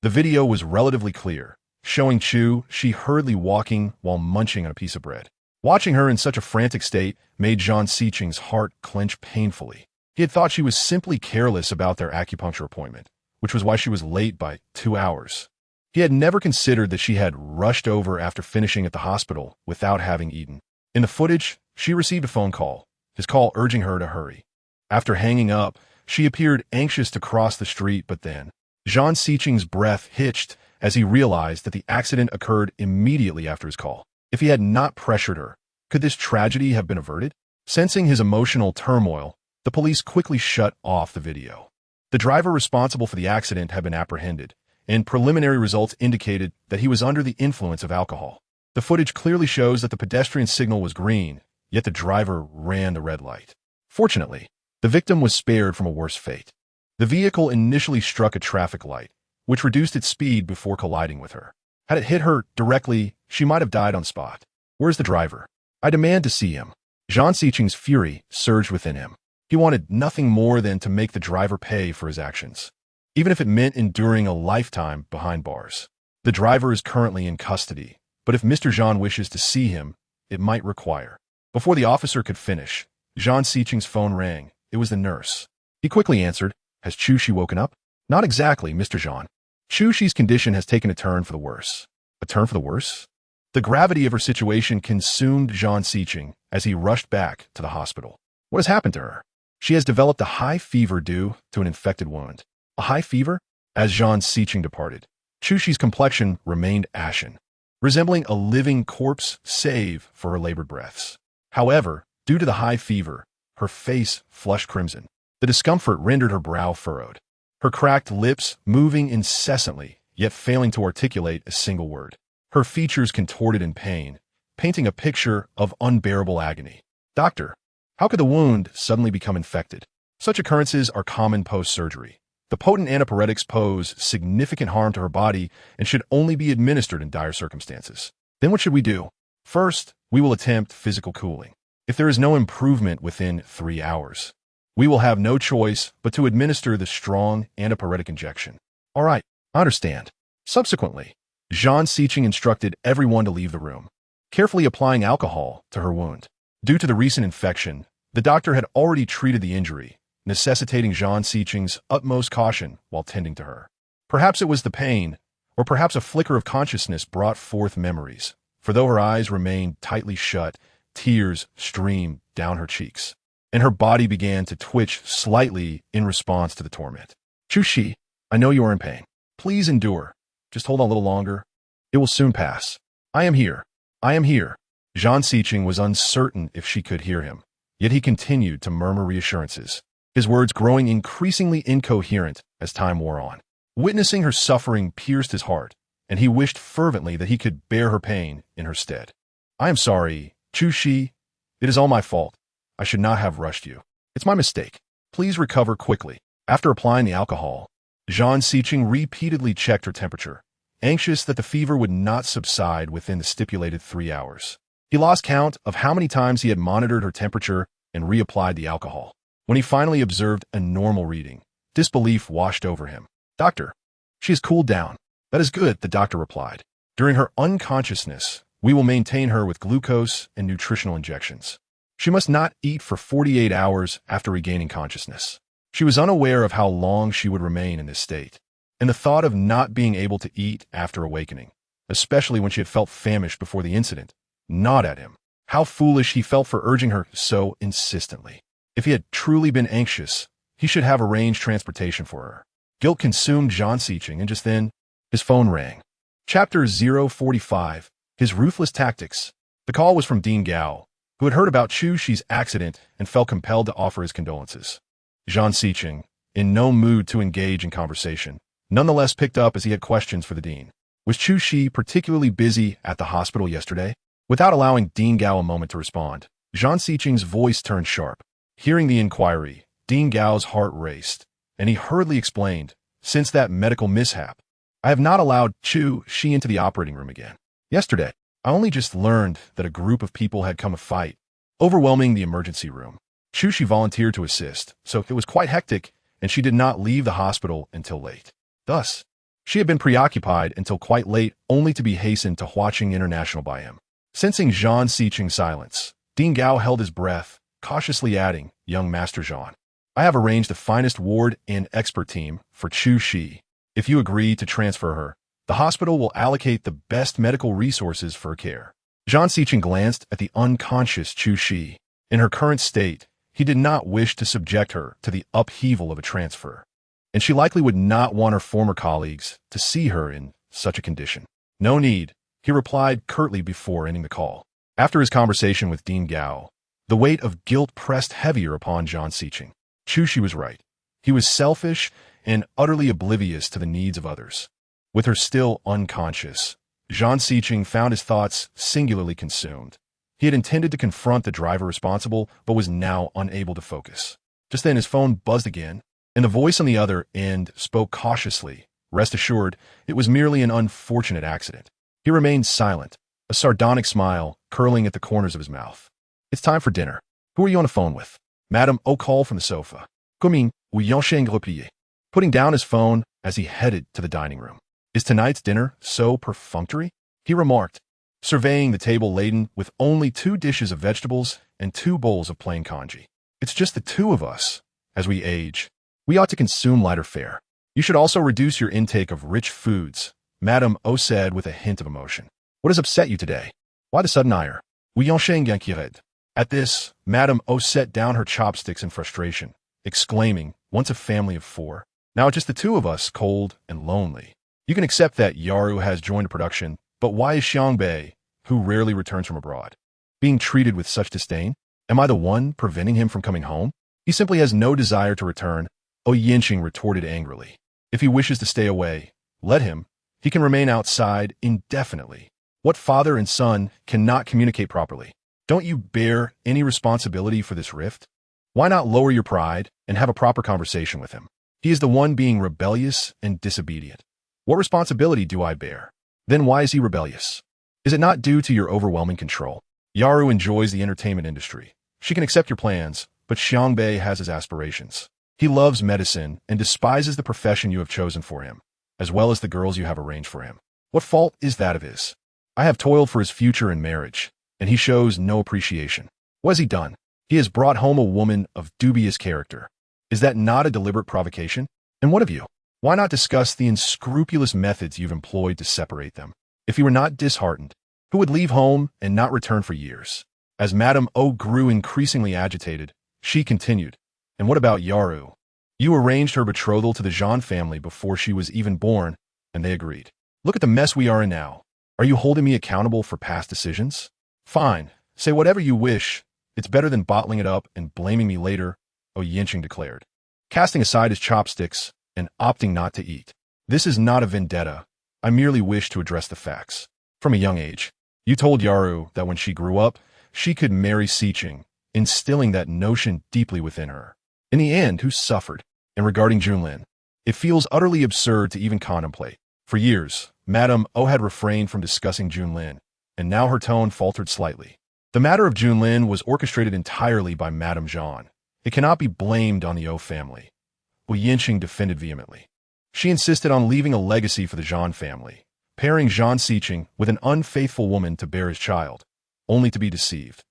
The video was relatively clear, showing Chu Shi hurriedly walking while munching on a piece of bread. Watching her in such a frantic state made Zhang Xiqing's heart clench painfully. He had thought she was simply careless about their acupuncture appointment, which was why she was late by 2 hours. He had never considered that she had rushed over after finishing at the hospital without having eaten. In the footage, she received a phone call, his call urging her to hurry. After hanging up, she appeared anxious to cross the street, but then Zhang Xiqing's breath hitched as he realized that the accident occurred immediately after his call. If he had not pressured her, could this tragedy have been averted? Sensing his emotional turmoil, the police quickly shut off the video. The driver responsible for the accident had been apprehended, and preliminary results indicated that he was under the influence of alcohol. The footage clearly shows that the pedestrian signal was green, yet the driver ran the red light. Fortunately, the victim was spared from a worse fate. The vehicle initially struck a traffic light, which reduced its speed before colliding with her. Had it hit her directly, she might have died on spot. "Where's the driver? I demand to see him." Zhang Xiqing's fury surged within him. He wanted nothing more than to make the driver pay for his actions, even if it meant enduring a lifetime behind bars. The driver is currently in custody, but if Mr. Zhang wishes to see him, it might require. Before the officer could finish, Zhang Xiqing's phone rang. It was the nurse. He quickly answered, "Has Chu Shi woken up?" "Not exactly, Mr. Zhang. Chu Shi's condition has taken a turn for the worse." "A turn for the worse?" The gravity of her situation consumed Zhang Xiqing as he rushed back to the hospital. "What has happened to her?" "She has developed a high fever due to an infected wound." "A high fever?" As Zhang Xiqing departed, Chu Shi's complexion remained ashen, resembling a living corpse save for her labored breaths. However, due to the high fever, her face flushed crimson. The discomfort rendered her brow furrowed, her cracked lips moving incessantly, yet failing to articulate a single word. Her features contorted in pain, painting a picture of unbearable agony. "Doctor, how could the wound suddenly become infected?" "Such occurrences are common post-surgery. The potent antipyretics pose significant harm to her body and should only be administered in dire circumstances." "Then what should we do?" "First, we will attempt physical cooling. If there is no improvement within 3 hours, we will have no choice but to administer the strong antipyretic injection." "All right, I understand." Subsequently, Zhang Xiqing instructed everyone to leave the room, carefully applying alcohol to her wound. Due to the recent infection, the doctor had already treated the injury, necessitating Zhang Xiqing's utmost caution while tending to her. Perhaps it was the pain, or perhaps a flicker of consciousness brought forth memories, for though her eyes remained tightly shut, tears streamed down her cheeks, and her body began to twitch slightly in response to the torment. "Chu Shi, I know you are in pain. Please endure. Just hold on a little longer. It will soon pass. I am here. I am here." Zhang Xiqing was uncertain if she could hear him, yet he continued to murmur reassurances, his words growing increasingly incoherent as time wore on. Witnessing her suffering pierced his heart, and he wished fervently that he could bear her pain in her stead. "I am sorry, Chu Shi. It is all my fault. I should not have rushed you. It's my mistake. Please recover quickly." After applying the alcohol, Zhang Xiqing repeatedly checked her temperature, anxious that the fever would not subside within the stipulated 3 hours. He lost count of how many times he had monitored her temperature and reapplied the alcohol. When he finally observed a normal reading, disbelief washed over him. "Doctor, she has cooled down." "That is good," the doctor replied. "During her unconsciousness, we will maintain her with glucose and nutritional injections. She must not eat for 48 hours after regaining consciousness." She was unaware of how long she would remain in this state, and the thought of not being able to eat after awakening, especially when she had felt famished before the incident, gnawed at him. How foolish he felt for urging her so insistently. If he had truly been anxious, he should have arranged transportation for her. Guilt consumed Zhang Siqing, and just then, his phone rang. Chapter 045, His Ruthless Tactics. The call was from Dean Gao, who had heard about Chu Shi's accident and felt compelled to offer his condolences. Zhang Siqing, in no mood to engage in conversation, nonetheless picked up as he had questions for the dean. Was Chu Shi particularly busy at the hospital yesterday? Without allowing Dean Gao a moment to respond, Zhang Siqing's voice turned sharp. Hearing the inquiry, Dean Gao's heart raced, and he hurriedly explained, "Since that medical mishap, I have not allowed Chu Shi into the operating room again. Yesterday, I only just learned that a group of people had come to fight, overwhelming the emergency room. Chu Shi volunteered to assist, so it was quite hectic, and she did not leave the hospital until late. Thus, she had been preoccupied until quite late, only to be hastened to Huaqing International by him." Sensing Zhang Siqing's silence, Dean Gao held his breath, cautiously adding, "Young Master Zhang, I have arranged the finest ward and expert team for Chu Shi. If you agree to transfer her, the hospital will allocate the best medical resources for her care." Zhang Siqing glanced at the unconscious Chu Shi. In her current state, he did not wish to subject her to the upheaval of a transfer, and she likely would not want her former colleagues to see her in such a condition. "No need," he replied curtly before ending the call. After his conversation with Dean Gao, the weight of guilt pressed heavier upon Zhang Siqing. Chu Shi was right. He was selfish and utterly oblivious to the needs of others. With her still unconscious, Zhang Siqing found his thoughts singularly consumed. He had intended to confront the driver responsible, but was now unable to focus. Just then his phone buzzed again, and the voice on the other end spoke cautiously. Rest assured, it was merely an unfortunate accident. He remained silent, a sardonic smile curling at the corners of his mouth. "It's time for dinner. Who are you on the phone with?" Madame O called from the sofa. "Qin Mu Yan," putting down his phone as he headed to the dining room. "Is tonight's dinner so perfunctory?" he remarked, surveying the table laden with only 2 dishes of vegetables and 2 bowls of plain congee. "It's just the 2 of us. As we age, we ought to consume lighter fare. You should also reduce your intake of rich foods," Madame O said with a hint of emotion. "What has upset you today? Why the sudden ire?" At this, Madame O set down her chopsticks in frustration, exclaiming, "Once a family of 4. Now just the 2 of us, cold and lonely. You can accept that Yaru has joined the production, but why is Xiangbei, who rarely returns from abroad, being treated with such disdain? Am I the one preventing him from coming home? He simply has no desire to return," O Yinqing retorted angrily. "If he wishes to stay away, let him. He can remain outside indefinitely. What father and son cannot communicate properly? Don't you bear any responsibility for this rift? Why not lower your pride and have a proper conversation with him? He is the one being rebellious and disobedient. What responsibility do I bear? Then why is he rebellious? Is it not due to your overwhelming control? Yaru enjoys the entertainment industry. She can accept your plans, but Xiangbei has his aspirations. He loves medicine and despises the profession you have chosen for him, as well as the girls you have arranged for him. What fault is that of his? I have toiled for his future in marriage, and he shows no appreciation. What has he done? He has brought home a woman of dubious character. Is that not a deliberate provocation? And what of you? Why not discuss the unscrupulous methods you've employed to separate them? If you were not disheartened, who would leave home and not return for years?" As Madame O grew increasingly agitated, she continued, "And what about Yaru? You arranged her betrothal to the Zhang family before she was even born, and they agreed. Look at the mess we are in now. Are you holding me accountable for past decisions? Fine, say whatever you wish. It's better than bottling it up and blaming me later," O Yinqing declared, casting aside his chopsticks and opting not to eat. "This is not a vendetta. I merely wish to address the facts. From a young age, you told Yaru that when she grew up, she could marry Siqing, instilling that notion deeply within her. In the end, who suffered? And regarding Junlin, it feels utterly absurd to even contemplate. For years, Madame O had refrained from discussing Junlin, and now her tone faltered slightly. The matter of Junlin was orchestrated entirely by Madame Zhang. It cannot be blamed on the O family," Wu Yinqing defended vehemently. "She insisted on leaving a legacy for the Zhang family, pairing Zhang Siqing with an unfaithful woman to bear his child, only to be deceived.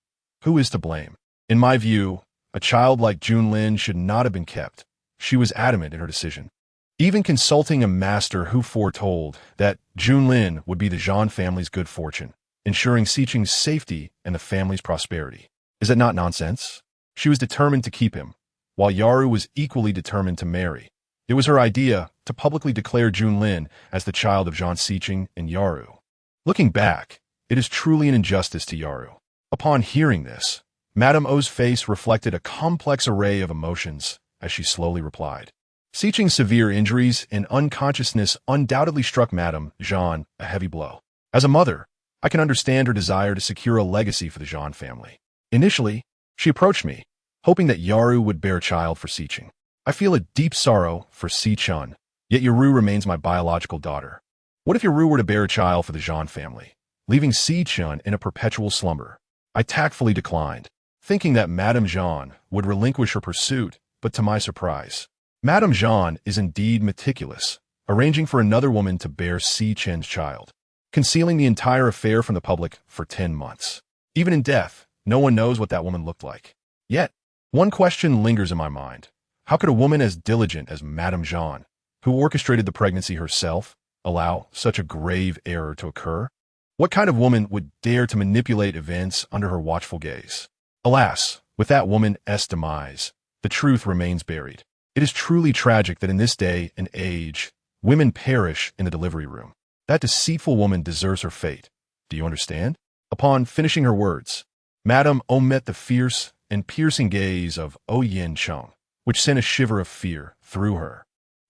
Who is to blame? In my view, a child like Junlin should not have been kept. She was adamant in her decision, even consulting a master who foretold that Junlin would be the Zhang family's good fortune, ensuring Siqing's safety and the family's prosperity. Is that not nonsense? She was determined to keep him, while Yaru was equally determined to marry. It was her idea to publicly declare Junlin as the child of Zhang Siqing and Yaru. Looking back, it is truly an injustice to Yaru. Upon hearing this, Madame O's face reflected a complex array of emotions as she slowly replied. Siqing's severe injuries and unconsciousness undoubtedly struck Madame Zhang a heavy blow. As a mother, I can understand her desire to secure a legacy for the Zhang family. Initially, she approached me, hoping that Yaru would bear a child for Siqing. I feel a deep sorrow for Sichun, yet Yaru remains my biological daughter. What if Yaru were to bear a child for the Zhang family, leaving Sichun in a perpetual slumber? I tactfully declined, thinking that Madame Zhang would relinquish her pursuit, but to my surprise, Madame Zhang is indeed meticulous, arranging for another woman to bear Si Chen's child, concealing the entire affair from the public for 10 months. Even in death, no one knows what that woman looked like. Yet, one question lingers in my mind. How could a woman as diligent as Madame Zhang, who orchestrated the pregnancy herself, allow such a grave error to occur? What kind of woman would dare to manipulate events under her watchful gaze? Alas, with that woman's demise, the truth remains buried. It is truly tragic that in this day and age, women perish in the delivery room. That deceitful woman deserves her fate. Do you understand? Upon finishing her words, Madame O met the fierce and piercing gaze of O Yin Cheng, which sent a shiver of fear through her.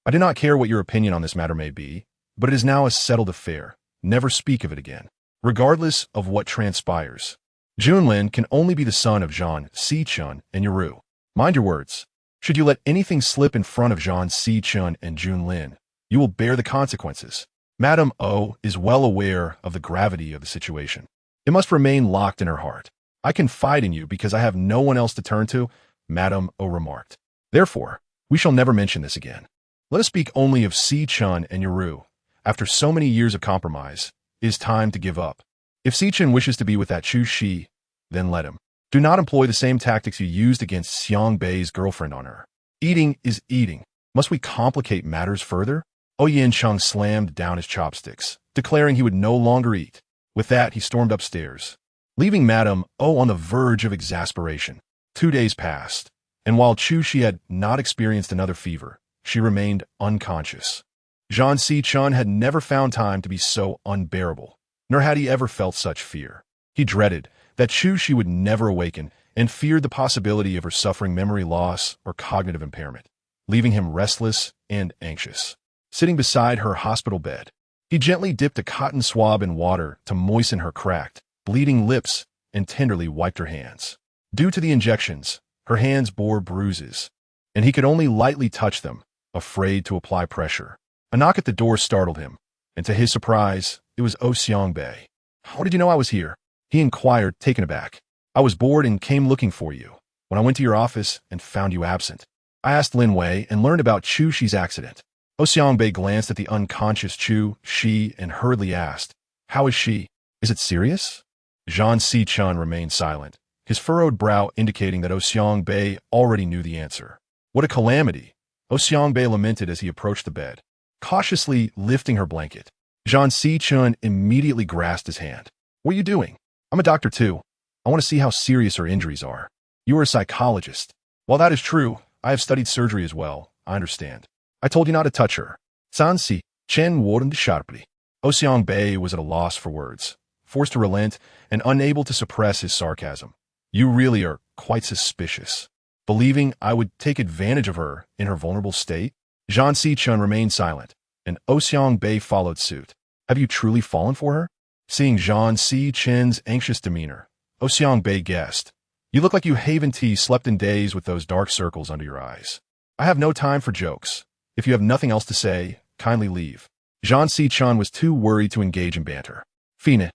I do not care what your opinion on this matter may be, but it is now a settled affair. Never speak of it again. Regardless of what transpires, Junlin can only be the son of Zhang Sichun and Yaru. Mind your words. Should you let anything slip in front of Zhang Sichun and Junlin, you will bear the consequences. Madame O is well aware of the gravity of the situation. It must remain locked in her heart. I confide in you because I have no one else to turn to, Madame O remarked. Therefore, we shall never mention this again. Let us speak only of Sichun and Yaru. After so many years of compromise, it is time to give up. If Sichun wishes to be with that Chu Shi, then let him. Do not employ the same tactics you used against Xiang Bei's girlfriend on her. Eating is eating. Must we complicate matters further? O Yin Cheng slammed down his chopsticks, declaring he would no longer eat. With that, he stormed upstairs, leaving Madame O on the verge of exasperation. 2 days passed, and while Chu Shi had not experienced another fever, she remained unconscious. Zhang Sichun had never found time to be so unbearable, nor had he ever felt such fear. He dreaded that Chu Shi would never awaken and feared the possibility of her suffering memory loss or cognitive impairment, leaving him restless and anxious. Sitting beside her hospital bed, he gently dipped a cotton swab in water to moisten her cracked, bleeding lips and tenderly wiped her hands. Due to the injections, her hands bore bruises, and he could only lightly touch them, afraid to apply pressure. A knock at the door startled him, and to his surprise, it was O Xiang Bei. "How did you know I was here?" he inquired, taken aback. "I was bored and came looking for you. When I went to your office and found you absent, I asked Lin Wei and learned about Chu Shi's accident." O Xiang Bei glanced at the unconscious Chu Shi and hurriedly asked, "How is she? Is it serious?" Zhang Sichun remained silent, his furrowed brow indicating that O Xiang Bei already knew the answer. "What a calamity!" O Xiang Bei lamented as he approached the bed, cautiously lifting her blanket. Zhang Sichun immediately grasped his hand. "What are you doing?" "I'm a doctor too. I want to see how serious her injuries are." "You are a psychologist." "While that is true, I have studied surgery as well. I understand. I told you not to touch her." San Si Chen warned sharply. O Xiang Bei was at a loss for words, forced to relent and unable to suppress his sarcasm. "You really are quite suspicious, believing I would take advantage of her in her vulnerable state?" Zhang Sichun remained silent, and O Xiang Bei followed suit. "Have you truly fallen for her?" Seeing Zhang Sichun's anxious demeanor, O Xiang Bei guessed, "You look like you haven't slept in days with those dark circles under your eyes." "I have no time for jokes. If you have nothing else to say, kindly leave." Zhang Sichun was too worried to engage in banter. Fine.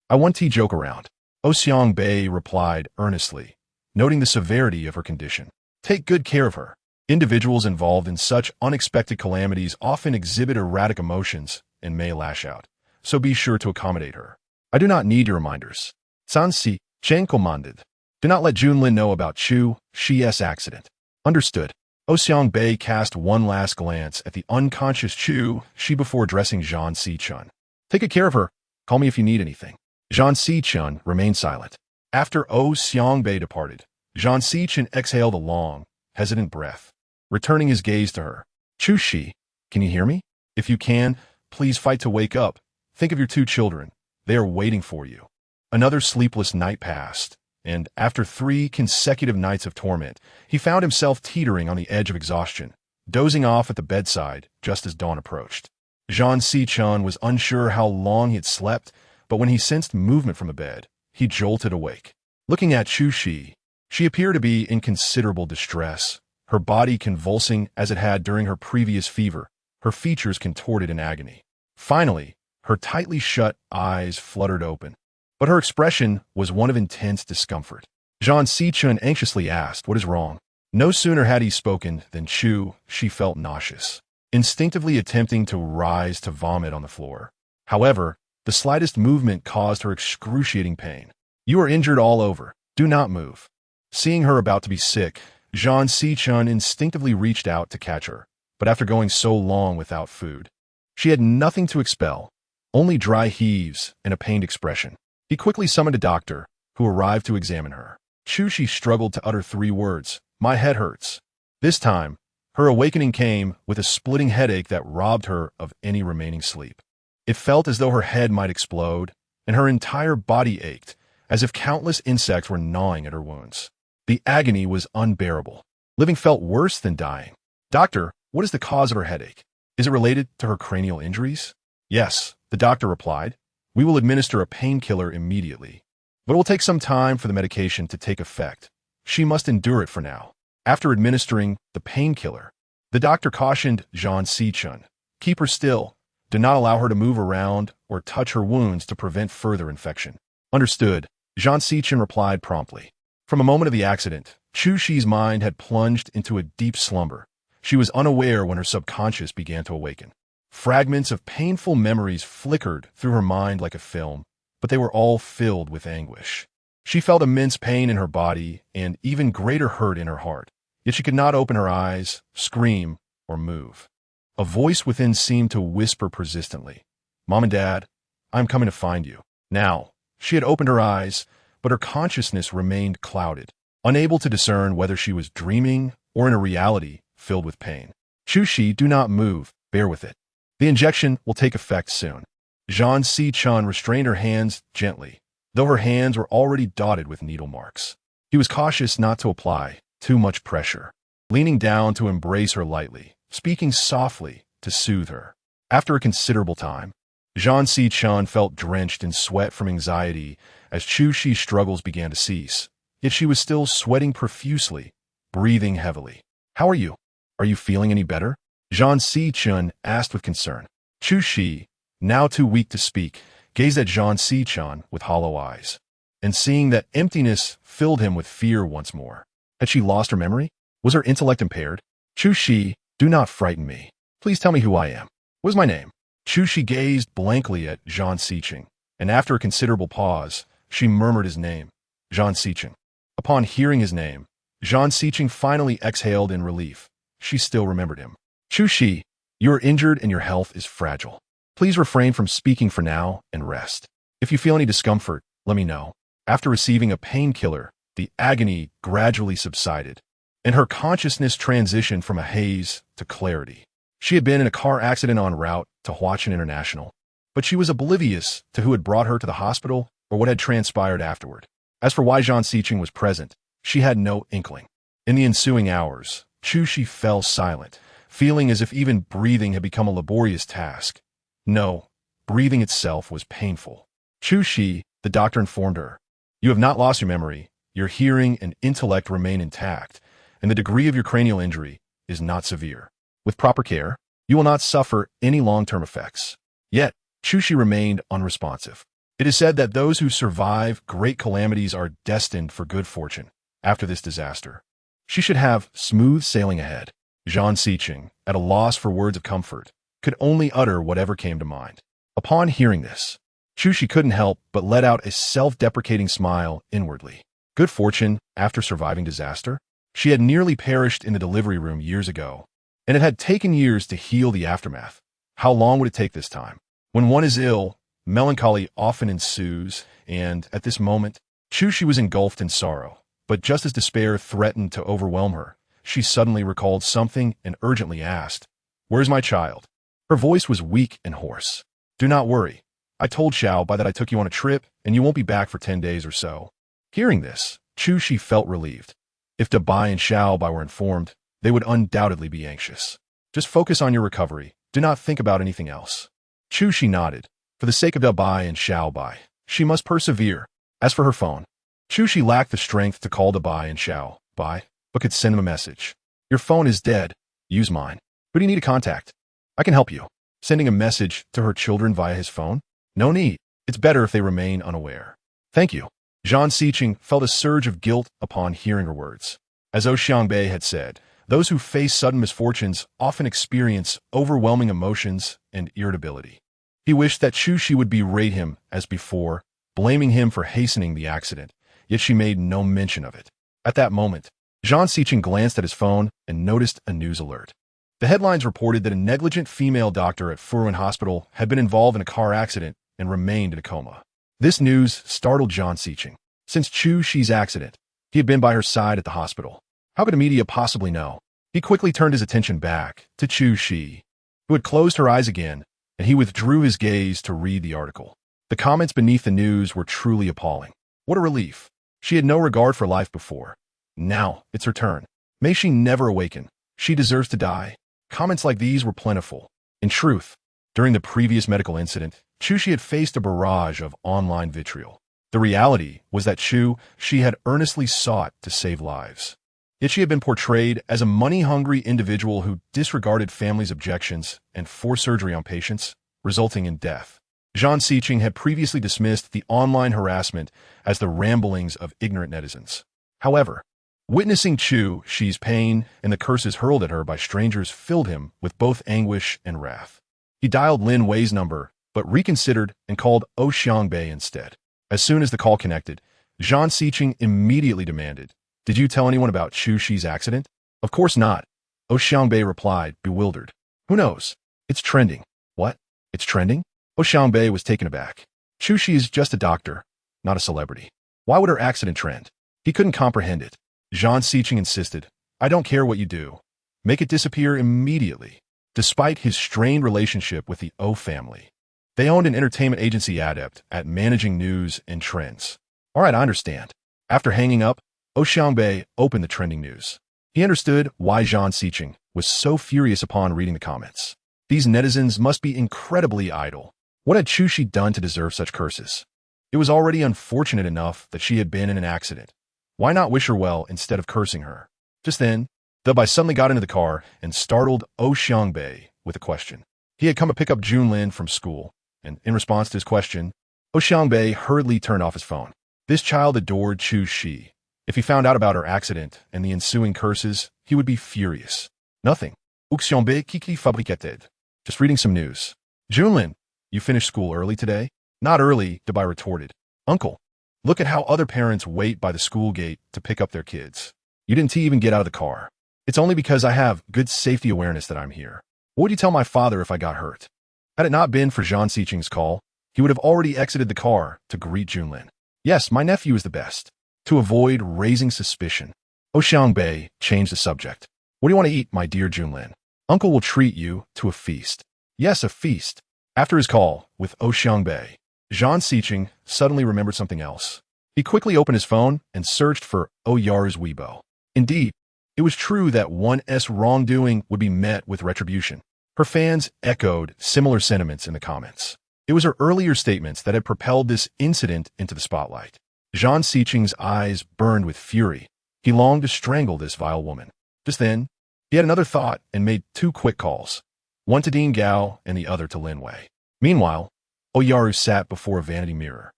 I want to joke around." O Xiang Bei replied earnestly, noting the severity of her condition. "Take good care of her. Individuals involved in such unexpected calamities often exhibit erratic emotions and may lash out, so be sure to accommodate her." "I do not need your reminders." San Si Chen commanded. "Do not let Junlin know about Chu Shi's accident." "Understood." O Xiang Bei cast one last glance at the unconscious Chu Shi before addressing Zhang Sichun. "Take good care of her. Call me if you need anything." Zhang Sichun remained silent. After O Xiang Bei departed, Zhang Sichun exhaled a long, hesitant breath, returning his gaze to her. "Chu Shi, Can you hear me? If you can, please fight to wake up. Think of your 2 children. They are waiting for you. Another sleepless night passed, and after 3 consecutive nights of torment, he found himself teetering on the edge of exhaustion, dozing off at the bedside just as dawn approached. Zhang Sichun was unsure how long he had slept, but when he sensed movement from the bed, he jolted awake. Looking at Chu Shi, she appeared to be in considerable distress, her body convulsing as it had during her previous fever, her features contorted in agony. Finally, her tightly shut eyes fluttered open, but her expression was one of intense discomfort. Zhang Sichun anxiously asked, "What is wrong?" No sooner had he spoken than she felt nauseous, instinctively attempting to rise to vomit on the floor. However, the slightest movement caused her excruciating pain. "You are injured all over. Do not move." Seeing her about to be sick, Zhang Sichun instinctively reached out to catch her, but after going so long without food, she had nothing to expel, only dry heaves and a pained expression. He quickly summoned a doctor, who arrived to examine her. Chu Shi struggled to utter 3 words, "My head hurts." This time, her awakening came with a splitting headache that robbed her of any remaining sleep. It felt as though her head might explode, and her entire body ached, as if countless insects were gnawing at her wounds. The agony was unbearable. Living felt worse than dying. "Doctor, what is the cause of her headache? Is it related to her cranial injuries?" "Yes," the doctor replied. "We will administer a painkiller immediately, but it will take some time for the medication to take effect. She must endure it for now." After administering the painkiller, the doctor cautioned Zhang Sichun, "Keep her still. Do not allow her to move around or touch her wounds to prevent further infection." "Understood," Zhang Sichun replied promptly. From a moment of the accident, Chu Shi's mind had plunged into a deep slumber. She was unaware when her subconscious began to awaken. Fragments of painful memories flickered through her mind like a film, but they were all filled with anguish. She felt immense pain in her body and even greater hurt in her heart, yet she could not open her eyes, scream, or move. A voice within seemed to whisper persistently, "Mom and Dad, I'm coming to find you." Now, she had opened her eyes, but her consciousness remained clouded, unable to discern whether she was dreaming or in a reality filled with pain. "Chu Shi, do not move. Bear with it. The injection will take effect soon." Zhang Sichun restrained her hands gently, though her hands were already dotted with needle marks. He was cautious not to apply too much pressure, leaning down to embrace her lightly, speaking softly to soothe her. After a considerable time, Zhang Sichun felt drenched in sweat from anxiety as Chu Shi's struggles began to cease, yet she was still sweating profusely, breathing heavily. "How are you? Are you feeling any better?" Zhang Sichun asked with concern. Chu Shi, now too weak to speak, gazed at Zhang Sichun with hollow eyes, and seeing that emptiness filled him with fear once more. Had she lost her memory? Was her intellect impaired? "Chu Shi, do not frighten me. Please tell me who I am. What is my name?" Chu Shi gazed blankly at Zhang Sichun, and after a considerable pause, she murmured his name, Zhang Sichun. Upon hearing his name, Zhang Sichun finally exhaled in relief. She still remembered him. "Chu Shi, you are injured and your health is fragile. Please refrain from speaking for now and rest. If you feel any discomfort, let me know." After receiving a painkiller, the agony gradually subsided, and her consciousness transitioned from a haze to clarity. She had been in a car accident en route to Huachin International, but she was oblivious to who had brought her to the hospital or what had transpired afterward. As for why Zhang Sichun was present, she had no inkling. In the ensuing hours, Chu Shi fell silent, feeling as if even breathing had become a laborious task. No, breathing itself was painful. "Chu Shi," the doctor informed her, "you have not lost your memory, your hearing and intellect remain intact, and the degree of your cranial injury is not severe. With proper care, you will not suffer any long-term effects." Yet, Chu Shi remained unresponsive. It is said that those who survive great calamities are destined for good fortune after this disaster. She should have smooth sailing ahead. Zhang Sichun, at a loss for words of comfort, could only utter whatever came to mind. Upon hearing this, Chu Shi couldn't help but let out a self-deprecating smile inwardly. Good fortune after surviving disaster? She had nearly perished in the delivery room years ago, and it had taken years to heal the aftermath. How long would it take this time? When one is ill, melancholy often ensues, and at this moment, Chu Shi was engulfed in sorrow. But just as despair threatened to overwhelm her, she suddenly recalled something and urgently asked, Where's my child? Her voice was weak and hoarse. Do not worry. I told Xiao Bai that I took you on a trip, and you won't be back for 10 days or so. Hearing this, Chu Shi felt relieved. If Da Bai and Xiao Bai were informed, they would undoubtedly be anxious. Just focus on your recovery. Do not think about anything else. Chu Shi nodded. For the sake of Da Bai and Xiao Bai, she must persevere. As for her phone, Chu Shi lacked the strength to call Da Bai and Xiao Bai, but could send them a message. Your phone is dead. Use mine. Who do you need to contact? I can help you. Sending a message to her children via his phone? No need. It's better if they remain unaware. Thank you. Zhang Siqing felt a surge of guilt upon hearing her words. As Xiangbei had said, those who face sudden misfortunes often experience overwhelming emotions and irritability. He wished that Chu Shi would berate him as before, blaming him for hastening the accident, yet she made no mention of it. At that moment, Zhang Siqing glanced at his phone and noticed a news alert. The headlines reported that a negligent female doctor at Furuan Hospital had been involved in a car accident and remained in a coma. This news startled Zhang Siqing. Since Chu Shi's accident, he had been by her side at the hospital. How could the media possibly know? He quickly turned his attention back to Chu Shi, who had closed her eyes again, and he withdrew his gaze to read the article. The comments beneath the news were truly appalling. What a relief. She had no regard for life before. Now, it's her turn. May she never awaken. She deserves to die. Comments like these were plentiful. In truth, during the previous medical incident, Chu Shi had faced a barrage of online vitriol. The reality was that Chu Shi had earnestly sought to save lives. Yet she had been portrayed as a money-hungry individual who disregarded families' objections and forced surgery on patients, resulting in death. Zhang Siqing had previously dismissed the online harassment as the ramblings of ignorant netizens. However, witnessing Chu Shi's pain and the curses hurled at her by strangers filled him with both anguish and wrath. He dialed Lin Wei's number, but reconsidered and called Xiangbei instead. As soon as the call connected, Zhang Siqing immediately demanded, "Did you tell anyone about Chu Shi's accident?" "Of course not," Xiangbei replied, bewildered. "Who knows? It's trending." "What? It's trending?" Xiangbei was taken aback. Chu Shi is just a doctor, not a celebrity. Why would her accident trend? He couldn't comprehend it. Zhang Siqing insisted, "I don't care what you do. Make it disappear immediately." Despite his strained relationship with the O family, they owned an entertainment agency adept at managing news and trends. All right, I understand. After hanging up, Xiangbei opened the trending news. He understood why Zhang Siqing was so furious upon reading the comments. These netizens must be incredibly idle. What had Chu Shi done to deserve such curses? It was already unfortunate enough that she had been in an accident. Why not wish her well instead of cursing her? Just then, Da Bai suddenly got into the car and startled Xiangbei with a question. He had come to pick up Junlin from school, and in response to his question, Xiangbei hurriedly turned off his phone. This child adored Chu Shi. If he found out about her accident and the ensuing curses, he would be furious. Nothing. Xiangbei kiki fabriqueted. Just reading some news. Junlin, you finished school early today? Not early, Da Bai retorted. Uncle, look at how other parents wait by the school gate to pick up their kids. You didn't even get out of the car. It's only because I have good safety awareness that I'm here. What would you tell my father if I got hurt? Had it not been for Zhang Siqing's call, he would have already exited the car to greet Junlin. Yes, my nephew is the best. To avoid raising suspicion, Xiangbei changed the subject. What do you want to eat, my dear Junlin? Uncle will treat you to a feast. Yes, a feast. After his call with Xiangbei, Zhang Siqing suddenly remembered something else. He quickly opened his phone and searched for Yaru's Weibo. Indeed, it was true that one's wrongdoing would be met with retribution. Her fans echoed similar sentiments in the comments. It was her earlier statements that had propelled this incident into the spotlight. Zhang Siqing's eyes burned with fury. He longed to strangle this vile woman. Just then, he had another thought and made two quick calls, one to Dean Gao and the other to Lin Wei. Meanwhile, Yaru sat before a vanity mirror.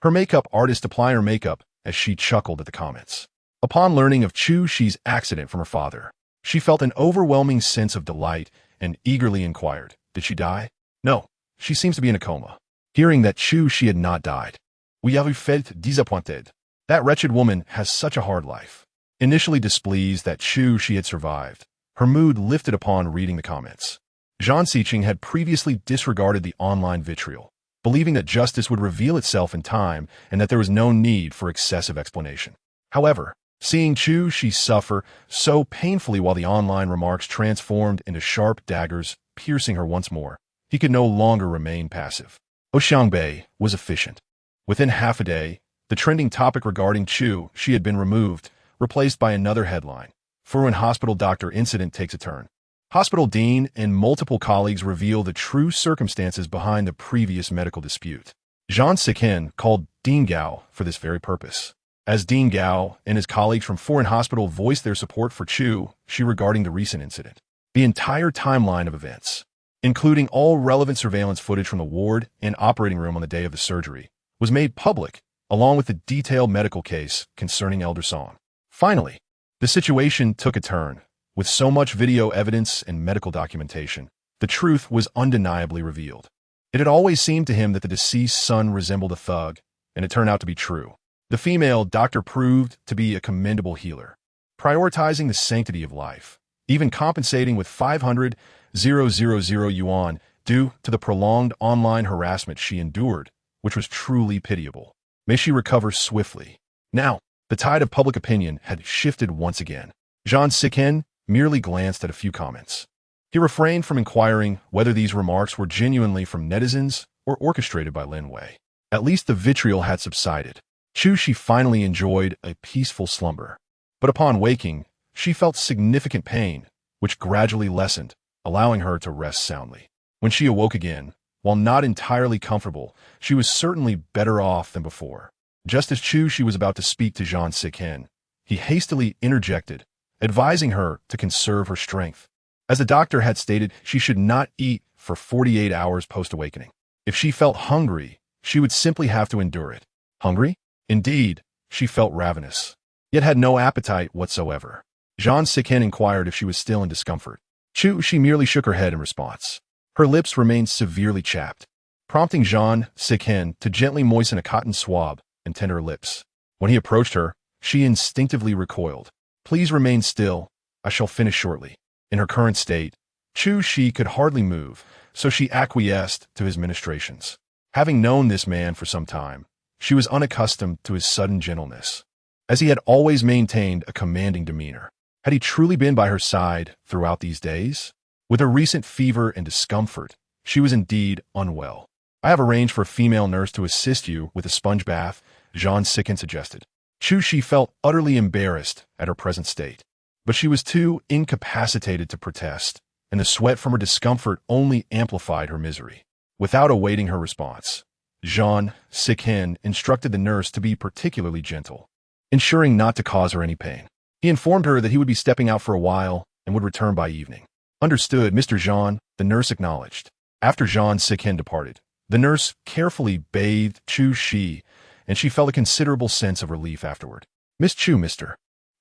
Her makeup artist applying her makeup as she chuckled at the comments. Upon learning of Chu Shi's accident from her father, she felt an overwhelming sense of delight and eagerly inquired, "Did she die?" "No, she seems to be in a coma." Hearing that Chu Shi had not died, "We have felt disappointed. That wretched woman has such a hard life." Initially displeased that Chu Shi had survived, her mood lifted upon reading the comments. Zhang Siqing had previously disregarded the online vitriol, believing that justice would reveal itself in time and that there was no need for excessive explanation. However, Seeing Chu Shi suffer so painfully while the online remarks transformed into sharp daggers, piercing her once more, he could no longer remain passive. Xiangbei was efficient. Within half a day, the trending topic regarding Chu Shi had been removed, replaced by another headline. Furun Hospital Doctor Incident Takes a Turn. Hospital dean and multiple colleagues reveal the true circumstances behind the previous medical dispute. Zhang Siqin called Dean Gao for this very purpose. As Dean Gao and his colleagues from Furun Hospital voiced their support for Chu Shi regarding the recent incident, the entire timeline of events, including all relevant surveillance footage from the ward and operating room on the day of the surgery, was made public, along with the detailed medical case concerning Elder Song. Finally, the situation took a turn. With so much video evidence and medical documentation, the truth was undeniably revealed. It had always seemed to him that the deceased son resembled a thug, and it turned out to be true. The female doctor proved to be a commendable healer, prioritizing the sanctity of life, even compensating with 500,000 yuan due to the prolonged online harassment she endured, which was truly pitiable. May she recover swiftly. Now, the tide of public opinion had shifted once again. Zhang Siqin merely glanced at a few comments. He refrained from inquiring whether these remarks were genuinely from netizens or orchestrated by Lin Wei. At least the vitriol had subsided. Chu Shi finally enjoyed a peaceful slumber. But upon waking, she felt significant pain, which gradually lessened, allowing her to rest soundly. When she awoke again, while not entirely comfortable, she was certainly better off than before. Just as Chu Shi was about to speak to Zhang Siqin, he hastily interjected, advising her to conserve her strength. As the doctor had stated, she should not eat for 48 hours post-awakening. If she felt hungry, she would simply have to endure it. Hungry? Indeed, she felt ravenous, yet had no appetite whatsoever. Zhang Siqin inquired if she was still in discomfort. Chu Shi merely shook her head in response. Her lips remained severely chapped, prompting Zhang Siqin to gently moisten a cotton swab and tend her lips. When he approached her, she instinctively recoiled. Please remain still. I shall finish shortly. In her current state, Chu Shi could hardly move, so she acquiesced to his ministrations. Having known this man for some time, she was unaccustomed to his sudden gentleness, as he had always maintained a commanding demeanor. Had he truly been by her side throughout these days? With her recent fever and discomfort, she was indeed unwell. I have arranged for a female nurse to assist you with a sponge bath, Zhang Siqin suggested. Chu Shi felt utterly embarrassed at her present state, but she was too incapacitated to protest, and the sweat from her discomfort only amplified her misery. Without awaiting her response, Zhang Siqin instructed the nurse to be particularly gentle, ensuring not to cause her any pain. He informed her that he would be stepping out for a while and would return by evening. Understood, Mr. Zhang, the nurse acknowledged. After Zhang Siqin departed, the nurse carefully bathed Chu Shi, and she felt a considerable sense of relief afterward. Miss Chu, Mr.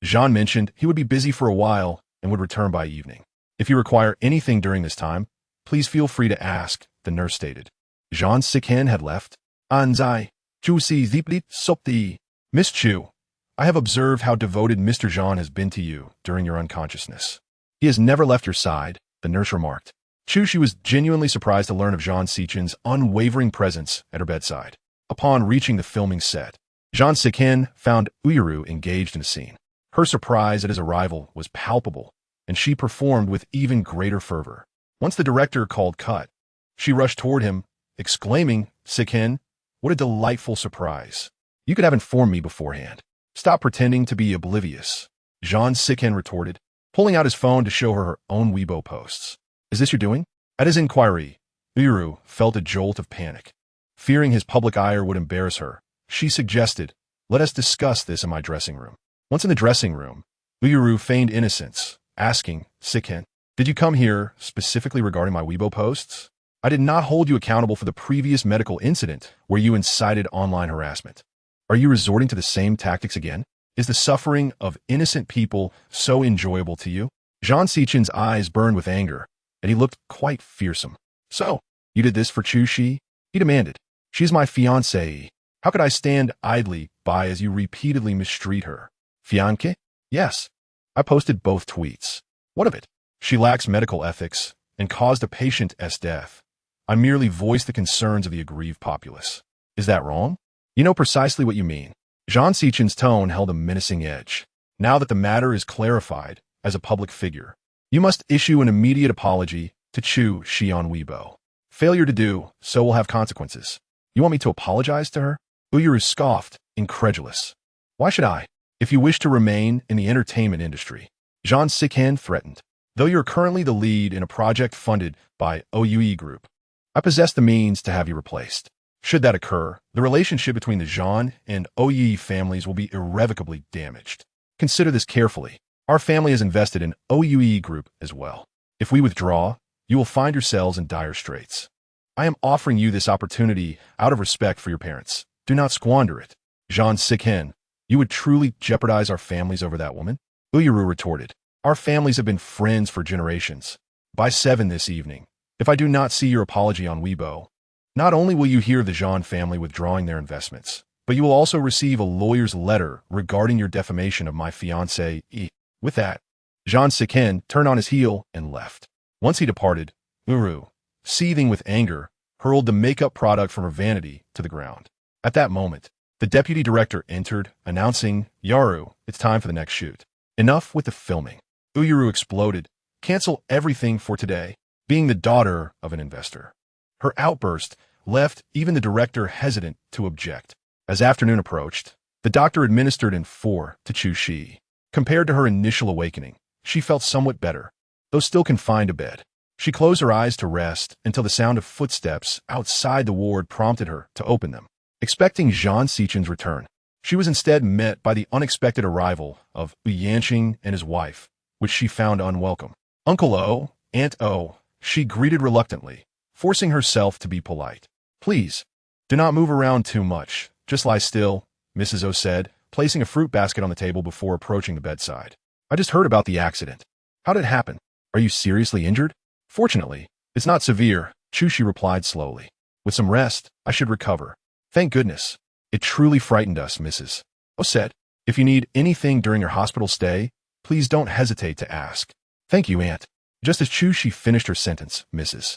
Zhang mentioned he would be busy for a while and would return by evening. If you require anything during this time, please feel free to ask, the nurse stated. Zhang Siqin had left. Anzai, Chu Si Zipli Sopti. Miss Chu, I have observed how devoted Mr. Zhang has been to you during your unconsciousness. He has never left your side, the nurse remarked. Chu Shi was genuinely surprised to learn of Zhang Siqin's unwavering presence at her bedside. Upon reaching the filming set, Zhang Siqin found Uiru engaged in a scene. Her surprise at his arrival was palpable, and she performed with even greater fervor. Once the director called cut, she rushed toward him, exclaiming, Siqin, what a delightful surprise. You could have informed me beforehand. Stop pretending to be oblivious, Zhang Siqin retorted, pulling out his phone to show her her own Weibo posts. Is this your doing? At his inquiry, Uiru felt a jolt of panic. Fearing his public ire would embarrass her, she suggested, let us discuss this in my dressing room. Once in the dressing room, Uiru feigned innocence, asking, Siqin, did you come here specifically regarding my Weibo posts? I did not hold you accountable for the previous medical incident where you incited online harassment. Are you resorting to the same tactics again? Is the suffering of innocent people so enjoyable to you? Zhang Siqin's eyes burned with anger, and he looked quite fearsome. So, you did this for Chu Shi? He demanded. She's my fiancée. How could I stand idly by as you repeatedly mistreat her? Fiancé? Yes. I posted both tweets. What of it? She lacks medical ethics and caused a patient's death. I merely voiced the concerns of the aggrieved populace. Is that wrong? You know precisely what you mean. Zhang Siqin's tone held a menacing edge. Now that the matter is clarified as a public figure, you must issue an immediate apology to Qin Mu Yan. Failure to do so will have consequences. You want me to apologize to her? Uyuru scoffed, incredulous. Why should I? If you wish to remain in the entertainment industry, Zhang Sikan threatened. Though you're currently the lead in a project funded by OUE Group, I possess the means to have you replaced. Should that occur, the relationship between the Zhang and OUE families will be irrevocably damaged. Consider this carefully. Our family is invested in OUE Group as well. If we withdraw, you will find yourselves in dire straits. I am offering you this opportunity out of respect for your parents. Do not squander it. Zhang Sikan, you would truly jeopardize our families over that woman? Uyuru retorted. Our families have been friends for generations. By 7 this evening, if I do not see your apology on Weibo, not only will you hear the Zhang family withdrawing their investments, but you will also receive a lawyer's letter regarding your defamation of my fiancé. With that, Zhang Sikan turned on his heel and left. Once he departed, Uru, seething with anger, hurled the makeup product from her vanity to the ground. At that moment, the deputy director entered, announcing, Yaru, it's time for the next shoot. Enough with the filming. Uyuru exploded. Cancel everything for today. Being the daughter of an investor, her outburst left even the director hesitant to object. As afternoon approached, the doctor administered in 4 to Chu. Compared to her initial awakening, she felt somewhat better, though still confined to bed. She closed her eyes to rest until the sound of footsteps outside the ward prompted her to open them. Expecting Zhang Sichen's return, she was instead met by the unexpected arrival of Yanqing and his wife, which she found unwelcome. Uncle O, Aunt O, she greeted reluctantly, forcing herself to be polite. Please, do not move around too much. Just lie still, Mrs. O said, placing a fruit basket on the table before approaching the bedside. I just heard about the accident. How did it happen? Are you seriously injured? Fortunately, it's not severe, Chu replied slowly. With some rest, I should recover. Thank goodness. It truly frightened us, Mrs. O said. If you need anything during your hospital stay, please don't hesitate to ask. Thank you, Aunt. Just as Chu finished her sentence, Mrs.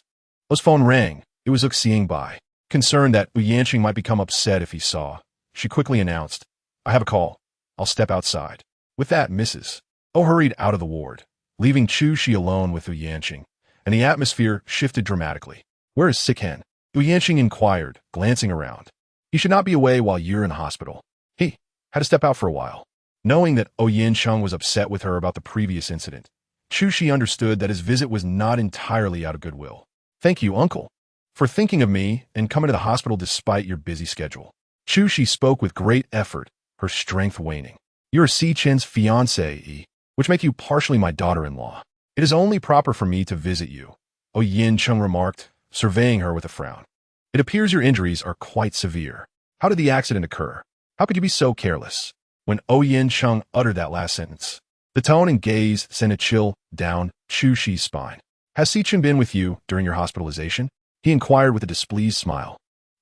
O's phone rang. It was Bai. Concerned that Yanqing might become upset if he saw, she quickly announced, I have a call. I'll step outside. With that, Mrs. O hurried out of the ward, leaving Chu alone with Yanqing, and the atmosphere shifted dramatically. Where is Sikan? Yanqing inquired, glancing around. He should not be away while you're in the hospital. He had to step out for a while. Knowing that Yanqing was upset with her about the previous incident, Chu understood that his visit was not entirely out of goodwill. Thank you, Uncle, for thinking of me and coming to the hospital despite your busy schedule. Chu spoke with great effort, her strength waning. You're Sichen's fiancé, which make you partially my daughter-in-law. It is only proper for me to visit you, Yanqing remarked, surveying her with a frown. It appears your injuries are quite severe. How did the accident occur? How could you be so careless? When Yanqing uttered that last sentence, the tone and gaze sent a chill down Chu's spine. Has Sichen been with you during your hospitalization? He inquired with a displeased smile.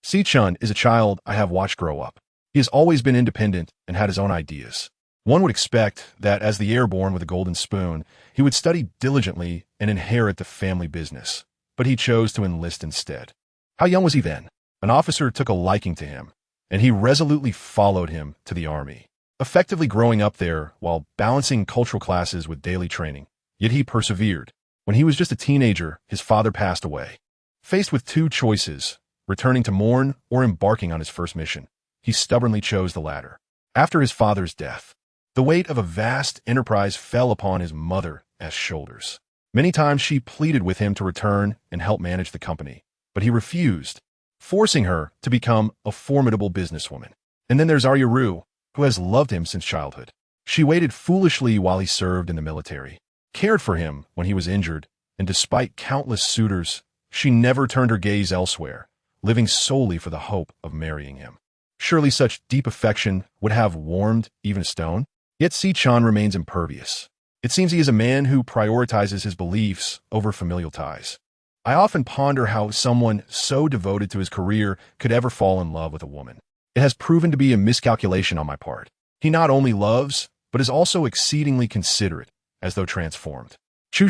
Sichen is a child I have watched grow up. He has always been independent and had his own ideas. One would expect that as the heir born with a golden spoon, he would study diligently and inherit the family business, but he chose to enlist instead. How young was he then? An officer took a liking to him, and he resolutely followed him to the army, effectively growing up there while balancing cultural classes with daily training. Yet he persevered. When he was just a teenager, his father passed away. Faced with 2 choices, returning to mourn or embarking on his first mission, he stubbornly chose the latter. After his father's death, the weight of a vast enterprise fell upon his mother's shoulders. Many times she pleaded with him to return and help manage the company, but he refused, forcing her to become a formidable businesswoman. And then there's Aryaru, who has loved him since childhood. She waited foolishly while he served in the military, cared for him when he was injured, and despite countless suitors, she never turned her gaze elsewhere, living solely for the hope of marrying him. Surely such deep affection would have warmed even a stone? Yet Sichen remains impervious. It seems he is a man who prioritizes his beliefs over familial ties. I often ponder how someone so devoted to his career could ever fall in love with a woman. It has proven to be a miscalculation on my part. He not only loves, but is also exceedingly considerate, as though transformed. Chu,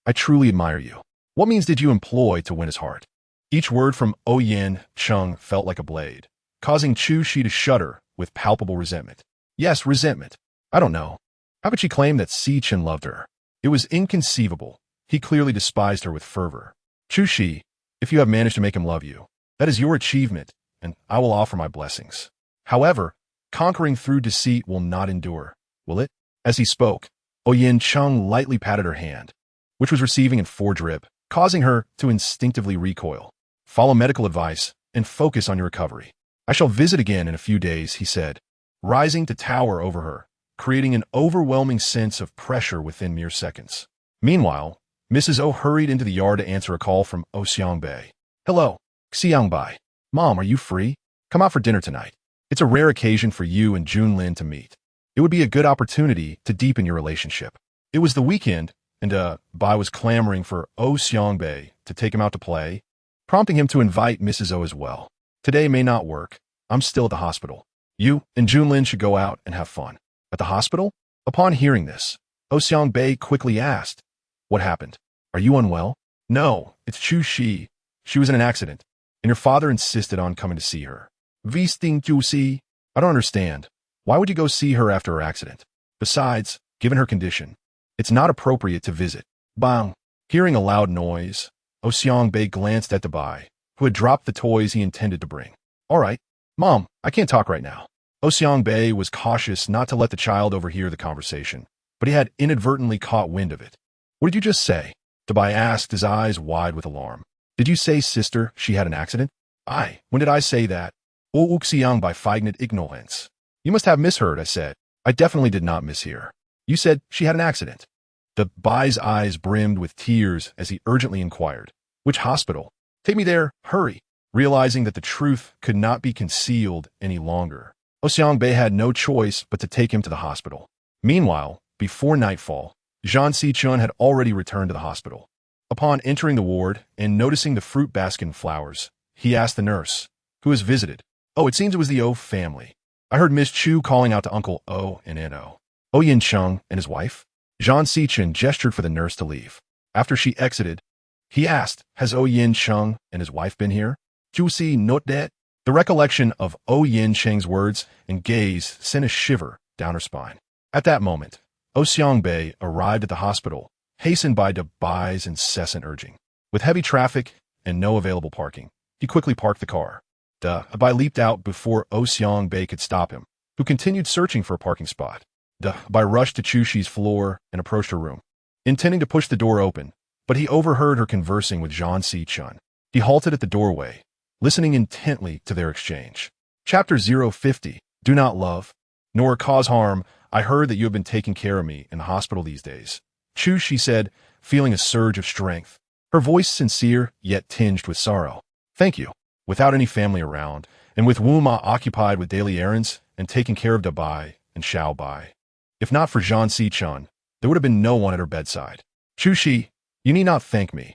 I truly admire you. What means did you employ to win his heart? Each word from Yanqing felt like a blade, causing Chu to shudder with palpable resentment. Yes, resentment. I don't know. How could she claim that Si Chen loved her? It was inconceivable. He clearly despised her with fervor. Chu Shi, if you have managed to make him love you, that is your achievement, and I will offer my blessings. However, conquering through deceit will not endure, will it? As he spoke, Yin Chung lightly patted her hand, which was receiving in 4 drip, causing her to instinctively recoil. Follow medical advice and focus on your recovery. I shall visit again in a few days, he said, rising to tower over her, creating an overwhelming sense of pressure within mere seconds. Meanwhile, Mrs. O hurried into the yard to answer a call from O Xiangbei. Hello, Xiangbei. Mom, are you free? Come out for dinner tonight. It's a rare occasion for you and Junlin to meet. It would be a good opportunity to deepen your relationship. It was the weekend, and Bai was clamoring for O Xiangbei to take him out to play, prompting him to invite Mrs. O as well. Today may not work. I'm still at the hospital. You and Junlin should go out and have fun. At the hospital? Upon hearing this, O Xiangbei quickly asked, What happened? Are you unwell? No, it's Chu Shi. She was in an accident, and your father insisted on coming to see her. Visting Chu Si? I don't understand. Why would you go see her after her accident? Besides, given her condition, it's not appropriate to visit. Bang! Hearing a loud noise, O Xiangbei glanced at the Bai, who had dropped the toys he intended to bring. All right, Mom, I can't talk right now. O Xiangbei was cautious not to let the child overhear the conversation, but he had inadvertently caught wind of it. What did you just say? The Bai asked, his eyes wide with alarm. Did you say, sister, she had an accident? When did I say that? O Uxiang by fignant ignorance. You must have misheard, I said. I definitely did not mishear. You said she had an accident. The Bai's eyes brimmed with tears as he urgently inquired. Which hospital? Take me there, hurry. Realizing that the truth could not be concealed any longer, O Xiangbei had no choice but to take him to the hospital. Meanwhile, before nightfall, Zhang Sichun had already returned to the hospital. Upon entering the ward and noticing the fruit basket and flowers, he asked the nurse, who has visited. Oh, it seems it was the O family. I heard Miss Chu calling out to Uncle O and Aunt O. O Yin Chung and his wife. Zhang Sichun gestured for the nurse to leave. After she exited, he asked, Has O Yin Chung and his wife been here? Chu Si not dead? The recollection of O Yin Cheng's words and gaze sent a shiver down her spine. At that moment, O Xiangbei arrived at the hospital, hastened by De Bai's incessant urging. With heavy traffic and no available parking, he quickly parked the car. De Bai leaped out before O Xiangbei could stop him, who continued searching for a parking spot. De Bai rushed to Chu Shi's floor and approached her room, intending to push the door open, but he overheard her conversing with Zhang Si-chun. He halted at the doorway, listening intently to their exchange. Chapter 050, Do Not Love, Nor Cause Harm. I heard that you have been taking care of me in the hospital these days. Chu, she said, feeling a surge of strength, her voice sincere yet tinged with sorrow. Thank you. Without any family around, and with Wu Ma occupied with daily errands and taking care of Da Bai and Xiao Bai. If not for Zhang Si-chun, there would have been no one at her bedside. Chu Shi, you need not thank me.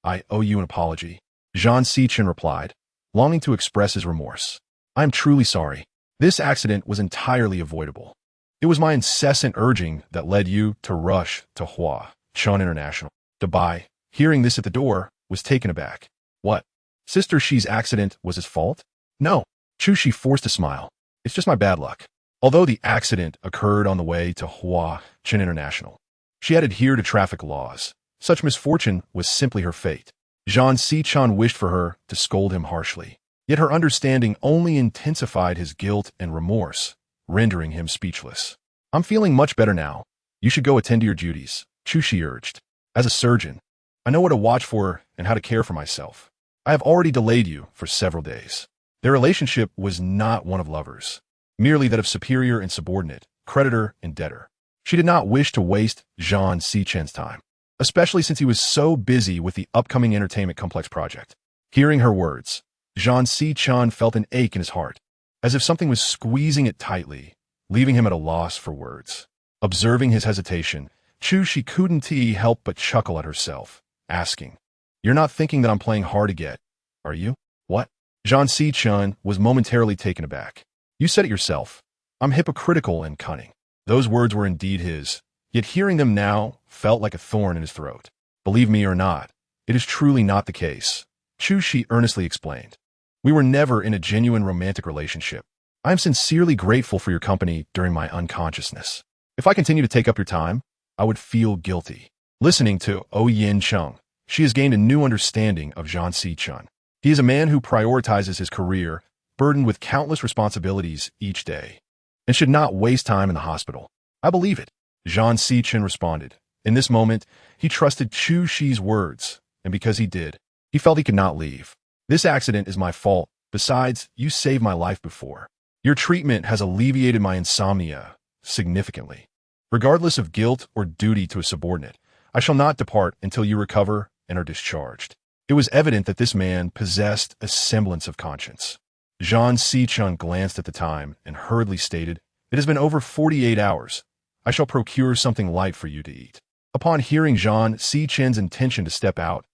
I owe you an apology. Zhang Si-chun replied, longing to express his remorse. I am truly sorry. This accident was entirely avoidable. It was my incessant urging that led you to rush to Hua Chun International. Da Bai, hearing this at the door, was taken aback. What? Sister Shi's accident was his fault? No. Chu Shi forced a smile. It's just my bad luck. Although the accident occurred on the way to Hua Chun International, she had adhered to traffic laws. Such misfortune was simply her fate. Zhang Si-chun wished for her to scold him harshly, yet her understanding only intensified his guilt and remorse, rendering him speechless. I'm feeling much better now. You should go attend to your duties, Chu Shi urged. As a surgeon, I know what to watch for and how to care for myself. I have already delayed you for several days. Their relationship was not one of lovers, merely that of superior and subordinate, creditor and debtor. She did not wish to waste Zhang Si-chun's time, especially since he was so busy with the upcoming entertainment complex project. Hearing her words, Zhang Si-chun felt an ache in his heart, as if something was squeezing it tightly, leaving him at a loss for words. Observing his hesitation, Chu Shi couldn't help but chuckle at herself, asking, You're not thinking that I'm playing hard to get, are you? What? Zhang Si-chun was momentarily taken aback. You said it yourself. I'm hypocritical and cunning. Those words were indeed his, yet hearing them now felt like a thorn in his throat. Believe me or not, it is truly not the case, Chu Shi earnestly explained. We were never in a genuine romantic relationship. I am sincerely grateful for your company during my unconsciousness. If I continue to take up your time, I would feel guilty. Listening to Yin Chung, she has gained a new understanding of Zhang Si-chun. He is a man who prioritizes his career, burdened with countless responsibilities each day, and should not waste time in the hospital. I believe it. Zhang Si-chun responded. In this moment, he trusted Chu Shi's words, and because he did, he felt he could not leave. This accident is my fault. Besides, you saved my life before. Your treatment has alleviated my insomnia significantly. Regardless of guilt or duty to a subordinate, I shall not depart until you recover and are discharged. It was evident that this man possessed a semblance of conscience. Zhang Si-chun glanced at the time and hurriedly stated, "It has been over 48 hours. I shall procure something light for you to eat." Upon hearing Zhang Si-chun's intention to step out,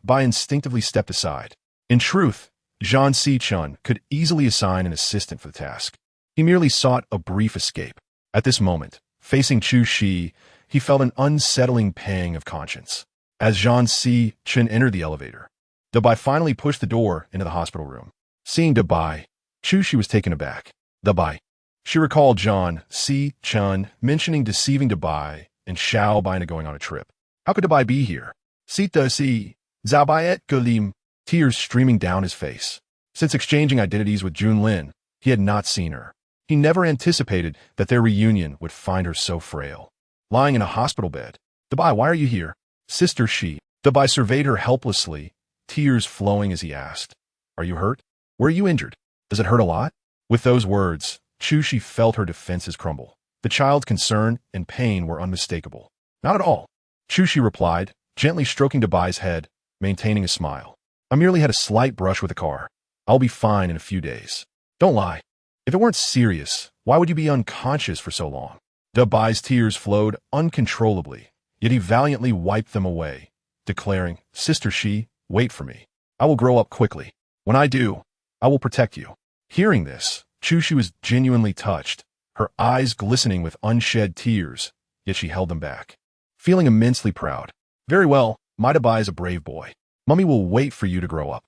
Bai instinctively stepped aside. In truth, Zhang Si-chun could easily assign an assistant for the task. He merely sought a brief escape. At this moment, facing Chu Shi, he felt an unsettling pang of conscience. As Zhang Si-chun entered the elevator, Bai finally pushed the door into the hospital room. Seeing Bai, Chu Shi was taken aback. Bai. She recalled Zhang Si-chun mentioning deceiving Bai and Xiao Bai into going on a trip. How could Bai be here? Sita Si, Zhao Bai et Gulim, tears streaming down his face. Since exchanging identities with Junlin, he had not seen her. He never anticipated that their reunion would find her so frail. Lying in a hospital bed. Bai, why are you here? Sister Shi. Bai surveyed her helplessly, tears flowing as he asked, "Are you hurt? Where are you injured? Does it hurt a lot?" With those words, Chu Shi felt her defenses crumble. The child's concern and pain were unmistakable. "Not at all," Chu Shi replied, gently stroking Bai's head, maintaining a smile. "I merely had a slight brush with a car. I'll be fine in a few days." "Don't lie. If it weren't serious, why would you be unconscious for so long?" Bai's tears flowed uncontrollably, yet he valiantly wiped them away, declaring, "Sister Shi, wait for me. I will grow up quickly. When I do, I will protect you." Hearing this, Chu Shi was genuinely touched, her eyes glistening with unshed tears, yet she held them back. Feeling immensely proud. "Very well, my Bai is a brave boy. Mummy will wait for you to grow up."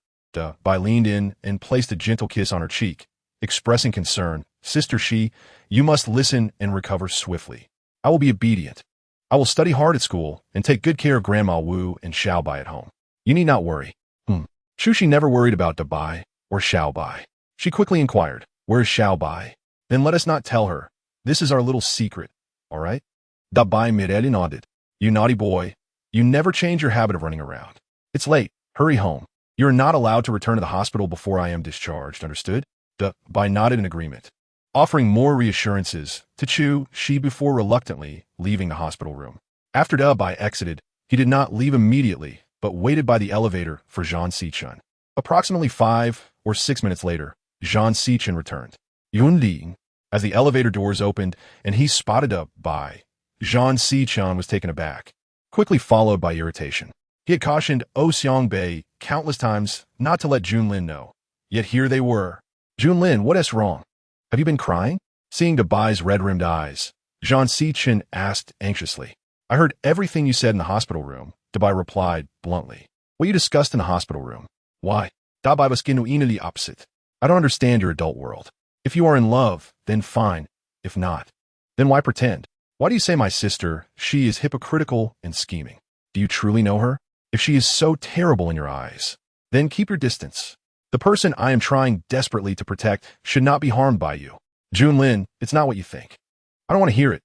Bai leaned in and placed a gentle kiss on her cheek, expressing concern. "Sister Shi, you must listen and recover swiftly. I will be obedient. I will study hard at school and take good care of Grandma Wu and Xiao Bai at home. You need not worry." Chu Shi never worried about Bai or Xiao Bai. She quickly inquired, "Where is Xiao Bai?" "Then let us not tell her. This is our little secret, all right?" Bai merely nodded. "You naughty boy. You never change your habit of running around. It's late. Hurry home. You are not allowed to return to the hospital before I am discharged, understood?" Bai nodded in agreement, offering more reassurances to Chu Shi before reluctantly leaving the hospital room. After Bai exited, he did not leave immediately, but waited by the elevator for Zhang Si-chun. Approximately 5 or 6 minutes later, Zhang Si-chun returned. Yunlin. As the elevator doors opened and he spotted Bai, Zhang Si-chun was taken aback, quickly followed by irritation. He had cautioned Xiangbei countless times not to let Junlin know. Yet here they were. "Junlin, what is wrong? Have you been crying?" Seeing Bai's red-rimmed eyes, Zhang Si-chun asked anxiously. "I heard everything you said in the hospital room," Bai replied bluntly. "What you discussed in the hospital room? Why? Bai was genuinely opposite. I don't understand your adult world. If you are in love, then fine. If not, then why pretend? Why do you say my sister, she is hypocritical and scheming? Do you truly know her? If she is so terrible in your eyes, then keep your distance. The person I am trying desperately to protect should not be harmed by you." "Junlin, it's not what you think." "I don't want to hear it,"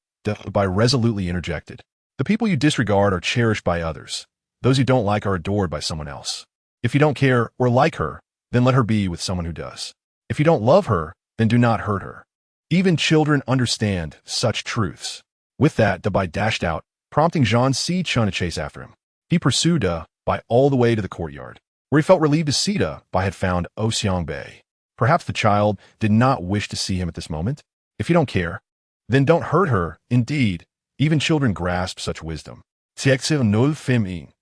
Bai resolutely interjected. "The people you disregard are cherished by others. Those you don't like are adored by someone else. If you don't care or like her, then let her be with someone who does. If you don't love her, then do not hurt her. Even children understand such truths." With that, Bai dashed out, prompting Zhang Si-chun to chase after him. He pursued Bai all the way to the courtyard, where he felt relieved to see Bai had found Xiangbei. Perhaps the child did not wish to see him at this moment. If you don't care, then don't hurt her. Indeed, even children grasp such wisdom. Yunlin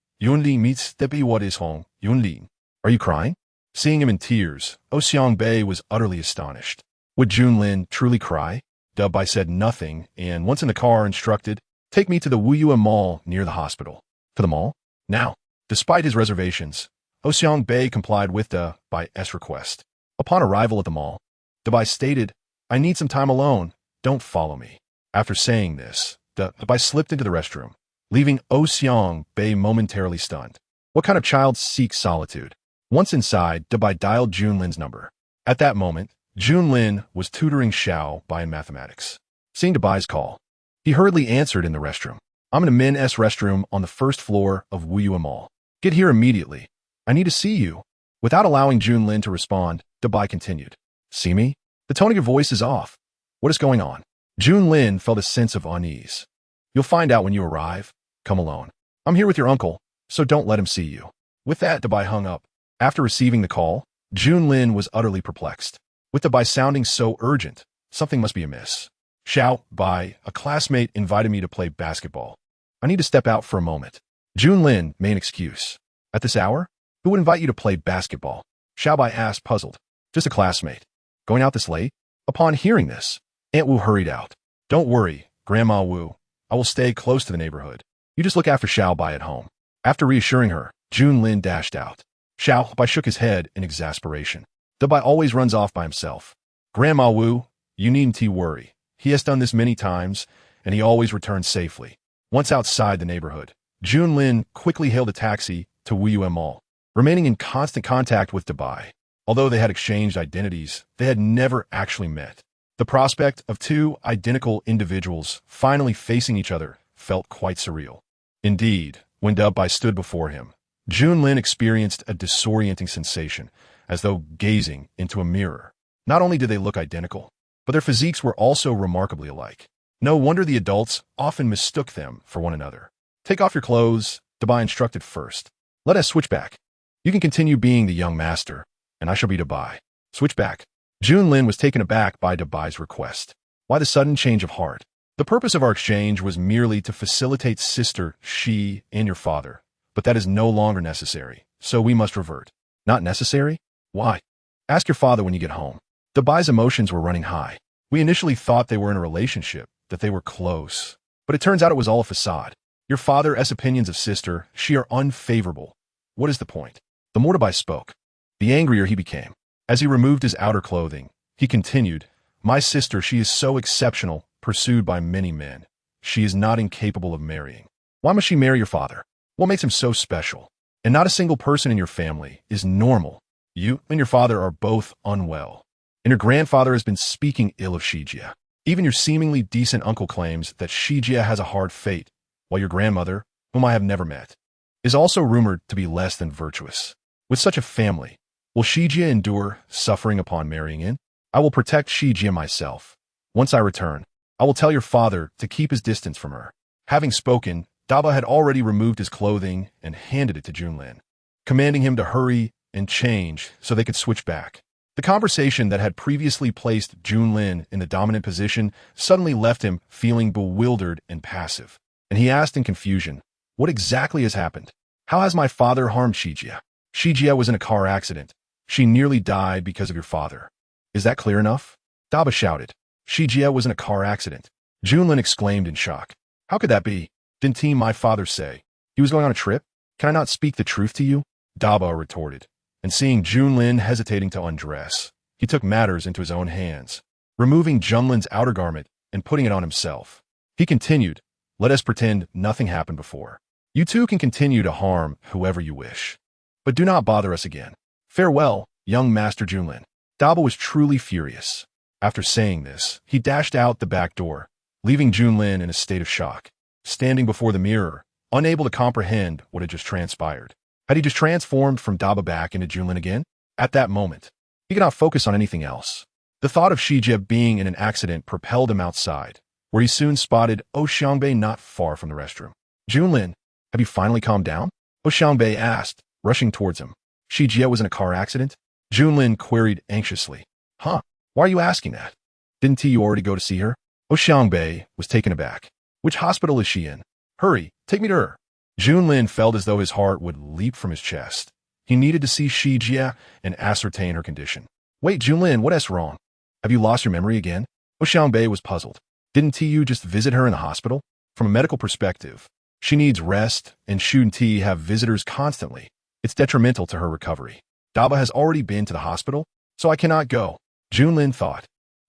meets what is home. Yunlin. Are you crying? Seeing him in tears, Xiangbei was utterly astonished. Would Junlin truly cry? Bai said nothing, and once in the car instructed, "Take me to the Wuyuan Mall near the hospital." "To the mall? Now." Despite his reservations, Xiangbei complied with Bai's request. Upon arrival at the mall, Bai stated, "I need some time alone. Don't follow me." After saying this, Dabai slipped into the restroom, leaving Xiang Bei momentarily stunned. What kind of child seeks solitude? Once inside, Dabai dialed Junlin's number. At that moment, Junlin was tutoring Xiao Bai in mathematics. Seeing Dabai's call, he hurriedly answered in the restroom. I'm in a men's restroom on the first floor of Wuyue Mall. Get here immediately. I need to see you. Without allowing Junlin to respond, Dabai continued. See me? The tone of your voice is off. What is going on? Junlin felt a sense of unease. You'll find out when you arrive. Come alone. I'm here with your uncle, so don't let him see you. With that, Dabai hung up. After receiving the call, Junlin was utterly perplexed. With Dabai sounding so urgent, something must be amiss. Xiao Bai, a classmate, invited me to play basketball. I need to step out for a moment. Junlin made an excuse. At this hour? Who would invite you to play basketball? Xiao Bai asked, puzzled. Just a classmate. Going out this late? Upon hearing this, Aunt Wu hurried out. Don't worry, Grandma Wu. I will stay close to the neighborhood. You just look after Xiao Bai at home. After reassuring her, Junlin dashed out. Xiao Bai shook his head in exasperation. Dabai always runs off by himself. Grandma Wu, you needn't worry. He has done this many times, and he always returns safely. Once outside the neighborhood, Junlin quickly hailed a taxi to Wuyue Mall, remaining in constant contact with Dabai. Although they had exchanged identities, they had never actually met. The prospect of two identical individuals finally facing each other felt quite surreal. Indeed, when Dabai stood before him, Junlin experienced a disorienting sensation, as though gazing into a mirror. Not only did they look identical, but their physiques were also remarkably alike. No wonder the adults often mistook them for one another. Take off your clothes, Dabai instructed first. Let us switch back. You can continue being the young master, and I shall be Dabai. Switch back. Junlin was taken aback by Dabai's request. Why the sudden change of heart? The purpose of our exchange was merely to facilitate sister, she, and your father. But that is no longer necessary, so we must revert. Not necessary? Why? Ask your father when you get home. Dabai's emotions were running high. We initially thought they were in a relationship, that they were close. But it turns out it was all a facade. Your father's opinions of sister, she are unfavorable. What is the point? The more Dabai spoke, the angrier he became. As he removed his outer clothing, he continued, My sister, she is so exceptional, pursued by many men. She is not incapable of marrying. Why must she marry your father? What makes him so special? And not a single person in your family is normal. You and your father are both unwell. And your grandfather has been speaking ill of Shijia. Even your seemingly decent uncle claims that Shijia has a hard fate, while your grandmother, whom I have never met, is also rumored to be less than virtuous. With such a family, will Shijia endure suffering upon marrying in? I will protect Shijia myself. Once I return, I will tell your father to keep his distance from her. Having spoken, Daba had already removed his clothing and handed it to Junlin, commanding him to hurry and change so they could switch back. The conversation that had previously placed Junlin in the dominant position suddenly left him feeling bewildered and passive. And he asked in confusion, What exactly has happened? How has my father harmed Shijia? Shijia was in a car accident. She nearly died because of your father. Is that clear enough? Daba shouted. Shijia was in a car accident. Junlin exclaimed in shock. How could that be? Didn't my father say he was going on a trip? Can I not speak the truth to you? Daba retorted. And seeing Junlin hesitating to undress, he took matters into his own hands, removing Junlin's outer garment and putting it on himself. He continued, Let us pretend nothing happened before. You two can continue to harm whoever you wish. But do not bother us again. Farewell, young Master Junlin. Daba was truly furious. After saying this, he dashed out the back door, leaving Junlin in a state of shock, standing before the mirror, unable to comprehend what had just transpired. Had he just transformed from Daba back into Junlin again? At that moment, he could not focus on anything else. The thought of Shijia being in an accident propelled him outside, where he soon spotted Xiangbei not far from the restroom. Junlin, have you finally calmed down? Xiangbei asked, rushing towards him. Shijia was in a car accident? Junlin queried anxiously. Huh? Why are you asking that? Didn't you already go to see her? Xiangbei was taken aback. Which hospital is she in? Hurry, take me to her. Junlin felt as though his heart would leap from his chest. He needed to see Shijia and ascertain her condition. Wait, Junlin, what is wrong? Have you lost your memory again? Xiangbei was puzzled. Didn't you just visit her in the hospital? From a medical perspective, she needs rest, and shouldn't have visitors constantly. It's detrimental to her recovery. Daba has already been to the hospital, so I cannot go. Junlin thought.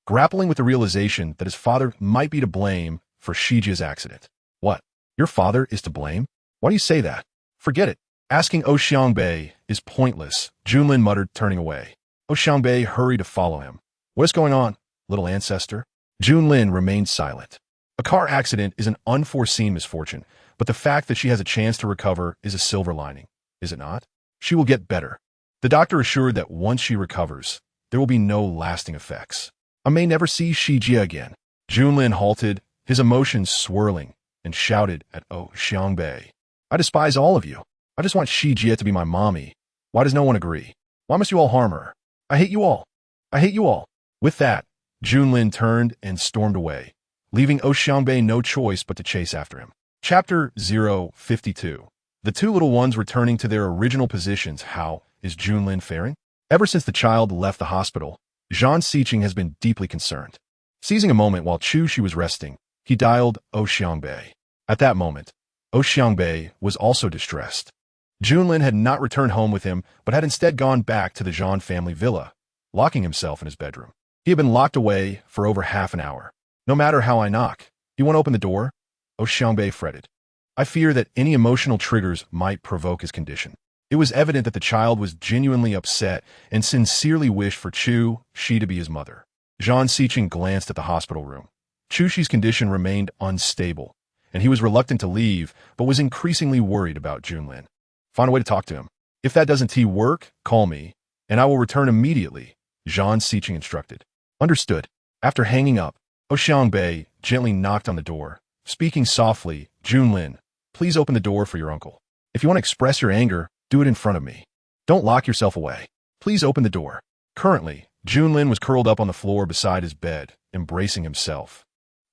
grappling with the realization that his father might be to blame for Shijia's accident. What? Your father is to blame? Why do you say that? Forget it. Asking Xiangbei is pointless, Junlin muttered, turning away. Xiangbei hurried to follow him. What is going on, little ancestor? Junlin remained silent. A car accident is an unforeseen misfortune, but the fact that she has a chance to recover is a silver lining, is it not? She will get better. The doctor assured that once she recovers, there will be no lasting effects. I may never see Shijia again. Junlin halted, his emotions swirling, and shouted at Xiangbei. I despise all of you. I just want Shijia to be my mommy. Why does no one agree? Why must you all harm her? I hate you all. I hate you all. With that, Junlin turned and stormed away, leaving Xiangbei no choice but to chase after him. Chapter 052. The two little ones returning to their original positions. How is Junlin faring? Ever since the child left the hospital, Zhan Siqing has been deeply concerned. Seizing a moment while Chu was resting, he dialed Xiangbei. At that moment, Xiangbei was also distressed. Junlin had not returned home with him, but had instead gone back to the Zhan family villa, locking himself in his bedroom. He had been locked away for over half an hour. No matter how I knock, do you want to open the door? Xiangbei fretted. I fear that any emotional triggers might provoke his condition. It was evident that the child was genuinely upset and sincerely wished for Shi to be his mother. Zhan Siqing glanced at the hospital room. Shi's condition remained unstable, and he was reluctant to leave, but was increasingly worried about Junlin. Find a way to talk to him. If that doesn't work, call me, and I will return immediately, Zhan Siqing instructed. Understood. After hanging up, Xiangbei gently knocked on the door, speaking softly, Junlin, please open the door for your uncle. If you want to express your anger, do it in front of me. Don't lock yourself away. Please open the door. Currently, Junlin was curled up on the floor beside his bed, embracing himself.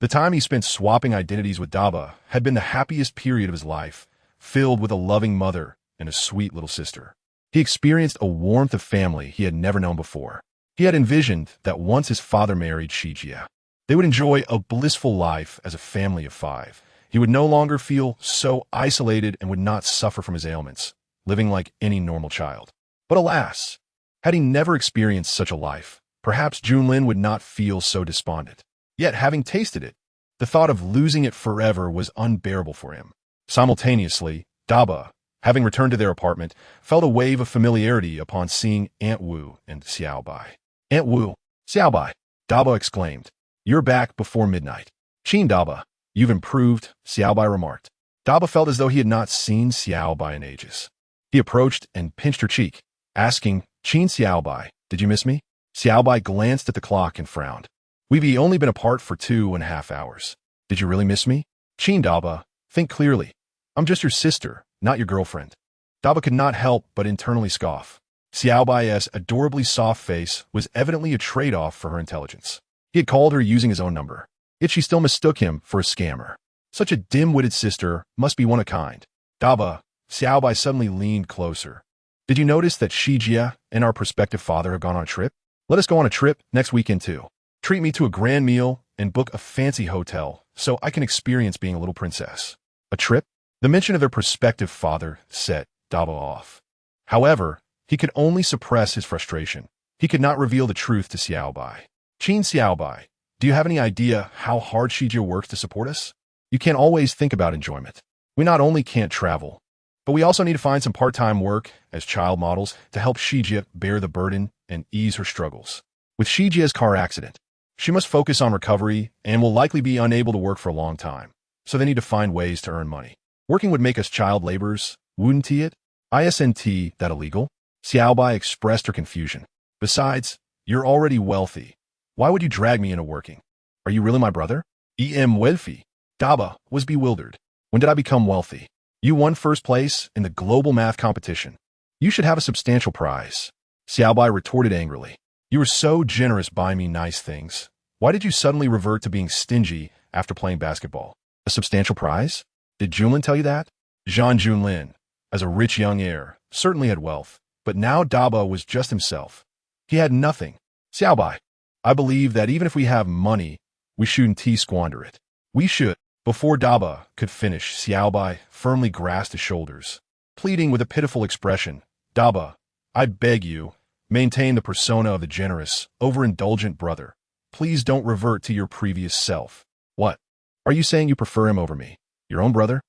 The time he spent swapping identities with Daba had been the happiest period of his life, filled with a loving mother and a sweet little sister. He experienced a warmth of family he had never known before. He had envisioned that once his father married Shijia, they would enjoy a blissful life as a family of 5. He would no longer feel so isolated and would not suffer from his ailments, living like any normal child. But alas, had he never experienced such a life, perhaps Junlin would not feel so despondent. Yet, having tasted it, the thought of losing it forever was unbearable for him. Simultaneously, Daba, having returned to their apartment, felt a wave of familiarity upon seeing Aunt Wu and Xiaobai. Aunt Wu, Xiaobai, Daba exclaimed. You're back before midnight. Qin Daba, you've improved, Xiaobai remarked. Daba felt as though he had not seen Xiaobai in ages. He approached and pinched her cheek, asking, Qin Xiaobai, did you miss me? Xiaobai glanced at the clock and frowned. We've only been apart for 2.5 hours. Did you really miss me? Qin Daba, think clearly. I'm just your sister, not your girlfriend. Daba could not help but internally scoff. Xiaobai's adorably soft face was evidently a trade-off for her intelligence. He had called her using his own number, yet she still mistook him for a scammer. Such a dim-witted sister must be one of a kind. Daba, Xiaobai suddenly leaned closer. Did you notice that Shijia and our prospective father have gone on a trip? Let us go on a trip next weekend too. Treat me to a grand meal and book a fancy hotel so I can experience being a little princess. A trip? The mention of their prospective father set Daba off. However, he could only suppress his frustration. He could not reveal the truth to Xiaobai. Qin Xiaobai, do you have any idea how hard Shijia works to support us? You can't always think about enjoyment. We not only can't travel, but we also need to find some part-time work as child models to help Shijia bear the burden and ease her struggles. With Shijia's car accident, she must focus on recovery and will likely be unable to work for a long time, so they need to find ways to earn money. Working would make us child laborers, wouldn't it? Isn't that illegal? Xiaobai expressed her confusion. Besides, you're already wealthy. Why would you drag me into working? Are you really my brother? Wealthy. Daba was bewildered. When did I become wealthy? You won first place in the global math competition. You should have a substantial prize. Xiaobai retorted angrily. You were so generous buying me nice things. Why did you suddenly revert to being stingy after playing basketball? A substantial prize? Did Junlin tell you that? Zhan Junlin, as a rich young heir, certainly had wealth, but now Daba was just himself. He had nothing. Xiaobai, I believe that even if we have money, we shouldn't squander it. We should. Before Daba could finish, Xiaobai firmly grasped his shoulders, pleading with a pitiful expression. Daba, I beg you, maintain the persona of the generous, overindulgent brother. please don't revert to your previous self. What? Are you saying you prefer him over me? Your own brother?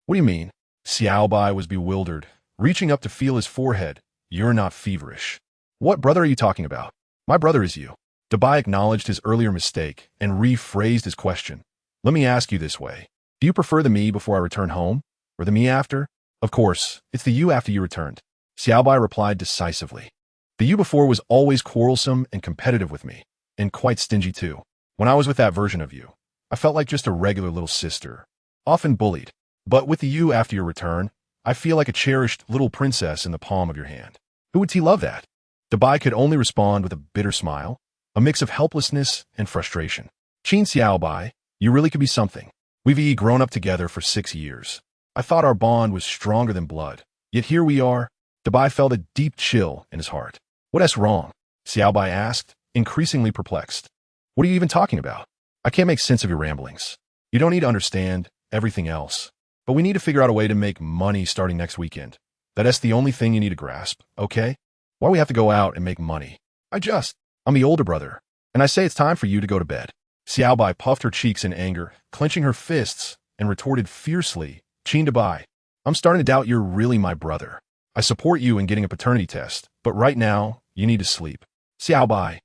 What do you mean? Xiaobai was bewildered, reaching up to feel his forehead. You're not feverish. What brother are you talking about? My brother is you. Dabai acknowledged his earlier mistake and rephrased his question. Let me ask you this way. Do you prefer the me before I return home? Or the me after? Of course, it's the you after you returned. Xiaobai replied decisively. The you before was always quarrelsome and competitive with me, and quite stingy too. When I was with that version of you, I felt like just a regular little sister, often bullied. But with the you after your return, I feel like a cherished little princess in the palm of your hand. Who would love that? Dabai could only respond with a bitter smile, a mix of helplessness and frustration. Qin Xiaobai, you really could be something. We've grown up together for 6 years. I thought our bond was stronger than blood. Yet here we are. Dabai felt a deep chill in his heart. What's wrong? Xiaobai asked, increasingly perplexed. What are you even talking about? I can't make sense of your ramblings. You don't need to understand everything else. But we need to figure out a way to make money starting next weekend. That's the only thing you need to grasp, okay? Why we have to go out and make money? I'm the older brother, and I say it's time for you to go to bed. Xiaobai puffed her cheeks in anger, clenching her fists, and retorted fiercely, Qin Dabai, I'm starting to doubt you're really my brother. I support you in getting a paternity test, but right now, you need to sleep. Xiaobai.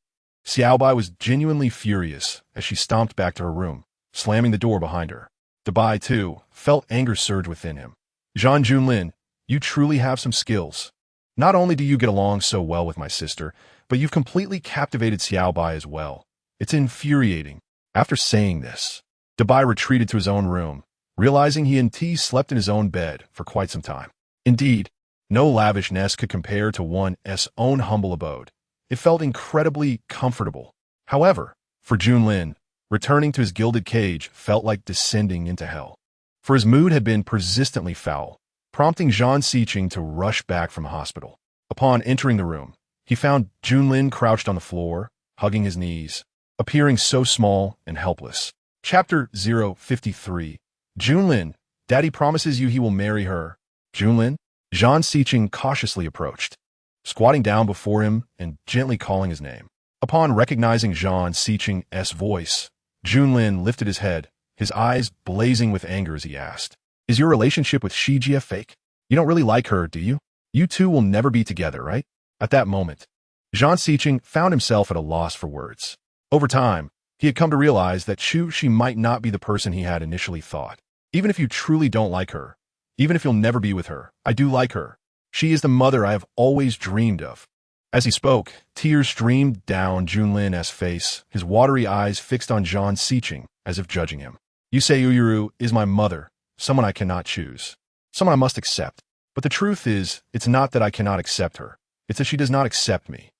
Xiaobai was genuinely furious as she stomped back to her room, slamming the door behind her. Dabai, too, felt anger surge within him. Zhang Junlin, you truly have some skills. Not only do you get along so well with my sister, but you've completely captivated Xiaobai as well. It's infuriating. After saying this, Dabai retreated to his own room, realizing he and T slept in his own bed for quite some time. Indeed, no lavishness could compare to one's own humble abode. It felt incredibly comfortable. However, for Junlin, returning to his gilded cage felt like descending into hell. For his mood had been persistently foul, prompting Zhang Siqing to rush back from the hospital. Upon entering the room, he found Junlin crouched on the floor, hugging his knees, appearing so small and helpless. Chapter 053. Junlin, Daddy promises you he will marry her. Junlin? Zhang Siqing cautiously approached, squatting down before him and gently calling his name. Upon recognizing Zhang Siqing's voice, Junlin lifted his head, his eyes blazing with anger as he asked, Is your relationship with Shijie fake? You don't really like her, do you? You two will never be together, right? At that moment, Zhang Siqing found himself at a loss for words. Over time, he had come to realize that she might not be the person he had initially thought. Even if you truly don't like her, even if you'll never be with her, I do like her. She is the mother I have always dreamed of. As he spoke, tears streamed down Junlin's face, his watery eyes fixed on Zhang Siqing, as if judging him. You say Uyuru is my mother, someone I cannot choose, someone I must accept. But the truth is, it's not that I cannot accept her. It's that she does not accept me.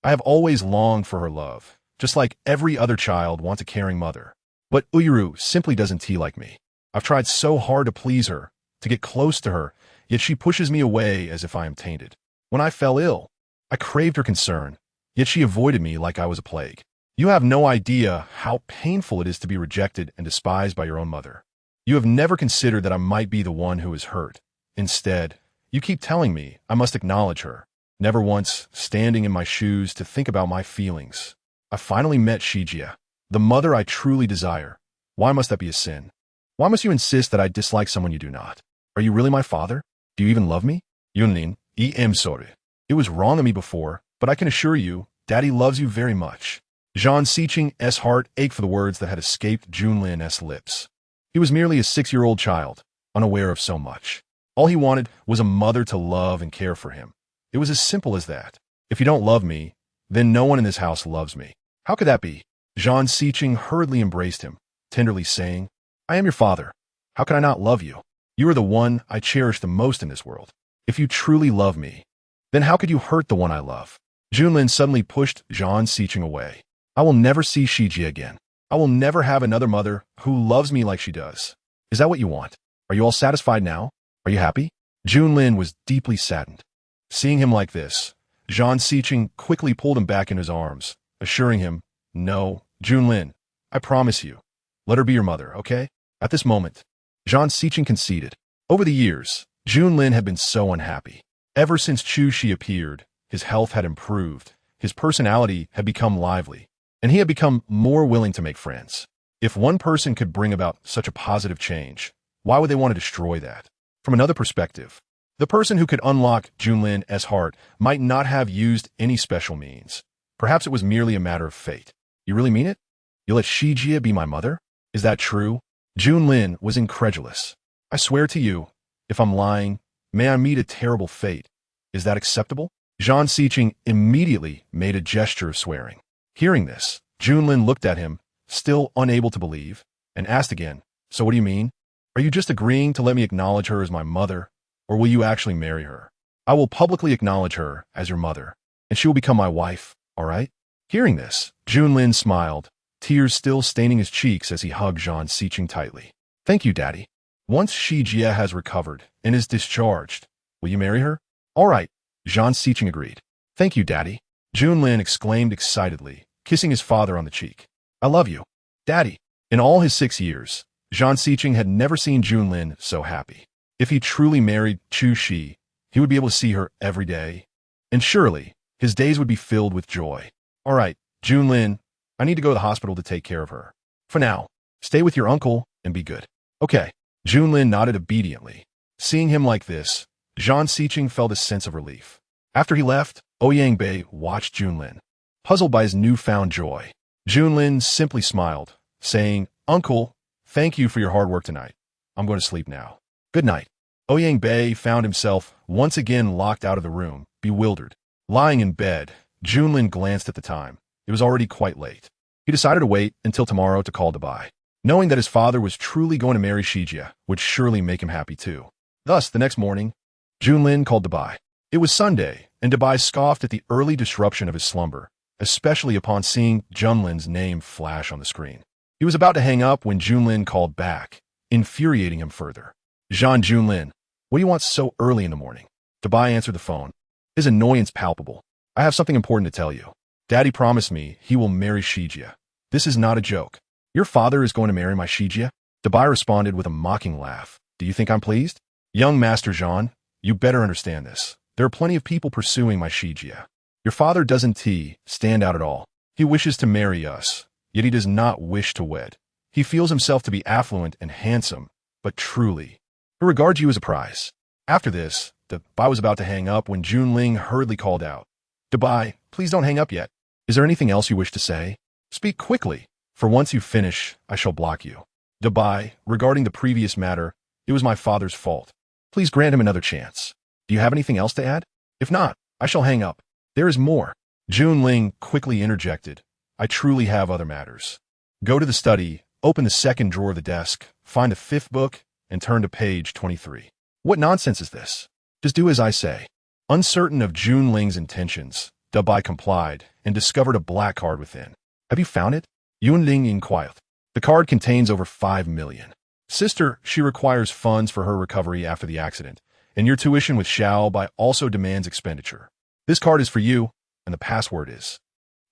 I have always longed for her love, just like every other child wants a caring mother. But Uyuru simply doesn't like me. I've tried so hard to please her, to get close to her, yet she pushes me away as if I am tainted. When I fell ill, I craved her concern, yet she avoided me like I was a plague. You have no idea how painful it is to be rejected and despised by your own mother. You have never considered that I might be the one who is hurt. Instead, you keep telling me I must acknowledge her, never once standing in my shoes to think about my feelings. I finally met Shijie, the mother I truly desire. Why must that be a sin? Why must you insist that I dislike someone you do not? Are you really my father? Do you even love me? Yunlin, I'm sorry. It was wrong of me before, but I can assure you, Daddy loves you very much. Zhang Siqing's heart ached for the words that had escaped Junlin's lips. He was merely a 6-year-old child, unaware of so much. All he wanted was a mother to love and care for him. It was as simple as that. If you don't love me, then no one in this house loves me. How could that be? Zhang Siqing hurriedly embraced him, tenderly saying, I am your father. How could I not love you? You are the one I cherish the most in this world. If you truly love me, then how could you hurt the one I love? Junlin suddenly pushed Zhang Siqing away. I will never see Shijie again. I will never have another mother who loves me like she does. Is that what you want? Are you all satisfied now? Are you happy? Junlin was deeply saddened. Seeing him like this, Zhang Siqing quickly pulled him back in his arms, assuring him, No, Junlin, I promise you. Let her be your mother, okay? At this moment, Zhang Siqing conceded. Over the years, Junlin had been so unhappy. Ever since Chu Shi appeared, his health had improved, his personality had become lively, and he had become more willing to make friends. If one person could bring about such a positive change, why would they want to destroy that? From another perspective, the person who could unlock Junlin's heart might not have used any special means. Perhaps it was merely a matter of fate. You really mean it? You let Shijie be my mother? Is that true? Junlin was incredulous. I swear to you, if I'm lying, may I meet a terrible fate. Is that acceptable? Zhan Siqing immediately made a gesture of swearing. Hearing this, Junlin looked at him, still unable to believe, and asked again, so what do you mean? Are you just agreeing to let me acknowledge her as my mother, or will you actually marry her? I will publicly acknowledge her as your mother, and she will become my wife, all right? Hearing this, Junlin smiled, tears still staining his cheeks as he hugged Zhan Siqing tightly. Thank you, Daddy. Once Shijie has recovered and is discharged, will you marry her? All right, Zhan Siqing agreed. Thank you, Daddy. Junlin exclaimed excitedly, kissing his father on the cheek. I love you, Daddy. In all his 6 years, Zhan Siqing had never seen Junlin so happy. If he truly married Chu Shi, he would be able to see her every day, and surely his days would be filled with joy. All right, Junlin, I need to go to the hospital to take care of her. For now, stay with your uncle and be good. Okay. Junlin nodded obediently. Seeing him like this, Zhan Siqing felt a sense of relief. After he left, Ouyang Bei watched Junlin, puzzled by his newfound joy. Junlin simply smiled, saying, Uncle, thank you for your hard work tonight. I'm going to sleep now. Good night. Ouyang Bei found himself once again locked out of the room, bewildered. Lying in bed, Junlin glanced at the time. It was already quite late. He decided to wait until tomorrow to call Dabai. Knowing that his father was truly going to marry Shijie would surely make him happy too. Thus, the next morning, Junlin called Dabai. It was Sunday, and Dabai scoffed at the early disruption of his slumber, especially upon seeing Junlin's name flash on the screen. He was about to hang up when Junlin called back, infuriating him further. Junlin, what do you want so early in the morning? Dabai answered the phone. His annoyance palpable. I have something important to tell you. Daddy promised me he will marry Shijie. This is not a joke. Your father is going to marry my Shijie? Dabai responded with a mocking laugh. Do you think I'm pleased? Young Master Zhan, you better understand this. There are plenty of people pursuing my Shijie. Your father doesn't stand out at all. He wishes to marry us, yet he does not wish to wed. He feels himself to be affluent and handsome, but truly, he regards you as a prize. After this, Dabai was about to hang up when Junlin hurriedly called out. Dabai, please don't hang up yet. Is there anything else you wish to say? Speak quickly, for once you finish, I shall block you. Dabai, regarding the previous matter, it was my father's fault. Please grant him another chance. Do you have anything else to add? If not, I shall hang up. There is more. Junlin quickly interjected. I truly have other matters. Go to the study, open the second drawer of the desk, find the 5th book, and turn to page 23. What nonsense is this? Just do as I say. Uncertain of Junlin's intentions, Dabai complied and discovered a black card within. Have you found it? Yunling inquired. The card contains over 5 million. Sister, she requires funds for her recovery after the accident, and your tuition with Xiaobai also demands expenditure. This card is for you, and the password is...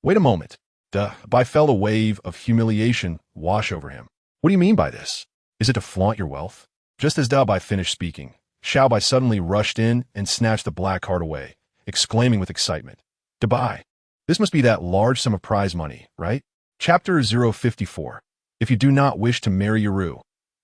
Wait a moment. Dabai felt a wave of humiliation wash over him. What do you mean by this? Is it to flaunt your wealth? Just as Dabai finished speaking, Xiaobai suddenly rushed in and snatched the black card away, exclaiming with excitement. Dabai, this must be that large sum of prize money, right? Chapter 054. If you do not wish to marry Yuru,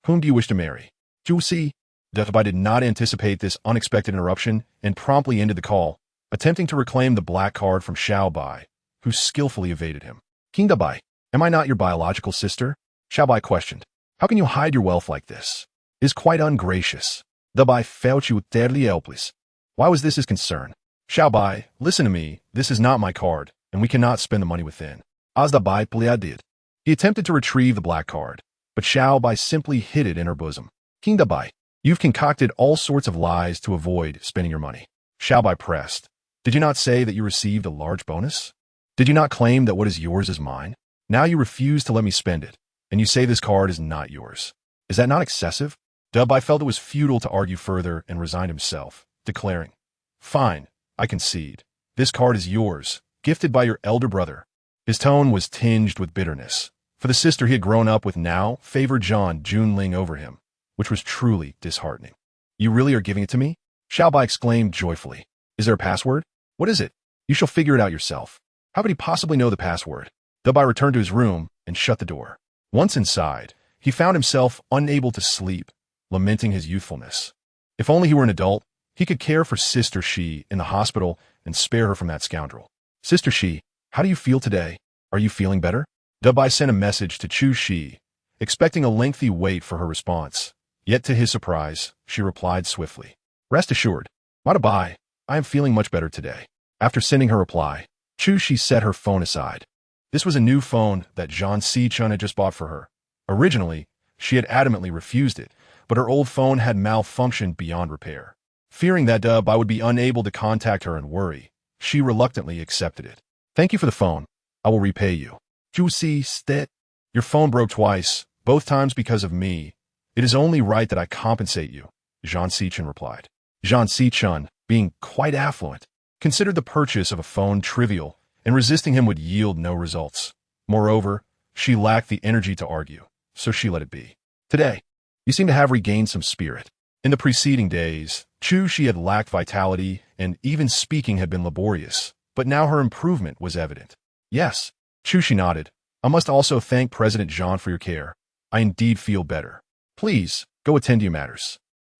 whom do you wish to marry? Jusi? Dabai did not anticipate this unexpected interruption and promptly ended the call, attempting to reclaim the black card from Xiaobai, who skillfully evaded him. King Dabai, am I not your biological sister? Xiaobai questioned. How can you hide your wealth like this? It is quite ungracious. Dabai felt you deadly helpless. Why was this his concern? Xiaobai, listen to me, this is not my card, and we cannot spend the money within. As Dabai did. He attempted to retrieve the black card, but Xiaobai simply hid it in her bosom. King Dabai, you've concocted all sorts of lies to avoid spending your money. Xiaobai pressed. Did you not say that you received a large bonus? Did you not claim that what is yours is mine? Now you refuse to let me spend it, and you say this card is not yours. Is that not excessive? Dabai felt it was futile to argue further and resigned himself, declaring, Fine, I concede. This card is yours, gifted by your elder brother. His tone was tinged with bitterness, for the sister he had grown up with now favored Junlin over him, which was truly disheartening. You really are giving it to me? Xiaobai exclaimed joyfully. Is there a password? What is it? You shall figure it out yourself. How could he possibly know the password? Dubai returned to his room and shut the door. Once inside, he found himself unable to sleep, lamenting his youthfulness. If only he were an adult, he could care for Sister Shi in the hospital and spare her from that scoundrel. Sister Shi, how do you feel today? Are you feeling better? Dubai sent a message to Chu Shi, expecting a lengthy wait for her response. Yet to his surprise, she replied swiftly. Rest assured, Dubai, I am feeling much better today. After sending her reply, Chu Shi set her phone aside. This was a new phone that Zhang Si-chun had just bought for her. Originally, she had adamantly refused it, but her old phone had malfunctioned beyond repair. Fearing that Dubai would be unable to contact her and worry, she reluctantly accepted it. Thank you for the phone. I will repay you. Chu Si, your phone broke twice, both times because of me. It is only right that I compensate you, Zhang Si-chun replied. Zhang Si-chun, being quite affluent, considered the purchase of a phone trivial, and resisting him would yield no results. Moreover, she lacked the energy to argue, so she let it be. Today, you seem to have regained some spirit. In the preceding days, Chu Shi had lacked vitality, and even speaking had been laborious, but now her improvement was evident. Yes, Chu Shi nodded. I must also thank President Zhang for your care. I indeed feel better. Please, go attend to your matters.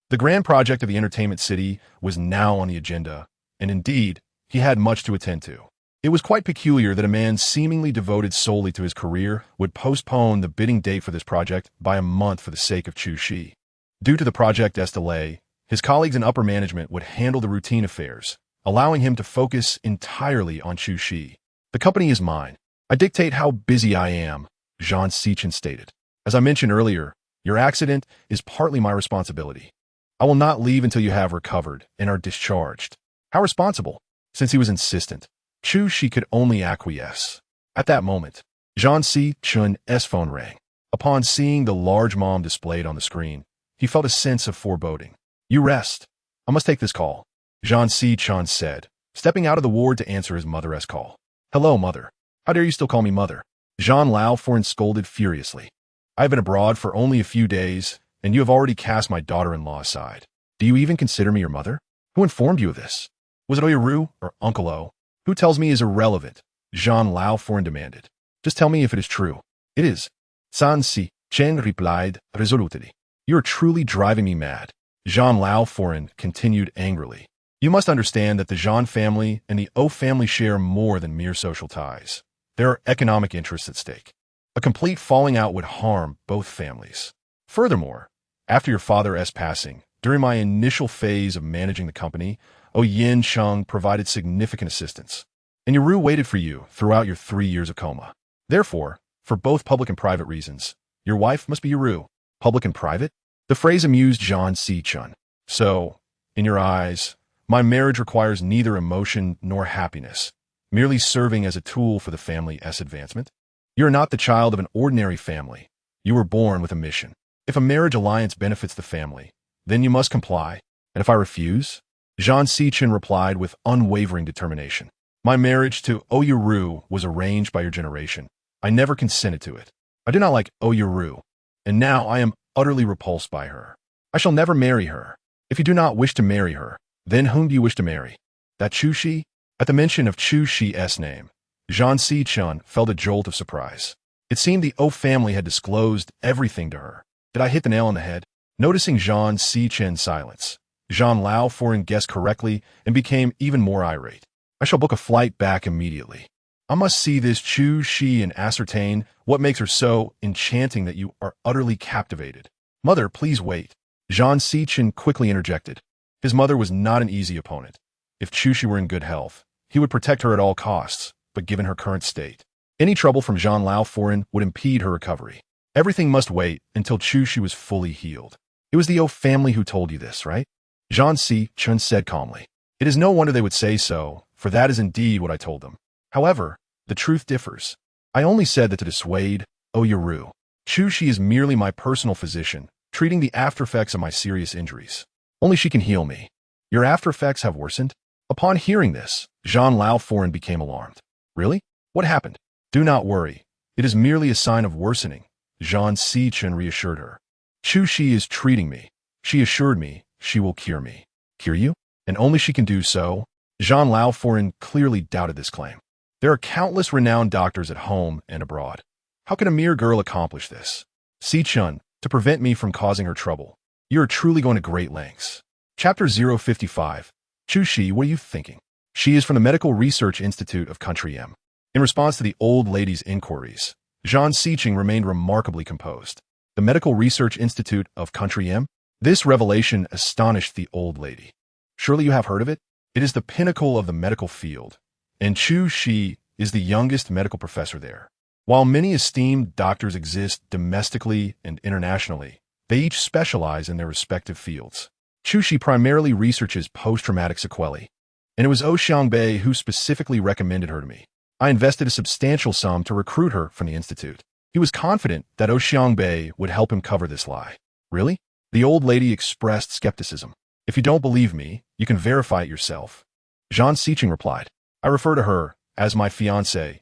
The grand project of the entertainment city was now on the agenda, and indeed, he had much to attend to. It was quite peculiar that a man seemingly devoted solely to his career would postpone the bidding date for this project by a month for the sake of Chu Shi. Due to the project's delay, his colleagues in upper management would handle the routine affairs, allowing him to focus entirely on Chu Shi. The company is mine. I dictate how busy I am, Zhang Si-chun stated. As I mentioned earlier, your accident is partly my responsibility. I will not leave until you have recovered and are discharged. How responsible? Since he was insistent, Chu Shi could only acquiesce. At that moment, Zhang Si-chun's phone rang. Upon seeing the large mom displayed on the screen, he felt a sense of foreboding. You rest. I must take this call, Zhang Si-chun said, stepping out of the ward to answer his mother's call. Hello, mother. How dare you still call me mother? Zhang Laoforan scolded furiously. I have been abroad for only a few days, and you have already cast my daughter-in-law aside. Do you even consider me your mother? Who informed you of this? Was it Oyaru or Uncle O? Who tells me is irrelevant? Zhang Laoforan demanded. Just tell me if it is true. It is. San Si-chen replied resolutely. You are truly driving me mad. Zhang Laoforan continued angrily. You must understand that the Zhang family and the O family share more than mere social ties. There are economic interests at stake. A complete falling out would harm both families. Furthermore, after your father's passing, during my initial phase of managing the company, O Yin Sheng provided significant assistance, and Yaru waited for you throughout your 3 years of coma. Therefore, for both public and private reasons, your wife must be Yaru. Public and private? The phrase amused Zhang Si-chun. So, in your eyes, my marriage requires neither emotion nor happiness, merely serving as a tool for the family's advancement? You are not the child of an ordinary family. You were born with a mission. If a marriage alliance benefits the family, then you must comply. And if I refuse? Zhang Si-chun replied with unwavering determination. My marriage to Oyaru was arranged by your generation. I never consented to it. I do not like Oyaru, and now I am utterly repulsed by her. I shall never marry her. If you do not wish to marry her, then whom do you wish to marry? That Chu Shi? At the mention of Chu Shi's name, Zhang Si-chun felt a jolt of surprise. It seemed the O family had disclosed everything to her. Did I hit the nail on the head? Noticing Zhang Si-chun's silence, Zhang Laoforan guessed correctly and became even more irate. I shall book a flight back immediately. I must see this Chu Shi and ascertain what makes her so enchanting that you are utterly captivated. Mother, please wait. Zhang Si-chun quickly interjected. His mother was not an easy opponent. If Chu Shi were in good health, he would protect her at all costs, but given her current state, any trouble from Zhang Laoforan would impede her recovery. Everything must wait until Chu Shi was fully healed. It was the O family who told you this, right? Zhang Si-chun said calmly. It is no wonder they would say so, for that is indeed what I told them. However, the truth differs. I only said that to dissuade Oyaru. Chu Shi is merely my personal physician, treating the aftereffects of my serious injuries. Only she can heal me. Your aftereffects have worsened? Upon hearing this, Zhang Laoforan became alarmed. Really? What happened? Do not worry. It is merely a sign of worsening, Zhang Si-chun reassured her. Chu Shi is treating me. She assured me she will cure me. Cure you? And only she can do so? Zhang Laoforan clearly doubted this claim. There are countless renowned doctors at home and abroad. How can a mere girl accomplish this? Si-chun, to prevent me from causing her trouble. You are truly going to great lengths. Chapter 055. Chu-shi, what are you thinking? She is from the Medical Research Institute of Country M. In response to the old lady's inquiries, Zhang Siqing remained remarkably composed. The Medical Research Institute of Country M? This revelation astonished the old lady. Surely you have heard of it? It is the pinnacle of the medical field, and Chu Shi is the youngest medical professor there. While many esteemed doctors exist domestically and internationally, they each specialize in their respective fields. Chu Shi primarily researches post-traumatic sequelae, and it was Xiangbei who specifically recommended her to me. I invested a substantial sum to recruit her from the institute. He was confident that Xiangbei would help him cover this lie. Really? The old lady expressed skepticism. If you don't believe me, you can verify it yourself. Zhang Siqing replied. I refer to her as my fiancée,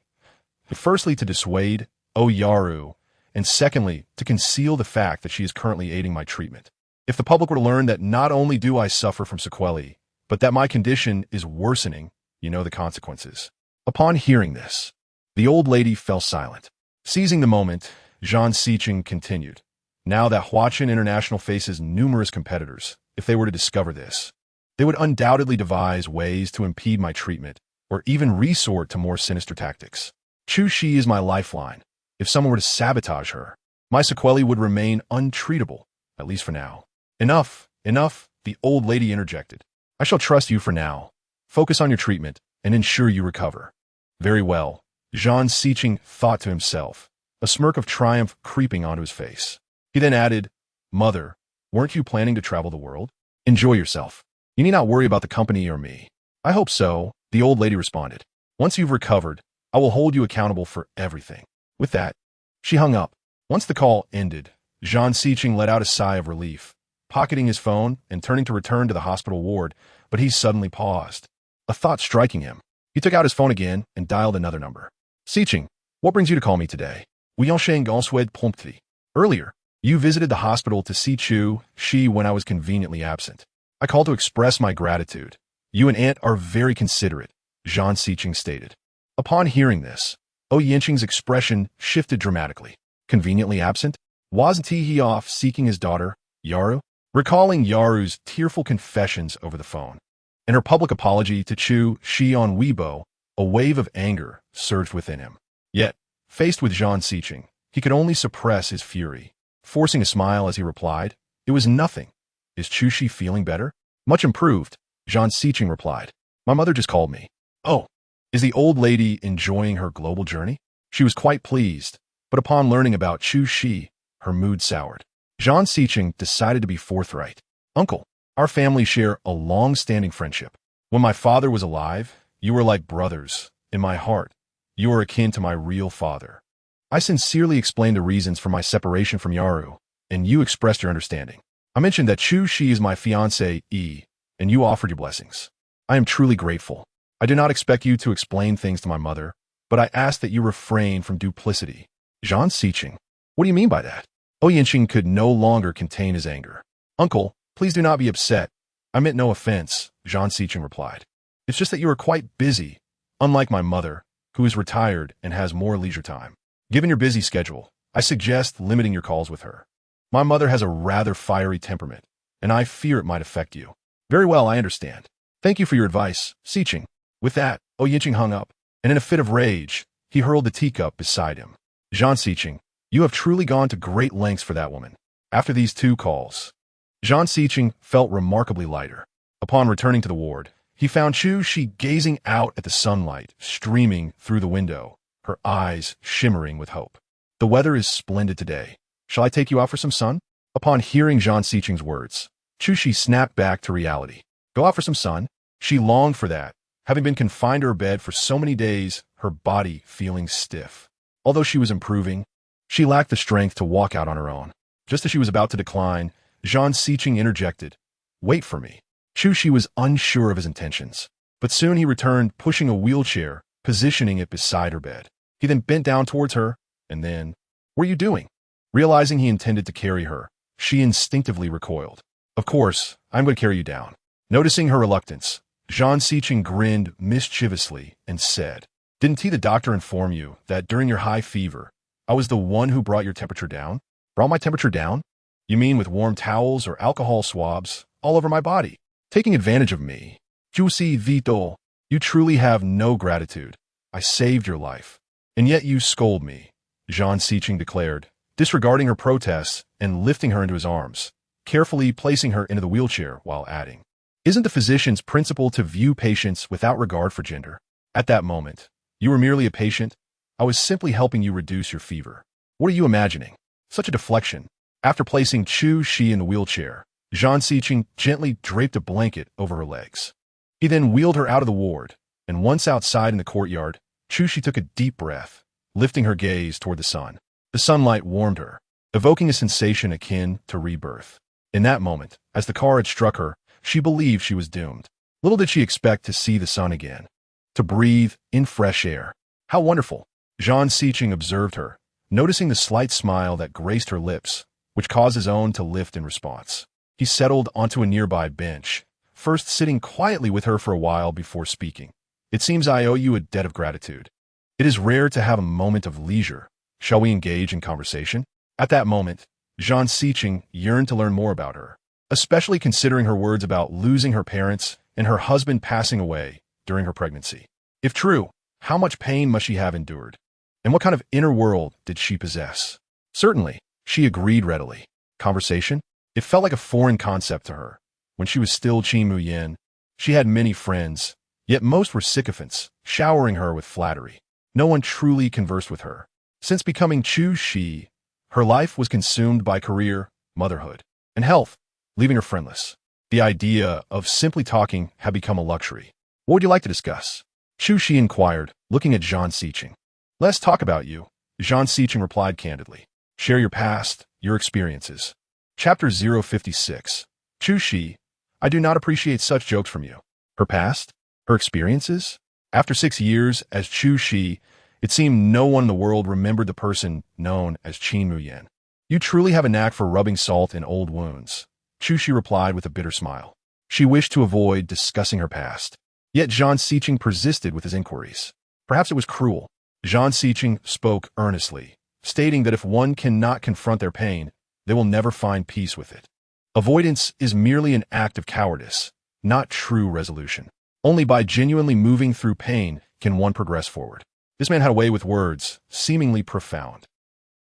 firstly to dissuade Yaru, and secondly to conceal the fact that she is currently aiding my treatment. If the public were to learn that not only do I suffer from sequelae, but that my condition is worsening, you know the consequences. Upon hearing this, the old lady fell silent. Seizing the moment, Zhang Siqing continued. Now that Huaqin International faces numerous competitors, if they were to discover this, they would undoubtedly devise ways to impede my treatment, or even resort to more sinister tactics. Chu Shi is my lifeline. If someone were to sabotage her, my sequelae would remain untreatable, at least for now. Enough, the old lady interjected. I shall trust you for now. Focus on your treatment and ensure you recover. Very well, Zhang Siqing thought to himself, a smirk of triumph creeping onto his face. He then added, Mother, weren't you planning to travel the world? Enjoy yourself. You need not worry about the company or me. I hope so, the old lady responded. Once you've recovered, I will hold you accountable for everything. With that, she hung up. Once the call ended, Zhang Siqing let out a sigh of relief, pocketing his phone and turning to return to the hospital ward, but he suddenly paused. A thought striking him. He took out his phone again and dialed another number. Siqing, what brings you to call me today? Earlier, you visited the hospital to see Chu Shi when I was conveniently absent. I called to express my gratitude. You and Aunt are very considerate, Zhang Siqing stated. Upon hearing this, Yinqing's expression shifted dramatically. Conveniently absent? Wasn't he off seeking his daughter, Yaru? Recalling Yaru's tearful confessions over the phone, and her public apology to Chu Shi on Weibo, a wave of anger surged within him. Yet, faced with Zhang Siqing, he could only suppress his fury. Forcing a smile as he replied, It was nothing. Is Chu Shi feeling better? Much improved, Zhang Siqing replied. My mother just called me. Oh, is the old lady enjoying her global journey? She was quite pleased, but upon learning about Chu Shi, her mood soured. Zhang Siqing decided to be forthright. Uncle, our families share a long-standing friendship. When my father was alive, you were like brothers. In my heart, you are akin to my real father. I sincerely explained the reasons for my separation from Yaru, and you expressed your understanding. I mentioned that Chu Shi is my fiancée, and you offered your blessings. I am truly grateful. I do not expect you to explain things to my mother, but I ask that you refrain from duplicity. Zhang Siqing, what do you mean by that? Yinqing could no longer contain his anger. Uncle, please do not be upset. I meant no offense, Zhang Siqing replied. It's just that you are quite busy, unlike my mother, who is retired and has more leisure time. Given your busy schedule, I suggest limiting your calls with her. My mother has a rather fiery temperament, and I fear it might affect you. Very well, I understand. Thank you for your advice, Siqing. With that, Yinqing hung up, and in a fit of rage, he hurled the teacup beside him. Zhang Siqing, you have truly gone to great lengths for that woman. After these 2 calls, Zhang Siqing felt remarkably lighter. Upon returning to the ward, he found Chu Shi gazing out at the sunlight streaming through the window, her eyes shimmering with hope. The weather is splendid today. Shall I take you out for some sun? Upon hearing Zhang Siqing's words, Chu Shi snapped back to reality. Go out for some sun? She longed for that, having been confined to her bed for so many days, her body feeling stiff. Although she was improving, she lacked the strength to walk out on her own. Just as she was about to decline, Zhang Siqing interjected. Wait for me. Chu Shi was unsure of his intentions, but soon he returned pushing a wheelchair, positioning it beside her bed. He then bent down towards her, and then, what are you doing? Realizing he intended to carry her, she instinctively recoiled. Of course, I'm going to carry you down. Noticing her reluctance, Zhang Siqing grinned mischievously and said, Didn't the doctor inform you that during your high fever, I was the one who brought your temperature down? Brought my temperature down? You mean with warm towels or alcohol swabs all over my body? Taking advantage of me. Juicy Vito, you truly have no gratitude. I saved your life. And yet you scold me, Zhang Siqing declared, disregarding her protests and lifting her into his arms, carefully placing her into the wheelchair while adding, "Isn't the physician's principle to view patients without regard for gender? At that moment, you were merely a patient. I was simply helping you reduce your fever. What are you imagining?" Such a deflection. After placing Chu Shi in the wheelchair, Zhang Siqing gently draped a blanket over her legs. He then wheeled her out of the ward, and once outside in the courtyard, Chu Shi took a deep breath, lifting her gaze toward the sun. The sunlight warmed her, evoking a sensation akin to rebirth. In that moment, as the car had struck her, she believed she was doomed. Little did she expect to see the sun again, to breathe in fresh air. How wonderful! Zhang Siqing observed her, noticing the slight smile that graced her lips, which caused his own to lift in response. He settled onto a nearby bench, first sitting quietly with her for a while before speaking. "It seems I owe you a debt of gratitude. It is rare to have a moment of leisure. Shall we engage in conversation?" At that moment, Zhang Siqing yearned to learn more about her, especially considering her words about losing her parents and her husband passing away during her pregnancy. If true, how much pain must she have endured? And what kind of inner world did she possess? Certainly, she agreed readily. Conversation? It felt like a foreign concept to her. When she was still Qin Mu Yan, she had many friends, yet most were sycophants, showering her with flattery. No one truly conversed with her. Since becoming Chu Shi, her life was consumed by career, motherhood, and health, leaving her friendless. The idea of simply talking had become a luxury. "What would you like to discuss?" Chu Shi inquired, looking at Zhang Siqing. "Let's talk about you," Zhang Siqing replied candidly. "Share your past, your experiences." Chapter 056. Chu Shi, I do not appreciate such jokes from you. Her past? Her experiences? After 6 years as Chu Shi, it seemed no one in the world remembered the person known as Qin Mu Yan. "You truly have a knack for rubbing salt in old wounds," Chu Shi replied with a bitter smile. She wished to avoid discussing her past. Yet Zhang Siqing persisted with his inquiries. Perhaps it was cruel. Zhang Siqing spoke earnestly, stating that if one cannot confront their pain, they will never find peace with it. Avoidance is merely an act of cowardice, not true resolution. Only by genuinely moving through pain can one progress forward. This man had a way with words, seemingly profound.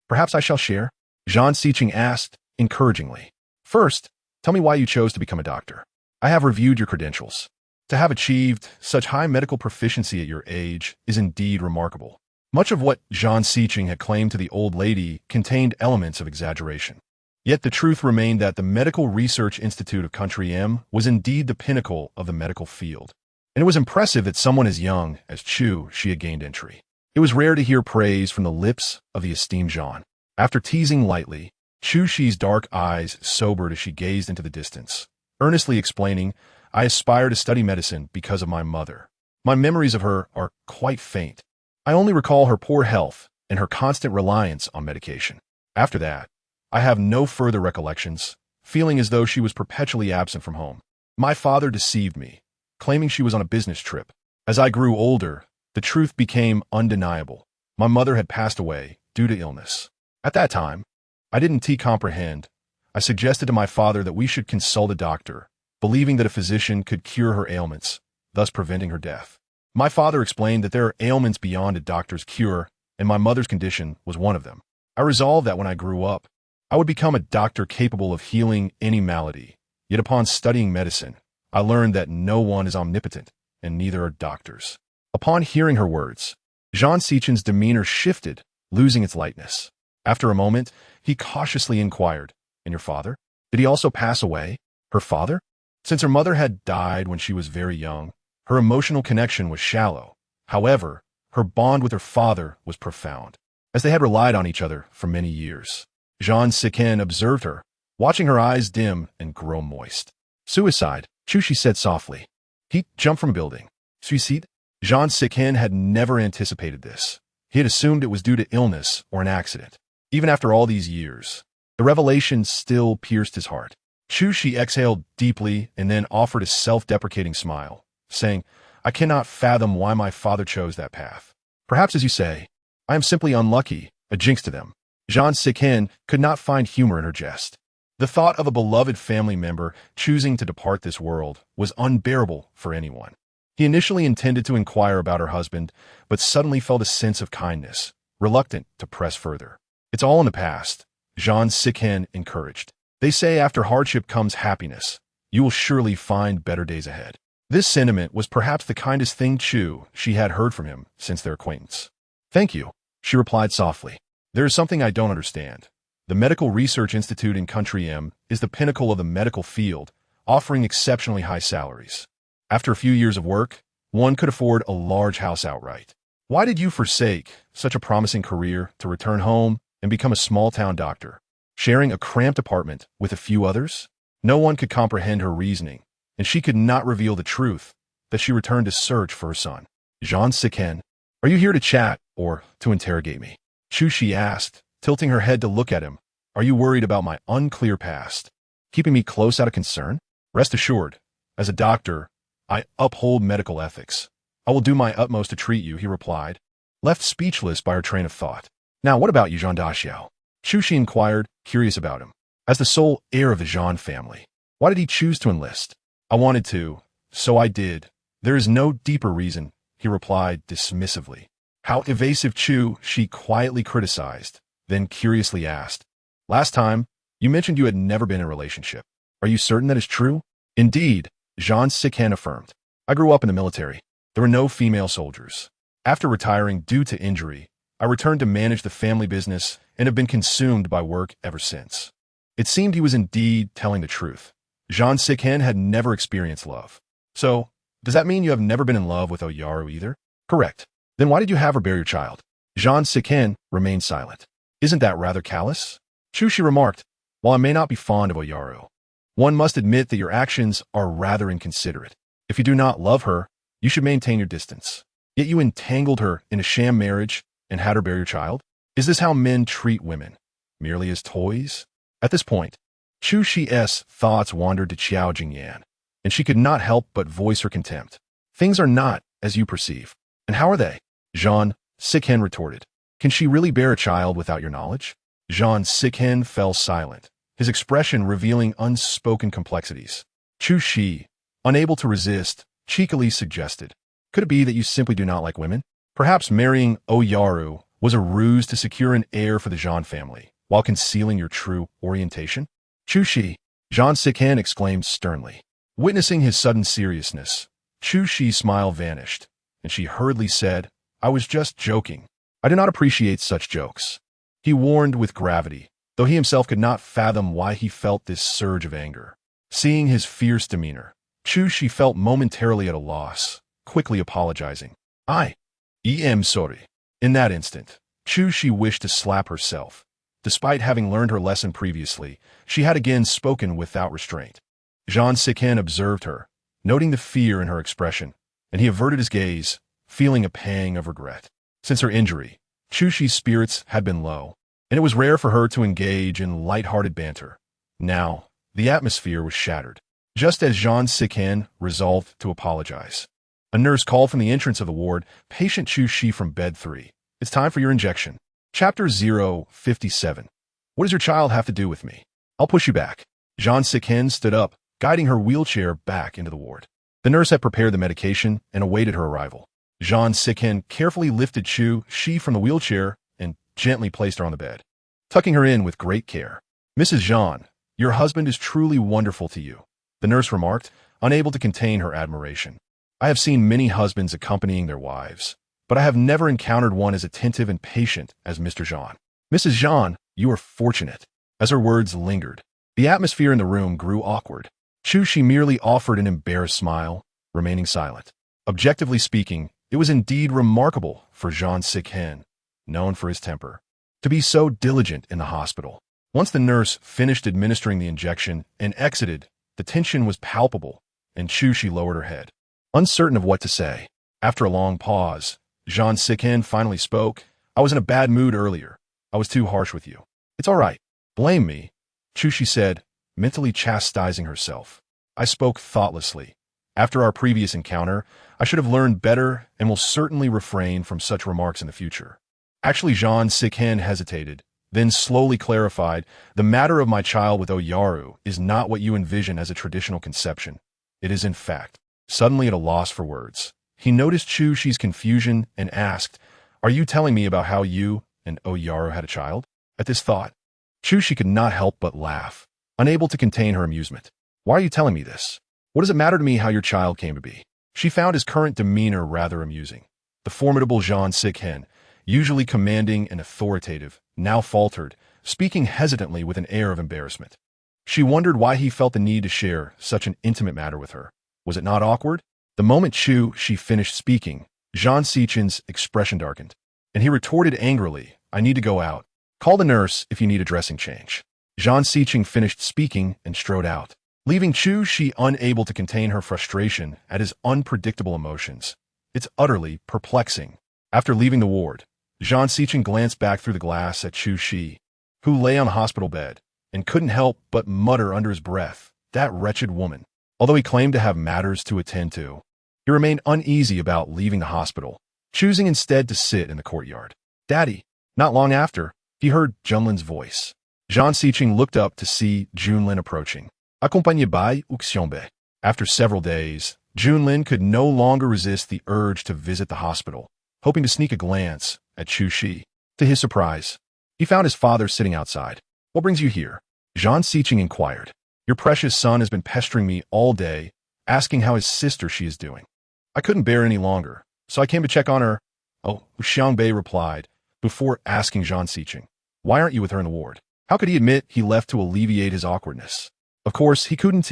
"Perhaps I shall share?" Zhang Siqing asked, encouragingly. "First, tell me why you chose to become a doctor. I have reviewed your credentials. To have achieved such high medical proficiency at your age is indeed remarkable." Much of what Zhang Siqing had claimed to the old lady contained elements of exaggeration. Yet the truth remained that the Medical Research Institute of Country M was indeed the pinnacle of the medical field. And it was impressive that someone as young as Chu Shi had gained entry. It was rare to hear praise from the lips of the esteemed Zhang. After teasing lightly, Chu Shi's dark eyes sobered as she gazed into the distance, earnestly explaining, "I aspire to study medicine because of my mother. My memories of her are quite faint. I only recall her poor health and her constant reliance on medication. After that, I have no further recollections, feeling as though she was perpetually absent from home. My father deceived me, claiming she was on a business trip. As I grew older, the truth became undeniable. My mother had passed away due to illness. At that time, I didn't comprehend. I suggested to my father that we should consult a doctor, believing that a physician could cure her ailments, thus preventing her death. My father explained that there are ailments beyond a doctor's cure, and my mother's condition was one of them. I resolved that when I grew up, I would become a doctor capable of healing any malady. Yet upon studying medicine, I learned that no one is omnipotent, and neither are doctors. Upon hearing her words, Zhang Siqing's demeanor shifted, losing its lightness. After a moment, he cautiously inquired, "And your father? Did he also pass away?" Her father? Since her mother had died when she was very young, her emotional connection was shallow. However, her bond with her father was profound, as they had relied on each other for many years. Zhang Siqing observed her, watching her eyes dim and grow moist. "Suicide," Chu Shi said softly. He jumped from a building. Suicide? Zhang Siqing had never anticipated this. He had assumed it was due to illness or an accident. Even after all these years, the revelation still pierced his heart. Chu Shi exhaled deeply and then offered a self-deprecating smile, saying, "I cannot fathom why my father chose that path. Perhaps as you say, I am simply unlucky, a jinx to them. Jean Sikin could not find humor in her jest. The thought of a beloved family member choosing to depart this world was unbearable for anyone. He initially intended to inquire about her husband, but suddenly felt a sense of kindness, reluctant to press further. It's all in the past, Jean Sikin encouraged. They say after hardship comes happiness. You will surely find better days ahead. This sentiment was perhaps the kindest thing she had heard from him since their acquaintance. Thank you, she replied softly. There is something I don't understand. The Medical Research Institute in Country M is the pinnacle of the medical field, offering exceptionally high salaries. After a few years of work, one could afford a large house outright. Why did you forsake such a promising career to return home and become a small-town doctor, sharing a cramped apartment with a few others? No one could comprehend her reasoning, and she could not reveal the truth that she returned to search for her son. Jean Sikin, are you here to chat or to interrogate me? She asked, tilting her head to look at him. Are you worried about my unclear past, keeping me close out of concern? Rest assured, as a doctor, I uphold medical ethics. I will do my utmost to treat you, he replied, left speechless by her train of thought. Now, what about you, Jean Daxiao? She inquired, curious about him. As the sole heir of the Jean family, why did he choose to enlist? I wanted to, so I did. There is no deeper reason, he replied dismissively. How evasive, she quietly criticized, then curiously asked. Last time, you mentioned you had never been in a relationship. Are you certain that is true? Indeed, Jean Sikin affirmed. I grew up in the military. There were no female soldiers. After retiring due to injury, I returned to manage the family business and have been consumed by work ever since. It seemed he was indeed telling the truth. Jean Sikin had never experienced love. So, does that mean you have never been in love with Oyaru either? Correct. Then why did you have her bear your child? Jean Sikin remained silent. Isn't that rather callous? She remarked, while I may not be fond of Oyaru, one must admit that your actions are rather inconsiderate. If you do not love her, you should maintain your distance. Yet you entangled her in a sham marriage and had her bear your child? Is this how men treat women? Merely as toys? At this point, Shi's thoughts wandered to Qiao Jingyan, and she could not help but voice her contempt. Things are not as you perceive. And how are they? Jean Sikin retorted. Can she really bear a child without your knowledge? Jean Sikin fell silent, his expression revealing unspoken complexities. Shi, unable to resist, cheekily suggested, could it be that you simply do not like women? Perhaps marrying Oyaru was a ruse to secure an heir for the Jean family, while concealing your true orientation? Jean Sikin exclaimed sternly. Witnessing his sudden seriousness, Shi's smile vanished, and she hurriedly said, I was just joking. I do not appreciate such jokes. He warned with gravity, though he himself could not fathom why he felt this surge of anger. Seeing his fierce demeanor, she felt momentarily at a loss, quickly apologizing. I am sorry. In that instant, she wished to slap herself. Despite having learned her lesson previously, she had again spoken without restraint. Jean Sikin observed her, noting the fear in her expression, and he averted his gaze, feeling a pang of regret. Since her injury, Shi's spirits had been low, and it was rare for her to engage in light-hearted banter. Now, the atmosphere was shattered. Just as Jean Sikin resolved to apologize, a nurse called from the entrance of the ward, Patient Shi from bed 3. It's time for your injection. Chapter 057. What does your child have to do with me? I'll push you back. Jean Sikin stood up, guiding her wheelchair back into the ward. The nurse had prepared the medication and awaited her arrival. Jean Sikin carefully lifted Shi from the wheelchair and gently placed her on the bed, tucking her in with great care. Mrs. Jean, your husband is truly wonderful to you, the nurse remarked, unable to contain her admiration. I have seen many husbands accompanying their wives, but I have never encountered one as attentive and patient as Mr. Jean. Mrs. Jean, you are fortunate. As her words lingered, the atmosphere in the room grew awkward. Shi merely offered an embarrassed smile, remaining silent. Objectively speaking, it was indeed remarkable for Jean Sikin, known for his temper, to be so diligent in the hospital. Once the nurse finished administering the injection and exited, the tension was palpable, and Shi lowered her head, uncertain of what to say. After a long pause, Jean Sikin finally spoke. I was in a bad mood earlier. I was too harsh with you. It's all right. Blame me, Shi said, mentally chastising herself. I spoke thoughtlessly. After our previous encounter, I should have learned better and will certainly refrain from such remarks in the future. Actually, Jean Sikhen hesitated, then slowly clarified, the matter of my child with Oyaru is not what you envision as a traditional conception. It is in fact. Suddenly at a loss for words, he noticed Chu Shi's confusion and asked, "Are you telling me about how you and Oyaru had a child?" At this thought, Chu Shi could not help but laugh, unable to contain her amusement. "Why are you telling me this? What does it matter to me how your child came to be?" She found his current demeanor rather amusing. The formidable Jean Sikhen, usually commanding and authoritative, now faltered, speaking hesitantly with an air of embarrassment. She wondered why he felt the need to share such an intimate matter with her. Was it not awkward? The moment Chu Shi finished speaking, Jean Sichen's expression darkened, and he retorted angrily, "I need to go out. Call the nurse if you need a dressing change." Jean Sichen finished speaking and strode out, leaving Chu Shi unable to contain her frustration at his unpredictable emotions. It's utterly perplexing. After leaving the ward, Jean Sichen glanced back through the glass at Chu Shi, who lay on a hospital bed, and couldn't help but mutter under his breath, "That wretched woman." Although he claimed to have matters to attend to, he remained uneasy about leaving the hospital, choosing instead to sit in the courtyard. "Daddy." Not long after, he heard Junlin's voice. Jean Sichen looked up to see Junlin approaching, accompagné by Uxiongbe. After several days, Junlin could no longer resist the urge to visit the hospital, hoping to sneak a glance at Chu Shi. To his surprise, he found his father sitting outside. "What brings you here?" Jean Sichen inquired. "Your precious son has been pestering me all day, asking how his sister Shi is doing. I couldn't bear any longer, so I came to check on her." "Oh," Xiangbei replied, before asking Jean Sichen, "Why aren't you with her in the ward?" How could he admit he left to alleviate his awkwardness? Of course, he couldn't.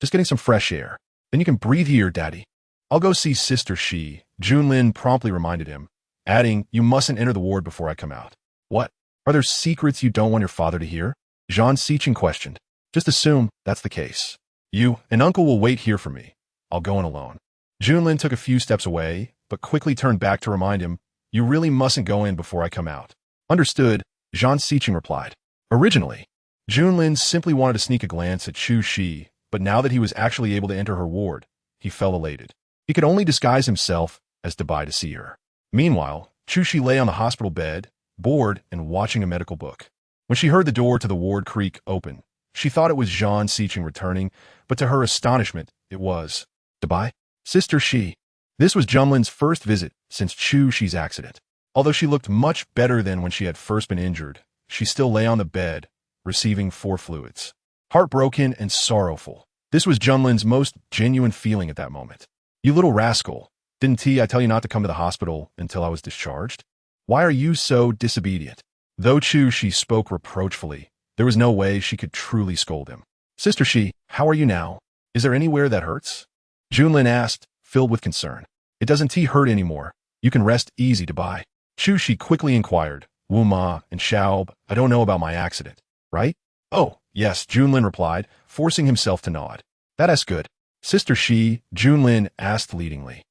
Just getting some fresh air. "Then you can breathe here, Daddy." "I'll go see Sister Shi," Junlin promptly reminded him, adding, "You mustn't enter the ward before I come out." "What? Are there secrets you don't want your father to hear?" Jean Sichen questioned. "Just assume that's the case. You and Uncle will wait here for me. I'll go in alone." Junlin took a few steps away, but quickly turned back to remind him, "You really mustn't go in before I come out." "Understood," Jean Sichen replied. Originally, Junlin simply wanted to sneak a glance at Chu Shi, but now that he was actually able to enter her ward, he felt elated. He could only disguise himself as Dabai to see her. Meanwhile, Chu Shi lay on the hospital bed, bored and watching a medical book. When she heard the door to the ward creak open, she thought it was Jean Sichen returning, but to her astonishment, it was Dabai, Sister Shi. This was Junlin's first visit since Chu Shi's accident. Although she looked much better than when she had first been injured, she still lay on the bed, receiving 4 fluids. Heartbroken and sorrowful. This was Junlin's most genuine feeling at that moment. "You little rascal, didn't I tell you not to come to the hospital until I was discharged? Why are you so disobedient?" Though Chu Shi spoke reproachfully, there was no way she could truly scold him. "Sister Shi, how are you now? Is there anywhere that hurts?" Junlin asked, filled with concern. "It doesn't hurt anymore. You can rest easy to buy." Chu Shi quickly inquired, "Wu Ma and Xiaob, I don't know about my accident, right?" "Oh, yes," Junlin replied, forcing himself to nod. "That's good." "Sister Shi," Junlin asked leadingly,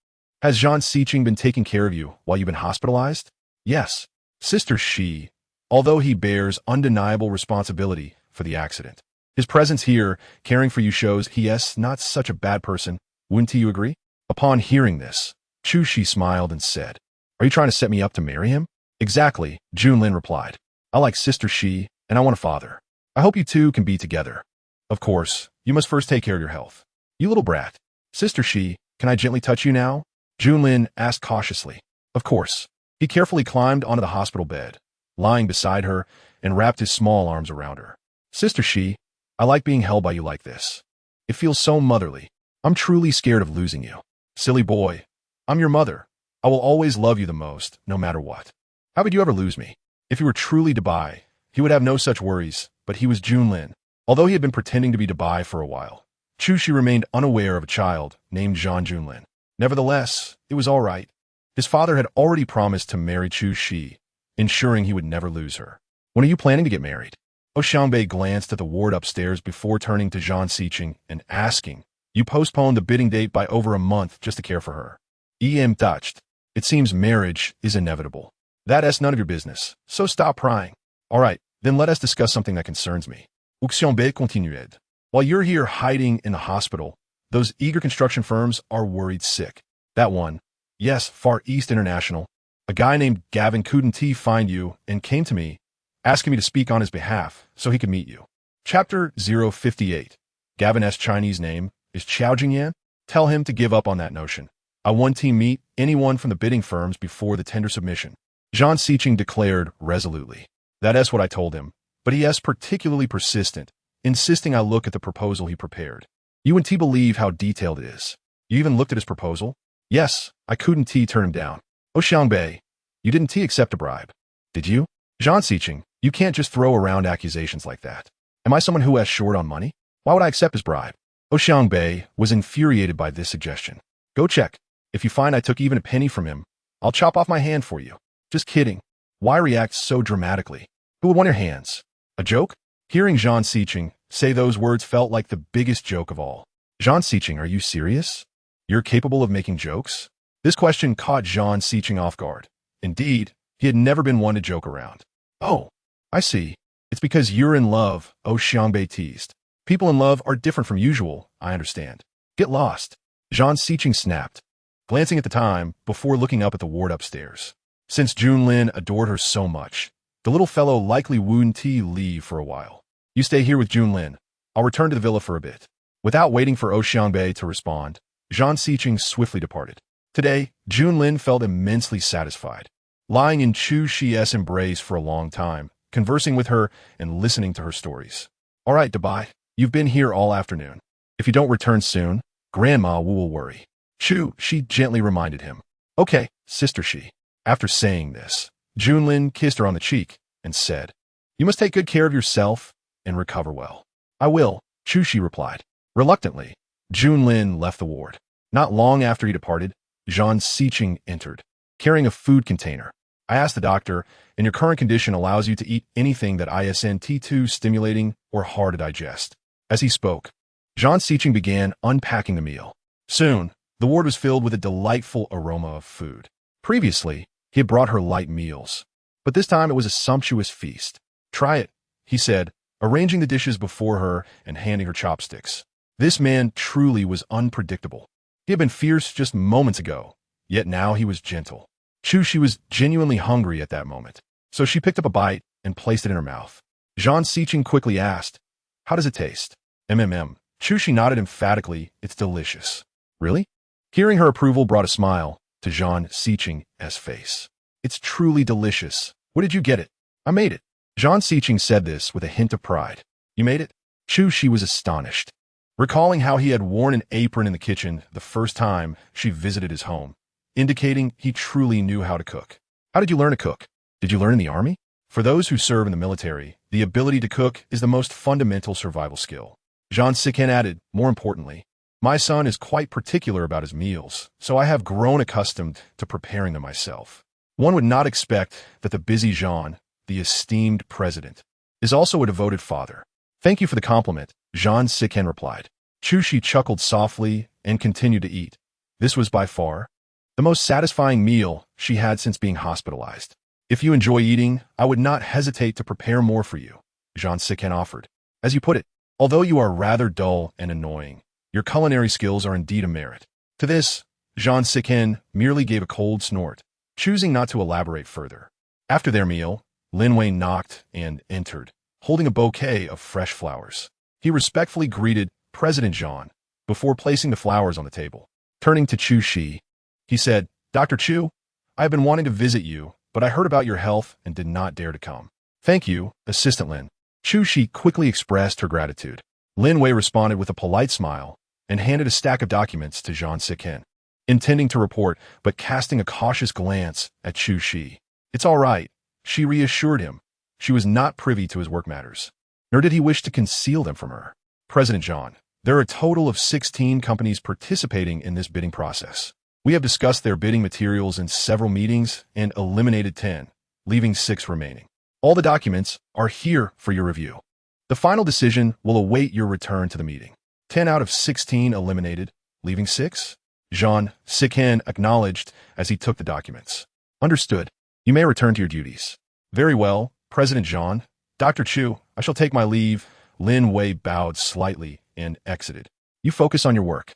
"has Jean Sichen been taking care of you while you've been hospitalized?" "Yes." Sister Shi, although he bears undeniable responsibility for the accident, his presence here, caring for you shows he's not such a bad person. Wouldn't you agree? Upon hearing this, Chu Shi smiled and said, "Are you trying to set me up to marry him?" "Exactly," Junlin replied. "I like Sister Shi, and I want a father. I hope you two can be together. Of course, you must first take care of your health. You little brat." "Sister Shi, can I gently touch you now?" Junlin asked cautiously. "Of course." He carefully climbed onto the hospital bed, lying beside her, and wrapped his small arms around her. "Sister Shi, I like being held by you like this. It feels so motherly. I'm truly scared of losing you." "Silly boy. I'm your mother. I will always love you the most, no matter what. How would you ever lose me?" If he were truly Dabai, he would have no such worries, but he was Junlin. Although he had been pretending to be Dabai for a while, Chu Shi remained unaware of a child named Jean Junlin. Nevertheless, it was all right. His father had already promised to marry Chu Shi, ensuring he would never lose her. "When are you planning to get married?" Xiangbei glanced at the ward upstairs before turning to Jean Sichen and asking, "You postponed the bidding date by over a month just to care for her." "Em touched. It seems marriage is inevitable. That's none of your business, so stop prying." "All right, then let us discuss something that concerns me." Xiangbei continued. "While you're here hiding in the hospital, Those eager construction firms are worried sick. That one. Yes, Far East International. A guy named Gavin couldn't find you and came to me, asking me to speak on his behalf so he could meet you. Chapter 058. Gavin's Chinese name is Qiao Jingyan. Tell him to give up on that notion. I want to meet anyone from the bidding firms before the tender submission. Zhang Siqing declared resolutely. That's what I told him, but he is particularly persistent, insisting I look at the proposal he prepared. You wouldn't believe how detailed it is. You even looked at his proposal? Yes, I couldn't turn him down. Oh Xiangbei, you didn't accept a bribe, did you? Zhang Siqing, you can't just throw around accusations like that. Am I someone who is short on money? Why would I accept his bribe? Oh Xiangbei was infuriated by this suggestion. Go check. If you find I took even a penny from him, I'll chop off my hand for you. Just kidding. Why react so dramatically? Who would want your hands? A joke? Hearing Zhang Siqing say those words felt like the biggest joke of all. Zhang Siqing, are you serious? You're capable of making jokes? This question caught Zhang Siqing off guard. Indeed, he had never been one to joke around. Oh, I see. It's because you're in love, oh Xiangbei teased. People in love are different from usual, I understand. Get lost. Zhang Siqing snapped, glancing at the time before looking up at the ward upstairs. Since Junlin adored her so much, the little fellow likely wouldn't leave for a while. You stay here with Junlin. I'll return to the villa for a bit. Without waiting for Oh Xiangbei to respond, Zhang Siqing swiftly departed. Today, Junlin felt immensely satisfied, lying in Chu Shi's embrace for a long time, conversing with her and listening to her stories. All right, Dabai, you've been here all afternoon. If you don't return soon, Grandma will worry. Chu Shi gently reminded him. Okay, Sister Shi. After saying this, Junlin kissed her on the cheek and said, You must take good care of yourself and recover well. I will, Chu Shi replied. Reluctantly, Junlin left the ward. Not long after he departed, Zhang Siqing entered, carrying a food container. I asked the doctor, and your current condition allows you to eat anything that isn't too stimulating or hard to digest. As he spoke, Zhang Siqing began unpacking the meal. Soon, the ward was filled with a delightful aroma of food. Previously, he had brought her light meals, but this time it was a sumptuous feast. Try it, he said, arranging the dishes before her and handing her chopsticks. This man truly was unpredictable. He had been fierce just moments ago, yet now he was gentle. Chu Shi was genuinely hungry at that moment, so she picked up a bite and placed it in her mouth. Zhang Siqing quickly asked, How does it taste? Chu Shi nodded emphatically, It's delicious. Really? Hearing her approval brought a smile to Zhang Siqing's face. It's truly delicious. Where did you get it? I made it. Zhang Siqing said this with a hint of pride. You made it? Chu Shi was astonished, recalling how he had worn an apron in the kitchen the first time she visited his home, indicating he truly knew how to cook. How did you learn to cook? Did you learn in the army? For those who serve in the military, the ability to cook is the most fundamental survival skill. Zhang Siqing added, more importantly, my son is quite particular about his meals, so I have grown accustomed to preparing them myself. One would not expect that the busy Zhang, the esteemed president, is also a devoted father. Thank you for the compliment, Zhang Siqing replied. Chu Shi chuckled softly and continued to eat. This was by far the most satisfying meal she had since being hospitalized. If you enjoy eating, I would not hesitate to prepare more for you, Zhang Siqing offered. As you put it, although you are rather dull and annoying, your culinary skills are indeed a merit. To this, Zhang Siqing merely gave a cold snort, choosing not to elaborate further. After their meal, Lin Wei knocked and entered, holding a bouquet of fresh flowers. He respectfully greeted President Zhang before placing the flowers on the table. Turning to Chu Shi, he said, Dr. Chu, I have been wanting to visit you, but I heard about your health and did not dare to come. Thank you, Assistant Lin. Chu Shi quickly expressed her gratitude. Lin Wei responded with a polite smile and handed a stack of documents to Zhang Siqing, intending to report but casting a cautious glance at Chu Shi. It's all right, she reassured him. She was not privy to his work matters, nor did he wish to conceal them from her. President Zhang, there are a total of 16 companies participating in this bidding process. We have discussed their bidding materials in several meetings and eliminated 10, leaving 6 remaining. All the documents are here for your review. The final decision will await your return to the meeting. 10 out of 16 eliminated, leaving 6? Zhang Siqing acknowledged as he took the documents. Understood. You may return to your duties. Very well, President Zhang. Dr. Chu, I shall take my leave. Lin Wei bowed slightly and exited. You focus on your work.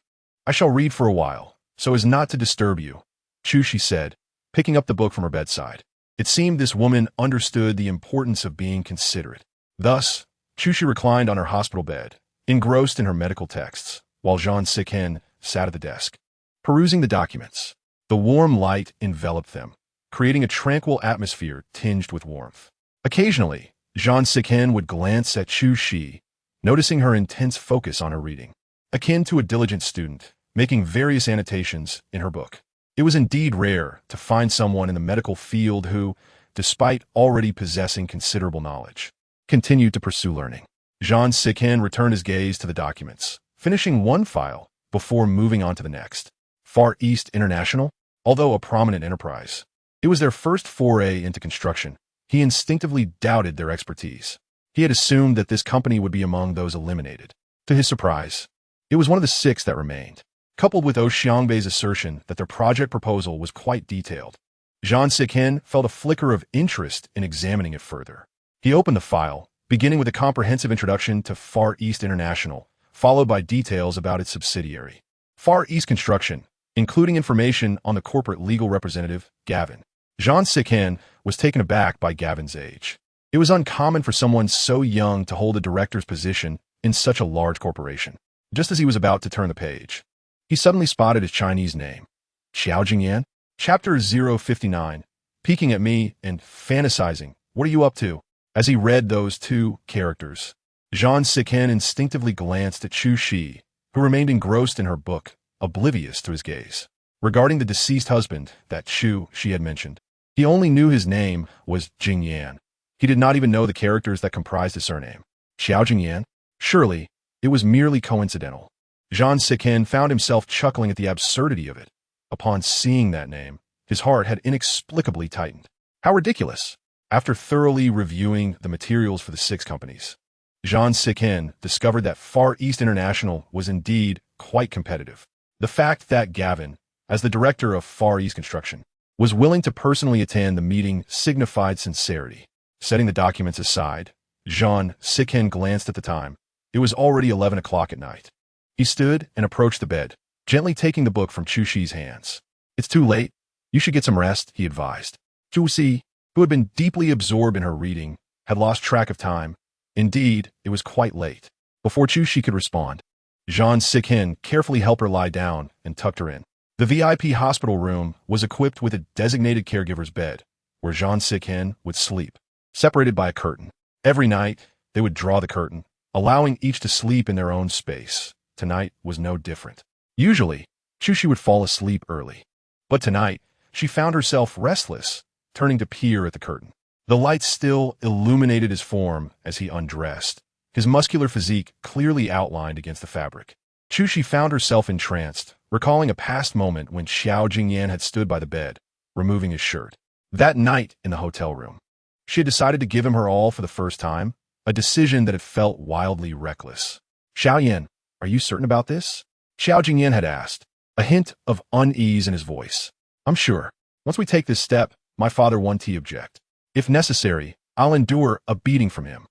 I shall read for a while, so as not to disturb you, Chu said, picking up the book from her bedside. It seemed this woman understood the importance of being considerate. Thus, Chu reclined on her hospital bed, engrossed in her medical texts, while Jean Siken sat at the desk, perusing the documents. The warm light enveloped them, creating a tranquil atmosphere tinged with warmth. Occasionally, Jean Siken would glance at Chu Shi, noticing her intense focus on her reading, akin to a diligent student, making various annotations in her book. It was indeed rare to find someone in the medical field who, despite already possessing considerable knowledge, continued to pursue learning. Jean Siken returned his gaze to the documents, finishing one file before moving on to the next. Far East International, although a prominent enterprise, it was their first foray into construction. He instinctively doubted their expertise. He had assumed that this company would be among those eliminated. To his surprise, it was one of the 6 that remained. Coupled with Xiangbei's assertion that their project proposal was quite detailed, Jean Siken felt a flicker of interest in examining it further. He opened the file, beginning with a comprehensive introduction to Far East International, followed by details about its subsidiary, Far East Construction, including information on the corporate legal representative, Gavin. Jean Siken was taken aback by Gavin's age. It was uncommon for someone so young to hold a director's position in such a large corporation. Just as he was about to turn the page, he suddenly spotted his Chinese name, Xiao Jingyan. Chapter 059, peeking at me and fantasizing. What are you up to? As he read those 2 characters, Jean Siken instinctively glanced at Chu Shi, who remained engrossed in her book, oblivious to his gaze. Regarding the deceased husband that Chu Shi had mentioned, he only knew his name was Jing Yan. He did not even know the characters that comprised his surname. Xiao Jingyan? Surely, it was merely coincidental. Jean Siken found himself chuckling at the absurdity of it. Upon seeing that name, his heart had inexplicably tightened. How ridiculous! After thoroughly reviewing the materials for the 6 companies, Jean Siken discovered that Far East International was indeed quite competitive. The fact that Gavin, as the director of Far East Construction, was willing to personally attend the meeting signified sincerity. Setting the documents aside, Jean Siken glanced at the time. It was already 11 o'clock at night. He stood and approached the bed, gently taking the book from Chu Shi's hands. It's too late. You should get some rest, he advised. Chu Shi, who had been deeply absorbed in her reading, had lost track of time. Indeed, it was quite late. Before Chu Shi could respond, Jean Siken carefully helped her lie down and tucked her in. The VIP hospital room was equipped with a designated caregiver's bed, where Jean Siken would sleep, separated by a curtain. Every night, they would draw the curtain, allowing each to sleep in their own space. Tonight was no different. Usually, Chu Shi would fall asleep early. But tonight, she found herself restless, turning to peer at the curtain. The light still illuminated his form as he undressed, his muscular physique clearly outlined against the fabric. Chu Shi found herself entranced, recalling a past moment when Xiao Jingyan had stood by the bed, removing his shirt. That night in the hotel room, she had decided to give him her all for the first time, a decision that had felt wildly reckless. Xiao Yan, are you certain about this? Xiao Jingyan had asked, a hint of unease in his voice. I'm sure. Once we take this step, my father won't object. If necessary, I'll endure a beating from him.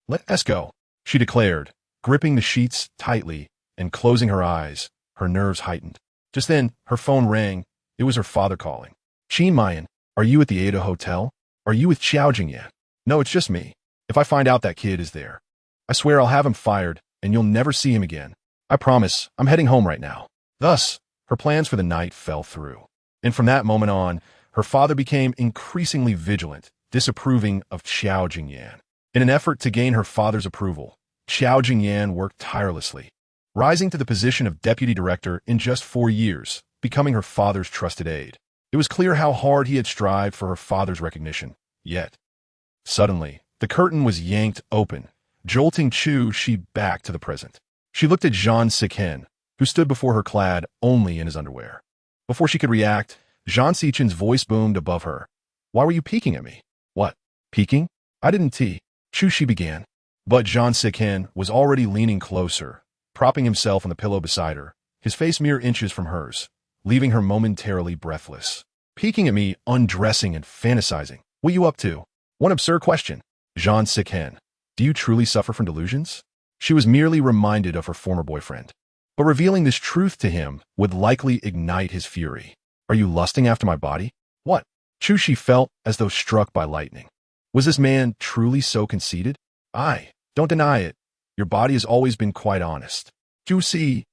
Let us go, she declared, gripping the sheets tightly and closing her eyes, her nerves heightened. Just then, her phone rang. It was her father calling. Qin Mu Yan, are you at the Ada Hotel? Are you with Xiao Jingyan? No, it's just me. If I find out that kid is there, I swear I'll have him fired and you'll never see him again. I promise, I'm heading home right now. Thus, her plans for the night fell through. And from that moment on, her father became increasingly vigilant, disapproving of Xiao Jingyan. In an effort to gain her father's approval, Xiao Jingyan worked tirelessly, rising to the position of deputy director in just 4 years, becoming her father's trusted aide. It was clear how hard he had strived for her father's recognition. Yet, suddenly, the curtain was yanked open, jolting Chu Shi back to the present. She looked at Jean Siken, who stood before her clad only in his underwear. Before she could react, Jean Sichen's voice boomed above her. Why were you peeking at me? What? Peeking? I didn't tee. Chu Shi began. But Jean Siken was already leaning closer, propping himself on the pillow beside her, his face mere inches from hers, leaving her momentarily breathless. Peeking at me, undressing and fantasizing. What are you up to? One absurd question. Jean Siken, do you truly suffer from delusions? She was merely reminded of her former boyfriend. But revealing this truth to him would likely ignite his fury. Are you lusting after my body? What? Chu Shi felt as though struck by lightning. Was this man truly so conceited? Don't deny it. Your body has always been quite honest. Chu Si,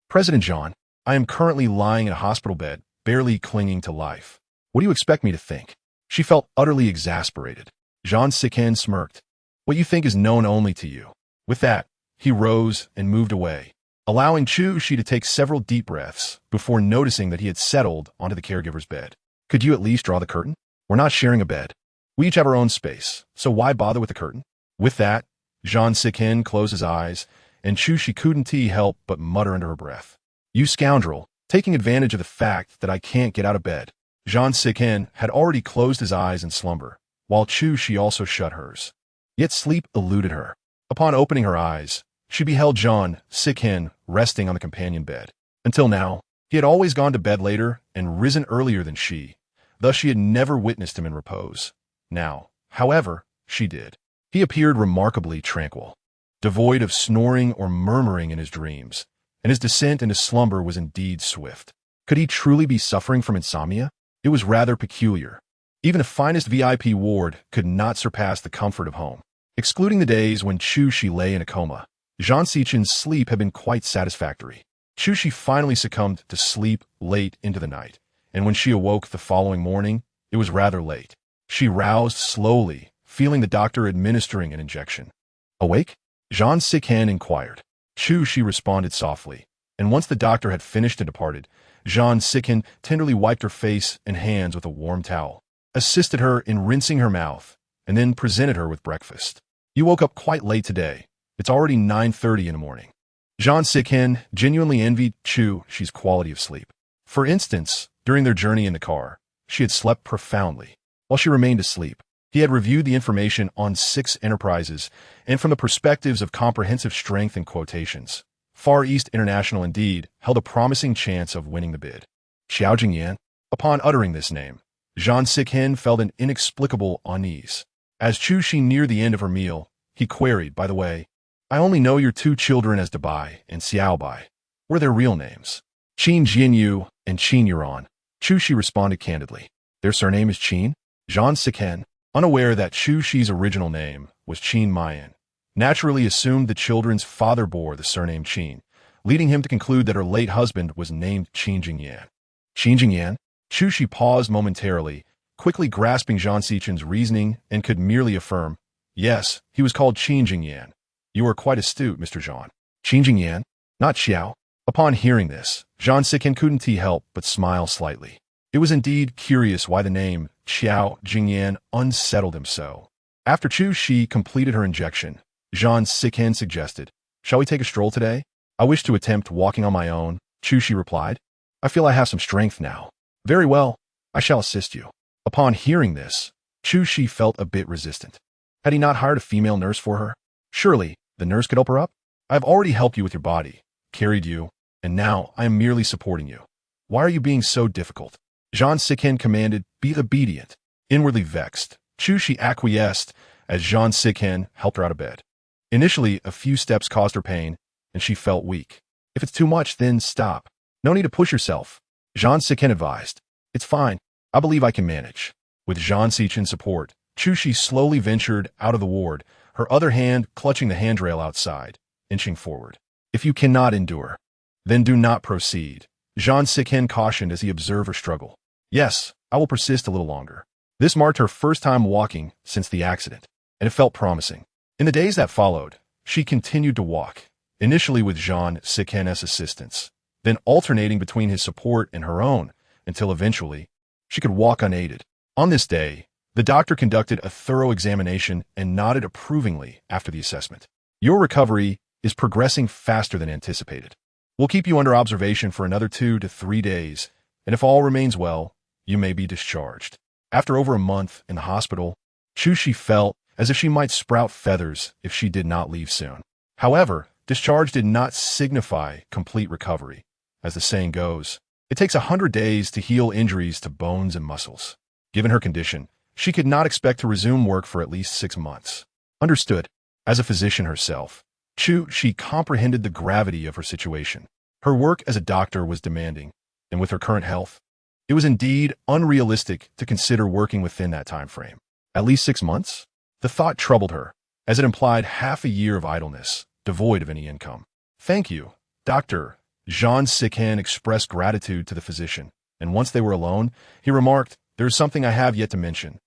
President Zhang, I am currently lying in a hospital bed, barely clinging to life. What do you expect me to think? She felt utterly exasperated. Zhang Siken smirked. What you think is known only to you. With that, he rose and moved away, allowing Chu Shi to take several deep breaths before noticing that he had settled onto the caregiver's bed. Could you at least draw the curtain? We're not sharing a bed. We each have our own space, so why bother with the curtain? With that, Zhang Siken closed his eyes, and Chu Shi couldn't help but mutter under her breath. You scoundrel, taking advantage of the fact that I can't get out of bed. Zhang Siken had already closed his eyes in slumber, while Chu Shi also shut hers. Yet sleep eluded her. Upon opening her eyes, she beheld Zhang Siken resting on the companion bed. Until now, he had always gone to bed later and risen earlier than she, thus she had never witnessed him in repose. Now, however, she did. He appeared remarkably tranquil, devoid of snoring or murmuring in his dreams, and his descent into slumber was indeed swift. Could he truly be suffering from insomnia? It was rather peculiar. Even the finest VIP ward could not surpass the comfort of home. Excluding the days when Chu Shi lay in a coma, Zhang Sichen's sleep had been quite satisfactory. Chu Shi finally succumbed to sleep late into the night, and when she awoke the following morning, it was rather late. She roused slowly, feeling the doctor administering an injection. Awake? Zhang Siken inquired. Chu Shi responded softly, and once the doctor had finished and departed, Zhang Siken tenderly wiped her face and hands with a warm towel, assisted her in rinsing her mouth, and then presented her with breakfast. You woke up quite late today. It's already 9:30 in the morning. Zhang Siken genuinely envied Chu Shi's quality of sleep. For instance, during their journey in the car, she had slept profoundly. While she remained asleep, he had reviewed the information on 6 enterprises, and from the perspectives of comprehensive strength and quotations, Far East International indeed held a promising chance of winning the bid. Xiao Jingyan. Upon uttering this name, Zhang Siken felt an inexplicable unease. As Chu Shi neared the end of her meal, he queried, by the way, I only know your 2 children as Dabai and Xiaobai. What are their real names? Qin Jinyu and Qin Yuan. Chu Shi responded candidly. Their surname is Qin? Zhang Siken, unaware that Chu Shi's original name was Qin Mu Yan, naturally assumed the children's father bore the surname Qin, leading him to conclude that her late husband was named Qin Jingyan. Qin Jingyan? Chu Shi paused momentarily, quickly grasping Zhang Sichen's reasoning, and could merely affirm, yes, he was called Qin Jingyan. You are quite astute, Mr. Zhang. Qin Jingyan? Not Xiao. Upon hearing this, Zhang Siken couldn't help but smile slightly. It was indeed curious why the name Xiao Jingyan unsettled him so. After Chu Shi completed her injection, Zhang Siken suggested, shall we take a stroll today? I wish to attempt walking on my own, Chu Shi replied. I feel I have some strength now. Very well, I shall assist you. Upon hearing this, Chu Shi felt a bit resistant. Had he not hired a female nurse for her? Surely, the nurse could help her up? I have already helped you with your body, carried you, and now I am merely supporting you. Why are you being so difficult? Zhang Siken commanded, be obedient. Inwardly vexed, Chu Shi acquiesced as Zhang Siken helped her out of bed. Initially, a few steps caused her pain, and she felt weak. If it's too much, then stop. No need to push yourself. Zhang Siken advised. It's fine. I believe I can manage. With Zhang Sichen's support, Chu Shi slowly ventured out of the ward, her other hand clutching the handrail outside, inching forward. If you cannot endure, then do not proceed, Zhang Siken cautioned as he observed her struggle. Yes, I will persist a little longer. This marked her first time walking since the accident, and it felt promising. In the days that followed, she continued to walk, initially with Zhang Siken's assistance, then alternating between his support and her own, until eventually, she could walk unaided. On this day, the doctor conducted a thorough examination and nodded approvingly after the assessment. Your recovery is progressing faster than anticipated. We'll keep you under observation for another 2 to 3 days, and if all remains well, you may be discharged. After over a month in the hospital, Chu Shi felt as if she might sprout feathers if she did not leave soon. However, discharge did not signify complete recovery. As the saying goes, it takes 100 days to heal injuries to bones and muscles. Given her condition, she could not expect to resume work for at least 6 months. Understood. As a physician herself, She comprehended the gravity of her situation. Her work as a doctor was demanding, and with her current health, it was indeed unrealistic to consider working within that time frame. At least 6 months? The thought troubled her, as it implied half a year of idleness, devoid of any income. Thank you, Dr. Jean Sican expressed gratitude to the physician, and once they were alone, he remarked, "There is something I have yet to mention.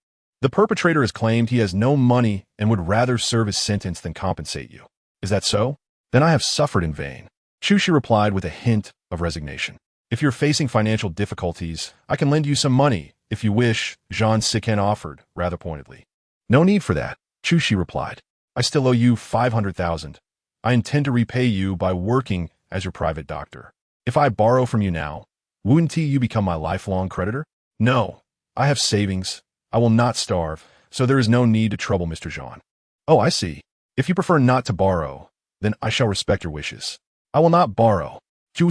The perpetrator has claimed he has no money and would rather serve his sentence than compensate you. Is that so? Then I have suffered in vain." She replied with a hint of resignation. "If you're facing financial difficulties, I can lend you some money, if you wish," Jean Sican offered, rather pointedly. "No need for that," She replied. "I still owe you 500,000. I intend to repay you by working as your private doctor. If I borrow from you now, wouldn't you become my lifelong creditor? No, I have savings. I will not starve, so there is no need to trouble Mr. Jean." "Oh, I see. If you prefer not to borrow, then I shall respect your wishes. I will not borrow. I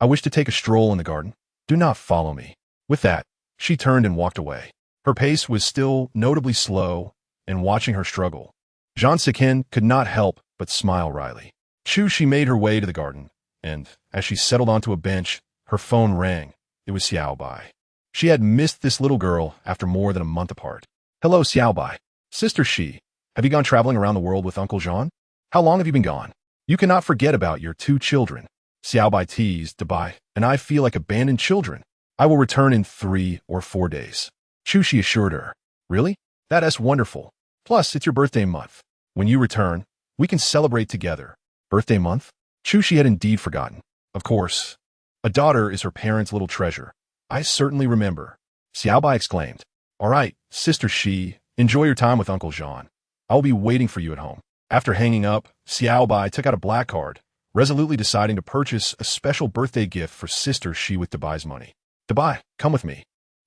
wish to take a stroll in the garden. Do not follow me." With that, she turned and walked away. Her pace was still notably slow, and watching her struggle, Jean Sican could not help but smile wryly. She made her way to the garden, and as she settled onto a bench, her phone rang. It was Xiaobai. She had missed this little girl after more than a month apart. "Hello, Xiaobai. Sister Shi, have you gone traveling around the world with Uncle Jean? How long have you been gone? You cannot forget about your 2 children." Xiaobai teased, "Dabai, and I feel like abandoned children. I will return in 3 or 4 days." She assured her. "Really? That's wonderful. Plus, it's your birthday month. When you return, we can celebrate together." Birthday month? She had indeed forgotten. Of course. A daughter is her parents' little treasure. "I certainly remember," Xiaobai exclaimed. "All right, Sister Shi, enjoy your time with Uncle Jean. I will be waiting for you at home." After hanging up, Xiaobai took out a black card, resolutely deciding to purchase a special birthday gift for Sister Shi with Dabai's money. "Dabai, come with me.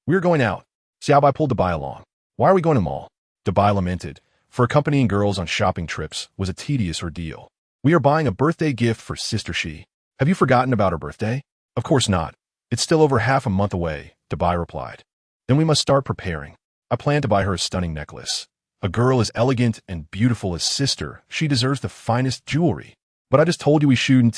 We are going out." Xiaobai pulled Dabai along. "Why are we going to the mall?" Dabai lamented, for accompanying girls on shopping trips was a tedious ordeal. "We are buying a birthday gift for Sister Shi. Have you forgotten about her birthday?" "Of course not. It's still over half a month away," Dabai replied. "Then we must start preparing. I plan to buy her a stunning necklace. A girl as elegant and beautiful as Sister, she deserves the finest jewelry. But I just told you we shouldn't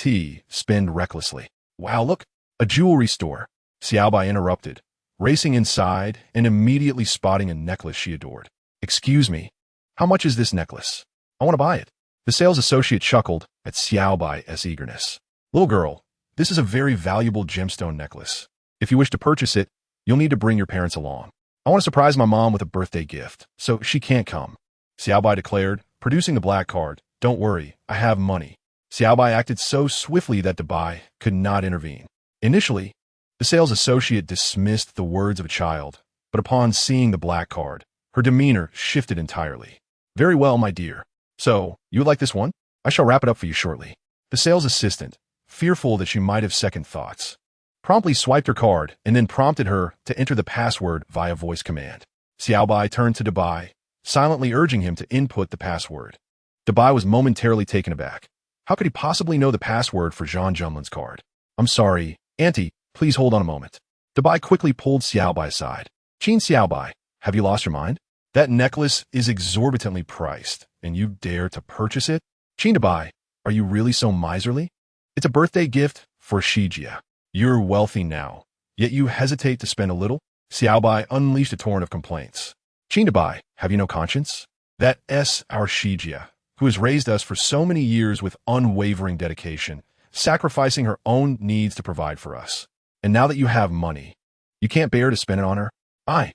spend recklessly." "Wow, look, a jewelry store," Xiaobai interrupted, racing inside and immediately spotting a necklace she adored. "Excuse me, how much is this necklace? I want to buy it." The sales associate chuckled at Xiaobai's eagerness. "Little girl, this is a very valuable gemstone necklace. If you wish to purchase it, you'll need to bring your parents along. I want to surprise my mom with a birthday gift, so she can't come," Xiaobai declared, producing the black card. "Don't worry, I have money." Xiaobai acted so swiftly that Dabai could not intervene. Initially, the sales associate dismissed the words of a child, but upon seeing the black card, her demeanor shifted entirely. "Very well, my dear. So, you would like this one? I shall wrap it up for you shortly." The sales assistant, fearful that she might have second thoughts, promptly swiped her card and then prompted her to enter the password via voice command. Xiaobai turned to Dabai, silently urging him to input the password. Dabai was momentarily taken aback. How could he possibly know the password for Jean Jumlin's card? "I'm sorry, Auntie, please hold on a moment." Dabai quickly pulled Xiaobai aside. "Qin Xiaobai, have you lost your mind? That necklace is exorbitantly priced, and you dare to purchase it? Qin Dabai, are you really so miserly? It's a birthday gift for Shijia. You're wealthy now, yet you hesitate to spend a little?" Xiaobai unleashed a torrent of complaints. "Qin Dabai, have you no conscience? That's our Shijia, who has raised us for so many years with unwavering dedication, sacrificing her own needs to provide for us. And now that you have money, you can't bear to spend it on her? I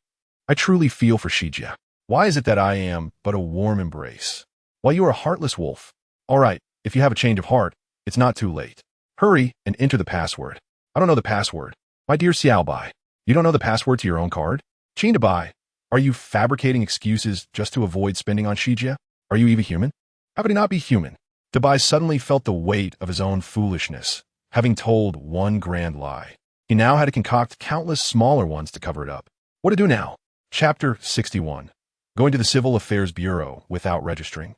truly feel for Shijia. Why is it that I am but a warm embrace, while you are a heartless wolf? All right, if you have a change of heart, it's not too late. Hurry and enter the password." "I don't know the password." "My dear Xiaobai, you don't know the password to your own card? Qin Dabai, are you fabricating excuses just to avoid spending on Shijia? Are you even human? How could he not be human?" Dabai suddenly felt the weight of his own foolishness, having told one grand lie. He now had to concoct countless smaller ones to cover it up. What to do now? Chapter 61. Going to the Civil Affairs Bureau without registering.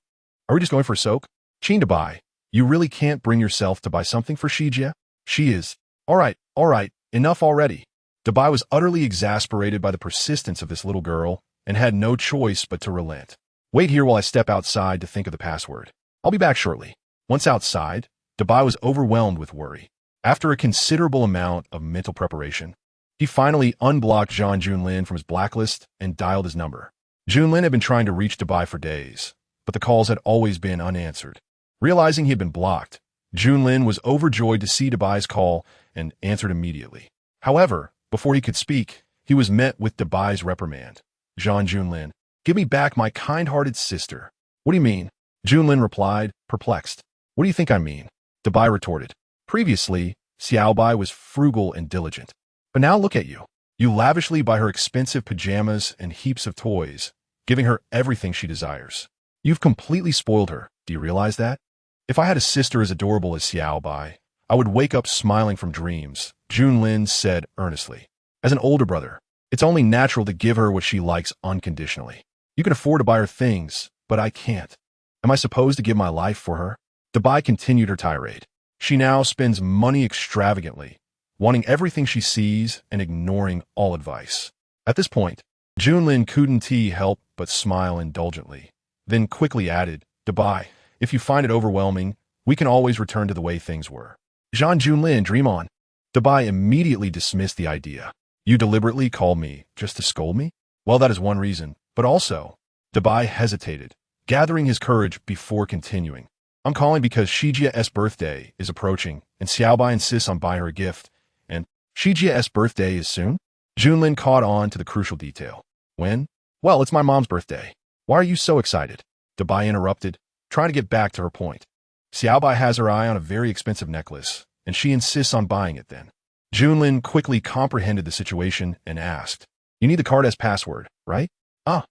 Are we just going for a soak? Qin Dabai, you really can't bring yourself to buy something for Shijia? She is. All right, enough already. Dabai was utterly exasperated by the persistence of this little girl and had no choice but to relent. Wait here while I step outside to think of the password. I'll be back shortly. Once outside, Dabai was overwhelmed with worry. After a considerable amount of mental preparation, he finally unblocked Zhang Junlin from his blacklist and dialed his number. Junlin had been trying to reach Dabai for days, but the calls had always been unanswered. Realizing he had been blocked, Junlin was overjoyed to see Dabai's call and answered immediately. However, before he could speak, he was met with Dabai's reprimand. Zhang Junlin, give me back my kind-hearted sister. What do you mean? Junlin replied, perplexed. What do you think I mean? Dabai retorted. Previously, Xiaobai was frugal and diligent. But now look at you. You lavishly buy her expensive pajamas and heaps of toys, giving her everything she desires. You've completely spoiled her. Do you realize that? If I had a sister as adorable as Xiaobai, I would wake up smiling from dreams, Junlin said earnestly. As an older brother, it's only natural to give her what she likes unconditionally. You can afford to buy her things, but I can't. Am I supposed to give my life for her? Dabai continued her tirade. She now spends money extravagantly, wanting everything she sees and ignoring all advice. At this point, Junlin couldn't help but smile indulgently, then quickly added, Dabai, if you find it overwhelming, we can always return to the way things were. Zhang Junlin, dream on. Dabai immediately dismissed the idea. You deliberately called me just to scold me? Well, that is one reason, but also, Dabai hesitated, gathering his courage before continuing. I'm calling because Shijia's birthday is approaching, and Xiaobai insists on buying her a gift, and Shijia's birthday is soon? Junlin caught on to the crucial detail. When? Well, it's my mom's birthday. Why are you so excited? Dabai interrupted, trying to get back to her point. Xiaobai has her eye on a very expensive necklace, and she insists on buying it then. Junlin quickly comprehended the situation and asked, You need the card as password, right? Ah.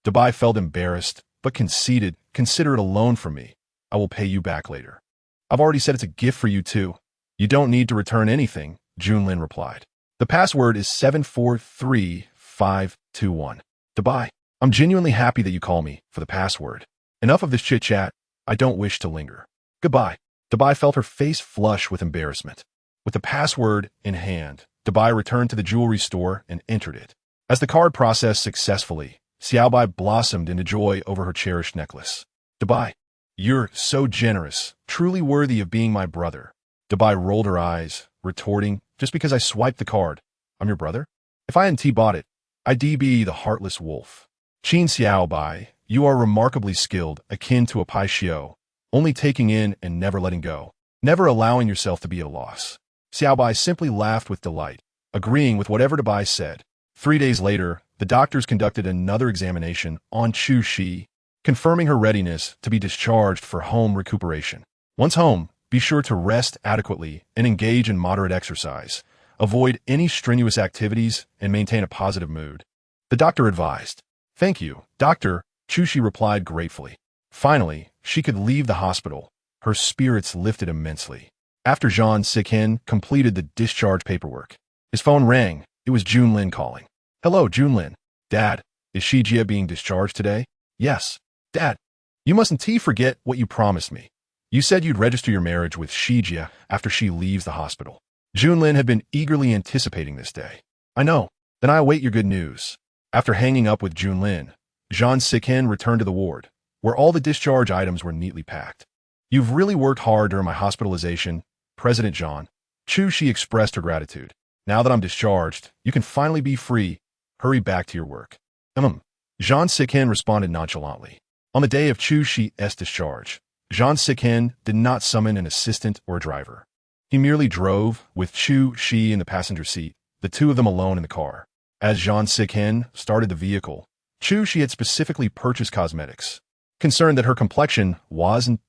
Dabai felt embarrassed, but conceded, Consider it a loan from me. I will pay you back later. I've already said it's a gift for you too. You don't need to return anything, Junlin replied. The password is 743521. Dabai, I'm genuinely happy that you call me for the password. Enough of this chit-chat. I don't wish to linger. Goodbye. Dabai felt her face flush with embarrassment. With the password in hand, Dabai returned to the jewelry store and entered it. As the card processed successfully, Xiaobai blossomed into joy over her cherished necklace. Dabai, you're so generous, truly worthy of being my brother. Dabai rolled her eyes, retorting, just because I swiped the card, I'm your brother? If I hadn't bought it, I'd be the heartless wolf. Qin Xiaobai, you are remarkably skilled, akin to a pai xiao, only taking in and never letting go, never allowing yourself to be at a loss. Xiaobai simply laughed with delight, agreeing with whatever Dabai said. 3 days later, the doctors conducted another examination on Chu Shi, confirming her readiness to be discharged for home recuperation. Once home, be sure to rest adequately and engage in moderate exercise. Avoid any strenuous activities and maintain a positive mood. The doctor advised. Thank you, doctor, Chu Shi replied gratefully. Finally, she could leave the hospital. Her spirits lifted immensely. After Zhang Sikin completed the discharge paperwork, his phone rang. It was Junlin calling. Hello, Junlin. Dad, is Shijia being discharged today? Yes. Dad, you mustn't forget what you promised me. You said you'd register your marriage with Shijia after she leaves the hospital. Junlin had been eagerly anticipating this day. I know. Then I await your good news. After hanging up with Junlin, Zhang Sikin returned to the ward, where all the discharge items were neatly packed. You've really worked hard during my hospitalization, President Zhang. Chu Shi expressed her gratitude. Now that I'm discharged, you can finally be free. Hurry back to your work. Zhang Sikin responded nonchalantly. On the day of Chu Shi's discharge, Zhang Sikin did not summon an assistant or a driver. He merely drove, with Chu Shi in the passenger seat, the two of them alone in the car. As Zhang Sikin started the vehicle, Chu Shi had specifically purchased cosmetics, concerned that her complexion wasn't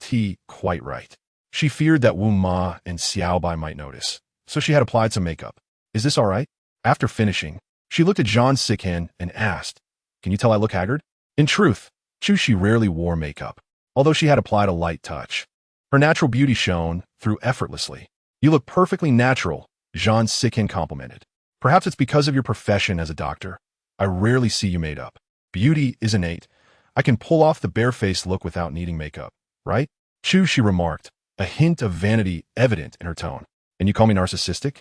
quite right. She feared that Wu Ma and Xiaobai might notice, so she had applied some makeup. Is this all right? After finishing, she looked at Zhang Sikin and asked, Can you tell I look haggard? In truth, Chu Shi rarely wore makeup, although she had applied a light touch. Her natural beauty shone through effortlessly. You look perfectly natural, Zhang Sikin complimented. Perhaps it's because of your profession as a doctor. I rarely see you made up. Beauty is innate. I can pull off the bare-faced look without needing makeup, right? Chu Shi remarked, a hint of vanity evident in her tone. And you call me narcissistic?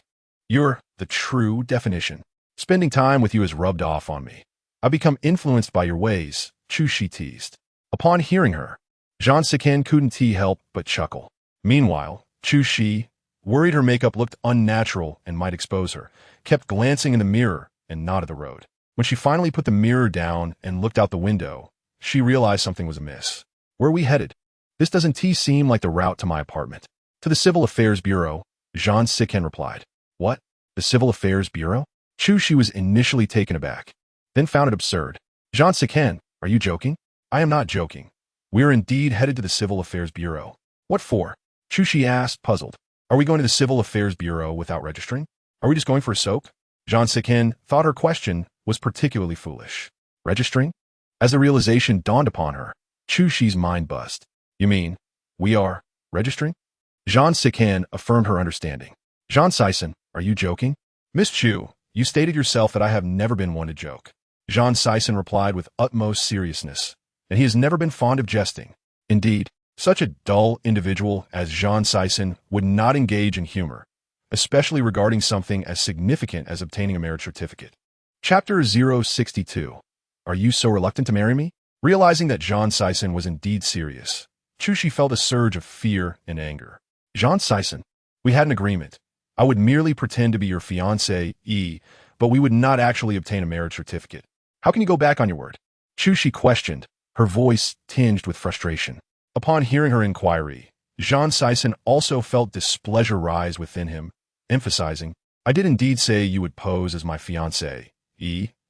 You're the true definition. Spending time with you has rubbed off on me. I've become influenced by your ways, Chu Shi teased. Upon hearing her, Jean Siken couldn't help but chuckle. Meanwhile, Chu Shi, worried her makeup looked unnatural and might expose her, kept glancing in the mirror and not at the road. When she finally put the mirror down and looked out the window, she realized something was amiss. Where are we headed? This doesn't seem like the route to my apartment. To the Civil Affairs Bureau, Jean Siken replied. What? The Civil Affairs Bureau? Chu Shi was initially taken aback, then found it absurd. Jean Siken, are you joking? I am not joking. We are indeed headed to the Civil Affairs Bureau. What for? Chu Shi asked, puzzled. Are we going to the Civil Affairs Bureau without registering? Are we just going for a soak? Jean Siken thought her question was particularly foolish. Registering? As the realization dawned upon her, Chu Shi's mind buzzed. You mean, we are registering? Jean Siken affirmed her understanding. Jean Sison, are you joking? Miss Chu, you stated yourself that I have never been one to joke. Jean Sison replied with utmost seriousness, and he has never been fond of jesting. Indeed, such a dull individual as Jean Sison would not engage in humor, especially regarding something as significant as obtaining a marriage certificate. Chapter 062. Are you so reluctant to marry me? Realizing that Jean Sison was indeed serious, Chu Shi felt a surge of fear and anger. Jean Sison, we had an agreement. I would merely pretend to be your fiancé, but we would not actually obtain a marriage certificate. How can you go back on your word? Chu Shi questioned, her voice tinged with frustration. Upon hearing her inquiry, Jean Sison also felt displeasure rise within him, emphasizing, I did indeed say you would pose as my fiancé,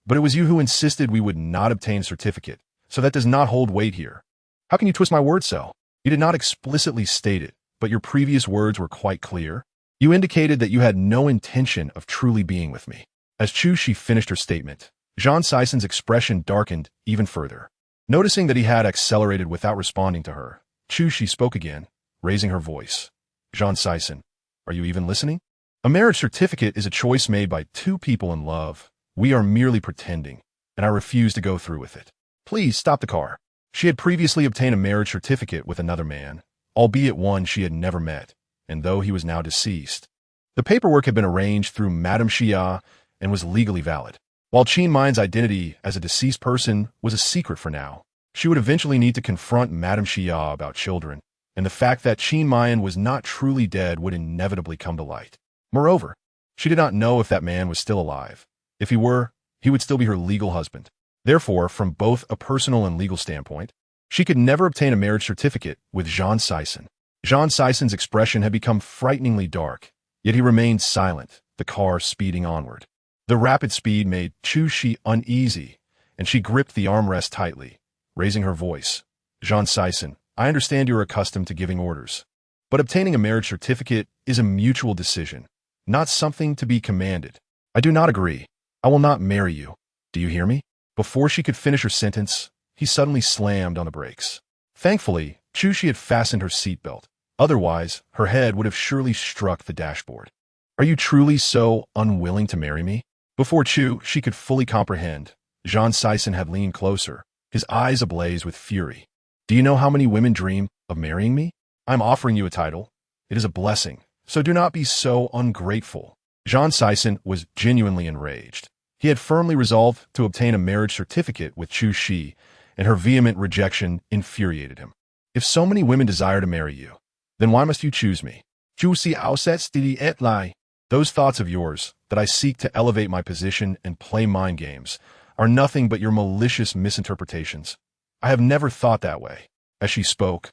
but it was you who insisted we would not obtain a certificate, so that does not hold weight here. How can you twist my words so? You did not explicitly state it, but your previous words were quite clear. You indicated that you had no intention of truly being with me. As Chu Shi finished her statement, Jean Sison's expression darkened even further. Noticing that he had accelerated without responding to her, Chu Shi spoke again, raising her voice. Jean Sison, are you even listening? A marriage certificate is a choice made by two people in love. We are merely pretending, and I refuse to go through with it. Please stop the car. She had previously obtained a marriage certificate with another man, albeit one she had never met, and though he was now deceased. The paperwork had been arranged through Madame Xia and was legally valid. While Qin Mu Yan's identity as a deceased person was a secret for now, she would eventually need to confront Madame Xia about children, and the fact that Qin Mu Yan was not truly dead would inevitably come to light. Moreover, she did not know if that man was still alive. If he were, he would still be her legal husband. Therefore, from both a personal and legal standpoint, she could never obtain a marriage certificate with Jean Sison. Jean Sison's expression had become frighteningly dark, yet he remained silent, the car speeding onward. The rapid speed made Chu Shi uneasy, and she gripped the armrest tightly, raising her voice. Jean Sison, I understand you are accustomed to giving orders, but obtaining a marriage certificate is a mutual decision, not something to be commanded. I do not agree. I will not marry you. Do you hear me? Before she could finish her sentence, he suddenly slammed on the brakes. Thankfully, Chu Shi had fastened her seatbelt. Otherwise, her head would have surely struck the dashboard. Are you truly so unwilling to marry me? Before Chu Shi could fully comprehend, Jean Sison had leaned closer, his eyes ablaze with fury. Do you know how many women dream of marrying me? I'm offering you a title. It is a blessing, so do not be so ungrateful. Jean Sison was genuinely enraged. He had firmly resolved to obtain a marriage certificate with Chu Shi, and her vehement rejection infuriated him. If so many women desire to marry you, then why must you choose me? Chu Si Ausets Didi Et Lai. Those thoughts of yours, that I seek to elevate my position and play mind games, are nothing but your malicious misinterpretations. I have never thought that way. As she spoke,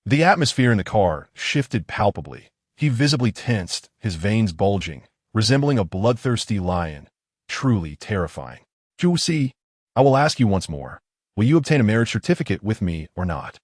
the atmosphere in the car shifted palpably. He visibly tensed, his veins bulging, resembling a bloodthirsty lion. Truly terrifying. Chu Si, I will ask you once more. Will you obtain a marriage certificate with me or not?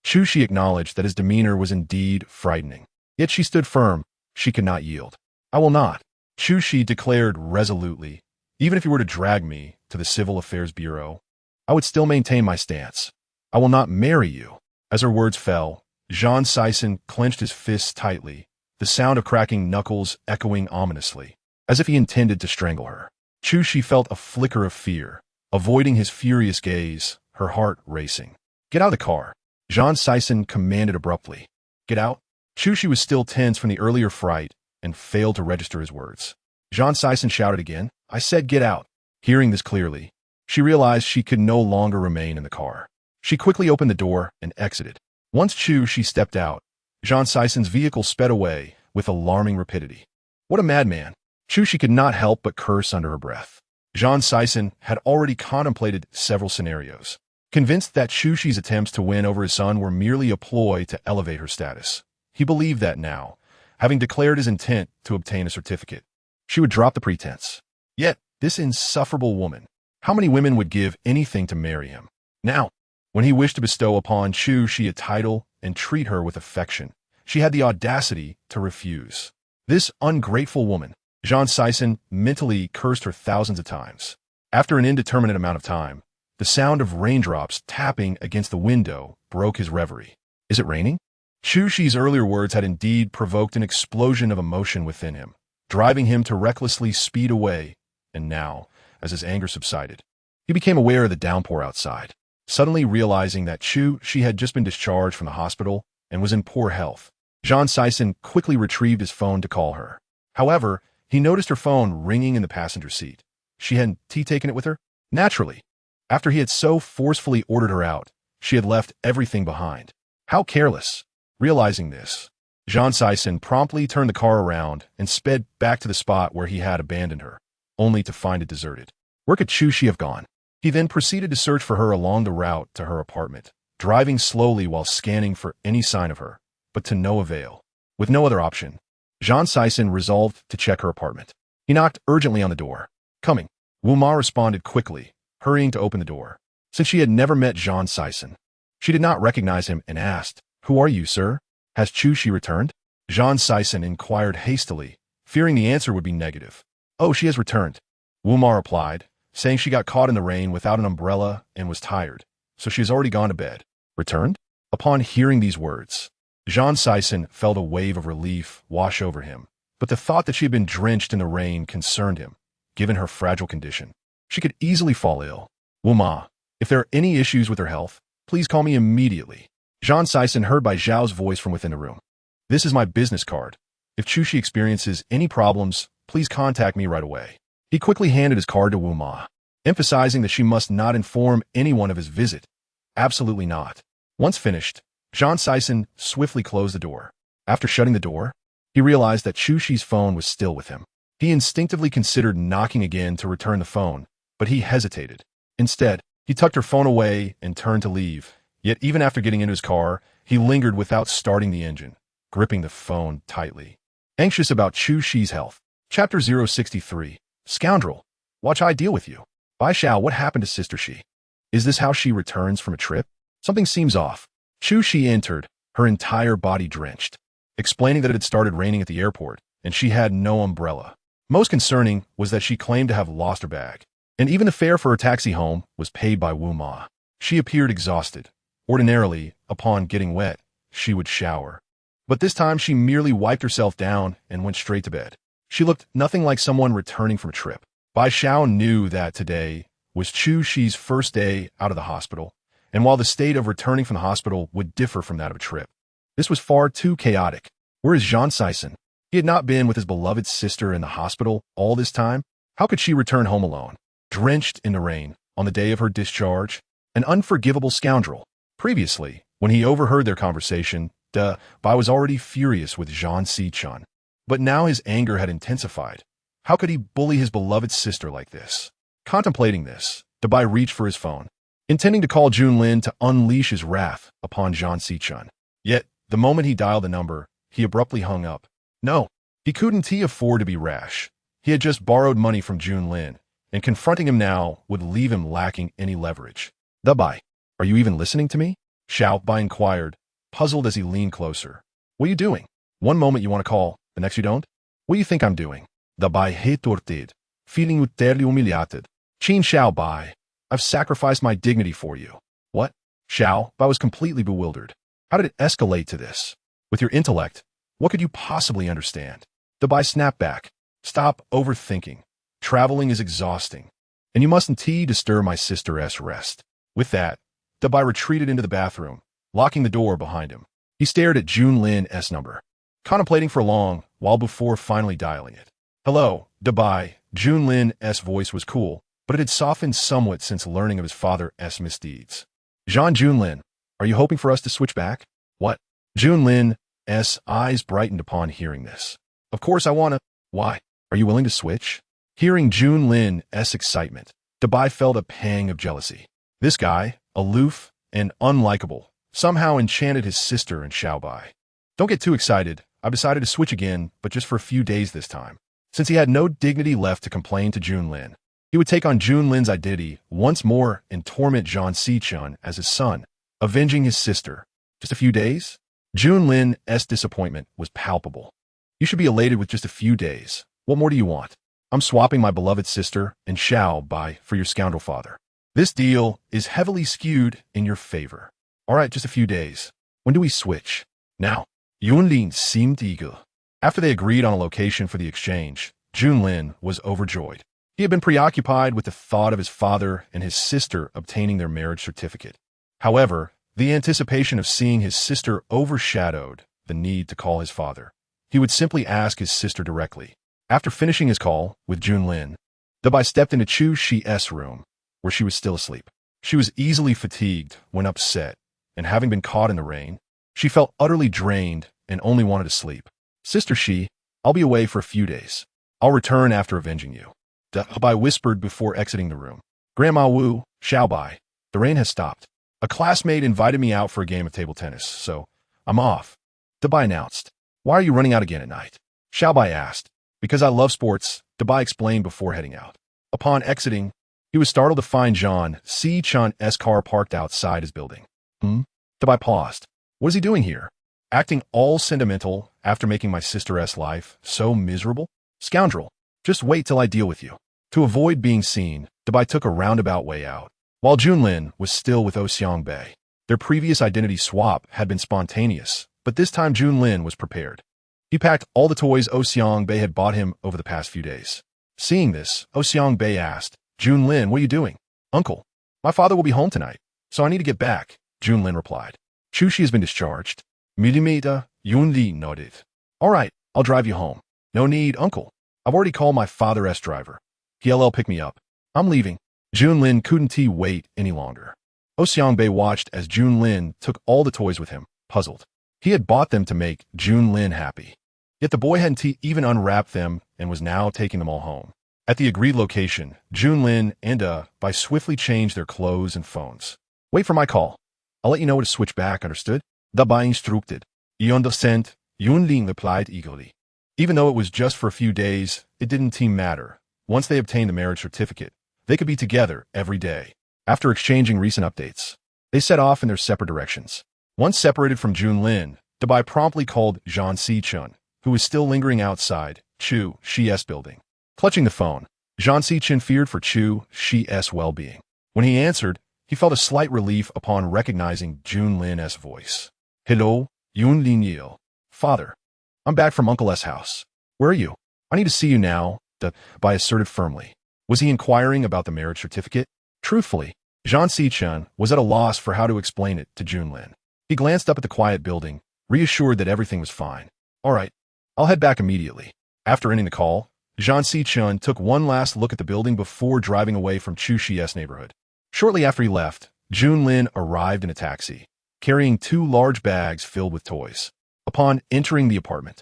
Chu Shi acknowledged that his demeanor was indeed frightening. Yet she stood firm. She could not yield. I will not. Chu Shi declared resolutely. Even if you were to drag me to the Civil Affairs Bureau, I would still maintain my stance. I will not marry you. As her words fell, Jean Sison clenched his fists tightly, the sound of cracking knuckles echoing ominously, as if he intended to strangle her. Chu Shi felt a flicker of fear, avoiding his furious gaze, her heart racing. Get out of the car. Jean Sison commanded abruptly. Get out. Chu Shi was still tense from the earlier fright and failed to register his words. Jean Sison shouted again. I said get out. Hearing this clearly, She realized she could no longer remain in the car. She quickly opened the door and exited. Once she stepped out, Jean Sison's vehicle sped away with alarming rapidity. What a madman! She could not help but curse under her breath. Jean Sison had already contemplated several scenarios, convinced that Xuxi's attempts to win over his son were merely a ploy to elevate her status. He believed that now, having declared his intent to obtain a certificate, she would drop the pretense. Yet, this insufferable woman, how many women would give anything to marry him? Now, when he wished to bestow upon Xuxi a title and treat her with affection, she had the audacity to refuse. This ungrateful woman, Jean Sison mentally cursed her thousands of times. After an indeterminate amount of time, the sound of raindrops tapping against the window broke his reverie. Is it raining? Xuxi's earlier words had indeed provoked an explosion of emotion within him, driving him to recklessly speed away, and now, as his anger subsided, he became aware of the downpour outside. Suddenly realizing that she had just been discharged from the hospital and was in poor health, Jean Sison quickly retrieved his phone to call her. However, he noticed her phone ringing in the passenger seat. She hadn't taken it with her? Naturally. After he had so forcefully ordered her out, she had left everything behind. How careless! Realizing this, Jean Sison promptly turned the car around and sped back to the spot where he had abandoned her, only to find it deserted. Where could Xuxi have gone? He then proceeded to search for her along the route to her apartment, driving slowly while scanning for any sign of her, but to no avail. With no other option, Jean Sison resolved to check her apartment. He knocked urgently on the door. Coming. Wu Ma responded quickly, hurrying to open the door. Since she had never met Jean Sison, she did not recognize him and asked, "Who are you, sir? Has Xuxi returned?" Jean Sison inquired hastily, fearing the answer would be negative. "Oh, she has returned," Wu Ma replied, saying she got caught in the rain without an umbrella and was tired, so she has already gone to bed. Returned? Upon hearing these words, Jean Sison felt a wave of relief wash over him, but the thought that she had been drenched in the rain concerned him, given her fragile condition. She could easily fall ill. "Wu Ma, if there are any issues with her health, please call me immediately." Jean Sison heard by Zhao's voice from within the room. "This is my business card. If Xuxi experiences any problems, please contact me right away." He quickly handed his card to Wu Ma, emphasizing that she must not inform anyone of his visit. Absolutely not. Once finished, Jean Sison swiftly closed the door. After shutting the door, he realized that Xuxi's phone was still with him. He instinctively considered knocking again to return the phone, but he hesitated. Instead, he tucked her phone away and turned to leave. Yet even after getting into his car, he lingered without starting the engine, gripping the phone tightly. Anxious about Xuxi's health. Chapter 063. Scoundrel. Watch I deal with you. Bai Xiao, what happened to Sister Xi? Is this how she returns from a trip? Something seems off. Xuxi entered, her entire body drenched, explaining that it had started raining at the airport, and she had no umbrella. Most concerning was that she claimed to have lost her bag, and even the fare for her taxi home was paid by Wu Ma. She appeared exhausted. Ordinarily, upon getting wet, she would shower. But this time she merely wiped herself down and went straight to bed. She looked nothing like someone returning from a trip. Bai Xiao knew that today was Xuxi's first day out of the hospital, and while the state of returning from the hospital would differ from that of a trip, this was far too chaotic. Where is Jean Sison? He had not been with his beloved sister in the hospital all this time. How could she return home alone, drenched in the rain, on the day of her discharge? An unforgivable scoundrel. Previously, when he overheard their conversation, Bai was already furious with Jean Sichun. But now his anger had intensified. How could he bully his beloved sister like this? Contemplating this, Bai reached for his phone, intending to call Junlin to unleash his wrath upon Jean Sichun. Yet, the moment he dialed the number, he abruptly hung up. No, he couldn't afford to be rash. He had just borrowed money from Junlin, and confronting him now would leave him lacking any leverage. Bai, are you even listening to me? Bai inquired, puzzled as he leaned closer. What are you doing? One moment you want to call, the next you don't? What do you think I'm doing? Bai retorted, feeling utterly humiliated. Qin Bai, I've sacrificed my dignity for you. What? Bai was completely bewildered. How did it escalate to this? With your intellect, what could you possibly understand? Bai snapped back. Stop overthinking. Traveling is exhausting, and you mustn't disturb my sister's rest. With that, Bai retreated into the bathroom, locking the door behind him. He stared at Junlin's number, contemplating for long while before finally dialing it. Hello, Bai. Junlin's voice was cool, but it had softened somewhat since learning of his father's misdeeds. Jean Junlin, are you hoping for us to switch back? What? Junlin's eyes brightened upon hearing this. Of course I wanna. Why? Are you willing to switch? Hearing Junlin's excitement, Dabai felt a pang of jealousy. This guy, aloof and unlikable, somehow enchanted his sister and Xiaobai. Don't get too excited. I've decided to switch again, but just for a few days this time. Since he had no dignity left to complain to Junlin, he would take on Junlin's identity once more and torment Zhang Sichun as his son, avenging his sister. Just a few days? Junlin's disappointment was palpable. You should be elated with just a few days. What more do you want? I'm swapping my beloved sister and Xiaobai for your scoundrel father. This deal is heavily skewed in your favor. All right, just a few days. When do we switch? Now. Yunlin seemed eager. After they agreed on a location for the exchange, Junlin was overjoyed. He had been preoccupied with the thought of his father and his sister obtaining their marriage certificate. However, the anticipation of seeing his sister overshadowed the need to call his father. He would simply ask his sister directly. After finishing his call with Junlin, Dabai stepped into Chu Shi's room, where she was still asleep. She was easily fatigued when upset, and having been caught in the rain, she felt utterly drained and only wanted to sleep. Sister Shi, I'll be away for a few days. I'll return after avenging you. Dabai whispered before exiting the room. Grandma Wu, Xiaobai, the rain has stopped. A classmate invited me out for a game of table tennis, so I'm off. Dabai announced. Why are you running out again at night? Xiaobai asked. Because I love sports, Dabai explained before heading out. Upon exiting, he was startled to find Zhang Sichun's car parked outside his building. Dabai paused. What is he doing here? Acting all sentimental after making my sister's life so miserable? Scoundrel, just wait till I deal with you. To avoid being seen, Dabai took a roundabout way out. While Junlin was still with Xiangbei, their previous identity swap had been spontaneous, but this time Junlin was prepared. He packed all the toys Xiangbei had bought him over the past few days. Seeing this, Xiangbei asked, Junlin, what are you doing? Uncle, my father will be home tonight, so I need to get back, Junlin replied. Chushi has been discharged. Milimita, Yunli nodded. All right, I'll drive you home. No need, uncle. I've already called my father's driver. He'll pick me up. I'm leaving. Junlin couldn't wait any longer. Xiangbei watched as Junlin took all the toys with him, puzzled. He had bought them to make Junlin happy. Yet the boy hadn't even unwrapped them and was now taking them all home. At the agreed location, Junlin and Bai swiftly changed their clothes and phones. Wait for my call. I'll let you know when to switch back, understood? Dabai instructed. You understand? Yunlin replied eagerly. Even though it was just for a few days, it didn't matter. Once they obtained the marriage certificate, they could be together every day. After exchanging recent updates, they set off in their separate directions. Once separated from Junlin, Dabai promptly called Zhang Sichun, who was still lingering outside Chu Shi's building. Clutching the phone, Zhang Sichun feared for Chu Shi's well-being. When he answered, he felt a slight relief upon recognizing Junlin's voice. Hello, Yunlin Yil. Father, I'm back from Uncle's house. Where are you? I need to see you now, Dabai asserted firmly. Was he inquiring about the marriage certificate? Truthfully, Zhang Sichun was at a loss for how to explain it to Junlin. He glanced up at the quiet building, reassured that everything was fine. All right, I'll head back immediately. After ending the call, Zhang Sichun took one last look at the building before driving away from Chu Shi's neighborhood. Shortly after he left, Junlin arrived in a taxi, carrying 2 large bags filled with toys. Upon entering the apartment,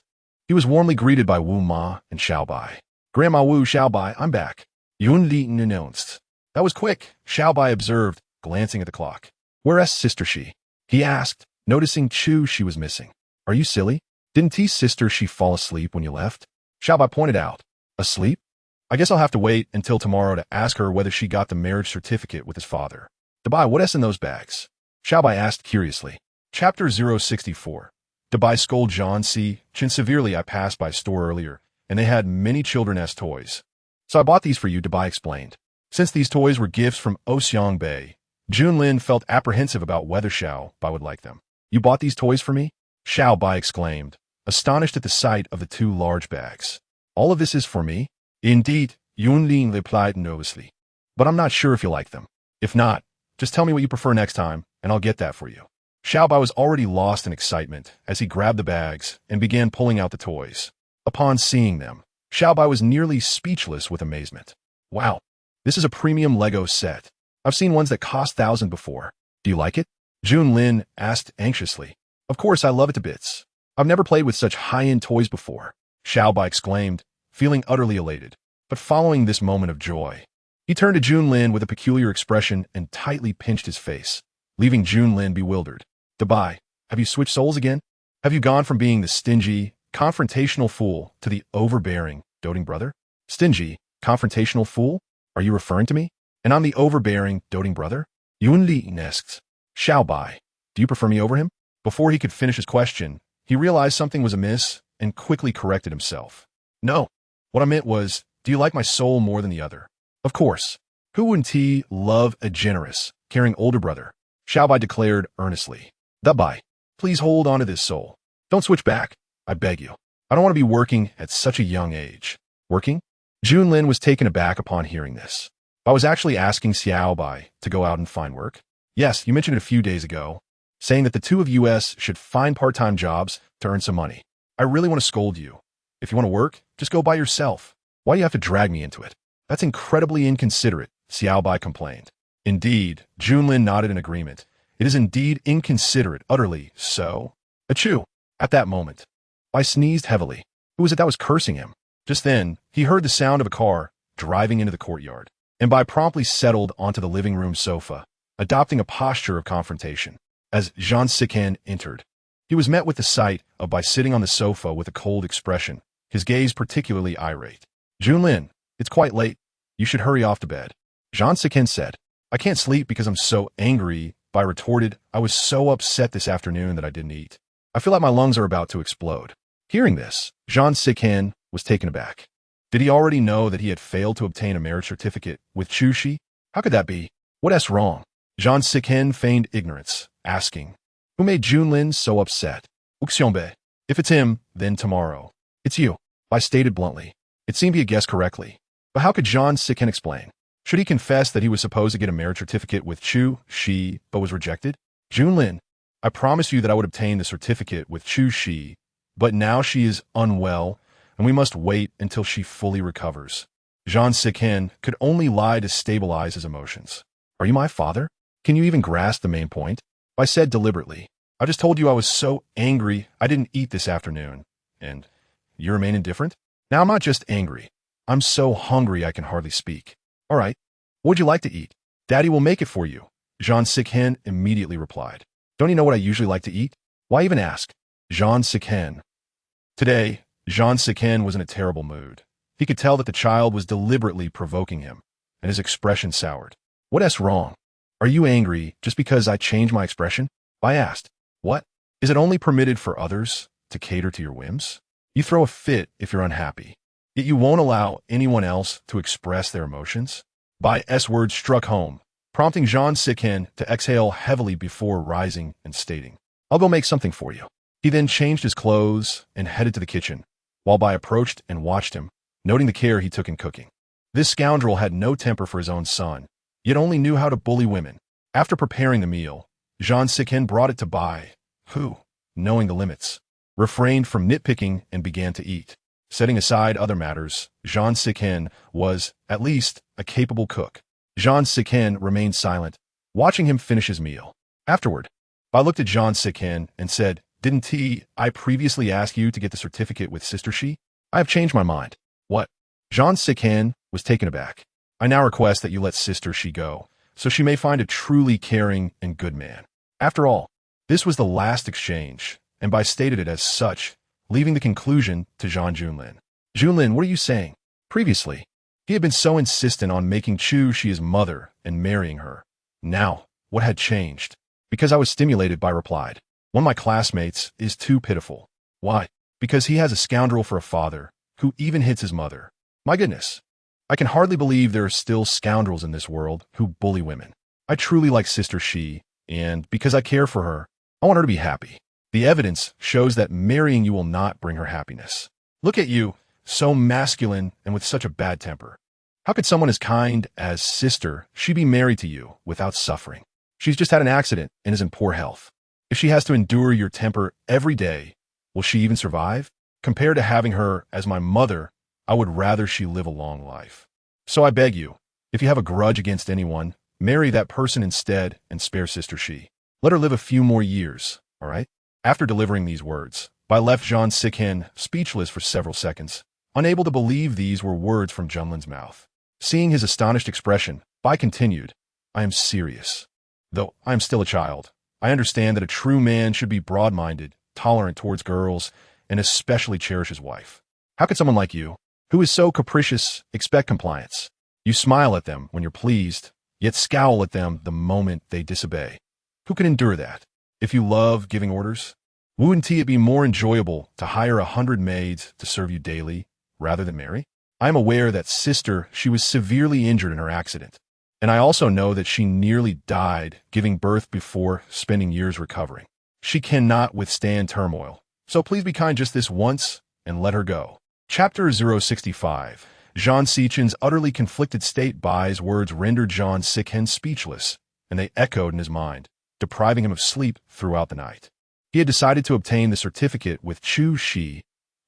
he was warmly greeted by Wu Ma and Xiaobai. Grandma Wu, Xiaobai, I'm back, Yunlin announced. That was quick, Xiaobai observed, glancing at the clock. Where's Sister Shi? He asked, noticing Chu Shi was missing. Are you silly? Didn't Sister Shi fall asleep when you left? Xiaobai pointed out. Asleep? I guess I'll have to wait until tomorrow to ask her whether she got the marriage certificate with his father. Dabai, what's in those bags? Xiaobai asked curiously. Chapter 064. Dabai scold Zhang Sichun severely. I passed by a store earlier, and they had many children's toys. So I bought these for you, Dabai explained. Since these toys were gifts from Xiangbei, Junlin felt apprehensive about whether Xiaobai would like them. You bought these toys for me? Xiaobai exclaimed, astonished at the sight of the 2 large bags. All of this is for me? Indeed, Yunlin replied nervously. But I'm not sure if you like them. If not, just tell me what you prefer next time, and I'll get that for you. Xiaobai was already lost in excitement as he grabbed the bags and began pulling out the toys. Upon seeing them, Xiaobai was nearly speechless with amazement. Wow, This is a premium Lego set. I've seen ones that cost thousands before. Do you like it? Jun Lin asked anxiously. Of course, I love it to bits. I've never played with such high-end toys before, Xiaobai exclaimed, feeling utterly elated. But following this moment of joy, he turned to Jun Lin with a peculiar expression and tightly pinched his face, leaving Jun Lin bewildered. Dabai, have you switched souls again? Have you gone from being the stingy, confrontational fool to the overbearing, doting brother? Stingy, confrontational fool? Are you referring to me? And I'm the overbearing, doting brother? Yun Li next. Xiaobai, do you prefer me over him? Before he could finish his question, he realized something was amiss and quickly corrected himself. No, what I meant was, do you like my soul more than the other? Of course. Who wouldn't he love a generous, caring older brother? Xiaobai declared earnestly. Dabai, please hold on to this soul. Don't switch back, I beg you. I don't want to be working at such a young age. Working? Jun Lin was taken aback upon hearing this. I was actually asking Xiaobai to go out and find work. Yes, you mentioned it a few days ago, saying that the two of us should find part-time jobs to earn some money. I really want to scold you. If you want to work, just go by yourself. Why do you have to drag me into it? That's incredibly inconsiderate, Xiaobai complained. Indeed, Jun Lin nodded in agreement. It is indeed inconsiderate, utterly so. Achoo! At that moment, I sneezed heavily. Who was it that was cursing him? Just then, he heard the sound of a car driving into the courtyard, and Bai promptly settled onto the living room sofa, adopting a posture of confrontation. As Zhang Sikan entered, he was met with the sight of Bai sitting on the sofa with a cold expression, his gaze particularly irate. Jun Lin, it's quite late. You should hurry off to bed. Zhang Sikan said. I can't sleep because I'm so angry, Bai retorted. I was so upset this afternoon that I didn't eat. I feel like my lungs are about to explode. Hearing this, Zhang Sikan was taken aback. Did he already know that he had failed to obtain a marriage certificate with Chu Shi? How could that be? What's wrong? Zhang Sikan feigned ignorance, asking, who made Jun Lin so upset? Uxiongbe. If it's him, then tomorrow. It's you, Bai stated bluntly. It seemed he had guessed correctly. But how could Zhang Sikan explain? Should he confess that he was supposed to get a marriage certificate with Chu Shi, but was rejected? Jun Lin, I promised you that I would obtain the certificate with Chu Shi, but now she is unwell, and we must wait until she fully recovers. Zhang Sikan could only lie to stabilize his emotions. Are you my father? Can you even grasp the main point? I said deliberately. I just told you I was so angry I didn't eat this afternoon. And you remain indifferent? Now I'm not just angry. I'm so hungry I can hardly speak. All right. What would you like to eat? Daddy will make it for you. Zhang Sikan immediately replied. Don't you know what I usually like to eat? Why even ask? Zhang Sikan. Today, Zhang Sikan was in a terrible mood. He could tell that the child was deliberately provoking him, and his expression soured. What's wrong? Are you angry just because I changed my expression? I asked. What? Is it only permitted for others to cater to your whims? You throw a fit if you're unhappy, yet you won't allow anyone else to express their emotions? Bai's words struck home, prompting Zhang Sikan to exhale heavily before rising and stating, I'll go make something for you. He then changed his clothes and headed to the kitchen, while Bai approached and watched him, noting the care he took in cooking. This scoundrel had no temper for his own son, yet only knew how to bully women. After preparing the meal, Zhang Sikan brought it to Bai, who, knowing the limits, refrained from nitpicking and began to eat. Setting aside other matters, Zhang Sikan was, at least, a capable cook. Zhang Sikan remained silent, watching him finish his meal. Afterward, Bai looked at Zhang Sikan and said, Didn't I previously ask you to get the certificate with Sister Shi? I have changed my mind. What? Zhang Sikan was taken aback. I now request that you let Sister Shi go, so she may find a truly caring and good man. After all, this was the last exchange, and Bai stated it as such, leaving the conclusion to Zhang Junlin. Junlin, what are you saying? Previously, he had been so insistent on making Chu Shi his mother and marrying her. Now, what had changed? Because I was stimulated, Bai replied. One of my classmates is too pitiful. Why? Because he has a scoundrel for a father, who even hits his mother. My goodness. I can hardly believe there are still scoundrels in this world who bully women. I truly like Sister Shi, and because I care for her, I want her to be happy. The evidence shows that marrying you will not bring her happiness. Look at you, so masculine and with such a bad temper. How could someone as kind as Sister Shi be married to you without suffering? She's just had an accident and is in poor health. If she has to endure your temper every day, will she even survive? Compared to having her as my mother, I would rather she live a long life. So I beg you, If you have a grudge against anyone, marry that person instead and spare Sister Shi. Let her live a few more years, all right? After delivering these words, Bai left Zhang Siqin speechless for several seconds, unable to believe these were words from Junlin's mouth. Seeing his astonished expression, Bai continued, I am serious. Though I am still a child, I understand that a true man should be broad-minded, tolerant towards girls, and especially cherish his wife. How could someone like you, who is so capricious, expect compliance? You smile at them when you're pleased, yet scowl at them the moment they disobey. Who can endure that? If you love giving orders, wouldn't it be more enjoyable to hire 100 maids to serve you daily, rather than marry? I am aware that Sister Shi was severely injured in her accident, and I also know that she nearly died giving birth before spending years recovering. She cannot withstand turmoil, so please be kind just this once and let her go. Chapter 065. Zhang Siqin's utterly conflicted state. Bai's words rendered Zhang Siqin speechless, and they echoed in his mind, depriving him of sleep throughout the night. He had decided to obtain the certificate with Chu Shi,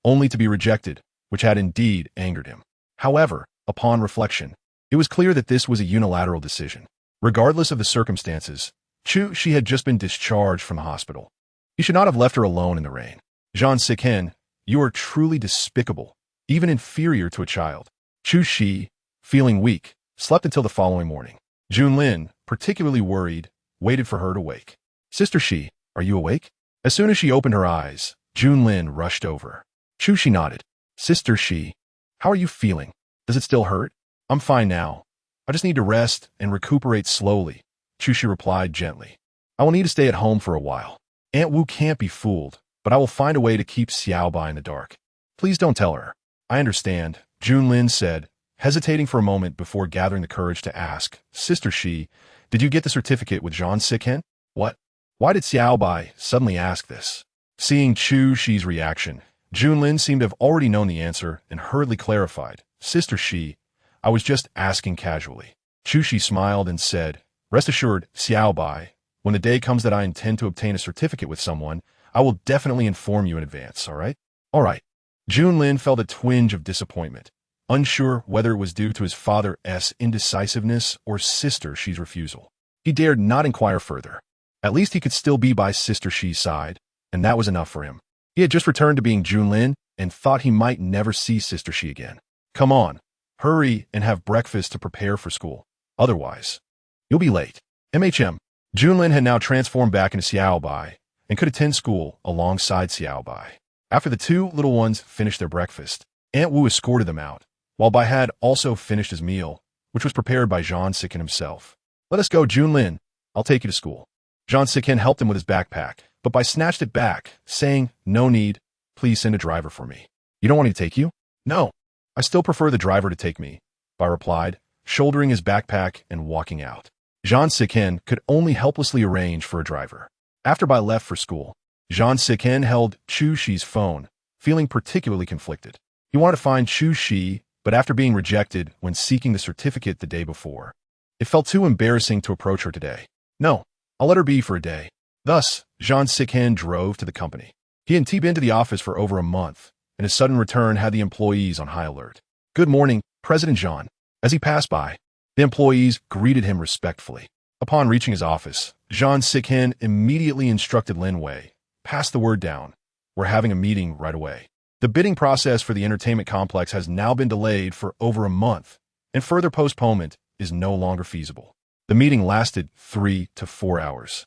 only to be rejected, which had indeed angered him. However, upon reflection, it was clear that this was a unilateral decision. Regardless of the circumstances, Chu Shi had just been discharged from the hospital. He should not have left her alone in the rain. Zhang Siqin, you are truly despicable, even inferior to a child. Chu Shi, feeling weak, slept until the following morning. Junlin, particularly worried, waited for her to wake. Sister Shi, are you awake? As soon as she opened her eyes, Junlin rushed over. Chu Shi nodded. Sister Shi, how are you feeling? Does it still hurt? I'm fine now. I just need to rest and recuperate slowly, Chu Shi replied gently. I will need to stay at home for a while. Aunt Wu can't be fooled, but I will find a way to keep Xiaobai in the dark. Please don't tell her. I understand, Junlin said, hesitating for a moment before gathering the courage to ask, Sister Shi, did you get the certificate with Zhang Siqin? What? Why did Xiaobai suddenly ask this? Seeing Chu Shi's reaction, Junlin seemed to have already known the answer and hurriedly clarified, Sister Shi, I was just asking casually. Chu Shi smiled and said, Rest assured, Xiaobai, when the day comes that I intend to obtain a certificate with someone, I will definitely inform you in advance, all right? All right. Junlin felt a twinge of disappointment, unsure whether it was due to his father's indecisiveness or Sister Shi's refusal. He dared not inquire further. At least he could still be by Sister Shi's side, and that was enough for him. He had just returned to being Junlin and thought he might never see Sister Shi again. Come on, hurry and have breakfast to prepare for school. Otherwise, you'll be late. Junlin had now transformed back into Xiaobai and could attend school alongside Xiaobai. After the two little ones finished their breakfast, Aunt Wu escorted them out, while Bai had also finished his meal, which was prepared by Zhang Siqin himself. Let us go, Junlin. I'll take you to school. Zhang Siqin helped him with his backpack, but Bai snatched it back, saying, No need. Please send a driver for me. You don't want me to take you? No. I still prefer the driver to take me, Bai replied, shouldering his backpack and walking out. Zhang Siqin could only helplessly arrange for a driver. After Bai left for school, Zhang Siqin held Chu Shi's phone, feeling particularly conflicted. He wanted to find Chu Shi, but after being rejected when seeking the certificate the day before, it felt too embarrassing to approach her today. No, I'll let her be for a day. Thus, Zhang Siqin drove to the company. He hadn't been to the office for over a month, and his sudden return had the employees on high alert. Good morning, President Zhang. As he passed by, the employees greeted him respectfully. Upon reaching his office, Zhang Siqin immediately instructed Lin Wei, pass the word down. We're having a meeting right away. The bidding process for the entertainment complex has now been delayed for over a month, and further postponement is no longer feasible. The meeting lasted 3 to 4 hours,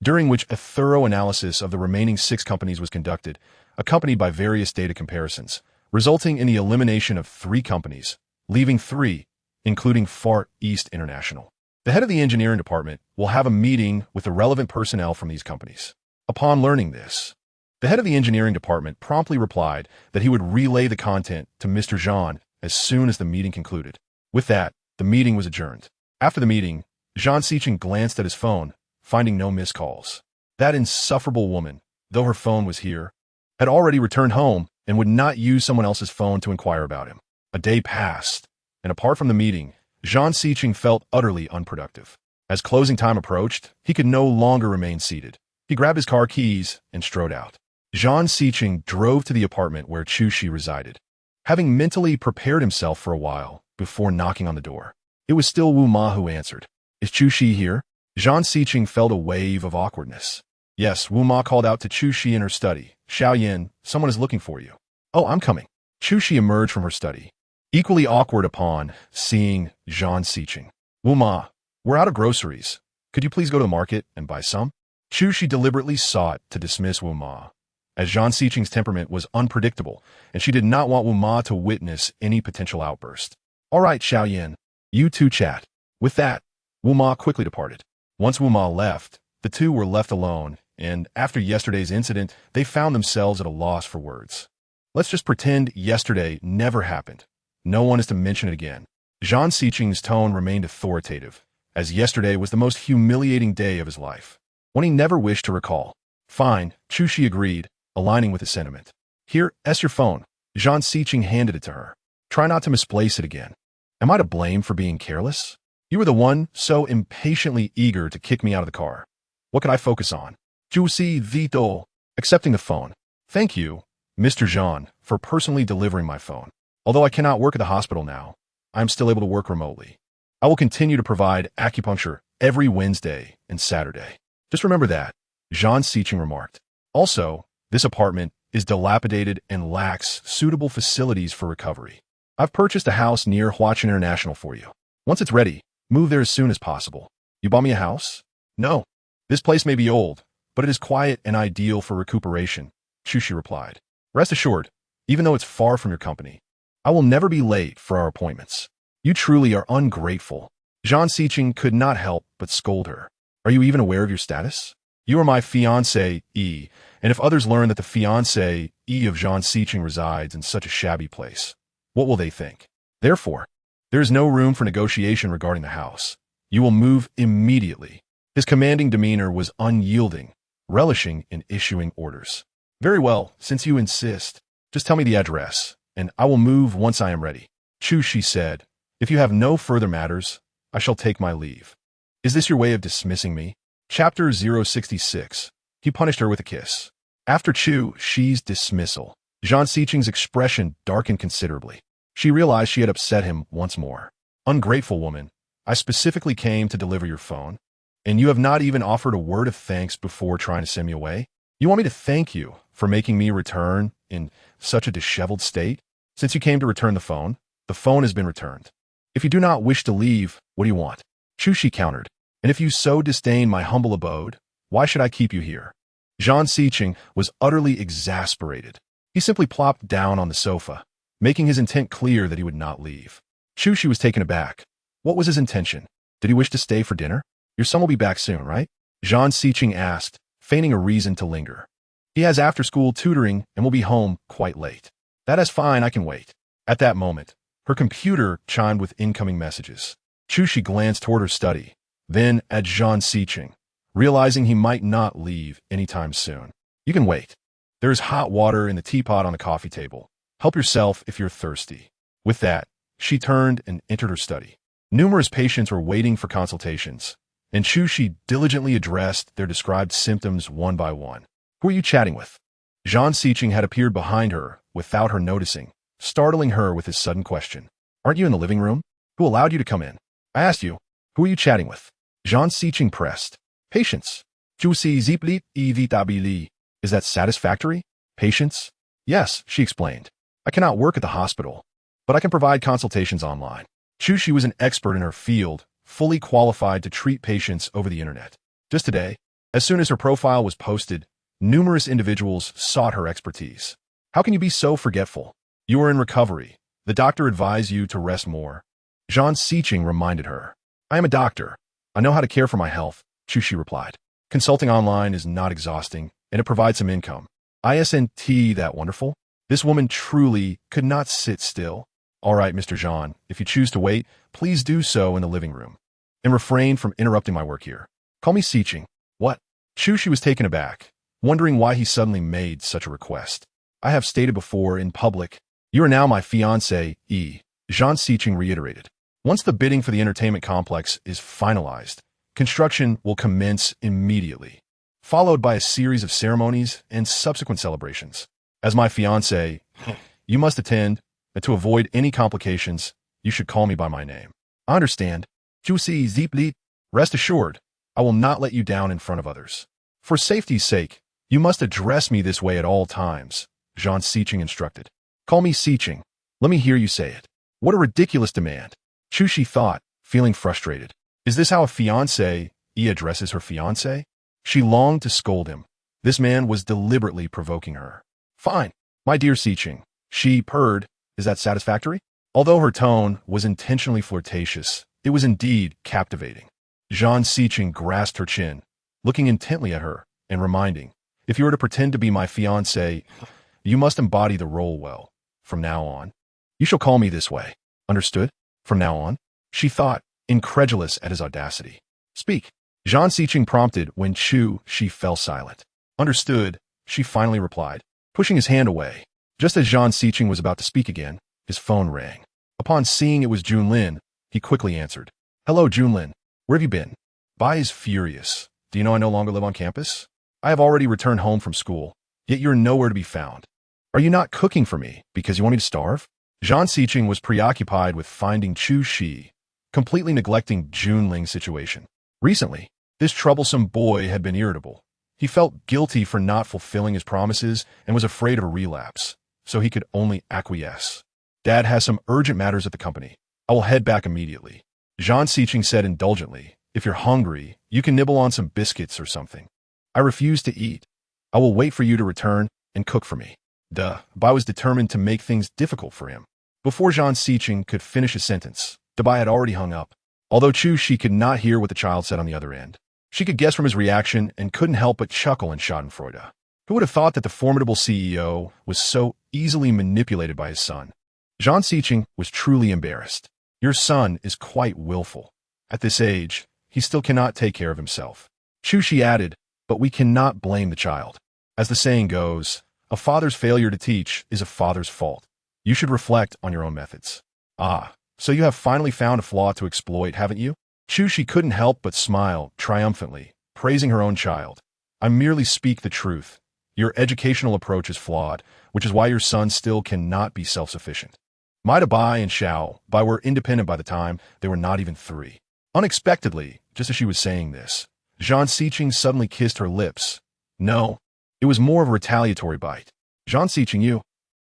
during which a thorough analysis of the remaining 6 companies was conducted, accompanied by various data comparisons, resulting in the elimination of 3 companies, leaving 3, including Far East International. The head of the engineering department will have a meeting with the relevant personnel from these companies. Upon learning this, the head of the engineering department promptly replied that he would relay the content to Mr. Zhang as soon as the meeting concluded. With that, the meeting was adjourned. After the meeting, Zhang Siqin glanced at his phone, finding no missed calls. That insufferable woman, though her phone was here, had already returned home and would not use someone else's phone to inquire about him. A day passed, and apart from the meeting, Zhang Siqin felt utterly unproductive. As closing time approached, he could no longer remain seated. He grabbed his car keys and strode out. Zhang Siqin drove to the apartment where Chu Shi resided, having mentally prepared himself for a while before knocking on the door. It was still Wu Ma who answered. Is Chu Shi here? Zhang Xiqing felt a wave of awkwardness. Yes, Wu Ma called out to Chu Shi in her study. Xiao Yin, someone is looking for you. Oh, I'm coming. Chu Shi emerged from her study, equally awkward upon seeing Zhang Xiqing. Wu Ma, we're out of groceries. Could you please go to the market and buy some? Chu Shi deliberately sought to dismiss Wu Ma, as Zhang Xiqing's temperament was unpredictable, and she did not want Wu Ma to witness any potential outburst. All right, Xiao Yin, you two chat. With that, Wu Ma quickly departed. Once Wu Ma left, the two were left alone, and after yesterday's incident, they found themselves at a loss for words. Let's just pretend yesterday never happened. No one is to mention it again. Zhang Xiqing's tone remained authoritative, as yesterday was the most humiliating day of his life, one he never wished to recall. Fine, Chu Shi agreed, aligning with his sentiment. Here, your phone. Zhang Xiqing handed it to her. Try not to misplace it again. Am I to blame for being careless? You were the one so impatiently eager to kick me out of the car. What could I focus on? Ju Si Vito, accepting the phone. Thank you, Mr. Zhang, for personally delivering my phone. Although I cannot work at the hospital now, I am still able to work remotely. I will continue to provide acupuncture every Wednesday and Saturday. Just remember that, Zhang Xiqing remarked. Also, this apartment is dilapidated and lacks suitable facilities for recovery. I've purchased a house near Huachin International for you. Once it's ready, move there as soon as possible. You bought me a house? No. This place may be old, but it is quiet and ideal for recuperation, Chu Shi replied. Rest assured, even though it's far from your company, I will never be late for our appointments. You truly are ungrateful. Zhang Xiqing could not help but scold her. Are you even aware of your status? You are my fiancé, E, and if others learn that the fiancé, E of Zhang Xiqing resides in such a shabby place, what will they think? Therefore, there is no room for negotiation regarding the house. You will move immediately. His commanding demeanor was unyielding, relishing in issuing orders. Very well, since you insist, just tell me the address, and I will move once I am ready. Chu Shi said, if you have no further matters, I shall take my leave. Is this your way of dismissing me? Chapter 066. He punished her with a kiss. After Chu Shi's dismissal, Zhang Xiqing's expression darkened considerably. She realized she had upset him once more. Ungrateful woman, I specifically came to deliver your phone, and you have not even offered a word of thanks before trying to send me away? You want me to thank you for making me return in such a disheveled state? Since you came to return the phone has been returned. If you do not wish to leave, what do you want? Chu Shi countered. And if you so disdain my humble abode, why should I keep you here? Zhang Xiqing was utterly exasperated. He simply plopped down on the sofa, making his intent clear that he would not leave. Chu Shi was taken aback. What was his intention? Did he wish to stay for dinner? Your son will be back soon, right? Zhang Xiqing asked, feigning a reason to linger. He has after-school tutoring and will be home quite late. That is fine, I can wait. At that moment, her computer chimed with incoming messages. Chu Shi glanced toward her study, then at Zhang Xiqing, realizing he might not leave anytime soon. You can wait. There is hot water in the teapot on the coffee table. Help yourself if you're thirsty. With that, she turned and entered her study. Numerous patients were waiting for consultations, and Chu Shi diligently addressed their described symptoms one by one. Who are you chatting with? Zhang Xiqing had appeared behind her without her noticing, startling her with his sudden question. Aren't you in the living room? Who allowed you to come in? I asked you, who are you chatting with? Zhang Xiqing pressed. Patience. Ju Si Ziplit Evitabili. Is that satisfactory? Patience? Yes, she explained. I cannot work at the hospital, but I can provide consultations online. Chu Shi was an expert in her field, fully qualified to treat patients over the internet. Just today, as soon as her profile was posted, numerous individuals sought her expertise. How can you be so forgetful? You are in recovery. The doctor advised you to rest more. Zhang Xiqing reminded her. I am a doctor. I know how to care for my health, Chu Shi replied. Consulting online is not exhausting, and it provides some income. Isn't that wonderful? This woman truly could not sit still. All right, Mr. Zhang, if you choose to wait, please do so in the living room. And refrain from interrupting my work here. Call me Xiqing. What? Chu Shi was taken aback, wondering why he suddenly made such a request. I have stated before in public, you are now my fiancé, E. Zhang Xiqing reiterated. Once the bidding for the entertainment complex is finalized, construction will commence immediately, followed by a series of ceremonies and subsequent celebrations. As my fiancé, you must attend, and to avoid any complications, you should call me by my name. I understand. Juicy Zeepli, rest assured, I will not let you down in front of others. For safety's sake, you must address me this way at all times, Zhang Siqing instructed. Call me Siqing. Let me hear you say it. What a ridiculous demand. Chu Shi thought, feeling frustrated. Is this how a fiancé addresses her fiancé? She longed to scold him. This man was deliberately provoking her. Fine, my dear Siqing, she purred. Is that satisfactory? Although her tone was intentionally flirtatious, it was indeed captivating. Zhang Siqing grasped her chin, looking intently at her and reminding, if you were to pretend to be my fiancé, you must embody the role well. From now on, you shall call me this way. Understood? From now on? She thought, incredulous at his audacity. Speak. Zhang Siqing prompted when Chu Shi fell silent. Understood, she finally replied, pushing his hand away. Just as Zhang Siqing was about to speak again, his phone rang. Upon seeing it was Junlin, he quickly answered. Hello, Junlin. Where have you been? Bai is furious. Do you know I no longer live on campus? I have already returned home from school, yet you're nowhere to be found. Are you not cooking for me because you want me to starve? Zhang Siqing was preoccupied with finding Chu Shi, completely neglecting Junling's situation. Recently, this troublesome boy had been irritable. He felt guilty for not fulfilling his promises and was afraid of a relapse, so he could only acquiesce. Dad has some urgent matters at the company. I will head back immediately. Zhang Siqing said indulgently, if you're hungry, you can nibble on some biscuits or something. I refuse to eat. I will wait for you to return and cook for me. Bai was determined to make things difficult for him. Before Zhang Siqing could finish his sentence, Bai had already hung up. Although Chu Shi could not hear what the child said on the other end, she could guess from his reaction and couldn't help but chuckle in schadenfreude. Who would have thought that the formidable CEO was so easily manipulated by his son? Zhang Siqing was truly embarrassed. Your son is quite willful. At this age, he still cannot take care of himself. Chu Shi added, but we cannot blame the child. As the saying goes, a father's failure to teach is a father's fault. You should reflect on your own methods. Ah, so you have finally found a flaw to exploit, haven't you? Chu Shi couldn't help but smile triumphantly, praising her own child. I merely speak the truth. Your educational approach is flawed, which is why your son still cannot be self-sufficient. Maida Bai and Xiao Bai were independent by the time they were not even 3. Unexpectedly, just as she was saying this, Zhang Siqing suddenly kissed her lips. No, it was more of a retaliatory bite. Zhang Siqing, you,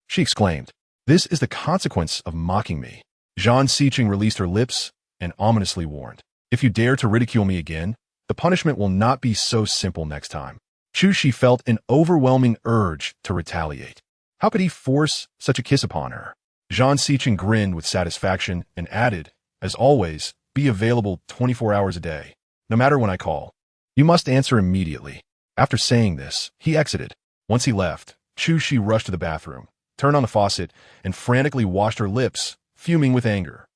she exclaimed. This is the consequence of mocking me. Zhang Siqing released her lips and ominously warned. If you dare to ridicule me again, the punishment will not be so simple next time. Chu Shi felt an overwhelming urge to retaliate. How could he force such a kiss upon her? Zhang Siqing grinned with satisfaction and added, as always, be available 24 hours a day, no matter when I call. You must answer immediately. After saying this, he exited. Once he left, Chu Shi rushed to the bathroom, turned on the faucet, and frantically washed her lips, fuming with anger.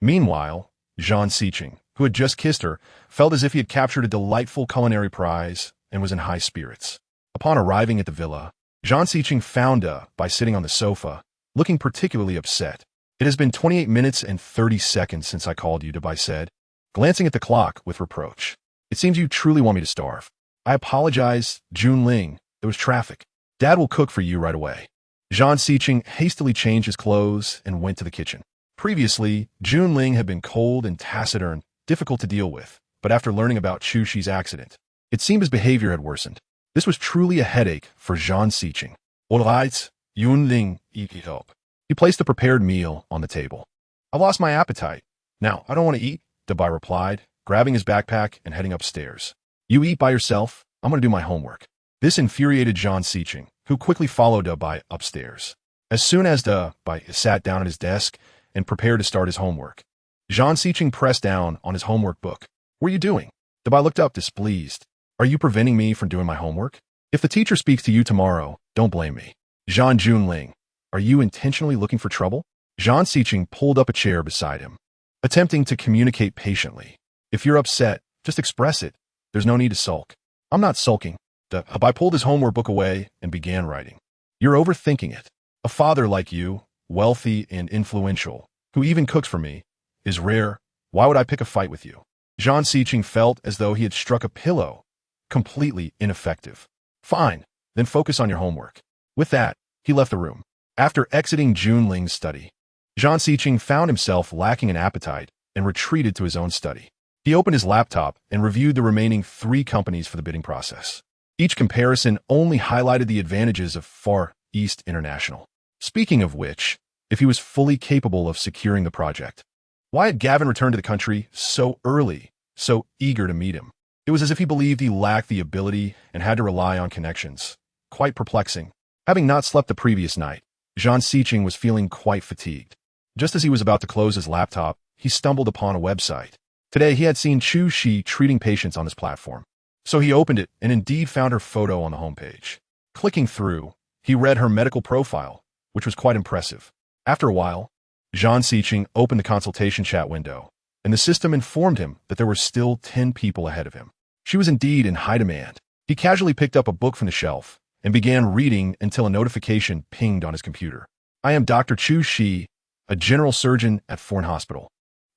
Meanwhile, Zhang Siqing, who had just kissed her, felt as if he had captured a delightful culinary prize and was in high spirits. Upon arriving at the villa, Zhang Siqing found Bai sitting on the sofa, looking particularly upset. It has been 28 minutes and 30 seconds since I called you, Bai said, glancing at the clock with reproach. It seems you truly want me to starve. I apologize, Junling. There was traffic. Dad will cook for you right away. Zhang Siqing hastily changed his clothes and went to the kitchen. Previously, Junling had been cold and taciturn, difficult to deal with, but after learning about Chu Shi's accident, it seemed his behavior had worsened. This was truly a headache for Zhang Siqing. All right, Junling, eat up. He placed the prepared meal on the table. I've lost my appetite. Now, I don't want to eat, Bai replied, grabbing his backpack and heading upstairs. You eat by yourself. I'm going to do my homework. This infuriated Zhang Siqing, who quickly followed Bai upstairs. As soon as Bai sat down at his desk and prepared to start his homework, Zhang Siqing pressed down on his homework book. What are you doing? Bai looked up displeased. Are you preventing me from doing my homework? If the teacher speaks to you tomorrow, don't blame me. Zhang Junling, are you intentionally looking for trouble? Zhang Siqing pulled up a chair beside him, attempting to communicate patiently. If you're upset, just express it. There's no need to sulk. I'm not sulking. Bai pulled his homework book away and began writing. You're overthinking it. A father like you, wealthy and influential, who even cooks for me, is rare. Why would I pick a fight with you? Zhang Siqing felt as though he had struck a pillow, completely ineffective. Fine, then focus on your homework. With that, he left the room. After exiting Junling's study, Zhang Siqing found himself lacking an appetite and retreated to his own study. He opened his laptop and reviewed the remaining 3 companies for the bidding process. Each comparison only highlighted the advantages of Far East International. Speaking of which, if he was fully capable of securing the project, why had Gavin returned to the country so early, so eager to meet him? It was as if he believed he lacked the ability and had to rely on connections. Quite perplexing. Having not slept the previous night, Zhang Siqing was feeling quite fatigued. Just as he was about to close his laptop, he stumbled upon a website. Today, he had seen Chu Shi treating patients on this platform. So he opened it and indeed found her photo on the homepage. Clicking through, he read her medical profile, which was quite impressive. After a while, Zhang Siqing opened the consultation chat window, and the system informed him that there were still 10 people ahead of him. She was indeed in high demand. He casually picked up a book from the shelf and began reading until a notification pinged on his computer. I am Dr. Chu Shi, a general surgeon at Foreign Hospital.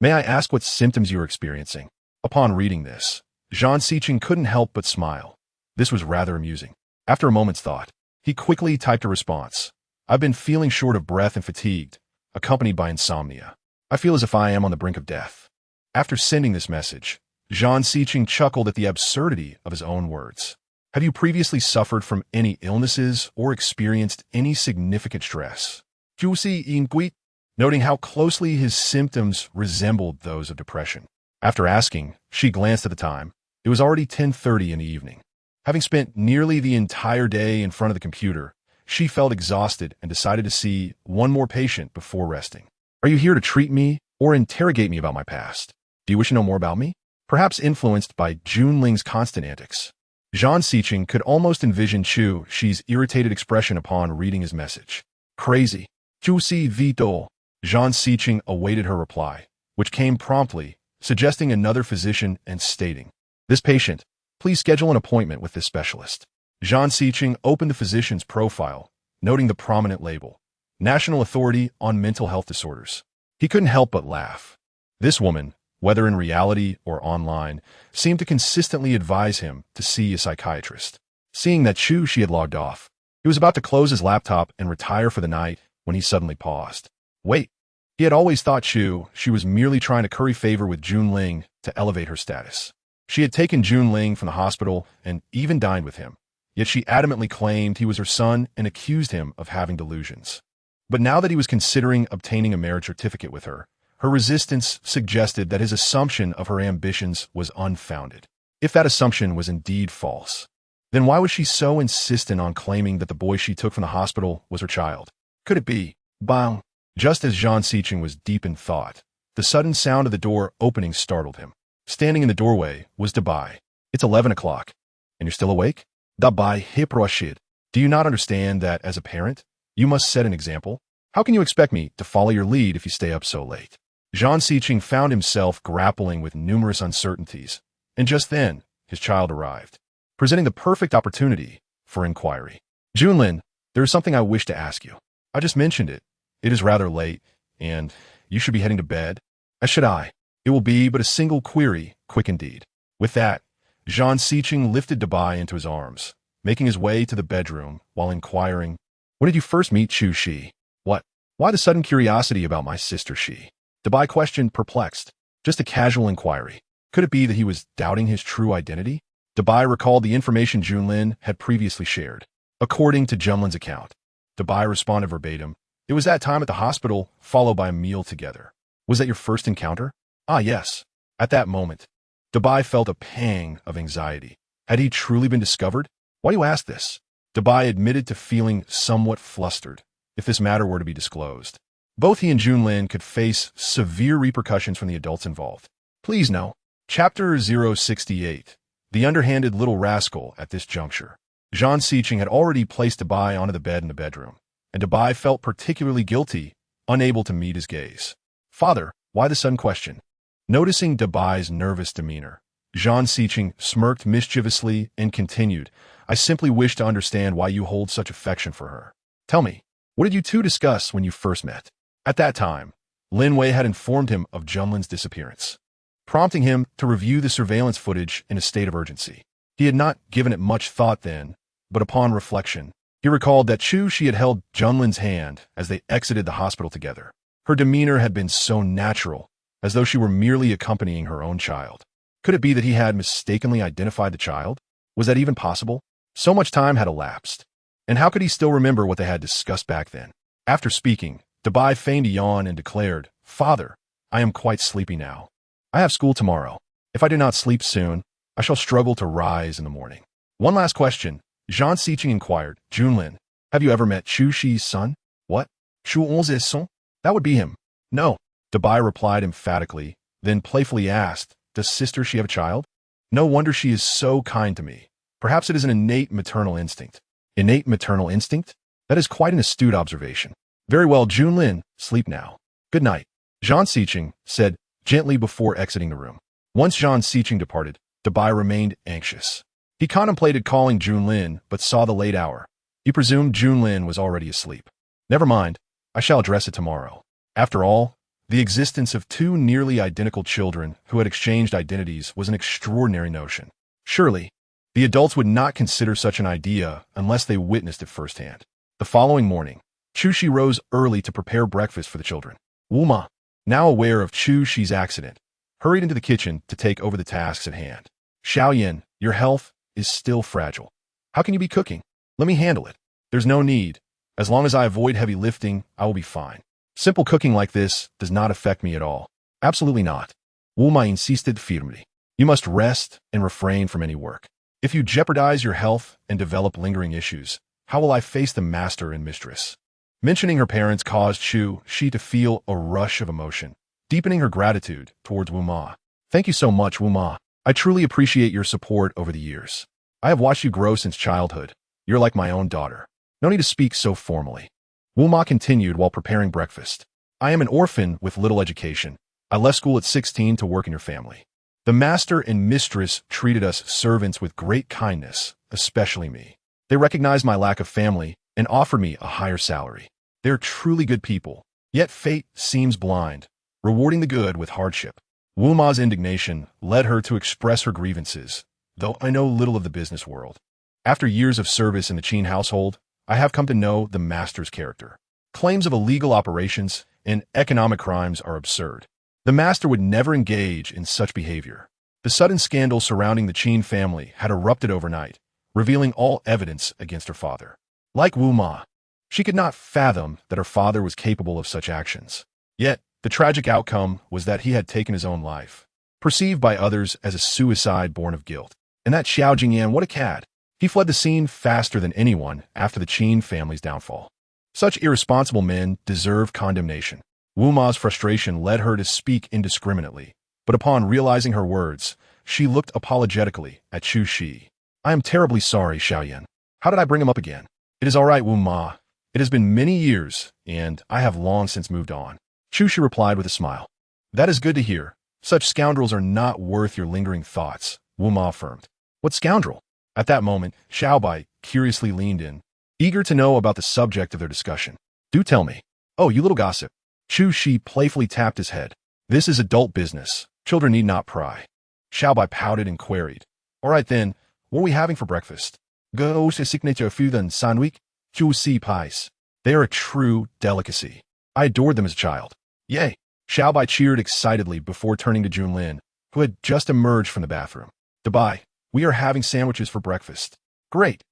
May I ask what symptoms you are experiencing? Upon reading this, Zhang Siqing couldn't help but smile. This was rather amusing. After a moment's thought, he quickly typed a response. I've been feeling short of breath and fatigued, accompanied by insomnia. I feel as if I am on the brink of death. After sending this message, Zhang Siqing chuckled at the absurdity of his own words. Have you previously suffered from any illnesses or experienced any significant stress? Jusi Ingui, noting how closely his symptoms resembled those of depression. After asking, she glanced at the time. It was already 10:30 in the evening. Having spent nearly the entire day in front of the computer, she felt exhausted and decided to see one more patient before resting. Are you here to treat me or interrogate me about my past? Do you wish to know more about me? Perhaps influenced by Junling's constant antics. Zhang Siqing could almost envision Chu Shi's irritated expression upon reading his message. Crazy. Jusi Vito. Zhang Siqing awaited her reply, which came promptly, suggesting another physician and stating, this patient, please schedule an appointment with this specialist. Zhang Siqing opened the physician's profile, noting the prominent label, National Authority on Mental Health Disorders. He couldn't help but laugh. This woman, whether in reality or online, seemed to consistently advise him to see a psychiatrist. Seeing that Chu Shi had logged off, he was about to close his laptop and retire for the night when he suddenly paused. Wait, he had always thought she was merely trying to curry favor with Junling to elevate her status. She had taken Junling from the hospital and even dined with him, yet she adamantly claimed he was her son and accused him of having delusions. But now that he was considering obtaining a marriage certificate with her, her resistance suggested that his assumption of her ambitions was unfounded. If that assumption was indeed false, then why was she so insistent on claiming that the boy she took from the hospital was her child? Could it be? Bang! Just as Zhang Siqing was deep in thought, the sudden sound of the door opening startled him. Standing in the doorway was Dabai. It's 11 o'clock, and you're still awake? Dabai Hiproshid. Do you not understand that, as a parent, you must set an example? How can you expect me to follow your lead if you stay up so late? Zhang Siqing found himself grappling with numerous uncertainties, and just then, his child arrived, presenting the perfect opportunity for inquiry. Junlin, there is something I wish to ask you. I just mentioned it. It is rather late, and you should be heading to bed. As should I. It will be but a single query, quick indeed. With that, Zhang Siqing lifted Dabai into his arms, making his way to the bedroom while inquiring, when did you first meet Chu Shi? What? Why the sudden curiosity about my sister Shi? Dabai questioned, perplexed. Just a casual inquiry. Could it be that he was doubting his true identity? Dabai recalled the information Junlin had previously shared. According to Junlin's account, Dabai responded verbatim, it was that time at the hospital, followed by a meal together. Was that your first encounter? Ah, yes. At that moment, Dabai felt a pang of anxiety. Had he truly been discovered? Why do you ask this? Dabai admitted to feeling somewhat flustered if this matter were to be disclosed. Both he and Junlin could face severe repercussions from the adults involved. Please know. Chapter 068. The underhanded little rascal at this juncture. Zhang Siqing had already placed Dabai onto the bed in the bedroom, and Dabai felt particularly guilty, unable to meet his gaze. Father, why the sudden question? Noticing Dabai's nervous demeanor, Zhang Siqing smirked mischievously and continued, I simply wish to understand why you hold such affection for her. Tell me, what did you two discuss when you first met? At that time, Lin Wei had informed him of Junlin's disappearance, prompting him to review the surveillance footage in a state of urgency. He had not given it much thought then, but upon reflection, he recalled that Chu Shi had held Junlin's hand as they exited the hospital together. Her demeanor had been so natural, as though she were merely accompanying her own child. Could it be that he had mistakenly identified the child? Was that even possible? So much time had elapsed. And how could he still remember what they had discussed back then? After speaking, Dabai feigned a yawn and declared, "Father, I am quite sleepy now. I have school tomorrow. If I do not sleep soon, I shall struggle to rise in the morning." One last question. Zhang Siqing inquired, "Junlin, have you ever met Chu Shi's son?" "What? Chu On's son?" "That would be him." "No." Dabai replied emphatically, then playfully asked, "Does Sister Shi have a child?" "No wonder she is so kind to me. Perhaps it is an innate maternal instinct." "Innate maternal instinct? That is quite an astute observation." "Very well, Junlin, sleep now. Good night," Zhang Siqing said gently before exiting the room. Once Zhang Siqing departed, Dabai remained anxious. He contemplated calling Junlin, but saw the late hour. He presumed Junlin was already asleep. Never mind, I shall address it tomorrow. After all, the existence of two nearly identical children who had exchanged identities was an extraordinary notion. Surely, the adults would not consider such an idea unless they witnessed it firsthand. The following morning, Chu Shi rose early to prepare breakfast for the children. Wu Ma, now aware of Chu Shi's accident, hurried into the kitchen to take over the tasks at hand. "Xiaoyan, your health is still fragile. How can you be cooking? Let me handle it." "There's no need. As long as I avoid heavy lifting, I will be fine. Simple cooking like this does not affect me at all." "Absolutely not." Wu Ma insisted firmly. "You must rest and refrain from any work. If you jeopardize your health and develop lingering issues, how will I face the master and mistress?" Mentioning her parents caused Chu Shi to feel a rush of emotion, deepening her gratitude towards Wu Ma. "Thank you so much, Wu Ma. I truly appreciate your support over the years. I have watched you grow since childhood. You're like my own daughter. No need to speak so formally." Wu Ma continued while preparing breakfast. "I am an orphan with little education. I left school at 16 to work in your family. The master and mistress treated us servants with great kindness, especially me. They recognized my lack of family and offered me a higher salary. They're truly good people. Yet fate seems blind, rewarding the good with hardship." Wu Ma's indignation led her to express her grievances, though I know little of the business world. After years of service in the Qin household, I have come to know the master's character. Claims of illegal operations and economic crimes are absurd. The master would never engage in such behavior. The sudden scandal surrounding the Qin family had erupted overnight, revealing all evidence against her father. Like Wu Ma, she could not fathom that her father was capable of such actions. Yet, the tragic outcome was that he had taken his own life, perceived by others as a suicide born of guilt. And that Xiao Jingyan, what a cad! He fled the scene faster than anyone after the Qin family's downfall. Such irresponsible men deserve condemnation. Wu Ma's frustration led her to speak indiscriminately, but upon realizing her words, she looked apologetically at Chu Shi. "I am terribly sorry, Xiaoyan. How did I bring him up again?" "It is all right, Wu Ma. It has been many years, and I have long since moved on." Chu Shi replied with a smile. "That is good to hear. Such scoundrels are not worth your lingering thoughts," Wu Ma affirmed. "What scoundrel?" At that moment, Xiaobai curiously leaned in, eager to know about the subject of their discussion. "Do tell me." "Oh, you little gossip." Chu Shi playfully tapped his head. "This is adult business. Children need not pry." Xiaobai pouted and queried, "All right then, what are we having for breakfast?" "Gou's signature food and sandwich, Chu Si pies. They are a true delicacy. I adored them as a child." "Yay!" Xiaobai cheered excitedly before turning to Junlin, who had just emerged from the bathroom. "Dabai, we are having sandwiches for breakfast." "Great!"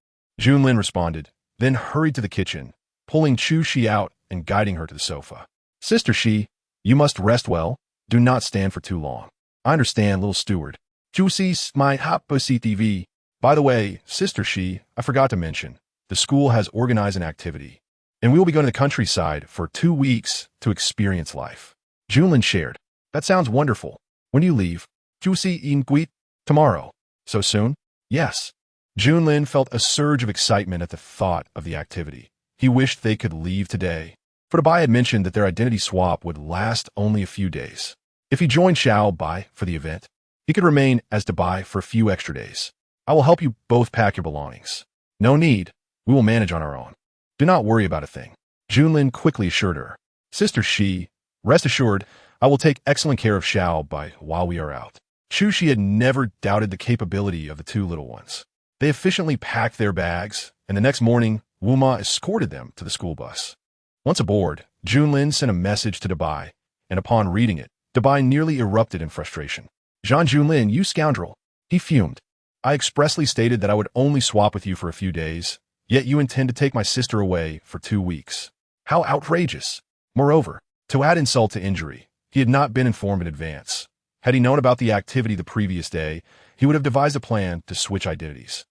Junlin responded, then hurried to the kitchen, pulling Chu Shi out and guiding her to the sofa. "Sister Shi, you must rest well. Do not stand for too long." "I understand, little steward." "Chu Si's my hot pussy TV. By the way, Sister Shi, I forgot to mention, the school has organized an activity, and we will be going to the countryside for 2 weeks to experience life." Junlin shared. "That sounds wonderful. When do you leave?" "Chu Si in Guit. Tomorrow." "So soon?" "Yes." Junlin felt a surge of excitement at the thought of the activity. He wished they could leave today, for Dabai had mentioned that their identity swap would last only a few days. If he joined Xiao Bai for the event, he could remain as Dabai for a few extra days. "I will help you both pack your belongings." "No need. We will manage on our own. Do not worry about a thing," Junlin quickly assured her. "Sister Shi, rest assured, I will take excellent care of Xiao Bai while we are out." Chu Shi had never doubted the capability of the two little ones. They efficiently packed their bags, and the next morning, Wu Ma escorted them to the school bus. Once aboard, Junlin sent a message to Dabai, and upon reading it, Dabai nearly erupted in frustration. Zhang Junlin, you scoundrel. He fumed. I expressly stated that I would only swap with you for a few days, yet you intend to take my sister away for 2 weeks. How outrageous! Moreover, to add insult to injury, he had not been informed in advance. Had he known about the activity the previous day, he would have devised a plan to switch identities.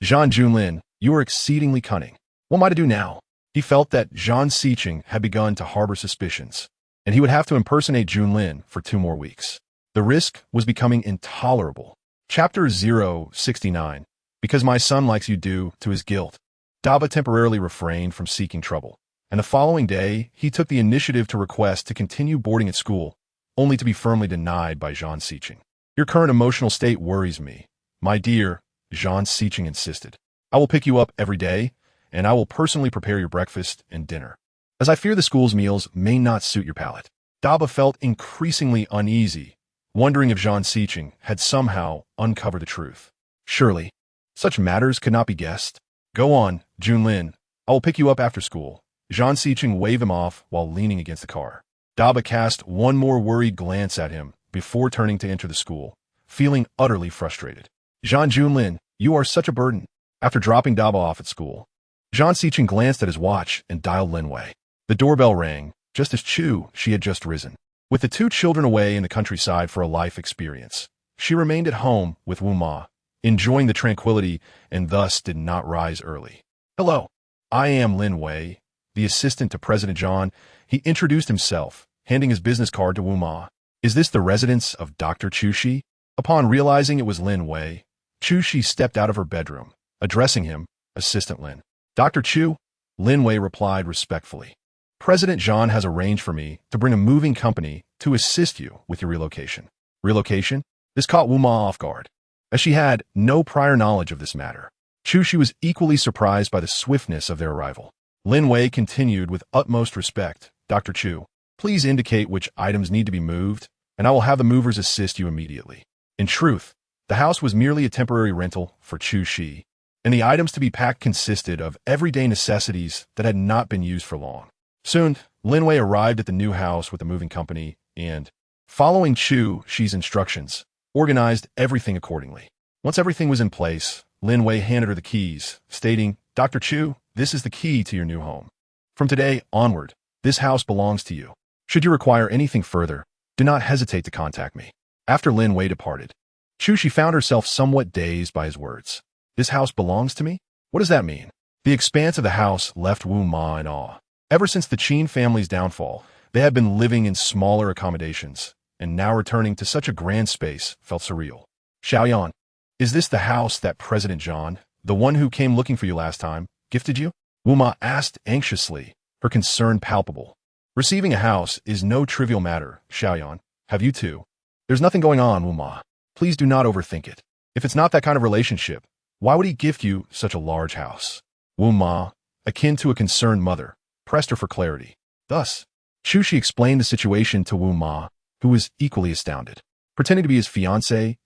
Zhang Junlin, you are exceedingly cunning. What am I to do now? He felt that Zhang Xiqing had begun to harbor suspicions, and he would have to impersonate Junlin for 2 more weeks. The risk was becoming intolerable. Chapter 069. Because my son likes you due to his guilt. Daba temporarily refrained from seeking trouble, and the following day he took the initiative to request to continue boarding at school, only to be firmly denied by Zhang Xiqing. Your current emotional state worries me. My dear, Zhang Xiqing insisted. I will pick you up every day, and I will personally prepare your breakfast and dinner, as I fear the school's meals may not suit your palate. Daba felt increasingly uneasy, wondering if Zhang Xiqing had somehow uncovered the truth. Surely, such matters could not be guessed. Go on, Junlin. I will pick you up after school. Zhang Xiqing waved him off while leaning against the car. Daba cast one more worried glance at him before turning to enter the school, feeling utterly frustrated. Zhang Junlin, you are such a burden. After dropping Daba off at school, Zhang Xiqing glanced at his watch and dialed Linwei. The doorbell rang, just as she had just risen. With the 2 children away in the countryside for a life experience, she remained at home with Wu Ma, enjoying the tranquility and thus did not rise early. Hello, I am Lin Wei, the assistant to President Zhang. He introduced himself, handing his business card to Wu Ma. Is this the residence of Dr. Chu Shi? Upon realizing it was Lin Wei, Chu Shi stepped out of her bedroom, addressing him, Assistant Lin. Dr. Chu, Lin Wei replied respectfully. President Zhang has arranged for me to bring a moving company to assist you with your relocation. Relocation? This caught Wu Ma off guard, as she had no prior knowledge of this matter. Chu Shi was equally surprised by the swiftness of their arrival. Lin Wei continued with utmost respect. Dr. Chu, please indicate which items need to be moved, and I will have the movers assist you immediately. In truth, the house was merely a temporary rental for Chu Shi, and the items to be packed consisted of everyday necessities that had not been used for long. Soon, Lin Wei arrived at the new house with the moving company and, following Chu Shi's instructions, organized everything accordingly. Once everything was in place, Lin Wei handed her the keys, stating, Dr. Chu, this is the key to your new home. From today onward, this house belongs to you. Should you require anything further, do not hesitate to contact me. After Lin Wei departed, Chu Shi found herself somewhat dazed by his words. This house belongs to me? What does that mean? The expanse of the house left Wu Ma in awe. Ever since the Qin family's downfall, they had been living in smaller accommodations, and now returning to such a grand space felt surreal. Xiaoyan, is this the house that President Zhang, the one who came looking for you last time, gifted you? Wu Ma asked anxiously, her concern palpable. Receiving a house is no trivial matter, Xiaoyan. Have you too? There's nothing going on, Wu Ma. Please do not overthink it. If it's not that kind of relationship, why would he gift you such a large house? Wu Ma, akin to a concerned mother, pressed her for clarity. Thus, Chu Shi explained the situation to Wu Ma, who was equally astounded. Pretending to be his fiancé,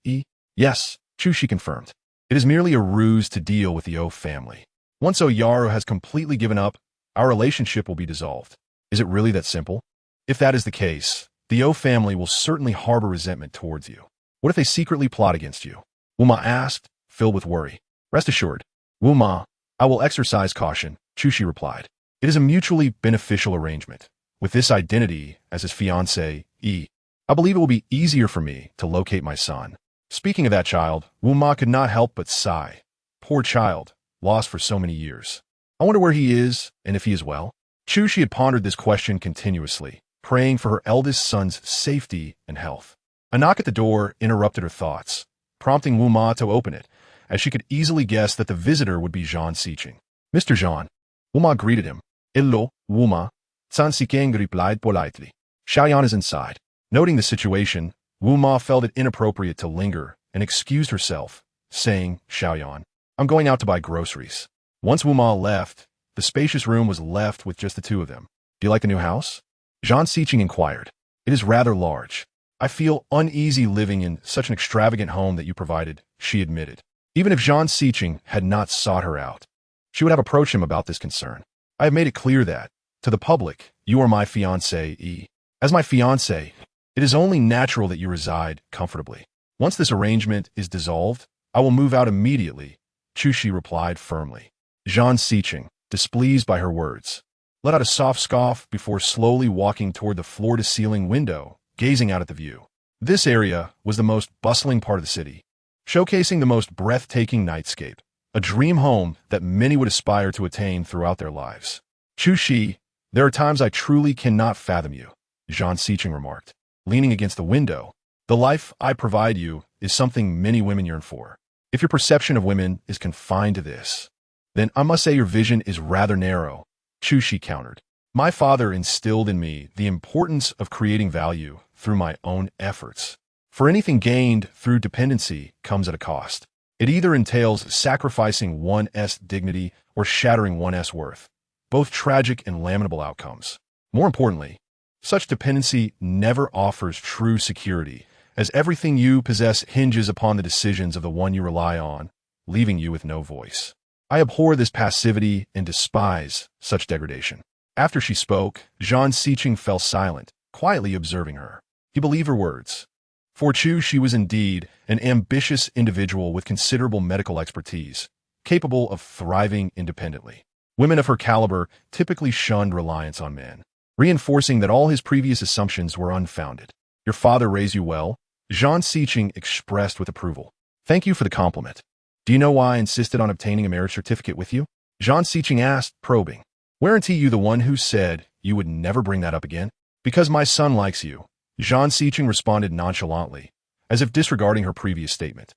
Yes, Chu Shi confirmed. It is merely a ruse to deal with the O family. Once Oyaru has completely given up, our relationship will be dissolved. Is it really that simple? If that is the case, the O family will certainly harbor resentment towards you. What if they secretly plot against you? Wu Ma asked, filled with worry. Rest assured, Wu Ma, I will exercise caution, Chu Shi replied. It is a mutually beneficial arrangement. With this identity as his fiancé, I believe it will be easier for me to locate my son. Speaking of that child, Wu Ma could not help but sigh. Poor child, lost for so many years. I wonder where he is and if he is well. Chu Shi had pondered this question continuously, praying for her eldest son's safety and health. A knock at the door interrupted her thoughts, prompting Wu Ma to open it, as she could easily guess that the visitor would be Zhang Xiqing. Mr. Zhang. Wu Ma greeted him. Hello, Wu Ma. Zhang Xiqing replied politely. Xiaoyan is inside. Noting the situation, Wu Ma felt it inappropriate to linger and excused herself, saying, Xiaoyan, I'm going out to buy groceries. Once Wu Ma left, the spacious room was left with just the 2 of them. Do you like the new house? Zhang Xiqing inquired. It is rather large. I feel uneasy living in such an extravagant home that you provided, she admitted. Even if Zhang Xiqing had not sought her out, she would have approached him about this concern. I have made it clear that, to the public, you are my fiancé, As my fiancé, It is only natural that you reside comfortably. Once this arrangement is dissolved, I will move out immediately, Chu Shi replied firmly. Zhan Siqing, displeased by her words, let out a soft scoff before slowly walking toward the floor-to-ceiling window, gazing out at the view. This area was the most bustling part of the city, showcasing the most breathtaking nightscape, a dream home that many would aspire to attain throughout their lives. Chu Shi, there are times I truly cannot fathom you, Zhan Siqing remarked, leaning against the window. The life I provide you is something many women yearn for. If your perception of women is confined to this, then I must say your vision is rather narrow, Chu Shi countered. My father instilled in me the importance of creating value through my own efforts. For anything gained through dependency comes at a cost. It either entails sacrificing one's dignity or shattering one's worth, both tragic and lamentable outcomes. More importantly, such dependency never offers true security, as everything you possess hinges upon the decisions of the one you rely on, leaving you with no voice. I abhor this passivity and despise such degradation. After she spoke, Zhan Siqing fell silent, quietly observing her. He believed her words. For Chu, she was indeed an ambitious individual with considerable medical expertise, capable of thriving independently. Women of her caliber typically shunned reliance on men, reinforcing that all his previous assumptions were unfounded. Your father raised you well, Zhan Siqing expressed with approval. Thank you for the compliment. Do you know why I insisted on obtaining a marriage certificate with you? Zhan Siqing asked, probing. Weren't you the one who said you would never bring that up again? Because my son likes you, Zhan Siqing responded nonchalantly, as if disregarding her previous statement.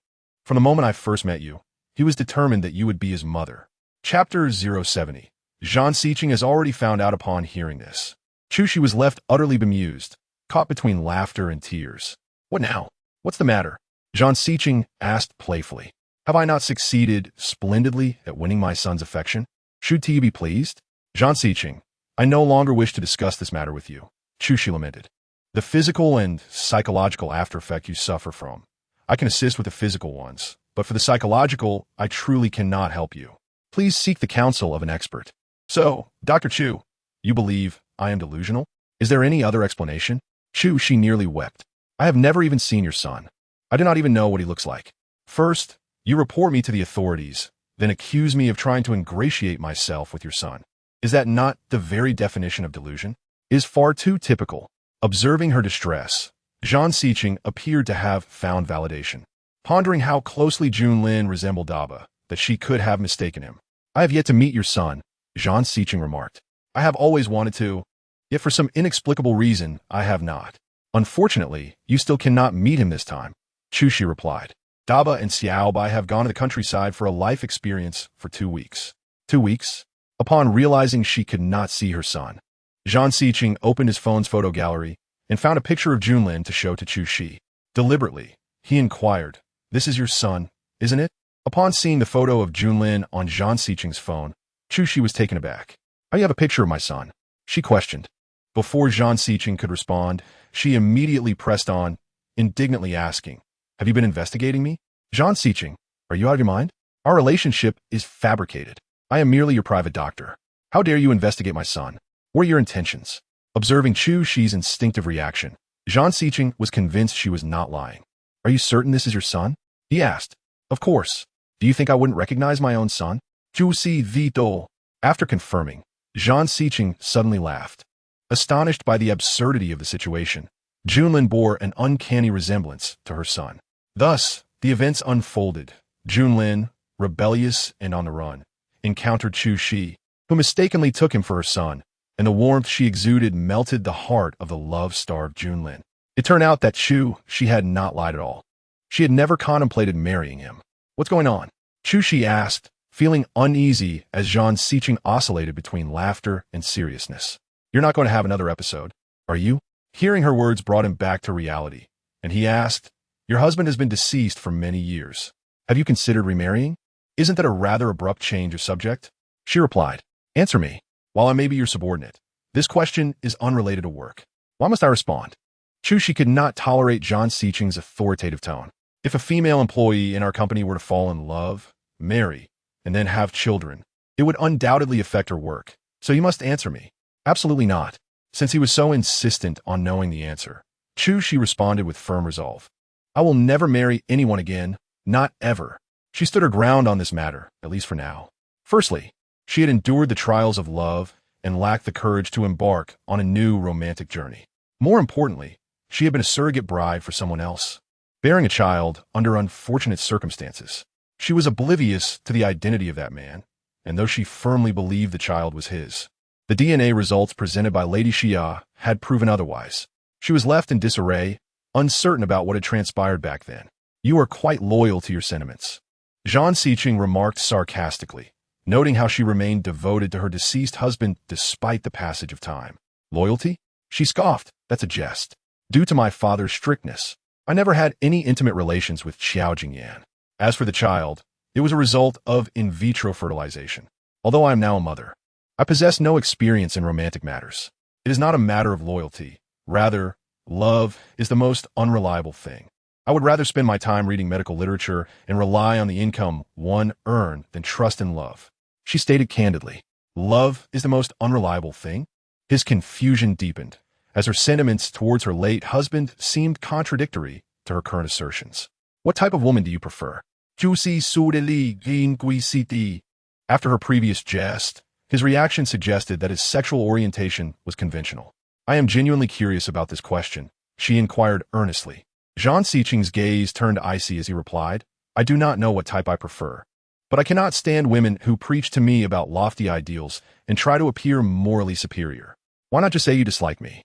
From the moment I first met you, he was determined that you would be his mother. Chapter 070. Zhan Siqing has already found out upon hearing this. Chu Shi was left utterly bemused, caught between laughter and tears. What now? What's the matter? Zhan Siqing asked playfully. Have I not succeeded splendidly at winning my son's affection? Should you be pleased? Zhan Siqing, I no longer wish to discuss this matter with you, Chu Shi lamented. The physical and psychological aftereffect you suffer from, I can assist with the physical ones, but for the psychological, I truly cannot help you. Please seek the counsel of an expert. So, Dr. Chu, you believe I am delusional? Is there any other explanation? Chu Shi nearly wept. I have never even seen your son. I do not even know what he looks like. First, you report me to the authorities, then accuse me of trying to ingratiate myself with your son. Is that not the very definition of delusion? It is far too typical. Observing her distress, Zhan Siqing appeared to have found validation. Pondering how closely Junlin resembled Daba, that she could have mistaken him. I have yet to meet your son, Zhan Siqing remarked. I have always wanted to, yet for some inexplicable reason, I have not. Unfortunately, you still cannot meet him this time, Chu Shi replied. Daba and Xiaobai have gone to the countryside for a life experience for 2 weeks. 2 weeks? Upon realizing she could not see her son, Zhan Siqing opened his phone's photo gallery and found a picture of Junlin to show to Chu Shi. Deliberately, he inquired, This is your son, isn't it? Upon seeing the photo of Junlin on Zhan Siqing's phone, Chu Shi was taken aback. I have a picture of my son, she questioned. Before Zhan Siqing could respond, she immediately pressed on, indignantly asking, Have you been investigating me? Zhan Siqing, are you out of your mind? Our relationship is fabricated. I am merely your private doctor. How dare you investigate my son? What are your intentions? Observing Chu Shi's instinctive reaction, Zhan Siqing was convinced she was not lying. Are you certain this is your son? He asked. Of course. Do you think I wouldn't recognize my own son? Chu Si Vi Do. After confirming, Zhan Siqing suddenly laughed. Astonished by the absurdity of the situation, Junlin bore an uncanny resemblance to her son. Thus, the events unfolded. Junlin, rebellious and on the run, encountered Chu Shi, who mistakenly took him for her son, and the warmth she exuded melted the heart of the love-starved Junlin. It turned out that Chu Shi had not lied at all. She had never contemplated marrying him. What's going on? Chu Shi asked, feeling uneasy as Zhan Siqing oscillated between laughter and seriousness. You're not going to have another episode, are you? Hearing her words brought him back to reality, and he asked, Your husband has been deceased for many years. Have you considered remarrying? Isn't that a rather abrupt change of subject? She replied, Answer me. While I may be your subordinate, this question is unrelated to work. Why must I respond? Chu Shi could not tolerate Zhan Siqing's authoritative tone. If a female employee in our company were to fall in love, marry, and then have children, it would undoubtedly affect her work. So you must answer me. Absolutely not. Since he was so insistent on knowing the answer, She responded with firm resolve. I will never marry anyone again, not ever. She stood her ground on this matter, at least for now. Firstly, she had endured the trials of love and lacked the courage to embark on a new romantic journey. More importantly, she had been a surrogate bride for someone else, bearing a child under unfortunate circumstances. She was oblivious to the identity of that man, and though she firmly believed the child was his, the DNA results presented by Lady Xia had proven otherwise. She was left in disarray, uncertain about what had transpired back then. You are quite loyal to your sentiments, Zhang Siqing remarked sarcastically, noting how she remained devoted to her deceased husband despite the passage of time. Loyalty? She scoffed. That's a jest. Due to my father's strictness, I never had any intimate relations with Qiao Jingyan. As for the child, it was a result of in vitro fertilization. Although I am now a mother, I possess no experience in romantic matters. It is not a matter of loyalty. Rather, love is the most unreliable thing. I would rather spend my time reading medical literature and rely on the income one earned than trust in love. She stated candidly, love is the most unreliable thing? His confusion deepened, as her sentiments towards her late husband seemed contradictory to her current assertions. What type of woman do you prefer? After her previous jest, his reaction suggested that his sexual orientation was conventional. I am genuinely curious about this question, she inquired earnestly. Zhang Siqing's gaze turned icy as he replied, I do not know what type I prefer, but I cannot stand women who preach to me about lofty ideals and try to appear morally superior. Why not just say you dislike me?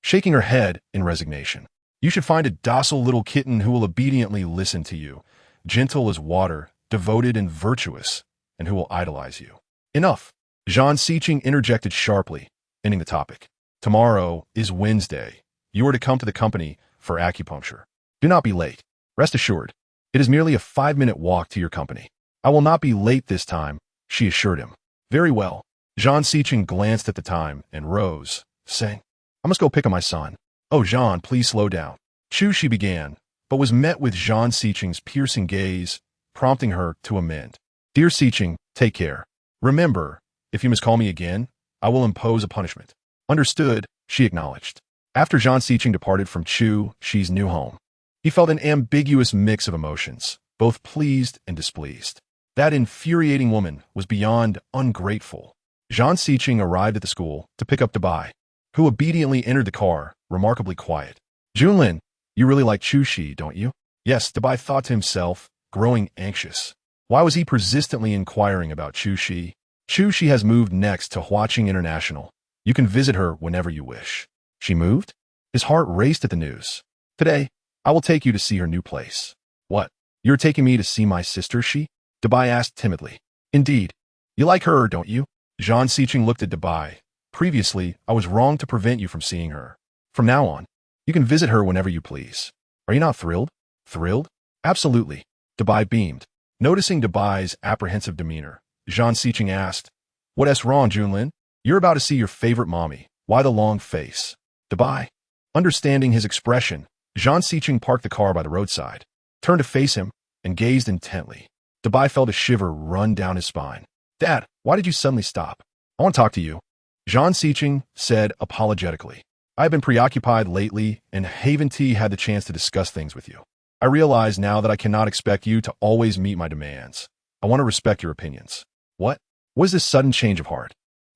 Shaking her head in resignation. You should find a docile little kitten who will obediently listen to you, gentle as water, devoted and virtuous, and who will idolize you. Enough. Zhang Siqing interjected sharply, ending the topic. Tomorrow is Wednesday. You are to come to the company for acupuncture. Do not be late. Rest assured, it is merely a 5-minute walk to your company. I will not be late this time, she assured him. Very well. Zhang Siqing glanced at the time and rose, saying, I must go pick up my son. Oh, Zhang, please slow down. She began, but was met with Zhang Siqing's piercing gaze, prompting her to amend. Dear Siqing, take care. Remember, if you must call me again, I will impose a punishment. Understood, she acknowledged. After Zhang Siqing departed from Xi's new home, he felt an ambiguous mix of emotions, both pleased and displeased. That infuriating woman was beyond ungrateful. Zhang Siqing arrived at the school to pick up Dabai, who obediently entered the car, remarkably quiet. Junlin, you really like Shi, don't you? Yes, Dabai thought to himself, growing anxious. Why was he persistently inquiring about Shi? Shi has moved next to Huaqing International. You can visit her whenever you wish. She moved? His heart raced at the news. Today, I will take you to see her new place. What? You're taking me to see my sister, Shi? Dabai asked timidly. Indeed. You like her, don't you? Zhang Siqing looked at Dabai. Previously, I was wrong to prevent you from seeing her. From now on, you can visit her whenever you please. Are you not thrilled? Thrilled? Absolutely. Dabai beamed. Noticing Dabai's apprehensive demeanor, Zhang Siqing asked, What's wrong, Junlin? You're about to see your favorite mommy. Why the long face? Dabai. Understanding his expression, Zhang Siqing parked the car by the roadside, turned to face him, and gazed intently. Dabai felt a shiver run down his spine. Dad, why did you suddenly stop? I want to talk to you. Zhang Siqing said apologetically. I have been preoccupied lately and haven't had the chance to discuss things with you. I realize now that I cannot expect you to always meet my demands. I want to respect your opinions. What? What is this sudden change of heart?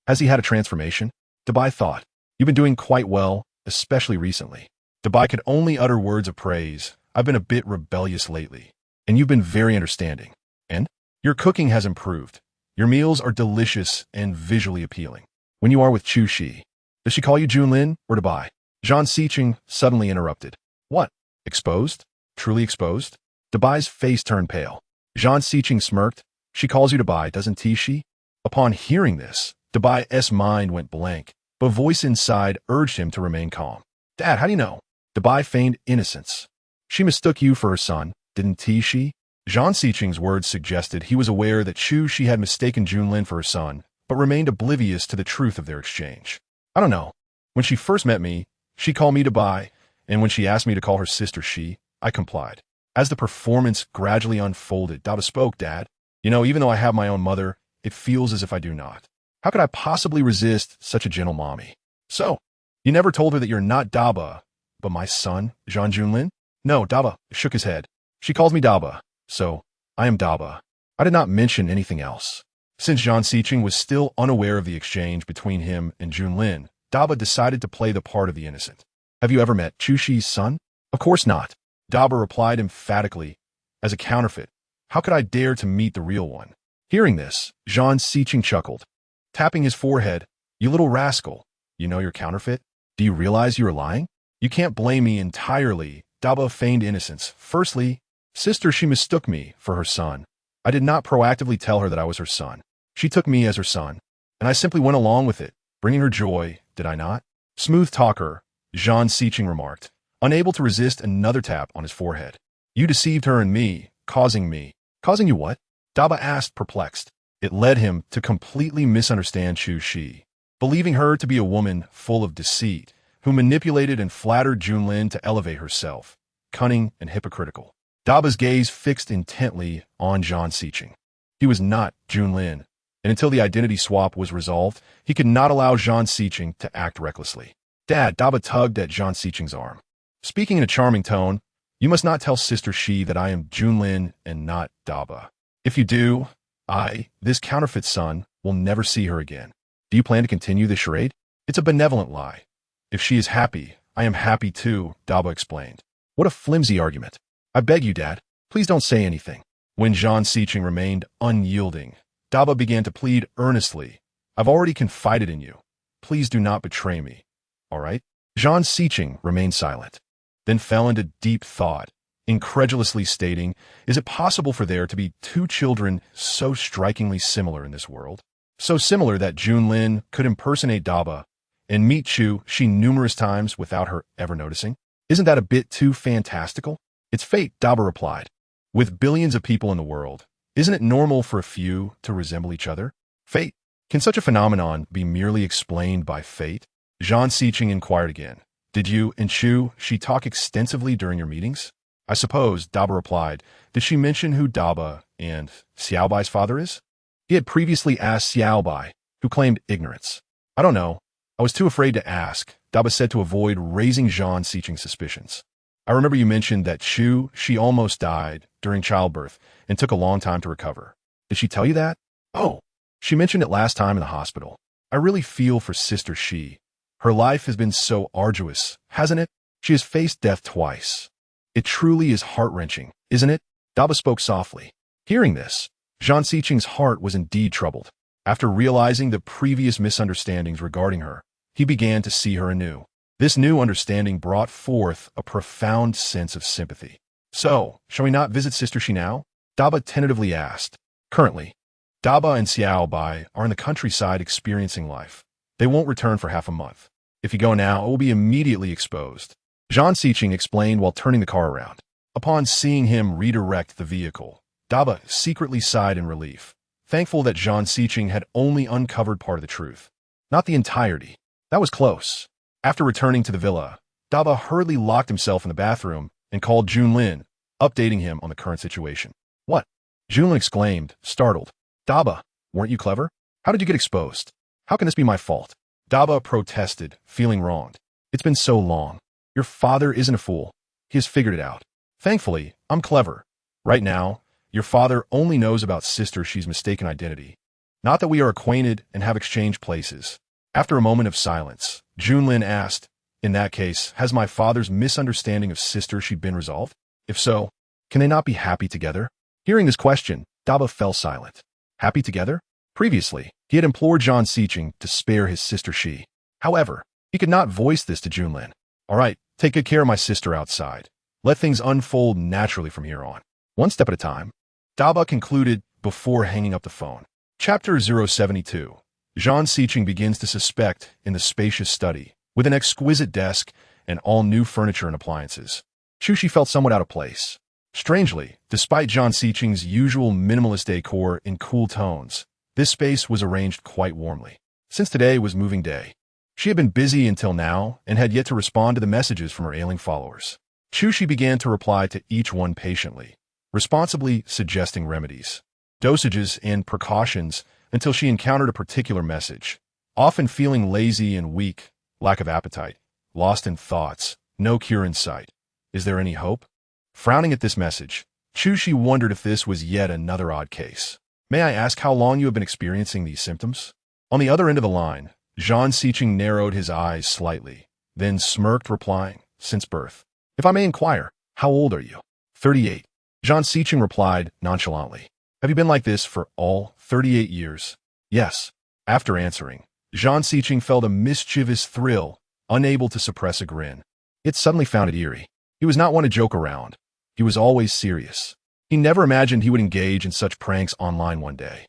Has he had a transformation? Dabai thought. You've been doing quite well, especially recently. Dabai could only utter words of praise. I've been a bit rebellious lately, and you've been very understanding. And? Your cooking has improved. Your meals are delicious and visually appealing. When you are with Shi, does she call you Junlin or Dabai? Zhang Siqing suddenly interrupted. What? Exposed? Truly exposed? Dabai's face turned pale. Zhang Siqing smirked. She calls you Dabai, doesn't she? Upon hearing this, Dabai's mind went blank, but a voice inside urged him to remain calm. Dad, how do you know? Dabai feigned innocence. She mistook you for her son, didn't she? Zhang Siqing's words suggested he was aware that Shi had mistaken Junlin for her son, but remained oblivious to the truth of their exchange. I don't know. When she first met me, she called me Dabai, and when she asked me to call her sister Shi, I complied. As the performance gradually unfolded, Dada spoke, Dad. You know, even though I have my own mother, it feels as if I do not. How could I possibly resist such a gentle mommy? So, You never told her that you're not Daba, but my son, Zhang Junlin? No, Daba shook his head. She calls me Daba, so I am Daba. I did not mention anything else. Since Zhang Xiqing was still unaware of the exchange between him and Junlin, Daba decided to play the part of the innocent. Have you ever met Chu Shi's son? Of course not. Daba replied emphatically. As a counterfeit, how could I dare to meet the real one? Hearing this, Zhang Xiqing chuckled, tapping his forehead. You little rascal, you know you're counterfeit? Do you realize you are lying? You can't blame me entirely. Daba feigned innocence. Firstly, sister, she mistook me for her son. I did not proactively tell her that I was her son. She took me as her son, and I simply went along with it, bringing her joy, did I not? Smooth talker, Zhang Xiqing remarked, unable to resist another tap on his forehead. You deceived her and me, causing me. Causing you what? Daba asked, perplexed. It led him to completely misunderstand Chu Shi, believing her to be a woman full of deceit, who manipulated and flattered Junlin to elevate herself, cunning and hypocritical. Daba's gaze fixed intently on Zhang Xiqing. He was not Junlin, and until the identity swap was resolved, he could not allow Zhang Xiqing to act recklessly. Dad, Daba tugged at Zhang Xiqing's arm. Speaking in a charming tone, you must not tell Sister Shi that I am Junlin and not Daba. If you do, this counterfeit son, will never see her again. Do you plan to continue the charade? It's a benevolent lie. If she is happy, I am happy too, Daba explained. What a flimsy argument. I beg you, Dad, please don't say anything. When Zhang Xiqing remained unyielding, Daba began to plead earnestly. I've already confided in you. Please do not betray me. All right? Zhang Xiqing remained silent, then fell into deep thought, incredulously stating, is it possible for there to be two children so strikingly similar in this world? So similar that Junlin could impersonate Daba and meet Chu Shi numerous times without her ever noticing? Isn't that a bit too fantastical? It's fate, Daba replied. With billions of people in the world, isn't it normal for a few to resemble each other? Fate. Can such a phenomenon be merely explained by fate? Zhang Xiqing inquired again. Did you and Chu Shi talk extensively during your meetings? I suppose, Daba replied. Did she mention who Daba and Xiaobai's father is? He had previously asked Xiaobai, who claimed ignorance. I don't know. I was too afraid to ask, Daba said to avoid raising Zhang Xiqing's suspicions. I remember you mentioned that Chu Shi almost died during childbirth and took a long time to recover. Did she tell you that? Oh, she mentioned it last time in the hospital. I really feel for Sister Shi. Her life has been so arduous, hasn't it? She has faced death twice. It truly is heart-wrenching, isn't it? Daba spoke softly. Hearing this, Zhang Xiqing's heart was indeed troubled. After realizing the previous misunderstandings regarding her, he began to see her anew. This new understanding brought forth a profound sense of sympathy. So, shall we not visit Sister Shi now? Daba tentatively asked. Currently, Daba and Xiaobai are in the countryside experiencing life. They won't return for half a month. If you go now, it will be immediately exposed. Zhang Xiqing explained while turning the car around. Upon seeing him redirect the vehicle, Daba secretly sighed in relief, thankful that Zhang Xiqing had only uncovered part of the truth, not the entirety. That was close. After returning to the villa, Daba hurriedly locked himself in the bathroom and called Junlin, updating him on the current situation. What? Junlin exclaimed, startled. Daba, weren't you clever? How did you get exposed? How can this be my fault? Daba protested, feeling wronged. It's been so long. Your father isn't a fool. He has figured it out. Thankfully, I'm clever. Right now, your father only knows about Sister Shi's mistaken identity. Not that we are acquainted and have exchanged places. After a moment of silence, Junlin asked, in that case, has my father's misunderstanding of Sister Shi been resolved? If so, can they not be happy together? Hearing this question, Daba fell silent. Happy together? Previously, he had implored Zhang Xiqing to spare his Sister Shi. However, he could not voice this to Junlin. All right, take good care of my sister outside. Let things unfold naturally from here on. One step at a time. Daba concluded before hanging up the phone. Chapter 072. Zhang Xiqing begins to suspect in the spacious study, with an exquisite desk and all new furniture and appliances. Chu Shi felt somewhat out of place. Strangely, despite Zhang Xiqing's usual minimalist decor in cool tones, this space was arranged quite warmly. Since today was moving day, she had been busy until now and had yet to respond to the messages from her ailing followers. Chu Shi began to reply to each one patiently, responsibly suggesting remedies, dosages, and precautions until she encountered a particular message. Often feeling lazy and weak, lack of appetite, lost in thoughts, no cure in sight. Is there any hope? Frowning at this message, Chu wondered if this was yet another odd case. May I ask how long you have been experiencing these symptoms? On the other end of the line, Zhang Xiqing narrowed his eyes slightly, then smirked, replying, since birth. If I may inquire, how old are you? 38. Zhang Xiqing replied nonchalantly. Have you been like this for all 38 years? Yes. After answering, Zhang Xiqing felt a mischievous thrill, unable to suppress a grin. It suddenly found it eerie. He was not one to joke around. He was always serious. He never imagined he would engage in such pranks online one day.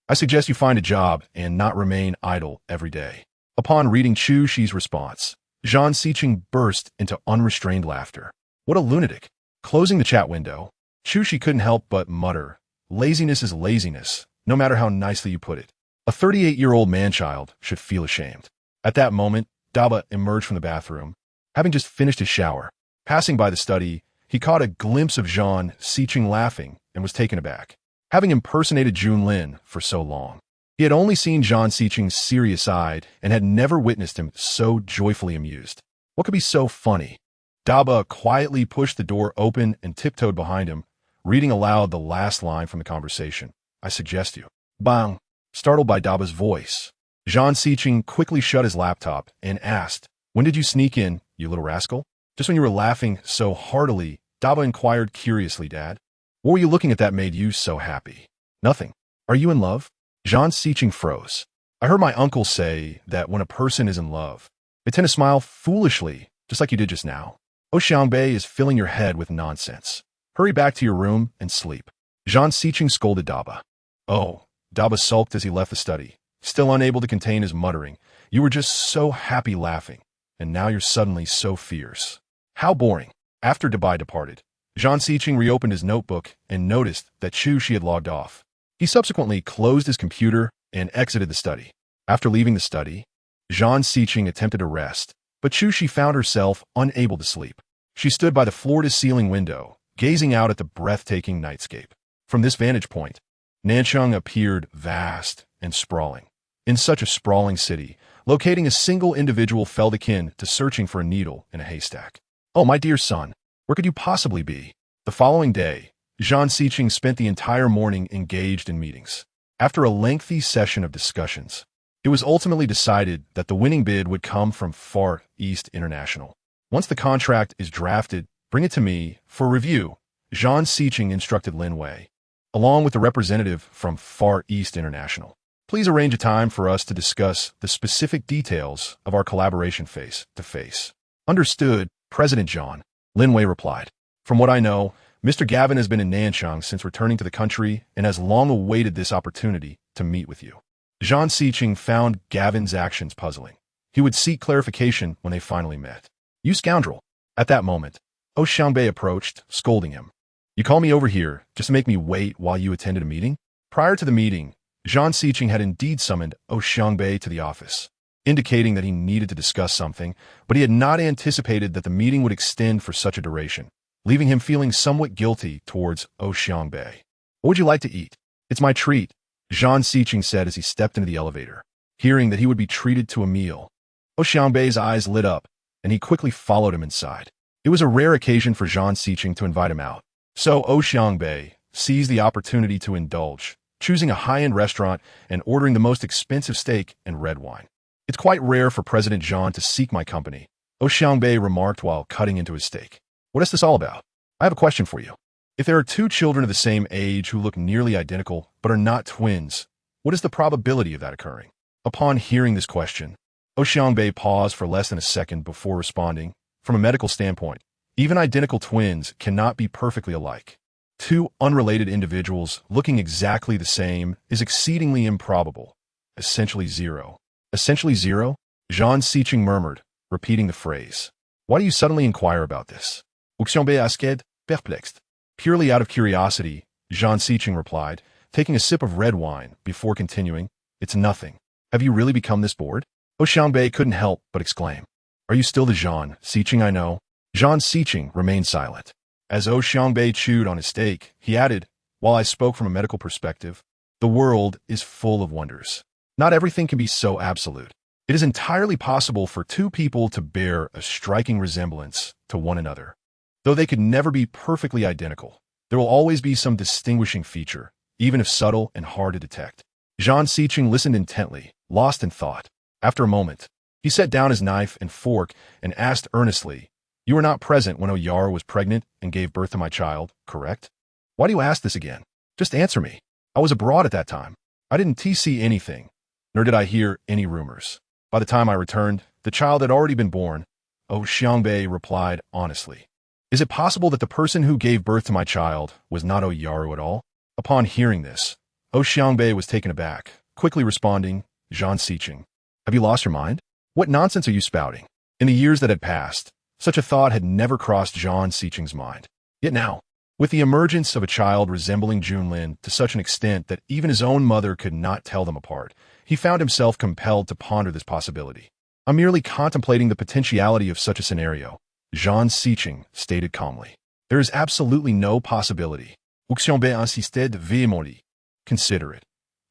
I suggest you find a job and not remain idle every day. Upon reading Chu's response, Zhang Xiqing burst into unrestrained laughter. What a lunatic. Closing the chat window, Chu couldn't help but mutter, laziness is laziness, no matter how nicely you put it. A 38-year-old man-child should feel ashamed. At that moment, Daba emerged from the bathroom, having just finished his shower. Passing by the study, he caught a glimpse of Zhang Xiqing laughing and was taken aback. Having impersonated Junlin for so long, he had only seen Zhang Xiqing's serious-eyed and had never witnessed him so joyfully amused. What could be so funny? Daba quietly pushed the door open and tiptoed behind him, reading aloud the last line from the conversation. I suggest you. Bang! Startled by Daba's voice, Zhang Xiqing quickly shut his laptop and asked, when did you sneak in, you little rascal? Just when you were laughing so heartily, Daba inquired curiously, Dad. What were you looking at that made you so happy? Nothing. Are you in love? Zhang Xiqing froze. I heard my uncle say that when a person is in love, they tend to smile foolishly, just like you did just now. Xiangbei is filling your head with nonsense. Hurry back to your room and sleep. Zhang Xiqing scolded Daba. Oh, Daba sulked as he left the study, still unable to contain his muttering. You were just so happy laughing, and now you're suddenly so fierce. How boring. After Daba departed, Zhang Xiqing reopened his notebook and noticed that Chu had logged off. He subsequently closed his computer and exited the study. After leaving the study, Zhang Xiqing attempted to rest, but Chu found herself unable to sleep. She stood by the floor-to-ceiling window, gazing out at the breathtaking nightscape. From this vantage point, Nanchang appeared vast and sprawling. In such a sprawling city, locating a single individual felt akin to searching for a needle in a haystack. Oh, my dear son, where could you possibly be? The following day, Zhang Xiqing spent the entire morning engaged in meetings. After a lengthy session of discussions, it was ultimately decided that the winning bid would come from Far East International. Once the contract is drafted, bring it to me for review, Zhang Xiqing instructed Lin Wei, along with the representative from Far East International. Please arrange a time for us to discuss the specific details of our collaboration face-to-face. Understood, President John, Lin Wei replied. From what I know, Mr. Gavin has been in Nanchang since returning to the country and has long awaited this opportunity to meet with you. Zhang Xiqing found Gavin's actions puzzling. He would seek clarification when they finally met. You scoundrel! At that moment, Xiangbei approached, scolding him. You call me over here just to make me wait while you attended a meeting? Prior to the meeting, Zhang Xiqing had indeed summoned Xiangbei to the office, indicating that he needed to discuss something, but he had not anticipated that the meeting would extend for such a duration, leaving him feeling somewhat guilty towards Xiangbei. What would you like to eat? It's my treat, Zhang Xiqing said as he stepped into the elevator. Hearing that he would be treated to a meal, Xiangbei's eyes lit up, and he quickly followed him inside. It was a rare occasion for Zhang Xiqing to invite him out, so Xiangbei seized the opportunity to indulge, choosing a high-end restaurant and ordering the most expensive steak and red wine. It's quite rare for President Zhang to seek my company, Xiangbei remarked while cutting into his steak. What is this all about? I have a question for you. If there are two children of the same age who look nearly identical but are not twins, what is the probability of that occurring? Upon hearing this question, Xiangbei paused for less than a second before responding. From a medical standpoint, even identical twins cannot be perfectly alike. Two unrelated individuals looking exactly the same is exceedingly improbable. Essentially zero. Essentially zero? Zhang Xiqing murmured, repeating the phrase. Why do you suddenly inquire about this? Xiangbei asked, perplexed. Purely out of curiosity, Zhang Xiqing replied, taking a sip of red wine before continuing. It's nothing. Have you really become this bored? Xiangbei couldn't help but exclaim. Are you still the Zhang Xiqing I know? Zhang Xiqing remained silent. As Xiangbei chewed on his steak, he added, while I spoke from a medical perspective, the world is full of wonders. Not everything can be so absolute. It is entirely possible for two people to bear a striking resemblance to one another. Though they could never be perfectly identical, there will always be some distinguishing feature, even if subtle and hard to detect. Zhang Siqing listened intently, lost in thought. After a moment, he set down his knife and fork and asked earnestly, "You were not present when Oyaru was pregnant and gave birth to my child, correct? Why do you ask this again? Just answer me. I was abroad at that time. I didn't see anything, nor did I hear any rumors. By the time I returned, the child had already been born." Xiangbei replied honestly. "Is it possible that the person who gave birth to my child was not Oyaru at all?" Upon hearing this, Xiangbei was taken aback, quickly responding, "Zhang Siqing, have you lost your mind? What nonsense are you spouting?" In the years that had passed, such a thought had never crossed Zhang Siqing's mind. Yet now, with the emergence of a child resembling Junlin to such an extent that even his own mother could not tell them apart, he found himself compelled to ponder this possibility. "I'm merely contemplating the potentiality of such a scenario," Zhang Siqing stated calmly. "There is absolutely no possibility." Xiangbei insisted vehemently. "Consider it.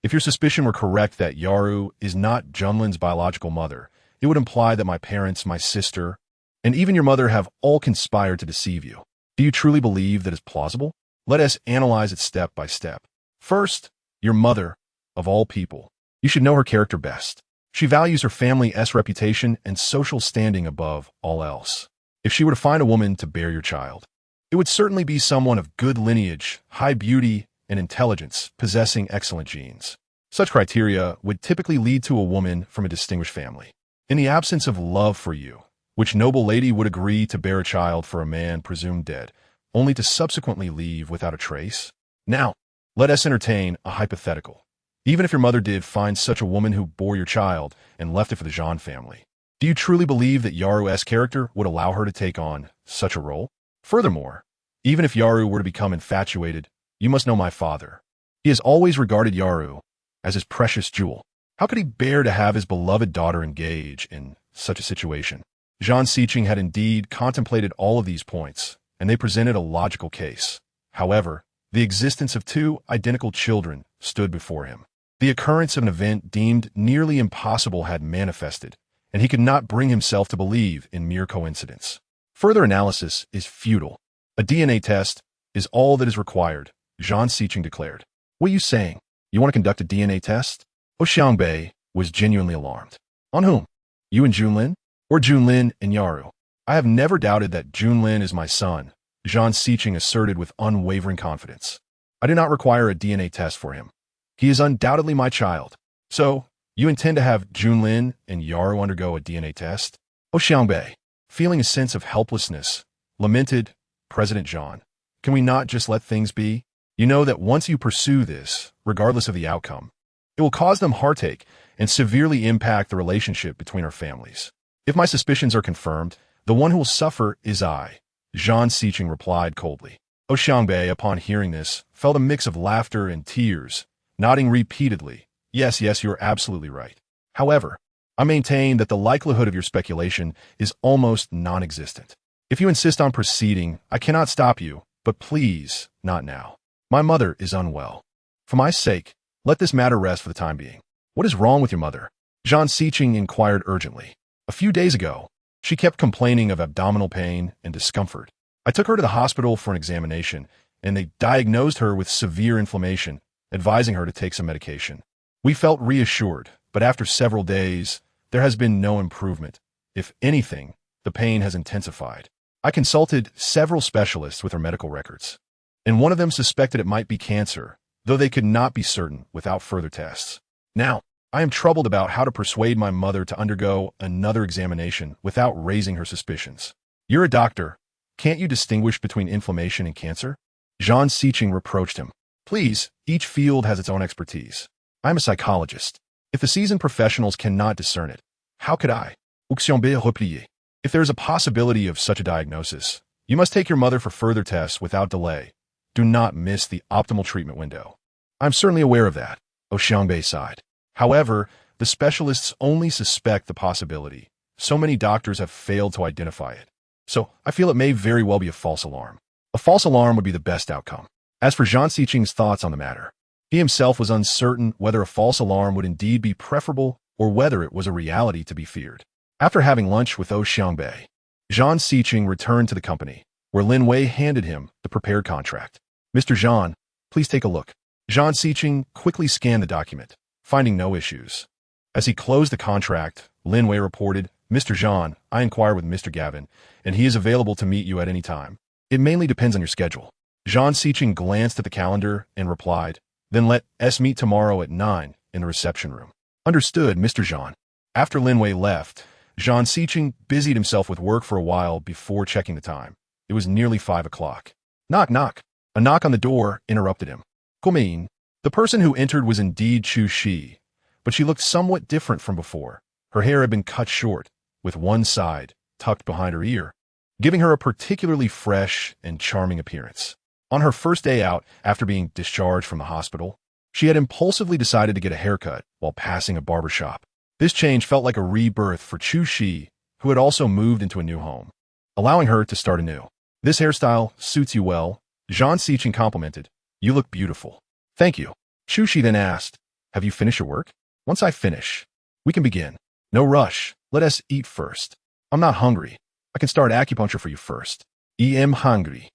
If your suspicion were correct that Yaru is not Junlin's biological mother, it would imply that my parents, my sister, and even your mother have all conspired to deceive you. Do you truly believe that is plausible? Let us analyze it step by step. First, your mother, of all people. You should know her character best. She values her family's reputation and social standing above all else. If she were to find a woman to bear your child, it would certainly be someone of good lineage, high beauty, and intelligence, possessing excellent genes. Such criteria would typically lead to a woman from a distinguished family. In the absence of love for you, which noble lady would agree to bear a child for a man presumed dead, only to subsequently leave without a trace? Now, let us entertain a hypothetical. Even if your mother did find such a woman who bore your child and left it for the Zhang family, do you truly believe that Yaru's character would allow her to take on such a role? Furthermore, even if Yaru were to become infatuated, you must know my father. He has always regarded Yaru as his precious jewel. How could he bear to have his beloved daughter engage in such a situation? Zhang Siqing had indeed contemplated all of these points, and they presented a logical case. However, the existence of two identical children stood before him. The occurrence of an event deemed nearly impossible had manifested, and he could not bring himself to believe in mere coincidence. Further analysis is futile. A DNA test is all that is required, Zhang Siqing declared. "What are you saying? You want to conduct a DNA test?" Xiangbei was genuinely alarmed. "On whom? You and Junlin? Or Junlin and Yaru?" "I have never doubted that Junlin is my son," Zhang Siqing asserted with unwavering confidence. "I do not require a DNA test for him. He is undoubtedly my child. So, you intend to have Junlin and Yaru undergo a DNA test?" Xiangbei, feeling a sense of helplessness, lamented, "President Zhang, can we not just let things be? You know that once you pursue this, regardless of the outcome, it will cause them heartache and severely impact the relationship between our families. If my suspicions are confirmed, the one who will suffer is I," Zhang Siqing replied coldly. Xiangbei, upon hearing this, felt a mix of laughter and tears, nodding repeatedly. Yes, you're absolutely right. However, I maintain that the likelihood of your speculation is almost non-existent. If you insist on proceeding, I cannot stop you, but please, not now. My mother is unwell. For my sake, let this matter rest for the time being. What is wrong with your mother? Zhang Siqing inquired urgently. A few days ago, she kept complaining of abdominal pain and discomfort. I took her to the hospital for an examination, and they diagnosed her with severe inflammation, advising her to take some medication. We felt reassured, but after several days, there has been no improvement. If anything, the pain has intensified. I consulted several specialists with her medical records, and one of them suspected it might be cancer, though they could not be certain without further tests. Now, I am troubled about how to persuade my mother to undergo another examination without raising her suspicions. You're a doctor. Can't you distinguish between inflammation and cancer? Zhang Siqing reproached him. Please, each field has its own expertise. I'm a psychologist. If the seasoned professionals cannot discern it, how could I? Xiangbei replied. If there is a possibility of such a diagnosis, you must take your mother for further tests without delay. Do not miss the optimal treatment window. I'm certainly aware of that, Xiangbei sighed. However, the specialists only suspect the possibility. So many doctors have failed to identify it. So, I feel it may very well be a false alarm. A false alarm would be the best outcome. As for Zhang Siqing's thoughts on the matter, he himself was uncertain whether a false alarm would indeed be preferable or whether it was a reality to be feared. After having lunch with Xiangbei, Zhang Xiqing returned to the company, where Lin Wei handed him the prepared contract. Mr. Zhang, please take a look. Zhang Xiqing quickly scanned the document, finding no issues. As he closed the contract, Lin Wei reported, Mr. Zhang, I inquired with Mr. Gavin, and he is available to meet you at any time. It mainly depends on your schedule. Zhang Xiqing glanced at the calendar and replied, then let us meet tomorrow at 9 in the reception room. Understood, Mr. Zhang. After Lin Wei left, Zhang Xiqing busied himself with work for a while before checking the time. It was nearly 5 o'clock. Knock, knock. A knock on the door interrupted him. Come in. The person who entered was indeed Chu Shi, but she looked somewhat different from before. Her hair had been cut short, with one side tucked behind her ear, giving her a particularly fresh and charming appearance. On her first day out after being discharged from the hospital, she had impulsively decided to get a haircut while passing a barber shop. This change felt like a rebirth for Chu Shi, who had also moved into a new home, allowing her to start anew. This hairstyle suits you well, Zhang Xiqing complimented. You look beautiful. Thank you. Chu Shi then asked, have you finished your work? Once I finish, we can begin. No rush. Let us eat first. I'm not hungry. I can start acupuncture for you first. I'm hungry.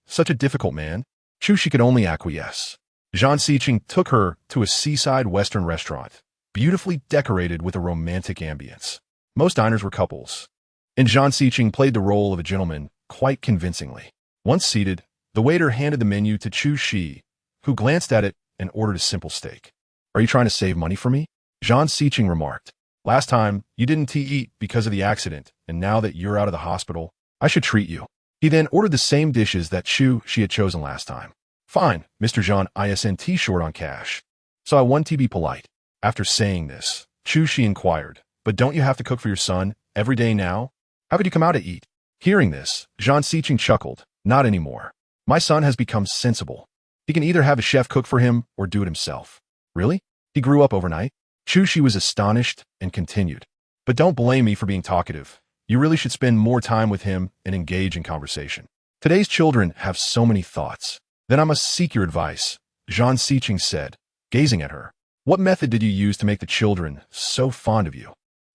Such a difficult man. Chu Shi could only acquiesce. Zhang Xiqing took her to a seaside Western restaurant, beautifully decorated with a romantic ambience. Most diners were couples, and Zhang Xiqing played the role of a gentleman quite convincingly. Once seated, the waiter handed the menu to Chu Shi, who glanced at it and ordered a simple steak. Are you trying to save money for me? Zhang Xiqing remarked. Last time, you didn't eat because of the accident, and now that you're out of the hospital, I should treat you. He then ordered the same dishes that Chu Shi had chosen last time. Fine, Mr. Zhang isn't short on cash, so I want to be polite. After saying this, Chu Shi inquired, but don't you have to cook for your son every day now? How could you come out to eat? Hearing this, Zhang Xiqing chuckled. Not anymore. My son has become sensible. He can either have a chef cook for him or do it himself. Really? He grew up overnight? Chu Shi was astonished and continued. But don't blame me for being talkative. You really should spend more time with him and engage in conversation. Today's children have so many thoughts. Then I must seek your advice, Zhang Xiqing said, gazing at her. What method did you use to make the children so fond of you?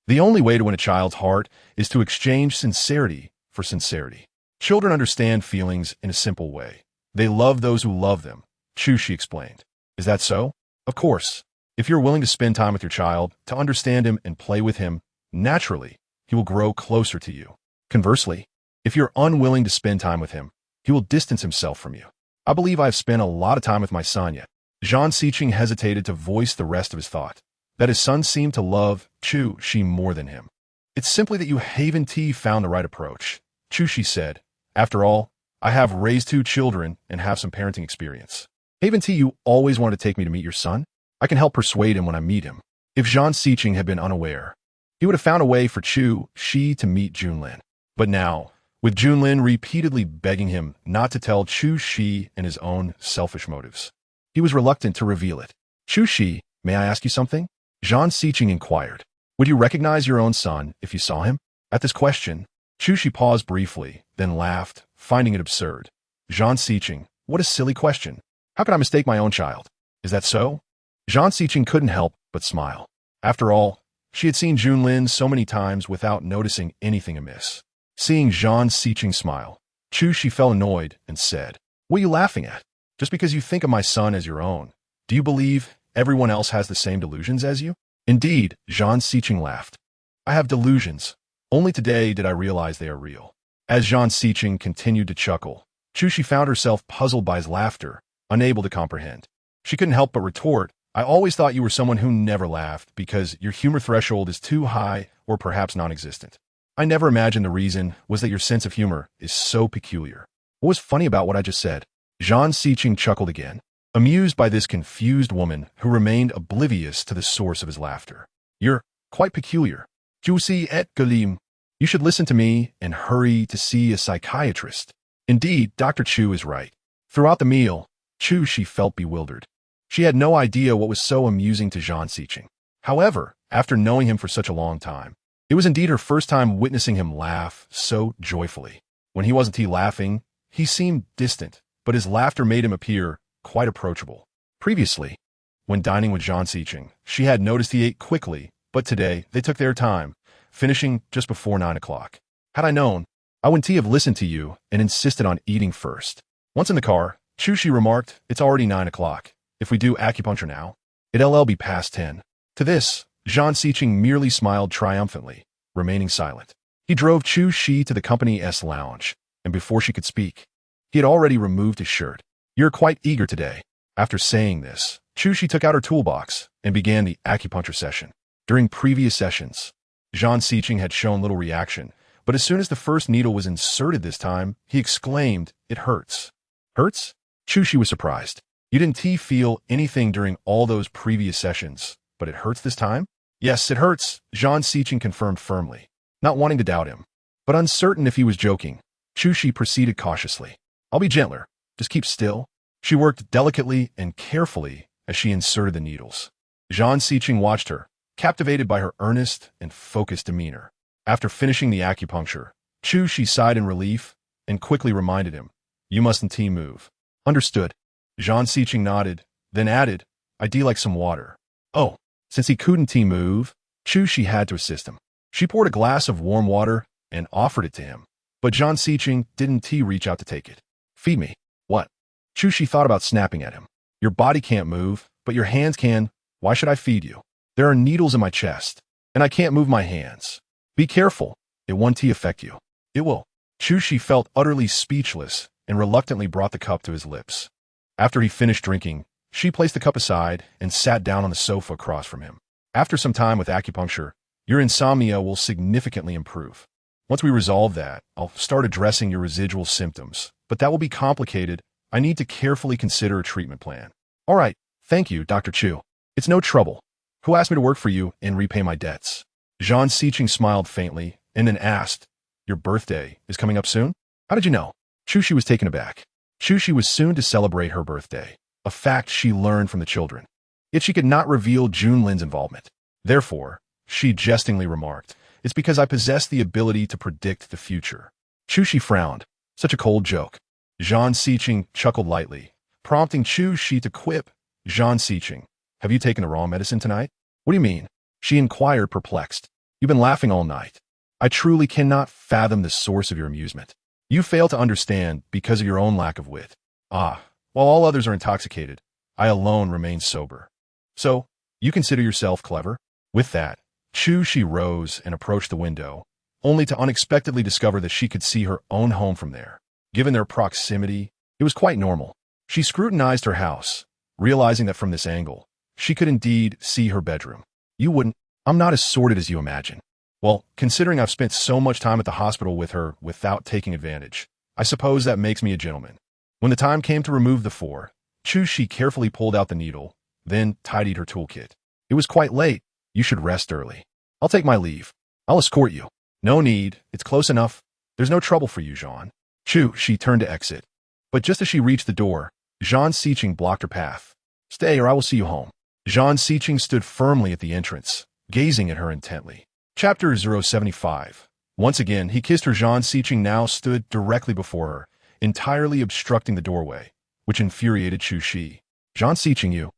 The only way to win a child's heart is to exchange sincerity for sincerity. Children understand feelings in a simple way. They love those who love them, Chu Shi explained. Is that so? Of course. If you're willing to spend time with your child, to understand him and play with him, naturally, he will grow closer to you. Conversely, if you're unwilling to spend time with him, he will distance himself from you. I believe I have spent a lot of time with my son yet. Zhang Xiqing hesitated to voice the rest of his thought, that his son seemed to love Chu Shi more than him. It's simply that you haven't found the right approach, Chu Shi said. After all, I have raised 2 children and have some parenting experience. Haven't you always wanted to take me to meet your son? I can help persuade him when I meet him. If Zhang Xiqing had been unaware, he would have found a way for Chu Shi to meet Junlin. But now, with Junlin repeatedly begging him not to tell Chu Shi and his own selfish motives, he was reluctant to reveal it. Chu Shi, may I ask you something? Zhang Xiqing inquired. Would you recognize your own son if you saw him? At this question, Chu Shi paused briefly, then laughed, finding it absurd. Zhang Xiqing, what a silly question. How could I mistake my own child? Is that so? Zhang Xiqing couldn't help but smile. After all, she had seen Junlin so many times without noticing anything amiss. Seeing Zhang Xiqing smile, Chu Shi felt annoyed and said, what are you laughing at? Just because you think of my son as your own, do you believe everyone else has the same delusions as you? Indeed, Zhang Xiqing laughed. I have delusions. Only today did I realize they are real. As Zhang Xiqing continued to chuckle, Chu Shi found herself puzzled by his laughter, unable to comprehend. She couldn't help but retort, I always thought you were someone who never laughed because your humor threshold is too high or perhaps non-existent. I never imagined the reason was that your sense of humor is so peculiar. What was funny about what I just said? Zhang Xiqing chuckled again, amused by this confused woman who remained oblivious to the source of his laughter. You're quite peculiar. Juicy et galim. You should listen to me and hurry to see a psychiatrist. Indeed, Dr. Chu is right. Throughout the meal, Chu Shi felt bewildered. She had no idea what was so amusing to Zhang Xiqing. However, after knowing him for such a long time, it was indeed her first time witnessing him laugh so joyfully. When he wasn't laughing, he seemed distant, but his laughter made him appear quite approachable. Previously, when dining with Zhang Xiqing, she had noticed he ate quickly But today, they took their time, finishing just before 9 o'clock. Had I known, I wouldn't have listened to you and insisted on eating first. Once in the car, Chu remarked, it's already 9 o'clock. If we do acupuncture now, it'll be past 10. To this, Zhang Xiqing merely smiled triumphantly, remaining silent. He drove Chu to the company's lounge, and before she could speak, he had already removed his shirt. You're quite eager today. After saying this, Chu took out her toolbox and began the acupuncture session. During previous sessions, Zhang Xiqing had shown little reaction, but as soon as the first needle was inserted this time, he exclaimed, it hurts. Hurts? Chu was surprised. You didn't feel anything during all those previous sessions, but it hurts this time? Yes, it hurts, Zhang Xiqing confirmed firmly, not wanting to doubt him. But uncertain if he was joking, Chu proceeded cautiously. I'll be gentler. Just keep still. She worked delicately and carefully as she inserted the needles. Zhang Xiqing watched her, captivated by her earnest and focused demeanor. After finishing the acupuncture, Chu sighed in relief and quickly reminded him, you mustn't move. Understood. Zhang Xiqing nodded, then added, I'd like some water. Oh, since he couldn't move, Chu had to assist him. She poured a glass of warm water and offered it to him, but Zhang Xiqing didn't reach out to take it. Feed me. What? Chu thought about snapping at him. Your body can't move, but your hands can. Why should I feed you? There are needles in my chest, and I can't move my hands. Be careful. It won't affect you. It will. Chu felt utterly speechless and reluctantly brought the cup to his lips. After he finished drinking, she placed the cup aside and sat down on the sofa across from him. After some time with acupuncture, your insomnia will significantly improve. Once we resolve that, I'll start addressing your residual symptoms, but that will be complicated. I need to carefully consider a treatment plan. All right, thank you, Dr. Chu. It's no trouble. Who asked me to work for you and repay my debts? Zhang Xiqing smiled faintly and then asked, your birthday is coming up soon? How did you know? Chu was taken aback. Chu was soon to celebrate her birthday, a fact she learned from the children. Yet she could not reveal Junlin's involvement. Therefore, she jestingly remarked, it's because I possess the ability to predict the future. Chu frowned. Such a cold joke. Zhang Xiqing chuckled lightly, prompting Chu to quip. Zhang Xiqing, have you taken the wrong medicine tonight? What do you mean? She inquired, perplexed. You've been laughing all night. I truly cannot fathom the source of your amusement. You fail to understand because of your own lack of wit. While all others are intoxicated, I alone remain sober. So, you consider yourself clever? With that, Chu rose and approached the window, only to unexpectedly discover that she could see her own home from there. Given their proximity, it was quite normal. She scrutinized her house, realizing that from this angle, she could indeed see her bedroom. You wouldn't. I'm not as sordid as you imagine. Well, considering I've spent so much time at the hospital with her without taking advantage, I suppose that makes me a gentleman. When the time came to remove the four, Chu carefully pulled out the needle, then tidied her toolkit. It was quite late. You should rest early. I'll take my leave. I'll escort you. No need. It's close enough. There's no trouble for you, Zhang. Chu turned to exit. But just as she reached the door, Zhang Xiqing blocked her path. Stay or I will see you home. Zhang Xiqing stood firmly at the entrance, gazing at her intently. Chapter 075. Once again, he kissed her. Zhang Xiqing now stood directly before her, entirely obstructing the doorway, which infuriated Chu. Zhang Xiqing, you.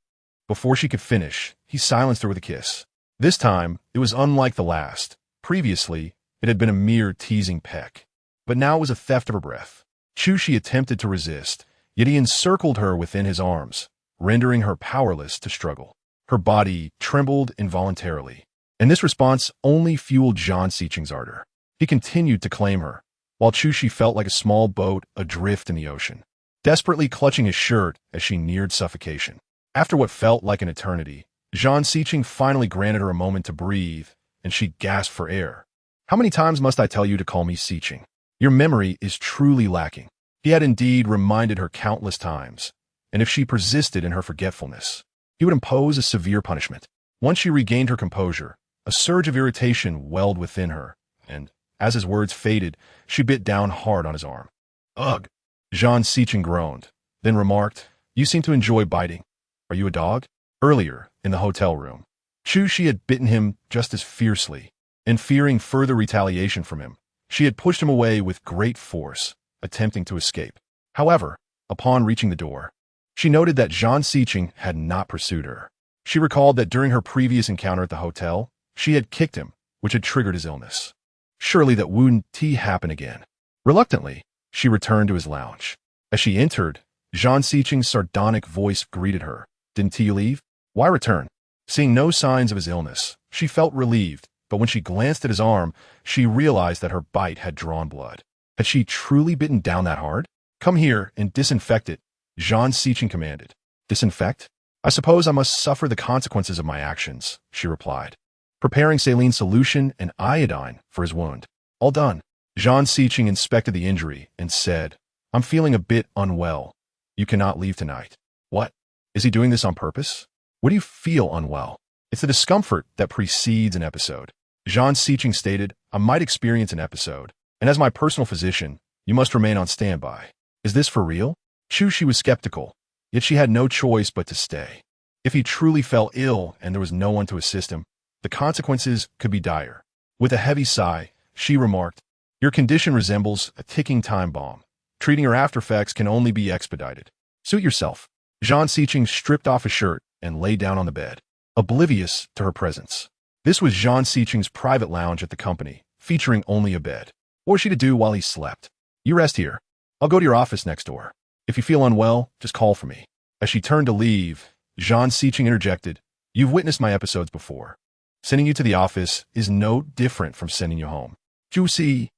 Before she could finish, he silenced her with a kiss. This time, it was unlike the last. Previously, it had been a mere teasing peck. But now it was a theft of her breath. Chu attempted to resist, yet he encircled her within his arms, rendering her powerless to struggle. Her body trembled involuntarily, and this response only fueled Zhang Xiqing's ardor. He continued to claim her, while Chu felt like a small boat adrift in the ocean, desperately clutching his shirt as she neared suffocation. After what felt like an eternity, Zhang Xiqing finally granted her a moment to breathe, and she gasped for air. How many times must I tell you to call me Xiqing? Your memory is truly lacking. He had indeed reminded her countless times, and if she persisted in her forgetfulness, he would impose a severe punishment. Once she regained her composure, a surge of irritation welled within her, and, as his words faded, she bit down hard on his arm. Ugh! Zhang Xiqing groaned, then remarked, You seem to enjoy biting. Are you a dog? Earlier, in the hotel room, Chu had bitten him just as fiercely, and fearing further retaliation from him, she had pushed him away with great force, attempting to escape. However, upon reaching the door, she noted that Zhang Xiqing had not pursued her. She recalled that during her previous encounter at the hotel, She had kicked him, which had triggered his illness. Surely that wouldn't happen again. Reluctantly, she returned to his lounge. As she entered, Zhang Siqing's sardonic voice greeted her. Didn't you leave? Why return? Seeing no signs of his illness, she felt relieved, but when she glanced at his arm, she realized that her bite had drawn blood. Had she truly bitten down that hard? Come here and disinfect it, Zhang Siqing commanded. Disinfect? I suppose I must suffer the consequences of my actions, she replied, preparing saline solution and iodine for his wound. All done. Zhang Siqing inspected the injury and said, I'm feeling a bit unwell. You cannot leave tonight. What? Is he doing this on purpose? What do you feel unwell? It's the discomfort that precedes an episode. Zhang Siqing stated, I might experience an episode, and as my personal physician, you must remain on standby. Is this for real? She was skeptical, yet she had no choice but to stay. If he truly fell ill and there was no one to assist him, the consequences could be dire. With a heavy sigh, she remarked, your condition resembles a ticking time bomb. Treating her aftereffects can only be expedited. Suit yourself. Zhang Siqing stripped off his shirt and lay down on the bed, oblivious to her presence. This was Zhang Siqing's private lounge at the company, featuring only a bed. What was she to do while he slept? You rest here. I'll go to your office next door. If you feel unwell, just call for me. As she turned to leave, Zhang Siqing interjected, you've witnessed my episodes before. Sending you to the office is no different from sending you home. Juicy.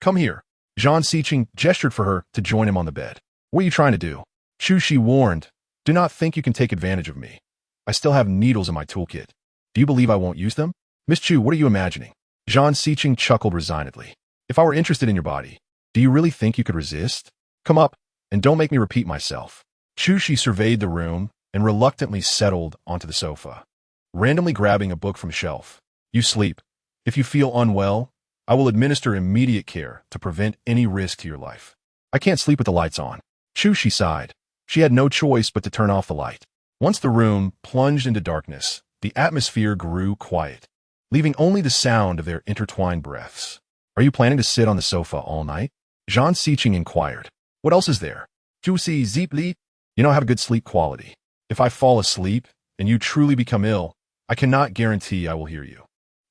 Come here. Zhang Siqing gestured for her to join him on the bed. What are you trying to do? She warned, do not think you can take advantage of me. I still have needles in my toolkit. Do you believe I won't use them? Miss Chu, what are you imagining? Zhang Siqing chuckled resignedly. If I were interested in your body, do you really think you could resist? Come up, and don't make me repeat myself. She surveyed the room and reluctantly settled onto the sofa, randomly grabbing a book from a shelf. You sleep. If you feel unwell, I will administer immediate care to prevent any risk to your life. I can't sleep with the lights on. She sighed. She had no choice but to turn off the light. Once the room plunged into darkness, the atmosphere grew quiet, leaving only the sound of their intertwined breaths. Are you planning to sit on the sofa all night? Zhang Siqing inquired. What else is there? Juicy Zeepli? You know I have a good sleep quality. If I fall asleep and you truly become ill, I cannot guarantee I will hear you.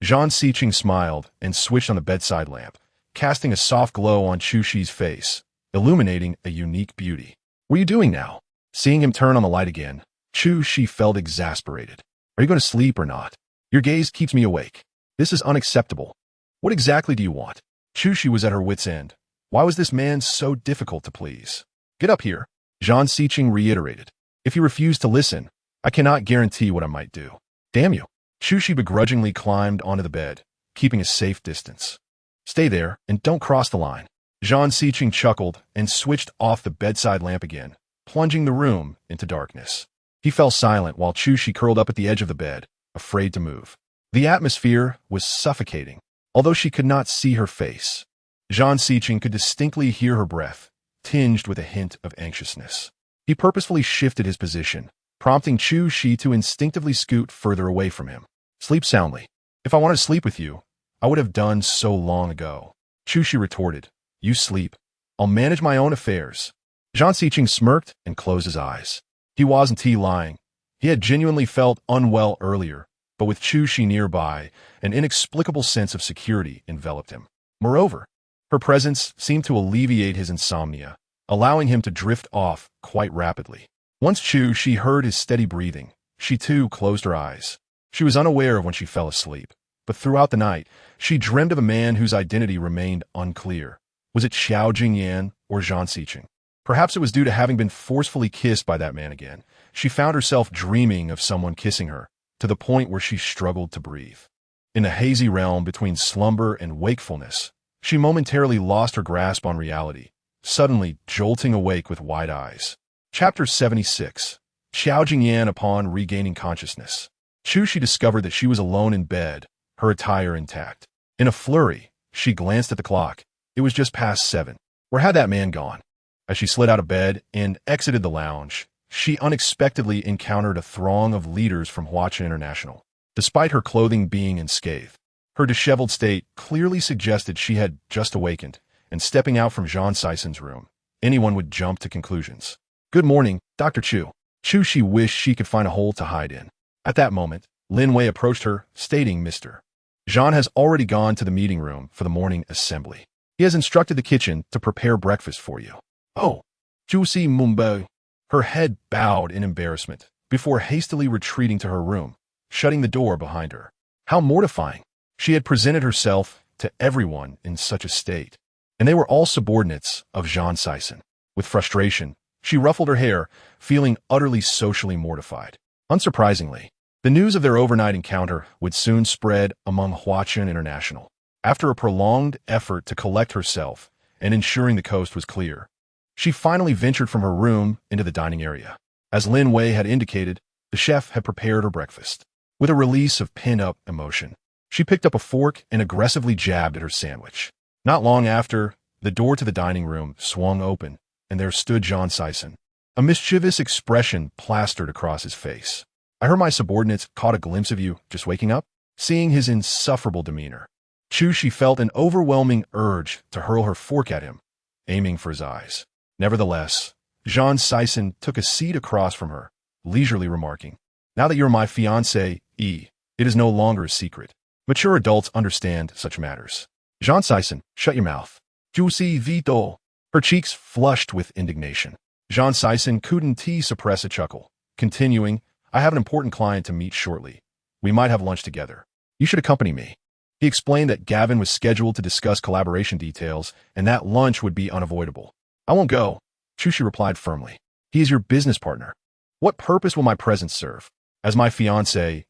Zhang Siqing smiled and switched on the bedside lamp, casting a soft glow on Chuxi's face, illuminating a unique beauty. What are you doing now? Seeing him turn on the light again, Chuxi felt exasperated. Are you going to sleep or not? Your gaze keeps me awake. This is unacceptable. What exactly do you want? Chuxi was at her wit's end. Why was this man so difficult to please? Get up here, Zhang Siqing reiterated. If you refuse to listen, I cannot guarantee what I might do. Damn you. Chuxi begrudgingly climbed onto the bed, keeping a safe distance. Stay there and don't cross the line. Zhang Siqing chuckled and switched off the bedside lamp again, plunging the room into darkness. He fell silent while Chuxi curled up at the edge of the bed, afraid to move. The atmosphere was suffocating, although she could not see her face. Zhang Siqing could distinctly hear her breath, tinged with a hint of anxiousness. He purposefully shifted his position, prompting Chuxi to instinctively scoot further away from him. Sleep soundly. If I wanted to sleep with you, I would have done so long ago. Chuxi retorted. You sleep. I'll manage my own affairs. Zhang Siqing smirked and closed his eyes. He wasn't lying. He had genuinely felt unwell earlier, but with Chuxi nearby, an inexplicable sense of security enveloped him. Moreover, her presence seemed to alleviate his insomnia, allowing him to drift off quite rapidly. Once Chuxi heard his steady breathing, she too closed her eyes. She was unaware of when she fell asleep, but throughout the night, she dreamed of a man whose identity remained unclear. Was it Qin Mu Yan or Zhang Siqing? Perhaps it was due to having been forcefully kissed by that man again. She found herself dreaming of someone kissing her, to the point where she struggled to breathe. In a hazy realm between slumber and wakefulness, she momentarily lost her grasp on reality, suddenly jolting awake with wide eyes. Chapter 76. Qin Yan upon regaining consciousness. Chuxi discovered that she was alone in bed, her attire intact. In a flurry, she glanced at the clock. It was just past 7. Where had that man gone? As she slid out of bed and exited the lounge, she unexpectedly encountered a throng of leaders from Huaqin International. Despite her clothing being unscathed, her disheveled state clearly suggested she had just awakened, and stepping out from Zhang Siqing's room, anyone would jump to conclusions. Good morning, Dr. Chu. Chuxi wished she could find a hole to hide in. At that moment, Lin Wei approached her, stating, Mr. Jean has already gone to the meeting room for the morning assembly. He has instructed the kitchen to prepare breakfast for you. Oh, Juicy Mumbai. Her head bowed in embarrassment before hastily retreating to her room, shutting the door behind her. How mortifying. She had presented herself to everyone in such a state, and they were all subordinates of Jean Sison. With frustration, she ruffled her hair, feeling utterly socially mortified. Unsurprisingly, the news of their overnight encounter would soon spread among Huachin International. After a prolonged effort to collect herself and ensuring the coast was clear, she finally ventured from her room into the dining area. As Lin Wei had indicated, the chef had prepared her breakfast. With a release of pent-up emotion, she picked up a fork and aggressively jabbed at her sandwich. Not long after, the door to the dining room swung open, and there stood Jean Sison. A mischievous expression plastered across his face. I heard my subordinates caught a glimpse of you just waking up. Seeing his insufferable demeanor, She felt an overwhelming urge to hurl her fork at him, aiming for his eyes. Nevertheless, Jean Sison took a seat across from her, leisurely remarking, Now that you're my fiancé, it is no longer a secret. Mature adults understand such matters. Jean Sison, shut your mouth. Juicy Vito. Her cheeks flushed with indignation. Jean Sison couldn't suppress a chuckle, continuing, I have an important client to meet shortly. We might have lunch together. You should accompany me. He explained that Gavin was scheduled to discuss collaboration details and that lunch would be unavoidable. I won't go, Chushi replied firmly. He is your business partner. What purpose will my presence serve? As my fiancé,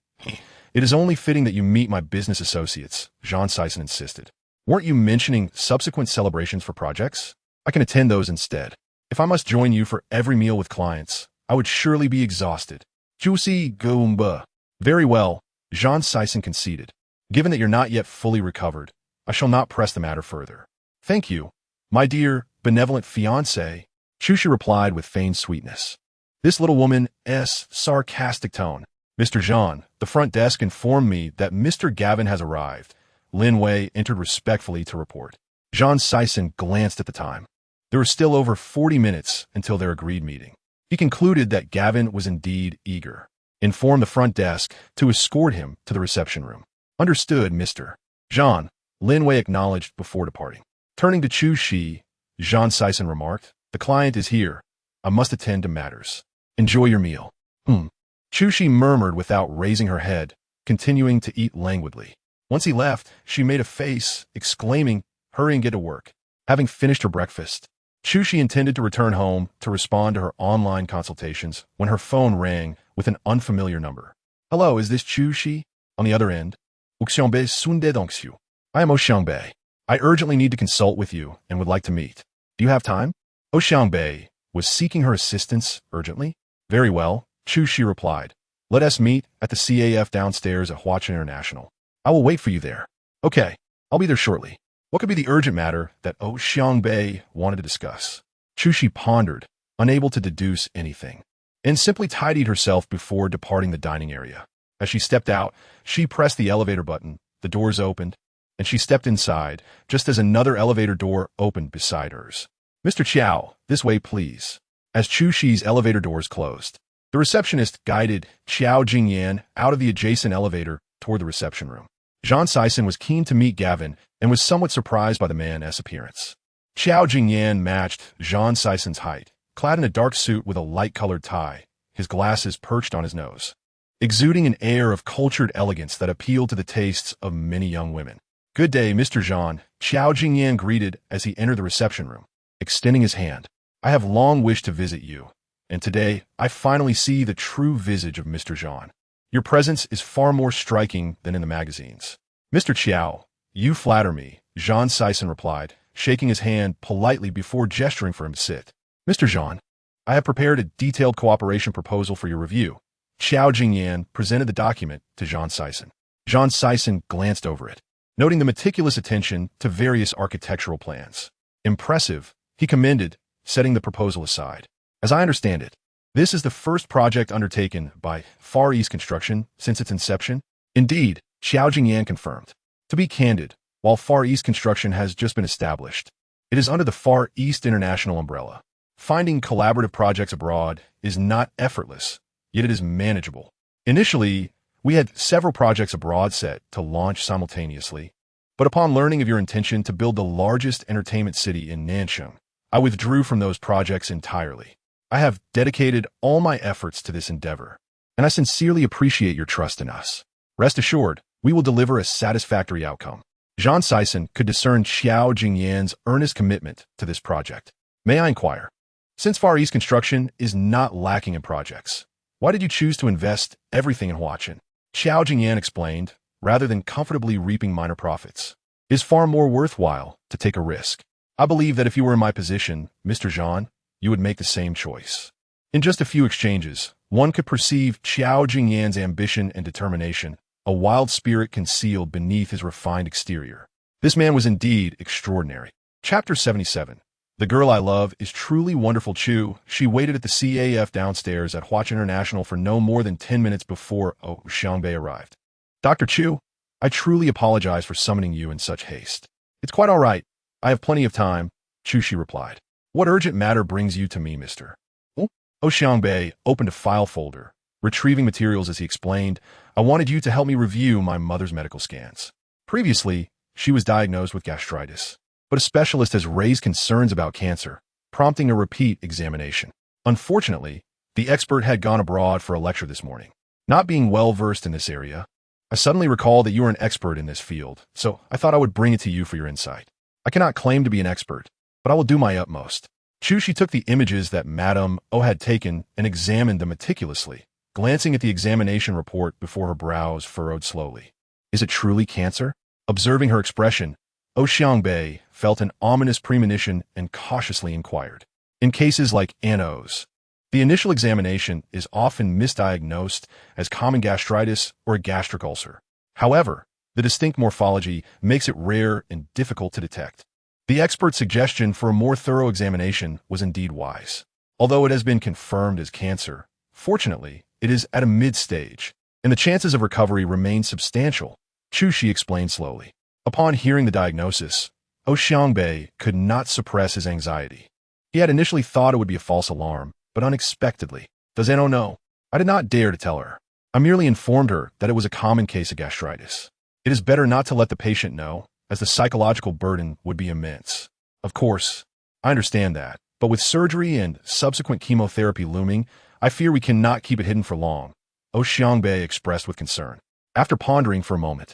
it is only fitting that you meet my business associates, Jean Sison insisted. Weren't you mentioning subsequent celebrations for projects? I can attend those instead. If I must join you for every meal with clients, I would surely be exhausted. Juicy Goomba. Very well, Jean Sison conceded. Given that you're not yet fully recovered, I shall not press the matter further. Thank you, my dear, benevolent fiancé, Chushi replied with feigned sweetness. This little woman's sarcastic tone. Mr. Jean, the front desk informed me that Mr. Gavin has arrived. Lin Wei entered respectfully to report. Jean Sison glanced at the time. There were still over 40 minutes until their agreed meeting. He concluded that Gavin was indeed eager. Informed the front desk to escort him to the reception room. Understood, Mr. Jean, Lin Wei acknowledged before departing. Turning to Chu Shi, Jean Sison remarked, The client is here. I must attend to matters. Enjoy your meal. Chu Shi murmured without raising her head, continuing to eat languidly. Once he left, she made a face, exclaiming, Hurry and get to work. Having finished her breakfast, Chu Shi intended to return home to respond to her online consultations when her phone rang with an unfamiliar number. Hello, is this Chu Shi? On the other end, Uxiangbe Sunde Dongxiu. I am Oxiangbe. I urgently need to consult with you and would like to meet. Do you have time? Oxiangbe was seeking her assistance urgently. Very well, Chu Shi replied. Let us meet at the CAF downstairs at Huachin International. I will wait for you there. Okay, I'll be there shortly. What could be the urgent matter that Oxiangbe wanted to discuss? Chu Shi pondered, unable to deduce anything, and simply tidied herself before departing the dining area. As she stepped out, she pressed the elevator button, the doors opened, and she stepped inside, just as another elevator door opened beside hers. Mr. Chiao, this way please. As Chu Shi's elevator doors closed, the receptionist guided Qiao Jingyan out of the adjacent elevator toward the reception room. Jean Sison was keen to meet Gavin and was somewhat surprised by the man's appearance. Qiao Jingyan matched Jean Sison's height, clad in a dark suit with a light-colored tie, his glasses perched on his nose, exuding an air of cultured elegance that appealed to the tastes of many young women. Good day, Mr. Jean, Qiao Jingyan greeted as he entered the reception room, extending his hand. I have long wished to visit you, and today I finally see the true visage of Mr. Jean. Your presence is far more striking than in the magazines. Mr. Chiao, you flatter me, Jean Sison replied, shaking his hand politely before gesturing for him to sit. Mr. Jean, I have prepared a detailed cooperation proposal for your review. Qiao Jingyan presented the document to Jean Sison. Jean Sison glanced over it, noting the meticulous attention to various architectural plans. Impressive, he commended, setting the proposal aside. As I understand it, this is the first project undertaken by Far East Construction since its inception. Indeed, Qiao Jingyan confirmed. To be candid, while Far East Construction has just been established, it is under the Far East International umbrella. Finding collaborative projects abroad is not effortless, yet it is manageable. Initially, We had several projects abroad set to launch simultaneously, but upon learning of your intention to build the largest entertainment city in Nancheng, I withdrew from those projects entirely. I have dedicated all my efforts to this endeavor, and I sincerely appreciate your trust in us. Rest assured, we will deliver a satisfactory outcome. Zhang Sison could discern Xiao Jingyan's earnest commitment to this project. May I inquire, since Far East Construction is not lacking in projects, why did you choose to invest everything in Huaqin? Xiao Jingyan explained, rather than comfortably reaping minor profits. It is far more worthwhile to take a risk. I believe that if you were in my position, Mr. Zhang, you would make the same choice. In just a few exchanges, one could perceive Xiao Jingyan's ambition and determination, a wild spirit concealed beneath his refined exterior. This man was indeed extraordinary. Chapter 77. The girl I love is truly wonderful. Chu. She waited at the CAF downstairs at Huaqin International for no more than 10 minutes before Xiangbei arrived. Dr. Chu, I truly apologize for summoning you in such haste. It's quite all right. I have plenty of time, Chu Shi replied. What urgent matter brings you to me, Mr. Xiangbei opened a file folder, retrieving materials as he explained, I wanted you to help me review my mother's medical scans. Previously, she was diagnosed with gastritis, but a specialist has raised concerns about cancer, prompting a repeat examination. Unfortunately, the expert had gone abroad for a lecture this morning. Not being well-versed in this area, I suddenly recall that you are an expert in this field, so I thought I would bring it to you for your insight. I cannot claim to be an expert, but I will do my utmost. Chu Shi took the images that Madame O had taken and examined them meticulously, glancing at the examination report before her brows furrowed slowly. Is it truly cancer? Observing her expression, Xiangbei felt an ominous premonition and cautiously inquired. In cases like Ano's, the initial examination is often misdiagnosed as common gastritis or a gastric ulcer. However, the distinct morphology makes it rare and difficult to detect. The expert's suggestion for a more thorough examination was indeed wise. Although it has been confirmed as cancer, fortunately, it is at a mid-stage, and the chances of recovery remain substantial, Chu Shi explained slowly. Upon hearing the diagnosis, Xiangbei could not suppress his anxiety. He had initially thought it would be a false alarm, but unexpectedly, does Anno know? I did not dare to tell her. I merely informed her that it was a common case of gastritis. It is better not to let the patient know, as the psychological burden would be immense. Of course, I understand that, but with surgery and subsequent chemotherapy looming, I fear we cannot keep it hidden for long, Xiangbei expressed with concern. After pondering for a moment,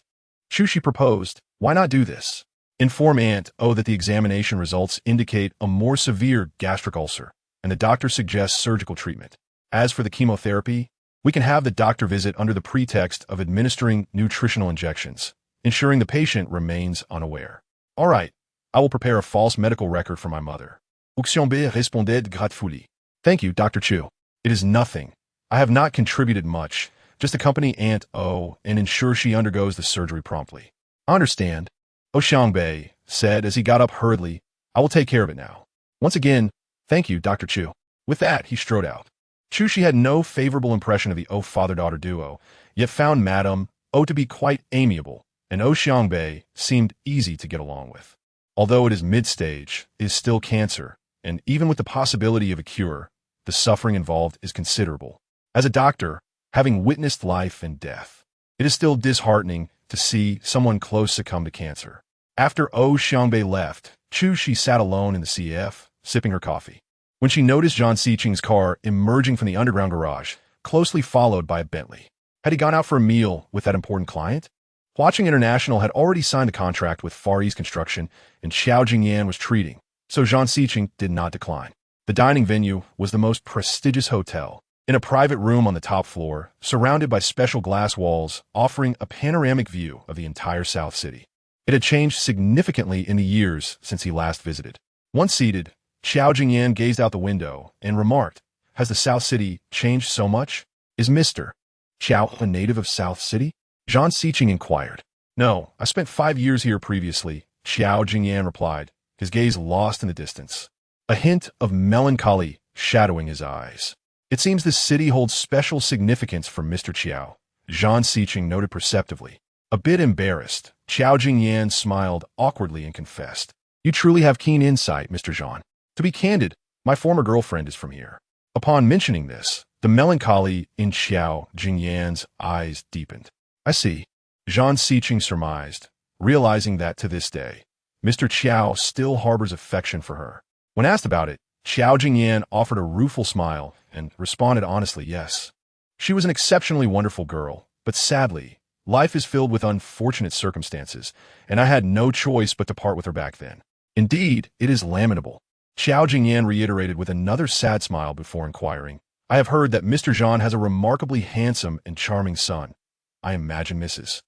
Chu Shi proposed, why not do this? Inform Aunt O that the examination results indicate a more severe gastric ulcer, and the doctor suggests surgical treatment. As for the chemotherapy, we can have the doctor visit under the pretext of administering nutritional injections, ensuring the patient remains unaware. All right, I will prepare a false medical record for my mother. Xiangbei responded gratefully. Thank you, Dr. Chu. It is nothing. I have not contributed much. Just accompany Aunt O and ensure she undergoes the surgery promptly. I understand, Xiangbei said as he got up hurriedly. I will take care of it now. Once again, thank you, Dr. Chu. With that, he strode out. Chu Shi had no favorable impression of the O father-daughter duo, yet found Madame O to be quite amiable, and Xiangbei seemed easy to get along with. Although it is mid-stage, it is still cancer, and even with the possibility of a cure, the suffering involved is considerable. As a doctor, having witnessed life and death, it is still disheartening to see someone close succumb to cancer. After Xiangbei left, Chu Shi sat alone in the CF, sipping her coffee, when she noticed Zhang Siqing's car emerging from the underground garage, closely followed by a Bentley. Had he gone out for a meal with that important client? Huaqin International had already signed a contract with Far East Construction, and Xiao Jingyan was treating, so Zhang Siqing did not decline. The dining venue was the most prestigious hotel, in a private room on the top floor, surrounded by special glass walls offering a panoramic view of the entire South City. It had changed significantly in the years since he last visited. Once seated, Xiao Jingyan gazed out the window and remarked, has the South City changed so much? Is Mr. Xiao a native of South City? Zhang Siqing inquired. No, I spent 5 years here previously, Xiao Jingyan replied, his gaze lost in the distance, a hint of melancholy shadowing his eyes. It seems this city holds special significance for Mr. Qiao, Zhang Siqing noted perceptively. A bit embarrassed, Xiao Jingyan smiled awkwardly and confessed. You truly have keen insight, Mr. Zhang. To be candid, my former girlfriend is from here. Upon mentioning this, The melancholy in Xiao Jingyan's eyes deepened. I see, Zhang Siqing surmised, realizing that to this day, Mr. Qiao still harbors affection for her. When asked about it, Xiao Jingyan offered a rueful smile and responded honestly, yes. She was an exceptionally wonderful girl, but sadly, life is filled with unfortunate circumstances, and I had no choice but to part with her back then. Indeed, it is lamentable. Xiao Jingyan reiterated with another sad smile before inquiring, I have heard that Mr. Zhang has a remarkably handsome and charming son. I imagine Mrs.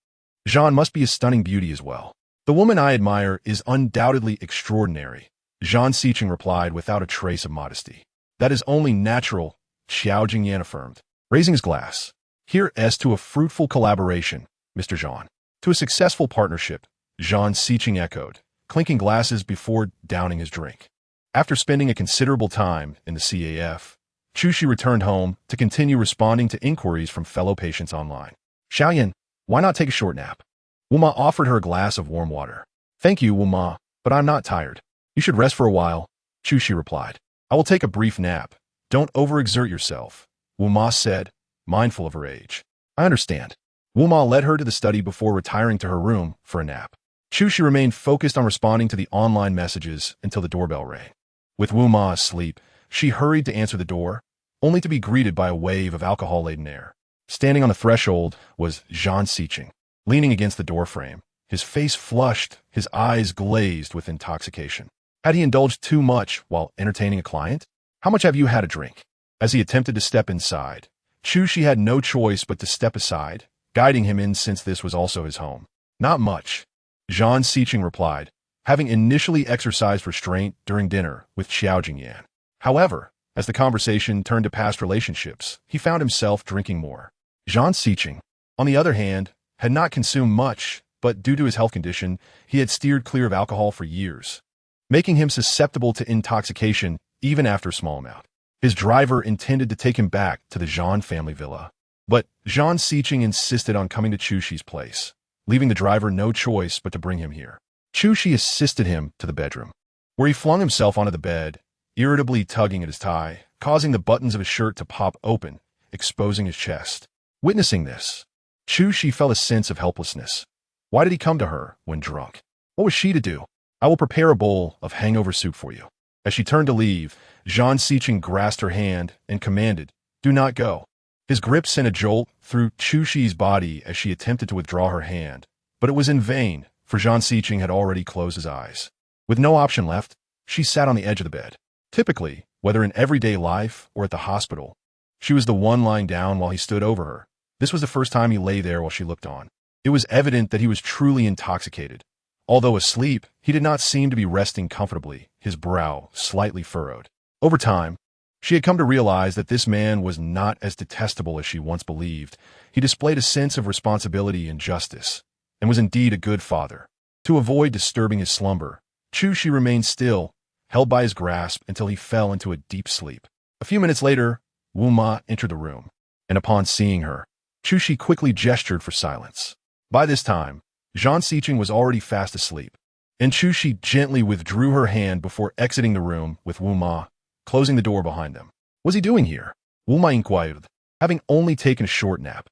Zhang must be a stunning beauty as well. The woman I admire is undoubtedly extraordinary, Zhang Siqing replied without a trace of modesty. That is only natural, Xiao Jingyan affirmed, raising his glass. Here's to a fruitful collaboration, Mr. Zhang. To a successful partnership, Zhang Siqing echoed, clinking glasses before downing his drink. After spending a considerable time in the CAF, Chushi returned home to continue responding to inquiries from fellow patients online. Xiaoyan, why not take a short nap? Wuma offered her a glass of warm water. Thank you, Wuma, but I'm not tired. You should rest for a while, Chushi replied. I will take a brief nap. Don't overexert yourself, Wuma said, mindful of her age. I understand. Wuma led her to the study before retiring to her room for a nap. Chushi remained focused on responding to the online messages until the doorbell rang. With Wuma asleep, she hurried to answer the door, only to be greeted by a wave of alcohol-laden air. Standing on the threshold was Zhang Siqing, leaning against the doorframe, his face flushed, his eyes glazed with intoxication. Had he indulged too much while entertaining a client? How much have you had a drink? As he attempted to step inside, Chushi had no choice but to step aside, guiding him in since this was also his home. Not much, Zhang Siqing replied, having initially exercised restraint during dinner with Xiao Jingyan. However, as the conversation turned to past relationships, he found himself drinking more. Zhang Siqing, on the other hand, had not consumed much, but due to his health condition, he had steered clear of alcohol for years, making him susceptible to intoxication even after a small amount. His driver intended to take him back to the Zhang family villa, but Zhang Siqing insisted on coming to Chushi's place, leaving the driver no choice but to bring him here. Chushi assisted him to the bedroom, where he flung himself onto the bed, irritably tugging at his tie, causing the buttons of his shirt to pop open, exposing his chest. Witnessing this, Chushi felt a sense of helplessness. Why did he come to her when drunk? What was she to do? I will prepare a bowl of hangover soup for you. As she turned to leave, Zhang Siqing grasped her hand and commanded, do not go. His grip sent a jolt through Chushi's body as she attempted to withdraw her hand, but it was in vain, for Zhang Siqing had already closed his eyes. With no option left, she sat on the edge of the bed. Typically, whether in everyday life or at the hospital, she was the one lying down while he stood over her. This was the first time he lay there while she looked on. It was evident that he was truly intoxicated. Although asleep, he did not seem to be resting comfortably, his brow slightly furrowed. Over time, she had come to realize that this man was not as detestable as she once believed. He displayed a sense of responsibility and justice, and was indeed a good father. To avoid disturbing his slumber, Chushi remained still, held by his grasp until he fell into a deep sleep. A few minutes later, Wuma entered the room, and upon seeing her, Chushi quickly gestured for silence. By this time, Zhang Siqing was already fast asleep, and Chushi gently withdrew her hand before exiting the room with Wuma, closing the door behind them. What was he doing here? Wuma inquired, having only taken a short nap.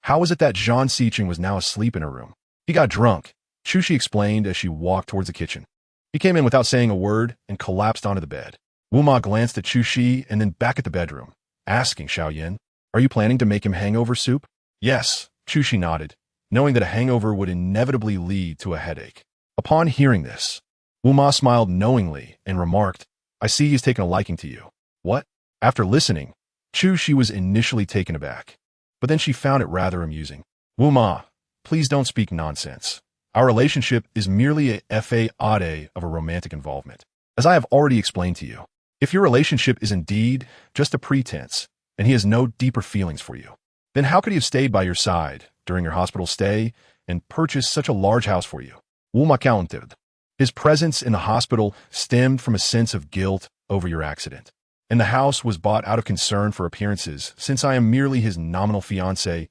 How was it that Zhang Siqing was now asleep in her room? He got drunk, Chushi explained as she walked towards the kitchen. He came in without saying a word and collapsed onto the bed. Wuma glanced at Chushi and then back at the bedroom, asking Xiaoyan, are you planning to make him hangover soup? Yes, Chushi nodded, knowing that a hangover would inevitably lead to a headache. Upon hearing this, Wuma smiled knowingly and remarked, I see he's taken a liking to you. What? After listening, Chushi was initially taken aback, but then she found it rather amusing. Wuma, please don't speak nonsense. Our relationship is merely a facade of a romantic involvement. As I have already explained to you, if your relationship is indeed just a pretense, and he has no deeper feelings for you, then how could he have stayed by your side during your hospital stay and purchased such a large house for you? Wuma countered. His presence in the hospital stemmed from a sense of guilt over your accident, and the house was bought out of concern for appearances since I am merely his nominal fiancé,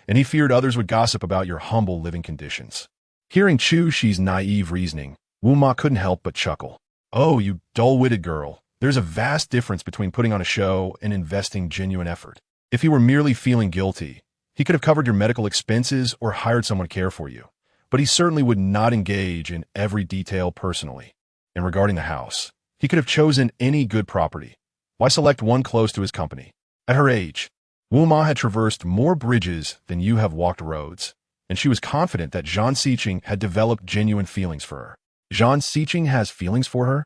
and he feared others would gossip about your humble living conditions. Hearing Chushi's naive reasoning, Wuma couldn't help but chuckle. Oh, you dull-witted girl, There's a vast difference between putting on a show and investing genuine effort. If he were merely feeling guilty, he could have covered your medical expenses or hired someone to care for you. But he certainly would not engage in every detail personally. And regarding the house, he could have chosen any good property. Why select one close to his company? At her age, Wu Ma had traversed more bridges than you have walked roads, and she was confident that Zhang Siqing had developed genuine feelings for her. Zhang Siqing has feelings for her?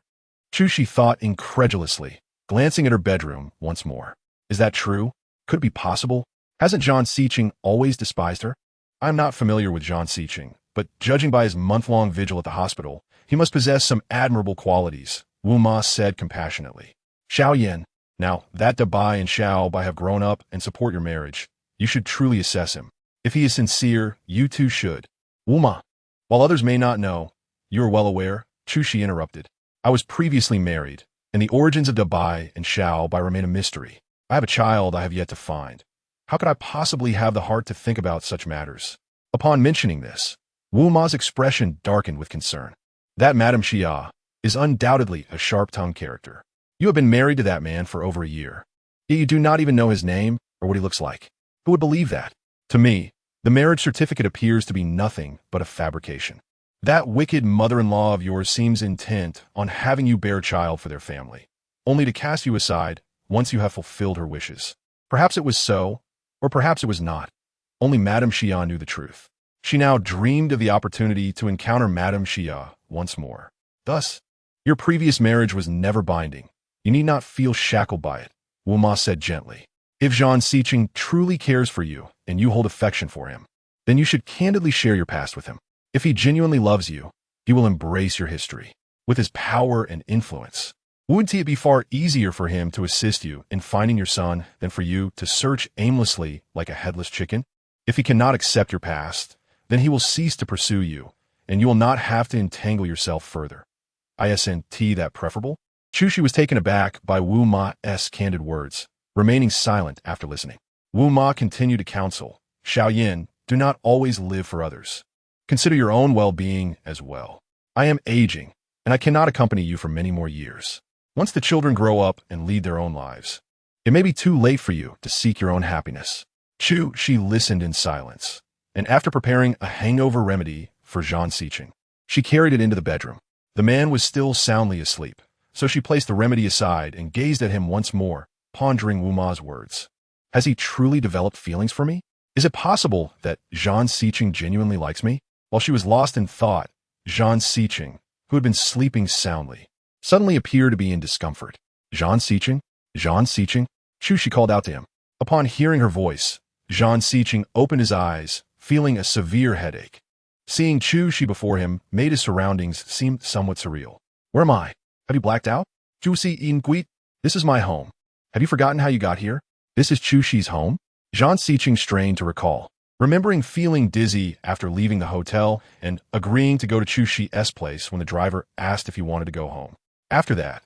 Chushi thought incredulously, glancing at her bedroom once more. Is that true? Could it be possible? Hasn't Zhang Siqing always despised her? I'm not familiar with Zhang Siqing, but judging by his month-long vigil at the hospital, he must possess some admirable qualities, Wu Ma said compassionately. Xiao Yan, now that Dabai and Xiao Bai have grown up and support your marriage, you should truly assess him. If he is sincere, you too should. Wu Ma, while others may not know, you are well aware, Chushi interrupted. I was previously married, and the origins of Dabai and Xiao Bai remain a mystery. I have a child I have yet to find. How could I possibly have the heart to think about such matters? Upon mentioning this, Wu Ma's expression darkened with concern. That Madame Xia is undoubtedly a sharp-tongued character. You have been married to that man for over a year, yet you do not even know his name or what he looks like. Who would believe that? To me, the marriage certificate appears to be nothing but a fabrication. That wicked mother-in-law of yours seems intent on having you bear a child for their family, only to cast you aside once you have fulfilled her wishes. Perhaps it was so, or perhaps it was not. Only Madame Xia knew the truth. She now dreamed of the opportunity to encounter Madame Xia once more. Thus, your previous marriage was never binding. You need not feel shackled by it, Wu Ma said gently. If Zhang Siqing truly cares for you and you hold affection for him, then you should candidly share your past with him. If he genuinely loves you, he will embrace your history. With his power and influence, wouldn't it be far easier for him to assist you in finding your son than for you to search aimlessly like a headless chicken? If he cannot accept your past, then he will cease to pursue you, and you will not have to entangle yourself further. Isn't that preferable? Chushi was taken aback by Wu Ma's candid words, remaining silent after listening. Wu Ma continued to counsel, Xiao Yin, do not always live for others. Consider your own well-being as well. I am aging, and I cannot accompany you for many more years. Once the children grow up and lead their own lives, it may be too late for you to seek your own happiness. She listened in silence, and after preparing a hangover remedy for Zhang Siqing, she carried it into the bedroom. The man was still soundly asleep, so she placed the remedy aside and gazed at him once more, pondering Wu Ma's words. Has he truly developed feelings for me? Is it possible that Zhang Siqing genuinely likes me? While she was lost in thought, Zhang Siqing, who had been sleeping soundly, suddenly appeared to be in discomfort. Zhang Siqing? Zhang Siqing? Chushi called out to him. Upon hearing her voice, Zhang Siqing opened his eyes, feeling a severe headache. Seeing Chushi before him made his surroundings seem somewhat surreal. Where am I? Have you blacked out? Chushi Inquit? This is my home. Have you forgotten how you got here? This is Chushi's home? Zhang Siqing strained to recall, remembering feeling dizzy after leaving the hotel and agreeing to go to Chushi's place when the driver asked if he wanted to go home. After that,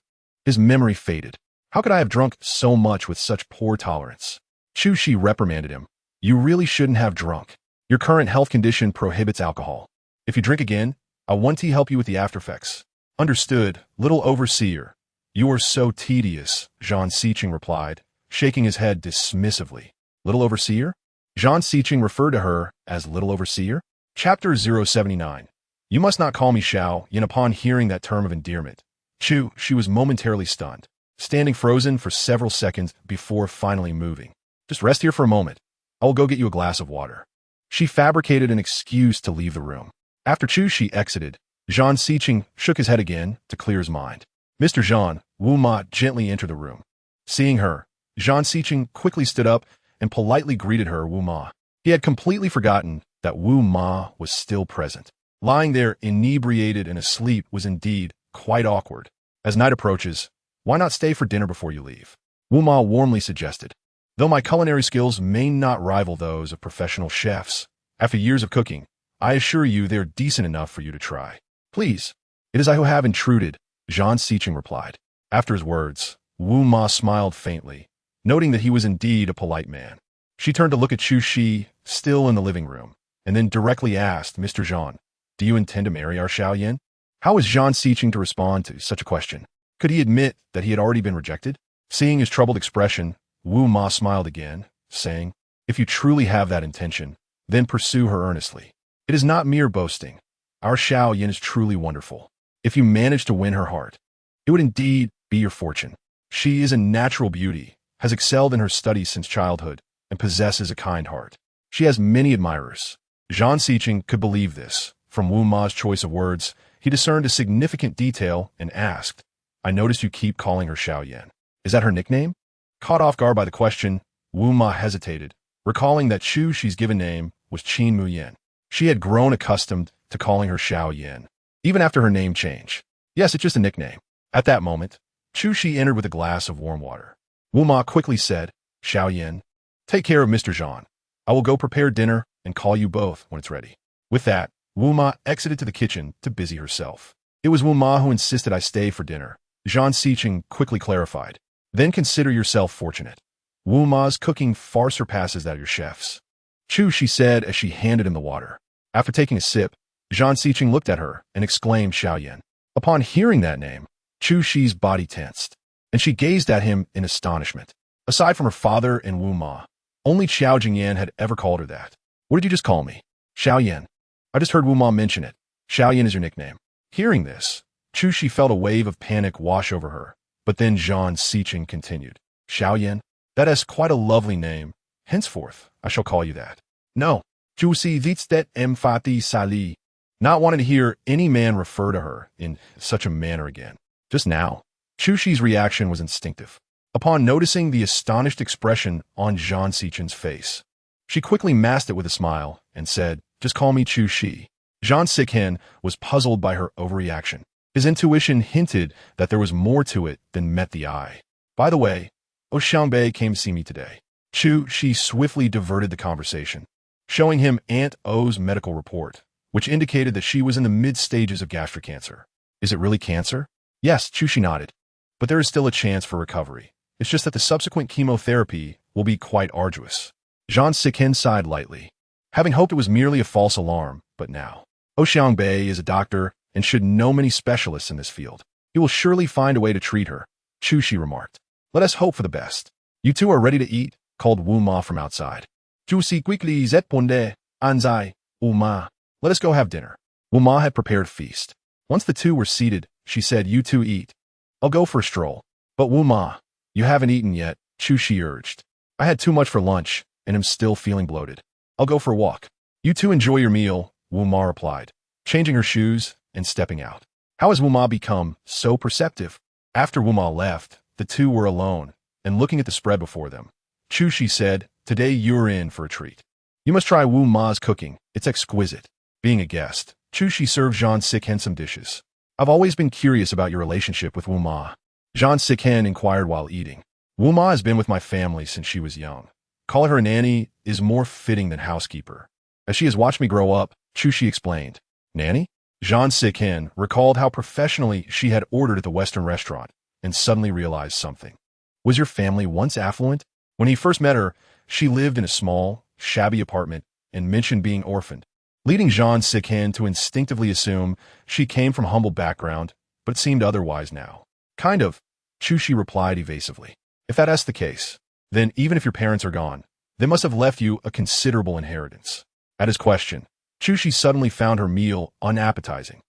his memory faded. How could I have drunk so much with such poor tolerance? Chushi reprimanded him. You really shouldn't have drunk. Your current health condition prohibits alcohol. If you drink again, I want to help you with the aftereffects. Understood, little overseer. You are so tedious, Zhang Siqing replied, shaking his head dismissively. Little overseer? Zhang Siqing referred to her as Little Overseer? Chapter 079. You must not call me Xiao Yin. Upon hearing that term of endearment, she was momentarily stunned, standing frozen for several seconds before finally moving. Just rest here for a moment. I will go get you a glass of water. She fabricated an excuse to leave the room. After she exited, Zhang Siqing shook his head again to clear his mind. Mr. Zhang, Wu Ma gently entered the room. Seeing her, Zhang Siqing quickly stood up and politely greeted her, Wu Ma. He had completely forgotten that Wu Ma was still present. Lying there inebriated and asleep was indeed quite awkward. As night approaches, why not stay for dinner before you leave? Wu Ma warmly suggested. Though my culinary skills may not rival those of professional chefs, after years of cooking, I assure you they're decent enough for you to try. Please, it is I who have intruded, Zhang Siqing replied. After his words, Wu Ma smiled faintly, noting that he was indeed a polite man. She turned to look at Chushi, still in the living room, and then directly asked, Mr. Zhang, do you intend to marry our Xiao Yin? How was Zhang Siqing to respond to such a question? Could he admit that he had already been rejected? Seeing his troubled expression, Wu Ma smiled again, saying, "If you truly have that intention, then pursue her earnestly. It is not mere boasting. Our Xiao Yin is truly wonderful. If you manage to win her heart, it would indeed be your fortune. She is a natural beauty, has excelled in her studies since childhood, and possesses a kind heart. She has many admirers." Zhang Siqing could believe this. From Wu Ma's choice of words, he discerned a significant detail and asked, "I notice you keep calling her Xiao Yan. Is that her nickname?" Caught off guard by the question, Wu Ma hesitated, recalling that Chu Shi's given name was Qin Mu Yan. She had grown accustomed to calling her Xiao Yan, even after her name change. "Yes, it's just a nickname." At that moment, Chu Shi entered with a glass of warm water. Wu Ma quickly said, "Xiao Yan, take care of Mr. Zhang. I will go prepare dinner and call you both when it's ready." With that, Wu Ma exited to the kitchen to busy herself. "It was Wu Ma who insisted I stay for dinner," Zhang Siqing quickly clarified. "Then consider yourself fortunate. Wu Ma's cooking far surpasses that of your chef's." Chu Shi said as she handed him the water. After taking a sip, Zhang Siqing looked at her and exclaimed Xiao Yan. Upon hearing that name, Chu Shi's body tensed, and she gazed at him in astonishment. Aside from her father and Wu Ma, only Xiao Jingyan had ever called her that. "What did you just call me?" "Xiao Yan. I just heard Wu Ma mention it. Xiao Yan is your nickname." Hearing this, Chu Shi felt a wave of panic wash over her, but then Zhang Siqing continued. "Xiao Yan? That is quite a lovely name. Henceforth, I shall call you that." "No. Chu Si Vitstet Mfati Sali." Not wanting to hear any man refer to her in such a manner again. Just now, Chu Shi's reaction was instinctive. Upon noticing the astonished expression on Zhang Siqing's face, she quickly masked it with a smile and said, "Just call me Chu Shi." Zhang Siqing was puzzled by her overreaction. His intuition hinted that there was more to it than met the eye. "By the way, Xiangbei came to see me today." Chu Shi swiftly diverted the conversation, showing him Aunt O's medical report, which indicated that she was in the mid-stages of gastric cancer. "Is it really cancer?" "Yes," Chu Shi nodded. "But there is still a chance for recovery. It's just that the subsequent chemotherapy will be quite arduous." Zhang Siqing sighed lightly, having hoped it was merely a false alarm, but now. Xiangbei is a doctor and should know many specialists in this field. He will surely find a way to treat her, Chu Shi remarked. "Let us hope for the best." "You two are ready to eat?" called Wu Ma from outside. "Chu Si quickly zetponde, anzai, Wu Ma. Let us go have dinner." Wu Ma had prepared a feast. Once the two were seated, she said, "You two eat. I'll go for a stroll." "But Wu Ma, you haven't eaten yet," Chu Shi urged. "I had too much for lunch and am still feeling bloated. I'll go for a walk." "You two enjoy your meal," Wu Ma replied, changing her shoes and stepping out. How has Wu Ma become so perceptive? After Wu Ma left, the two were alone and looking at the spread before them. Chu Shi said, "Today you're in for a treat. You must try Wu Ma's cooking. It's exquisite." Being a guest, Chu Shi served Zhang Siqing some dishes. "I've always been curious about your relationship with Wu Ma," Zhang Siqing inquired while eating. "Wu Ma has been with my family since she was young. Call her a nanny is more fitting than housekeeper. As she has watched me grow up," Chu Shi explained. "Nanny?" Zhang Siqing recalled how professionally she had ordered at the Western restaurant and suddenly realized something. Was your family once affluent? When he first met her, she lived in a small, shabby apartment and mentioned being orphaned, leading Zhang Siqing to instinctively assume she came from humble background, but it seemed otherwise now. "Kind of," Chu Shi replied evasively. "If that's the case, then even if your parents are gone, they must have left you a considerable inheritance." At his question, Chu Shi suddenly found her meal unappetizing.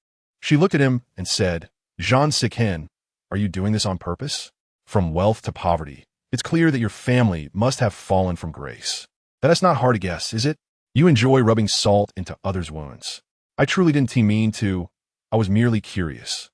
She looked at him and said, "Zhang Siqing, are you doing this on purpose? From wealth to poverty, it's clear that your family must have fallen from grace. That's not hard to guess, is it? You enjoy rubbing salt into others' wounds." "I truly didn't mean to. I was merely curious."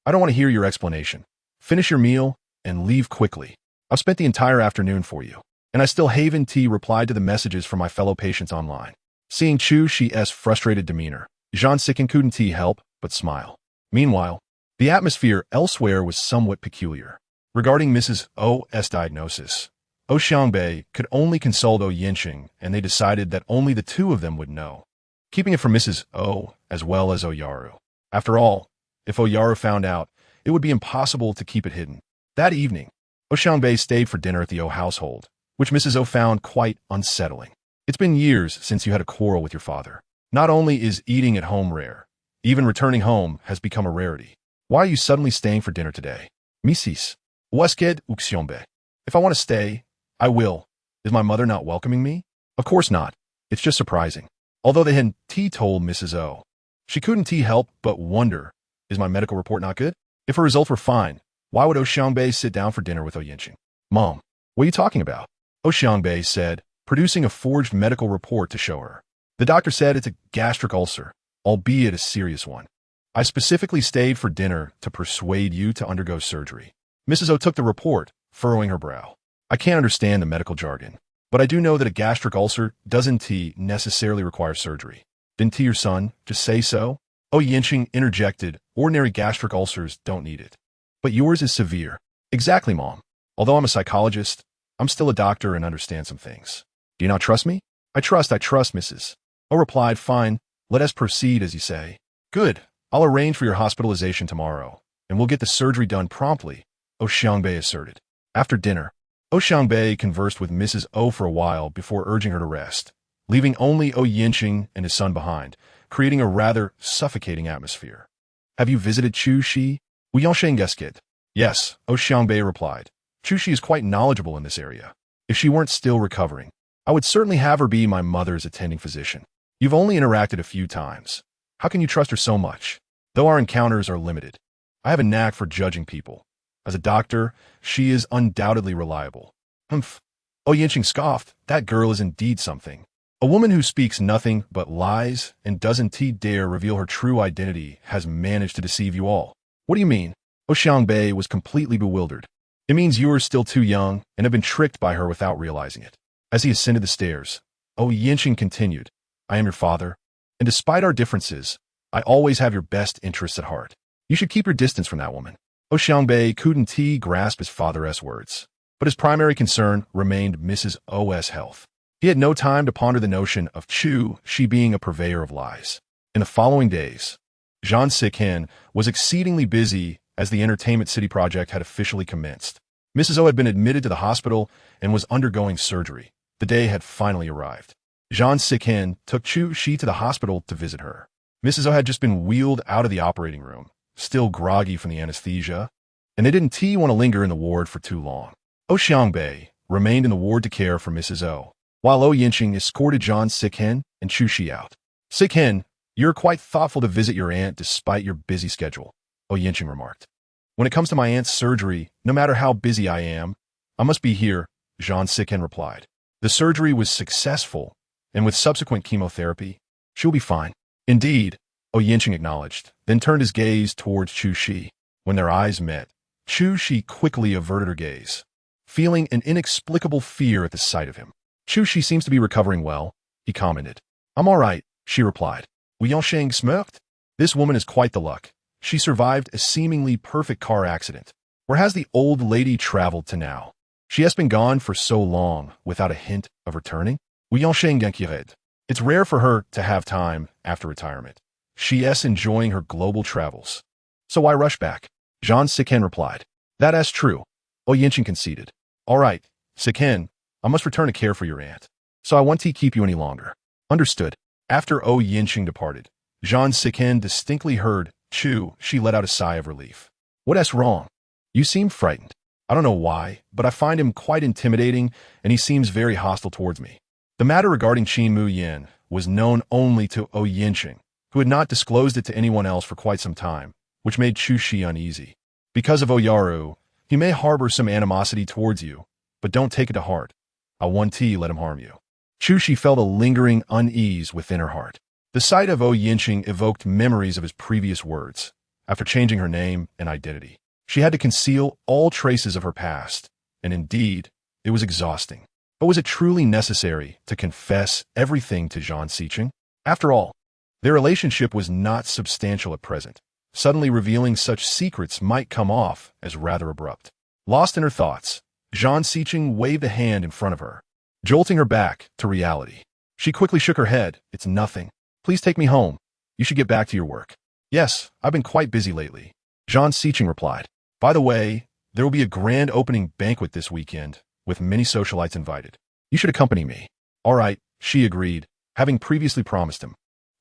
"I don't want to hear your explanation. Finish your meal and leave quickly. I've spent the entire afternoon for you, and I still haven't replied to the messages from my fellow patients online." Seeing Chu Shi's frustrated demeanor, Zhang Siqing couldn't help but smile. Meanwhile, the atmosphere elsewhere was somewhat peculiar. Regarding Mrs. O's diagnosis, Xiangbei could only consult Yinxing, and they decided that only the two of them would know, keeping it from Mrs. O as well as Yaru. After all, if Yaru found out, it would be impossible to keep it hidden. That evening, Xiangbei stayed for dinner at the O household, which Mrs. O found quite unsettling. "It's been years since you had a quarrel with your father. Not only is eating at home rare, even returning home has become a rarity. Why are you suddenly staying for dinner today?" Mrs. Wesked Uxiombe. If I want to stay, I will. Is my mother not welcoming me? Of course not. It's just surprising. Although they hadn't told Mrs. O. She couldn't help but wonder, is my medical report not good? If her results were fine, why would Xiangbei sit down for dinner with Yinqing? Mom, what are you talking about? Xiangbei said, producing a forged medical report to show her. The doctor said it's a gastric ulcer, albeit a serious one. I specifically stayed for dinner to persuade you to undergo surgery. Mrs. O took the report, furrowing her brow. I can't understand the medical jargon, but I do know that a gastric ulcer doesn't necessarily require surgery. Didn't your son just say so? Yinqing interjected, ordinary gastric ulcers don't need it. But yours is severe. Exactly, Mom. Although I'm a psychologist, I'm still a doctor and understand some things. Do you not trust me? I trust, Mrs. O replied, fine, let us proceed as you say. Good, I'll arrange for your hospitalization tomorrow, and we'll get the surgery done promptly, Xiangbei asserted. After dinner, Xiangbei conversed with Mrs. O for a while before urging her to rest, leaving only Yinqing and his son behind, creating a rather suffocating atmosphere. Have you visited Chu Shi? Yes, Xiangbei replied. Chu Shi is quite knowledgeable in this area. If she weren't still recovering, I would certainly have her be my mother's attending physician. You've only interacted a few times. How can you trust her so much? Though our encounters are limited, I have a knack for judging people. As a doctor, she is undoubtedly reliable. Humph. Yinqing scoffed. That girl is indeed something. A woman who speaks nothing but lies and doesn't dare reveal her true identity has managed to deceive you all. What do you mean? Xiangbei was completely bewildered. It means you are still too young and have been tricked by her without realizing it. As he ascended the stairs, Yinqing continued, I am your father, and despite our differences, I always have your best interests at heart. You should keep your distance from that woman. Xiangbei couldn't grasp his father's words, but his primary concern remained Mrs. O's health. He had no time to ponder the notion of Chu Shi being a purveyor of lies. In the following days, Zhang Siqin was exceedingly busy as the Entertainment City project had officially commenced. Mrs. O had been admitted to the hospital and was undergoing surgery. The day had finally arrived. Zhang Siqin took Chu Shi to the hospital to visit her. Mrs. O had just been wheeled out of the operating room, still groggy from the anesthesia, and they didn't want to linger in the ward for too long. Xiangbei remained in the ward to care for Mrs. O, while Yinqing escorted Zhang Siqin and Chu Shi out. Siqin, you're quite thoughtful to visit your aunt despite your busy schedule, Yinqing remarked. When it comes to my aunt's surgery, no matter how busy I am, I must be here, Zhang Siqin replied. The surgery was successful, and with subsequent chemotherapy, she'll be fine. Indeed, Yinqing acknowledged, then turned his gaze towards Chu Shi. When their eyes met, Chu Shi quickly averted her gaze, feeling an inexplicable fear at the sight of him. Chu Shi seems to be recovering well, he commented. I'm all right, she replied. Yinqing smirked. This woman is quite the luck. She survived a seemingly perfect car accident. Where has the old lady traveled to now? She has been gone for so long without a hint of returning. It's rare for her to have time after retirement. She is enjoying her global travels. So why rush back? Zhang Siqin replied. That is true. Yinqing conceded. All right, Siqin, I must return to care for your aunt. So I won't keep you any longer. Understood. After Yinqing departed, Zhang Siqin distinctly heard Chu Shi let out a sigh of relief. What's wrong? You seem frightened. I don't know why, but I find him quite intimidating and he seems very hostile towards me. The matter regarding Qin Mu Yan was known only to Yinqing, who had not disclosed it to anyone else for quite some time, which made Chu Shi uneasy. Because of Oyaru, he may harbor some animosity towards you, but don't take it to heart. I won't let him harm you. Chu Shi felt a lingering unease within her heart. The sight of Yinqing evoked memories of his previous words. After changing her name and identity, she had to conceal all traces of her past, and indeed, it was exhausting. But was it truly necessary to confess everything to Zhang Siqin? After all, their relationship was not substantial at present. Suddenly revealing such secrets might come off as rather abrupt. Lost in her thoughts, Zhang Siqin waved a hand in front of her, jolting her back to reality. She quickly shook her head. It's nothing. Please take me home. You should get back to your work. Yes, I've been quite busy lately, Zhang Siqin replied. By the way, there will be a grand opening banquet this weekend, with many socialites invited. You should accompany me. All right, she agreed, having previously promised him.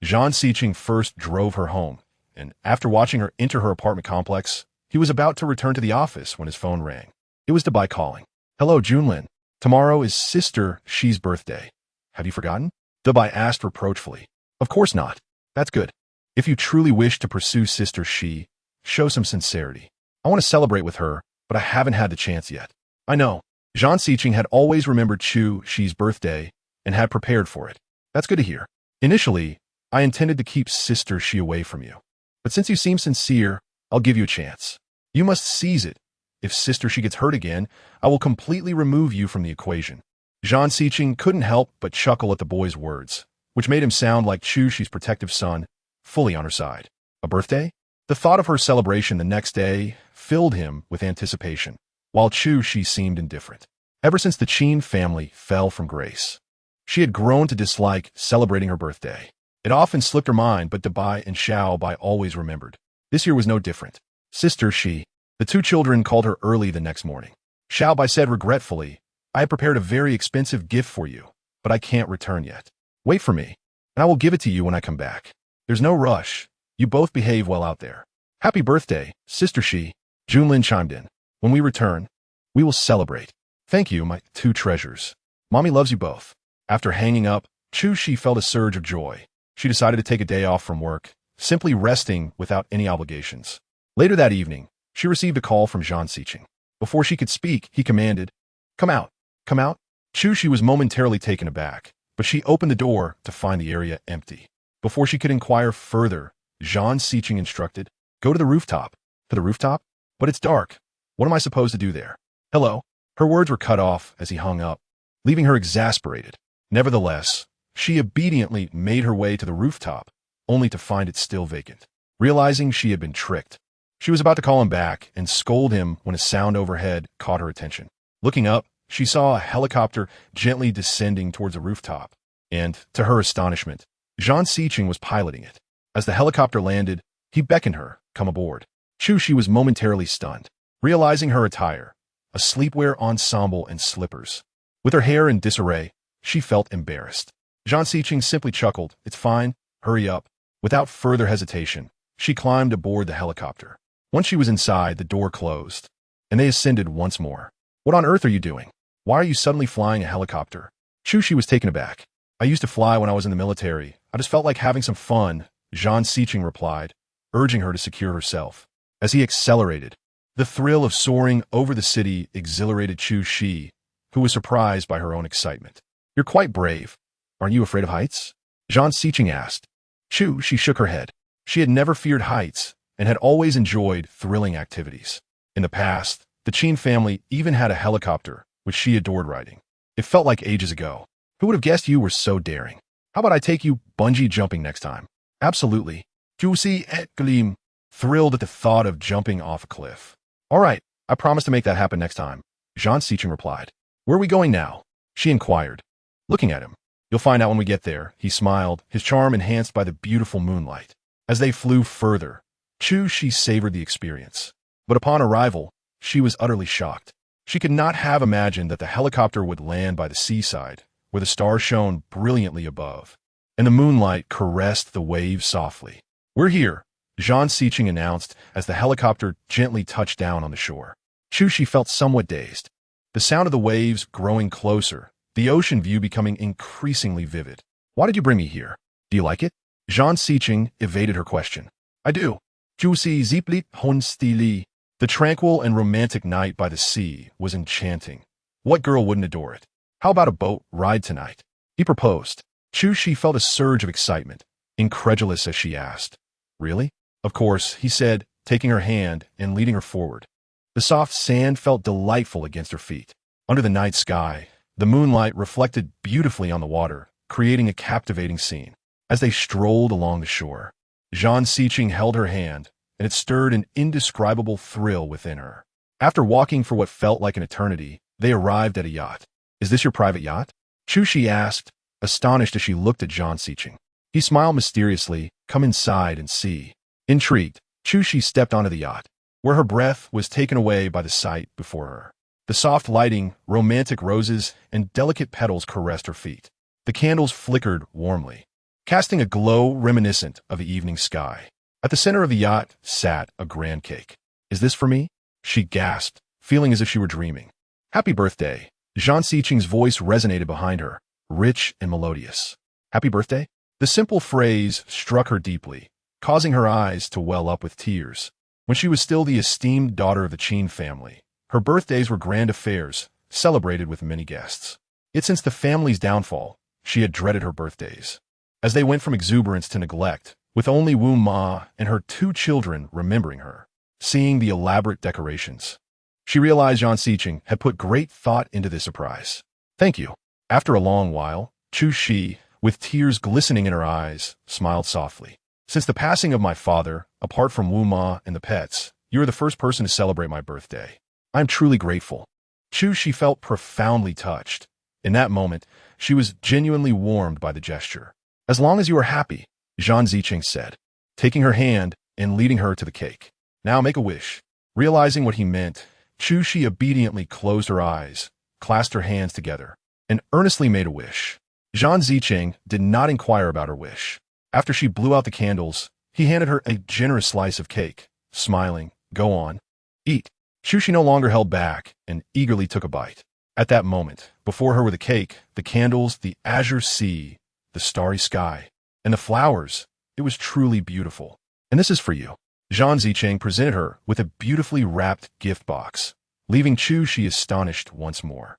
Zhang Siqin first drove her home, and after watching her enter her apartment complex, He was about to return to the office when his phone rang. It was Dabai calling. Hello, Junlin. Tomorrow is Sister Shi's birthday. Have you forgotten? Dabai asked reproachfully. Of course not. That's good. If you truly wish to pursue Sister Shi, show some sincerity. I want to celebrate with her, but I haven't had the chance yet. I know. Zhang Xiqing had always remembered Chu Shi's birthday and had prepared for it. That's good to hear. Initially, I intended to keep Sister Shi away from you. But since you seem sincere, I'll give you a chance. You must seize it. If Sister Shi gets hurt again, I will completely remove you from the equation. Zhang Xiqing couldn't help but chuckle at the boy's words, which made him sound like Chu Shi's protective son, fully on her side. A birthday? The thought of her celebration the next day filled him with anticipation, while Chu Shi seemed indifferent. Ever since the Qin family fell from grace, she had grown to dislike celebrating her birthday. It often slipped her mind, but Dabai and Xiao Bai always remembered. This year was no different. Sister Shi. The two children called her early the next morning. Xiao Bai said regretfully, I have prepared a very expensive gift for you, but I can't return yet. Wait for me, and I will give it to you when I come back. There's no rush. You both behave well out there. Happy birthday, Sister Shi. Junlin chimed in. When we return, we will celebrate. Thank you, my two treasures. Mommy loves you both. After hanging up, Chu Shi felt a surge of joy. She decided to take a day off from work, simply resting without any obligations. Later that evening, she received a call from Zhang Xiqing. Before she could speak, he commanded, Come out. Come out. Chu Shi was momentarily taken aback, but she opened the door to find the area empty. Before she could inquire further, Zhang Xiqing instructed, Go to the rooftop. To the rooftop? But it's dark. What am I supposed to do there? Hello? Her words were cut off as he hung up, leaving her exasperated. Nevertheless, she obediently made her way to the rooftop, only to find it still vacant. Realizing she had been tricked, she was about to call him back and scold him when a sound overhead caught her attention. Looking up, she saw a helicopter gently descending towards the rooftop, and, to her astonishment, Zhang Xiqing was piloting it. As the helicopter landed, he beckoned her, come aboard. Chu Shi was momentarily stunned, realizing her attire, a sleepwear ensemble and slippers. With her hair in disarray, she felt embarrassed. Zhang Xiqing simply chuckled, It's fine, hurry up. Without further hesitation, she climbed aboard the helicopter. Once she was inside, the door closed, and they ascended once more. What on earth are you doing? Why are you suddenly flying a helicopter? Chu Shi was taken aback. I used to fly when I was in the military. I just felt like having some fun, Zhang Xiqing replied, urging her to secure herself. As he accelerated, the thrill of soaring over the city exhilarated Chu Shi, who was surprised by her own excitement. You're quite brave. Aren't you afraid of heights? Zhang Xiqing asked. Chu Shi shook her head. She had never feared heights and had always enjoyed thrilling activities. In the past, the Qin family even had a helicopter, which she adored riding. It felt like ages ago. Who would have guessed you were so daring? How about I take you bungee jumping next time? Absolutely. Juicy et gleam, thrilled at the thought of jumping off a cliff. All right, I promise to make that happen next time, Zhang Xiqing replied. Where are we going now? She inquired, looking at him. You'll find out when we get there, he smiled, his charm enhanced by the beautiful moonlight. As they flew further, Chu Shi savored the experience. But upon arrival, she was utterly shocked. She could not have imagined that the helicopter would land by the seaside, where the stars shone brilliantly above, and the moonlight caressed the waves softly. We're here, Zhang Xiqing announced as the helicopter gently touched down on the shore. Chu Shi felt somewhat dazed. The sound of the waves growing closer, the ocean view becoming increasingly vivid. Why did you bring me here? Do you like it? Zhang Xiqing evaded her question. I do. Juicy Ziplit Hon Stili. The tranquil and romantic night by the sea was enchanting. What girl wouldn't adore it? How about a boat ride tonight? He proposed. Chu Shi felt a surge of excitement, incredulous as she asked. Really? Of course, he said, taking her hand and leading her forward. The soft sand felt delightful against her feet. Under the night sky, the moonlight reflected beautifully on the water, creating a captivating scene. As they strolled along the shore, Zhang Xiqing held her hand, and it stirred an indescribable thrill within her. After walking for what felt like an eternity, they arrived at a yacht. Is this your private yacht? Chu Shi asked, astonished as she looked at Zhang Xiqing. He smiled mysteriously, come inside and see. Intrigued, Chu Shi stepped onto the yacht, where her breath was taken away by the sight before her. The soft lighting, romantic roses, and delicate petals caressed her feet. The candles flickered warmly, casting a glow reminiscent of the evening sky. At the center of the yacht sat a grand cake. Is this for me? She gasped, feeling as if she were dreaming. Happy birthday. Zhang Xiqing's voice resonated behind her, rich and melodious. Happy birthday? The simple phrase struck her deeply, causing her eyes to well up with tears. When she was still the esteemed daughter of the Qin family, her birthdays were grand affairs, celebrated with many guests. Yet since the family's downfall, she had dreaded her birthdays. As they went from exuberance to neglect, with only Wu Ma and her 2 children remembering her, seeing the elaborate decorations, she realized Zhang Xiqing had put great thought into this surprise. Thank you. After a long while, Chu Shi, with tears glistening in her eyes, smiled softly. Since the passing of my father, apart from Wu Ma and the pets, you are the first person to celebrate my birthday. I am truly grateful. Chu Shi felt profoundly touched. In that moment, she was genuinely warmed by the gesture. As long as you are happy, Zhang Xiqing said, taking her hand and leading her to the cake. Now make a wish. Realizing what he meant, Chu Shi obediently closed her eyes, clasped her hands together, and earnestly made a wish. Zhang Xiqing did not inquire about her wish. After she blew out the candles, he handed her a generous slice of cake, smiling, "Go on. Eat." Chu Shi no longer held back and eagerly took a bite. At that moment, before her were the cake, the candles, the azure sea, the starry sky, and the flowers. It was truly beautiful. And this is for you. Zhang Xiqing presented her with a beautifully wrapped gift box, leaving Chu Shi astonished once more.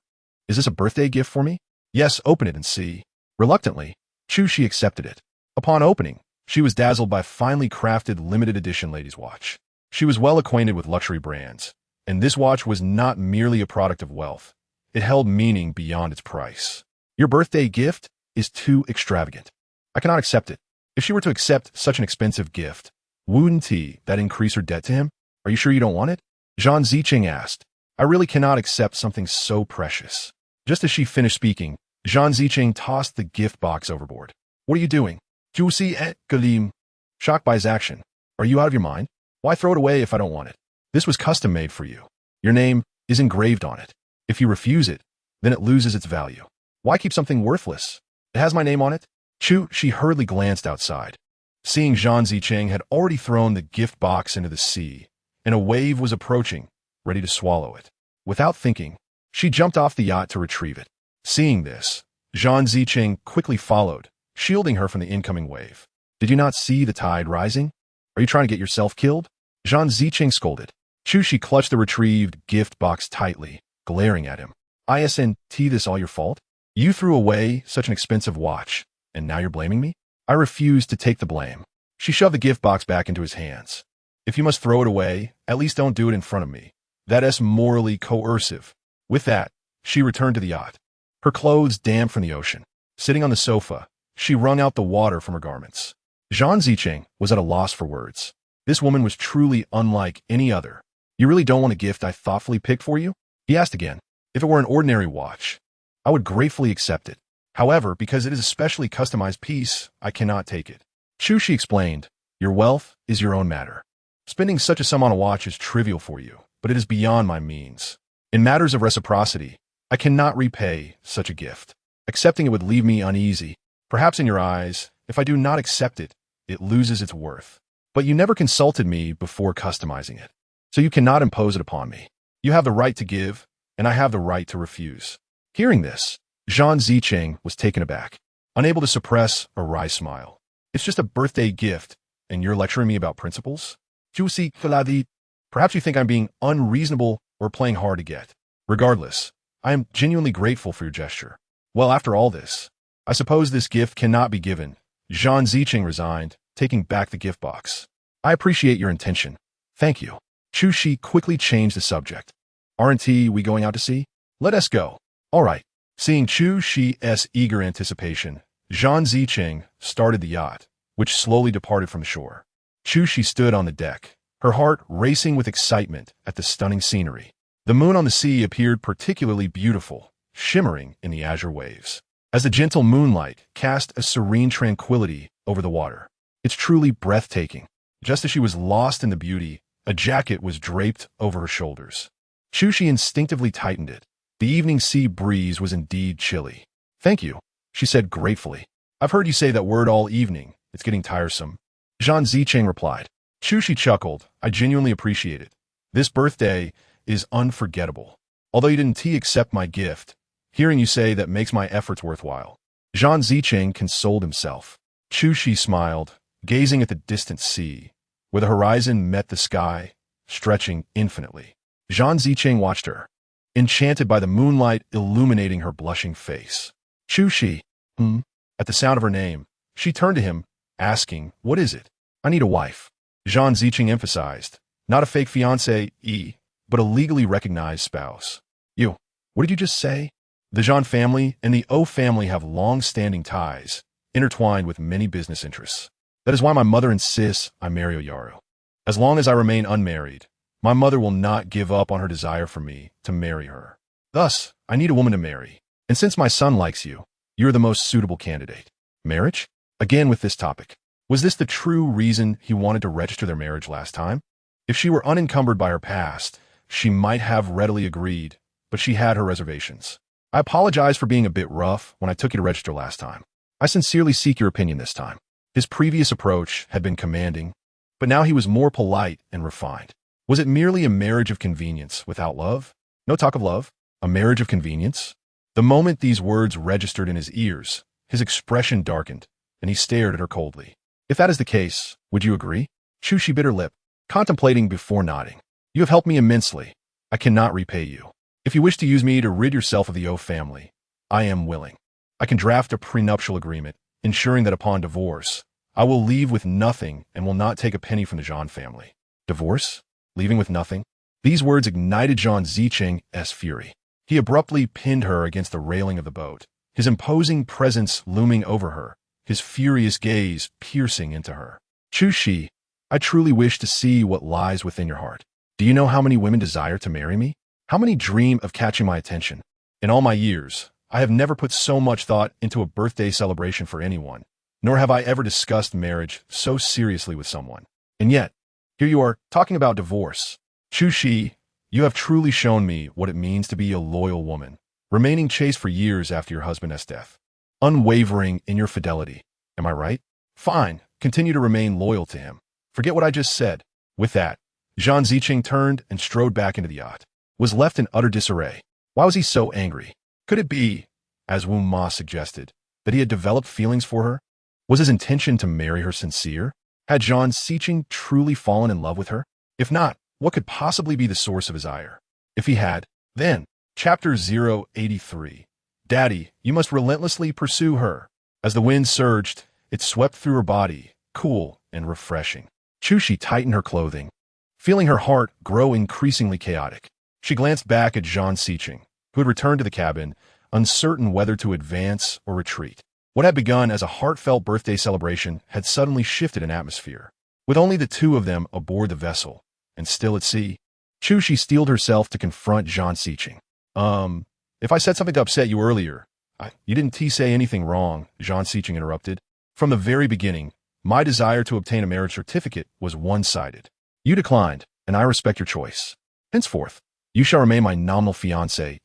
Is this a birthday gift for me? Yes, open it and see. Reluctantly, Chu Shi accepted it. Upon opening, she was dazzled by a finely crafted limited edition ladies' watch. She was well acquainted with luxury brands, and this watch was not merely a product of wealth. It held meaning beyond its price. Your birthday gift is too extravagant. I cannot accept it. If she were to accept such an expensive gift, wouldn't that increase her debt to him? Are you sure you don't want it? Zhang Xiqing asked. I really cannot accept something so precious. Just as she finished speaking, Zhang Xiqing tossed the gift box overboard. What are you doing? Juicy et Galim. Shocked by his action. Are you out of your mind? Why throw it away if I don't want it? This was custom made for you. Your name is engraved on it. If you refuse it, then it loses its value. Why keep something worthless? It has my name on it. Chu Shi hurriedly glanced outside. Seeing Zhang Xiqing had already thrown the gift box into the sea, and a wave was approaching, ready to swallow it. Without thinking, she jumped off the yacht to retrieve it. Seeing this, Zhang Xiqing quickly followed, shielding her from the incoming wave. Did you not see the tide rising? Are you trying to get yourself killed? Zhang Xiqing scolded. Chu Shi clutched the retrieved gift box tightly, glaring at him. Isn't this all your fault? You threw away such an expensive watch, and now you're blaming me? I refuse to take the blame. She shoved the gift box back into his hands. If you must throw it away, at least don't do it in front of me. That is morally coercive. With that, she returned to the yacht. Her clothes damp from the ocean. Sitting on the sofa, she wrung out the water from her garments. Zhang Xiqing was at a loss for words. This woman was truly unlike any other. You really don't want a gift I thoughtfully picked for you? He asked again. If it were an ordinary watch, I would gratefully accept it. However, because it is a specially customized piece, I cannot take it. Chu Shi explained, your wealth is your own matter. Spending such a sum on a watch is trivial for you, but it is beyond my means. In matters of reciprocity, I cannot repay such a gift. Accepting it would leave me uneasy. Perhaps in your eyes, if I do not accept it, it loses its worth. But you never consulted me before customizing it, so you cannot impose it upon me. You have the right to give, and I have the right to refuse. Hearing this, Zhang Xiqing was taken aback, unable to suppress a wry smile. It's just a birthday gift, and you're lecturing me about principles? Juicy Kaladi. Perhaps you think I'm being unreasonable or playing hard to get. Regardless, I am genuinely grateful for your gesture. Well, after all this, I suppose this gift cannot be given. Zhang Xiqing resigned, taking back the gift box. I appreciate your intention. Thank you. Chu Shi quickly changed the subject. Aren't we going out to sea? Let us go. All right. Seeing Chu Shi's eager anticipation, Zhang Xiqing started the yacht, which slowly departed from the shore. Chu Shi stood on the deck, her heart racing with excitement at the stunning scenery. The moon on the sea appeared particularly beautiful, shimmering in the azure waves, as the gentle moonlight cast a serene tranquility over the water. It's truly breathtaking. Just as she was lost in the beauty, a jacket was draped over her shoulders. Chu Shi instinctively tightened it. The evening sea breeze was indeed chilly. Thank you, she said gratefully. I've heard you say that word all evening. It's getting tiresome. Zhang Xiqing replied. Chu Shi chuckled. I genuinely appreciate it. This birthday is unforgettable. Although you didn't accept my gift, hearing you say that makes my efforts worthwhile. Zhang Ziqing consoled himself. Chu Shi smiled, gazing at the distant sea, where the horizon met the sky, stretching infinitely. Zhang Ziqing watched her, enchanted by the moonlight illuminating her blushing face. Chu Shi, At the sound of her name, she turned to him, asking, "What is it?" "I need a wife," Zhang Ziqing emphasized. "Not a fake fiancé, but a legally recognized spouse." "You, what did you just say?" The Zhang family and the O family have long-standing ties, intertwined with many business interests. That is why my mother insists I marry Oyaru. As long as I remain unmarried, my mother will not give up on her desire for me to marry her. Thus, I need a woman to marry. And since my son likes you, you're the most suitable candidate. Marriage? Again with this topic. Was this the true reason he wanted to register their marriage last time? If she were unencumbered by her past, she might have readily agreed, but she had her reservations. "I apologize for being a bit rough when I took you to register last time. I sincerely seek your opinion this time." His previous approach had been commanding, but now he was more polite and refined. Was it merely a marriage of convenience without love? No talk of love? A marriage of convenience? The moment these words registered in his ears, his expression darkened, and he stared at her coldly. "If that is the case, would you agree?" Chu Shi bit her lip, contemplating before nodding. "You have helped me immensely. I cannot repay you. If you wish to use me to rid yourself of the O family, I am willing. I can draft a prenuptial agreement, ensuring that upon divorce, I will leave with nothing and will not take a penny from the Zhang family." Divorce? Leaving with nothing? These words ignited Zhang Ziqing's fury. He abruptly pinned her against the railing of the boat, his imposing presence looming over her, his furious gaze piercing into her. "Chu Shi, I truly wish to see what lies within your heart. Do you know how many women desire to marry me? How many dream of catching my attention? In all my years, I have never put so much thought into a birthday celebration for anyone, nor have I ever discussed marriage so seriously with someone. And yet, here you are, talking about divorce. Chu Shi, you have truly shown me what it means to be a loyal woman, remaining chaste for years after your husband's death, unwavering in your fidelity. Am I right? Fine, continue to remain loyal to him. Forget what I just said." With that, Zhang Ziqing turned and strode back into the yacht, was left in utter disarray. Why was he so angry? Could it be, as Wu Ma suggested, that he had developed feelings for her? Was his intention to marry her sincere? Had Zhang Ziqing truly fallen in love with her? If not, what could possibly be the source of his ire? If he had, then, Chapter 083. Daddy, you must relentlessly pursue her. As the wind surged, it swept through her body, cool and refreshing. Chu Shi tightened her clothing, feeling her heart grow increasingly chaotic. She glanced back at Zhang Ziqing, who had returned to the cabin, uncertain whether to advance or retreat. What had begun as a heartfelt birthday celebration had suddenly shifted in atmosphere. With only the two of them aboard the vessel, and still at sea, Chu Shi steeled herself to confront Zhang Ziqing. If I said something to upset you earlier, you didn't say anything wrong," Zhang Ziqing interrupted. "From the very beginning, my desire to obtain a marriage certificate was one-sided. You declined, and I respect your choice. Henceforth, you shall remain my nominal fiancé.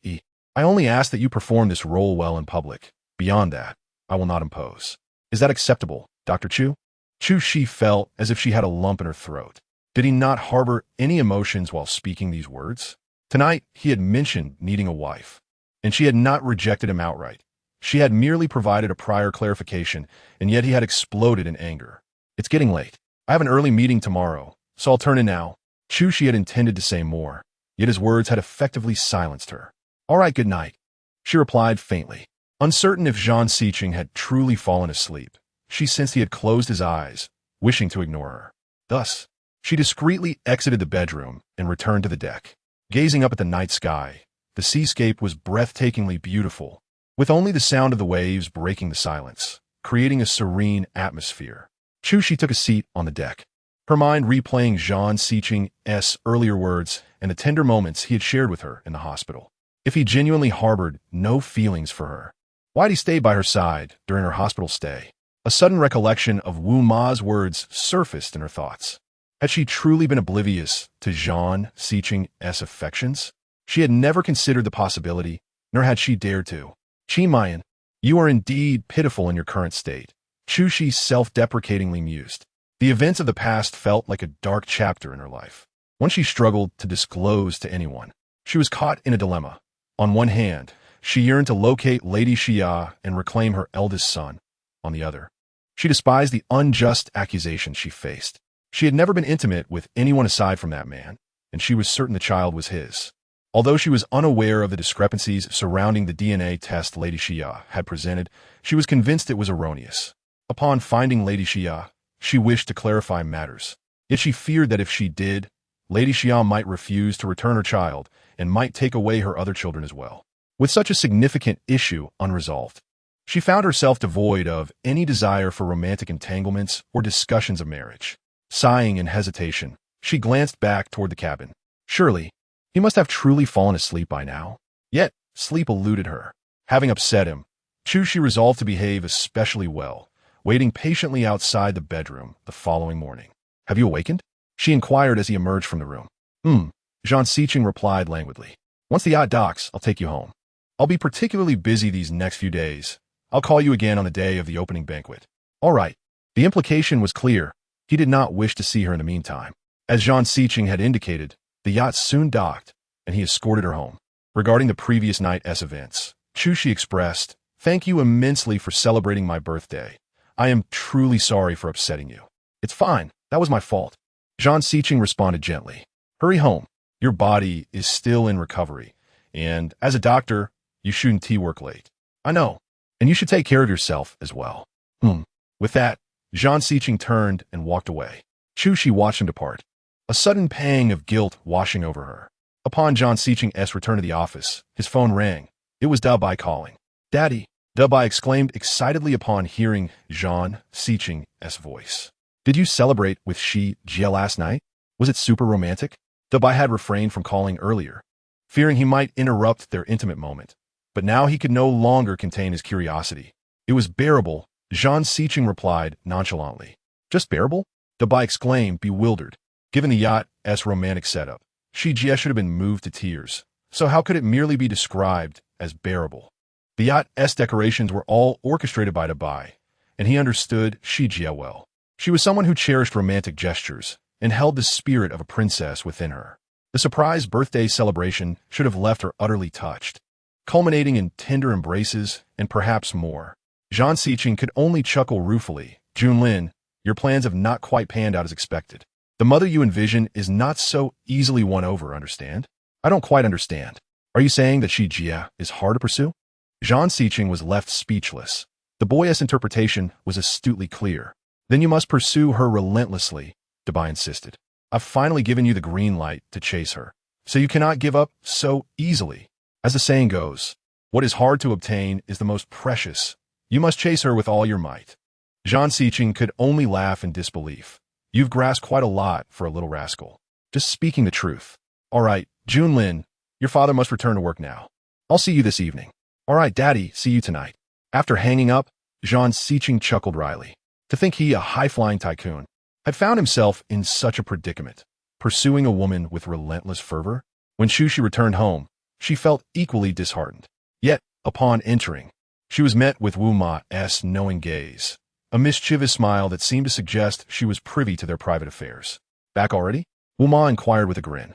I only ask that you perform this role well in public. Beyond that, I will not impose. Is that acceptable, Dr. Chu?" Chu Shi felt as if she had a lump in her throat. Did he not harbor any emotions while speaking these words? Tonight, he had mentioned needing a wife, and she had not rejected him outright. She had merely provided a prior clarification, and yet he had exploded in anger. "It's getting late. I have an early meeting tomorrow, so I'll turn in now." Chu Shi had intended to say more, yet his words had effectively silenced her. "All right, good night," she replied faintly. Uncertain if Zhang Ziqing had truly fallen asleep, she sensed he had closed his eyes, wishing to ignore her. Thus, she discreetly exited the bedroom and returned to the deck. Gazing up at the night sky, the seascape was breathtakingly beautiful, with only the sound of the waves breaking the silence, creating a serene atmosphere. Chu Shi took a seat on the deck, her mind replaying Zhang Ziqing's earlier words and the tender moments he had shared with her in the hospital. If he genuinely harbored no feelings for her, why'd he stay by her side during her hospital stay? A sudden recollection of Wu Ma's words surfaced in her thoughts. Had she truly been oblivious to Zhang Ziqing's affections? She had never considered the possibility, nor had she dared to. "Qin Mu Yan, you are indeed pitiful in your current state," Chu Shi self-deprecatingly mused. The events of the past felt like a dark chapter in her life. one she struggled to disclose to anyone. She was caught in a dilemma. On one hand, she yearned to locate Lady Xia and reclaim her eldest son. On the other, she despised the unjust accusations she faced. She had never been intimate with anyone aside from that man, and she was certain the child was his. Although she was unaware of the discrepancies surrounding the DNA test Lady Xia had presented, she was convinced it was erroneous. Upon finding Lady Xia, she wished to clarify matters. Yet she feared that if she did, Lady Xia might refuse to return her child and might take away her other children as well. With such a significant issue unresolved, she found herself devoid of any desire for romantic entanglements or discussions of marriage. Sighing in hesitation, she glanced back toward the cabin. Surely, he must have truly fallen asleep by now. Yet, sleep eluded her. Having upset him, she resolved to behave especially well, waiting patiently outside the bedroom the following morning. "Have you awakened?" she inquired as he emerged from the room. Zhang Siqing replied languidly. "Once the yacht docks, I'll take you home. I'll be particularly busy these next few days. I'll call you again on the day of the opening banquet." "All right." The implication was clear. He did not wish to see her in the meantime. As Zhang Siqing had indicated, the yacht soon docked, and he escorted her home. Regarding the previous night's events, She expressed, "Thank you immensely for celebrating my birthday. I am truly sorry for upsetting you." "It's fine. That was my fault." Zhang Siqing responded gently. "Hurry home. Your body is still in recovery, and as a doctor, you shouldn't work late." "I know, and you should take care of yourself as well." With that, Zhang Siqing turned and walked away. She watched him depart, a sudden pang of guilt washing over her. Upon Zhang Siqing's return to the office, his phone rang. It was Dabai calling. "Daddy," Dabai exclaimed excitedly upon hearing Zhang Siqing's voice. "Did you celebrate with Jia last night? Was it super romantic?" Dabai had refrained from calling earlier, fearing he might interrupt their intimate moment. But now he could no longer contain his curiosity. "It was bearable," Zhang Siqing replied nonchalantly. "Just bearable?" Dabai exclaimed, bewildered. Given the yacht's romantic setup, Jia should have been moved to tears. So how could it merely be described as bearable? The yacht's decorations were all orchestrated by Dabai, and he understood Jia well. She was someone who cherished romantic gestures and held the spirit of a princess within her. The surprise birthday celebration should have left her utterly touched, culminating in tender embraces and perhaps more. Zhang Siqing could only chuckle ruefully. "Junlin, your plans have not quite panned out as expected. The mother you envision is not so easily won over, understand?" "I don't quite understand. Are you saying that Jia is hard to pursue?" Zhang Siqing was left speechless. The boy's interpretation was astutely clear. "Then you must pursue her relentlessly," Dabai insisted. "I've finally given you the green light to chase her, so you cannot give up so easily. As the saying goes, what is hard to obtain is the most precious. You must chase her with all your might." Zhang Siqing could only laugh in disbelief. "You've grasped quite a lot for a little rascal. Just speaking the truth." "All right, Junlin, your father must return to work now. I'll see you this evening." "All right, Daddy, see you tonight." After hanging up, Zhang Siqing chuckled wryly. To think he, a high-flying tycoon, had found himself in such a predicament, pursuing a woman with relentless fervor. When She returned home, she felt equally disheartened. Yet, upon entering, she was met with Wu Ma's knowing gaze, a mischievous smile that seemed to suggest she was privy to their private affairs. "Back already?" Wu Ma inquired with a grin.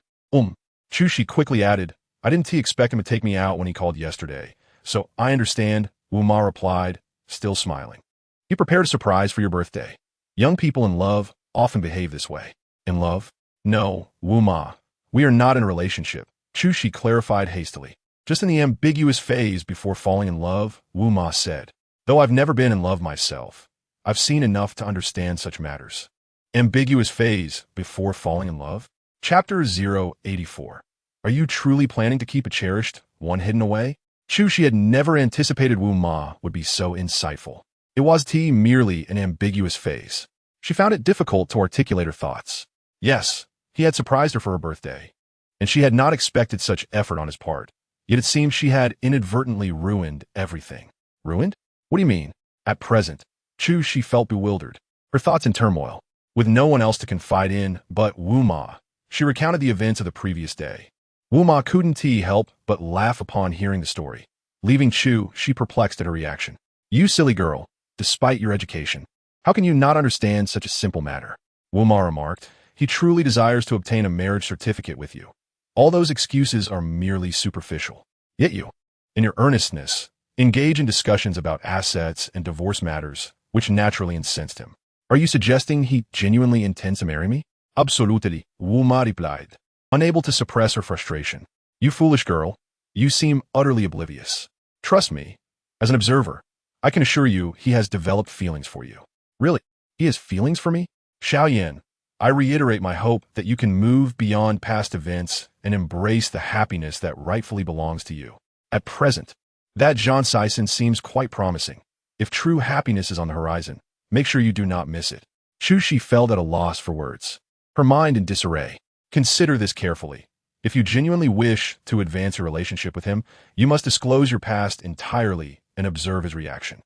She quickly added, "I didn't expect him to take me out when he called yesterday, so I understand," Wu Ma replied, still smiling. "He prepared a surprise for your birthday. Young people in love often behave this way." "In love?" "No, Wu Ma. We are not in a relationship," She clarified hastily. "Just in the ambiguous phase before falling in love," Wu Ma said. "Though I've never been in love myself, I've seen enough to understand such matters." Ambiguous phase before falling in love? Chapter 084. Are you truly planning to keep a cherished one hidden away? She had never anticipated Wu Ma would be so insightful. It was merely an ambiguous phase. She found it difficult to articulate her thoughts. Yes, he had surprised her for her birthday, and she had not expected such effort on his part. Yet it seemed she had inadvertently ruined everything. Ruined? What do you mean? At present, she felt bewildered, her thoughts in turmoil. With no one else to confide in but Wu Ma, she recounted the events of the previous day. Wu Ma couldn't help but laugh upon hearing the story. Leaving she perplexed at her reaction. "You silly girl, despite your education, how can you not understand such a simple matter?" Wu Ma remarked, He truly desires to obtain a marriage certificate with you. All those excuses are merely superficial. Yet you, in your earnestness, engage in discussions about assets and divorce matters, which naturally incensed him. Are you suggesting he genuinely intends to marry me? Absolutely, Wu Ma replied, unable to suppress her frustration. You foolish girl, you seem utterly oblivious. Trust me, as an observer, I can assure you he has developed feelings for you. Really? He has feelings for me? Xiao Yan, I reiterate my hope that you can move beyond past events and embrace the happiness that rightfully belongs to you. At present, that Jean Sison seems quite promising. If true happiness is on the horizon, make sure you do not miss it. Chu Shi felt at a loss for words, her mind in disarray. Consider this carefully. If you genuinely wish to advance your relationship with him, you must disclose your past entirely and observe his reaction.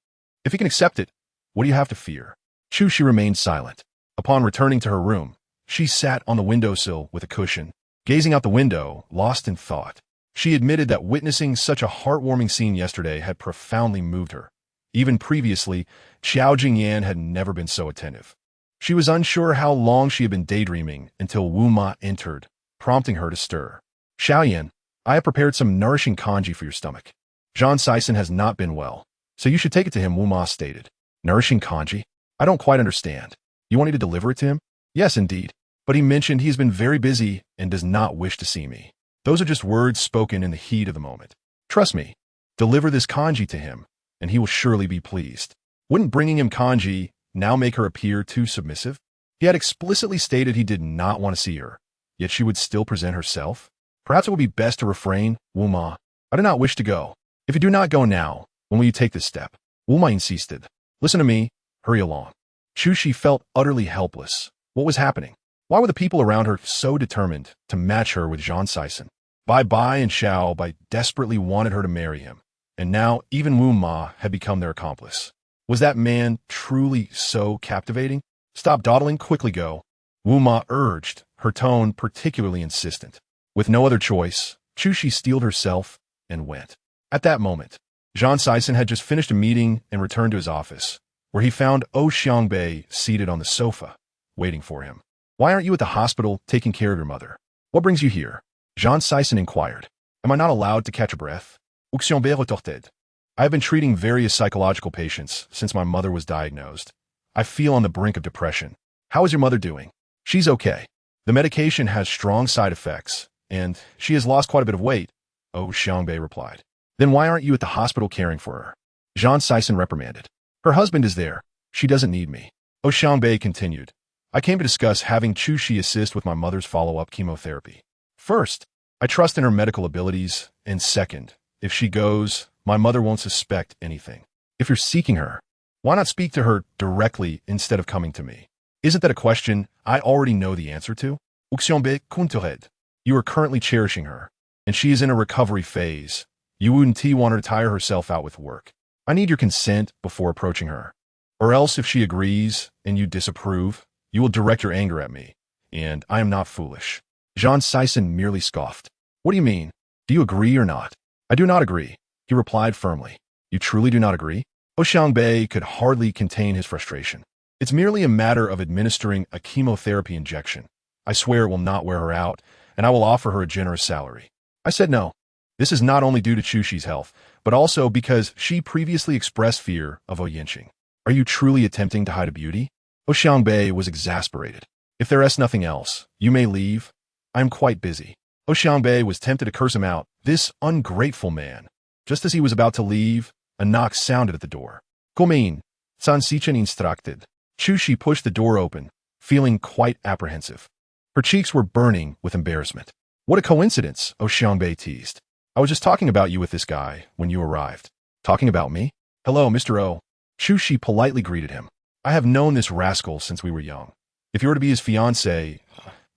If he can accept it, what do you have to fear? Chu Shi remained silent. Upon returning to her room, she sat on the windowsill with a cushion, gazing out the window, lost in thought. She admitted that witnessing such a heartwarming scene yesterday had profoundly moved her. Even previously, Xiao Jingyan had never been so attentive. She was unsure how long she had been daydreaming until Wu Ma entered, prompting her to stir. Xiao Yan, I have prepared some nourishing congee for your stomach. Jean Sison has not been well, so you should take it to him, Wu Ma stated. Nourishing congee? I don't quite understand. You want me to deliver it to him? Yes, indeed. But he mentioned he's been very busy and does not wish to see me. Those are just words spoken in the heat of the moment. Trust me, deliver this congee to him, and he will surely be pleased. Wouldn't bringing him congee now make her appear too submissive? He had explicitly stated he did not want to see her, yet she would still present herself? Perhaps it would be best to refrain, Wu Ma. I do not wish to go. If you do not go now, when will you take this step? Wu Ma insisted. Listen to me, hurry along. Chu Shi felt utterly helpless. What was happening? Why were the people around her so determined to match her with Jean Sison? Bai and Xiao Bai desperately wanted her to marry him, and now even Wu Ma had become their accomplice. Was that man truly so captivating? Stop dawdling, quickly go, Wu Ma urged, her tone particularly insistent. With no other choice, Chu Shi steeled herself and went. At that moment, Jean Sison had just finished a meeting and returned to his office, where he found Xiangbei seated on the sofa, waiting for him. Why aren't you at the hospital taking care of your mother? What brings you here? Jean Sison inquired. Am I not allowed to catch a breath? Xiangbei retorted. I have been treating various psychological patients since my mother was diagnosed. I feel on the brink of depression. How is your mother doing? She's okay. The medication has strong side effects, and she has lost quite a bit of weight, Xiangbei replied. Then why aren't you at the hospital caring for her? Jean Sison reprimanded. Her husband is there. She doesn't need me. Xiangbei continued. I came to discuss having Chu Shi assist with my mother's follow-up chemotherapy. First, I trust in her medical abilities, and second, if she goes, my mother won't suspect anything. If you're seeking her, why not speak to her directly instead of coming to me? Isn't that a question I already know the answer to? Xiangbei countered. You are currently cherishing her, and she is in a recovery phase. You wouldn't want her to tire herself out with work. I need your consent before approaching her. Or else if she agrees and you disapprove, you will direct your anger at me, and I am not foolish. Jean Sison merely scoffed. What do you mean? Do you agree or not? I do not agree, he replied firmly. You truly do not agree? Xiangbei could hardly contain his frustration. It's merely a matter of administering a chemotherapy injection. I swear it will not wear her out, and I will offer her a generous salary. I said no. This is not only due to Chu Shi's health, but also because she previously expressed fear of Oyenqing. Are you truly attempting to hide a beauty? Xiangbei was exasperated. If there is nothing else, you may leave. I am quite busy. Xiangbei was tempted to curse him out. This ungrateful man. Just as he was about to leave, a knock sounded at the door. Come in, San Sichen instructed. Chu Shi pushed the door open, feeling quite apprehensive. Her cheeks were burning with embarrassment. What a coincidence, Xiangbei teased. I was just talking about you with this guy when you arrived. Talking about me? Hello, Mr. O. Chu Shi politely greeted him. I have known this rascal since we were young. If you were to be his fiancé,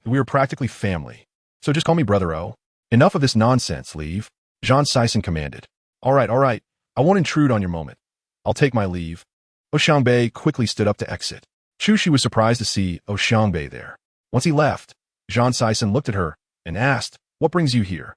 we are practically family. So just call me Brother O. Enough of this nonsense, leave. Jean Sison commanded. All right. I won't intrude on your moment. I'll take my leave. Xiangbei quickly stood up to exit. Chu Shi was surprised to see Xiangbei there. Once he left, Jean Sison looked at her and asked, What brings you here?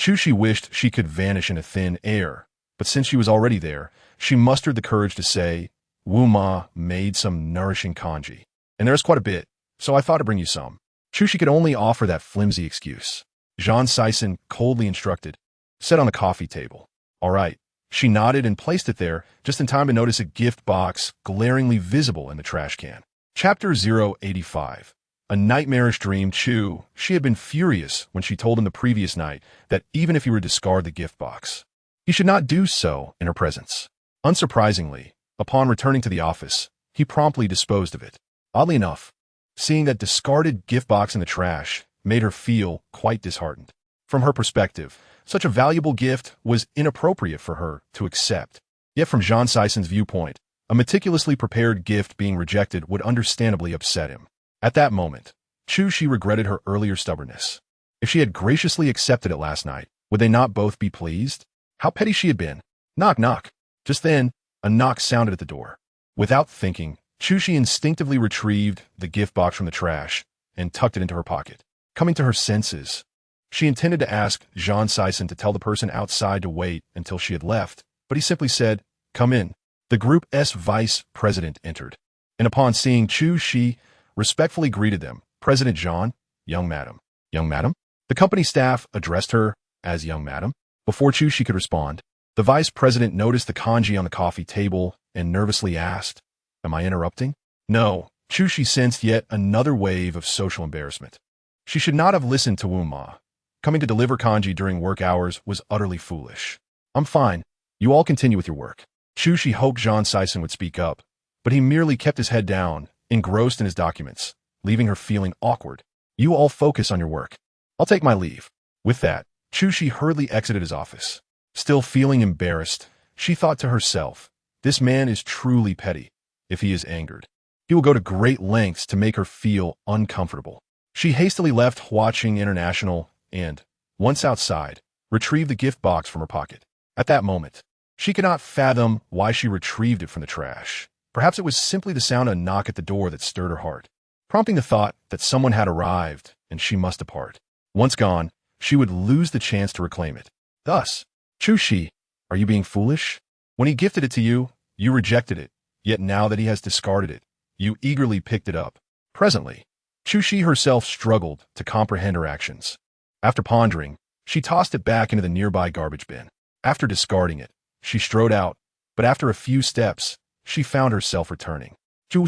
Chu Shi wished she could vanish in a thin air, but since she was already there, she mustered the courage to say, Wu Ma made some nourishing congee. And there's quite a bit, so I thought to bring you some. Chu could only offer that flimsy excuse. Jean Sison, coldly instructed, set on the coffee table. All right. She nodded and placed it there, just in time to notice a gift box glaringly visible in the trash can. Chapter 085. A nightmarish dream. She had been furious when she told him the previous night that even if he were to discard the gift box, he should not do so in her presence. Unsurprisingly, upon returning to the office, he promptly disposed of it. Oddly enough, seeing that discarded gift box in the trash made her feel quite disheartened. From her perspective, such a valuable gift was inappropriate for her to accept. Yet from Jean Sison's viewpoint, a meticulously prepared gift being rejected would understandably upset him. At that moment, she regretted her earlier stubbornness. If she had graciously accepted it last night, would they not both be pleased? How petty she had been. Knock, knock. Just then, a knock sounded at the door. Without thinking, she instinctively retrieved the gift box from the trash and tucked it into her pocket. Coming to her senses, she intended to ask Jean Sison to tell the person outside to wait until she had left, but he simply said, "Come in." The group's vice president entered, and upon seeing she respectfully greeted them. "President Jean, young madam." "Young madam?" The company staff addressed her as young madam. Before she could respond, the vice president noticed the kanji on the coffee table and nervously asked, "Am I interrupting?" No. She sensed yet another wave of social embarrassment. She should not have listened to Wu Ma. Coming to deliver kanji during work hours was utterly foolish. "I'm fine. You all continue with your work." She hoped Jean Sison would speak up, but he merely kept his head down, engrossed in his documents, leaving her feeling awkward. "You all focus on your work. I'll take my leave." With that, she hurriedly exited his office. Still feeling embarrassed, she thought to herself, this man is truly petty. If he is angered, he will go to great lengths to make her feel uncomfortable. She hastily left Watching International and, once outside, retrieved the gift box from her pocket. At that moment, she could not fathom why she retrieved it from the trash. Perhaps it was simply the sound of a knock at the door that stirred her heart, prompting the thought that someone had arrived and she must depart. Once gone, she would lose the chance to reclaim it. Thus, are you being foolish? When he gifted it to you, you rejected it, yet now that he has discarded it, you eagerly picked it up. Presently, Chu herself struggled to comprehend her actions. After pondering, she tossed it back into the nearby garbage bin. After discarding it, she strode out, but after a few steps, she found herself returning. "Chu,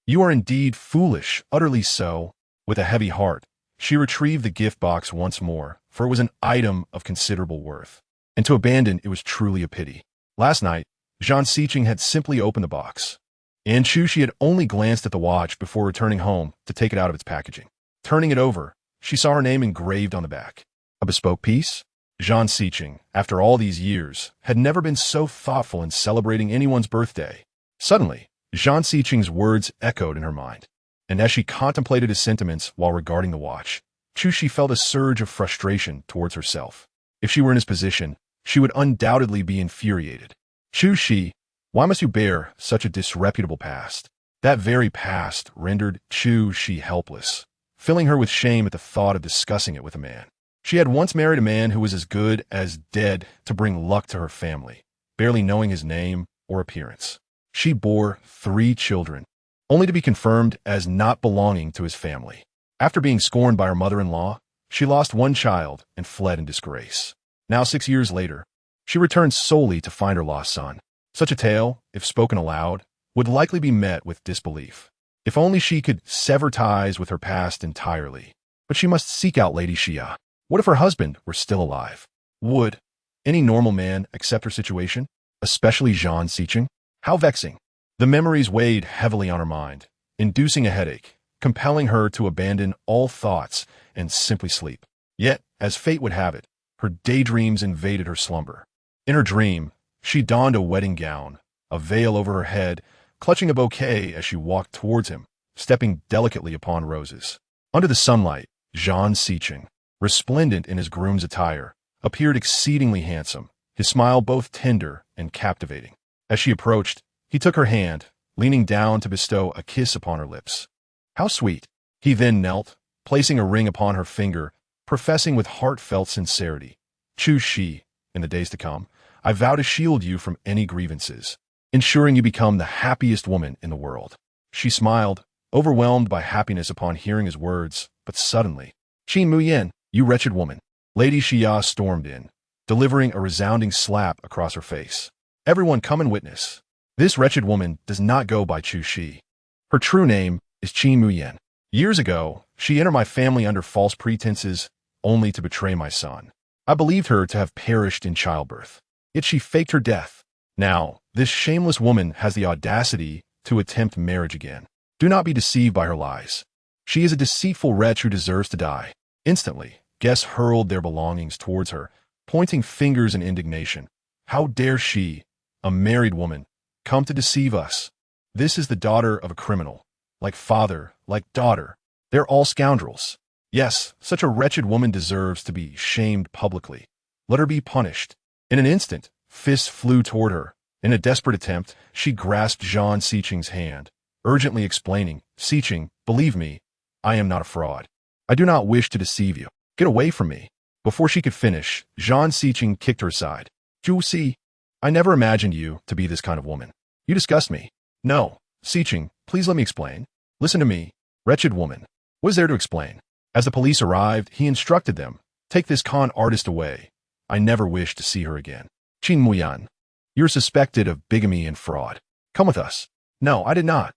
you are indeed foolish, utterly so." With a heavy heart, she retrieved the gift box once more, for it was an item of considerable worth, and to abandon it was truly a pity. Last night, Jean Sison had simply opened the box, and Chu had only glanced at the watch before returning home to take it out of its packaging. Turning it over, she saw her name engraved on the back. A bespoke piece? Jean Sison, after all these years, had never been so thoughtful in celebrating anyone's birthday. Suddenly, Jean Sison's words echoed in her mind, and as she contemplated his sentiments while regarding the watch, she felt a surge of frustration towards herself. If she were in his position, she would undoubtedly be infuriated. Why must you bear such a disreputable past? That very past rendered she helpless, filling her with shame at the thought of discussing it with a man. She had once married a man who was as good as dead to bring luck to her family, barely knowing his name or appearance. She bore 3 children, only to be confirmed as not belonging to his family. After being scorned by her mother-in-law, she lost 1 child and fled in disgrace. Now 6 years later, she returned solely to find her lost son. Such a tale, if spoken aloud, would likely be met with disbelief. If only she could sever ties with her past entirely. But she must seek out Lady Xia. What if her husband were still alive? Would any normal man accept her situation? Especially Jean Sison? How vexing. The memories weighed heavily on her mind, inducing a headache, compelling her to abandon all thoughts and simply sleep. Yet, as fate would have it, her daydreams invaded her slumber. In her dream, she donned a wedding gown, a veil over her head, clutching a bouquet as she walked towards him, stepping delicately upon roses. Under the sunlight, Jean Sison, resplendent in his groom's attire, appeared exceedingly handsome, his smile both tender and captivating. As she approached, he took her hand, leaning down to bestow a kiss upon her lips. How sweet! He then knelt, placing a ring upon her finger, professing with heartfelt sincerity, in the days to come, I vow to shield you from any grievances, ensuring you become the happiest woman in the world. She smiled, overwhelmed by happiness upon hearing his words, but suddenly, Qin Mu Yan, you wretched woman. Lady Xia stormed in, delivering a resounding slap across her face. Everyone come and witness. This wretched woman does not go by Chu Shi. Her true name is Qin Mu Yan. Years ago, she entered my family under false pretenses, only to betray my son. I believed her to have perished in childbirth. Yet she faked her death. Now, this shameless woman has the audacity to attempt marriage again. Do not be deceived by her lies. She is a deceitful wretch who deserves to die. Instantly, guests hurled their belongings towards her, pointing fingers in indignation. How dare she, a married woman, come to deceive us? This is the daughter of a criminal. Like father, like daughter. They're all scoundrels. Yes, such a wretched woman deserves to be shamed publicly. Let her be punished. In an instant, fists flew toward her. In a desperate attempt, she grasped Zhang Siqing's hand, urgently explaining, Siqing, believe me, I am not a fraud. I do not wish to deceive you. Get away from me. Before she could finish, Zhang Siqing kicked her aside. Zhu Si, I never imagined you to be this kind of woman. You disgust me. No, Siqing, please let me explain. Listen to me, wretched woman. What is there to explain? As the police arrived, he instructed them, take this con artist away. I never wish to see her again. Qin Mu Yan, you're suspected of bigamy and fraud. Come with us. No, I did not.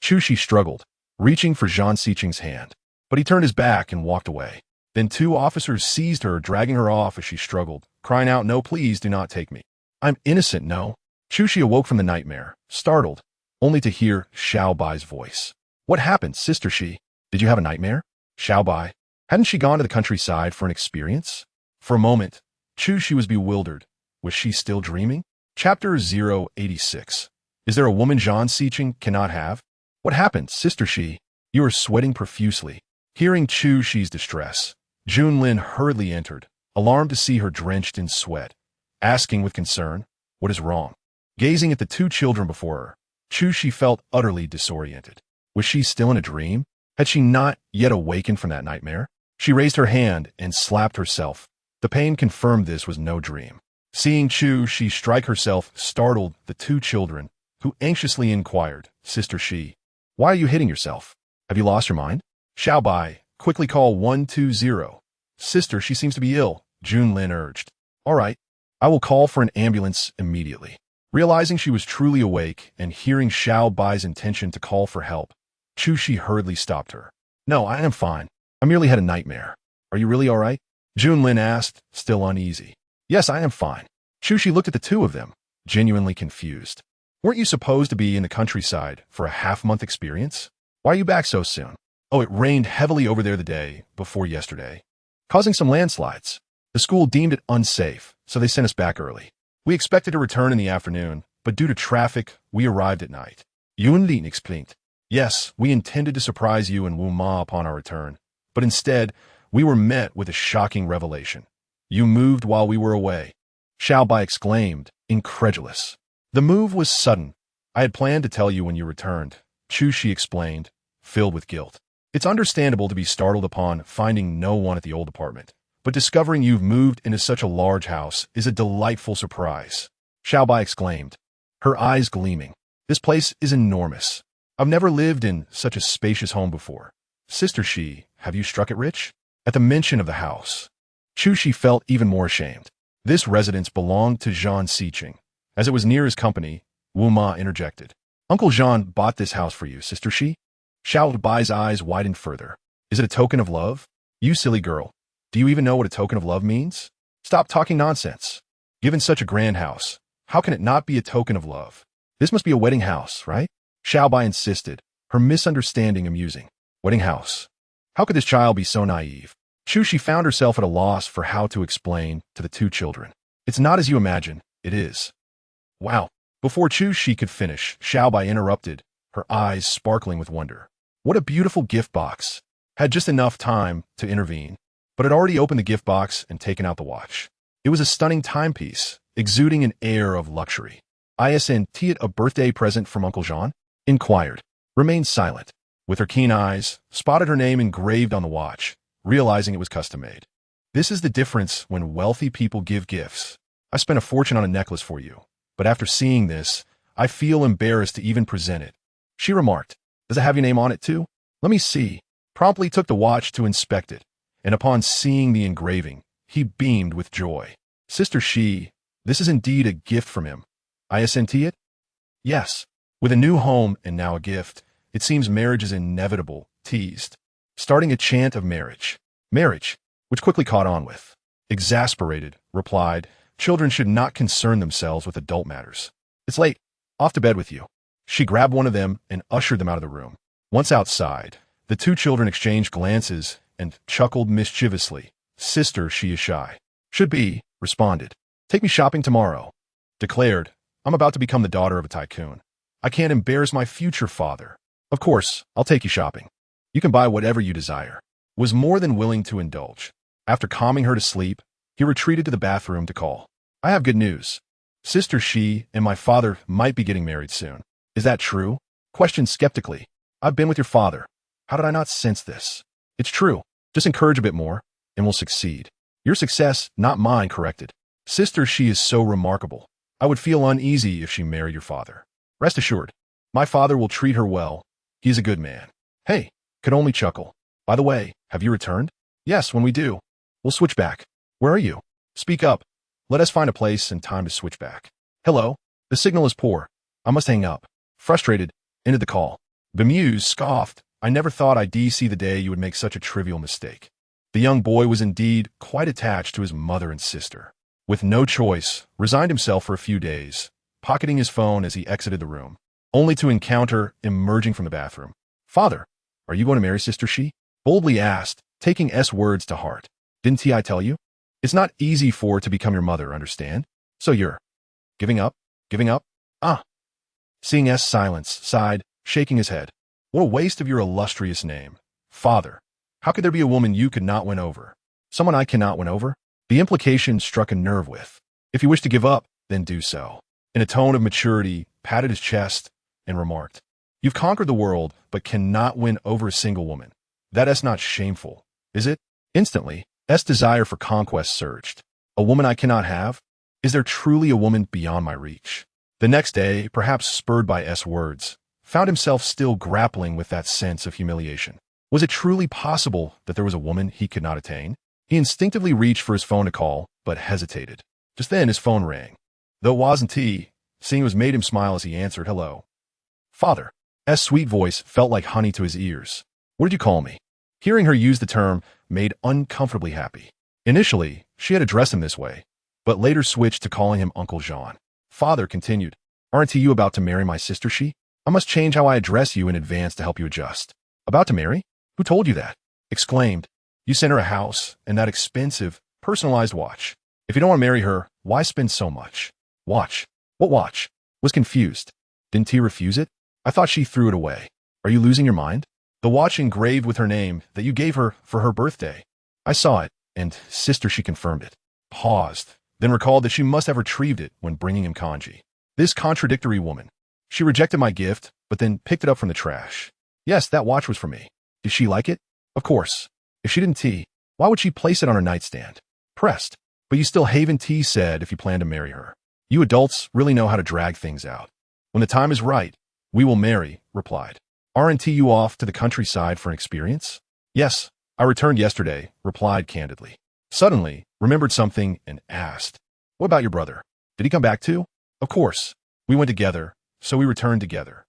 Chu Shi struggled, reaching for Zhang Siqing's hand, but he turned his back and walked away. Then two officers seized her, dragging her off as she struggled, crying out, no, please do not take me. I'm innocent, no. Chu Shi awoke from the nightmare, startled, only to hear Xiao Bai's voice. What happened, Sister Shi? Did you have a nightmare? Xiao Bai, hadn't she gone to the countryside for an experience? For a moment, Chu Shi was bewildered. Was she still dreaming? Chapter 086. Is there a woman Zhang Siqing cannot have? What happened, Sister Shi? You are sweating profusely. Hearing Chu Shi's distress, Junlin hurriedly entered, alarmed to see her drenched in sweat, asking with concern, what is wrong? Gazing at the two children before her, Chu Shi felt utterly disoriented. Was she still in a dream? Had she not yet awakened from that nightmare? She raised her hand and slapped herself. The pain confirmed this was no dream. Seeing Chu Shi strike herself startled the two children, who anxiously inquired, Sister Shi, why are you hitting yourself? Have you lost your mind? Xiao Bai, quickly call 120. Sister, she seems to be ill, Junlin urged. All right, I will call for an ambulance immediately. Realizing she was truly awake and hearing Xiao Bai's intention to call for help, Chu Shi hurriedly stopped her. No, I am fine. I merely had a nightmare. Are you really all right? Junlin asked, still uneasy. Yes, I am fine. Chu Shi looked at the two of them, genuinely confused. Weren't you supposed to be in the countryside for a half-month experience? Why are you back so soon? Oh, it rained heavily over there the day before yesterday, causing some landslides. The school deemed it unsafe, so they sent us back early. We expected to return in the afternoon, but due to traffic, we arrived at night. Yunlin explained. Yes, we intended to surprise you and Wu Ma upon our return, but instead, we were met with a shocking revelation. You moved while we were away. Xiao Bai exclaimed, incredulous. The move was sudden. I had planned to tell you when you returned, Chu Shi explained, filled with guilt. It's understandable to be startled upon finding no one at the old apartment, but discovering you've moved into such a large house is a delightful surprise. Xiao Bai exclaimed, her eyes gleaming. This place is enormous. I've never lived in such a spacious home before. Sister Shi, have you struck it rich? At the mention of the house, Chu Shi felt even more ashamed. This residence belonged to Zhang Siqing. As it was near his company, Wu Ma interjected. Uncle Zhang bought this house for you, Sister Shi. Xiao Bai's eyes widened further. Is it a token of love? You silly girl. Do you even know what a token of love means? Stop talking nonsense. Given such a grand house, how can it not be a token of love? This must be a wedding house, right? Xiao Bai insisted, her misunderstanding amusing. Wedding house. How could this child be so naive? Chu Shi found herself at a loss for how to explain to the two children. It's not as you imagine, it is. Wow. Before Chu Shi could finish, Xiao Bai interrupted, her eyes sparkling with wonder. What a beautiful gift box. Had just enough time to intervene, but had already opened the gift box and taken out the watch. It was a stunning timepiece, exuding an air of luxury. Isn't it a birthday present from Uncle Jean? Inquired. Remained silent. With her keen eyes, spotted her name engraved on the watch, realizing it was custom-made. This is the difference when wealthy people give gifts. I spent a fortune on a necklace for you, but after seeing this, I feel embarrassed to even present it. She remarked, Does it have your name on it too? Let me see. Promptly took the watch to inspect it, and upon seeing the engraving, he beamed with joy. Sister Shi, this is indeed a gift from him. I assent it? Yes. With a new home and now a gift, it seems marriage is inevitable, teased. Starting a chant of marriage. Marriage, which quickly caught on with. Exasperated, replied, children should not concern themselves with adult matters. It's late. Off to bed with you. She grabbed one of them and ushered them out of the room. Once outside, the two children exchanged glances and chuckled mischievously. Sister, she is shy. Should be, responded. Take me shopping tomorrow. Declared, I'm about to become the daughter of a tycoon. I can't embarrass my future father. Of course, I'll take you shopping. You can buy whatever you desire. Was more than willing to indulge. After calming her to sleep, he retreated to the bathroom to call. I have good news. Sister Shi and my father might be getting married soon. Is that true? Questioned skeptically. I've been with your father. How did I not sense this? It's true. Just encourage a bit more, and we'll succeed. Your success, not mine, corrected. Sister Shi is so remarkable. I would feel uneasy if she married your father. Rest assured, my father will treat her well. He is a good man. Hey, could only chuckle. By the way, have you returned? Yes, when we do. We'll switch back. Where are you? Speak up. Let us find a place and time to switch back. Hello? The signal is poor. I must hang up. Frustrated, ended the call. Bemused, scoffed. I never thought I'd see the day you would make such a trivial mistake. The young boy was indeed quite attached to his mother and sister. With no choice, resigned himself for a few days, pocketing his phone as he exited the room, only to encounter emerging from the bathroom. Father, are you going to marry Sister Shi? Boldly asked, taking S words to heart. Didn't I tell you? It's not easy for to become your mother, understand? So you're giving up? Giving up? Ah. Seeing S silence, sighed, shaking his head. What a waste of your illustrious name. Father, how could there be a woman you could not win over? Someone I cannot win over? The implication struck a nerve with. If you wish to give up, then do so. In a tone of maturity, patted his chest and remarked, You've conquered the world, but cannot win over a single woman. That is not shameful, is it? Instantly, S' desire for conquest surged. A woman I cannot have? Is there truly a woman beyond my reach? The next day, perhaps spurred by S' words, found himself still grappling with that sense of humiliation. Was it truly possible that there was a woman he could not attain? He instinctively reached for his phone to call, but hesitated. Just then his phone rang. Though it wasn't he, seeing it was made him smile as he answered, Hello. Father. S' sweet voice felt like honey to his ears. What did you call me? Hearing her use the term made uncomfortably happy. Initially, she had addressed him this way, but later switched to calling him Uncle Jean. Father continued, Aren't you about to marry my sister Shi? I must change how I address you in advance to help you adjust. About to marry? Who told you that? Exclaimed. You sent her a house and that expensive, personalized watch. If you don't want to marry her, why spend so much? Watch. What watch? Was confused. Didn't he refuse it? I thought she threw it away. Are you losing your mind? The watch engraved with her name that you gave her for her birthday. I saw it, and Sister Shi confirmed it. Paused, then recalled that she must have retrieved it when bringing him kanji. This contradictory woman. She rejected my gift, but then picked it up from the trash. Yes, that watch was for me. Did she like it? Of course. If she didn't why would she place it on her nightstand? Pressed. But you still haven't said if you plan to marry her. You adults really know how to drag things out. When the time is right, we will marry, replied. Aren't you off to the countryside for an experience? Yes, I returned yesterday, replied candidly. Suddenly, remembered something and asked, What about your brother? Did he come back too? Of course. We went together, so we returned together.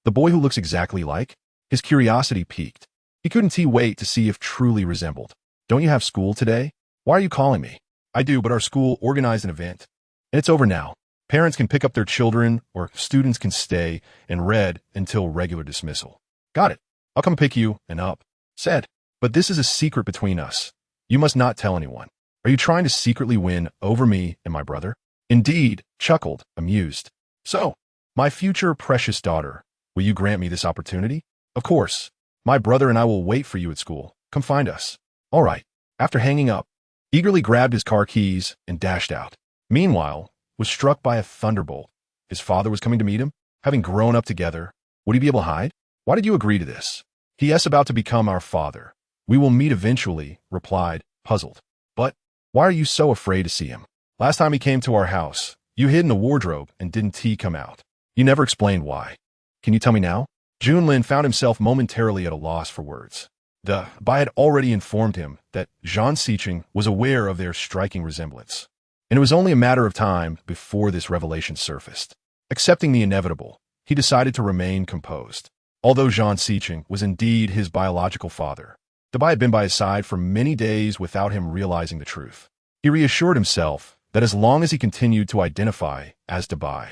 The boy who looks exactly like? His curiosity piqued. He couldn't wait to see if truly resembled. Don't you have school today? Why are you calling me? I do, but our school organized an event. And it's over now. Parents can pick up their children, or students can stay and read until regular dismissal. Got it. I'll come pick you and up. Said. But this is a secret between us. You must not tell anyone. Are you trying to secretly win over me and my brother? Indeed, chuckled, amused. So, my future precious daughter, will you grant me this opportunity? Of course. My brother and I will wait for you at school. Come find us. All right. After hanging up, eagerly grabbed his car keys and dashed out. Meanwhile, was struck by a thunderbolt. His father was coming to meet him. Having grown up together, would he be able to hide? Why did you agree to this? He is about to become our father. We will meet eventually, replied, puzzled. But why are you so afraid to see him? Last time he came to our house, you hid in the wardrobe and didn't come out. You never explained why. Can you tell me now? Junlin found himself momentarily at a loss for words. The Bai had already informed him that Zhang Siqing was aware of their striking resemblance, and it was only a matter of time before this revelation surfaced. Accepting the inevitable, he decided to remain composed. Although Zhang Siqing was indeed his biological father, the Bai had been by his side for many days without him realizing the truth. He reassured himself that as long as he continued to identify as Dabai,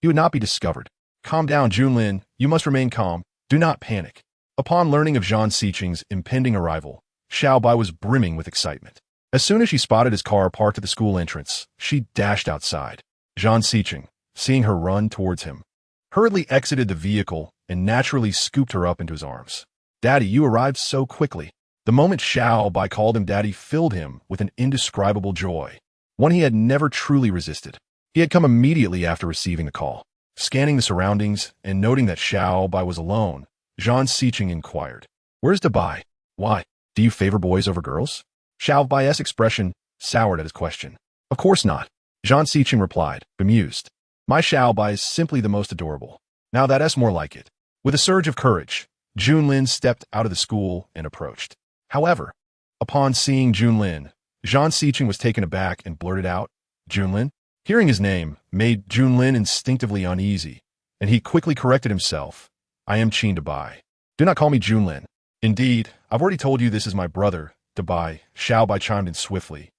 he would not be discovered. Calm down, Junlin. You must remain calm. Do not panic. Upon learning of Zhang Siqing's impending arrival, Xiaobai was brimming with excitement. As soon as she spotted his car parked at the school entrance, she dashed outside. Zhang Siqing, seeing her run towards him, hurriedly exited the vehicle and naturally scooped her up into his arms. Daddy, you arrived so quickly. The moment Xiaobai called him daddy filled him with an indescribable joy, one he had never truly resisted. He had come immediately after receiving the call. Scanning the surroundings and noting that Xiaobai was alone, Zhang Siqing inquired, "Where's Dabai? Why? Do you favor boys over girls?" Xiaobai's expression soured at his question. "Of course not," Zhang Siqing replied, bemused. "My Xiaobai is simply the most adorable. Now that's more like it." With a surge of courage, Junlin stepped out of the school and approached. However, upon seeing Junlin, Zhang Siqing was taken aback and blurted out, "Junlin?" Hearing his name made Junlin instinctively uneasy, and he quickly corrected himself. "I am Qin Dabai. Do not call me Junlin. Indeed, I've already told you this is my brother, Dabai," Xiaobai chimed in swiftly.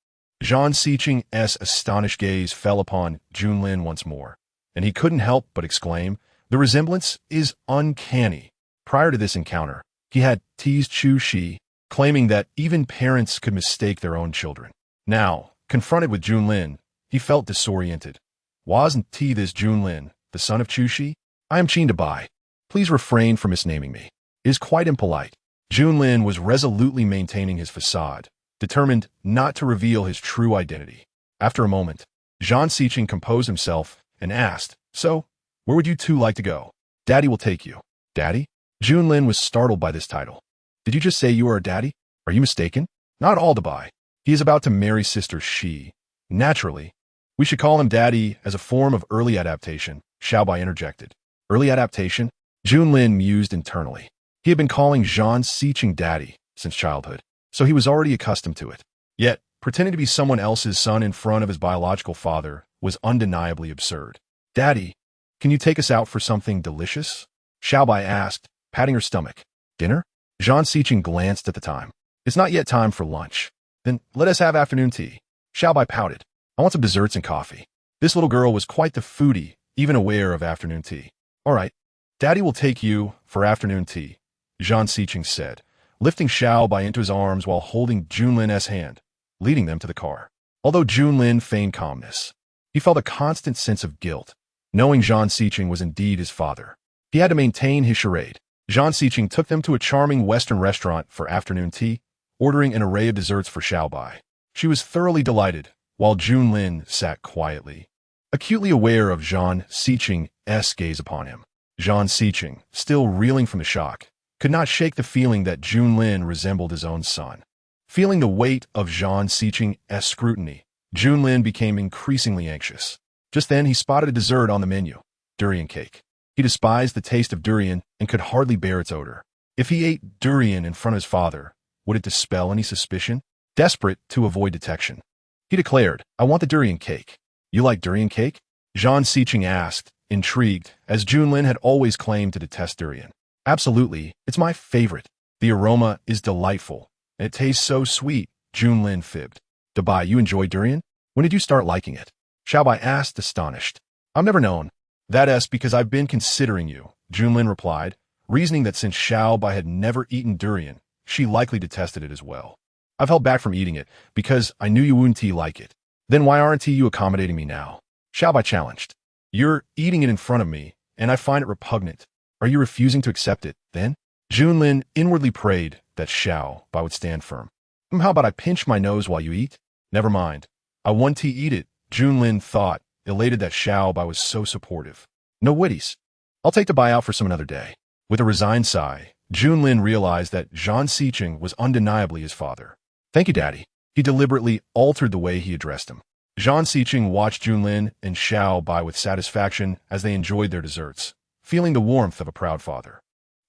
Zhang Siqing's astonished gaze fell upon Junlin once more, and he couldn't help but exclaim, "The resemblance is uncanny." Prior to this encounter, he had teased Chu Shi, claiming that even parents could mistake their own children. Now, confronted with Junlin, he felt disoriented. "Wasn't he this Junlin, the son of Chu Shi? I am Qin Dabai. Please refrain from misnaming me. It is quite impolite." Junlin was resolutely maintaining his facade, determined not to reveal his true identity. After a moment, Zhang Siqing composed himself and asked, "So, where would you two like to go?" "Daddy will take you." "Daddy?" Junlin was startled by this title. "Did you just say you are a daddy? Are you mistaken?" "Not all, Dabai. He is about to marry Sister Shi. Naturally, we should call him Daddy as a form of early adaptation," Xiaobai interjected. "Early adaptation?" Junlin mused internally. He had been calling Zhang Siqing Daddy since childhood, so he was already accustomed to it. Yet, pretending to be someone else's son in front of his biological father was undeniably absurd. "Daddy, can you take us out for something delicious?" Xiaobai asked, patting her stomach. "Dinner?" Zhang Siqing glanced at the time. "It's not yet time for lunch." "Then let us have afternoon tea." Xiaobai pouted. "I want some desserts and coffee." This little girl was quite the foodie, even aware of afternoon tea. "All right, Daddy will take you for afternoon tea," Zhang Siqing said, lifting Xiaobai into his arms while holding Junlin's hand, leading them to the car. Although Junlin feigned calmness, he felt a constant sense of guilt, knowing Zhang Siqing was indeed his father. He had to maintain his charade. Zhang Siqing took them to a charming Western restaurant for afternoon tea, ordering an array of desserts for Xiaobai. She was thoroughly delighted, while Junlin sat quietly, acutely aware of Zhang Siqing's gaze upon him. Zhang Siqing, still reeling from the shock, could not shake the feeling that Junlin resembled his own son. Feeling the weight of Zhang Siqing's scrutiny, Junlin became increasingly anxious. Just then, he spotted a dessert on the menu, durian cake. He despised the taste of durian and could hardly bear its odor. If he ate durian in front of his father, would it dispel any suspicion? Desperate to avoid detection, he declared, "I want the durian cake." "You like durian cake?" Zhang Siqing asked, intrigued, as Junlin had always claimed to detest durian. "Absolutely, it's my favorite. The aroma is delightful, and it tastes so sweet," Junlin fibbed. "Dabai, you enjoy durian? When did you start liking it?" Xiaobai asked, astonished. "I've never known." "That's because I've been considering you," Junlin replied, reasoning that since Xiaobai had never eaten durian, she likely detested it as well. "I've held back from eating it because I knew you wouldn't like it." "Then why aren't you accommodating me now?" Xiaobai challenged. "You're eating it in front of me, and I find it repugnant. Are you refusing to accept it, then?" Junlin inwardly prayed that Xiaobai would stand firm. "How about I pinch my nose while you eat?" "Never mind. I want to eat it," Junlin thought, elated that Xiaobai was so supportive. "No witties. I'll take the buy out for some another day." With a resigned sigh, Junlin realized that Zhang Siqing was undeniably his father. "Thank you, Daddy." He deliberately altered the way he addressed him. Zhang Siqing watched Junlin and Xiaobai with satisfaction as they enjoyed their desserts, feeling the warmth of a proud father.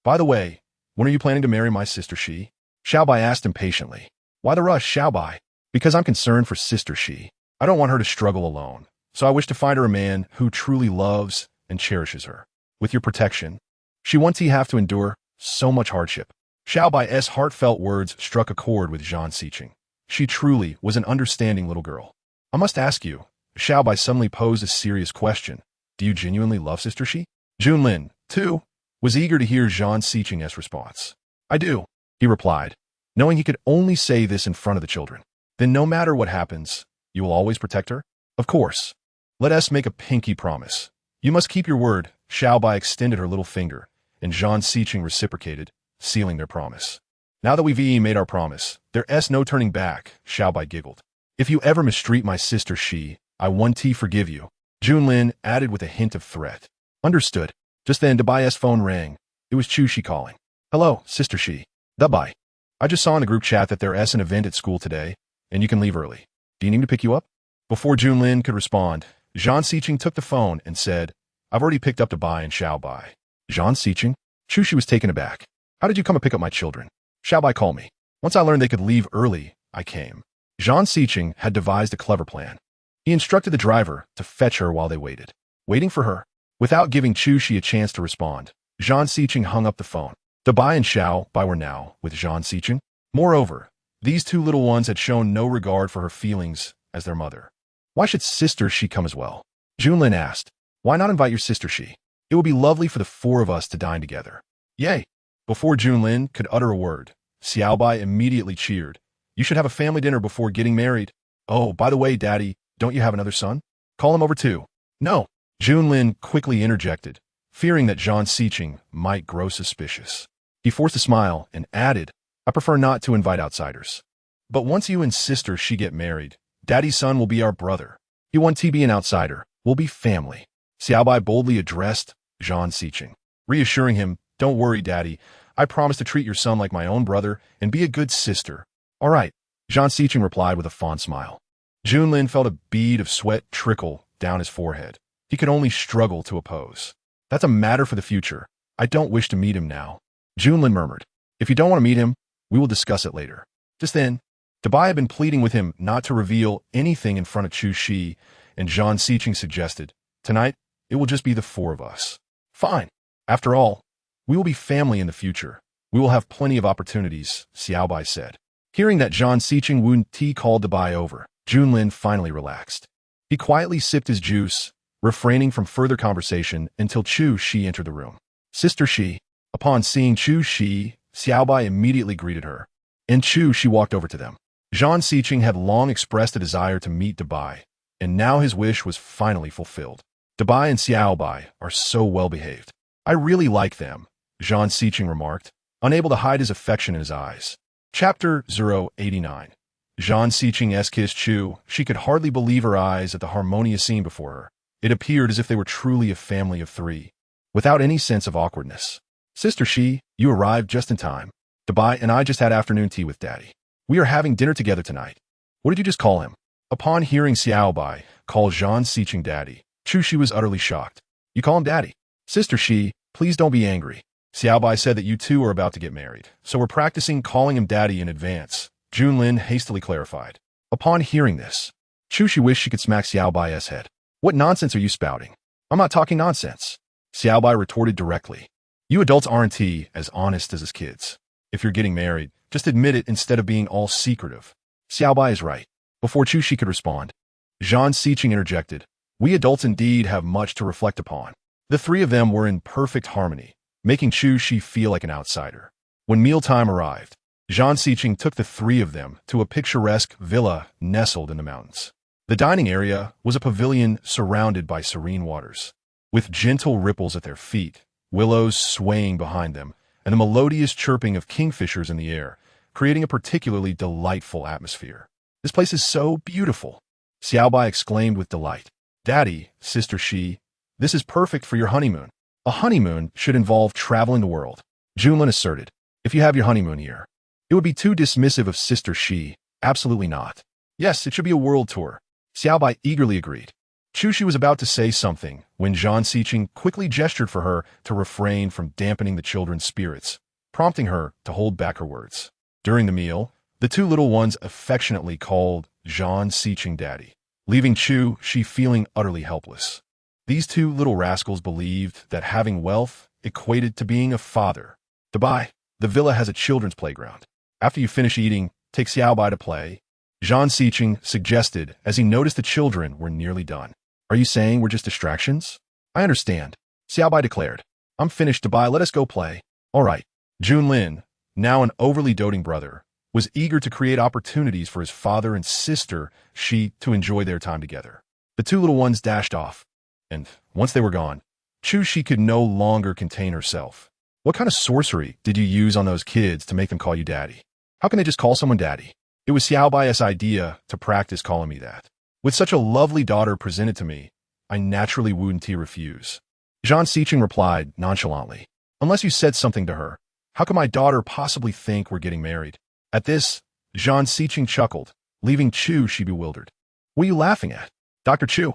By the way, when are you planning to marry my sister Shi? Xiaobai asked impatiently. Why the rush, Xiaobai? Because I'm concerned for sister Shi. I don't want her to struggle alone, so I wish to find her a man who truly loves and cherishes her. With your protection, she won't have to endure so much hardship. Xiaobai's heartfelt words struck a chord with Zhang Xiqing. She truly was an understanding little girl. I must ask you, Xiaobai suddenly posed a serious question. Do you genuinely love Sister Shi? Junlin, too, was eager to hear Zhang Xiqing's response. I do, he replied, knowing he could only say this in front of the children. Then no matter what happens, you will always protect her? Of course. Let us make a pinky promise. You must keep your word. Xiaobai extended her little finger, and Zhang Xiqing reciprocated, sealing their promise. Now that we've made our promise, there's no turning back, Xiaobai giggled. If you ever mistreat my sister Shi, I won't forgive you. Junlin added with a hint of threat. Understood. Just then, Dabai's phone rang. It was Chu Shi calling. Hello, sister Shi. Dabai. I just saw in the group chat that there's an event at school today, and you can leave early. Do you need me to pick you up? Before Junlin could respond, Zhang Xiqing took the phone and said, I've already picked up Dabai and Xiaobai. Zhang Xiqing? Chu Shi was taken aback. How did you come to pick up my children? Xiaobai called me. Once I learned they could leave early, I came. Zhang Xiqing had devised a clever plan. He instructed the driver to fetch her while they waited. Waiting for her. Without giving Chu Shi a chance to respond, Zhang Xiqing hung up the phone. Dabai and Xiaobai were now with Zhang Xiqing. Moreover, these two little ones had shown no regard for her feelings as their mother. Why should sister Shi come as well? Junlin asked. Why not invite your sister Shi? It would be lovely for the four of us to dine together. Yay! Before Junlin could utter a word, Xiaobai immediately cheered. You should have a family dinner before getting married. Oh, by the way, Daddy, don't you have another son? Call him over too. No. Junlin quickly interjected, fearing that Zhang Xiqing might grow suspicious. He forced a smile and added, I prefer not to invite outsiders. But once you and sister Shi get married, Daddy's son will be our brother. He won't be an outsider. We'll be family. Xiaobai boldly addressed Zhang Xiqing, reassuring him, Don't worry, Daddy. I promise to treat your son like my own brother and be a good sister. All right, Zhang Xiqing replied with a fond smile. Junlin felt a bead of sweat trickle down his forehead. He could only struggle to oppose. That's a matter for the future. I don't wish to meet him now. Junlin murmured. If you don't want to meet him, we will discuss it later. Just then, Dabai had been pleading with him not to reveal anything in front of Chu Shi, and Zhang Xiqing suggested, Tonight, it will just be the four of us. Fine. After all, we will be family in the future. We will have plenty of opportunities, Xiaobai said. Hearing that Zhang Xiqing wouldn't called Dabai over, Junlin finally relaxed. He quietly sipped his juice, refraining from further conversation until Chu Shi entered the room. Sister Shi. Upon seeing Chu Shi, Xiaobai immediately greeted her. And Chu Shi walked over to them. Zhang Xiqing had long expressed a desire to meet Dabai, and now his wish was finally fulfilled. Dabai and Xiaobai are so well-behaved. I really like them, Zhang Xiqing remarked, unable to hide his affection in his eyes. Chapter 089. Zhang Xiqing's kissed Chu. She could hardly believe her eyes at the harmonious scene before her. It appeared as if they were truly a family of three, without any sense of awkwardness. Sister Shi, you arrived just in time. Dabai and I just had afternoon tea with Daddy. We are having dinner together tonight. What did you just call him? Upon hearing Xiaobai call Zhang Xiqing Daddy, Chu Shi was utterly shocked. You call him Daddy? Sister Shi, please don't be angry. Xiaobai said that you two are about to get married, so we're practicing calling him Daddy in advance, Junlin hastily clarified. Upon hearing this, Chu Shi wished she could smack Xiaobai's head. What nonsense are you spouting? I'm not talking nonsense. Xiaobai retorted directly. You adults aren't as honest as his kids. If you're getting married, just admit it instead of being all secretive. Xiaobai is right. Before Chu Shi could respond, Zhang Xiqing interjected. We adults indeed have much to reflect upon. The three of them were in perfect harmony, making Chu Shi feel like an outsider. When mealtime arrived, Zhang Xiqing took the three of them to a picturesque villa nestled in the mountains. The dining area was a pavilion surrounded by serene waters, with gentle ripples at their feet, willows swaying behind them, and the melodious chirping of kingfishers in the air, creating a particularly delightful atmosphere. This place is so beautiful, Xiaobai exclaimed with delight. Daddy, Sister Shi, this is perfect for your honeymoon. A honeymoon should involve traveling the world, Junlin asserted. If you have your honeymoon here, it would be too dismissive of Sister Shi. Absolutely not. Yes, it should be a world tour. Xiaobai eagerly agreed. Chu was about to say something when Zhang Xiqing quickly gestured for her to refrain from dampening the children's spirits, prompting her to hold back her words. During the meal, the two little ones affectionately called Zhang Xiqing daddy, leaving Chu feeling utterly helpless. These two little rascals believed that having wealth equated to being a father. Dubai, the villa has a children's playground. After you finish eating, take Xiaobai to play, Zhang Xiqing suggested as he noticed the children were nearly done. Are you saying we're just distractions? I understand, Xiaobai declared. I'm finished, Dubai, let us go play. All right. Junlin, now an overly doting brother, was eager to create opportunities for his father and sister, to enjoy their time together. The two little ones dashed off, and once they were gone, Chu could no longer contain herself. What kind of sorcery did you use on those kids to make them call you daddy? How can they just call someone daddy? It was Xiaobai's idea to practice calling me that. With such a lovely daughter presented to me, I naturally wouldn't refuse. Zhang Xiqing replied nonchalantly. Unless you said something to her, how could my daughter possibly think we're getting married? At this, Zhang Xiqing chuckled, leaving Chu bewildered. What are you laughing at? Dr. Chu?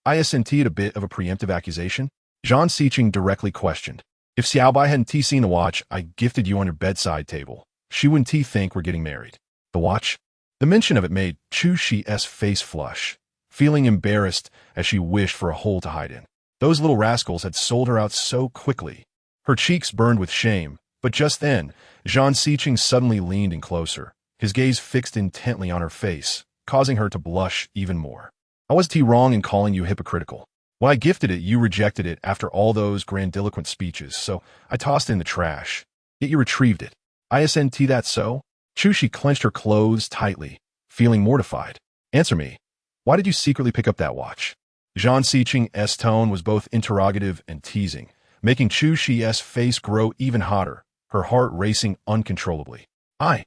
I scented a bit of a preemptive accusation. Zhang Xiqing directly questioned. If Xiaobai hadn't seen the watch I gifted you on your bedside table, she wouldn't think we're getting married. The watch? The mention of it made Chu's face flush, feeling embarrassed as she wished for a hole to hide in. Those little rascals had sold her out so quickly. Her cheeks burned with shame, but just then, Zhang Xiqing suddenly leaned in closer, his gaze fixed intently on her face, causing her to blush even more. How was he wrong in calling you hypocritical? When I gifted it, you rejected it after all those grandiloquent speeches, so I tossed it in the trash. Yet you retrieved it. Isn't that so? Chu clenched her clothes tightly, feeling mortified. Answer me. Why did you secretly pick up that watch? Zhang Xiqing's tone was both interrogative and teasing, making Chu's face grow even hotter, her heart racing uncontrollably. I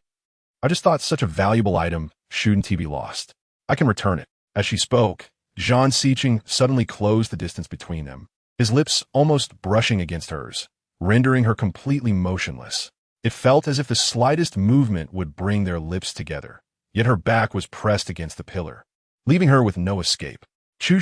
just thought such a valuable item shouldn't be lost. I can return it. As she spoke, Zhang Xiqing suddenly closed the distance between them, his lips almost brushing against hers, rendering her completely motionless. It felt as if the slightest movement would bring their lips together, yet her back was pressed against the pillar, leaving her with no escape. Chu,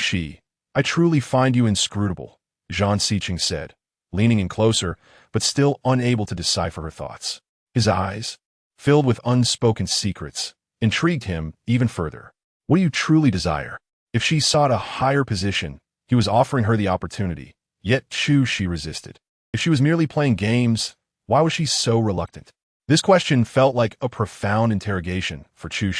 I truly find you inscrutable, Zhang Xiqing said, leaning in closer, but still unable to decipher her thoughts. His eyes, filled with unspoken secrets, intrigued him even further. What do you truly desire? If she sought a higher position, he was offering her the opportunity, yet Chu resisted. If she was merely playing games, why was she so reluctant? This question felt like a profound interrogation for Chu.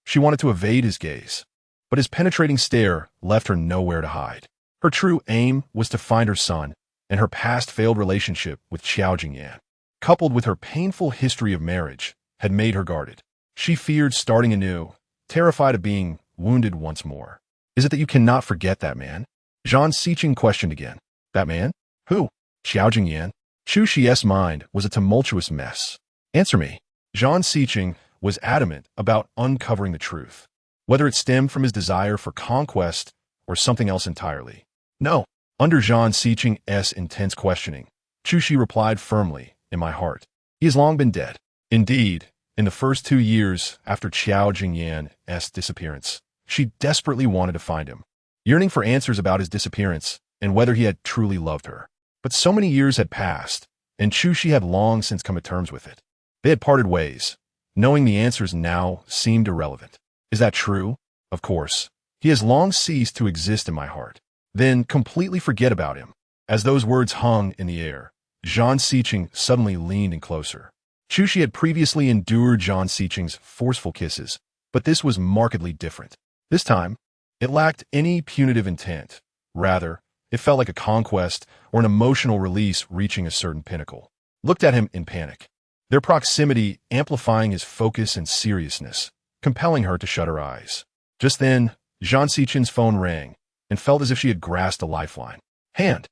She wanted to evade his gaze, but his penetrating stare left her nowhere to hide. Her true aim was to find her son, and her past failed relationship with Qin Mu Yan, coupled with her painful history of marriage, had made her guarded. She feared starting anew, terrified of being wounded once more. Is it that you cannot forget that man? Zhang Xiqing questioned again. That man? Who? Qin Mu Yan? Chu's mind was a tumultuous mess. Answer me. Zhang Xiqing was adamant about uncovering the truth, whether it stemmed from his desire for conquest or something else entirely. No. Under Zhang Xiqing's intense questioning, Chu replied firmly, in my heart. He has long been dead. Indeed, in the first 2 years after Qin Mu Yan's disappearance, she desperately wanted to find him, yearning for answers about his disappearance and whether he had truly loved her. But so many years had passed, and Chu had long since come to terms with it. They had parted ways, knowing the answers now seemed irrelevant. Is that true? Of course. He has long ceased to exist in my heart. Then completely forget about him. As those words hung in the air, Zhang Xiqing suddenly leaned in closer. Chu had previously endured Zhang Xiqing's forceful kisses, but this was markedly different. This time, it lacked any punitive intent. Rather, it felt like a conquest or an emotional release reaching a certain pinnacle. Looked at him in panic, their proximity amplifying his focus and seriousness, compelling her to shut her eyes. Just then, Zhang Xiqing's phone rang, and felt as if she had grasped a lifeline. Hand.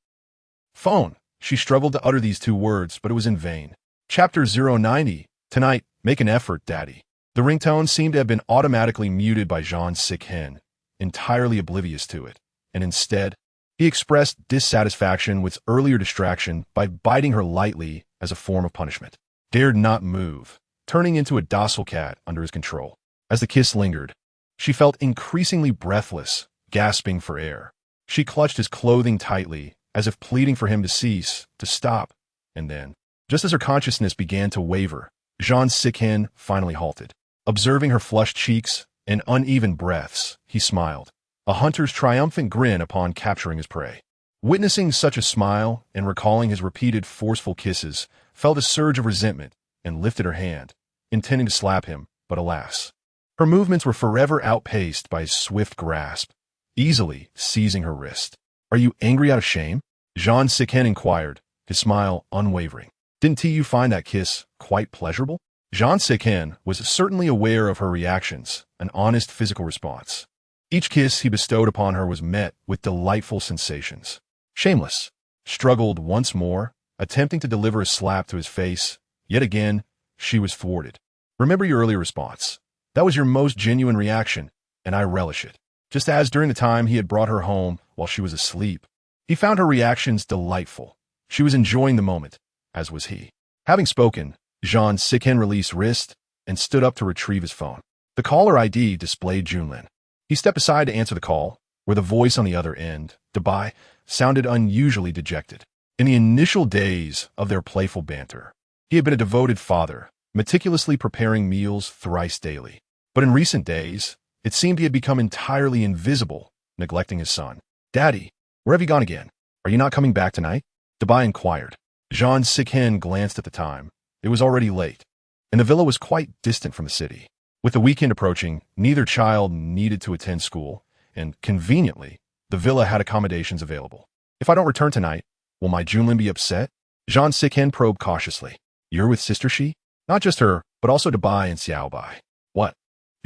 Phone. She struggled to utter these 2 words, but it was in vain. Chapter 090. Tonight, make an effort, Daddy. The ringtone seemed to have been automatically muted by Zhang Xiqing, entirely oblivious to it, and instead, he expressed dissatisfaction with earlier distraction by biting her lightly as a form of punishment. Dared not move, turning into a docile cat under his control. As the kiss lingered, she felt increasingly breathless, gasping for air. She clutched his clothing tightly, as if pleading for him to cease, to stop. And then, just as her consciousness began to waver, Jean Sikhen finally halted. Observing her flushed cheeks and uneven breaths, he smiled, a hunter's triumphant grin upon capturing his prey. Witnessing such a smile and recalling his repeated forceful kisses, felt a surge of resentment and lifted her hand, intending to slap him, but alas. Her movements were forever outpaced by his swift grasp, easily seizing her wrist. "Are you angry out of shame?" Jean Sikhen inquired, his smile unwavering. "Didn't you find that kiss quite pleasurable?" Jean Sikhen was certainly aware of her reactions, an honest physical response. Each kiss he bestowed upon her was met with delightful sensations. Shameless, struggled once more, attempting to deliver a slap to his face. Yet again, she was thwarted. "Remember your earlier response. That was your most genuine reaction, and I relish it." Just as during the time he had brought her home while she was asleep, he found her reactions delightful. She was enjoying the moment, as was he. Having spoken, Jean Sikhen released wrist and stood up to retrieve his phone. The caller ID displayed Junlin. He stepped aside to answer the call, where the voice on the other end, Dabai, sounded unusually dejected. In the initial days of their playful banter, he had been a devoted father, meticulously preparing meals thrice daily. But in recent days, it seemed he had become entirely invisible, neglecting his son. "Daddy, where have you gone again? Are you not coming back tonight?" Dabai inquired. Jean Sikhen glanced at the time. It was already late, and the villa was quite distant from the city. With the weekend approaching, neither child needed to attend school, and, conveniently, the villa had accommodations available. "If I don't return tonight, will my Junlin be upset?" Jean Sikhen probed cautiously. "You're with Sister Shi?" "Not just her, but also Dabai and Xiaobai." "What?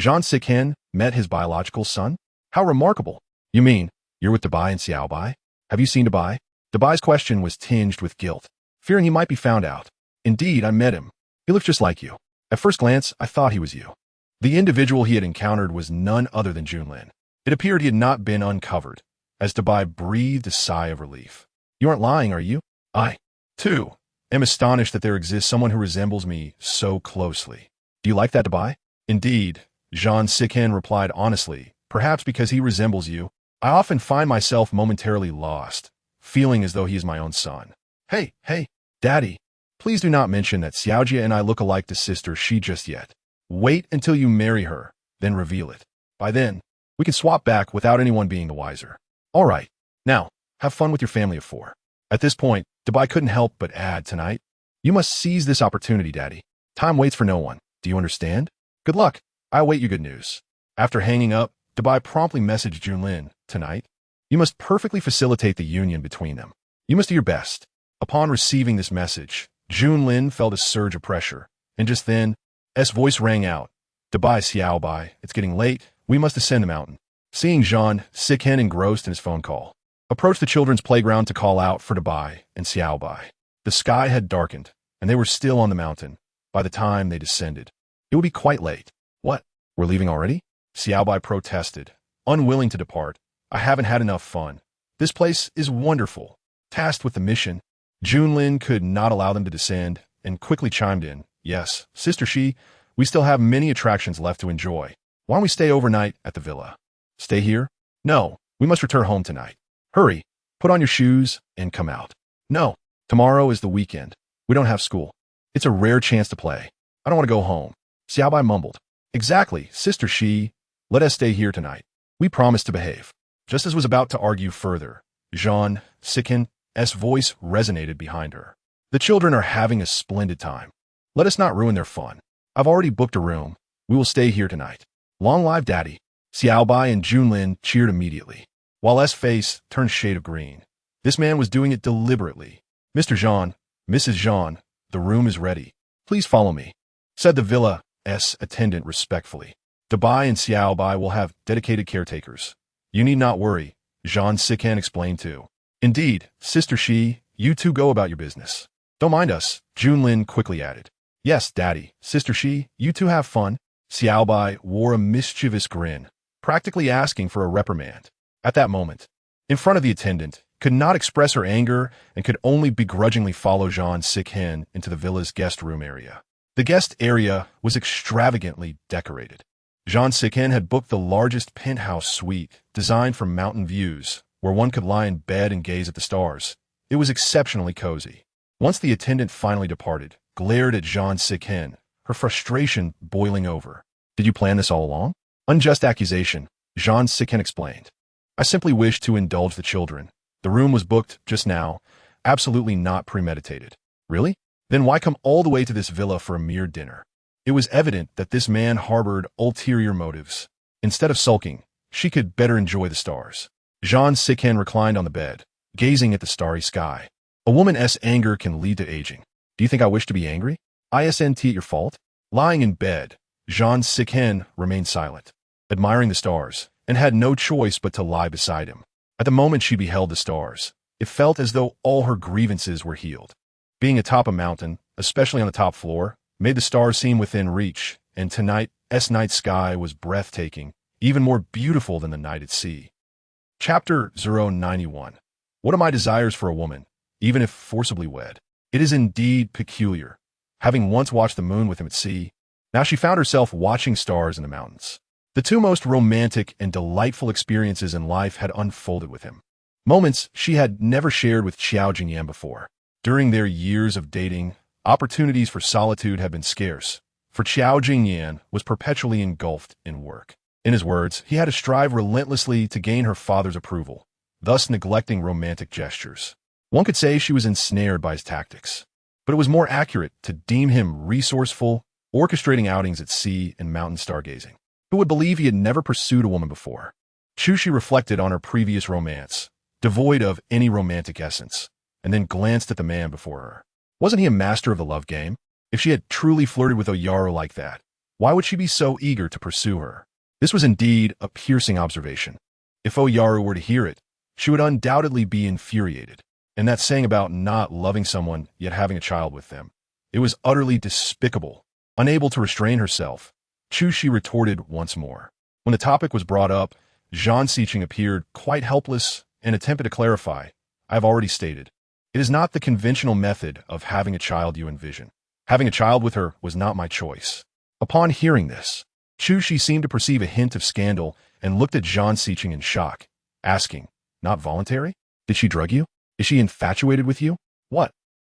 Jean Sikhen met his biological son? How remarkable!" "You mean, you're with Dabai and Xiaobai? Have you seen Dabai?" Dabai's question was tinged with guilt, fearing he might be found out. "Indeed, I met him. He looks just like you. At first glance, I thought he was you." The individual he had encountered was none other than Junlin. It appeared he had not been uncovered, as Dabai breathed a sigh of relief. "You aren't lying, are you?" "I, too, am astonished that there exists someone who resembles me so closely." "Do you like that, Dabai?" "Indeed," Jean Sikhen replied honestly, "perhaps because he resembles you. I often find myself momentarily lost, feeling as though he is my own son." Hey, Daddy, please do not mention that Xiaojia and I look alike to Sister Shi just yet. Wait until you marry her, then reveal it. By then, we can swap back without anyone being the wiser." "All right. Now, have fun with your family of 4. At this point, Dabai couldn't help but add tonight, "You must seize this opportunity, Daddy. Time waits for no one. Do you understand? Good luck. I await your good news." After hanging up, Dabai promptly messaged Junlin, "Tonight, you must perfectly facilitate the union between them. You must do your best." Upon receiving this message, Junlin felt a surge of pressure, and just then, S voice rang out. "Dabai, Xiaobai, it's getting late. We must ascend the mountain." Seeing Jean Sikhen engrossed in his phone call, approached the children's playground to call out for Dabai and Xiaobai. The sky had darkened, and they were still on the mountain by the time they descended. It would be quite late. "What? We're leaving already?" Xiaobai protested, unwilling to depart. "I haven't had enough fun. This place is wonderful." Tasked with the mission, Junlin could not allow them to descend, and quickly chimed in. "Yes, Sister Shi, we still have many attractions left to enjoy. Why don't we stay overnight at the villa?" "Stay here?" "No, we must return home tonight. Hurry, put on your shoes and come out." "No, tomorrow is the weekend. We don't have school. It's a rare chance to play. I don't want to go home." Xiaobai mumbled. "Exactly, Sister Shi. Let us stay here tonight. We promise to behave." Just as was about to argue further, Jean Sikhen's voice resonated behind her. "The children are having a splendid time. Let us not ruin their fun. I've already booked a room. We will stay here tonight. Long live Daddy." Xiaobai and Junlin cheered immediately, while S' face turned a shade of green. This man was doing it deliberately. "Mr. Jean, Mrs. Jean, the room is ready. Please follow me," said the villa's attendant respectfully. "Dabai and Xiaobai will have dedicated caretakers. You need not worry," Jean Sikhen explained too. "Indeed, Sister Shi, you two go about your business. Don't mind us," Junlin quickly added. "Yes, Daddy, Sister Shi, you two have fun." Xiaobai wore a mischievous grin, practically asking for a reprimand. At that moment, in front of the attendant, could not express her anger and could only begrudgingly follow Jean Sikhen into the villa's guest room area. The guest area was extravagantly decorated. Jean Sikin had booked the largest penthouse suite, designed for mountain views, where one could lie in bed and gaze at the stars. It was exceptionally cozy. Once the attendant finally departed, glared at Jean Sikin, her frustration boiling over. Did you plan this all along? Unjust accusation, Jean Sikin explained. I simply wished to indulge the children. The room was booked just now, absolutely not premeditated. Really? Then why come all the way to this villa for a mere dinner? It was evident that this man harbored ulterior motives. Instead of sulking, she could better enjoy the stars. Jean Sikin reclined on the bed, gazing at the starry sky. A woman's anger can lead to aging. Do you think I wish to be angry? Isn't it your fault? Lying in bed, Jean Sikin remained silent, admiring the stars, and had no choice but to lie beside him. At the moment she beheld the stars, it felt as though all her grievances were healed. Being atop a mountain, especially on the top floor, made the stars seem within reach, and tonight's night sky was breathtaking, even more beautiful than the night at sea. Chapter 091. What are my desires for a woman, even if forcibly wed? It is indeed peculiar. Having once watched the moon with him at sea, now she found herself watching stars in the mountains. The two most romantic and delightful experiences in life had unfolded with him. Moments she had never shared with Qiao Jingyan before. During their years of dating, opportunities for solitude had been scarce, for Qiao Jingyan was perpetually engulfed in work. In his words, he had to strive relentlessly to gain her father's approval, thus neglecting romantic gestures. One could say she was ensnared by his tactics, but it was more accurate to deem him resourceful, orchestrating outings at sea and mountain stargazing. Who would believe he had never pursued a woman before? Chushi reflected on her previous romance, devoid of any romantic essence, and then glanced at the man before her. Wasn't he a master of the love game? If she had truly flirted with Oyaru like that, why would she be so eager to pursue her? This was indeed a piercing observation. If Oyaru were to hear it, she would undoubtedly be infuriated. And that saying about not loving someone yet having a child with them, it was utterly despicable. Unable to restrain herself, Chushi retorted once more. When the topic was brought up, Zhan Siqing appeared quite helpless and attempted to clarify. I have already stated, it is not the conventional method of having a child you envision. Having a child with her was not my choice. Upon hearing this, Chushi seemed to perceive a hint of scandal and looked at Zhan Siqing in shock, asking, not voluntary? Did she drug you? Is she infatuated with you? What?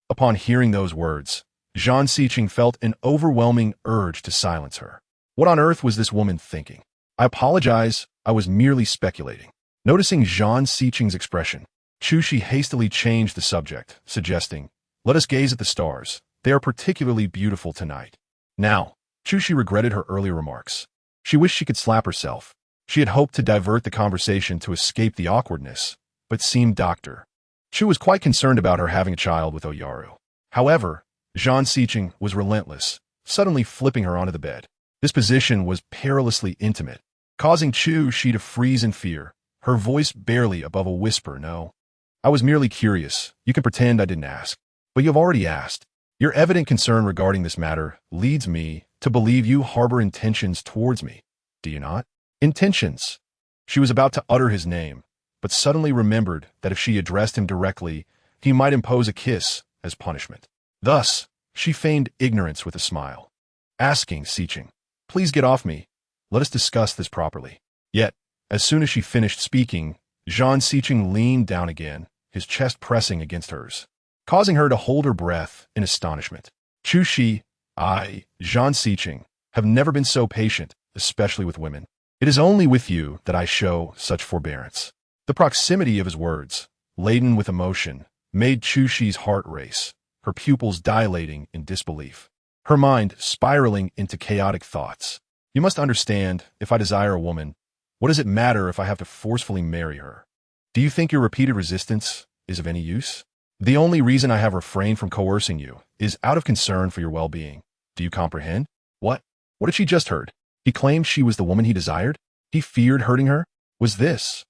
Upon hearing those words, Zhan Siqing felt an overwhelming urge to silence her. What on earth was this woman thinking? I apologize, I was merely speculating. Noticing Zhan Siqing's expression, Chushi hastily changed the subject, suggesting, let us gaze at the stars. They are particularly beautiful tonight. Now, Chushi regretted her earlier remarks. She wished she could slap herself. She had hoped to divert the conversation to escape the awkwardness, but seemed Dr. Chu was quite concerned about her having a child with Oyaru. However, Zhan Siqing was relentless, suddenly flipping her onto the bed. This position was perilously intimate, causing Chu-Shi to freeze in fear, her voice barely above a whisper. No. I was merely curious. You can pretend I didn't ask. But you've already asked. Your evident concern regarding this matter leads me to believe you harbor intentions towards me. Do you not? Intentions. She was about to utter his name, but suddenly remembered that if she addressed him directly, he might impose a kiss as punishment. Thus, she feigned ignorance with a smile, asking Siqing, please get off me. Let us discuss this properly. Yet, as soon as she finished speaking, Zhan Siqing leaned down again, his chest pressing against hers, causing her to hold her breath in astonishment. Chu-Shi, Zhan Siqing, have never been so patient, especially with women. It is only with you that I show such forbearance. The proximity of his words, laden with emotion, made Chu-Shi's heart race, her pupils dilating in disbelief, her mind spiraling into chaotic thoughts. You must understand, if I desire a woman, what does it matter if I have to forcefully marry her? Do you think your repeated resistance is of any use? The only reason I have refrained from coercing you is out of concern for your well-being. Do you comprehend? What? What had she just heard? He claimed she was the woman he desired? He feared hurting her? Was this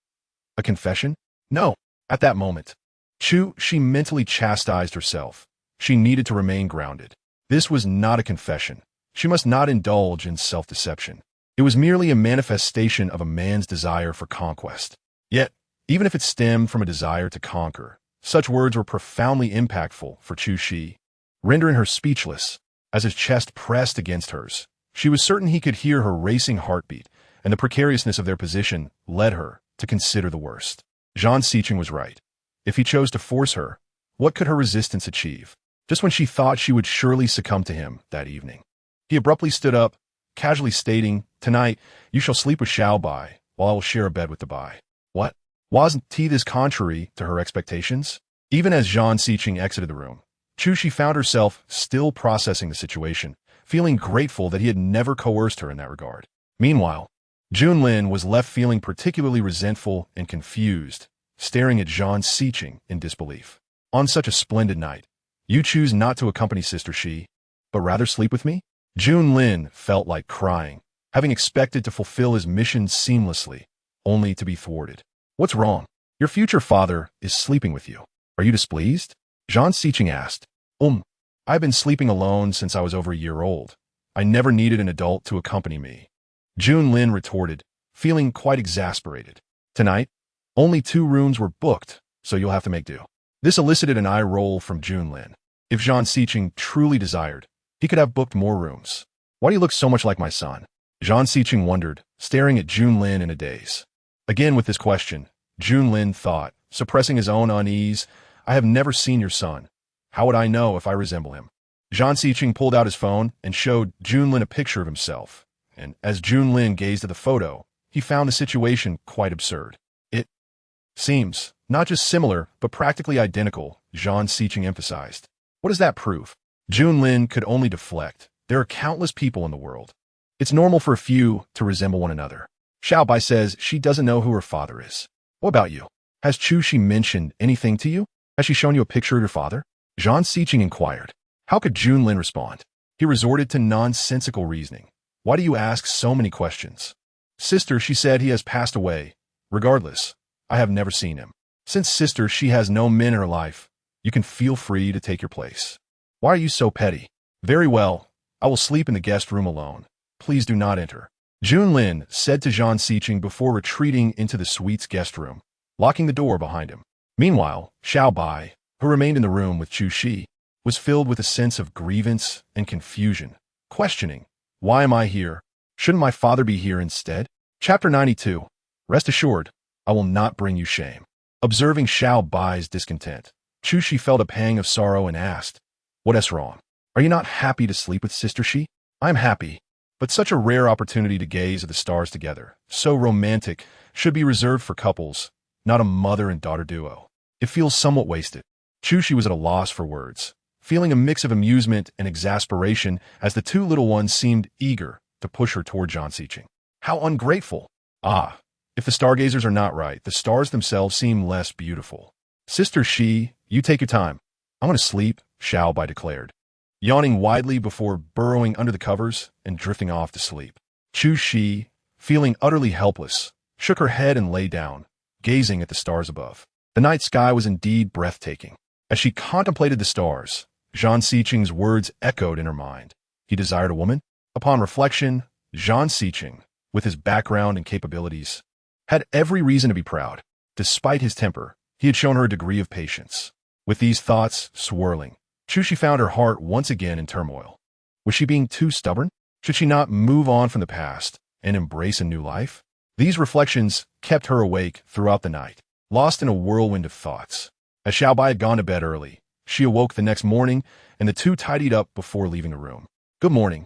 a confession? No. At that moment, she mentally chastised herself. She needed to remain grounded. This was not a confession. She must not indulge in self-deception. It was merely a manifestation of a man's desire for conquest. Yet, even if it stemmed from a desire to conquer, such words were profoundly impactful for Chu-Shi, rendering her speechless. As his chest pressed against hers, She was certain he could hear her racing heartbeat, and the precariousness of their position led her to consider the worst. Zhang Xiqing was right. If he chose to force her, what could her resistance achieve? Just when she thought she would surely succumb to him that evening, he abruptly stood up, casually stating, "Tonight, you shall sleep with Xiao Bai, while I will share a bed with the Bai." What? Wasn't this contrary to her expectations? Even as Zhang Xiqing exited the room, Chu Shi found herself still processing the situation, feeling grateful that he had never coerced her in that regard. Meanwhile, Junlin was left feeling particularly resentful and confused, staring at Zhang Xiqing in disbelief. On such a splendid night, you choose not to accompany Sister Shi, but rather sleep with me? Junlin felt like crying, having expected to fulfill his mission seamlessly, only to be thwarted. What's wrong? Your future father is sleeping with you. Are you displeased? Zhang Xiqing asked. I've been sleeping alone since I was over a year old. I never needed an adult to accompany me. Junlin retorted, feeling quite exasperated. Tonight, only 2 rooms were booked, so you'll have to make do. This elicited an eye roll from Junlin. If Zhang Xiqing truly desired, he could have booked more rooms. Why do you look so much like my son? Zhang Xiqing wondered, staring at Junlin in a daze. Again with this question, Junlin thought, suppressing his own unease, I have never seen your son. How would I know if I resemble him? Zhang Xiqing pulled out his phone and showed Junlin a picture of himself, and as Junlin gazed at the photo, he found the situation quite absurd. It seems not just similar, but practically identical, Zhang Xiqing emphasized. What does that prove? Junlin could only deflect. There are countless people in the world. It's normal for a few to resemble one another. Xiao Bai says she doesn't know who her father is. What about you? Has Chu Shi mentioned anything to you? Has she shown you a picture of your father? Zhang Xiqing inquired. How could Junlin respond? He resorted to nonsensical reasoning. Why do you ask so many questions? Sister, she said he has passed away. Regardless, I have never seen him. Since Sister, she has no men in her life, you can feel free to take your place. Why are you so petty? Very well, I will sleep in the guest room alone. Please do not enter. Junlin said to Zhang Xiqing before retreating into the suite's guest room, locking the door behind him. Meanwhile, Xiao Bai, who remained in the room with Chu Shi, was filled with a sense of grievance and confusion, questioning, why am I here? Shouldn't my father be here instead? Chapter 92. Rest assured, I will not bring you shame. Observing Xiao Bai's discontent, Chu Shi felt a pang of sorrow and asked, what is wrong? Are you not happy to sleep with Sister Shi? I am happy, but such a rare opportunity to gaze at the stars together, so romantic, should be reserved for couples, not a mother and daughter duo. It feels somewhat wasted. Chu Shi was at a loss for words, feeling a mix of amusement and exasperation as the 2 little ones seemed eager to push her toward Zhang Xiqing. How ungrateful! Ah, if the stargazers are not right, the stars themselves seem less beautiful. Sister Shi, you take your time. I'm going to sleep, Xiao Bai declared, yawning widely before burrowing under the covers and drifting off to sleep. Chu Shi, feeling utterly helpless, shook her head and lay down, gazing at the stars above. The night sky was indeed breathtaking. As she contemplated the stars, Zhang Xiqing's words echoed in her mind. He desired a woman? Upon reflection, Zhang Xiqing, with his background and capabilities, had every reason to be proud. Despite his temper, he had shown her a degree of patience. With these thoughts swirling, Chu Shi found her heart once again in turmoil. Was she being too stubborn? Should she not move on from the past and embrace a new life? These reflections kept her awake throughout the night, lost in a whirlwind of thoughts. As Xiao Bai had gone to bed early, she awoke the next morning, and the 2 tidied up before leaving the room. Good morning.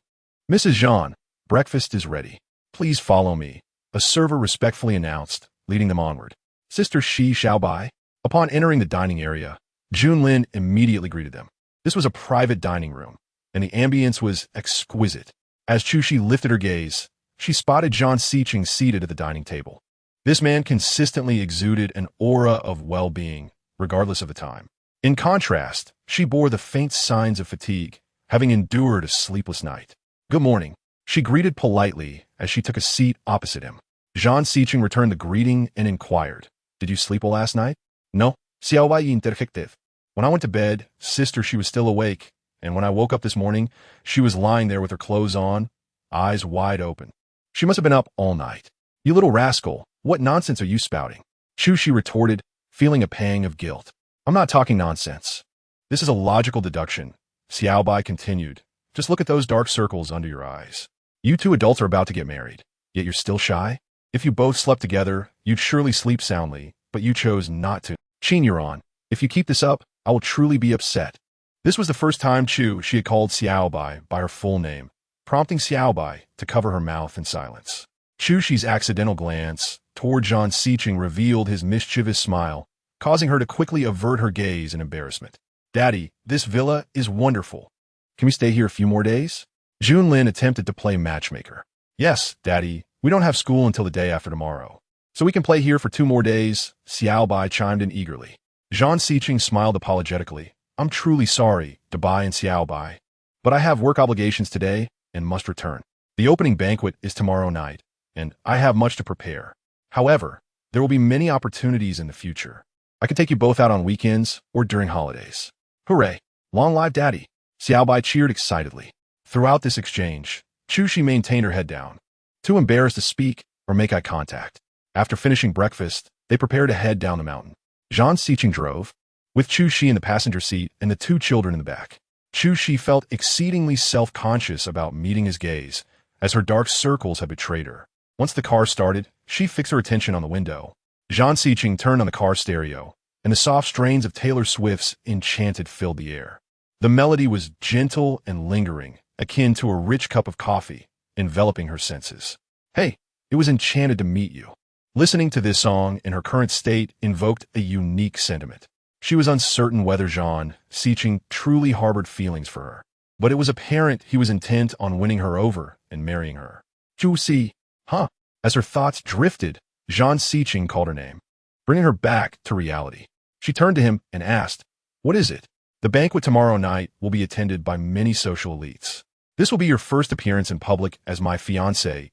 Mrs. Zhang, breakfast is ready. Please follow me, a server respectfully announced, leading them onward. Sister Shi Xiao Bai. Upon entering the dining area, Junlin immediately greeted them. This was a private dining room, and the ambience was exquisite. As Chu Shi lifted her gaze, she spotted Zhang Xiqing seated at the dining table. This man consistently exuded an aura of well-being, regardless of the time. In contrast, she bore the faint signs of fatigue, having endured a sleepless night. Good morning, she greeted politely as she took a seat opposite him. Zhang Xiqing returned the greeting and inquired, did you sleep well last night? No, Xiao Bai interjected. When I went to bed, Sister, she was still awake, and when I woke up this morning, she was lying there with her clothes on, eyes wide open. She must have been up all night. You little rascal, what nonsense are you spouting? Chu Shi retorted, feeling a pang of guilt. I'm not talking nonsense. This is a logical deduction. Xiao Bai continued. Just look at those dark circles under your eyes. You two adults are about to get married, yet you're still shy? If you both slept together, you'd surely sleep soundly, but you chose not to. Qin, you're on. If you keep this up, I will truly be upset. This was the first time she had called Xiaobai by her full name, prompting Xiaobai to cover her mouth in silence. Shi's accidental glance toward Zhang Siqing revealed his mischievous smile, causing her to quickly avert her gaze in embarrassment. Daddy, this villa is wonderful. Can we stay here a few more days? Junlin attempted to play matchmaker. Yes, Daddy, we don't have school until the day after tomorrow. So we can play here for 2 more days, Xiaobai chimed in eagerly. Zhang Siqing smiled apologetically. I'm truly sorry, Dabai and Xiaobai, but I have work obligations today and must return. The opening banquet is tomorrow night, and I have much to prepare. However, there will be many opportunities in the future. I can take you both out on weekends or during holidays. Hooray! Long live Daddy! Xiaobai cheered excitedly. Throughout this exchange, Shi maintained her head down, too embarrassed to speak or make eye contact. After finishing breakfast, they prepared to head down the mountain. Zhang Siqing drove, with Shi in the passenger seat and the 2 children in the back. Shi felt exceedingly self-conscious about meeting his gaze, as her dark circles had betrayed her. Once the car started, she fixed her attention on the window. Zhang Siqing turned on the car stereo, and the soft strains of Taylor Swift's Enchanted filled the air. The melody was gentle and lingering, akin to a rich cup of coffee, enveloping her senses. Hey, it was enchanted to meet you. Listening to this song in her current state invoked a unique sentiment. She was uncertain whether Zhang Siqing truly harbored feelings for her, but it was apparent he was intent on winning her over and marrying her. Juicy, huh? As her thoughts drifted, Zhang Siqing called her name, bringing her back to reality. She turned to him and asked, "What is it?" The banquet tomorrow night will be attended by many social elites. This will be your first appearance in public as my fiancé,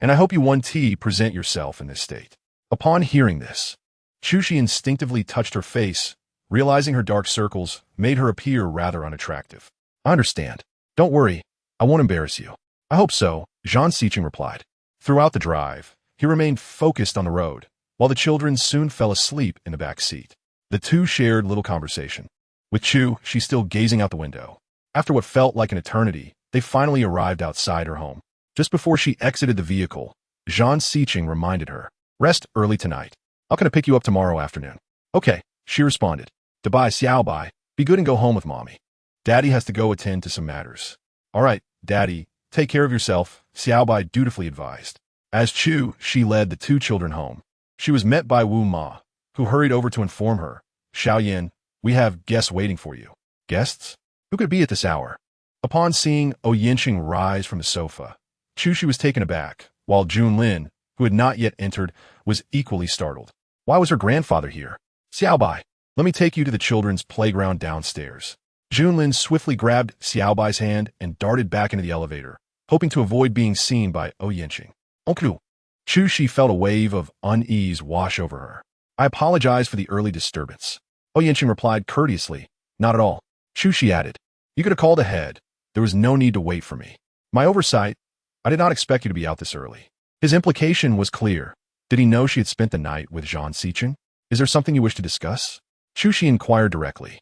and I hope you present yourself in this state. Upon hearing this, Shi instinctively touched her face, realizing her dark circles made her appear rather unattractive. I understand. Don't worry, I won't embarrass you. I hope so, Zhang Siqing replied. Throughout the drive, he remained focused on the road, while the children soon fell asleep in the back seat. The two shared little conversation, with she still gazing out the window. After what felt like an eternity, they finally arrived outside her home. Just before she exited the vehicle, Zhang Siqing reminded her, "Rest early tonight. I'm going to pick you up tomorrow afternoon." "Okay," she responded. "Dabai Xiaobai, be good and go home with Mommy. Daddy has to go attend to some matters." "All right, Daddy, take care of yourself," Xiaobai dutifully advised. As she led the 2 children home, she was met by Wu Ma, who hurried over to inform her, "Xiaoyan, we have guests waiting for you." "Guests? Who could be at this hour?" Upon seeing Yanqing rise from the sofa, she was taken aback, while Junlin, who had not yet entered, was equally startled. Why was her grandfather here? "Xiaobai, let me take you to the children's playground downstairs." Junlin swiftly grabbed Xiaobai's hand and darted back into the elevator, hoping to avoid being seen by Yanqing. "Oncle." She felt a wave of unease wash over her. "I apologize for the early disturbance." Yanqing replied courteously, "Not at all." She added, "You could have called ahead. There was no need to wait for me. My oversight. I did not expect you to be out this early." His implication was clear. Did he know she had spent the night with Zhang Siqing? "Is there something you wish to discuss?" Shi inquired directly.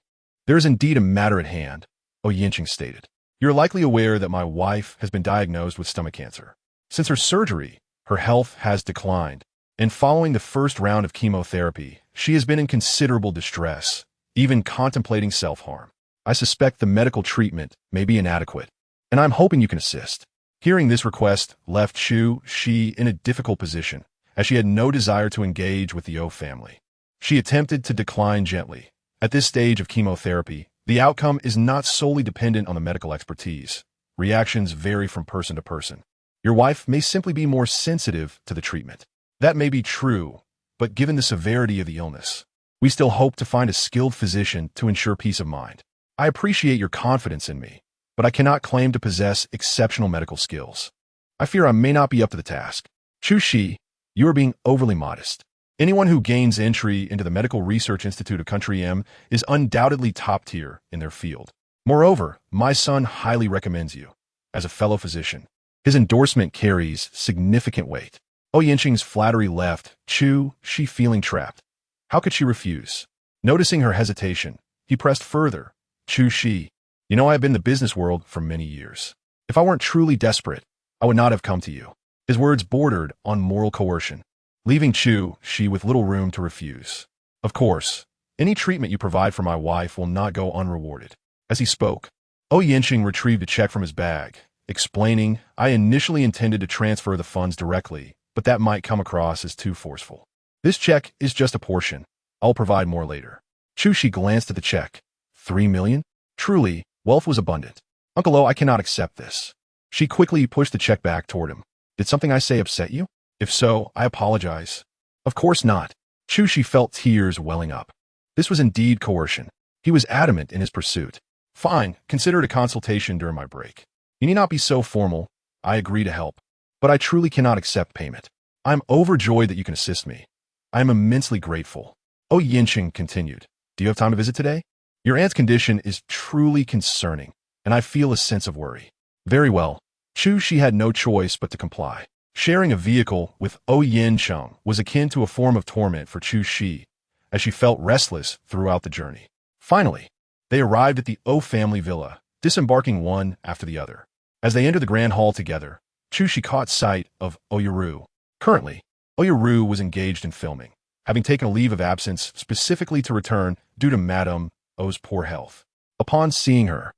"There is indeed a matter at hand," Yanqing stated. "You're likely aware that my wife has been diagnosed with stomach cancer. Since her surgery, her health has declined, and following the first round of chemotherapy, she has been in considerable distress, even contemplating self-harm. I suspect the medical treatment may be inadequate, and I'm hoping you can assist." Hearing this request left she in a difficult position, as she had no desire to engage with the O family. She attempted to decline gently. At this stage of chemotherapy, the outcome is not solely dependent on the medical expertise. Reactions vary from person to person. Your wife may simply be more sensitive to the treatment. That may be true, but given the severity of the illness, we still hope to find a skilled physician to ensure peace of mind. I appreciate your confidence in me, but I cannot claim to possess exceptional medical skills. I fear I may not be up to the task. Shi, you are being overly modest. Anyone who gains entry into the Medical Research Institute of Country M is undoubtedly top tier in their field. Moreover, my son highly recommends you. As a fellow physician, his endorsement carries significant weight. Yanqing's flattery left she feeling trapped. How could she refuse? Noticing her hesitation, he pressed further. "Shi, you know I have been in the business world for many years. If I weren't truly desperate, I would not have come to you. His words bordered on moral coercion, leaving She with little room to refuse. Of course, any treatment you provide for my wife will not go unrewarded. As he spoke, Yanqing retrieved a check from his bag, explaining, I initially intended to transfer the funds directly, but that might come across as too forceful. This check is just a portion. I'll provide more later. She glanced at the check. 3 million? Truly, wealth was abundant. Uncle I cannot accept this. She quickly pushed the check back toward him. Did something I say upset you? If so, I apologize. Of course not. She felt tears welling up. This was indeed coercion. He was adamant in his pursuit. Fine, consider it a consultation during my break. You need not be so formal. I agree to help. But I truly cannot accept payment. I am overjoyed that you can assist me. I am immensely grateful. Yanqing continued. Do you have time to visit today? Your aunt's condition is truly concerning, and I feel a sense of worry. Very well. She had no choice but to comply. Sharing a vehicle with Yanqing was akin to a form of torment for Shi, as she felt restless throughout the journey. Finally, they arrived at the family villa, disembarking one after the other. As they entered the grand hall together, She caught sight of Oyaru. Currently, Oyaru was engaged in filming, having taken a leave of absence specifically to return due to Madame O's poor health. Upon seeing her,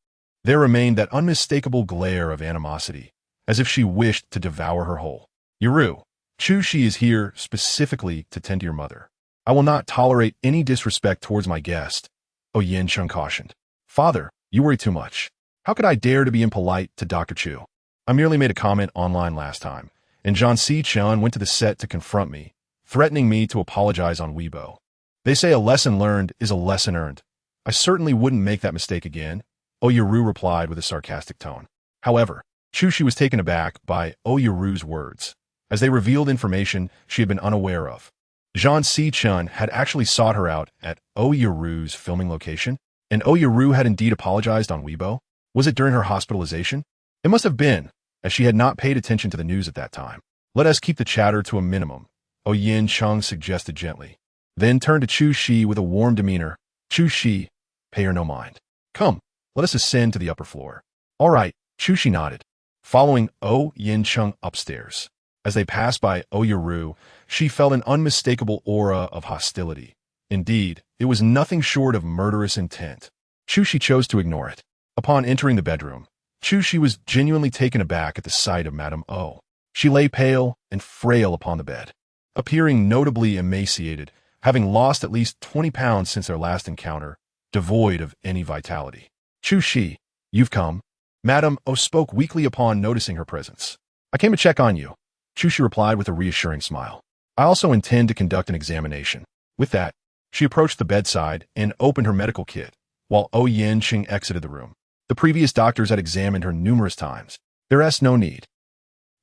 there remained that unmistakable glare of animosity, as if she wished to devour her whole. Yaru, Shi is here specifically to tend to your mother. I will not tolerate any disrespect towards my guest, Yanqing cautioned. Father, you worry too much. How could I dare to be impolite to Dr. Chu? I merely made a comment online last time, and Chen went to the set to confront me, threatening me to apologize on Weibo. They say a lesson learned is a lesson earned. I certainly wouldn't make that mistake again, Oyaru replied with a sarcastic tone. However, Shi was taken aback by Oyaru's words, as they revealed information she had been unaware of. Chen had actually sought her out at Oyaru's filming location, and Oyaru had indeed apologized on Weibo. Was it during her hospitalization? It must have been, as she had not paid attention to the news at that time. Let us keep the chatter to a minimum, Yanqing suggested gently, then turned to Shi with a warm demeanor. Shi, pay her no mind. Come, let us ascend to the upper floor. All right, Shi nodded, following Yanqing upstairs. As they passed by Oyaru, she felt an unmistakable aura of hostility. Indeed, it was nothing short of murderous intent. She chose to ignore it. Upon entering the bedroom, She was genuinely taken aback at the sight of Madame O. She lay pale and frail upon the bed, appearing notably emaciated, having lost at least 20 pounds since their last encounter, devoid of any vitality. Shi, you've come. Madame O spoke weakly upon noticing her presence. I came to check on you, Shi replied with a reassuring smile. I also intend to conduct an examination. With that, she approached the bedside and opened her medical kit, while Yanqing exited the room. The previous doctors had examined her numerous times. There is no need.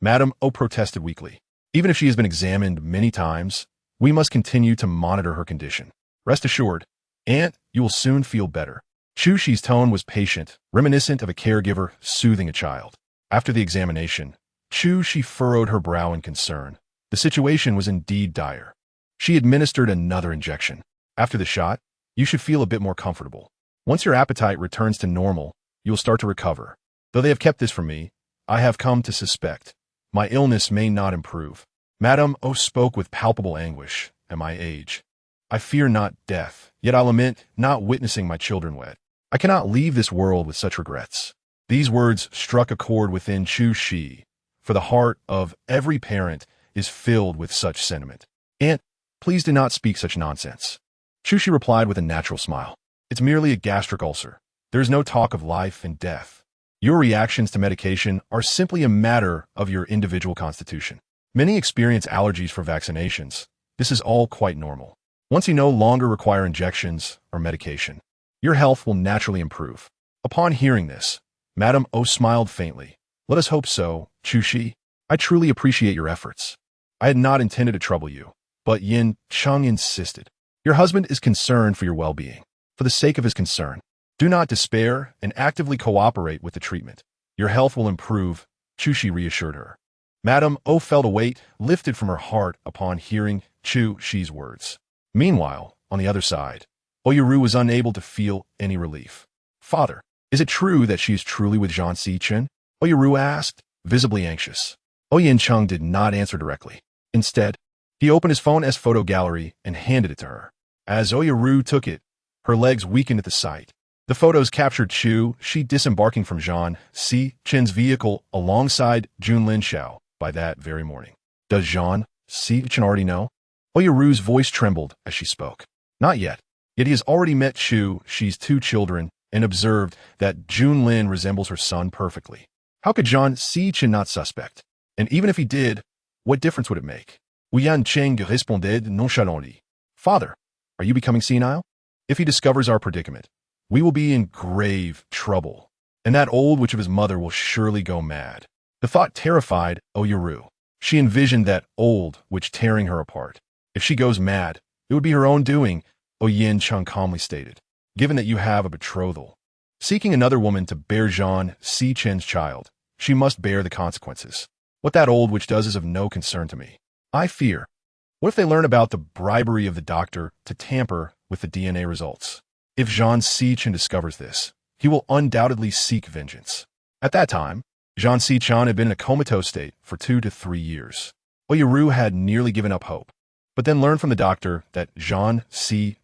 Madame O protested weakly. Even if she has been examined many times, we must continue to monitor her condition. Rest assured, Aunt, you will soon feel better. Shi's tone was patient, reminiscent of a caregiver soothing a child. After the examination, She furrowed her brow in concern. The situation was indeed dire. She administered another injection. After the shot, you should feel a bit more comfortable. Once your appetite returns to normal, you will start to recover. Though they have kept this from me, I have come to suspect my illness may not improve. Madame O spoke with palpable anguish at my age. I fear not death, yet I lament not witnessing my children wed. I cannot leave this world with such regrets. These words struck a chord within Shi, for the heart of every parent is filled with such sentiment. Aunt, please do not speak such nonsense. Shi replied with a natural smile. It's merely a gastric ulcer. There is no talk of life and death. Your reactions to medication are simply a matter of your individual constitution. Many experience allergies for vaccinations. This is all quite normal. Once you no longer require injections or medication, your health will naturally improve. Upon hearing this, Madame O smiled faintly. Let us hope so, Shi. I truly appreciate your efforts. I had not intended to trouble you, but Yanqing insisted. Your husband is concerned for your well-being. For the sake of his concern, do not despair and actively cooperate with the treatment. Your health will improve, Shi reassured her. Madame O felt a weight lifted from her heart upon hearing Shi's words. Meanwhile, on the other side, Oyaru was unable to feel any relief. Father, is it true that she is truly with Chen? Oyaru asked, visibly anxious. Yin Chung did not answer directly. Instead, he opened his phone's photo gallery and handed it to her. As Oyaru took it, her legs weakened at the sight. The photos captured Shi disembarking from Zhang Chen's vehicle alongside Jun Linshao by that very morning. Does Zhang Chen already know? Oyaru's voice trembled as she spoke. Not yet. Yet he has already met Shi's 2 children and observed that Jun Lin resembles her son perfectly. How could Zhang Chen not suspect? And even if he did, what difference would it make? Wu Yan Cheng responded nonchalantly. Father, are you becoming senile? If he discovers our predicament, we will be in grave trouble, and that old witch of his mother will surely go mad. The thought terrified Oyaru. She envisioned that old witch tearing her apart. If she goes mad, it would be her own doing, Yin Chung calmly stated. Given that you have a betrothal, seeking another woman to bear Zhang Chen's child, she must bear the consequences. What that old witch does is of no concern to me. I fear. What if they learn about the bribery of the doctor to tamper with the DNA results? If Zhang Chen discovers this, he will undoubtedly seek vengeance. At that time, Zhang Chen had been in a comatose state for 2 to 3 years. Oyaru had nearly given up hope, but then learned from the doctor that Zhang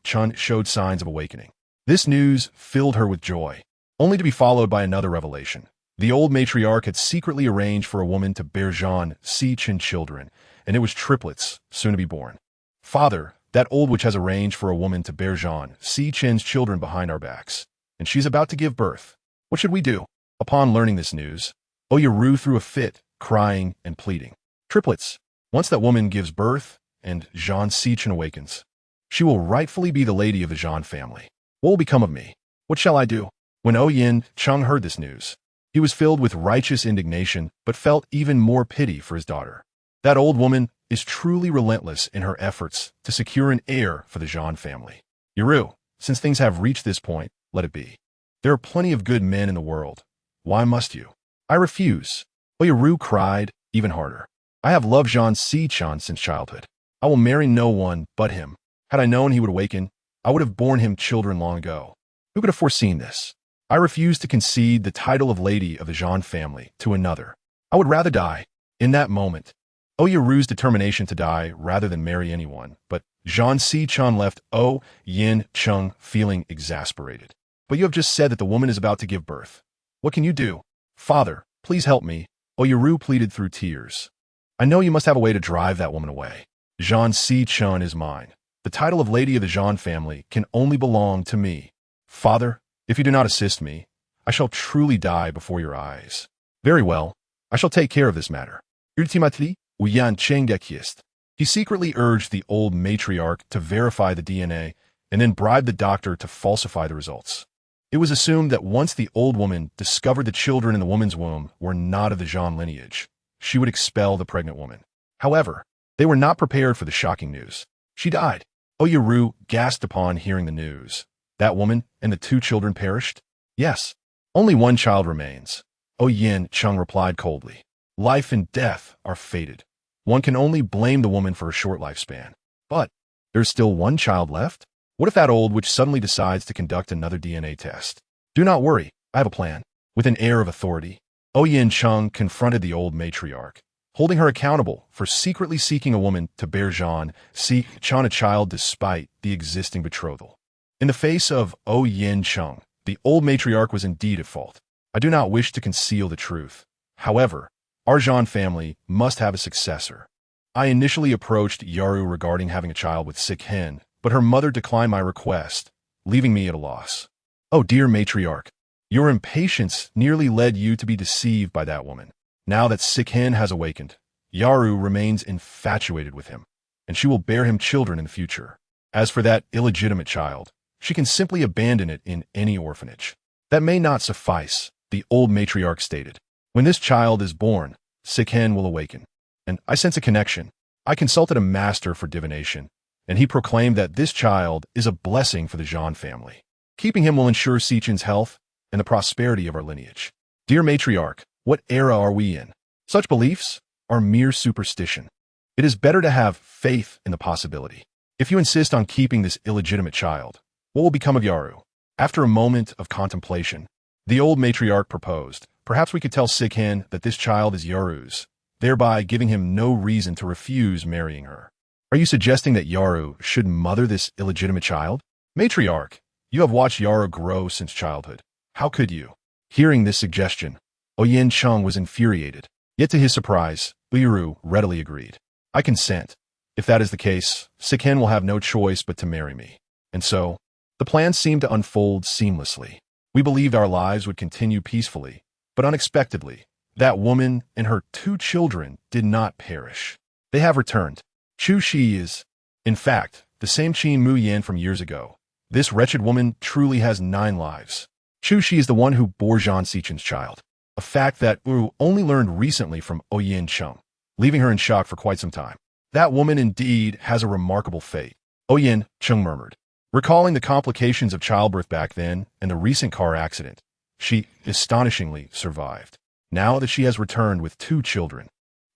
Chen showed signs of awakening. This news filled her with joy, only to be followed by another revelation. The old matriarch had secretly arranged for a woman to bear Zhang Chen children, and it was triplets, soon to be born. Father, that old witch has arranged for a woman to bear Zhang Chen's children behind our backs, and she's about to give birth. What should we do? Upon learning this news, Oyaru threw a fit, crying and pleading. Triplets, once that woman gives birth and Zhang Chen awakens, she will rightfully be the lady of the Zhang family. What will become of me? What shall I do? When Yin Chung heard this news, he was filled with righteous indignation, but felt even more pity for his daughter. That old woman is truly relentless in her efforts to secure an heir for the Zhang family. Yaru, since things have reached this point, let it be. There are plenty of good men in the world. Why must you? I refuse. Oyaru cried even harder. I have loved Zhang Chen since childhood. I will marry no one but him. Had I known he would awaken, I would have borne him children long ago. Who could have foreseen this? I refuse to concede the title of lady of the Zhang family to another. I would rather die. In that moment, Oyaru's determination to die rather than marry anyone, but Zhang Chen left Yin Chung feeling exasperated. But you have just said that the woman is about to give birth. What can you do? Father, please help me, Oyaru pleaded through tears. I know you must have a way to drive that woman away. Zhang Chen is mine. The title of lady of the Zhang family can only belong to me. Father, if you do not assist me, I shall truly die before your eyes. Very well, I shall take care of this matter. Ultimately, Wu Yan Cheng acquiesced. He secretly urged the old matriarch to verify the DNA and then bribed the doctor to falsify the results. It was assumed that once the old woman discovered the children in the woman's womb were not of the Zhang lineage, she would expel the pregnant woman. However, they were not prepared for the shocking news. She died. Oyaru gasped upon hearing the news. That woman and the 2 children perished? Yes. Only one child remains. Yin Chung replied coldly. Life and death are fated. One can only blame the woman for her short lifespan. But there's still one child left? What if that old witch suddenly decides to conduct another DNA test? Do not worry, I have a plan. With an air of authority, Yin Chung confronted the old matriarch, holding her accountable for secretly seeking a woman to bear Zhang Chen a child despite the existing betrothal. In the face of Yin Chung, the old matriarch was indeed at fault. I do not wish to conceal the truth. However, our Zhang family must have a successor. I initially approached Yaru regarding having a child with Sikhen, but her mother declined my request, leaving me at a loss. Oh dear matriarch, your impatience nearly led you to be deceived by that woman. Now that Sikhen has awakened, Yaru remains infatuated with him, and she will bear him children in the future. As for that illegitimate child, she can simply abandon it in any orphanage. That may not suffice, the old matriarch stated. When this child is born, Sikhen will awaken, and I sense a connection. I consulted a master for divination, and he proclaimed that this child is a blessing for the Zhang family. Keeping him will ensure Sichen's health and the prosperity of our lineage. Dear matriarch, what era are we in? Such beliefs are mere superstition. It is better to have faith in the possibility. If you insist on keeping this illegitimate child, what will become of Yaru? After a moment of contemplation, the old matriarch proposed, Perhaps we could tell Sikhen that this child is Yaru's, thereby giving him no reason to refuse marrying her. Are you suggesting that Yaru should mother this illegitimate child? Matriarch, you have watched Yaru grow since childhood. How could you? Hearing this suggestion, Oyen Chung was infuriated. Yet to his surprise, Uyaru readily agreed. I consent. If that is the case, Sikhen will have no choice but to marry me. And so, the plan seemed to unfold seamlessly. We believed our lives would continue peacefully, but unexpectedly, that woman and her 2 children did not perish. They have returned. Chu Shi is, in fact, the same Qin Mu Yan from years ago. This wretched woman truly has 9 lives. Chu Shi is the one who bore Zhan Xichen's child, a fact that Wu only learned recently from Oyen Chung, leaving her in shock for quite some time. That woman indeed has a remarkable fate, Oyen Chung murmured. Recalling the complications of childbirth back then and the recent car accident, she astonishingly survived. Now that she has returned with 2 children,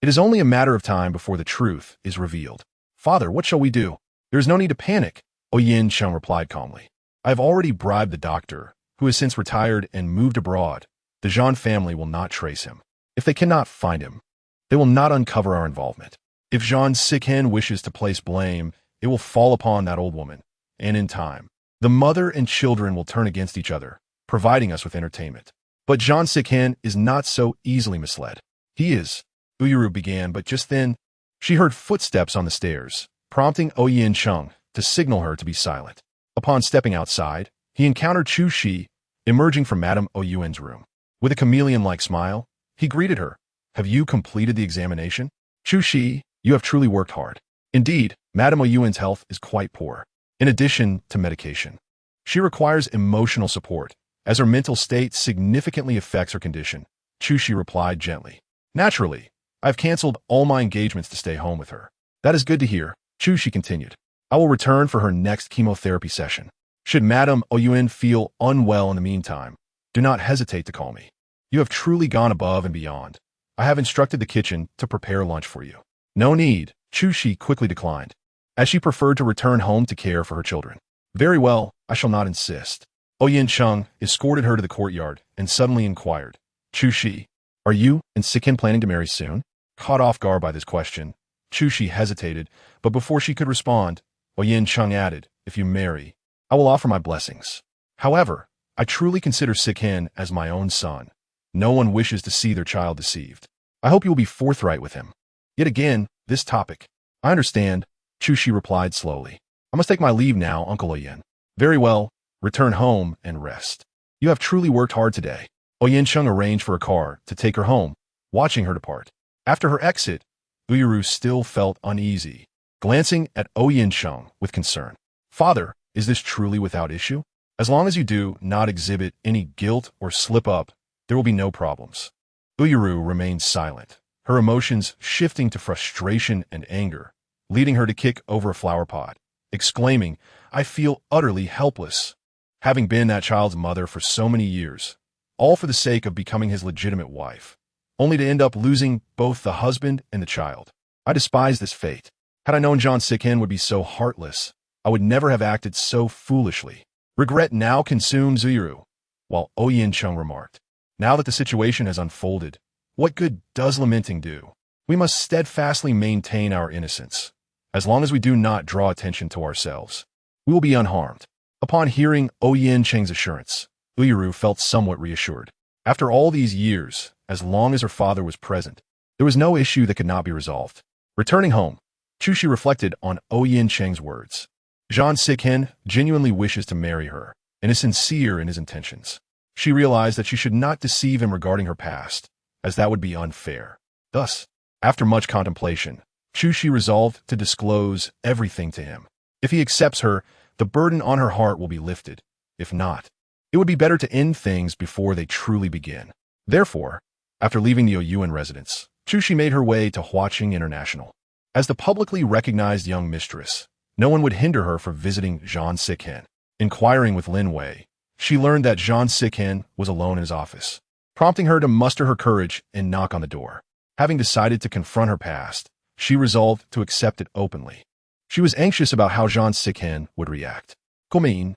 it is only a matter of time before the truth is revealed. Father, what shall we do? There is no need to panic, Oyen Chung replied calmly. I have already bribed the doctor, who has since retired and moved abroad. The Zhan family will not trace him. If they cannot find him, they will not uncover our involvement. If Zhan Sikhen wishes to place blame, it will fall upon that old woman. And in time, the mother and children will turn against each other, providing us with entertainment. But Zhan Sikhen is not so easily misled. He is, Uyaru began, but just then, she heard footsteps on the stairs, prompting Oyen Chung to signal her to be silent. Upon stepping outside, he encountered Chu Shi, emerging from Madame Oyuen's room. With a chameleon-like smile, he greeted her. Have you completed the examination? Chu Shi, you have truly worked hard. Indeed, Madame Oyuen's health is quite poor. In addition to medication, she requires emotional support, as her mental state significantly affects her condition. Chu Shi replied gently. Naturally, I've canceled all my engagements to stay home with her. That is good to hear, Chu Shi continued. I will return for her next chemotherapy session. Should Madame Oyuen feel unwell in the meantime, do not hesitate to call me. You have truly gone above and beyond. I have instructed the kitchen to prepare lunch for you. No need, Chu Shi quickly declined, as she preferred to return home to care for her children. Very well, I shall not insist. Oyen Chung escorted her to the courtyard and suddenly inquired, Chu Shi, are you and Sikhen planning to marry soon? Caught off guard by this question, Chu Shi hesitated, but before she could respond, Oyen Chung added, if you marry, I will offer my blessings. However, I truly consider Sikhen as my own son. No one wishes to see their child deceived. I hope you will be forthright with him. Yet again, this topic. I understand, Chu Shi replied slowly. I must take my leave now, Uncle Oyen. Very well, return home and rest. You have truly worked hard today. Oyen Chung arranged for a car to take her home, watching her depart. After her exit, Uyaru still felt uneasy, glancing at Oyen Chung with concern. Father, is this truly without issue? As long as you do not exhibit any guilt or slip up, there will be no problems. Uyaru remained silent, her emotions shifting to frustration and anger, leading her to kick over a flower pot, exclaiming, I feel utterly helpless. Having been that child's mother for so many years, all for the sake of becoming his legitimate wife, only to end up losing both the husband and the child. I despise this fate. Had I known Zhan Sikhen would be so heartless, I would never have acted so foolishly. Regret now consumes Uyaru, while Oyen Chung remarked, now that the situation has unfolded, what good does lamenting do? We must steadfastly maintain our innocence. As long as we do not draw attention to ourselves, we will be unharmed. Upon hearing Oyen Cheng's assurance, Uyaru felt somewhat reassured. After all these years, as long as her father was present, there was no issue that could not be resolved. Returning home, Chu Shi reflected on Oyen Cheng's words. Zhan Sikhen genuinely wishes to marry her and is sincere in his intentions. She realized that she should not deceive him regarding her past, as that would be unfair. Thus, after much contemplation, Chu Shi resolved to disclose everything to him. If he accepts her, the burden on her heart will be lifted. If not, it would be better to end things before they truly begin. Therefore, after leaving the Oyuan residence, Chu Shi made her way to Huaqing International. As the publicly recognized young mistress, no one would hinder her from visiting Zhan Sikhen. Inquiring with Lin Wei, she learned that Zhan Sikhen was alone in his office, prompting her to muster her courage and knock on the door. Having decided to confront her past, she resolved to accept it openly. She was anxious about how Zhan Sikhen would react. Hearing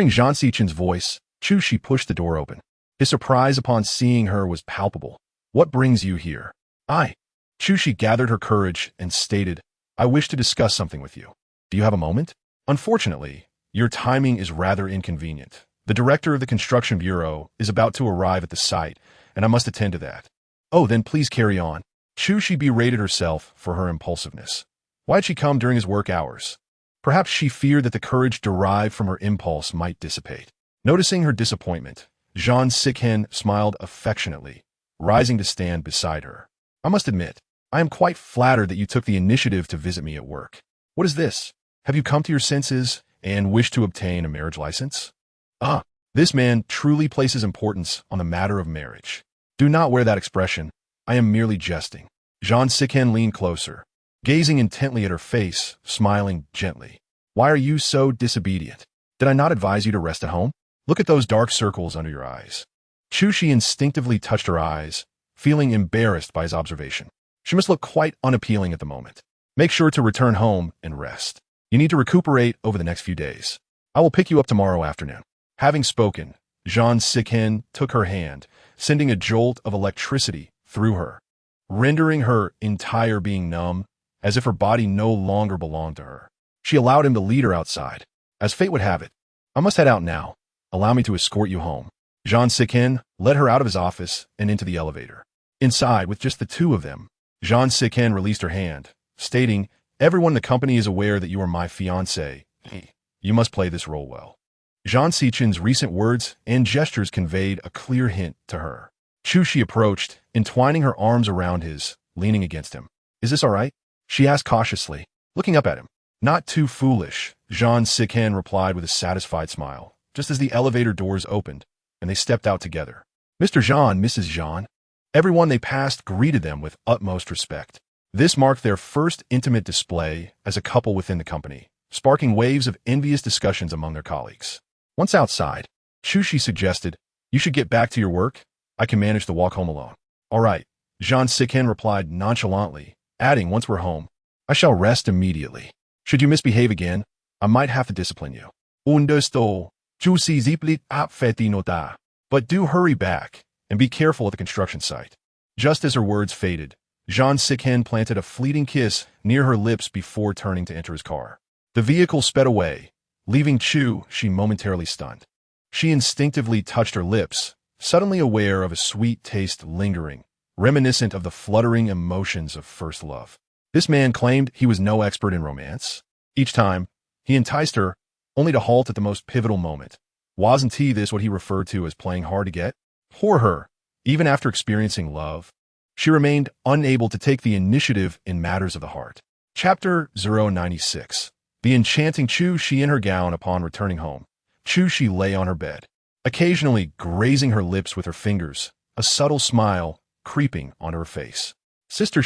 Zhan Sichen's voice, Chu Shi pushed the door open. His surprise upon seeing her was palpable. What brings you here? She gathered her courage and stated, I wish to discuss something with you. Do you have a moment? Unfortunately, your timing is rather inconvenient. The director of the construction bureau is about to arrive at the site, and I must attend to that. Oh, then please carry on. She berated herself for her impulsiveness. Why had she come during his work hours? Perhaps she feared that the courage derived from her impulse might dissipate. Noticing her disappointment, Jean Sikhen smiled affectionately, rising to stand beside her. I must admit, I am quite flattered that you took the initiative to visit me at work. What is this? Have you come to your senses and wish to obtain a marriage license? This man truly places importance on the matter of marriage. Do not wear that expression. I am merely jesting. Jean Sikhen leaned closer, gazing intently at her face, smiling gently. Why are you so disobedient? Did I not advise you to rest at home? Look at those dark circles under your eyes. She instinctively touched her eyes, feeling embarrassed by his observation. She must look quite unappealing at the moment. Make sure to return home and rest. You need to recuperate over the next few days. I will pick you up tomorrow afternoon. Having spoken, Jean Sikhen took her hand, sending a jolt of electricity through her, rendering her entire being numb, as if her body no longer belonged to her. She allowed him to lead her outside. As fate would have it, I must head out now. Allow me to escort you home. Jean Sikhen led her out of his office and into the elevator. Inside, with just the two of them, Jean Sikhen released her hand, stating, Everyone in the company is aware that you are my fiancé. You must play this role well. Jean Sikhen's recent words and gestures conveyed a clear hint to her. She approached, entwining her arms around his, leaning against him. Is this all right? She asked cautiously, looking up at him. Not too foolish, Jean Sikhen replied with a satisfied smile, just as the elevator doors opened, and they stepped out together. Mr. Jean, Mrs. Jean. Everyone they passed greeted them with utmost respect. This marked their first intimate display as a couple within the company, sparking waves of envious discussions among their colleagues. Once outside, Chu suggested, You should get back to your work. I can manage the walk home alone. All right, Jean Sikhen replied nonchalantly, adding, Once we're home, I shall rest immediately. Should you misbehave again, I might have to discipline you. Understood. But do hurry back, and be careful at the construction site. Just as her words faded, Jean Sikhen planted a fleeting kiss near her lips before turning to enter his car. The vehicle sped away, leaving she momentarily stunned. She instinctively touched her lips, suddenly aware of a sweet taste lingering, reminiscent of the fluttering emotions of first love. This man claimed he was no expert in romance. Each time, he enticed her, only to halt at the most pivotal moment. Wasn't this what he referred to as playing hard to get? Poor her, even after experiencing love, she remained unable to take the initiative in matters of the heart. Chapter 096. The enchanting Chu in her gown upon returning home. Chu lay on her bed, occasionally grazing her lips with her fingers, a subtle smile creeping onto her face. Sister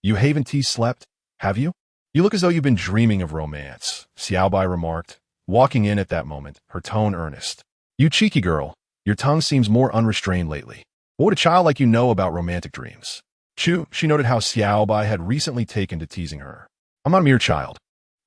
you haven't slept, have you? You look as though you've been dreaming of romance, Xiaobai remarked, walking in at that moment, her tone earnest. You cheeky girl, your tongue seems more unrestrained lately. What would a child like you know about romantic dreams? She noted how Xiaobai had recently taken to teasing her. I'm not a mere child.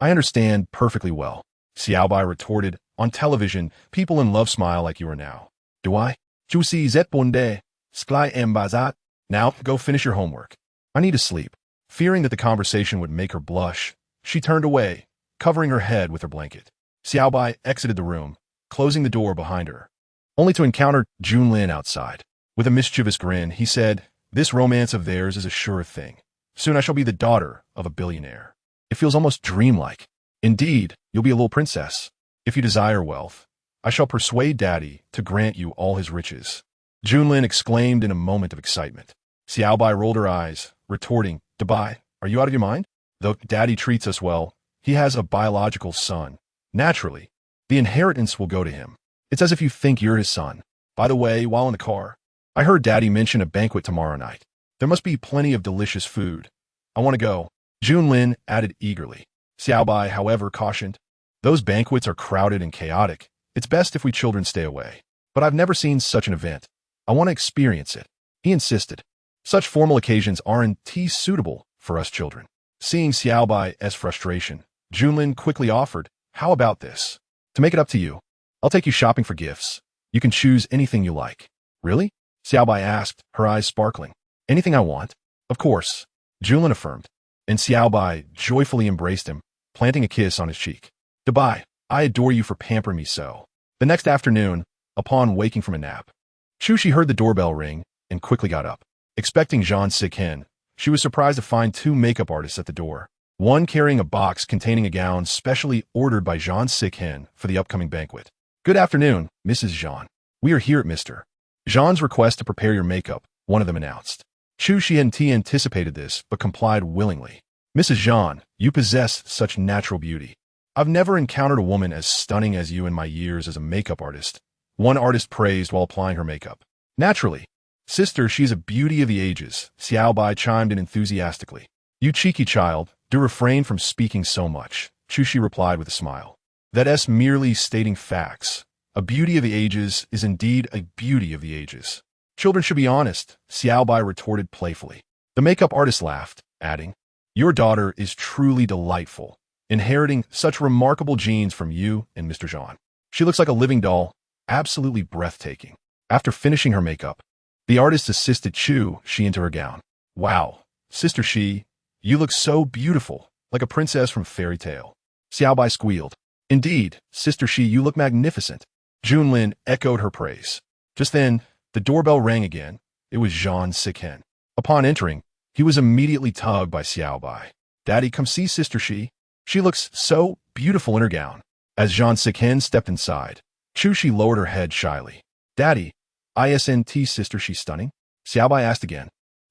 I understand perfectly well, Xiaobai retorted. On television, people in love smile like you are now. Do I? Juicy Zetbonde, Skly Embazat. Now, go finish your homework. I need to sleep. Fearing that the conversation would make her blush, she turned away, covering her head with her blanket. Xiaobai exited the room, closing the door behind her, only to encounter Junlin outside. With a mischievous grin, he said, This romance of theirs is a sure thing. Soon I shall be the daughter of a billionaire. It feels almost dreamlike. Indeed, you'll be a little princess. If you desire wealth, I shall persuade Daddy to grant you all his riches. Junlin exclaimed in a moment of excitement. Xiaobai rolled her eyes, retorting, Dabai, are you out of your mind? Though Daddy treats us well, he has a biological son. Naturally, the inheritance will go to him. It's as if you think you're his son. By the way, while in the car, I heard Daddy mention a banquet tomorrow night. There must be plenty of delicious food. I want to go. Junlin added eagerly. Xiaobai, however, cautioned, Those banquets are crowded and chaotic. It's best if we children stay away. But I've never seen such an event. I want to experience it. He insisted. Such formal occasions aren't suitable for us children. Seeing Xiaobai's frustration, Junlin quickly offered, How about this? To make it up to you, I'll take you shopping for gifts. You can choose anything you like. Really? Xiaobai asked, her eyes sparkling. Anything I want? Of course, Julin affirmed, and Xiaobai joyfully embraced him, planting a kiss on his cheek. Goodbye, I adore you for pampering me so. The next afternoon, upon waking from a nap, Chu heard the doorbell ring and quickly got up. Expecting Zhang Siqin, she was surprised to find two makeup artists at the door, one carrying a box containing a gown specially ordered by Zhang Siqin for the upcoming banquet. Good afternoon, Mrs. Zhang. We are here at Mr. Zhang's request to prepare your makeup, one of them announced. Chu Xianti anticipated this, but complied willingly. Mrs. Zhang, you possess such natural beauty. I've never encountered a woman as stunning as you in my years as a makeup artist, one artist praised while applying her makeup. Naturally. Sister, she's a beauty of the ages, Xiaobai chimed in enthusiastically. You cheeky child, do refrain from speaking so much, Chu replied with a smile. That's merely stating facts. A beauty of the ages is indeed a beauty of the ages. Children should be honest, Xiaobai retorted playfully. The makeup artist laughed, adding, Your daughter is truly delightful, inheriting such remarkable genes from you and Mr. Zhang. She looks like a living doll, absolutely breathtaking. After finishing her makeup, the artist assisted Chu into her gown. Wow, Sister Shi, you look so beautiful, like a princess from fairy tale. Xiaobai squealed. Indeed, Sister Shi, you look magnificent. Junlin echoed her praise. Just then, the doorbell rang again. It was Zhang Siqin. Upon entering, he was immediately tugged by Xiaobai. Daddy, come see Sister Shi. She looks so beautiful in her gown. As Zhang Siqin stepped inside, Chu lowered her head shyly. Daddy, isn't Sister Shi stunning? Xiaobai asked again.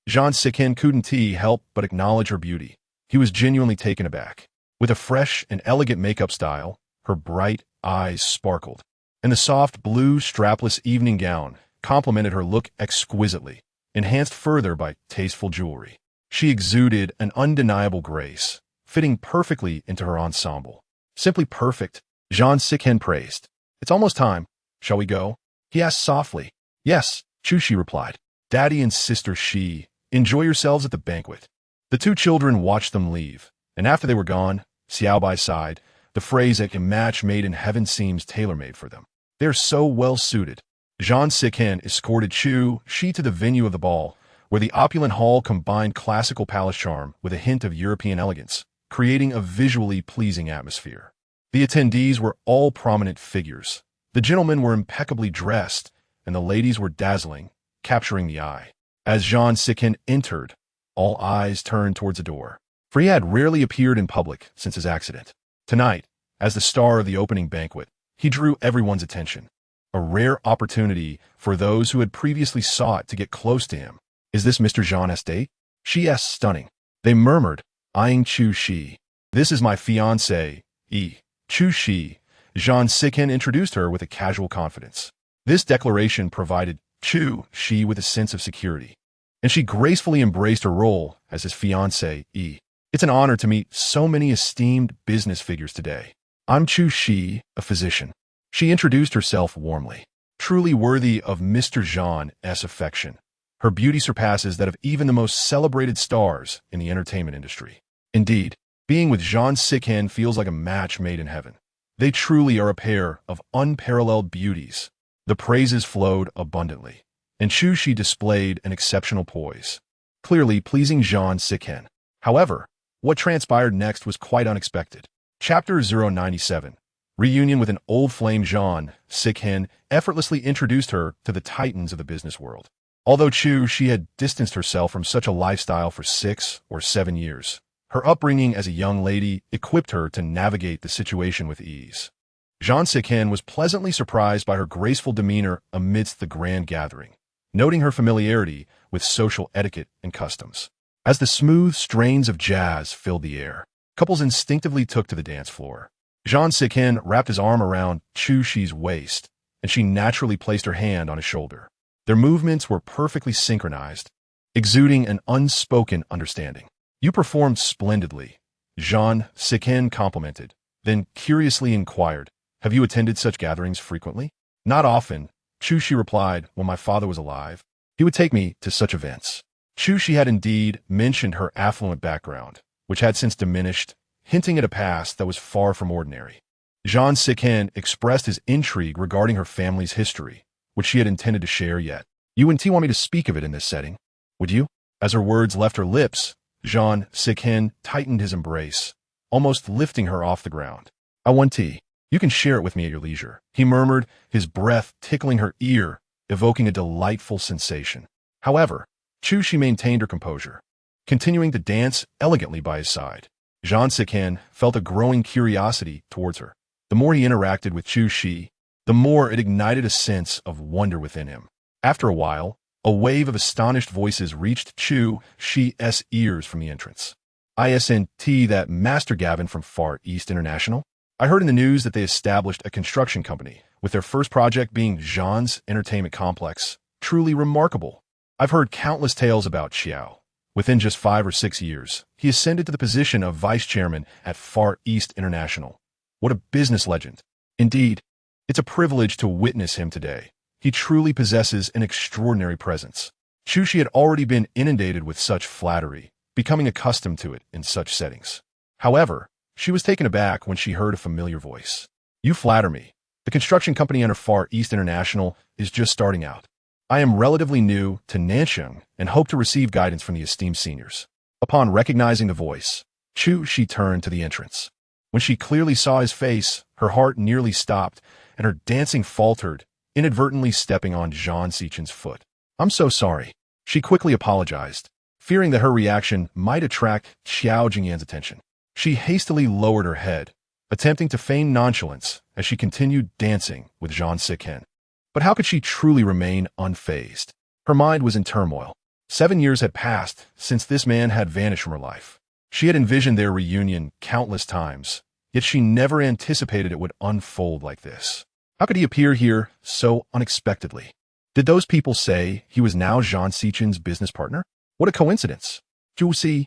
Zhang Siqin couldn't help but acknowledge her beauty. He was genuinely taken aback. With a fresh and elegant makeup style, her bright eyes sparkled, and the soft blue strapless evening gown complemented her look exquisitely, enhanced further by tasteful jewelry. She exuded an undeniable grace, fitting perfectly into her ensemble. Simply perfect, Zhang Siqin praised. It's almost time. Shall we go? He asked softly. Yes, Chu replied. Daddy and Sister Shi, enjoy yourselves at the banquet. The two children watched them leave, and after they were gone, Xiaobai sighed, the phrase that a match made in heaven seems tailor-made for them. They are so well suited. Zhang Siqin escorted Chu to the venue of the ball, where the opulent hall combined classical palace charm with a hint of European elegance, creating a visually pleasing atmosphere. The attendees were all prominent figures. The gentlemen were impeccably dressed, and the ladies were dazzling, capturing the eye. As Zhang Siqin entered, all eyes turned towards the door, for he had rarely appeared in public since his accident. Tonight, as the star of the opening banquet, he drew everyone's attention, a rare opportunity for those who had previously sought to get close to him. Is this Mr. Zhang's date? She asked, stunning. They murmured, eyeing Chu Shi. This is my fiancée, Chu Shi. Zhang Siqin introduced her with a casual confidence. This declaration provided Chu Shi with a sense of security, and she gracefully embraced her role as his fiancée. It's an honor to meet so many esteemed business figures today. I'm Chu Shi, a physician. She introduced herself warmly. Truly worthy of Mr. Zhang's affection, her beauty surpasses that of even the most celebrated stars in the entertainment industry. Indeed, being with Zhang Siqin feels like a match made in heaven. They truly are a pair of unparalleled beauties. The praises flowed abundantly, and Chu displayed an exceptional poise, clearly pleasing Zhang Siqin. However, what transpired next was quite unexpected. Chapter 097. Reunion with an old flame. Zhang Siqin effortlessly introduced her to the titans of the business world. Although Chu had distanced herself from such a lifestyle for 6 or 7 years, her upbringing as a young lady equipped her to navigate the situation with ease. Zhang Siqin was pleasantly surprised by her graceful demeanor amidst the grand gathering, noting her familiarity with social etiquette and customs. As the smooth strains of jazz filled the air, couples instinctively took to the dance floor. Zhang Siqin wrapped his arm around Chu's waist, and she naturally placed her hand on his shoulder. Their movements were perfectly synchronized, exuding an unspoken understanding. You performed splendidly, Zhang Siqin complimented, then curiously inquired, have you attended such gatherings frequently? Not often, Chu replied. When my father was alive, he would take me to such events. Chu had indeed mentioned her affluent background, which had since diminished, hinting at a past that was far from ordinary. Zhang Siqin expressed his intrigue regarding her family's history, which she had intended to share yet You wouldn't want me to speak of it in this setting, would you? As her words left her lips, Jean Sikhen tightened his embrace, almost lifting her off the ground. I want tea. You can share it with me at your leisure, he murmured, his breath tickling her ear, evoking a delightful sensation. However, Chu maintained her composure, continuing to dance elegantly by his side. Jean Sikhen felt a growing curiosity towards her. The more he interacted with Chu, the more it ignited a sense of wonder within him. After a while, a wave of astonished voices reached Chu's ears from the entrance. Isn't that Master Gavin from Far East International? I heard in the news that they established a construction company, with their first project being Jean's entertainment complex. Truly remarkable. I've heard countless tales about Xiao. Within just 5 or 6 years, he ascended to the position of vice chairman at Far East International. What a business legend. Indeed, it's a privilege to witness him today. He truly possesses an extraordinary presence. Chu had already been inundated with such flattery, becoming accustomed to it in such settings. However, she was taken aback when she heard a familiar voice. You flatter me. The construction company under Far East International is just starting out. I am relatively new to Nansheng and hope to receive guidance from the esteemed seniors. Upon recognizing the voice, she turned to the entrance. When she clearly saw his face, her heart nearly stopped and her dancing faltered, inadvertently stepping on Jean Sichen's foot. I'm so sorry. She quickly apologized, fearing that her reaction might attract Xiao Jingyan's attention. She hastily lowered her head, attempting to feign nonchalance as she continued dancing with Jean Sikhen. But how could she truly remain unfazed? Her mind was in turmoil. 7 years had passed since this man had vanished from her life. She had envisioned their reunion countless times, yet she never anticipated it would unfold like this. How could he appear here so unexpectedly? Did those people say he was now Jean Sichen's business partner? What a coincidence. Juicy.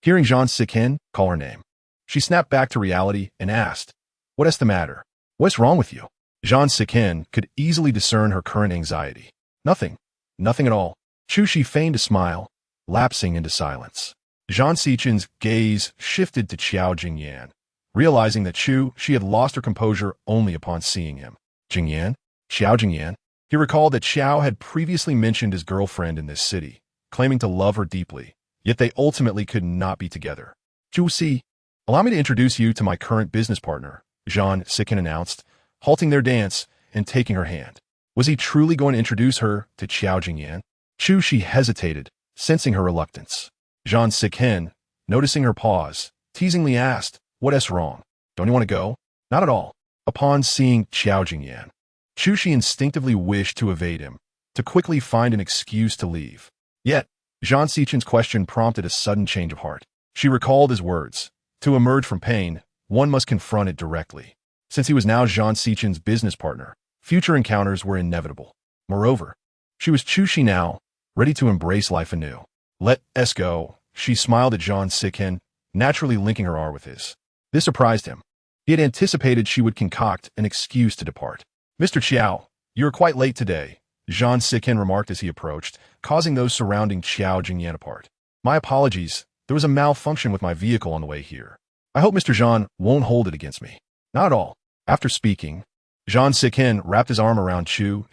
Hearing Jean Sikhen call her name, she snapped back to reality and asked, what is the matter? What's wrong with you? Jean Sikhen could easily discern her current anxiety. Nothing at all. Chu feigned a smile, lapsing into silence. Jean Sichen's gaze shifted to Xiao Jingyan, realizing that she had lost her composure only upon seeing him. Xiao Jingyan. He recalled that Xiao had previously mentioned his girlfriend in this city, claiming to love her deeply, yet they ultimately could not be together. Juicy. Allow me to introduce you to my current business partner, Jean Sikhen announced, halting their dance and taking her hand. Was he truly going to introduce her to Xiao Jingyan? Chu hesitated, sensing her reluctance. Jean Sikhen, noticing her pause, teasingly asked, what's wrong? Don't you want to go? Not at all. Upon seeing Xiao Jingyan, Chu instinctively wished to evade him, to quickly find an excuse to leave. Yet, Jean Sichen's question prompted a sudden change of heart. She recalled his words. To emerge from pain, one must confront it directly. Since he was now Jean Sichen's business partner, future encounters were inevitable. Moreover, she was Chu now, ready to embrace life anew. Let's go. She smiled at Jean Sikhen, naturally linking her arm with his. This surprised him. He had anticipated she would concoct an excuse to depart. Mr. Xiao, you are quite late today, Jean Sikhen remarked as he approached, causing those surrounding Xiao Jingyan apart. My apologies. There was a malfunction with my vehicle on the way here. I hope Mr. Jean won't hold it against me. Not at all. After speaking, Jean Sikhen wrapped his arm around Chu,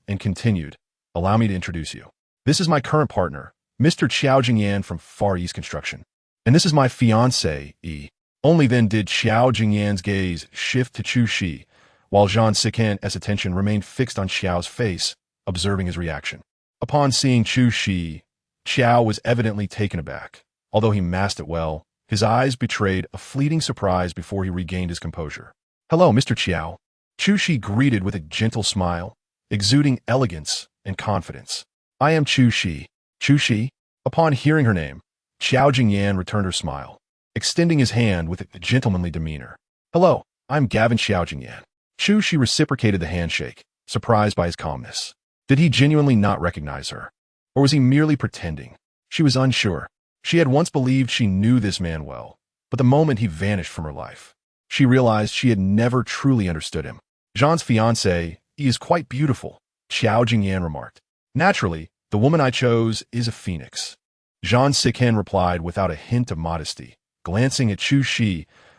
and continued, allow me to introduce you. This is my current partner, Mr. Xiao Jingyan from Far East Construction. And this is my fiancé, E. Only then did Xiao Jingyan's gaze shift to Chu, while Jean Sikhen's attention remained fixed on Xiao's face, observing his reaction. Upon seeing Chu, Xiao was evidently taken aback. Although he masked it well, his eyes betrayed a fleeting surprise before he regained his composure. Hello, Mr. Xiao. Chu greeted with a gentle smile, exuding elegance and confidence. I am Chu. Upon hearing her name, Xiao Jingyan returned her smile, extending his hand with a gentlemanly demeanor. Hello, I'm Gavin Xiao Jingyan. Chu reciprocated the handshake, surprised by his calmness. Did he genuinely not recognize her? Or was he merely pretending? She was unsure. She had once believed she knew this man well, but the moment he vanished from her life, she realized she had never truly understood him. Jean's fiancé, he is quite beautiful, Xiao Jingyan remarked. Naturally, the woman I chose is a phoenix. Jean Sikhen replied without a hint of modesty, glancing at Chu,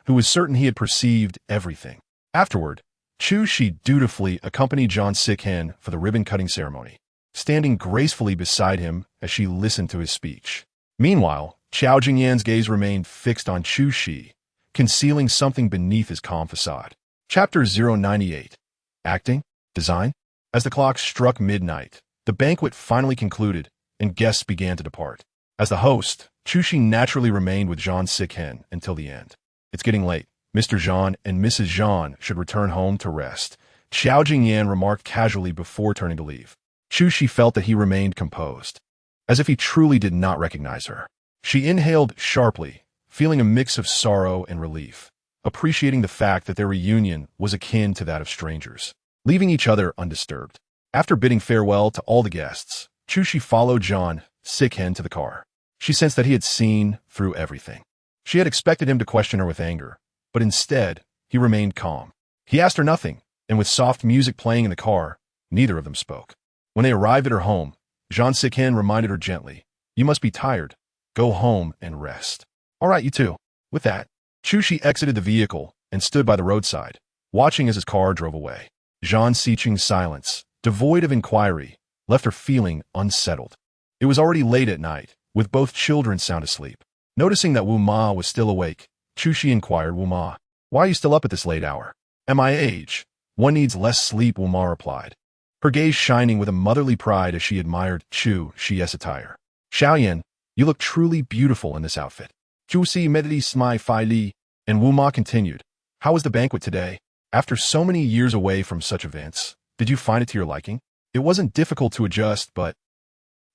who was certain he had perceived everything. Afterward, Chu dutifully accompanied Jean Sikhen for the ribbon-cutting ceremony. standing gracefully beside him as she listened to his speech. Meanwhile, Qiao Jingyan's gaze remained fixed on Chu Shi, concealing something beneath his calm facade. Chapter 098. Acting? Design? As the clock struck midnight, the banquet finally concluded, and guests began to depart. As the host, Chu Shi naturally remained with Zhang Sichen until the end. It's getting late. Mr. Zhang and Mrs. Zhang should return home to rest, Qiao Jingyan remarked casually before turning to leave. Chu Shi felt that he remained composed, as if he truly did not recognize her. She inhaled sharply, feeling a mix of sorrow and relief, appreciating the fact that their reunion was akin to that of strangers, leaving each other undisturbed. After bidding farewell to all the guests, Chu Shi followed Zhang Sichen to the car. She sensed that he had seen through everything. She had expected him to question her with anger, but instead, he remained calm. He asked her nothing, and with soft music playing in the car, neither of them spoke. When they arrived at her home, Zhang Sichen reminded her gently, "You must be tired. Go home and rest." "All right, you too." With that, Chu Shi exited the vehicle and stood by the roadside, watching as his car drove away. Zhang Sicheng's silence, devoid of inquiry, left her feeling unsettled. It was already late at night, with both children sound asleep. Noticing that Wu Ma was still awake, Chu Shi inquired, "Wu Ma, why are you still up at this late hour?" "At my age, one needs less sleep," Wu Ma replied, her gaze shining with a motherly pride as she admired Chu Shi's attire. "Xiaoyan, you look truly beautiful in this outfit." Chu Shi meditated smai fi li, and Wu Ma continued, "How was the banquet today? After so many years away from such events, did you find it to your liking?" It wasn't difficult to adjust, but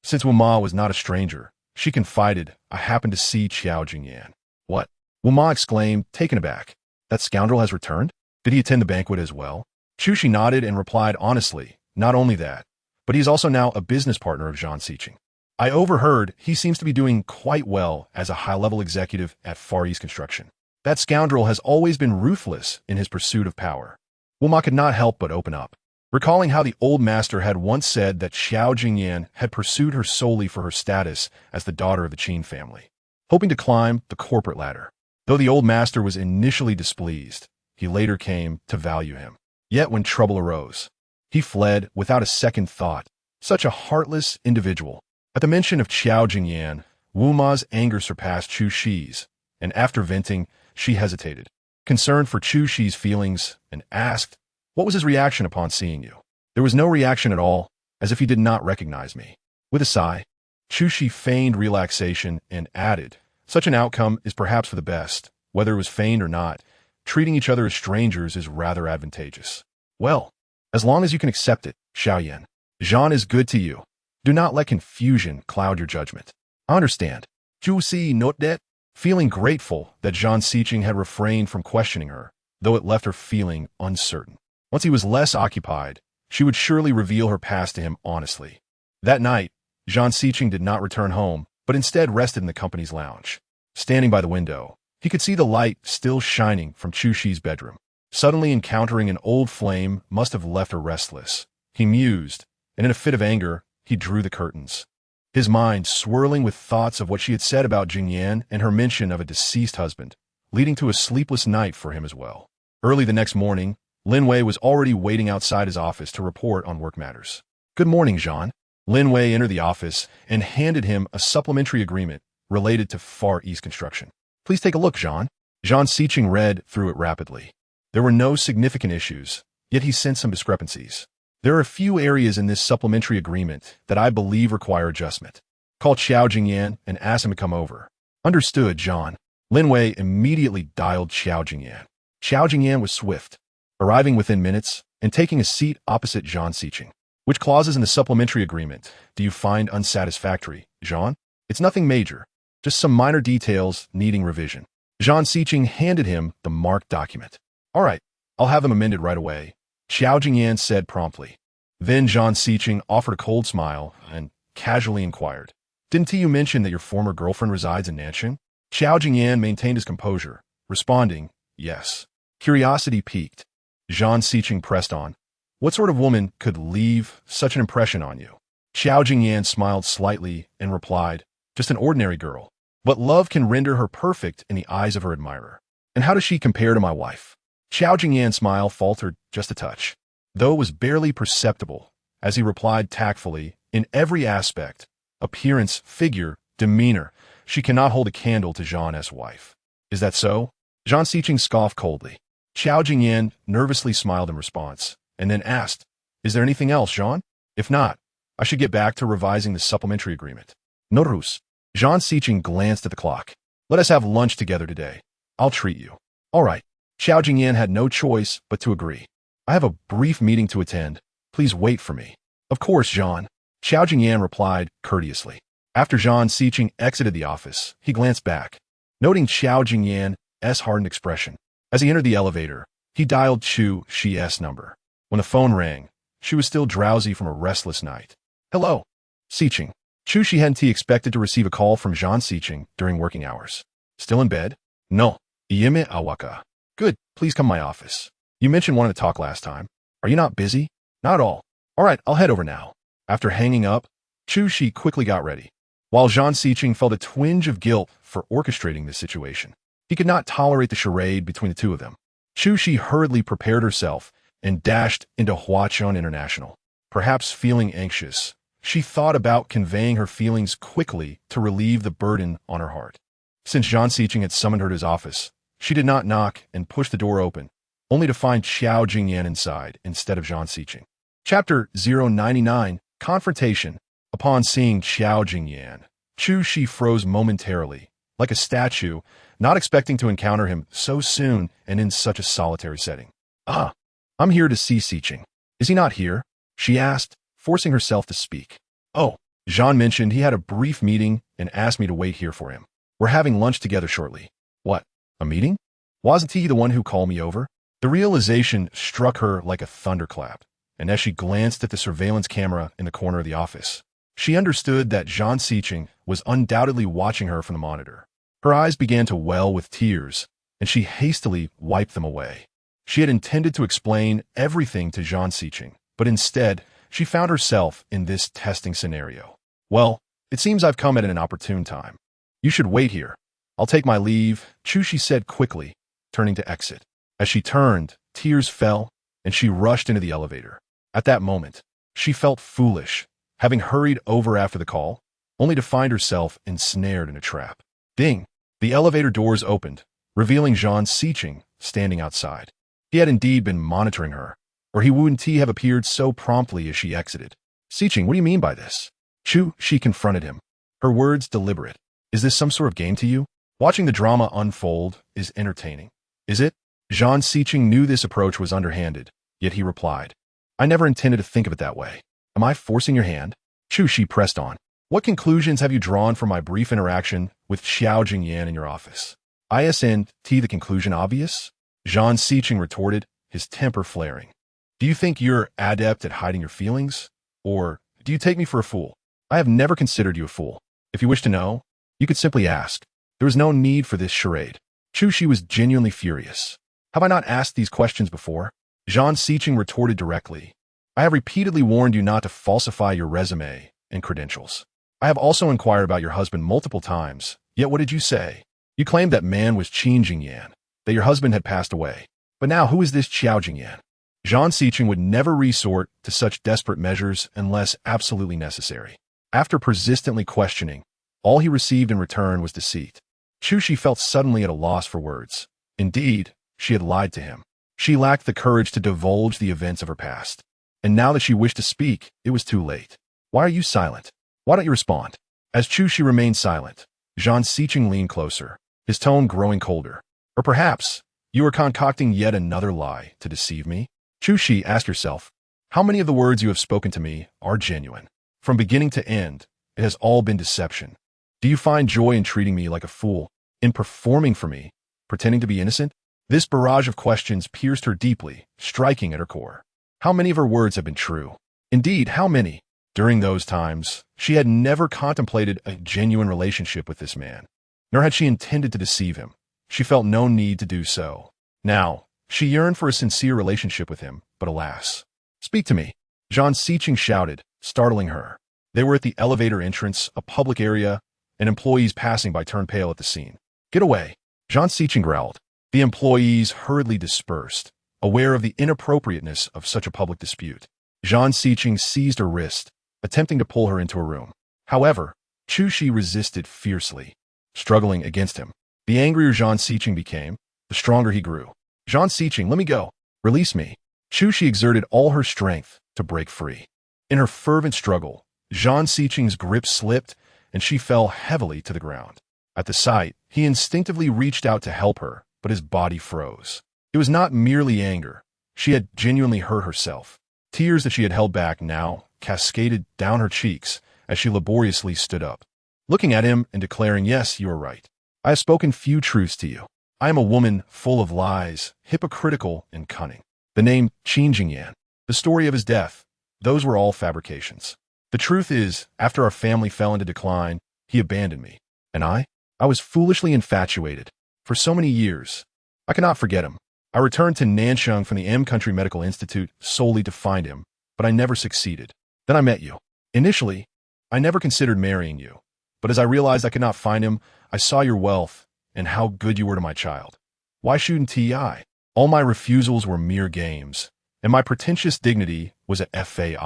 since Wu Ma was not a stranger, she confided, "I happened to see Qiao Jingyan." "What?" Wu Ma exclaimed, taken aback. "That scoundrel has returned? Did he attend the banquet as well?" Chu Shi nodded and replied honestly, "Not only that, but he is also now a business partner of Zhang Sicheng. I overheard he seems to be doing quite well as a high-level executive at Far East Construction. That scoundrel has always been ruthless in his pursuit of power." Wu Ma could not help but open up, recalling how the old master had once said that Qiao Jingyan had pursued her solely for her status as the daughter of the Qin family, hoping to climb the corporate ladder. Though the old master was initially displeased, he later came to value him. Yet when trouble arose, he fled without a second thought. Such a heartless individual. At the mention of Qiao Jingyan, Wu Ma's anger surpassed Chu Shi's, and after venting, she hesitated, concerned for Chu Shi's feelings, and asked, "What was his reaction upon seeing you?" "There was no reaction at all, as if he did not recognize me." With a sigh, Chu Shi feigned relaxation and added, "Such an outcome is perhaps for the best. Whether it was feigned or not, treating each other as strangers is rather advantageous." "Well, as long as you can accept it, Xiaoyan. Zhang is good to you. Do not let confusion cloud your judgment." "I understand." Chu Shi noted that, feeling grateful that Zhang Sicheng had refrained from questioning her, though it left her feeling uncertain. Once he was less occupied, she would surely reveal her past to him honestly. That night, Zhang Sicheng did not return home, but instead rested in the company's lounge. Standing by the window, he could see the light still shining from Chu Shi's bedroom. Suddenly encountering an old flame must have left her restless. He mused, and in a fit of anger, he drew the curtains, his mind swirling with thoughts of what she had said about Jingyan and her mention of a deceased husband, leading to a sleepless night for him as well. Early the next morning, Lin Wei was already waiting outside his office to report on work matters. "Good morning, Zhang." Lin Wei entered the office and handed him a supplementary agreement related to Far East Construction. "Please take a look, Zhang." Zhang Sicheng read through it rapidly. There were no significant issues, yet he sensed some discrepancies. "There are a few areas in this supplementary agreement that I believe require adjustment. Call Qiao Jingyan and ask him to come over." "Understood, Zhang." Lin Wei immediately dialed Qiao Jingyan. Qiao Jingyan was swift, arriving within minutes and taking a seat opposite Zhang Sicheng. "Which clauses in the supplementary agreement do you find unsatisfactory, Zhang?" "It's nothing major, just some minor details needing revision." Zhang Sicheng handed him the marked document. "All right, I'll have them amended right away," Qiao Jingyan said promptly. Then Zhang Sicheng offered a cold smile and casually inquired, "Didn't you mention that your former girlfriend resides in Nanxing?" Qiao Jingyan maintained his composure, responding, "Yes." Curiosity piqued. Zhang Sicheng pressed on, "What sort of woman could leave such an impression on you?" Qiao Jingyan smiled slightly and replied, "Just an ordinary girl. But love can render her perfect in the eyes of her admirer." "And how does she compare to my wife?" Qiao Jingyan's smile faltered just a touch, though it was barely perceptible, as he replied tactfully, In every aspect, appearance, figure, demeanor, she cannot hold a candle to Zhang's wife. Is that so? Zhang Xiqing scoffed coldly. Qiao Jingyan nervously smiled in response, and then asked, "Is there anything else, Zhang? If not, I should get back to revising the supplementary agreement." Norus. Zhang Xiqing glanced at the clock. "Let us have lunch together today. I'll treat you." "All right." Qiao Jingyan had no choice but to agree. "I have a brief meeting to attend. Please wait for me." "Of course, Zhang." Qiao Jingyan replied courteously. After Zhang Xiqing exited the office, he glanced back, noting Qiao Jingyan's hardened expression. As he entered the elevator, he dialed Chu Shi's number. When the phone rang, she was still drowsy from a restless night. "Hello, Xiqing." Chu Shi hadn't expected to receive a call from Zhang Xiqing during working hours. "Still in bed?" "No. Iyeme awaka." "Good, please come to my office. You mentioned wanting to talk last time. Are you not busy?" "Not at all." "All right, I'll head over now." After hanging up, Chu Shi quickly got ready. While Zhang Xiqing felt a twinge of guilt for orchestrating this situation, he could not tolerate the charade between the two of them. Chu Shi hurriedly prepared herself and dashed into Huachun International. Perhaps feeling anxious, she thought about conveying her feelings quickly to relieve the burden on her heart. Since Zhang Xiqing had summoned her to his office, she did not knock and push the door open, only to find Qiao Jingyan inside instead of Zhang Xiqing. Chapter 099, Confrontation. Upon seeing Qiao Jingyan, Chu Shi froze momentarily, like a statue, not expecting to encounter him so soon and in such a solitary setting. "Ah, I'm here to see Xiqing. Is he not here?" she asked, forcing herself to speak. "Oh, Zhang mentioned he had a brief meeting and asked me to wait here for him. We're having lunch together shortly." "What? A meeting? Wasn't he the one who called me over?" The realization struck her like a thunderclap, and as she glanced at the surveillance camera in the corner of the office, she understood that Zhang Xiqing was undoubtedly watching her from the monitor. Her eyes began to well with tears, and she hastily wiped them away. She had intended to explain everything to Zhang Xiqing, but instead, she found herself in this testing scenario. "Well, it seems I've come at an opportune time. You should wait here. I'll take my leave," Chu Shi said quickly, turning to exit. As she turned, tears fell, and she rushed into the elevator. At that moment, she felt foolish, having hurried over after the call, only to find herself ensnared in a trap. Ding! The elevator doors opened, revealing Zhang Xiqing standing outside. He had indeed been monitoring her, or he wouldn't have appeared so promptly as she exited. "Xiqing, what do you mean by this?" Chu Shi confronted him, her words deliberate. "Is this some sort of game to you? Watching the drama unfold is entertaining, is it?" Zhang Xiqing knew this approach was underhanded, yet he replied, "I never intended to think of it that way. Am I forcing your hand?" Chu Shi pressed on. "What conclusions have you drawn from my brief interaction with Qiao Jingyan in your office? Isn't the conclusion obvious?" Zhang Xiqing retorted, his temper flaring. "Do you think you're adept at hiding your feelings? Or do you take me for a fool? I have never considered you a fool. If you wish to know, you could simply ask. There was no need for this charade." Chu Shi was genuinely furious. "Have I not asked these questions before?" Zhang Xiqing retorted directly. "I have repeatedly warned you not to falsify your resume and credentials. I have also inquired about your husband multiple times, yet what did you say? You claimed that man was Qin Jingyan, that your husband had passed away. But now who is this Qiao Jingyan?" Zhang Xiqing would never resort to such desperate measures unless absolutely necessary. After persistently questioning, all he received in return was deceit. Chu Shi felt suddenly at a loss for words. Indeed, she had lied to him. She lacked the courage to divulge the events of her past. And now that she wished to speak, it was too late. "Why are you silent? Why don't you respond?" As Chu Shi remained silent, Zhang Xiqing leaned closer, his tone growing colder. "Or perhaps you are concocting yet another lie to deceive me?" Chu Shi asked herself, "How many of the words you have spoken to me are genuine? From beginning to end, it has all been deception. Do you find joy in treating me like a fool, in performing for me, pretending to be innocent?" This barrage of questions pierced her deeply, striking at her core. How many of her words have been true? Indeed, how many? During those times, she had never contemplated a genuine relationship with this man, nor had she intended to deceive him. She felt no need to do so. Now, she yearned for a sincere relationship with him, but alas. "Speak to me," Zhang Xiqing shouted, startling her. They were at the elevator entrance, a public area, and employees passing by turned pale at the scene. "Get away," Zhang Xiqing growled. The employees hurriedly dispersed, aware of the inappropriateness of such a public dispute. Zhang Xiqing seized her wrist, attempting to pull her into a room. However, Chu Shi resisted fiercely, struggling against him. The angrier Zhang Siqing became, the stronger he grew. Zhang Siqing, let me go. Release me. Chu Shi exerted all her strength to break free. In her fervent struggle, Zhang Siqing's grip slipped and she fell heavily to the ground. At the sight, he instinctively reached out to help her, but his body froze. It was not merely anger. She had genuinely hurt herself. Tears that she had held back now cascaded down her cheeks as she laboriously stood up, looking at him and declaring, "Yes, you are right. I have spoken few truths to you. I am a woman full of lies, hypocritical and cunning." The name Qin Mu Yan, the story of his death, those were all fabrications. The truth is, after our family fell into decline, he abandoned me. And I was foolishly infatuated. For so many years, I cannot forget him. I returned to Nansheng from the M Country Medical Institute solely to find him, but I never succeeded. Then I met you. Initially, I never considered marrying you, but as I realized I could not find him, I saw your wealth and how good you were to my child. Why shouldn't I? All my refusals were mere games, and my pretentious dignity was a fade.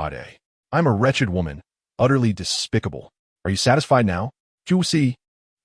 I'm a wretched woman, utterly despicable. Are you satisfied now? Chu Si.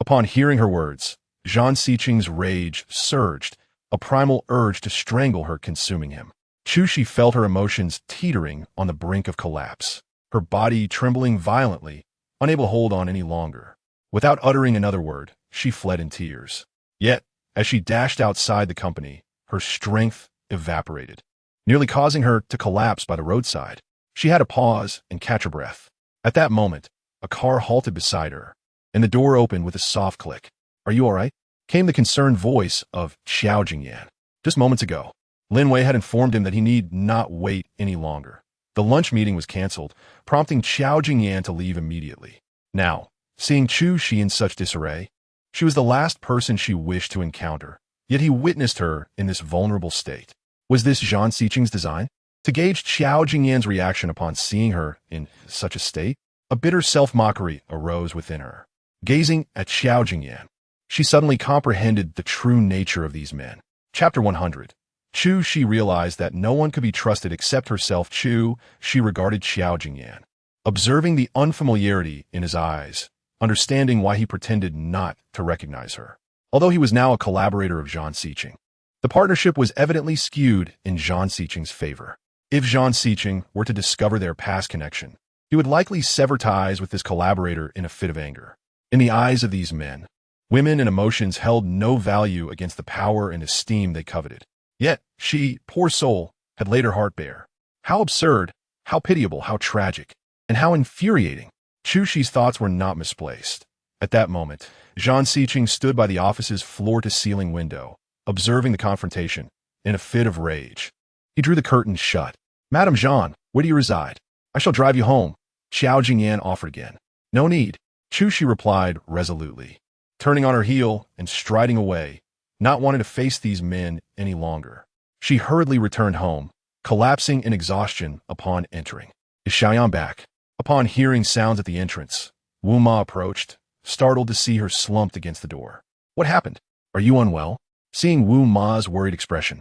Upon hearing her words, Zhang Siqing's rage surged, a primal urge to strangle her consuming him. Chu Shi felt her emotions teetering on the brink of collapse, her body trembling violently, unable to hold on any longer. Without uttering another word, she fled in tears. Yet, as she dashed outside the company, her strength evaporated, nearly causing her to collapse by the roadside. She had to pause and catch her breath. At that moment, a car halted beside her, and the door opened with a soft click. "Are you all right?" came the concerned voice of Xiao Jingyan. Just moments ago, Lin Wei had informed him that he need not wait any longer. The lunch meeting was canceled, prompting Xiao Jingyan to leave immediately. Now, seeing Chu Shi in such disarray, she was the last person she wished to encounter, yet he witnessed her in this vulnerable state. Was this Zhang Siqing's design? To gauge Xiao Jingyan's reaction upon seeing her in such a state, a bitter self-mockery arose within her. Gazing at Xiao Jingyan, she suddenly comprehended the true nature of these men. Chapter 100. Chu Shi realized that no one could be trusted except herself. She regarded Xiao Jingyan, observing the unfamiliarity in his eyes, understanding why he pretended not to recognize her. Although he was now a collaborator of Zhang Siqing, the partnership was evidently skewed in Zhang Siqing's favor. If Zhang Siqing were to discover their past connection, he would likely sever ties with this collaborator in a fit of anger. In the eyes of these men, women and emotions held no value against the power and esteem they coveted. Yet, she, poor soul, had laid her heart bare. How absurd, how pitiable, how tragic, and how infuriating. Chu Shi's thoughts were not misplaced. At that moment, Zhang Siqing stood by the office's floor-to-ceiling window, observing the confrontation, in a fit of rage. He drew the curtains shut. "Madame Zhang, where do you reside? I shall drive you home," Xiao Jingyan offered again. "No need," Chu Shi replied resolutely, turning on her heel and striding away, not wanting to face these men any longer. She hurriedly returned home, collapsing in exhaustion upon entering. "Is Xiaoyan back?" Upon hearing sounds at the entrance, Wu Ma approached, startled to see her slumped against the door. "What happened? Are you unwell?" Seeing Wu Ma's worried expression,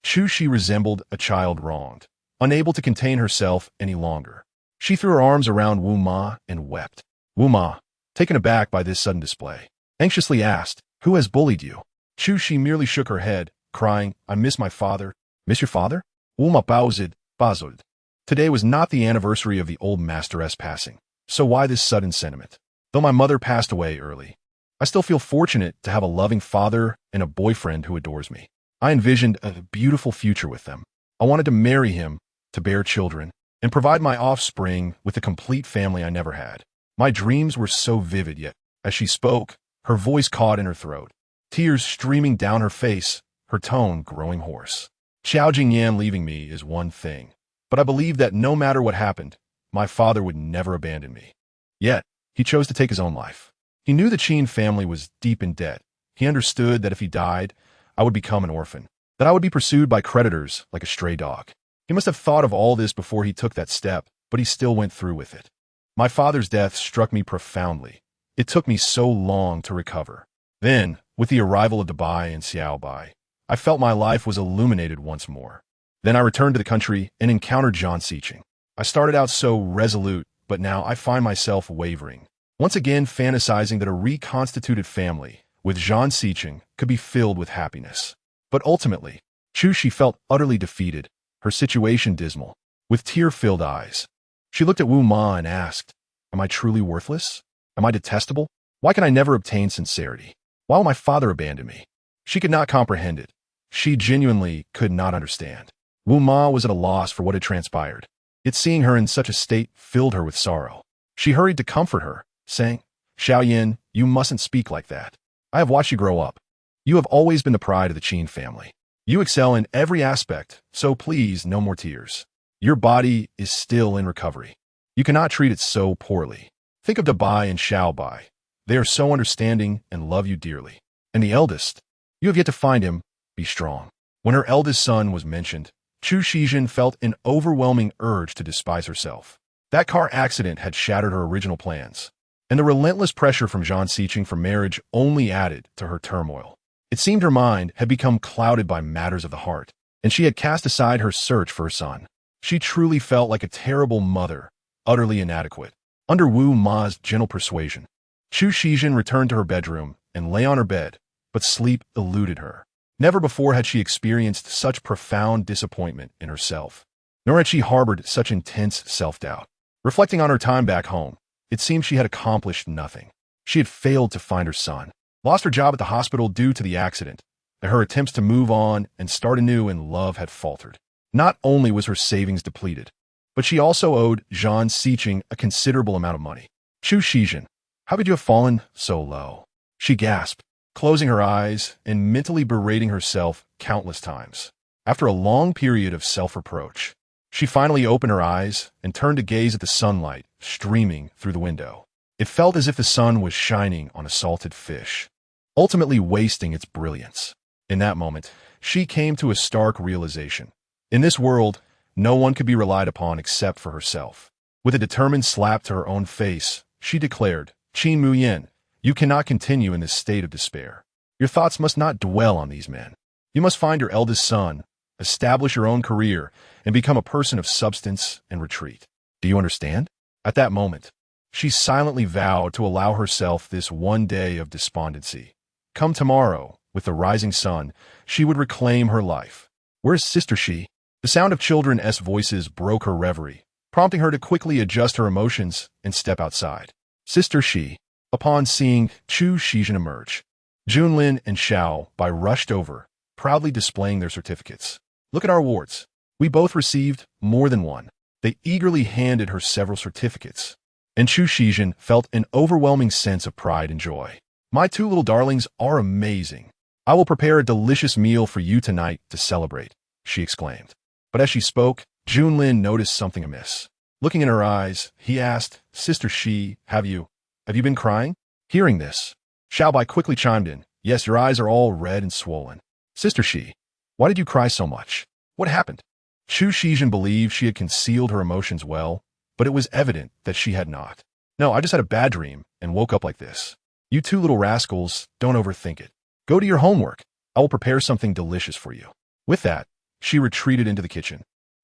Chu Shi resembled a child wronged, unable to contain herself any longer. She threw her arms around Wu Ma and wept. Wu Ma, taken aback by this sudden display, anxiously asked, "Who has bullied you?" Chu Shi merely shook her head, crying, "I miss my father." "Miss your father?" Wu Ma bazod. Today was not the anniversary of the old masteress passing, so why this sudden sentiment? Though my mother passed away early, I still feel fortunate to have a loving father and a boyfriend who adores me. I envisioned a beautiful future with them. I wanted to marry him, to bear children, and provide my offspring with the complete family I never had. My dreams were so vivid, yet, as she spoke, her voice caught in her throat, tears streaming down her face, her tone growing hoarse. Xiao Jingyan leaving me is one thing, but I believe that no matter what happened, my father would never abandon me. Yet, he chose to take his own life. He knew the Qin family was deep in debt. He understood that if he died, I would become an orphan, that I would be pursued by creditors like a stray dog. He must have thought of all this before he took that step, but he still went through with it. My father's death struck me profoundly. It took me so long to recover. Then, with the arrival of Dabai and Xiaobai, I felt my life was illuminated once more. Then I returned to the country and encountered Zhang Siqing. I started out so resolute, but now I find myself wavering, once again fantasizing that a reconstituted family with Zhang Siqing could be filled with happiness. But ultimately, Chu felt utterly defeated, her situation dismal. With tear-filled eyes, she looked at Wu Ma and asked, "Am I truly worthless? Am I detestable? Why can I never obtain sincerity? Why will my father abandon me?" She could not comprehend it. She genuinely could not understand. Wu Ma was at a loss for what had transpired. Yet seeing her in such a state filled her with sorrow. She hurried to comfort her, saying, "Xiaoyan, you mustn't speak like that. I have watched you grow up. You have always been the pride of the Qin family. You excel in every aspect, so please, no more tears. Your body is still in recovery. You cannot treat it so poorly. Think of Dabai and Xiaobai. They are so understanding and love you dearly. And the eldest, you have yet to find him. Be strong." When her eldest son was mentioned, Chu Shizhen felt an overwhelming urge to despise herself. That car accident had shattered her original plans, and the relentless pressure from Zhang Siqing for marriage only added to her turmoil. It seemed her mind had become clouded by matters of the heart, and she had cast aside her search for her son. She truly felt like a terrible mother, utterly inadequate. Under Wu Ma's gentle persuasion, Chu Shizhen returned to her bedroom and lay on her bed, but sleep eluded her. Never before had she experienced such profound disappointment in herself, nor had she harbored such intense self-doubt. Reflecting on her time back home, it seemed she had accomplished nothing. She had failed to find her son, lost her job at the hospital due to the accident, and her attempts to move on and start anew in love had faltered. Not only was her savings depleted, but she also owed Zhang Siqing a considerable amount of money. "Chu Shizhen, how could you have fallen so low?" she gasped, closing her eyes and mentally berating herself countless times. After a long period of self-reproach, she finally opened her eyes and turned to gaze at the sunlight streaming through the window. It felt as if the sun was shining on a salted fish, ultimately wasting its brilliance. In that moment, she came to a stark realization. In this world, no one could be relied upon except for herself. With a determined slap to her own face, she declared, "Qin Mu Yan, you cannot continue in this state of despair. Your thoughts must not dwell on these men. You must find your eldest son, establish your own career, and become a person of substance and retreat. Do you understand?" At that moment, she silently vowed to allow herself this one day of despondency. Come tomorrow, with the rising sun, she would reclaim her life. "Where's Sister Shi?" The sound of children's voices broke her reverie, prompting her to quickly adjust her emotions and step outside. Sister Shi, upon seeing Chu Shizhen emerge, Junlin and Xiao Bai rushed over, proudly displaying their certificates. "Look at our awards. We both received more than one." They eagerly handed her several certificates, and Chu Shizhen felt an overwhelming sense of pride and joy. "My two little darlings are amazing. I will prepare a delicious meal for you tonight to celebrate," she exclaimed. But as she spoke, Junlin noticed something amiss. Looking in her eyes, he asked, "Sister Shi, have you been crying?" Hearing this, Xiao Bai quickly chimed in, "Yes, your eyes are all red and swollen. Sister Shi, why did you cry so much? What happened?" Chu Shizhen believed she had concealed her emotions well, but it was evident that she had not. "No, I just had a bad dream and woke up like this. You two little rascals, don't overthink it. Go to your homework. I will prepare something delicious for you." With that, she retreated into the kitchen.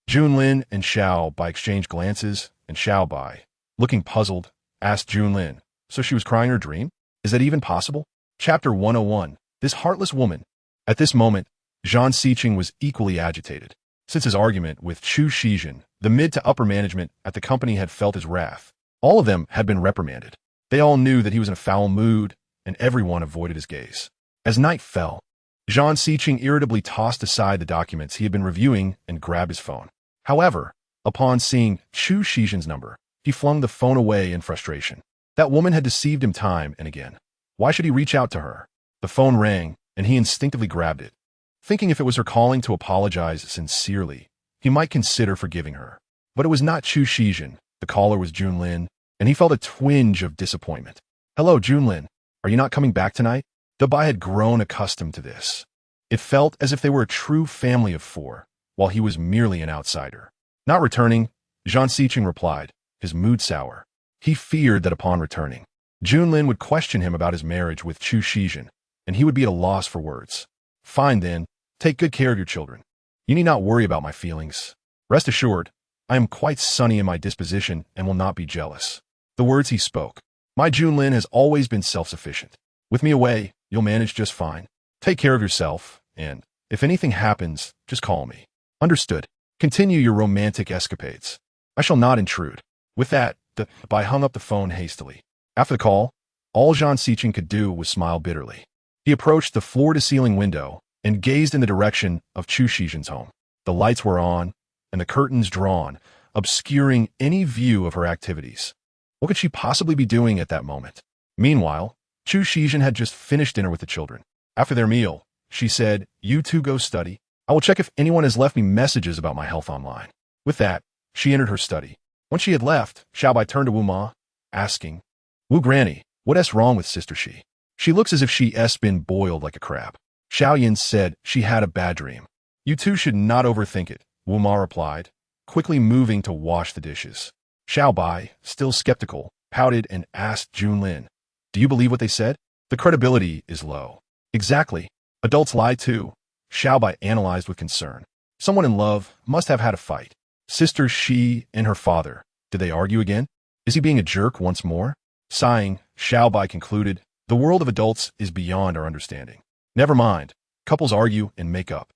Junlin and Xiao Bai exchanged glances, and Xiao Bai, looking puzzled, asked Junlin, "So she was crying in her dream? Is that even possible?" Chapter 101. This heartless woman. At this moment, Zhang Siqing was equally agitated. Since his argument with Chu Shizhen, the mid to upper management at the company had felt his wrath. All of them had been reprimanded. They all knew that he was in a foul mood, and everyone avoided his gaze. As night fell, Zhang Siqing irritably tossed aside the documents he had been reviewing and grabbed his phone. However, upon seeing Chu Shizhen's number, he flung the phone away in frustration. That woman had deceived him time and again. Why should he reach out to her? The phone rang, and he instinctively grabbed it. Thinking if it was her calling to apologize sincerely, he might consider forgiving her. But it was not Chu Shizhen. The caller was Junlin, and he felt a twinge of disappointment. "Hello, Junlin. Are you not coming back tonight?" Dabai had grown accustomed to this. It felt as if they were a true family of four, while he was merely an outsider. Not returning, Zhang Siqing replied, his mood sour. He feared that upon returning, Junlin would question him about his marriage with Chu Shizhen, and he would be at a loss for words. "Fine then, take good care of your children. You need not worry about my feelings. Rest assured, I am quite sunny in my disposition and will not be jealous. The words he spoke. My Junlin has always been self-sufficient. With me away, you'll manage just fine. Take care of yourself, and if anything happens, just call me. Understood. Continue your romantic escapades. I shall not intrude. With that, Bai hung up the phone hastily. After the call, all Zhang Siqing could do was smile bitterly. He approached the floor-to-ceiling window and gazed in the direction of Chu Shizhen's home. The lights were on, and the curtains drawn, obscuring any view of her activities. What could she possibly be doing at that moment? Meanwhile, Chu Shizhen had just finished dinner with the children. After their meal, she said, "You two go study. I will check if anyone has left me messages about my health online." With that, she entered her study. Once she had left, Xiaobai turned to Wu Ma, asking, "Wu Granny, what's wrong with Sister Shi? She looks as if she's been boiled like a crab." Xiaoyan said she had a bad dream. "You two should not overthink it," Wu Ma replied, quickly moving to wash the dishes. Xiaobai, still skeptical, pouted and asked Junlin, "Do you believe what they said? The credibility is low." "Exactly. Adults lie too," Xiaobai analyzed with concern. "Someone in love must have had a fight. Sister Shi and her father, did they argue again? Is he being a jerk once more?" Sighing, Xiaobai concluded, "The world of adults is beyond our understanding. Never mind. Couples argue and make up.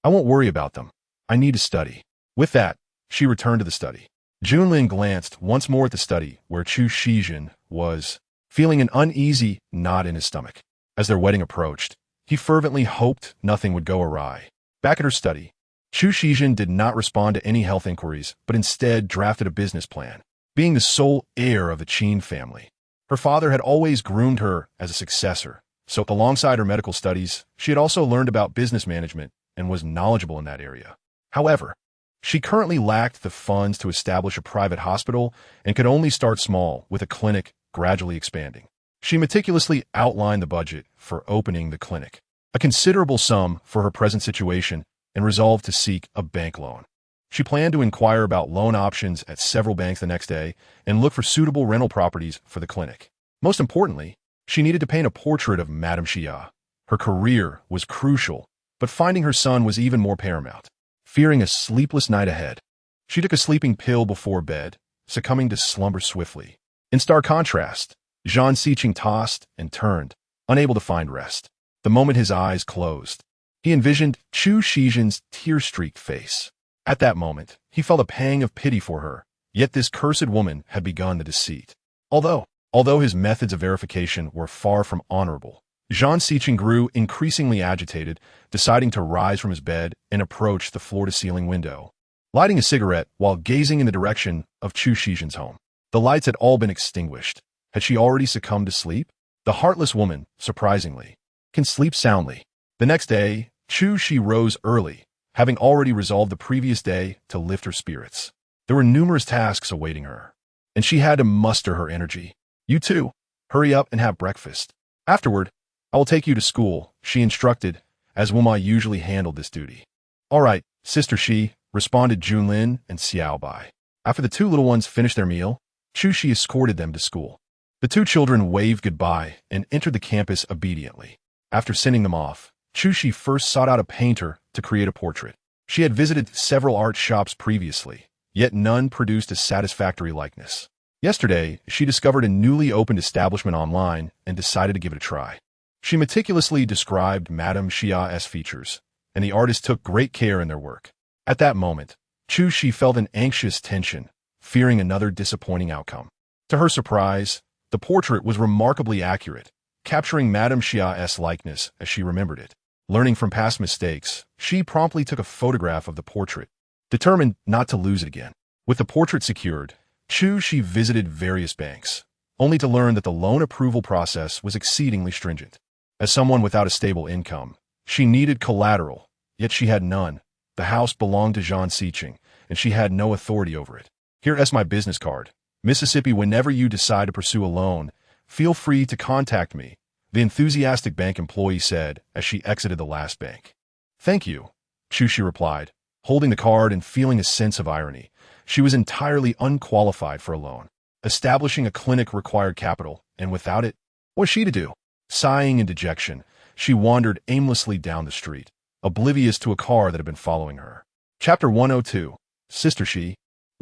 I won't worry about them. I need to study." With that, she returned to the study. Junlin glanced once more at the study where Chu Shizhen was, feeling an uneasy knot in his stomach. As their wedding approached, he fervently hoped nothing would go awry. Back at her study, Chu Shizhen did not respond to any health inquiries, but instead drafted a business plan. Being the sole heir of the Qin family, her father had always groomed her as a successor, so alongside her medical studies, she had also learned about business management and was knowledgeable in that area. However, she currently lacked the funds to establish a private hospital and could only start small, with a clinic gradually expanding. She meticulously outlined the budget for opening the clinic, a considerable sum for her present situation, and resolved to seek a bank loan. She planned to inquire about loan options at several banks the next day and look for suitable rental properties for the clinic. Most importantly, she needed to paint a portrait of Madame Xia. Her career was crucial, but finding her son was even more paramount. Fearing a sleepless night ahead, she took a sleeping pill before bed, succumbing to slumber swiftly. In stark contrast, Zhang Siqing tossed and turned, unable to find rest. The moment his eyes closed, he envisioned Chu Shizhen's tear-streaked face. At that moment, he felt a pang of pity for her, yet this cursed woman had begun the deceit. Although his methods of verification were far from honorable, Zhang Siqing grew increasingly agitated, deciding to rise from his bed and approach the floor-to-ceiling window, lighting a cigarette while gazing in the direction of Chu Shizhen's home. The lights had all been extinguished. Had she already succumbed to sleep? The heartless woman, surprisingly, can sleep soundly. The next day, Chu Shi rose early, having already resolved the previous day to lift her spirits. There were numerous tasks awaiting her, and she had to muster her energy. "You two, hurry up and have breakfast. Afterward, I will take you to school," she instructed, as Wu Ma usually handled this duty. "All right, Sister Shi," responded Junlin and Xiaobai. After the two little ones finished their meal, Chu Shi escorted them to school. The two children waved goodbye and entered the campus obediently. After sending them off, Chu Shi first sought out a painter to create a portrait. She had visited several art shops previously, yet none produced a satisfactory likeness. Yesterday, she discovered a newly opened establishment online and decided to give it a try. She meticulously described Madame Xia's features, and the artist took great care in their work. At that moment, Chu Shi felt an anxious tension, fearing another disappointing outcome. To her surprise, the portrait was remarkably accurate, capturing Madame Xia's likeness as she remembered it. Learning from past mistakes, she promptly took a photograph of the portrait, determined not to lose it again. With the portrait secured, Chu Shi visited various banks, only to learn that the loan approval process was exceedingly stringent. As someone without a stable income, she needed collateral, yet she had none. The house belonged to Zhang Siqing, and she had no authority over it. "Here's my business card. Mississippi, whenever you decide to pursue a loan, feel free to contact me," the enthusiastic bank employee said as she exited the last bank. "Thank you," Chu Shi replied, holding the card and feeling a sense of irony. She was entirely unqualified for a loan. Establishing a clinic required capital, and without it, what was she to do? Sighing in dejection, she wandered aimlessly down the street, oblivious to a car that had been following her. Chapter 102. Sister Shi.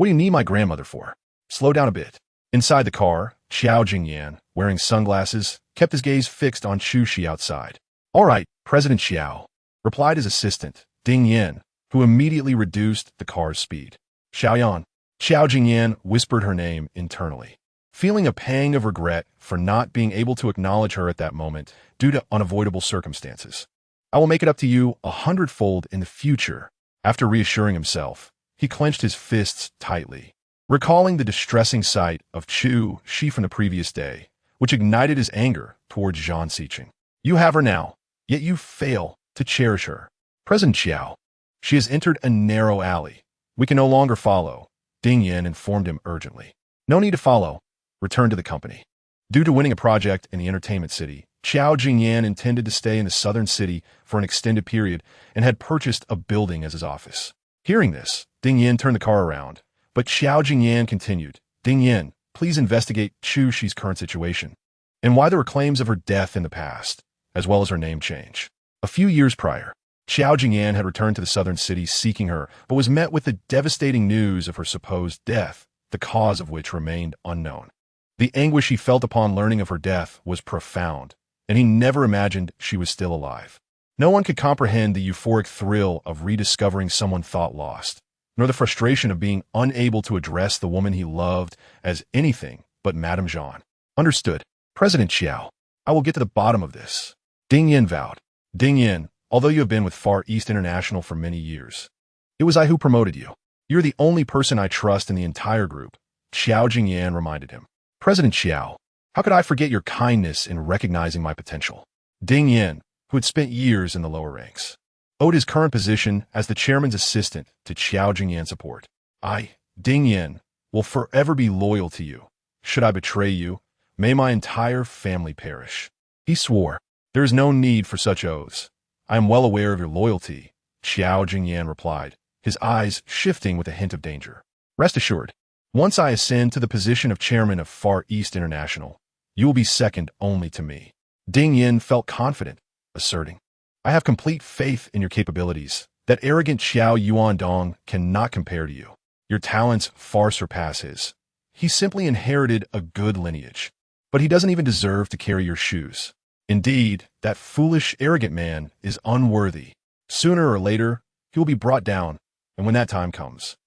What do you need my grandmother for? Slow down a bit. Inside the car, Xiao Jingyan, wearing sunglasses, kept his gaze fixed on Chu Shi outside. All right, President Xiao, replied his assistant, Ding Yin, who immediately reduced the car's speed. Xiaoyan. Xiao Jingyan whispered her name internally, feeling a pang of regret for not being able to acknowledge her at that moment due to unavoidable circumstances. I will make it up to you 100-fold in the future. After reassuring himself, he clenched his fists tightly, recalling the distressing sight of Chu Shi from the previous day, which ignited his anger towards Zhang Xiqing. You have her now, yet you fail to cherish her. President Xiao. She has entered a narrow alley. We can no longer follow, Ding Yin informed him urgently. No need to follow. Return to the company. Due to winning a project in the entertainment city, Xiao Jingyan intended to stay in the southern city for an extended period and had purchased a building as his office. Hearing this, Ding Yin turned the car around, but Xiao Jingyan continued, Ding Yin, please investigate Chu Shi's current situation and why there were claims of her death in the past, as well as her name change. A few years prior, Xiao Jingyan had returned to the southern city seeking her, but was met with the devastating news of her supposed death, the cause of which remained unknown. The anguish he felt upon learning of her death was profound, and he never imagined she was still alive. No one could comprehend the euphoric thrill of rediscovering someone thought lost, nor the frustration of being unable to address the woman he loved as anything but Madame Zhang. Understood. President Xiao, I will get to the bottom of this. Ding Yin vowed. Ding Yin, although you have been with Far East International for many years, it was I who promoted you. You're the only person I trust in the entire group, Xiao Jingyan reminded him. President Xiao, how could I forget your kindness in recognizing my potential? Ding Yin, who had spent years in the lower ranks, owed his current position as the chairman's assistant to Xiao Jingyan's support. I, Ding Yin, will forever be loyal to you. Should I betray you, may my entire family perish. He swore. There is no need for such oaths. I am well aware of your loyalty, Xiao Jingyan replied, his eyes shifting with a hint of danger. Rest assured, once I ascend to the position of chairman of Far East International, you will be second only to me. Ding Yin felt confident, asserting, I have complete faith in your capabilities. That arrogant Xiao Yuandong cannot compare to you. Your talents far surpass his. He simply inherited a good lineage, but he doesn't even deserve to carry your shoes. Indeed, that foolish, arrogant man is unworthy. Sooner or later, he will be brought down, and when that time comes,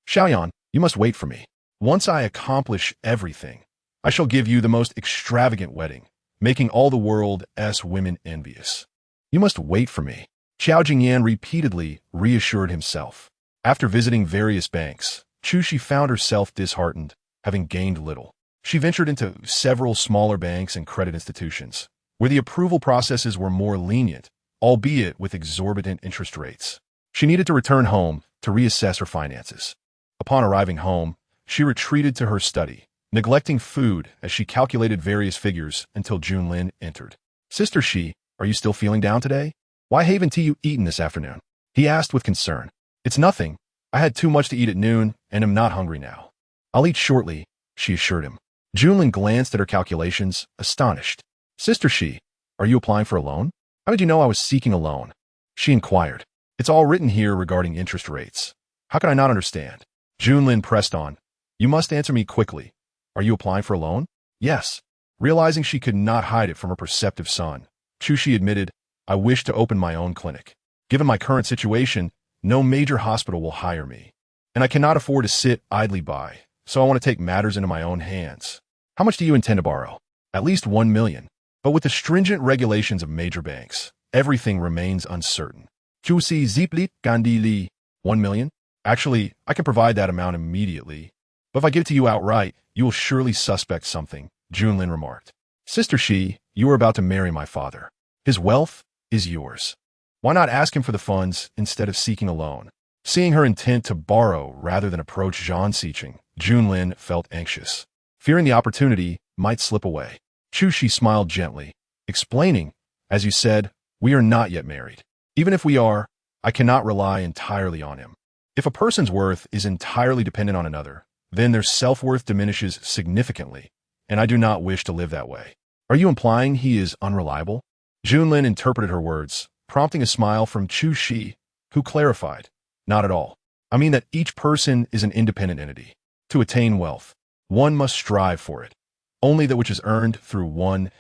Xiaoyan, you must wait for me. Once I accomplish everything, I shall give you the most extravagant wedding, making all the world's women envious. You must wait for me. Xiao Jingyan repeatedly reassured himself. After visiting various banks, Chu Shi found herself disheartened, having gained little. She ventured into several smaller banks and credit institutions, where the approval processes were more lenient, albeit with exorbitant interest rates. She needed to return home to reassess her finances. Upon arriving home, she retreated to her study, neglecting food as she calculated various figures until Junlin entered. Sister Shi, are you still feeling down today? Why haven't you eaten this afternoon? He asked with concern. It's nothing. I had too much to eat at noon and am not hungry now. I'll eat shortly, she assured him. Junlin glanced at her calculations, astonished. Sister Shi, are you applying for a loan? How did you know I was seeking a loan? She inquired. It's all written here regarding interest rates. How could I not understand? Junlin pressed on. You must answer me quickly. Are you applying for a loan? Yes. Realizing she could not hide it from her perceptive son, Chu Shi admitted, I wish to open my own clinic. Given my current situation, no major hospital will hire me, and I cannot afford to sit idly by, so I want to take matters into my own hands. How much do you intend to borrow? At least 1 million. But with the stringent regulations of major banks, everything remains uncertain. Chu Si Ziplit Gandhi Li, 1 million? Actually, I can provide that amount immediately. But if I give it to you outright, you will surely suspect something, Junlin remarked. Sister Shi, you are about to marry my father. His wealth is yours. Why not ask him for the funds instead of seeking a loan? Seeing her intent to borrow rather than approach Zhang Xiqing, Junlin felt anxious, fearing the opportunity might slip away. Chu Shi smiled gently, explaining, as you said, we are not yet married. Even if we are, I cannot rely entirely on him. If a person's worth is entirely dependent on another, then their self-worth diminishes significantly, and I do not wish to live that way. Are you implying he is unreliable? Junlin interpreted her words, prompting a smile from Chu Shi, who clarified, not at all. I mean that each person is an independent entity. To attain wealth, one must strive for it. Only that which is earned through one's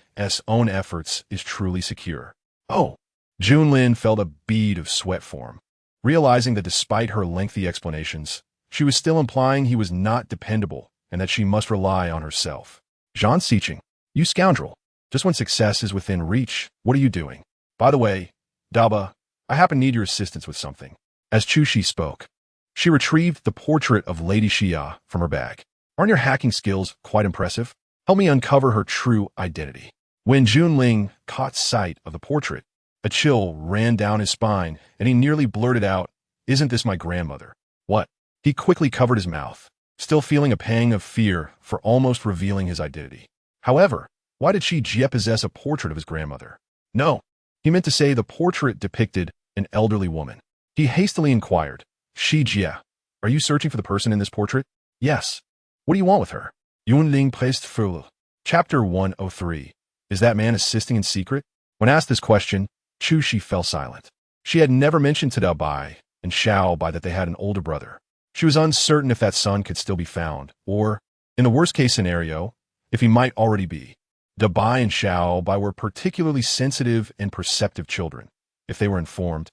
own efforts is truly secure. Oh, Junlin felt a bead of sweat form, realizing that despite her lengthy explanations, she was still implying he was not dependable and that she must rely on herself. Zhan Siqing, you scoundrel. Just when success is within reach, what are you doing? By the way, Daba, I happen to need your assistance with something. As Chu Shi spoke, she retrieved the portrait of Lady Xia from her bag. Aren't your hacking skills quite impressive? Help me uncover her true identity. When Junling caught sight of the portrait, a chill ran down his spine and he nearly blurted out, "Isn't this my grandmother?" What? He quickly covered his mouth, still feeling a pang of fear for almost revealing his identity. However, why did Shi Jie possess a portrait of his grandmother? No, he meant to say the portrait depicted an elderly woman. He hastily inquired, "Shi Jie, are you searching for the person in this portrait?" "Yes." "What do you want with her?" Yunling placed Ful. Chapter 103. Is that man assisting in secret? When asked this question, Chu Shi fell silent. She had never mentioned to Dao Bai and Xiao Bai that they had an older brother. She was uncertain if that son could still be found, or, in the worst-case scenario, if he might already be. Dao Bai and Xiao Bai were particularly sensitive and perceptive children. If they were informed,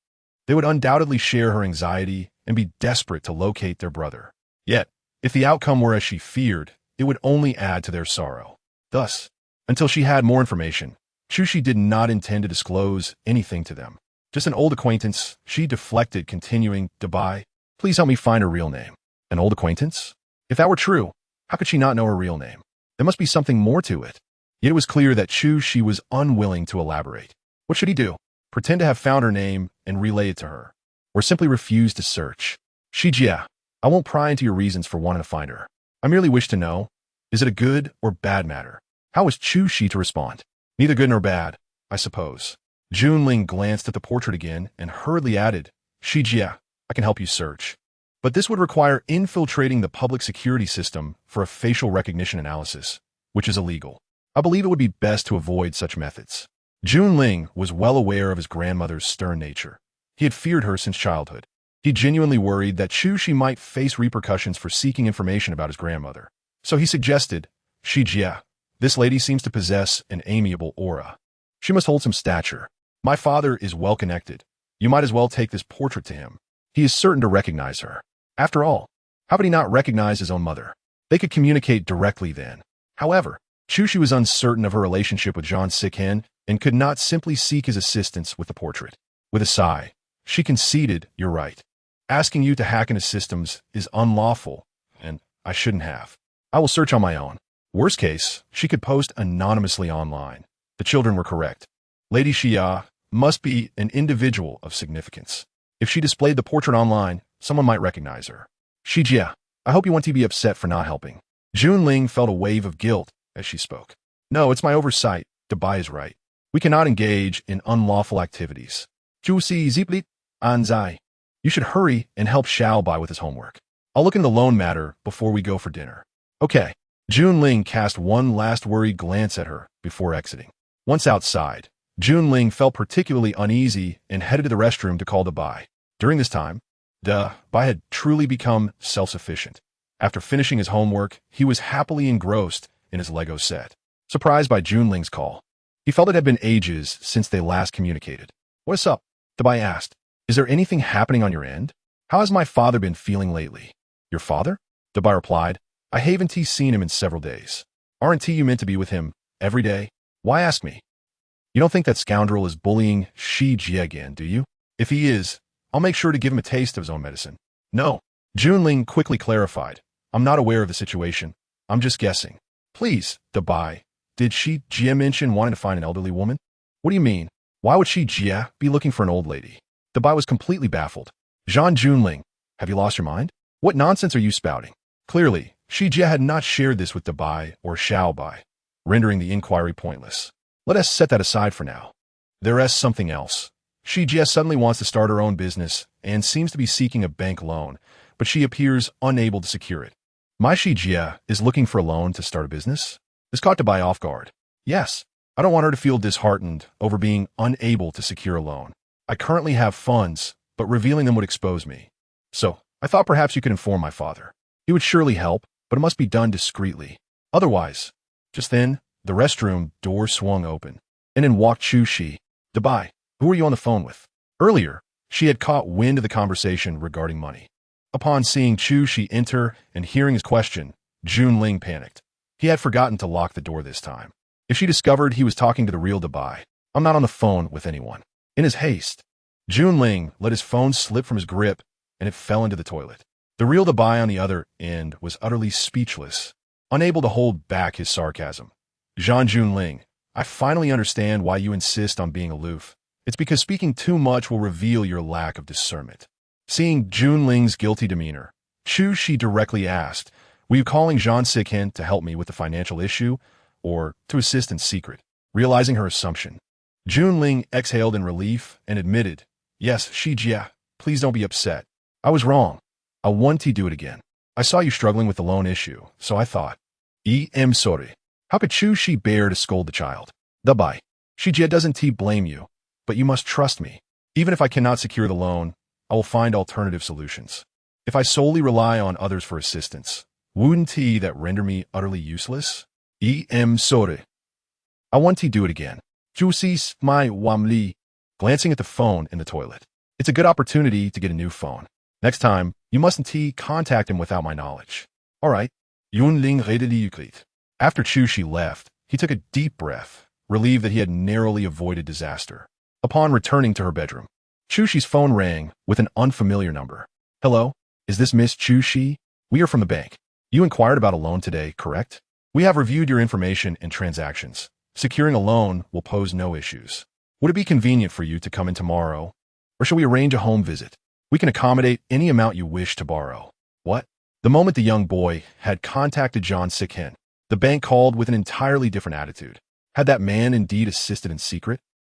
they would undoubtedly share her anxiety and be desperate to locate their brother. Yet, if the outcome were as she feared, it would only add to their sorrow. Thus, until she had more information, Chu Shi did not intend to disclose anything to them. Just an old acquaintance, she deflected, continuing, "Dao Bai, please help me find her real name." An old acquaintance? If that were true, how could she not know her real name? There must be something more to it. Yet it was clear that Chu Shi was unwilling to elaborate. What should he do? Pretend to have found her name and relay it to her? Or simply refuse to search? "Shi Jie, I won't pry into your reasons for wanting to find her. I merely wish to know, is it a good or bad matter?" How was Chu Shi to respond? Neither good nor bad, I suppose. Junling glanced at the portrait again and hurriedly added, "Shi Jie, I can help you search. But this would require infiltrating the public security system for a facial recognition analysis, which is illegal. I believe it would be best to avoid such methods." Junling was well aware of his grandmother's stern nature. He had feared her since childhood. He genuinely worried that Chu Shi might face repercussions for seeking information about his grandmother. So he suggested, "Shi Jie, this lady seems to possess an amiable aura. She must hold some stature. My father is well connected. You might as well take this portrait to him. He is certain to recognize her. After all, how could he not recognize his own mother? They could communicate directly then." However, Chu Shi was uncertain of her relationship with Zhan Siqing and could not simply seek his assistance with the portrait. With a sigh, she conceded, "You're right. Asking you to hack into systems is unlawful, and I shouldn't have. I will search on my own." Worst case, she could post anonymously online. The children were correct. Lady Xia must be an individual of significance. If she displayed the portrait online, someone might recognize her. "Shi Jie, I hope you won't be upset for not helping." Junling felt a wave of guilt as she spoke. "No, it's my oversight. Dao Bai is right. We cannot engage in unlawful activities. Zhu Si Ziplit Anzai. You should hurry and help Xiao Bai with his homework. I'll look into the loan matter before we go for dinner." "Okay." Junling cast one last worried glance at her before exiting. Once outside, Junling felt particularly uneasy and headed to the restroom to call Dao Bai. During this time, Dao Bai had truly become self-sufficient. After finishing his homework, he was happily engrossed in his Lego set. Surprised by Junling's call, he felt it had been ages since they last communicated. "What's up?" Dao Bai asked. "Is there anything happening on your end? How has my father been feeling lately?" "Your father?" Dao Bai replied. "I haven't seen him in several days." "Aren't you meant to be with him every day? Why ask me? You don't think that scoundrel is bullying Shi Jie again, do you? If he is, I'll make sure to give him a taste of his own medicine." "No." Junling quickly clarified. "I'm not aware of the situation. I'm just guessing." "Please, Dao Bai, did Shi Jie mention wanting to find an elderly woman?" "What do you mean? Why would Shi Jie be looking for an old lady?" Dao Bai was completely baffled. "Zhan Junling, have you lost your mind? What nonsense are you spouting?" Clearly, Shi Jie had not shared this with Dao Bai or Xiao Bai, rendering the inquiry pointless. Let us set that aside for now. There is something else. Shi Jie suddenly wants to start her own business and seems to be seeking a bank loan, but she appears unable to secure it. My Shi Jie is looking for a loan to start a business? This caught Dao Bai off guard. Yes, I don't want her to feel disheartened over being unable to secure a loan. I currently have funds, but revealing them would expose me. So, I thought perhaps you could inform my father. He would surely help, but it must be done discreetly. Otherwise, just then, the restroom door swung open, and in walked Chu Shi. Dubai, who were you on the phone with? Earlier, she had caught wind of the conversation regarding money. Upon seeing Chu Shi enter and hearing his question, Junling panicked. He had forgotten to lock the door this time. If she discovered he was talking to the real Dubai, I'm not on the phone with anyone. In his haste, Junling let his phone slip from his grip and it fell into the toilet. The real Dubai on the other end was utterly speechless, unable to hold back his sarcasm. Zhan Junling, I finally understand why you insist on being aloof. It's because speaking too much will reveal your lack of discernment. Seeing Junling's guilty demeanor, Chu Shi directly asked, were you calling Zhan Sikhen to help me with the financial issue, or to assist in secret? Realizing her assumption, Junling exhaled in relief and admitted, yes, Shi Jia, please don't be upset. I was wrong. I want to do it again. I saw you struggling with the loan issue, so I thought, I'm sorry. How could Chu Shi bear to scold the child? Dubai, Shi Jia doesn't blame you, but you must trust me. Even if I cannot secure the loan, I will find alternative solutions. If I solely rely on others for assistance, wouldn't that render me utterly useless? I'm sorry. I want to do it again. Chu Shi my Wamli, glancing at the phone in the toilet. It's a good opportunity to get a new phone. Next time, you mustn't contact him without my knowledge. All right. Yunling readily agreed. After Chu Shi left, he took a deep breath, relieved that he had narrowly avoided disaster. Upon returning to her bedroom, Chu Shi's phone rang with an unfamiliar number. Hello, is this Miss Chu Shi? We are from the bank. You inquired about a loan today, correct? We have reviewed your information and transactions. Securing a loan will pose no issues. Would it be convenient for you to come in tomorrow? Or shall we arrange a home visit? We can accommodate any amount you wish to borrow. What? The moment the young boy had contacted Zhan Sikhen, the bank called with an entirely different attitude. Had that man indeed assisted in secret?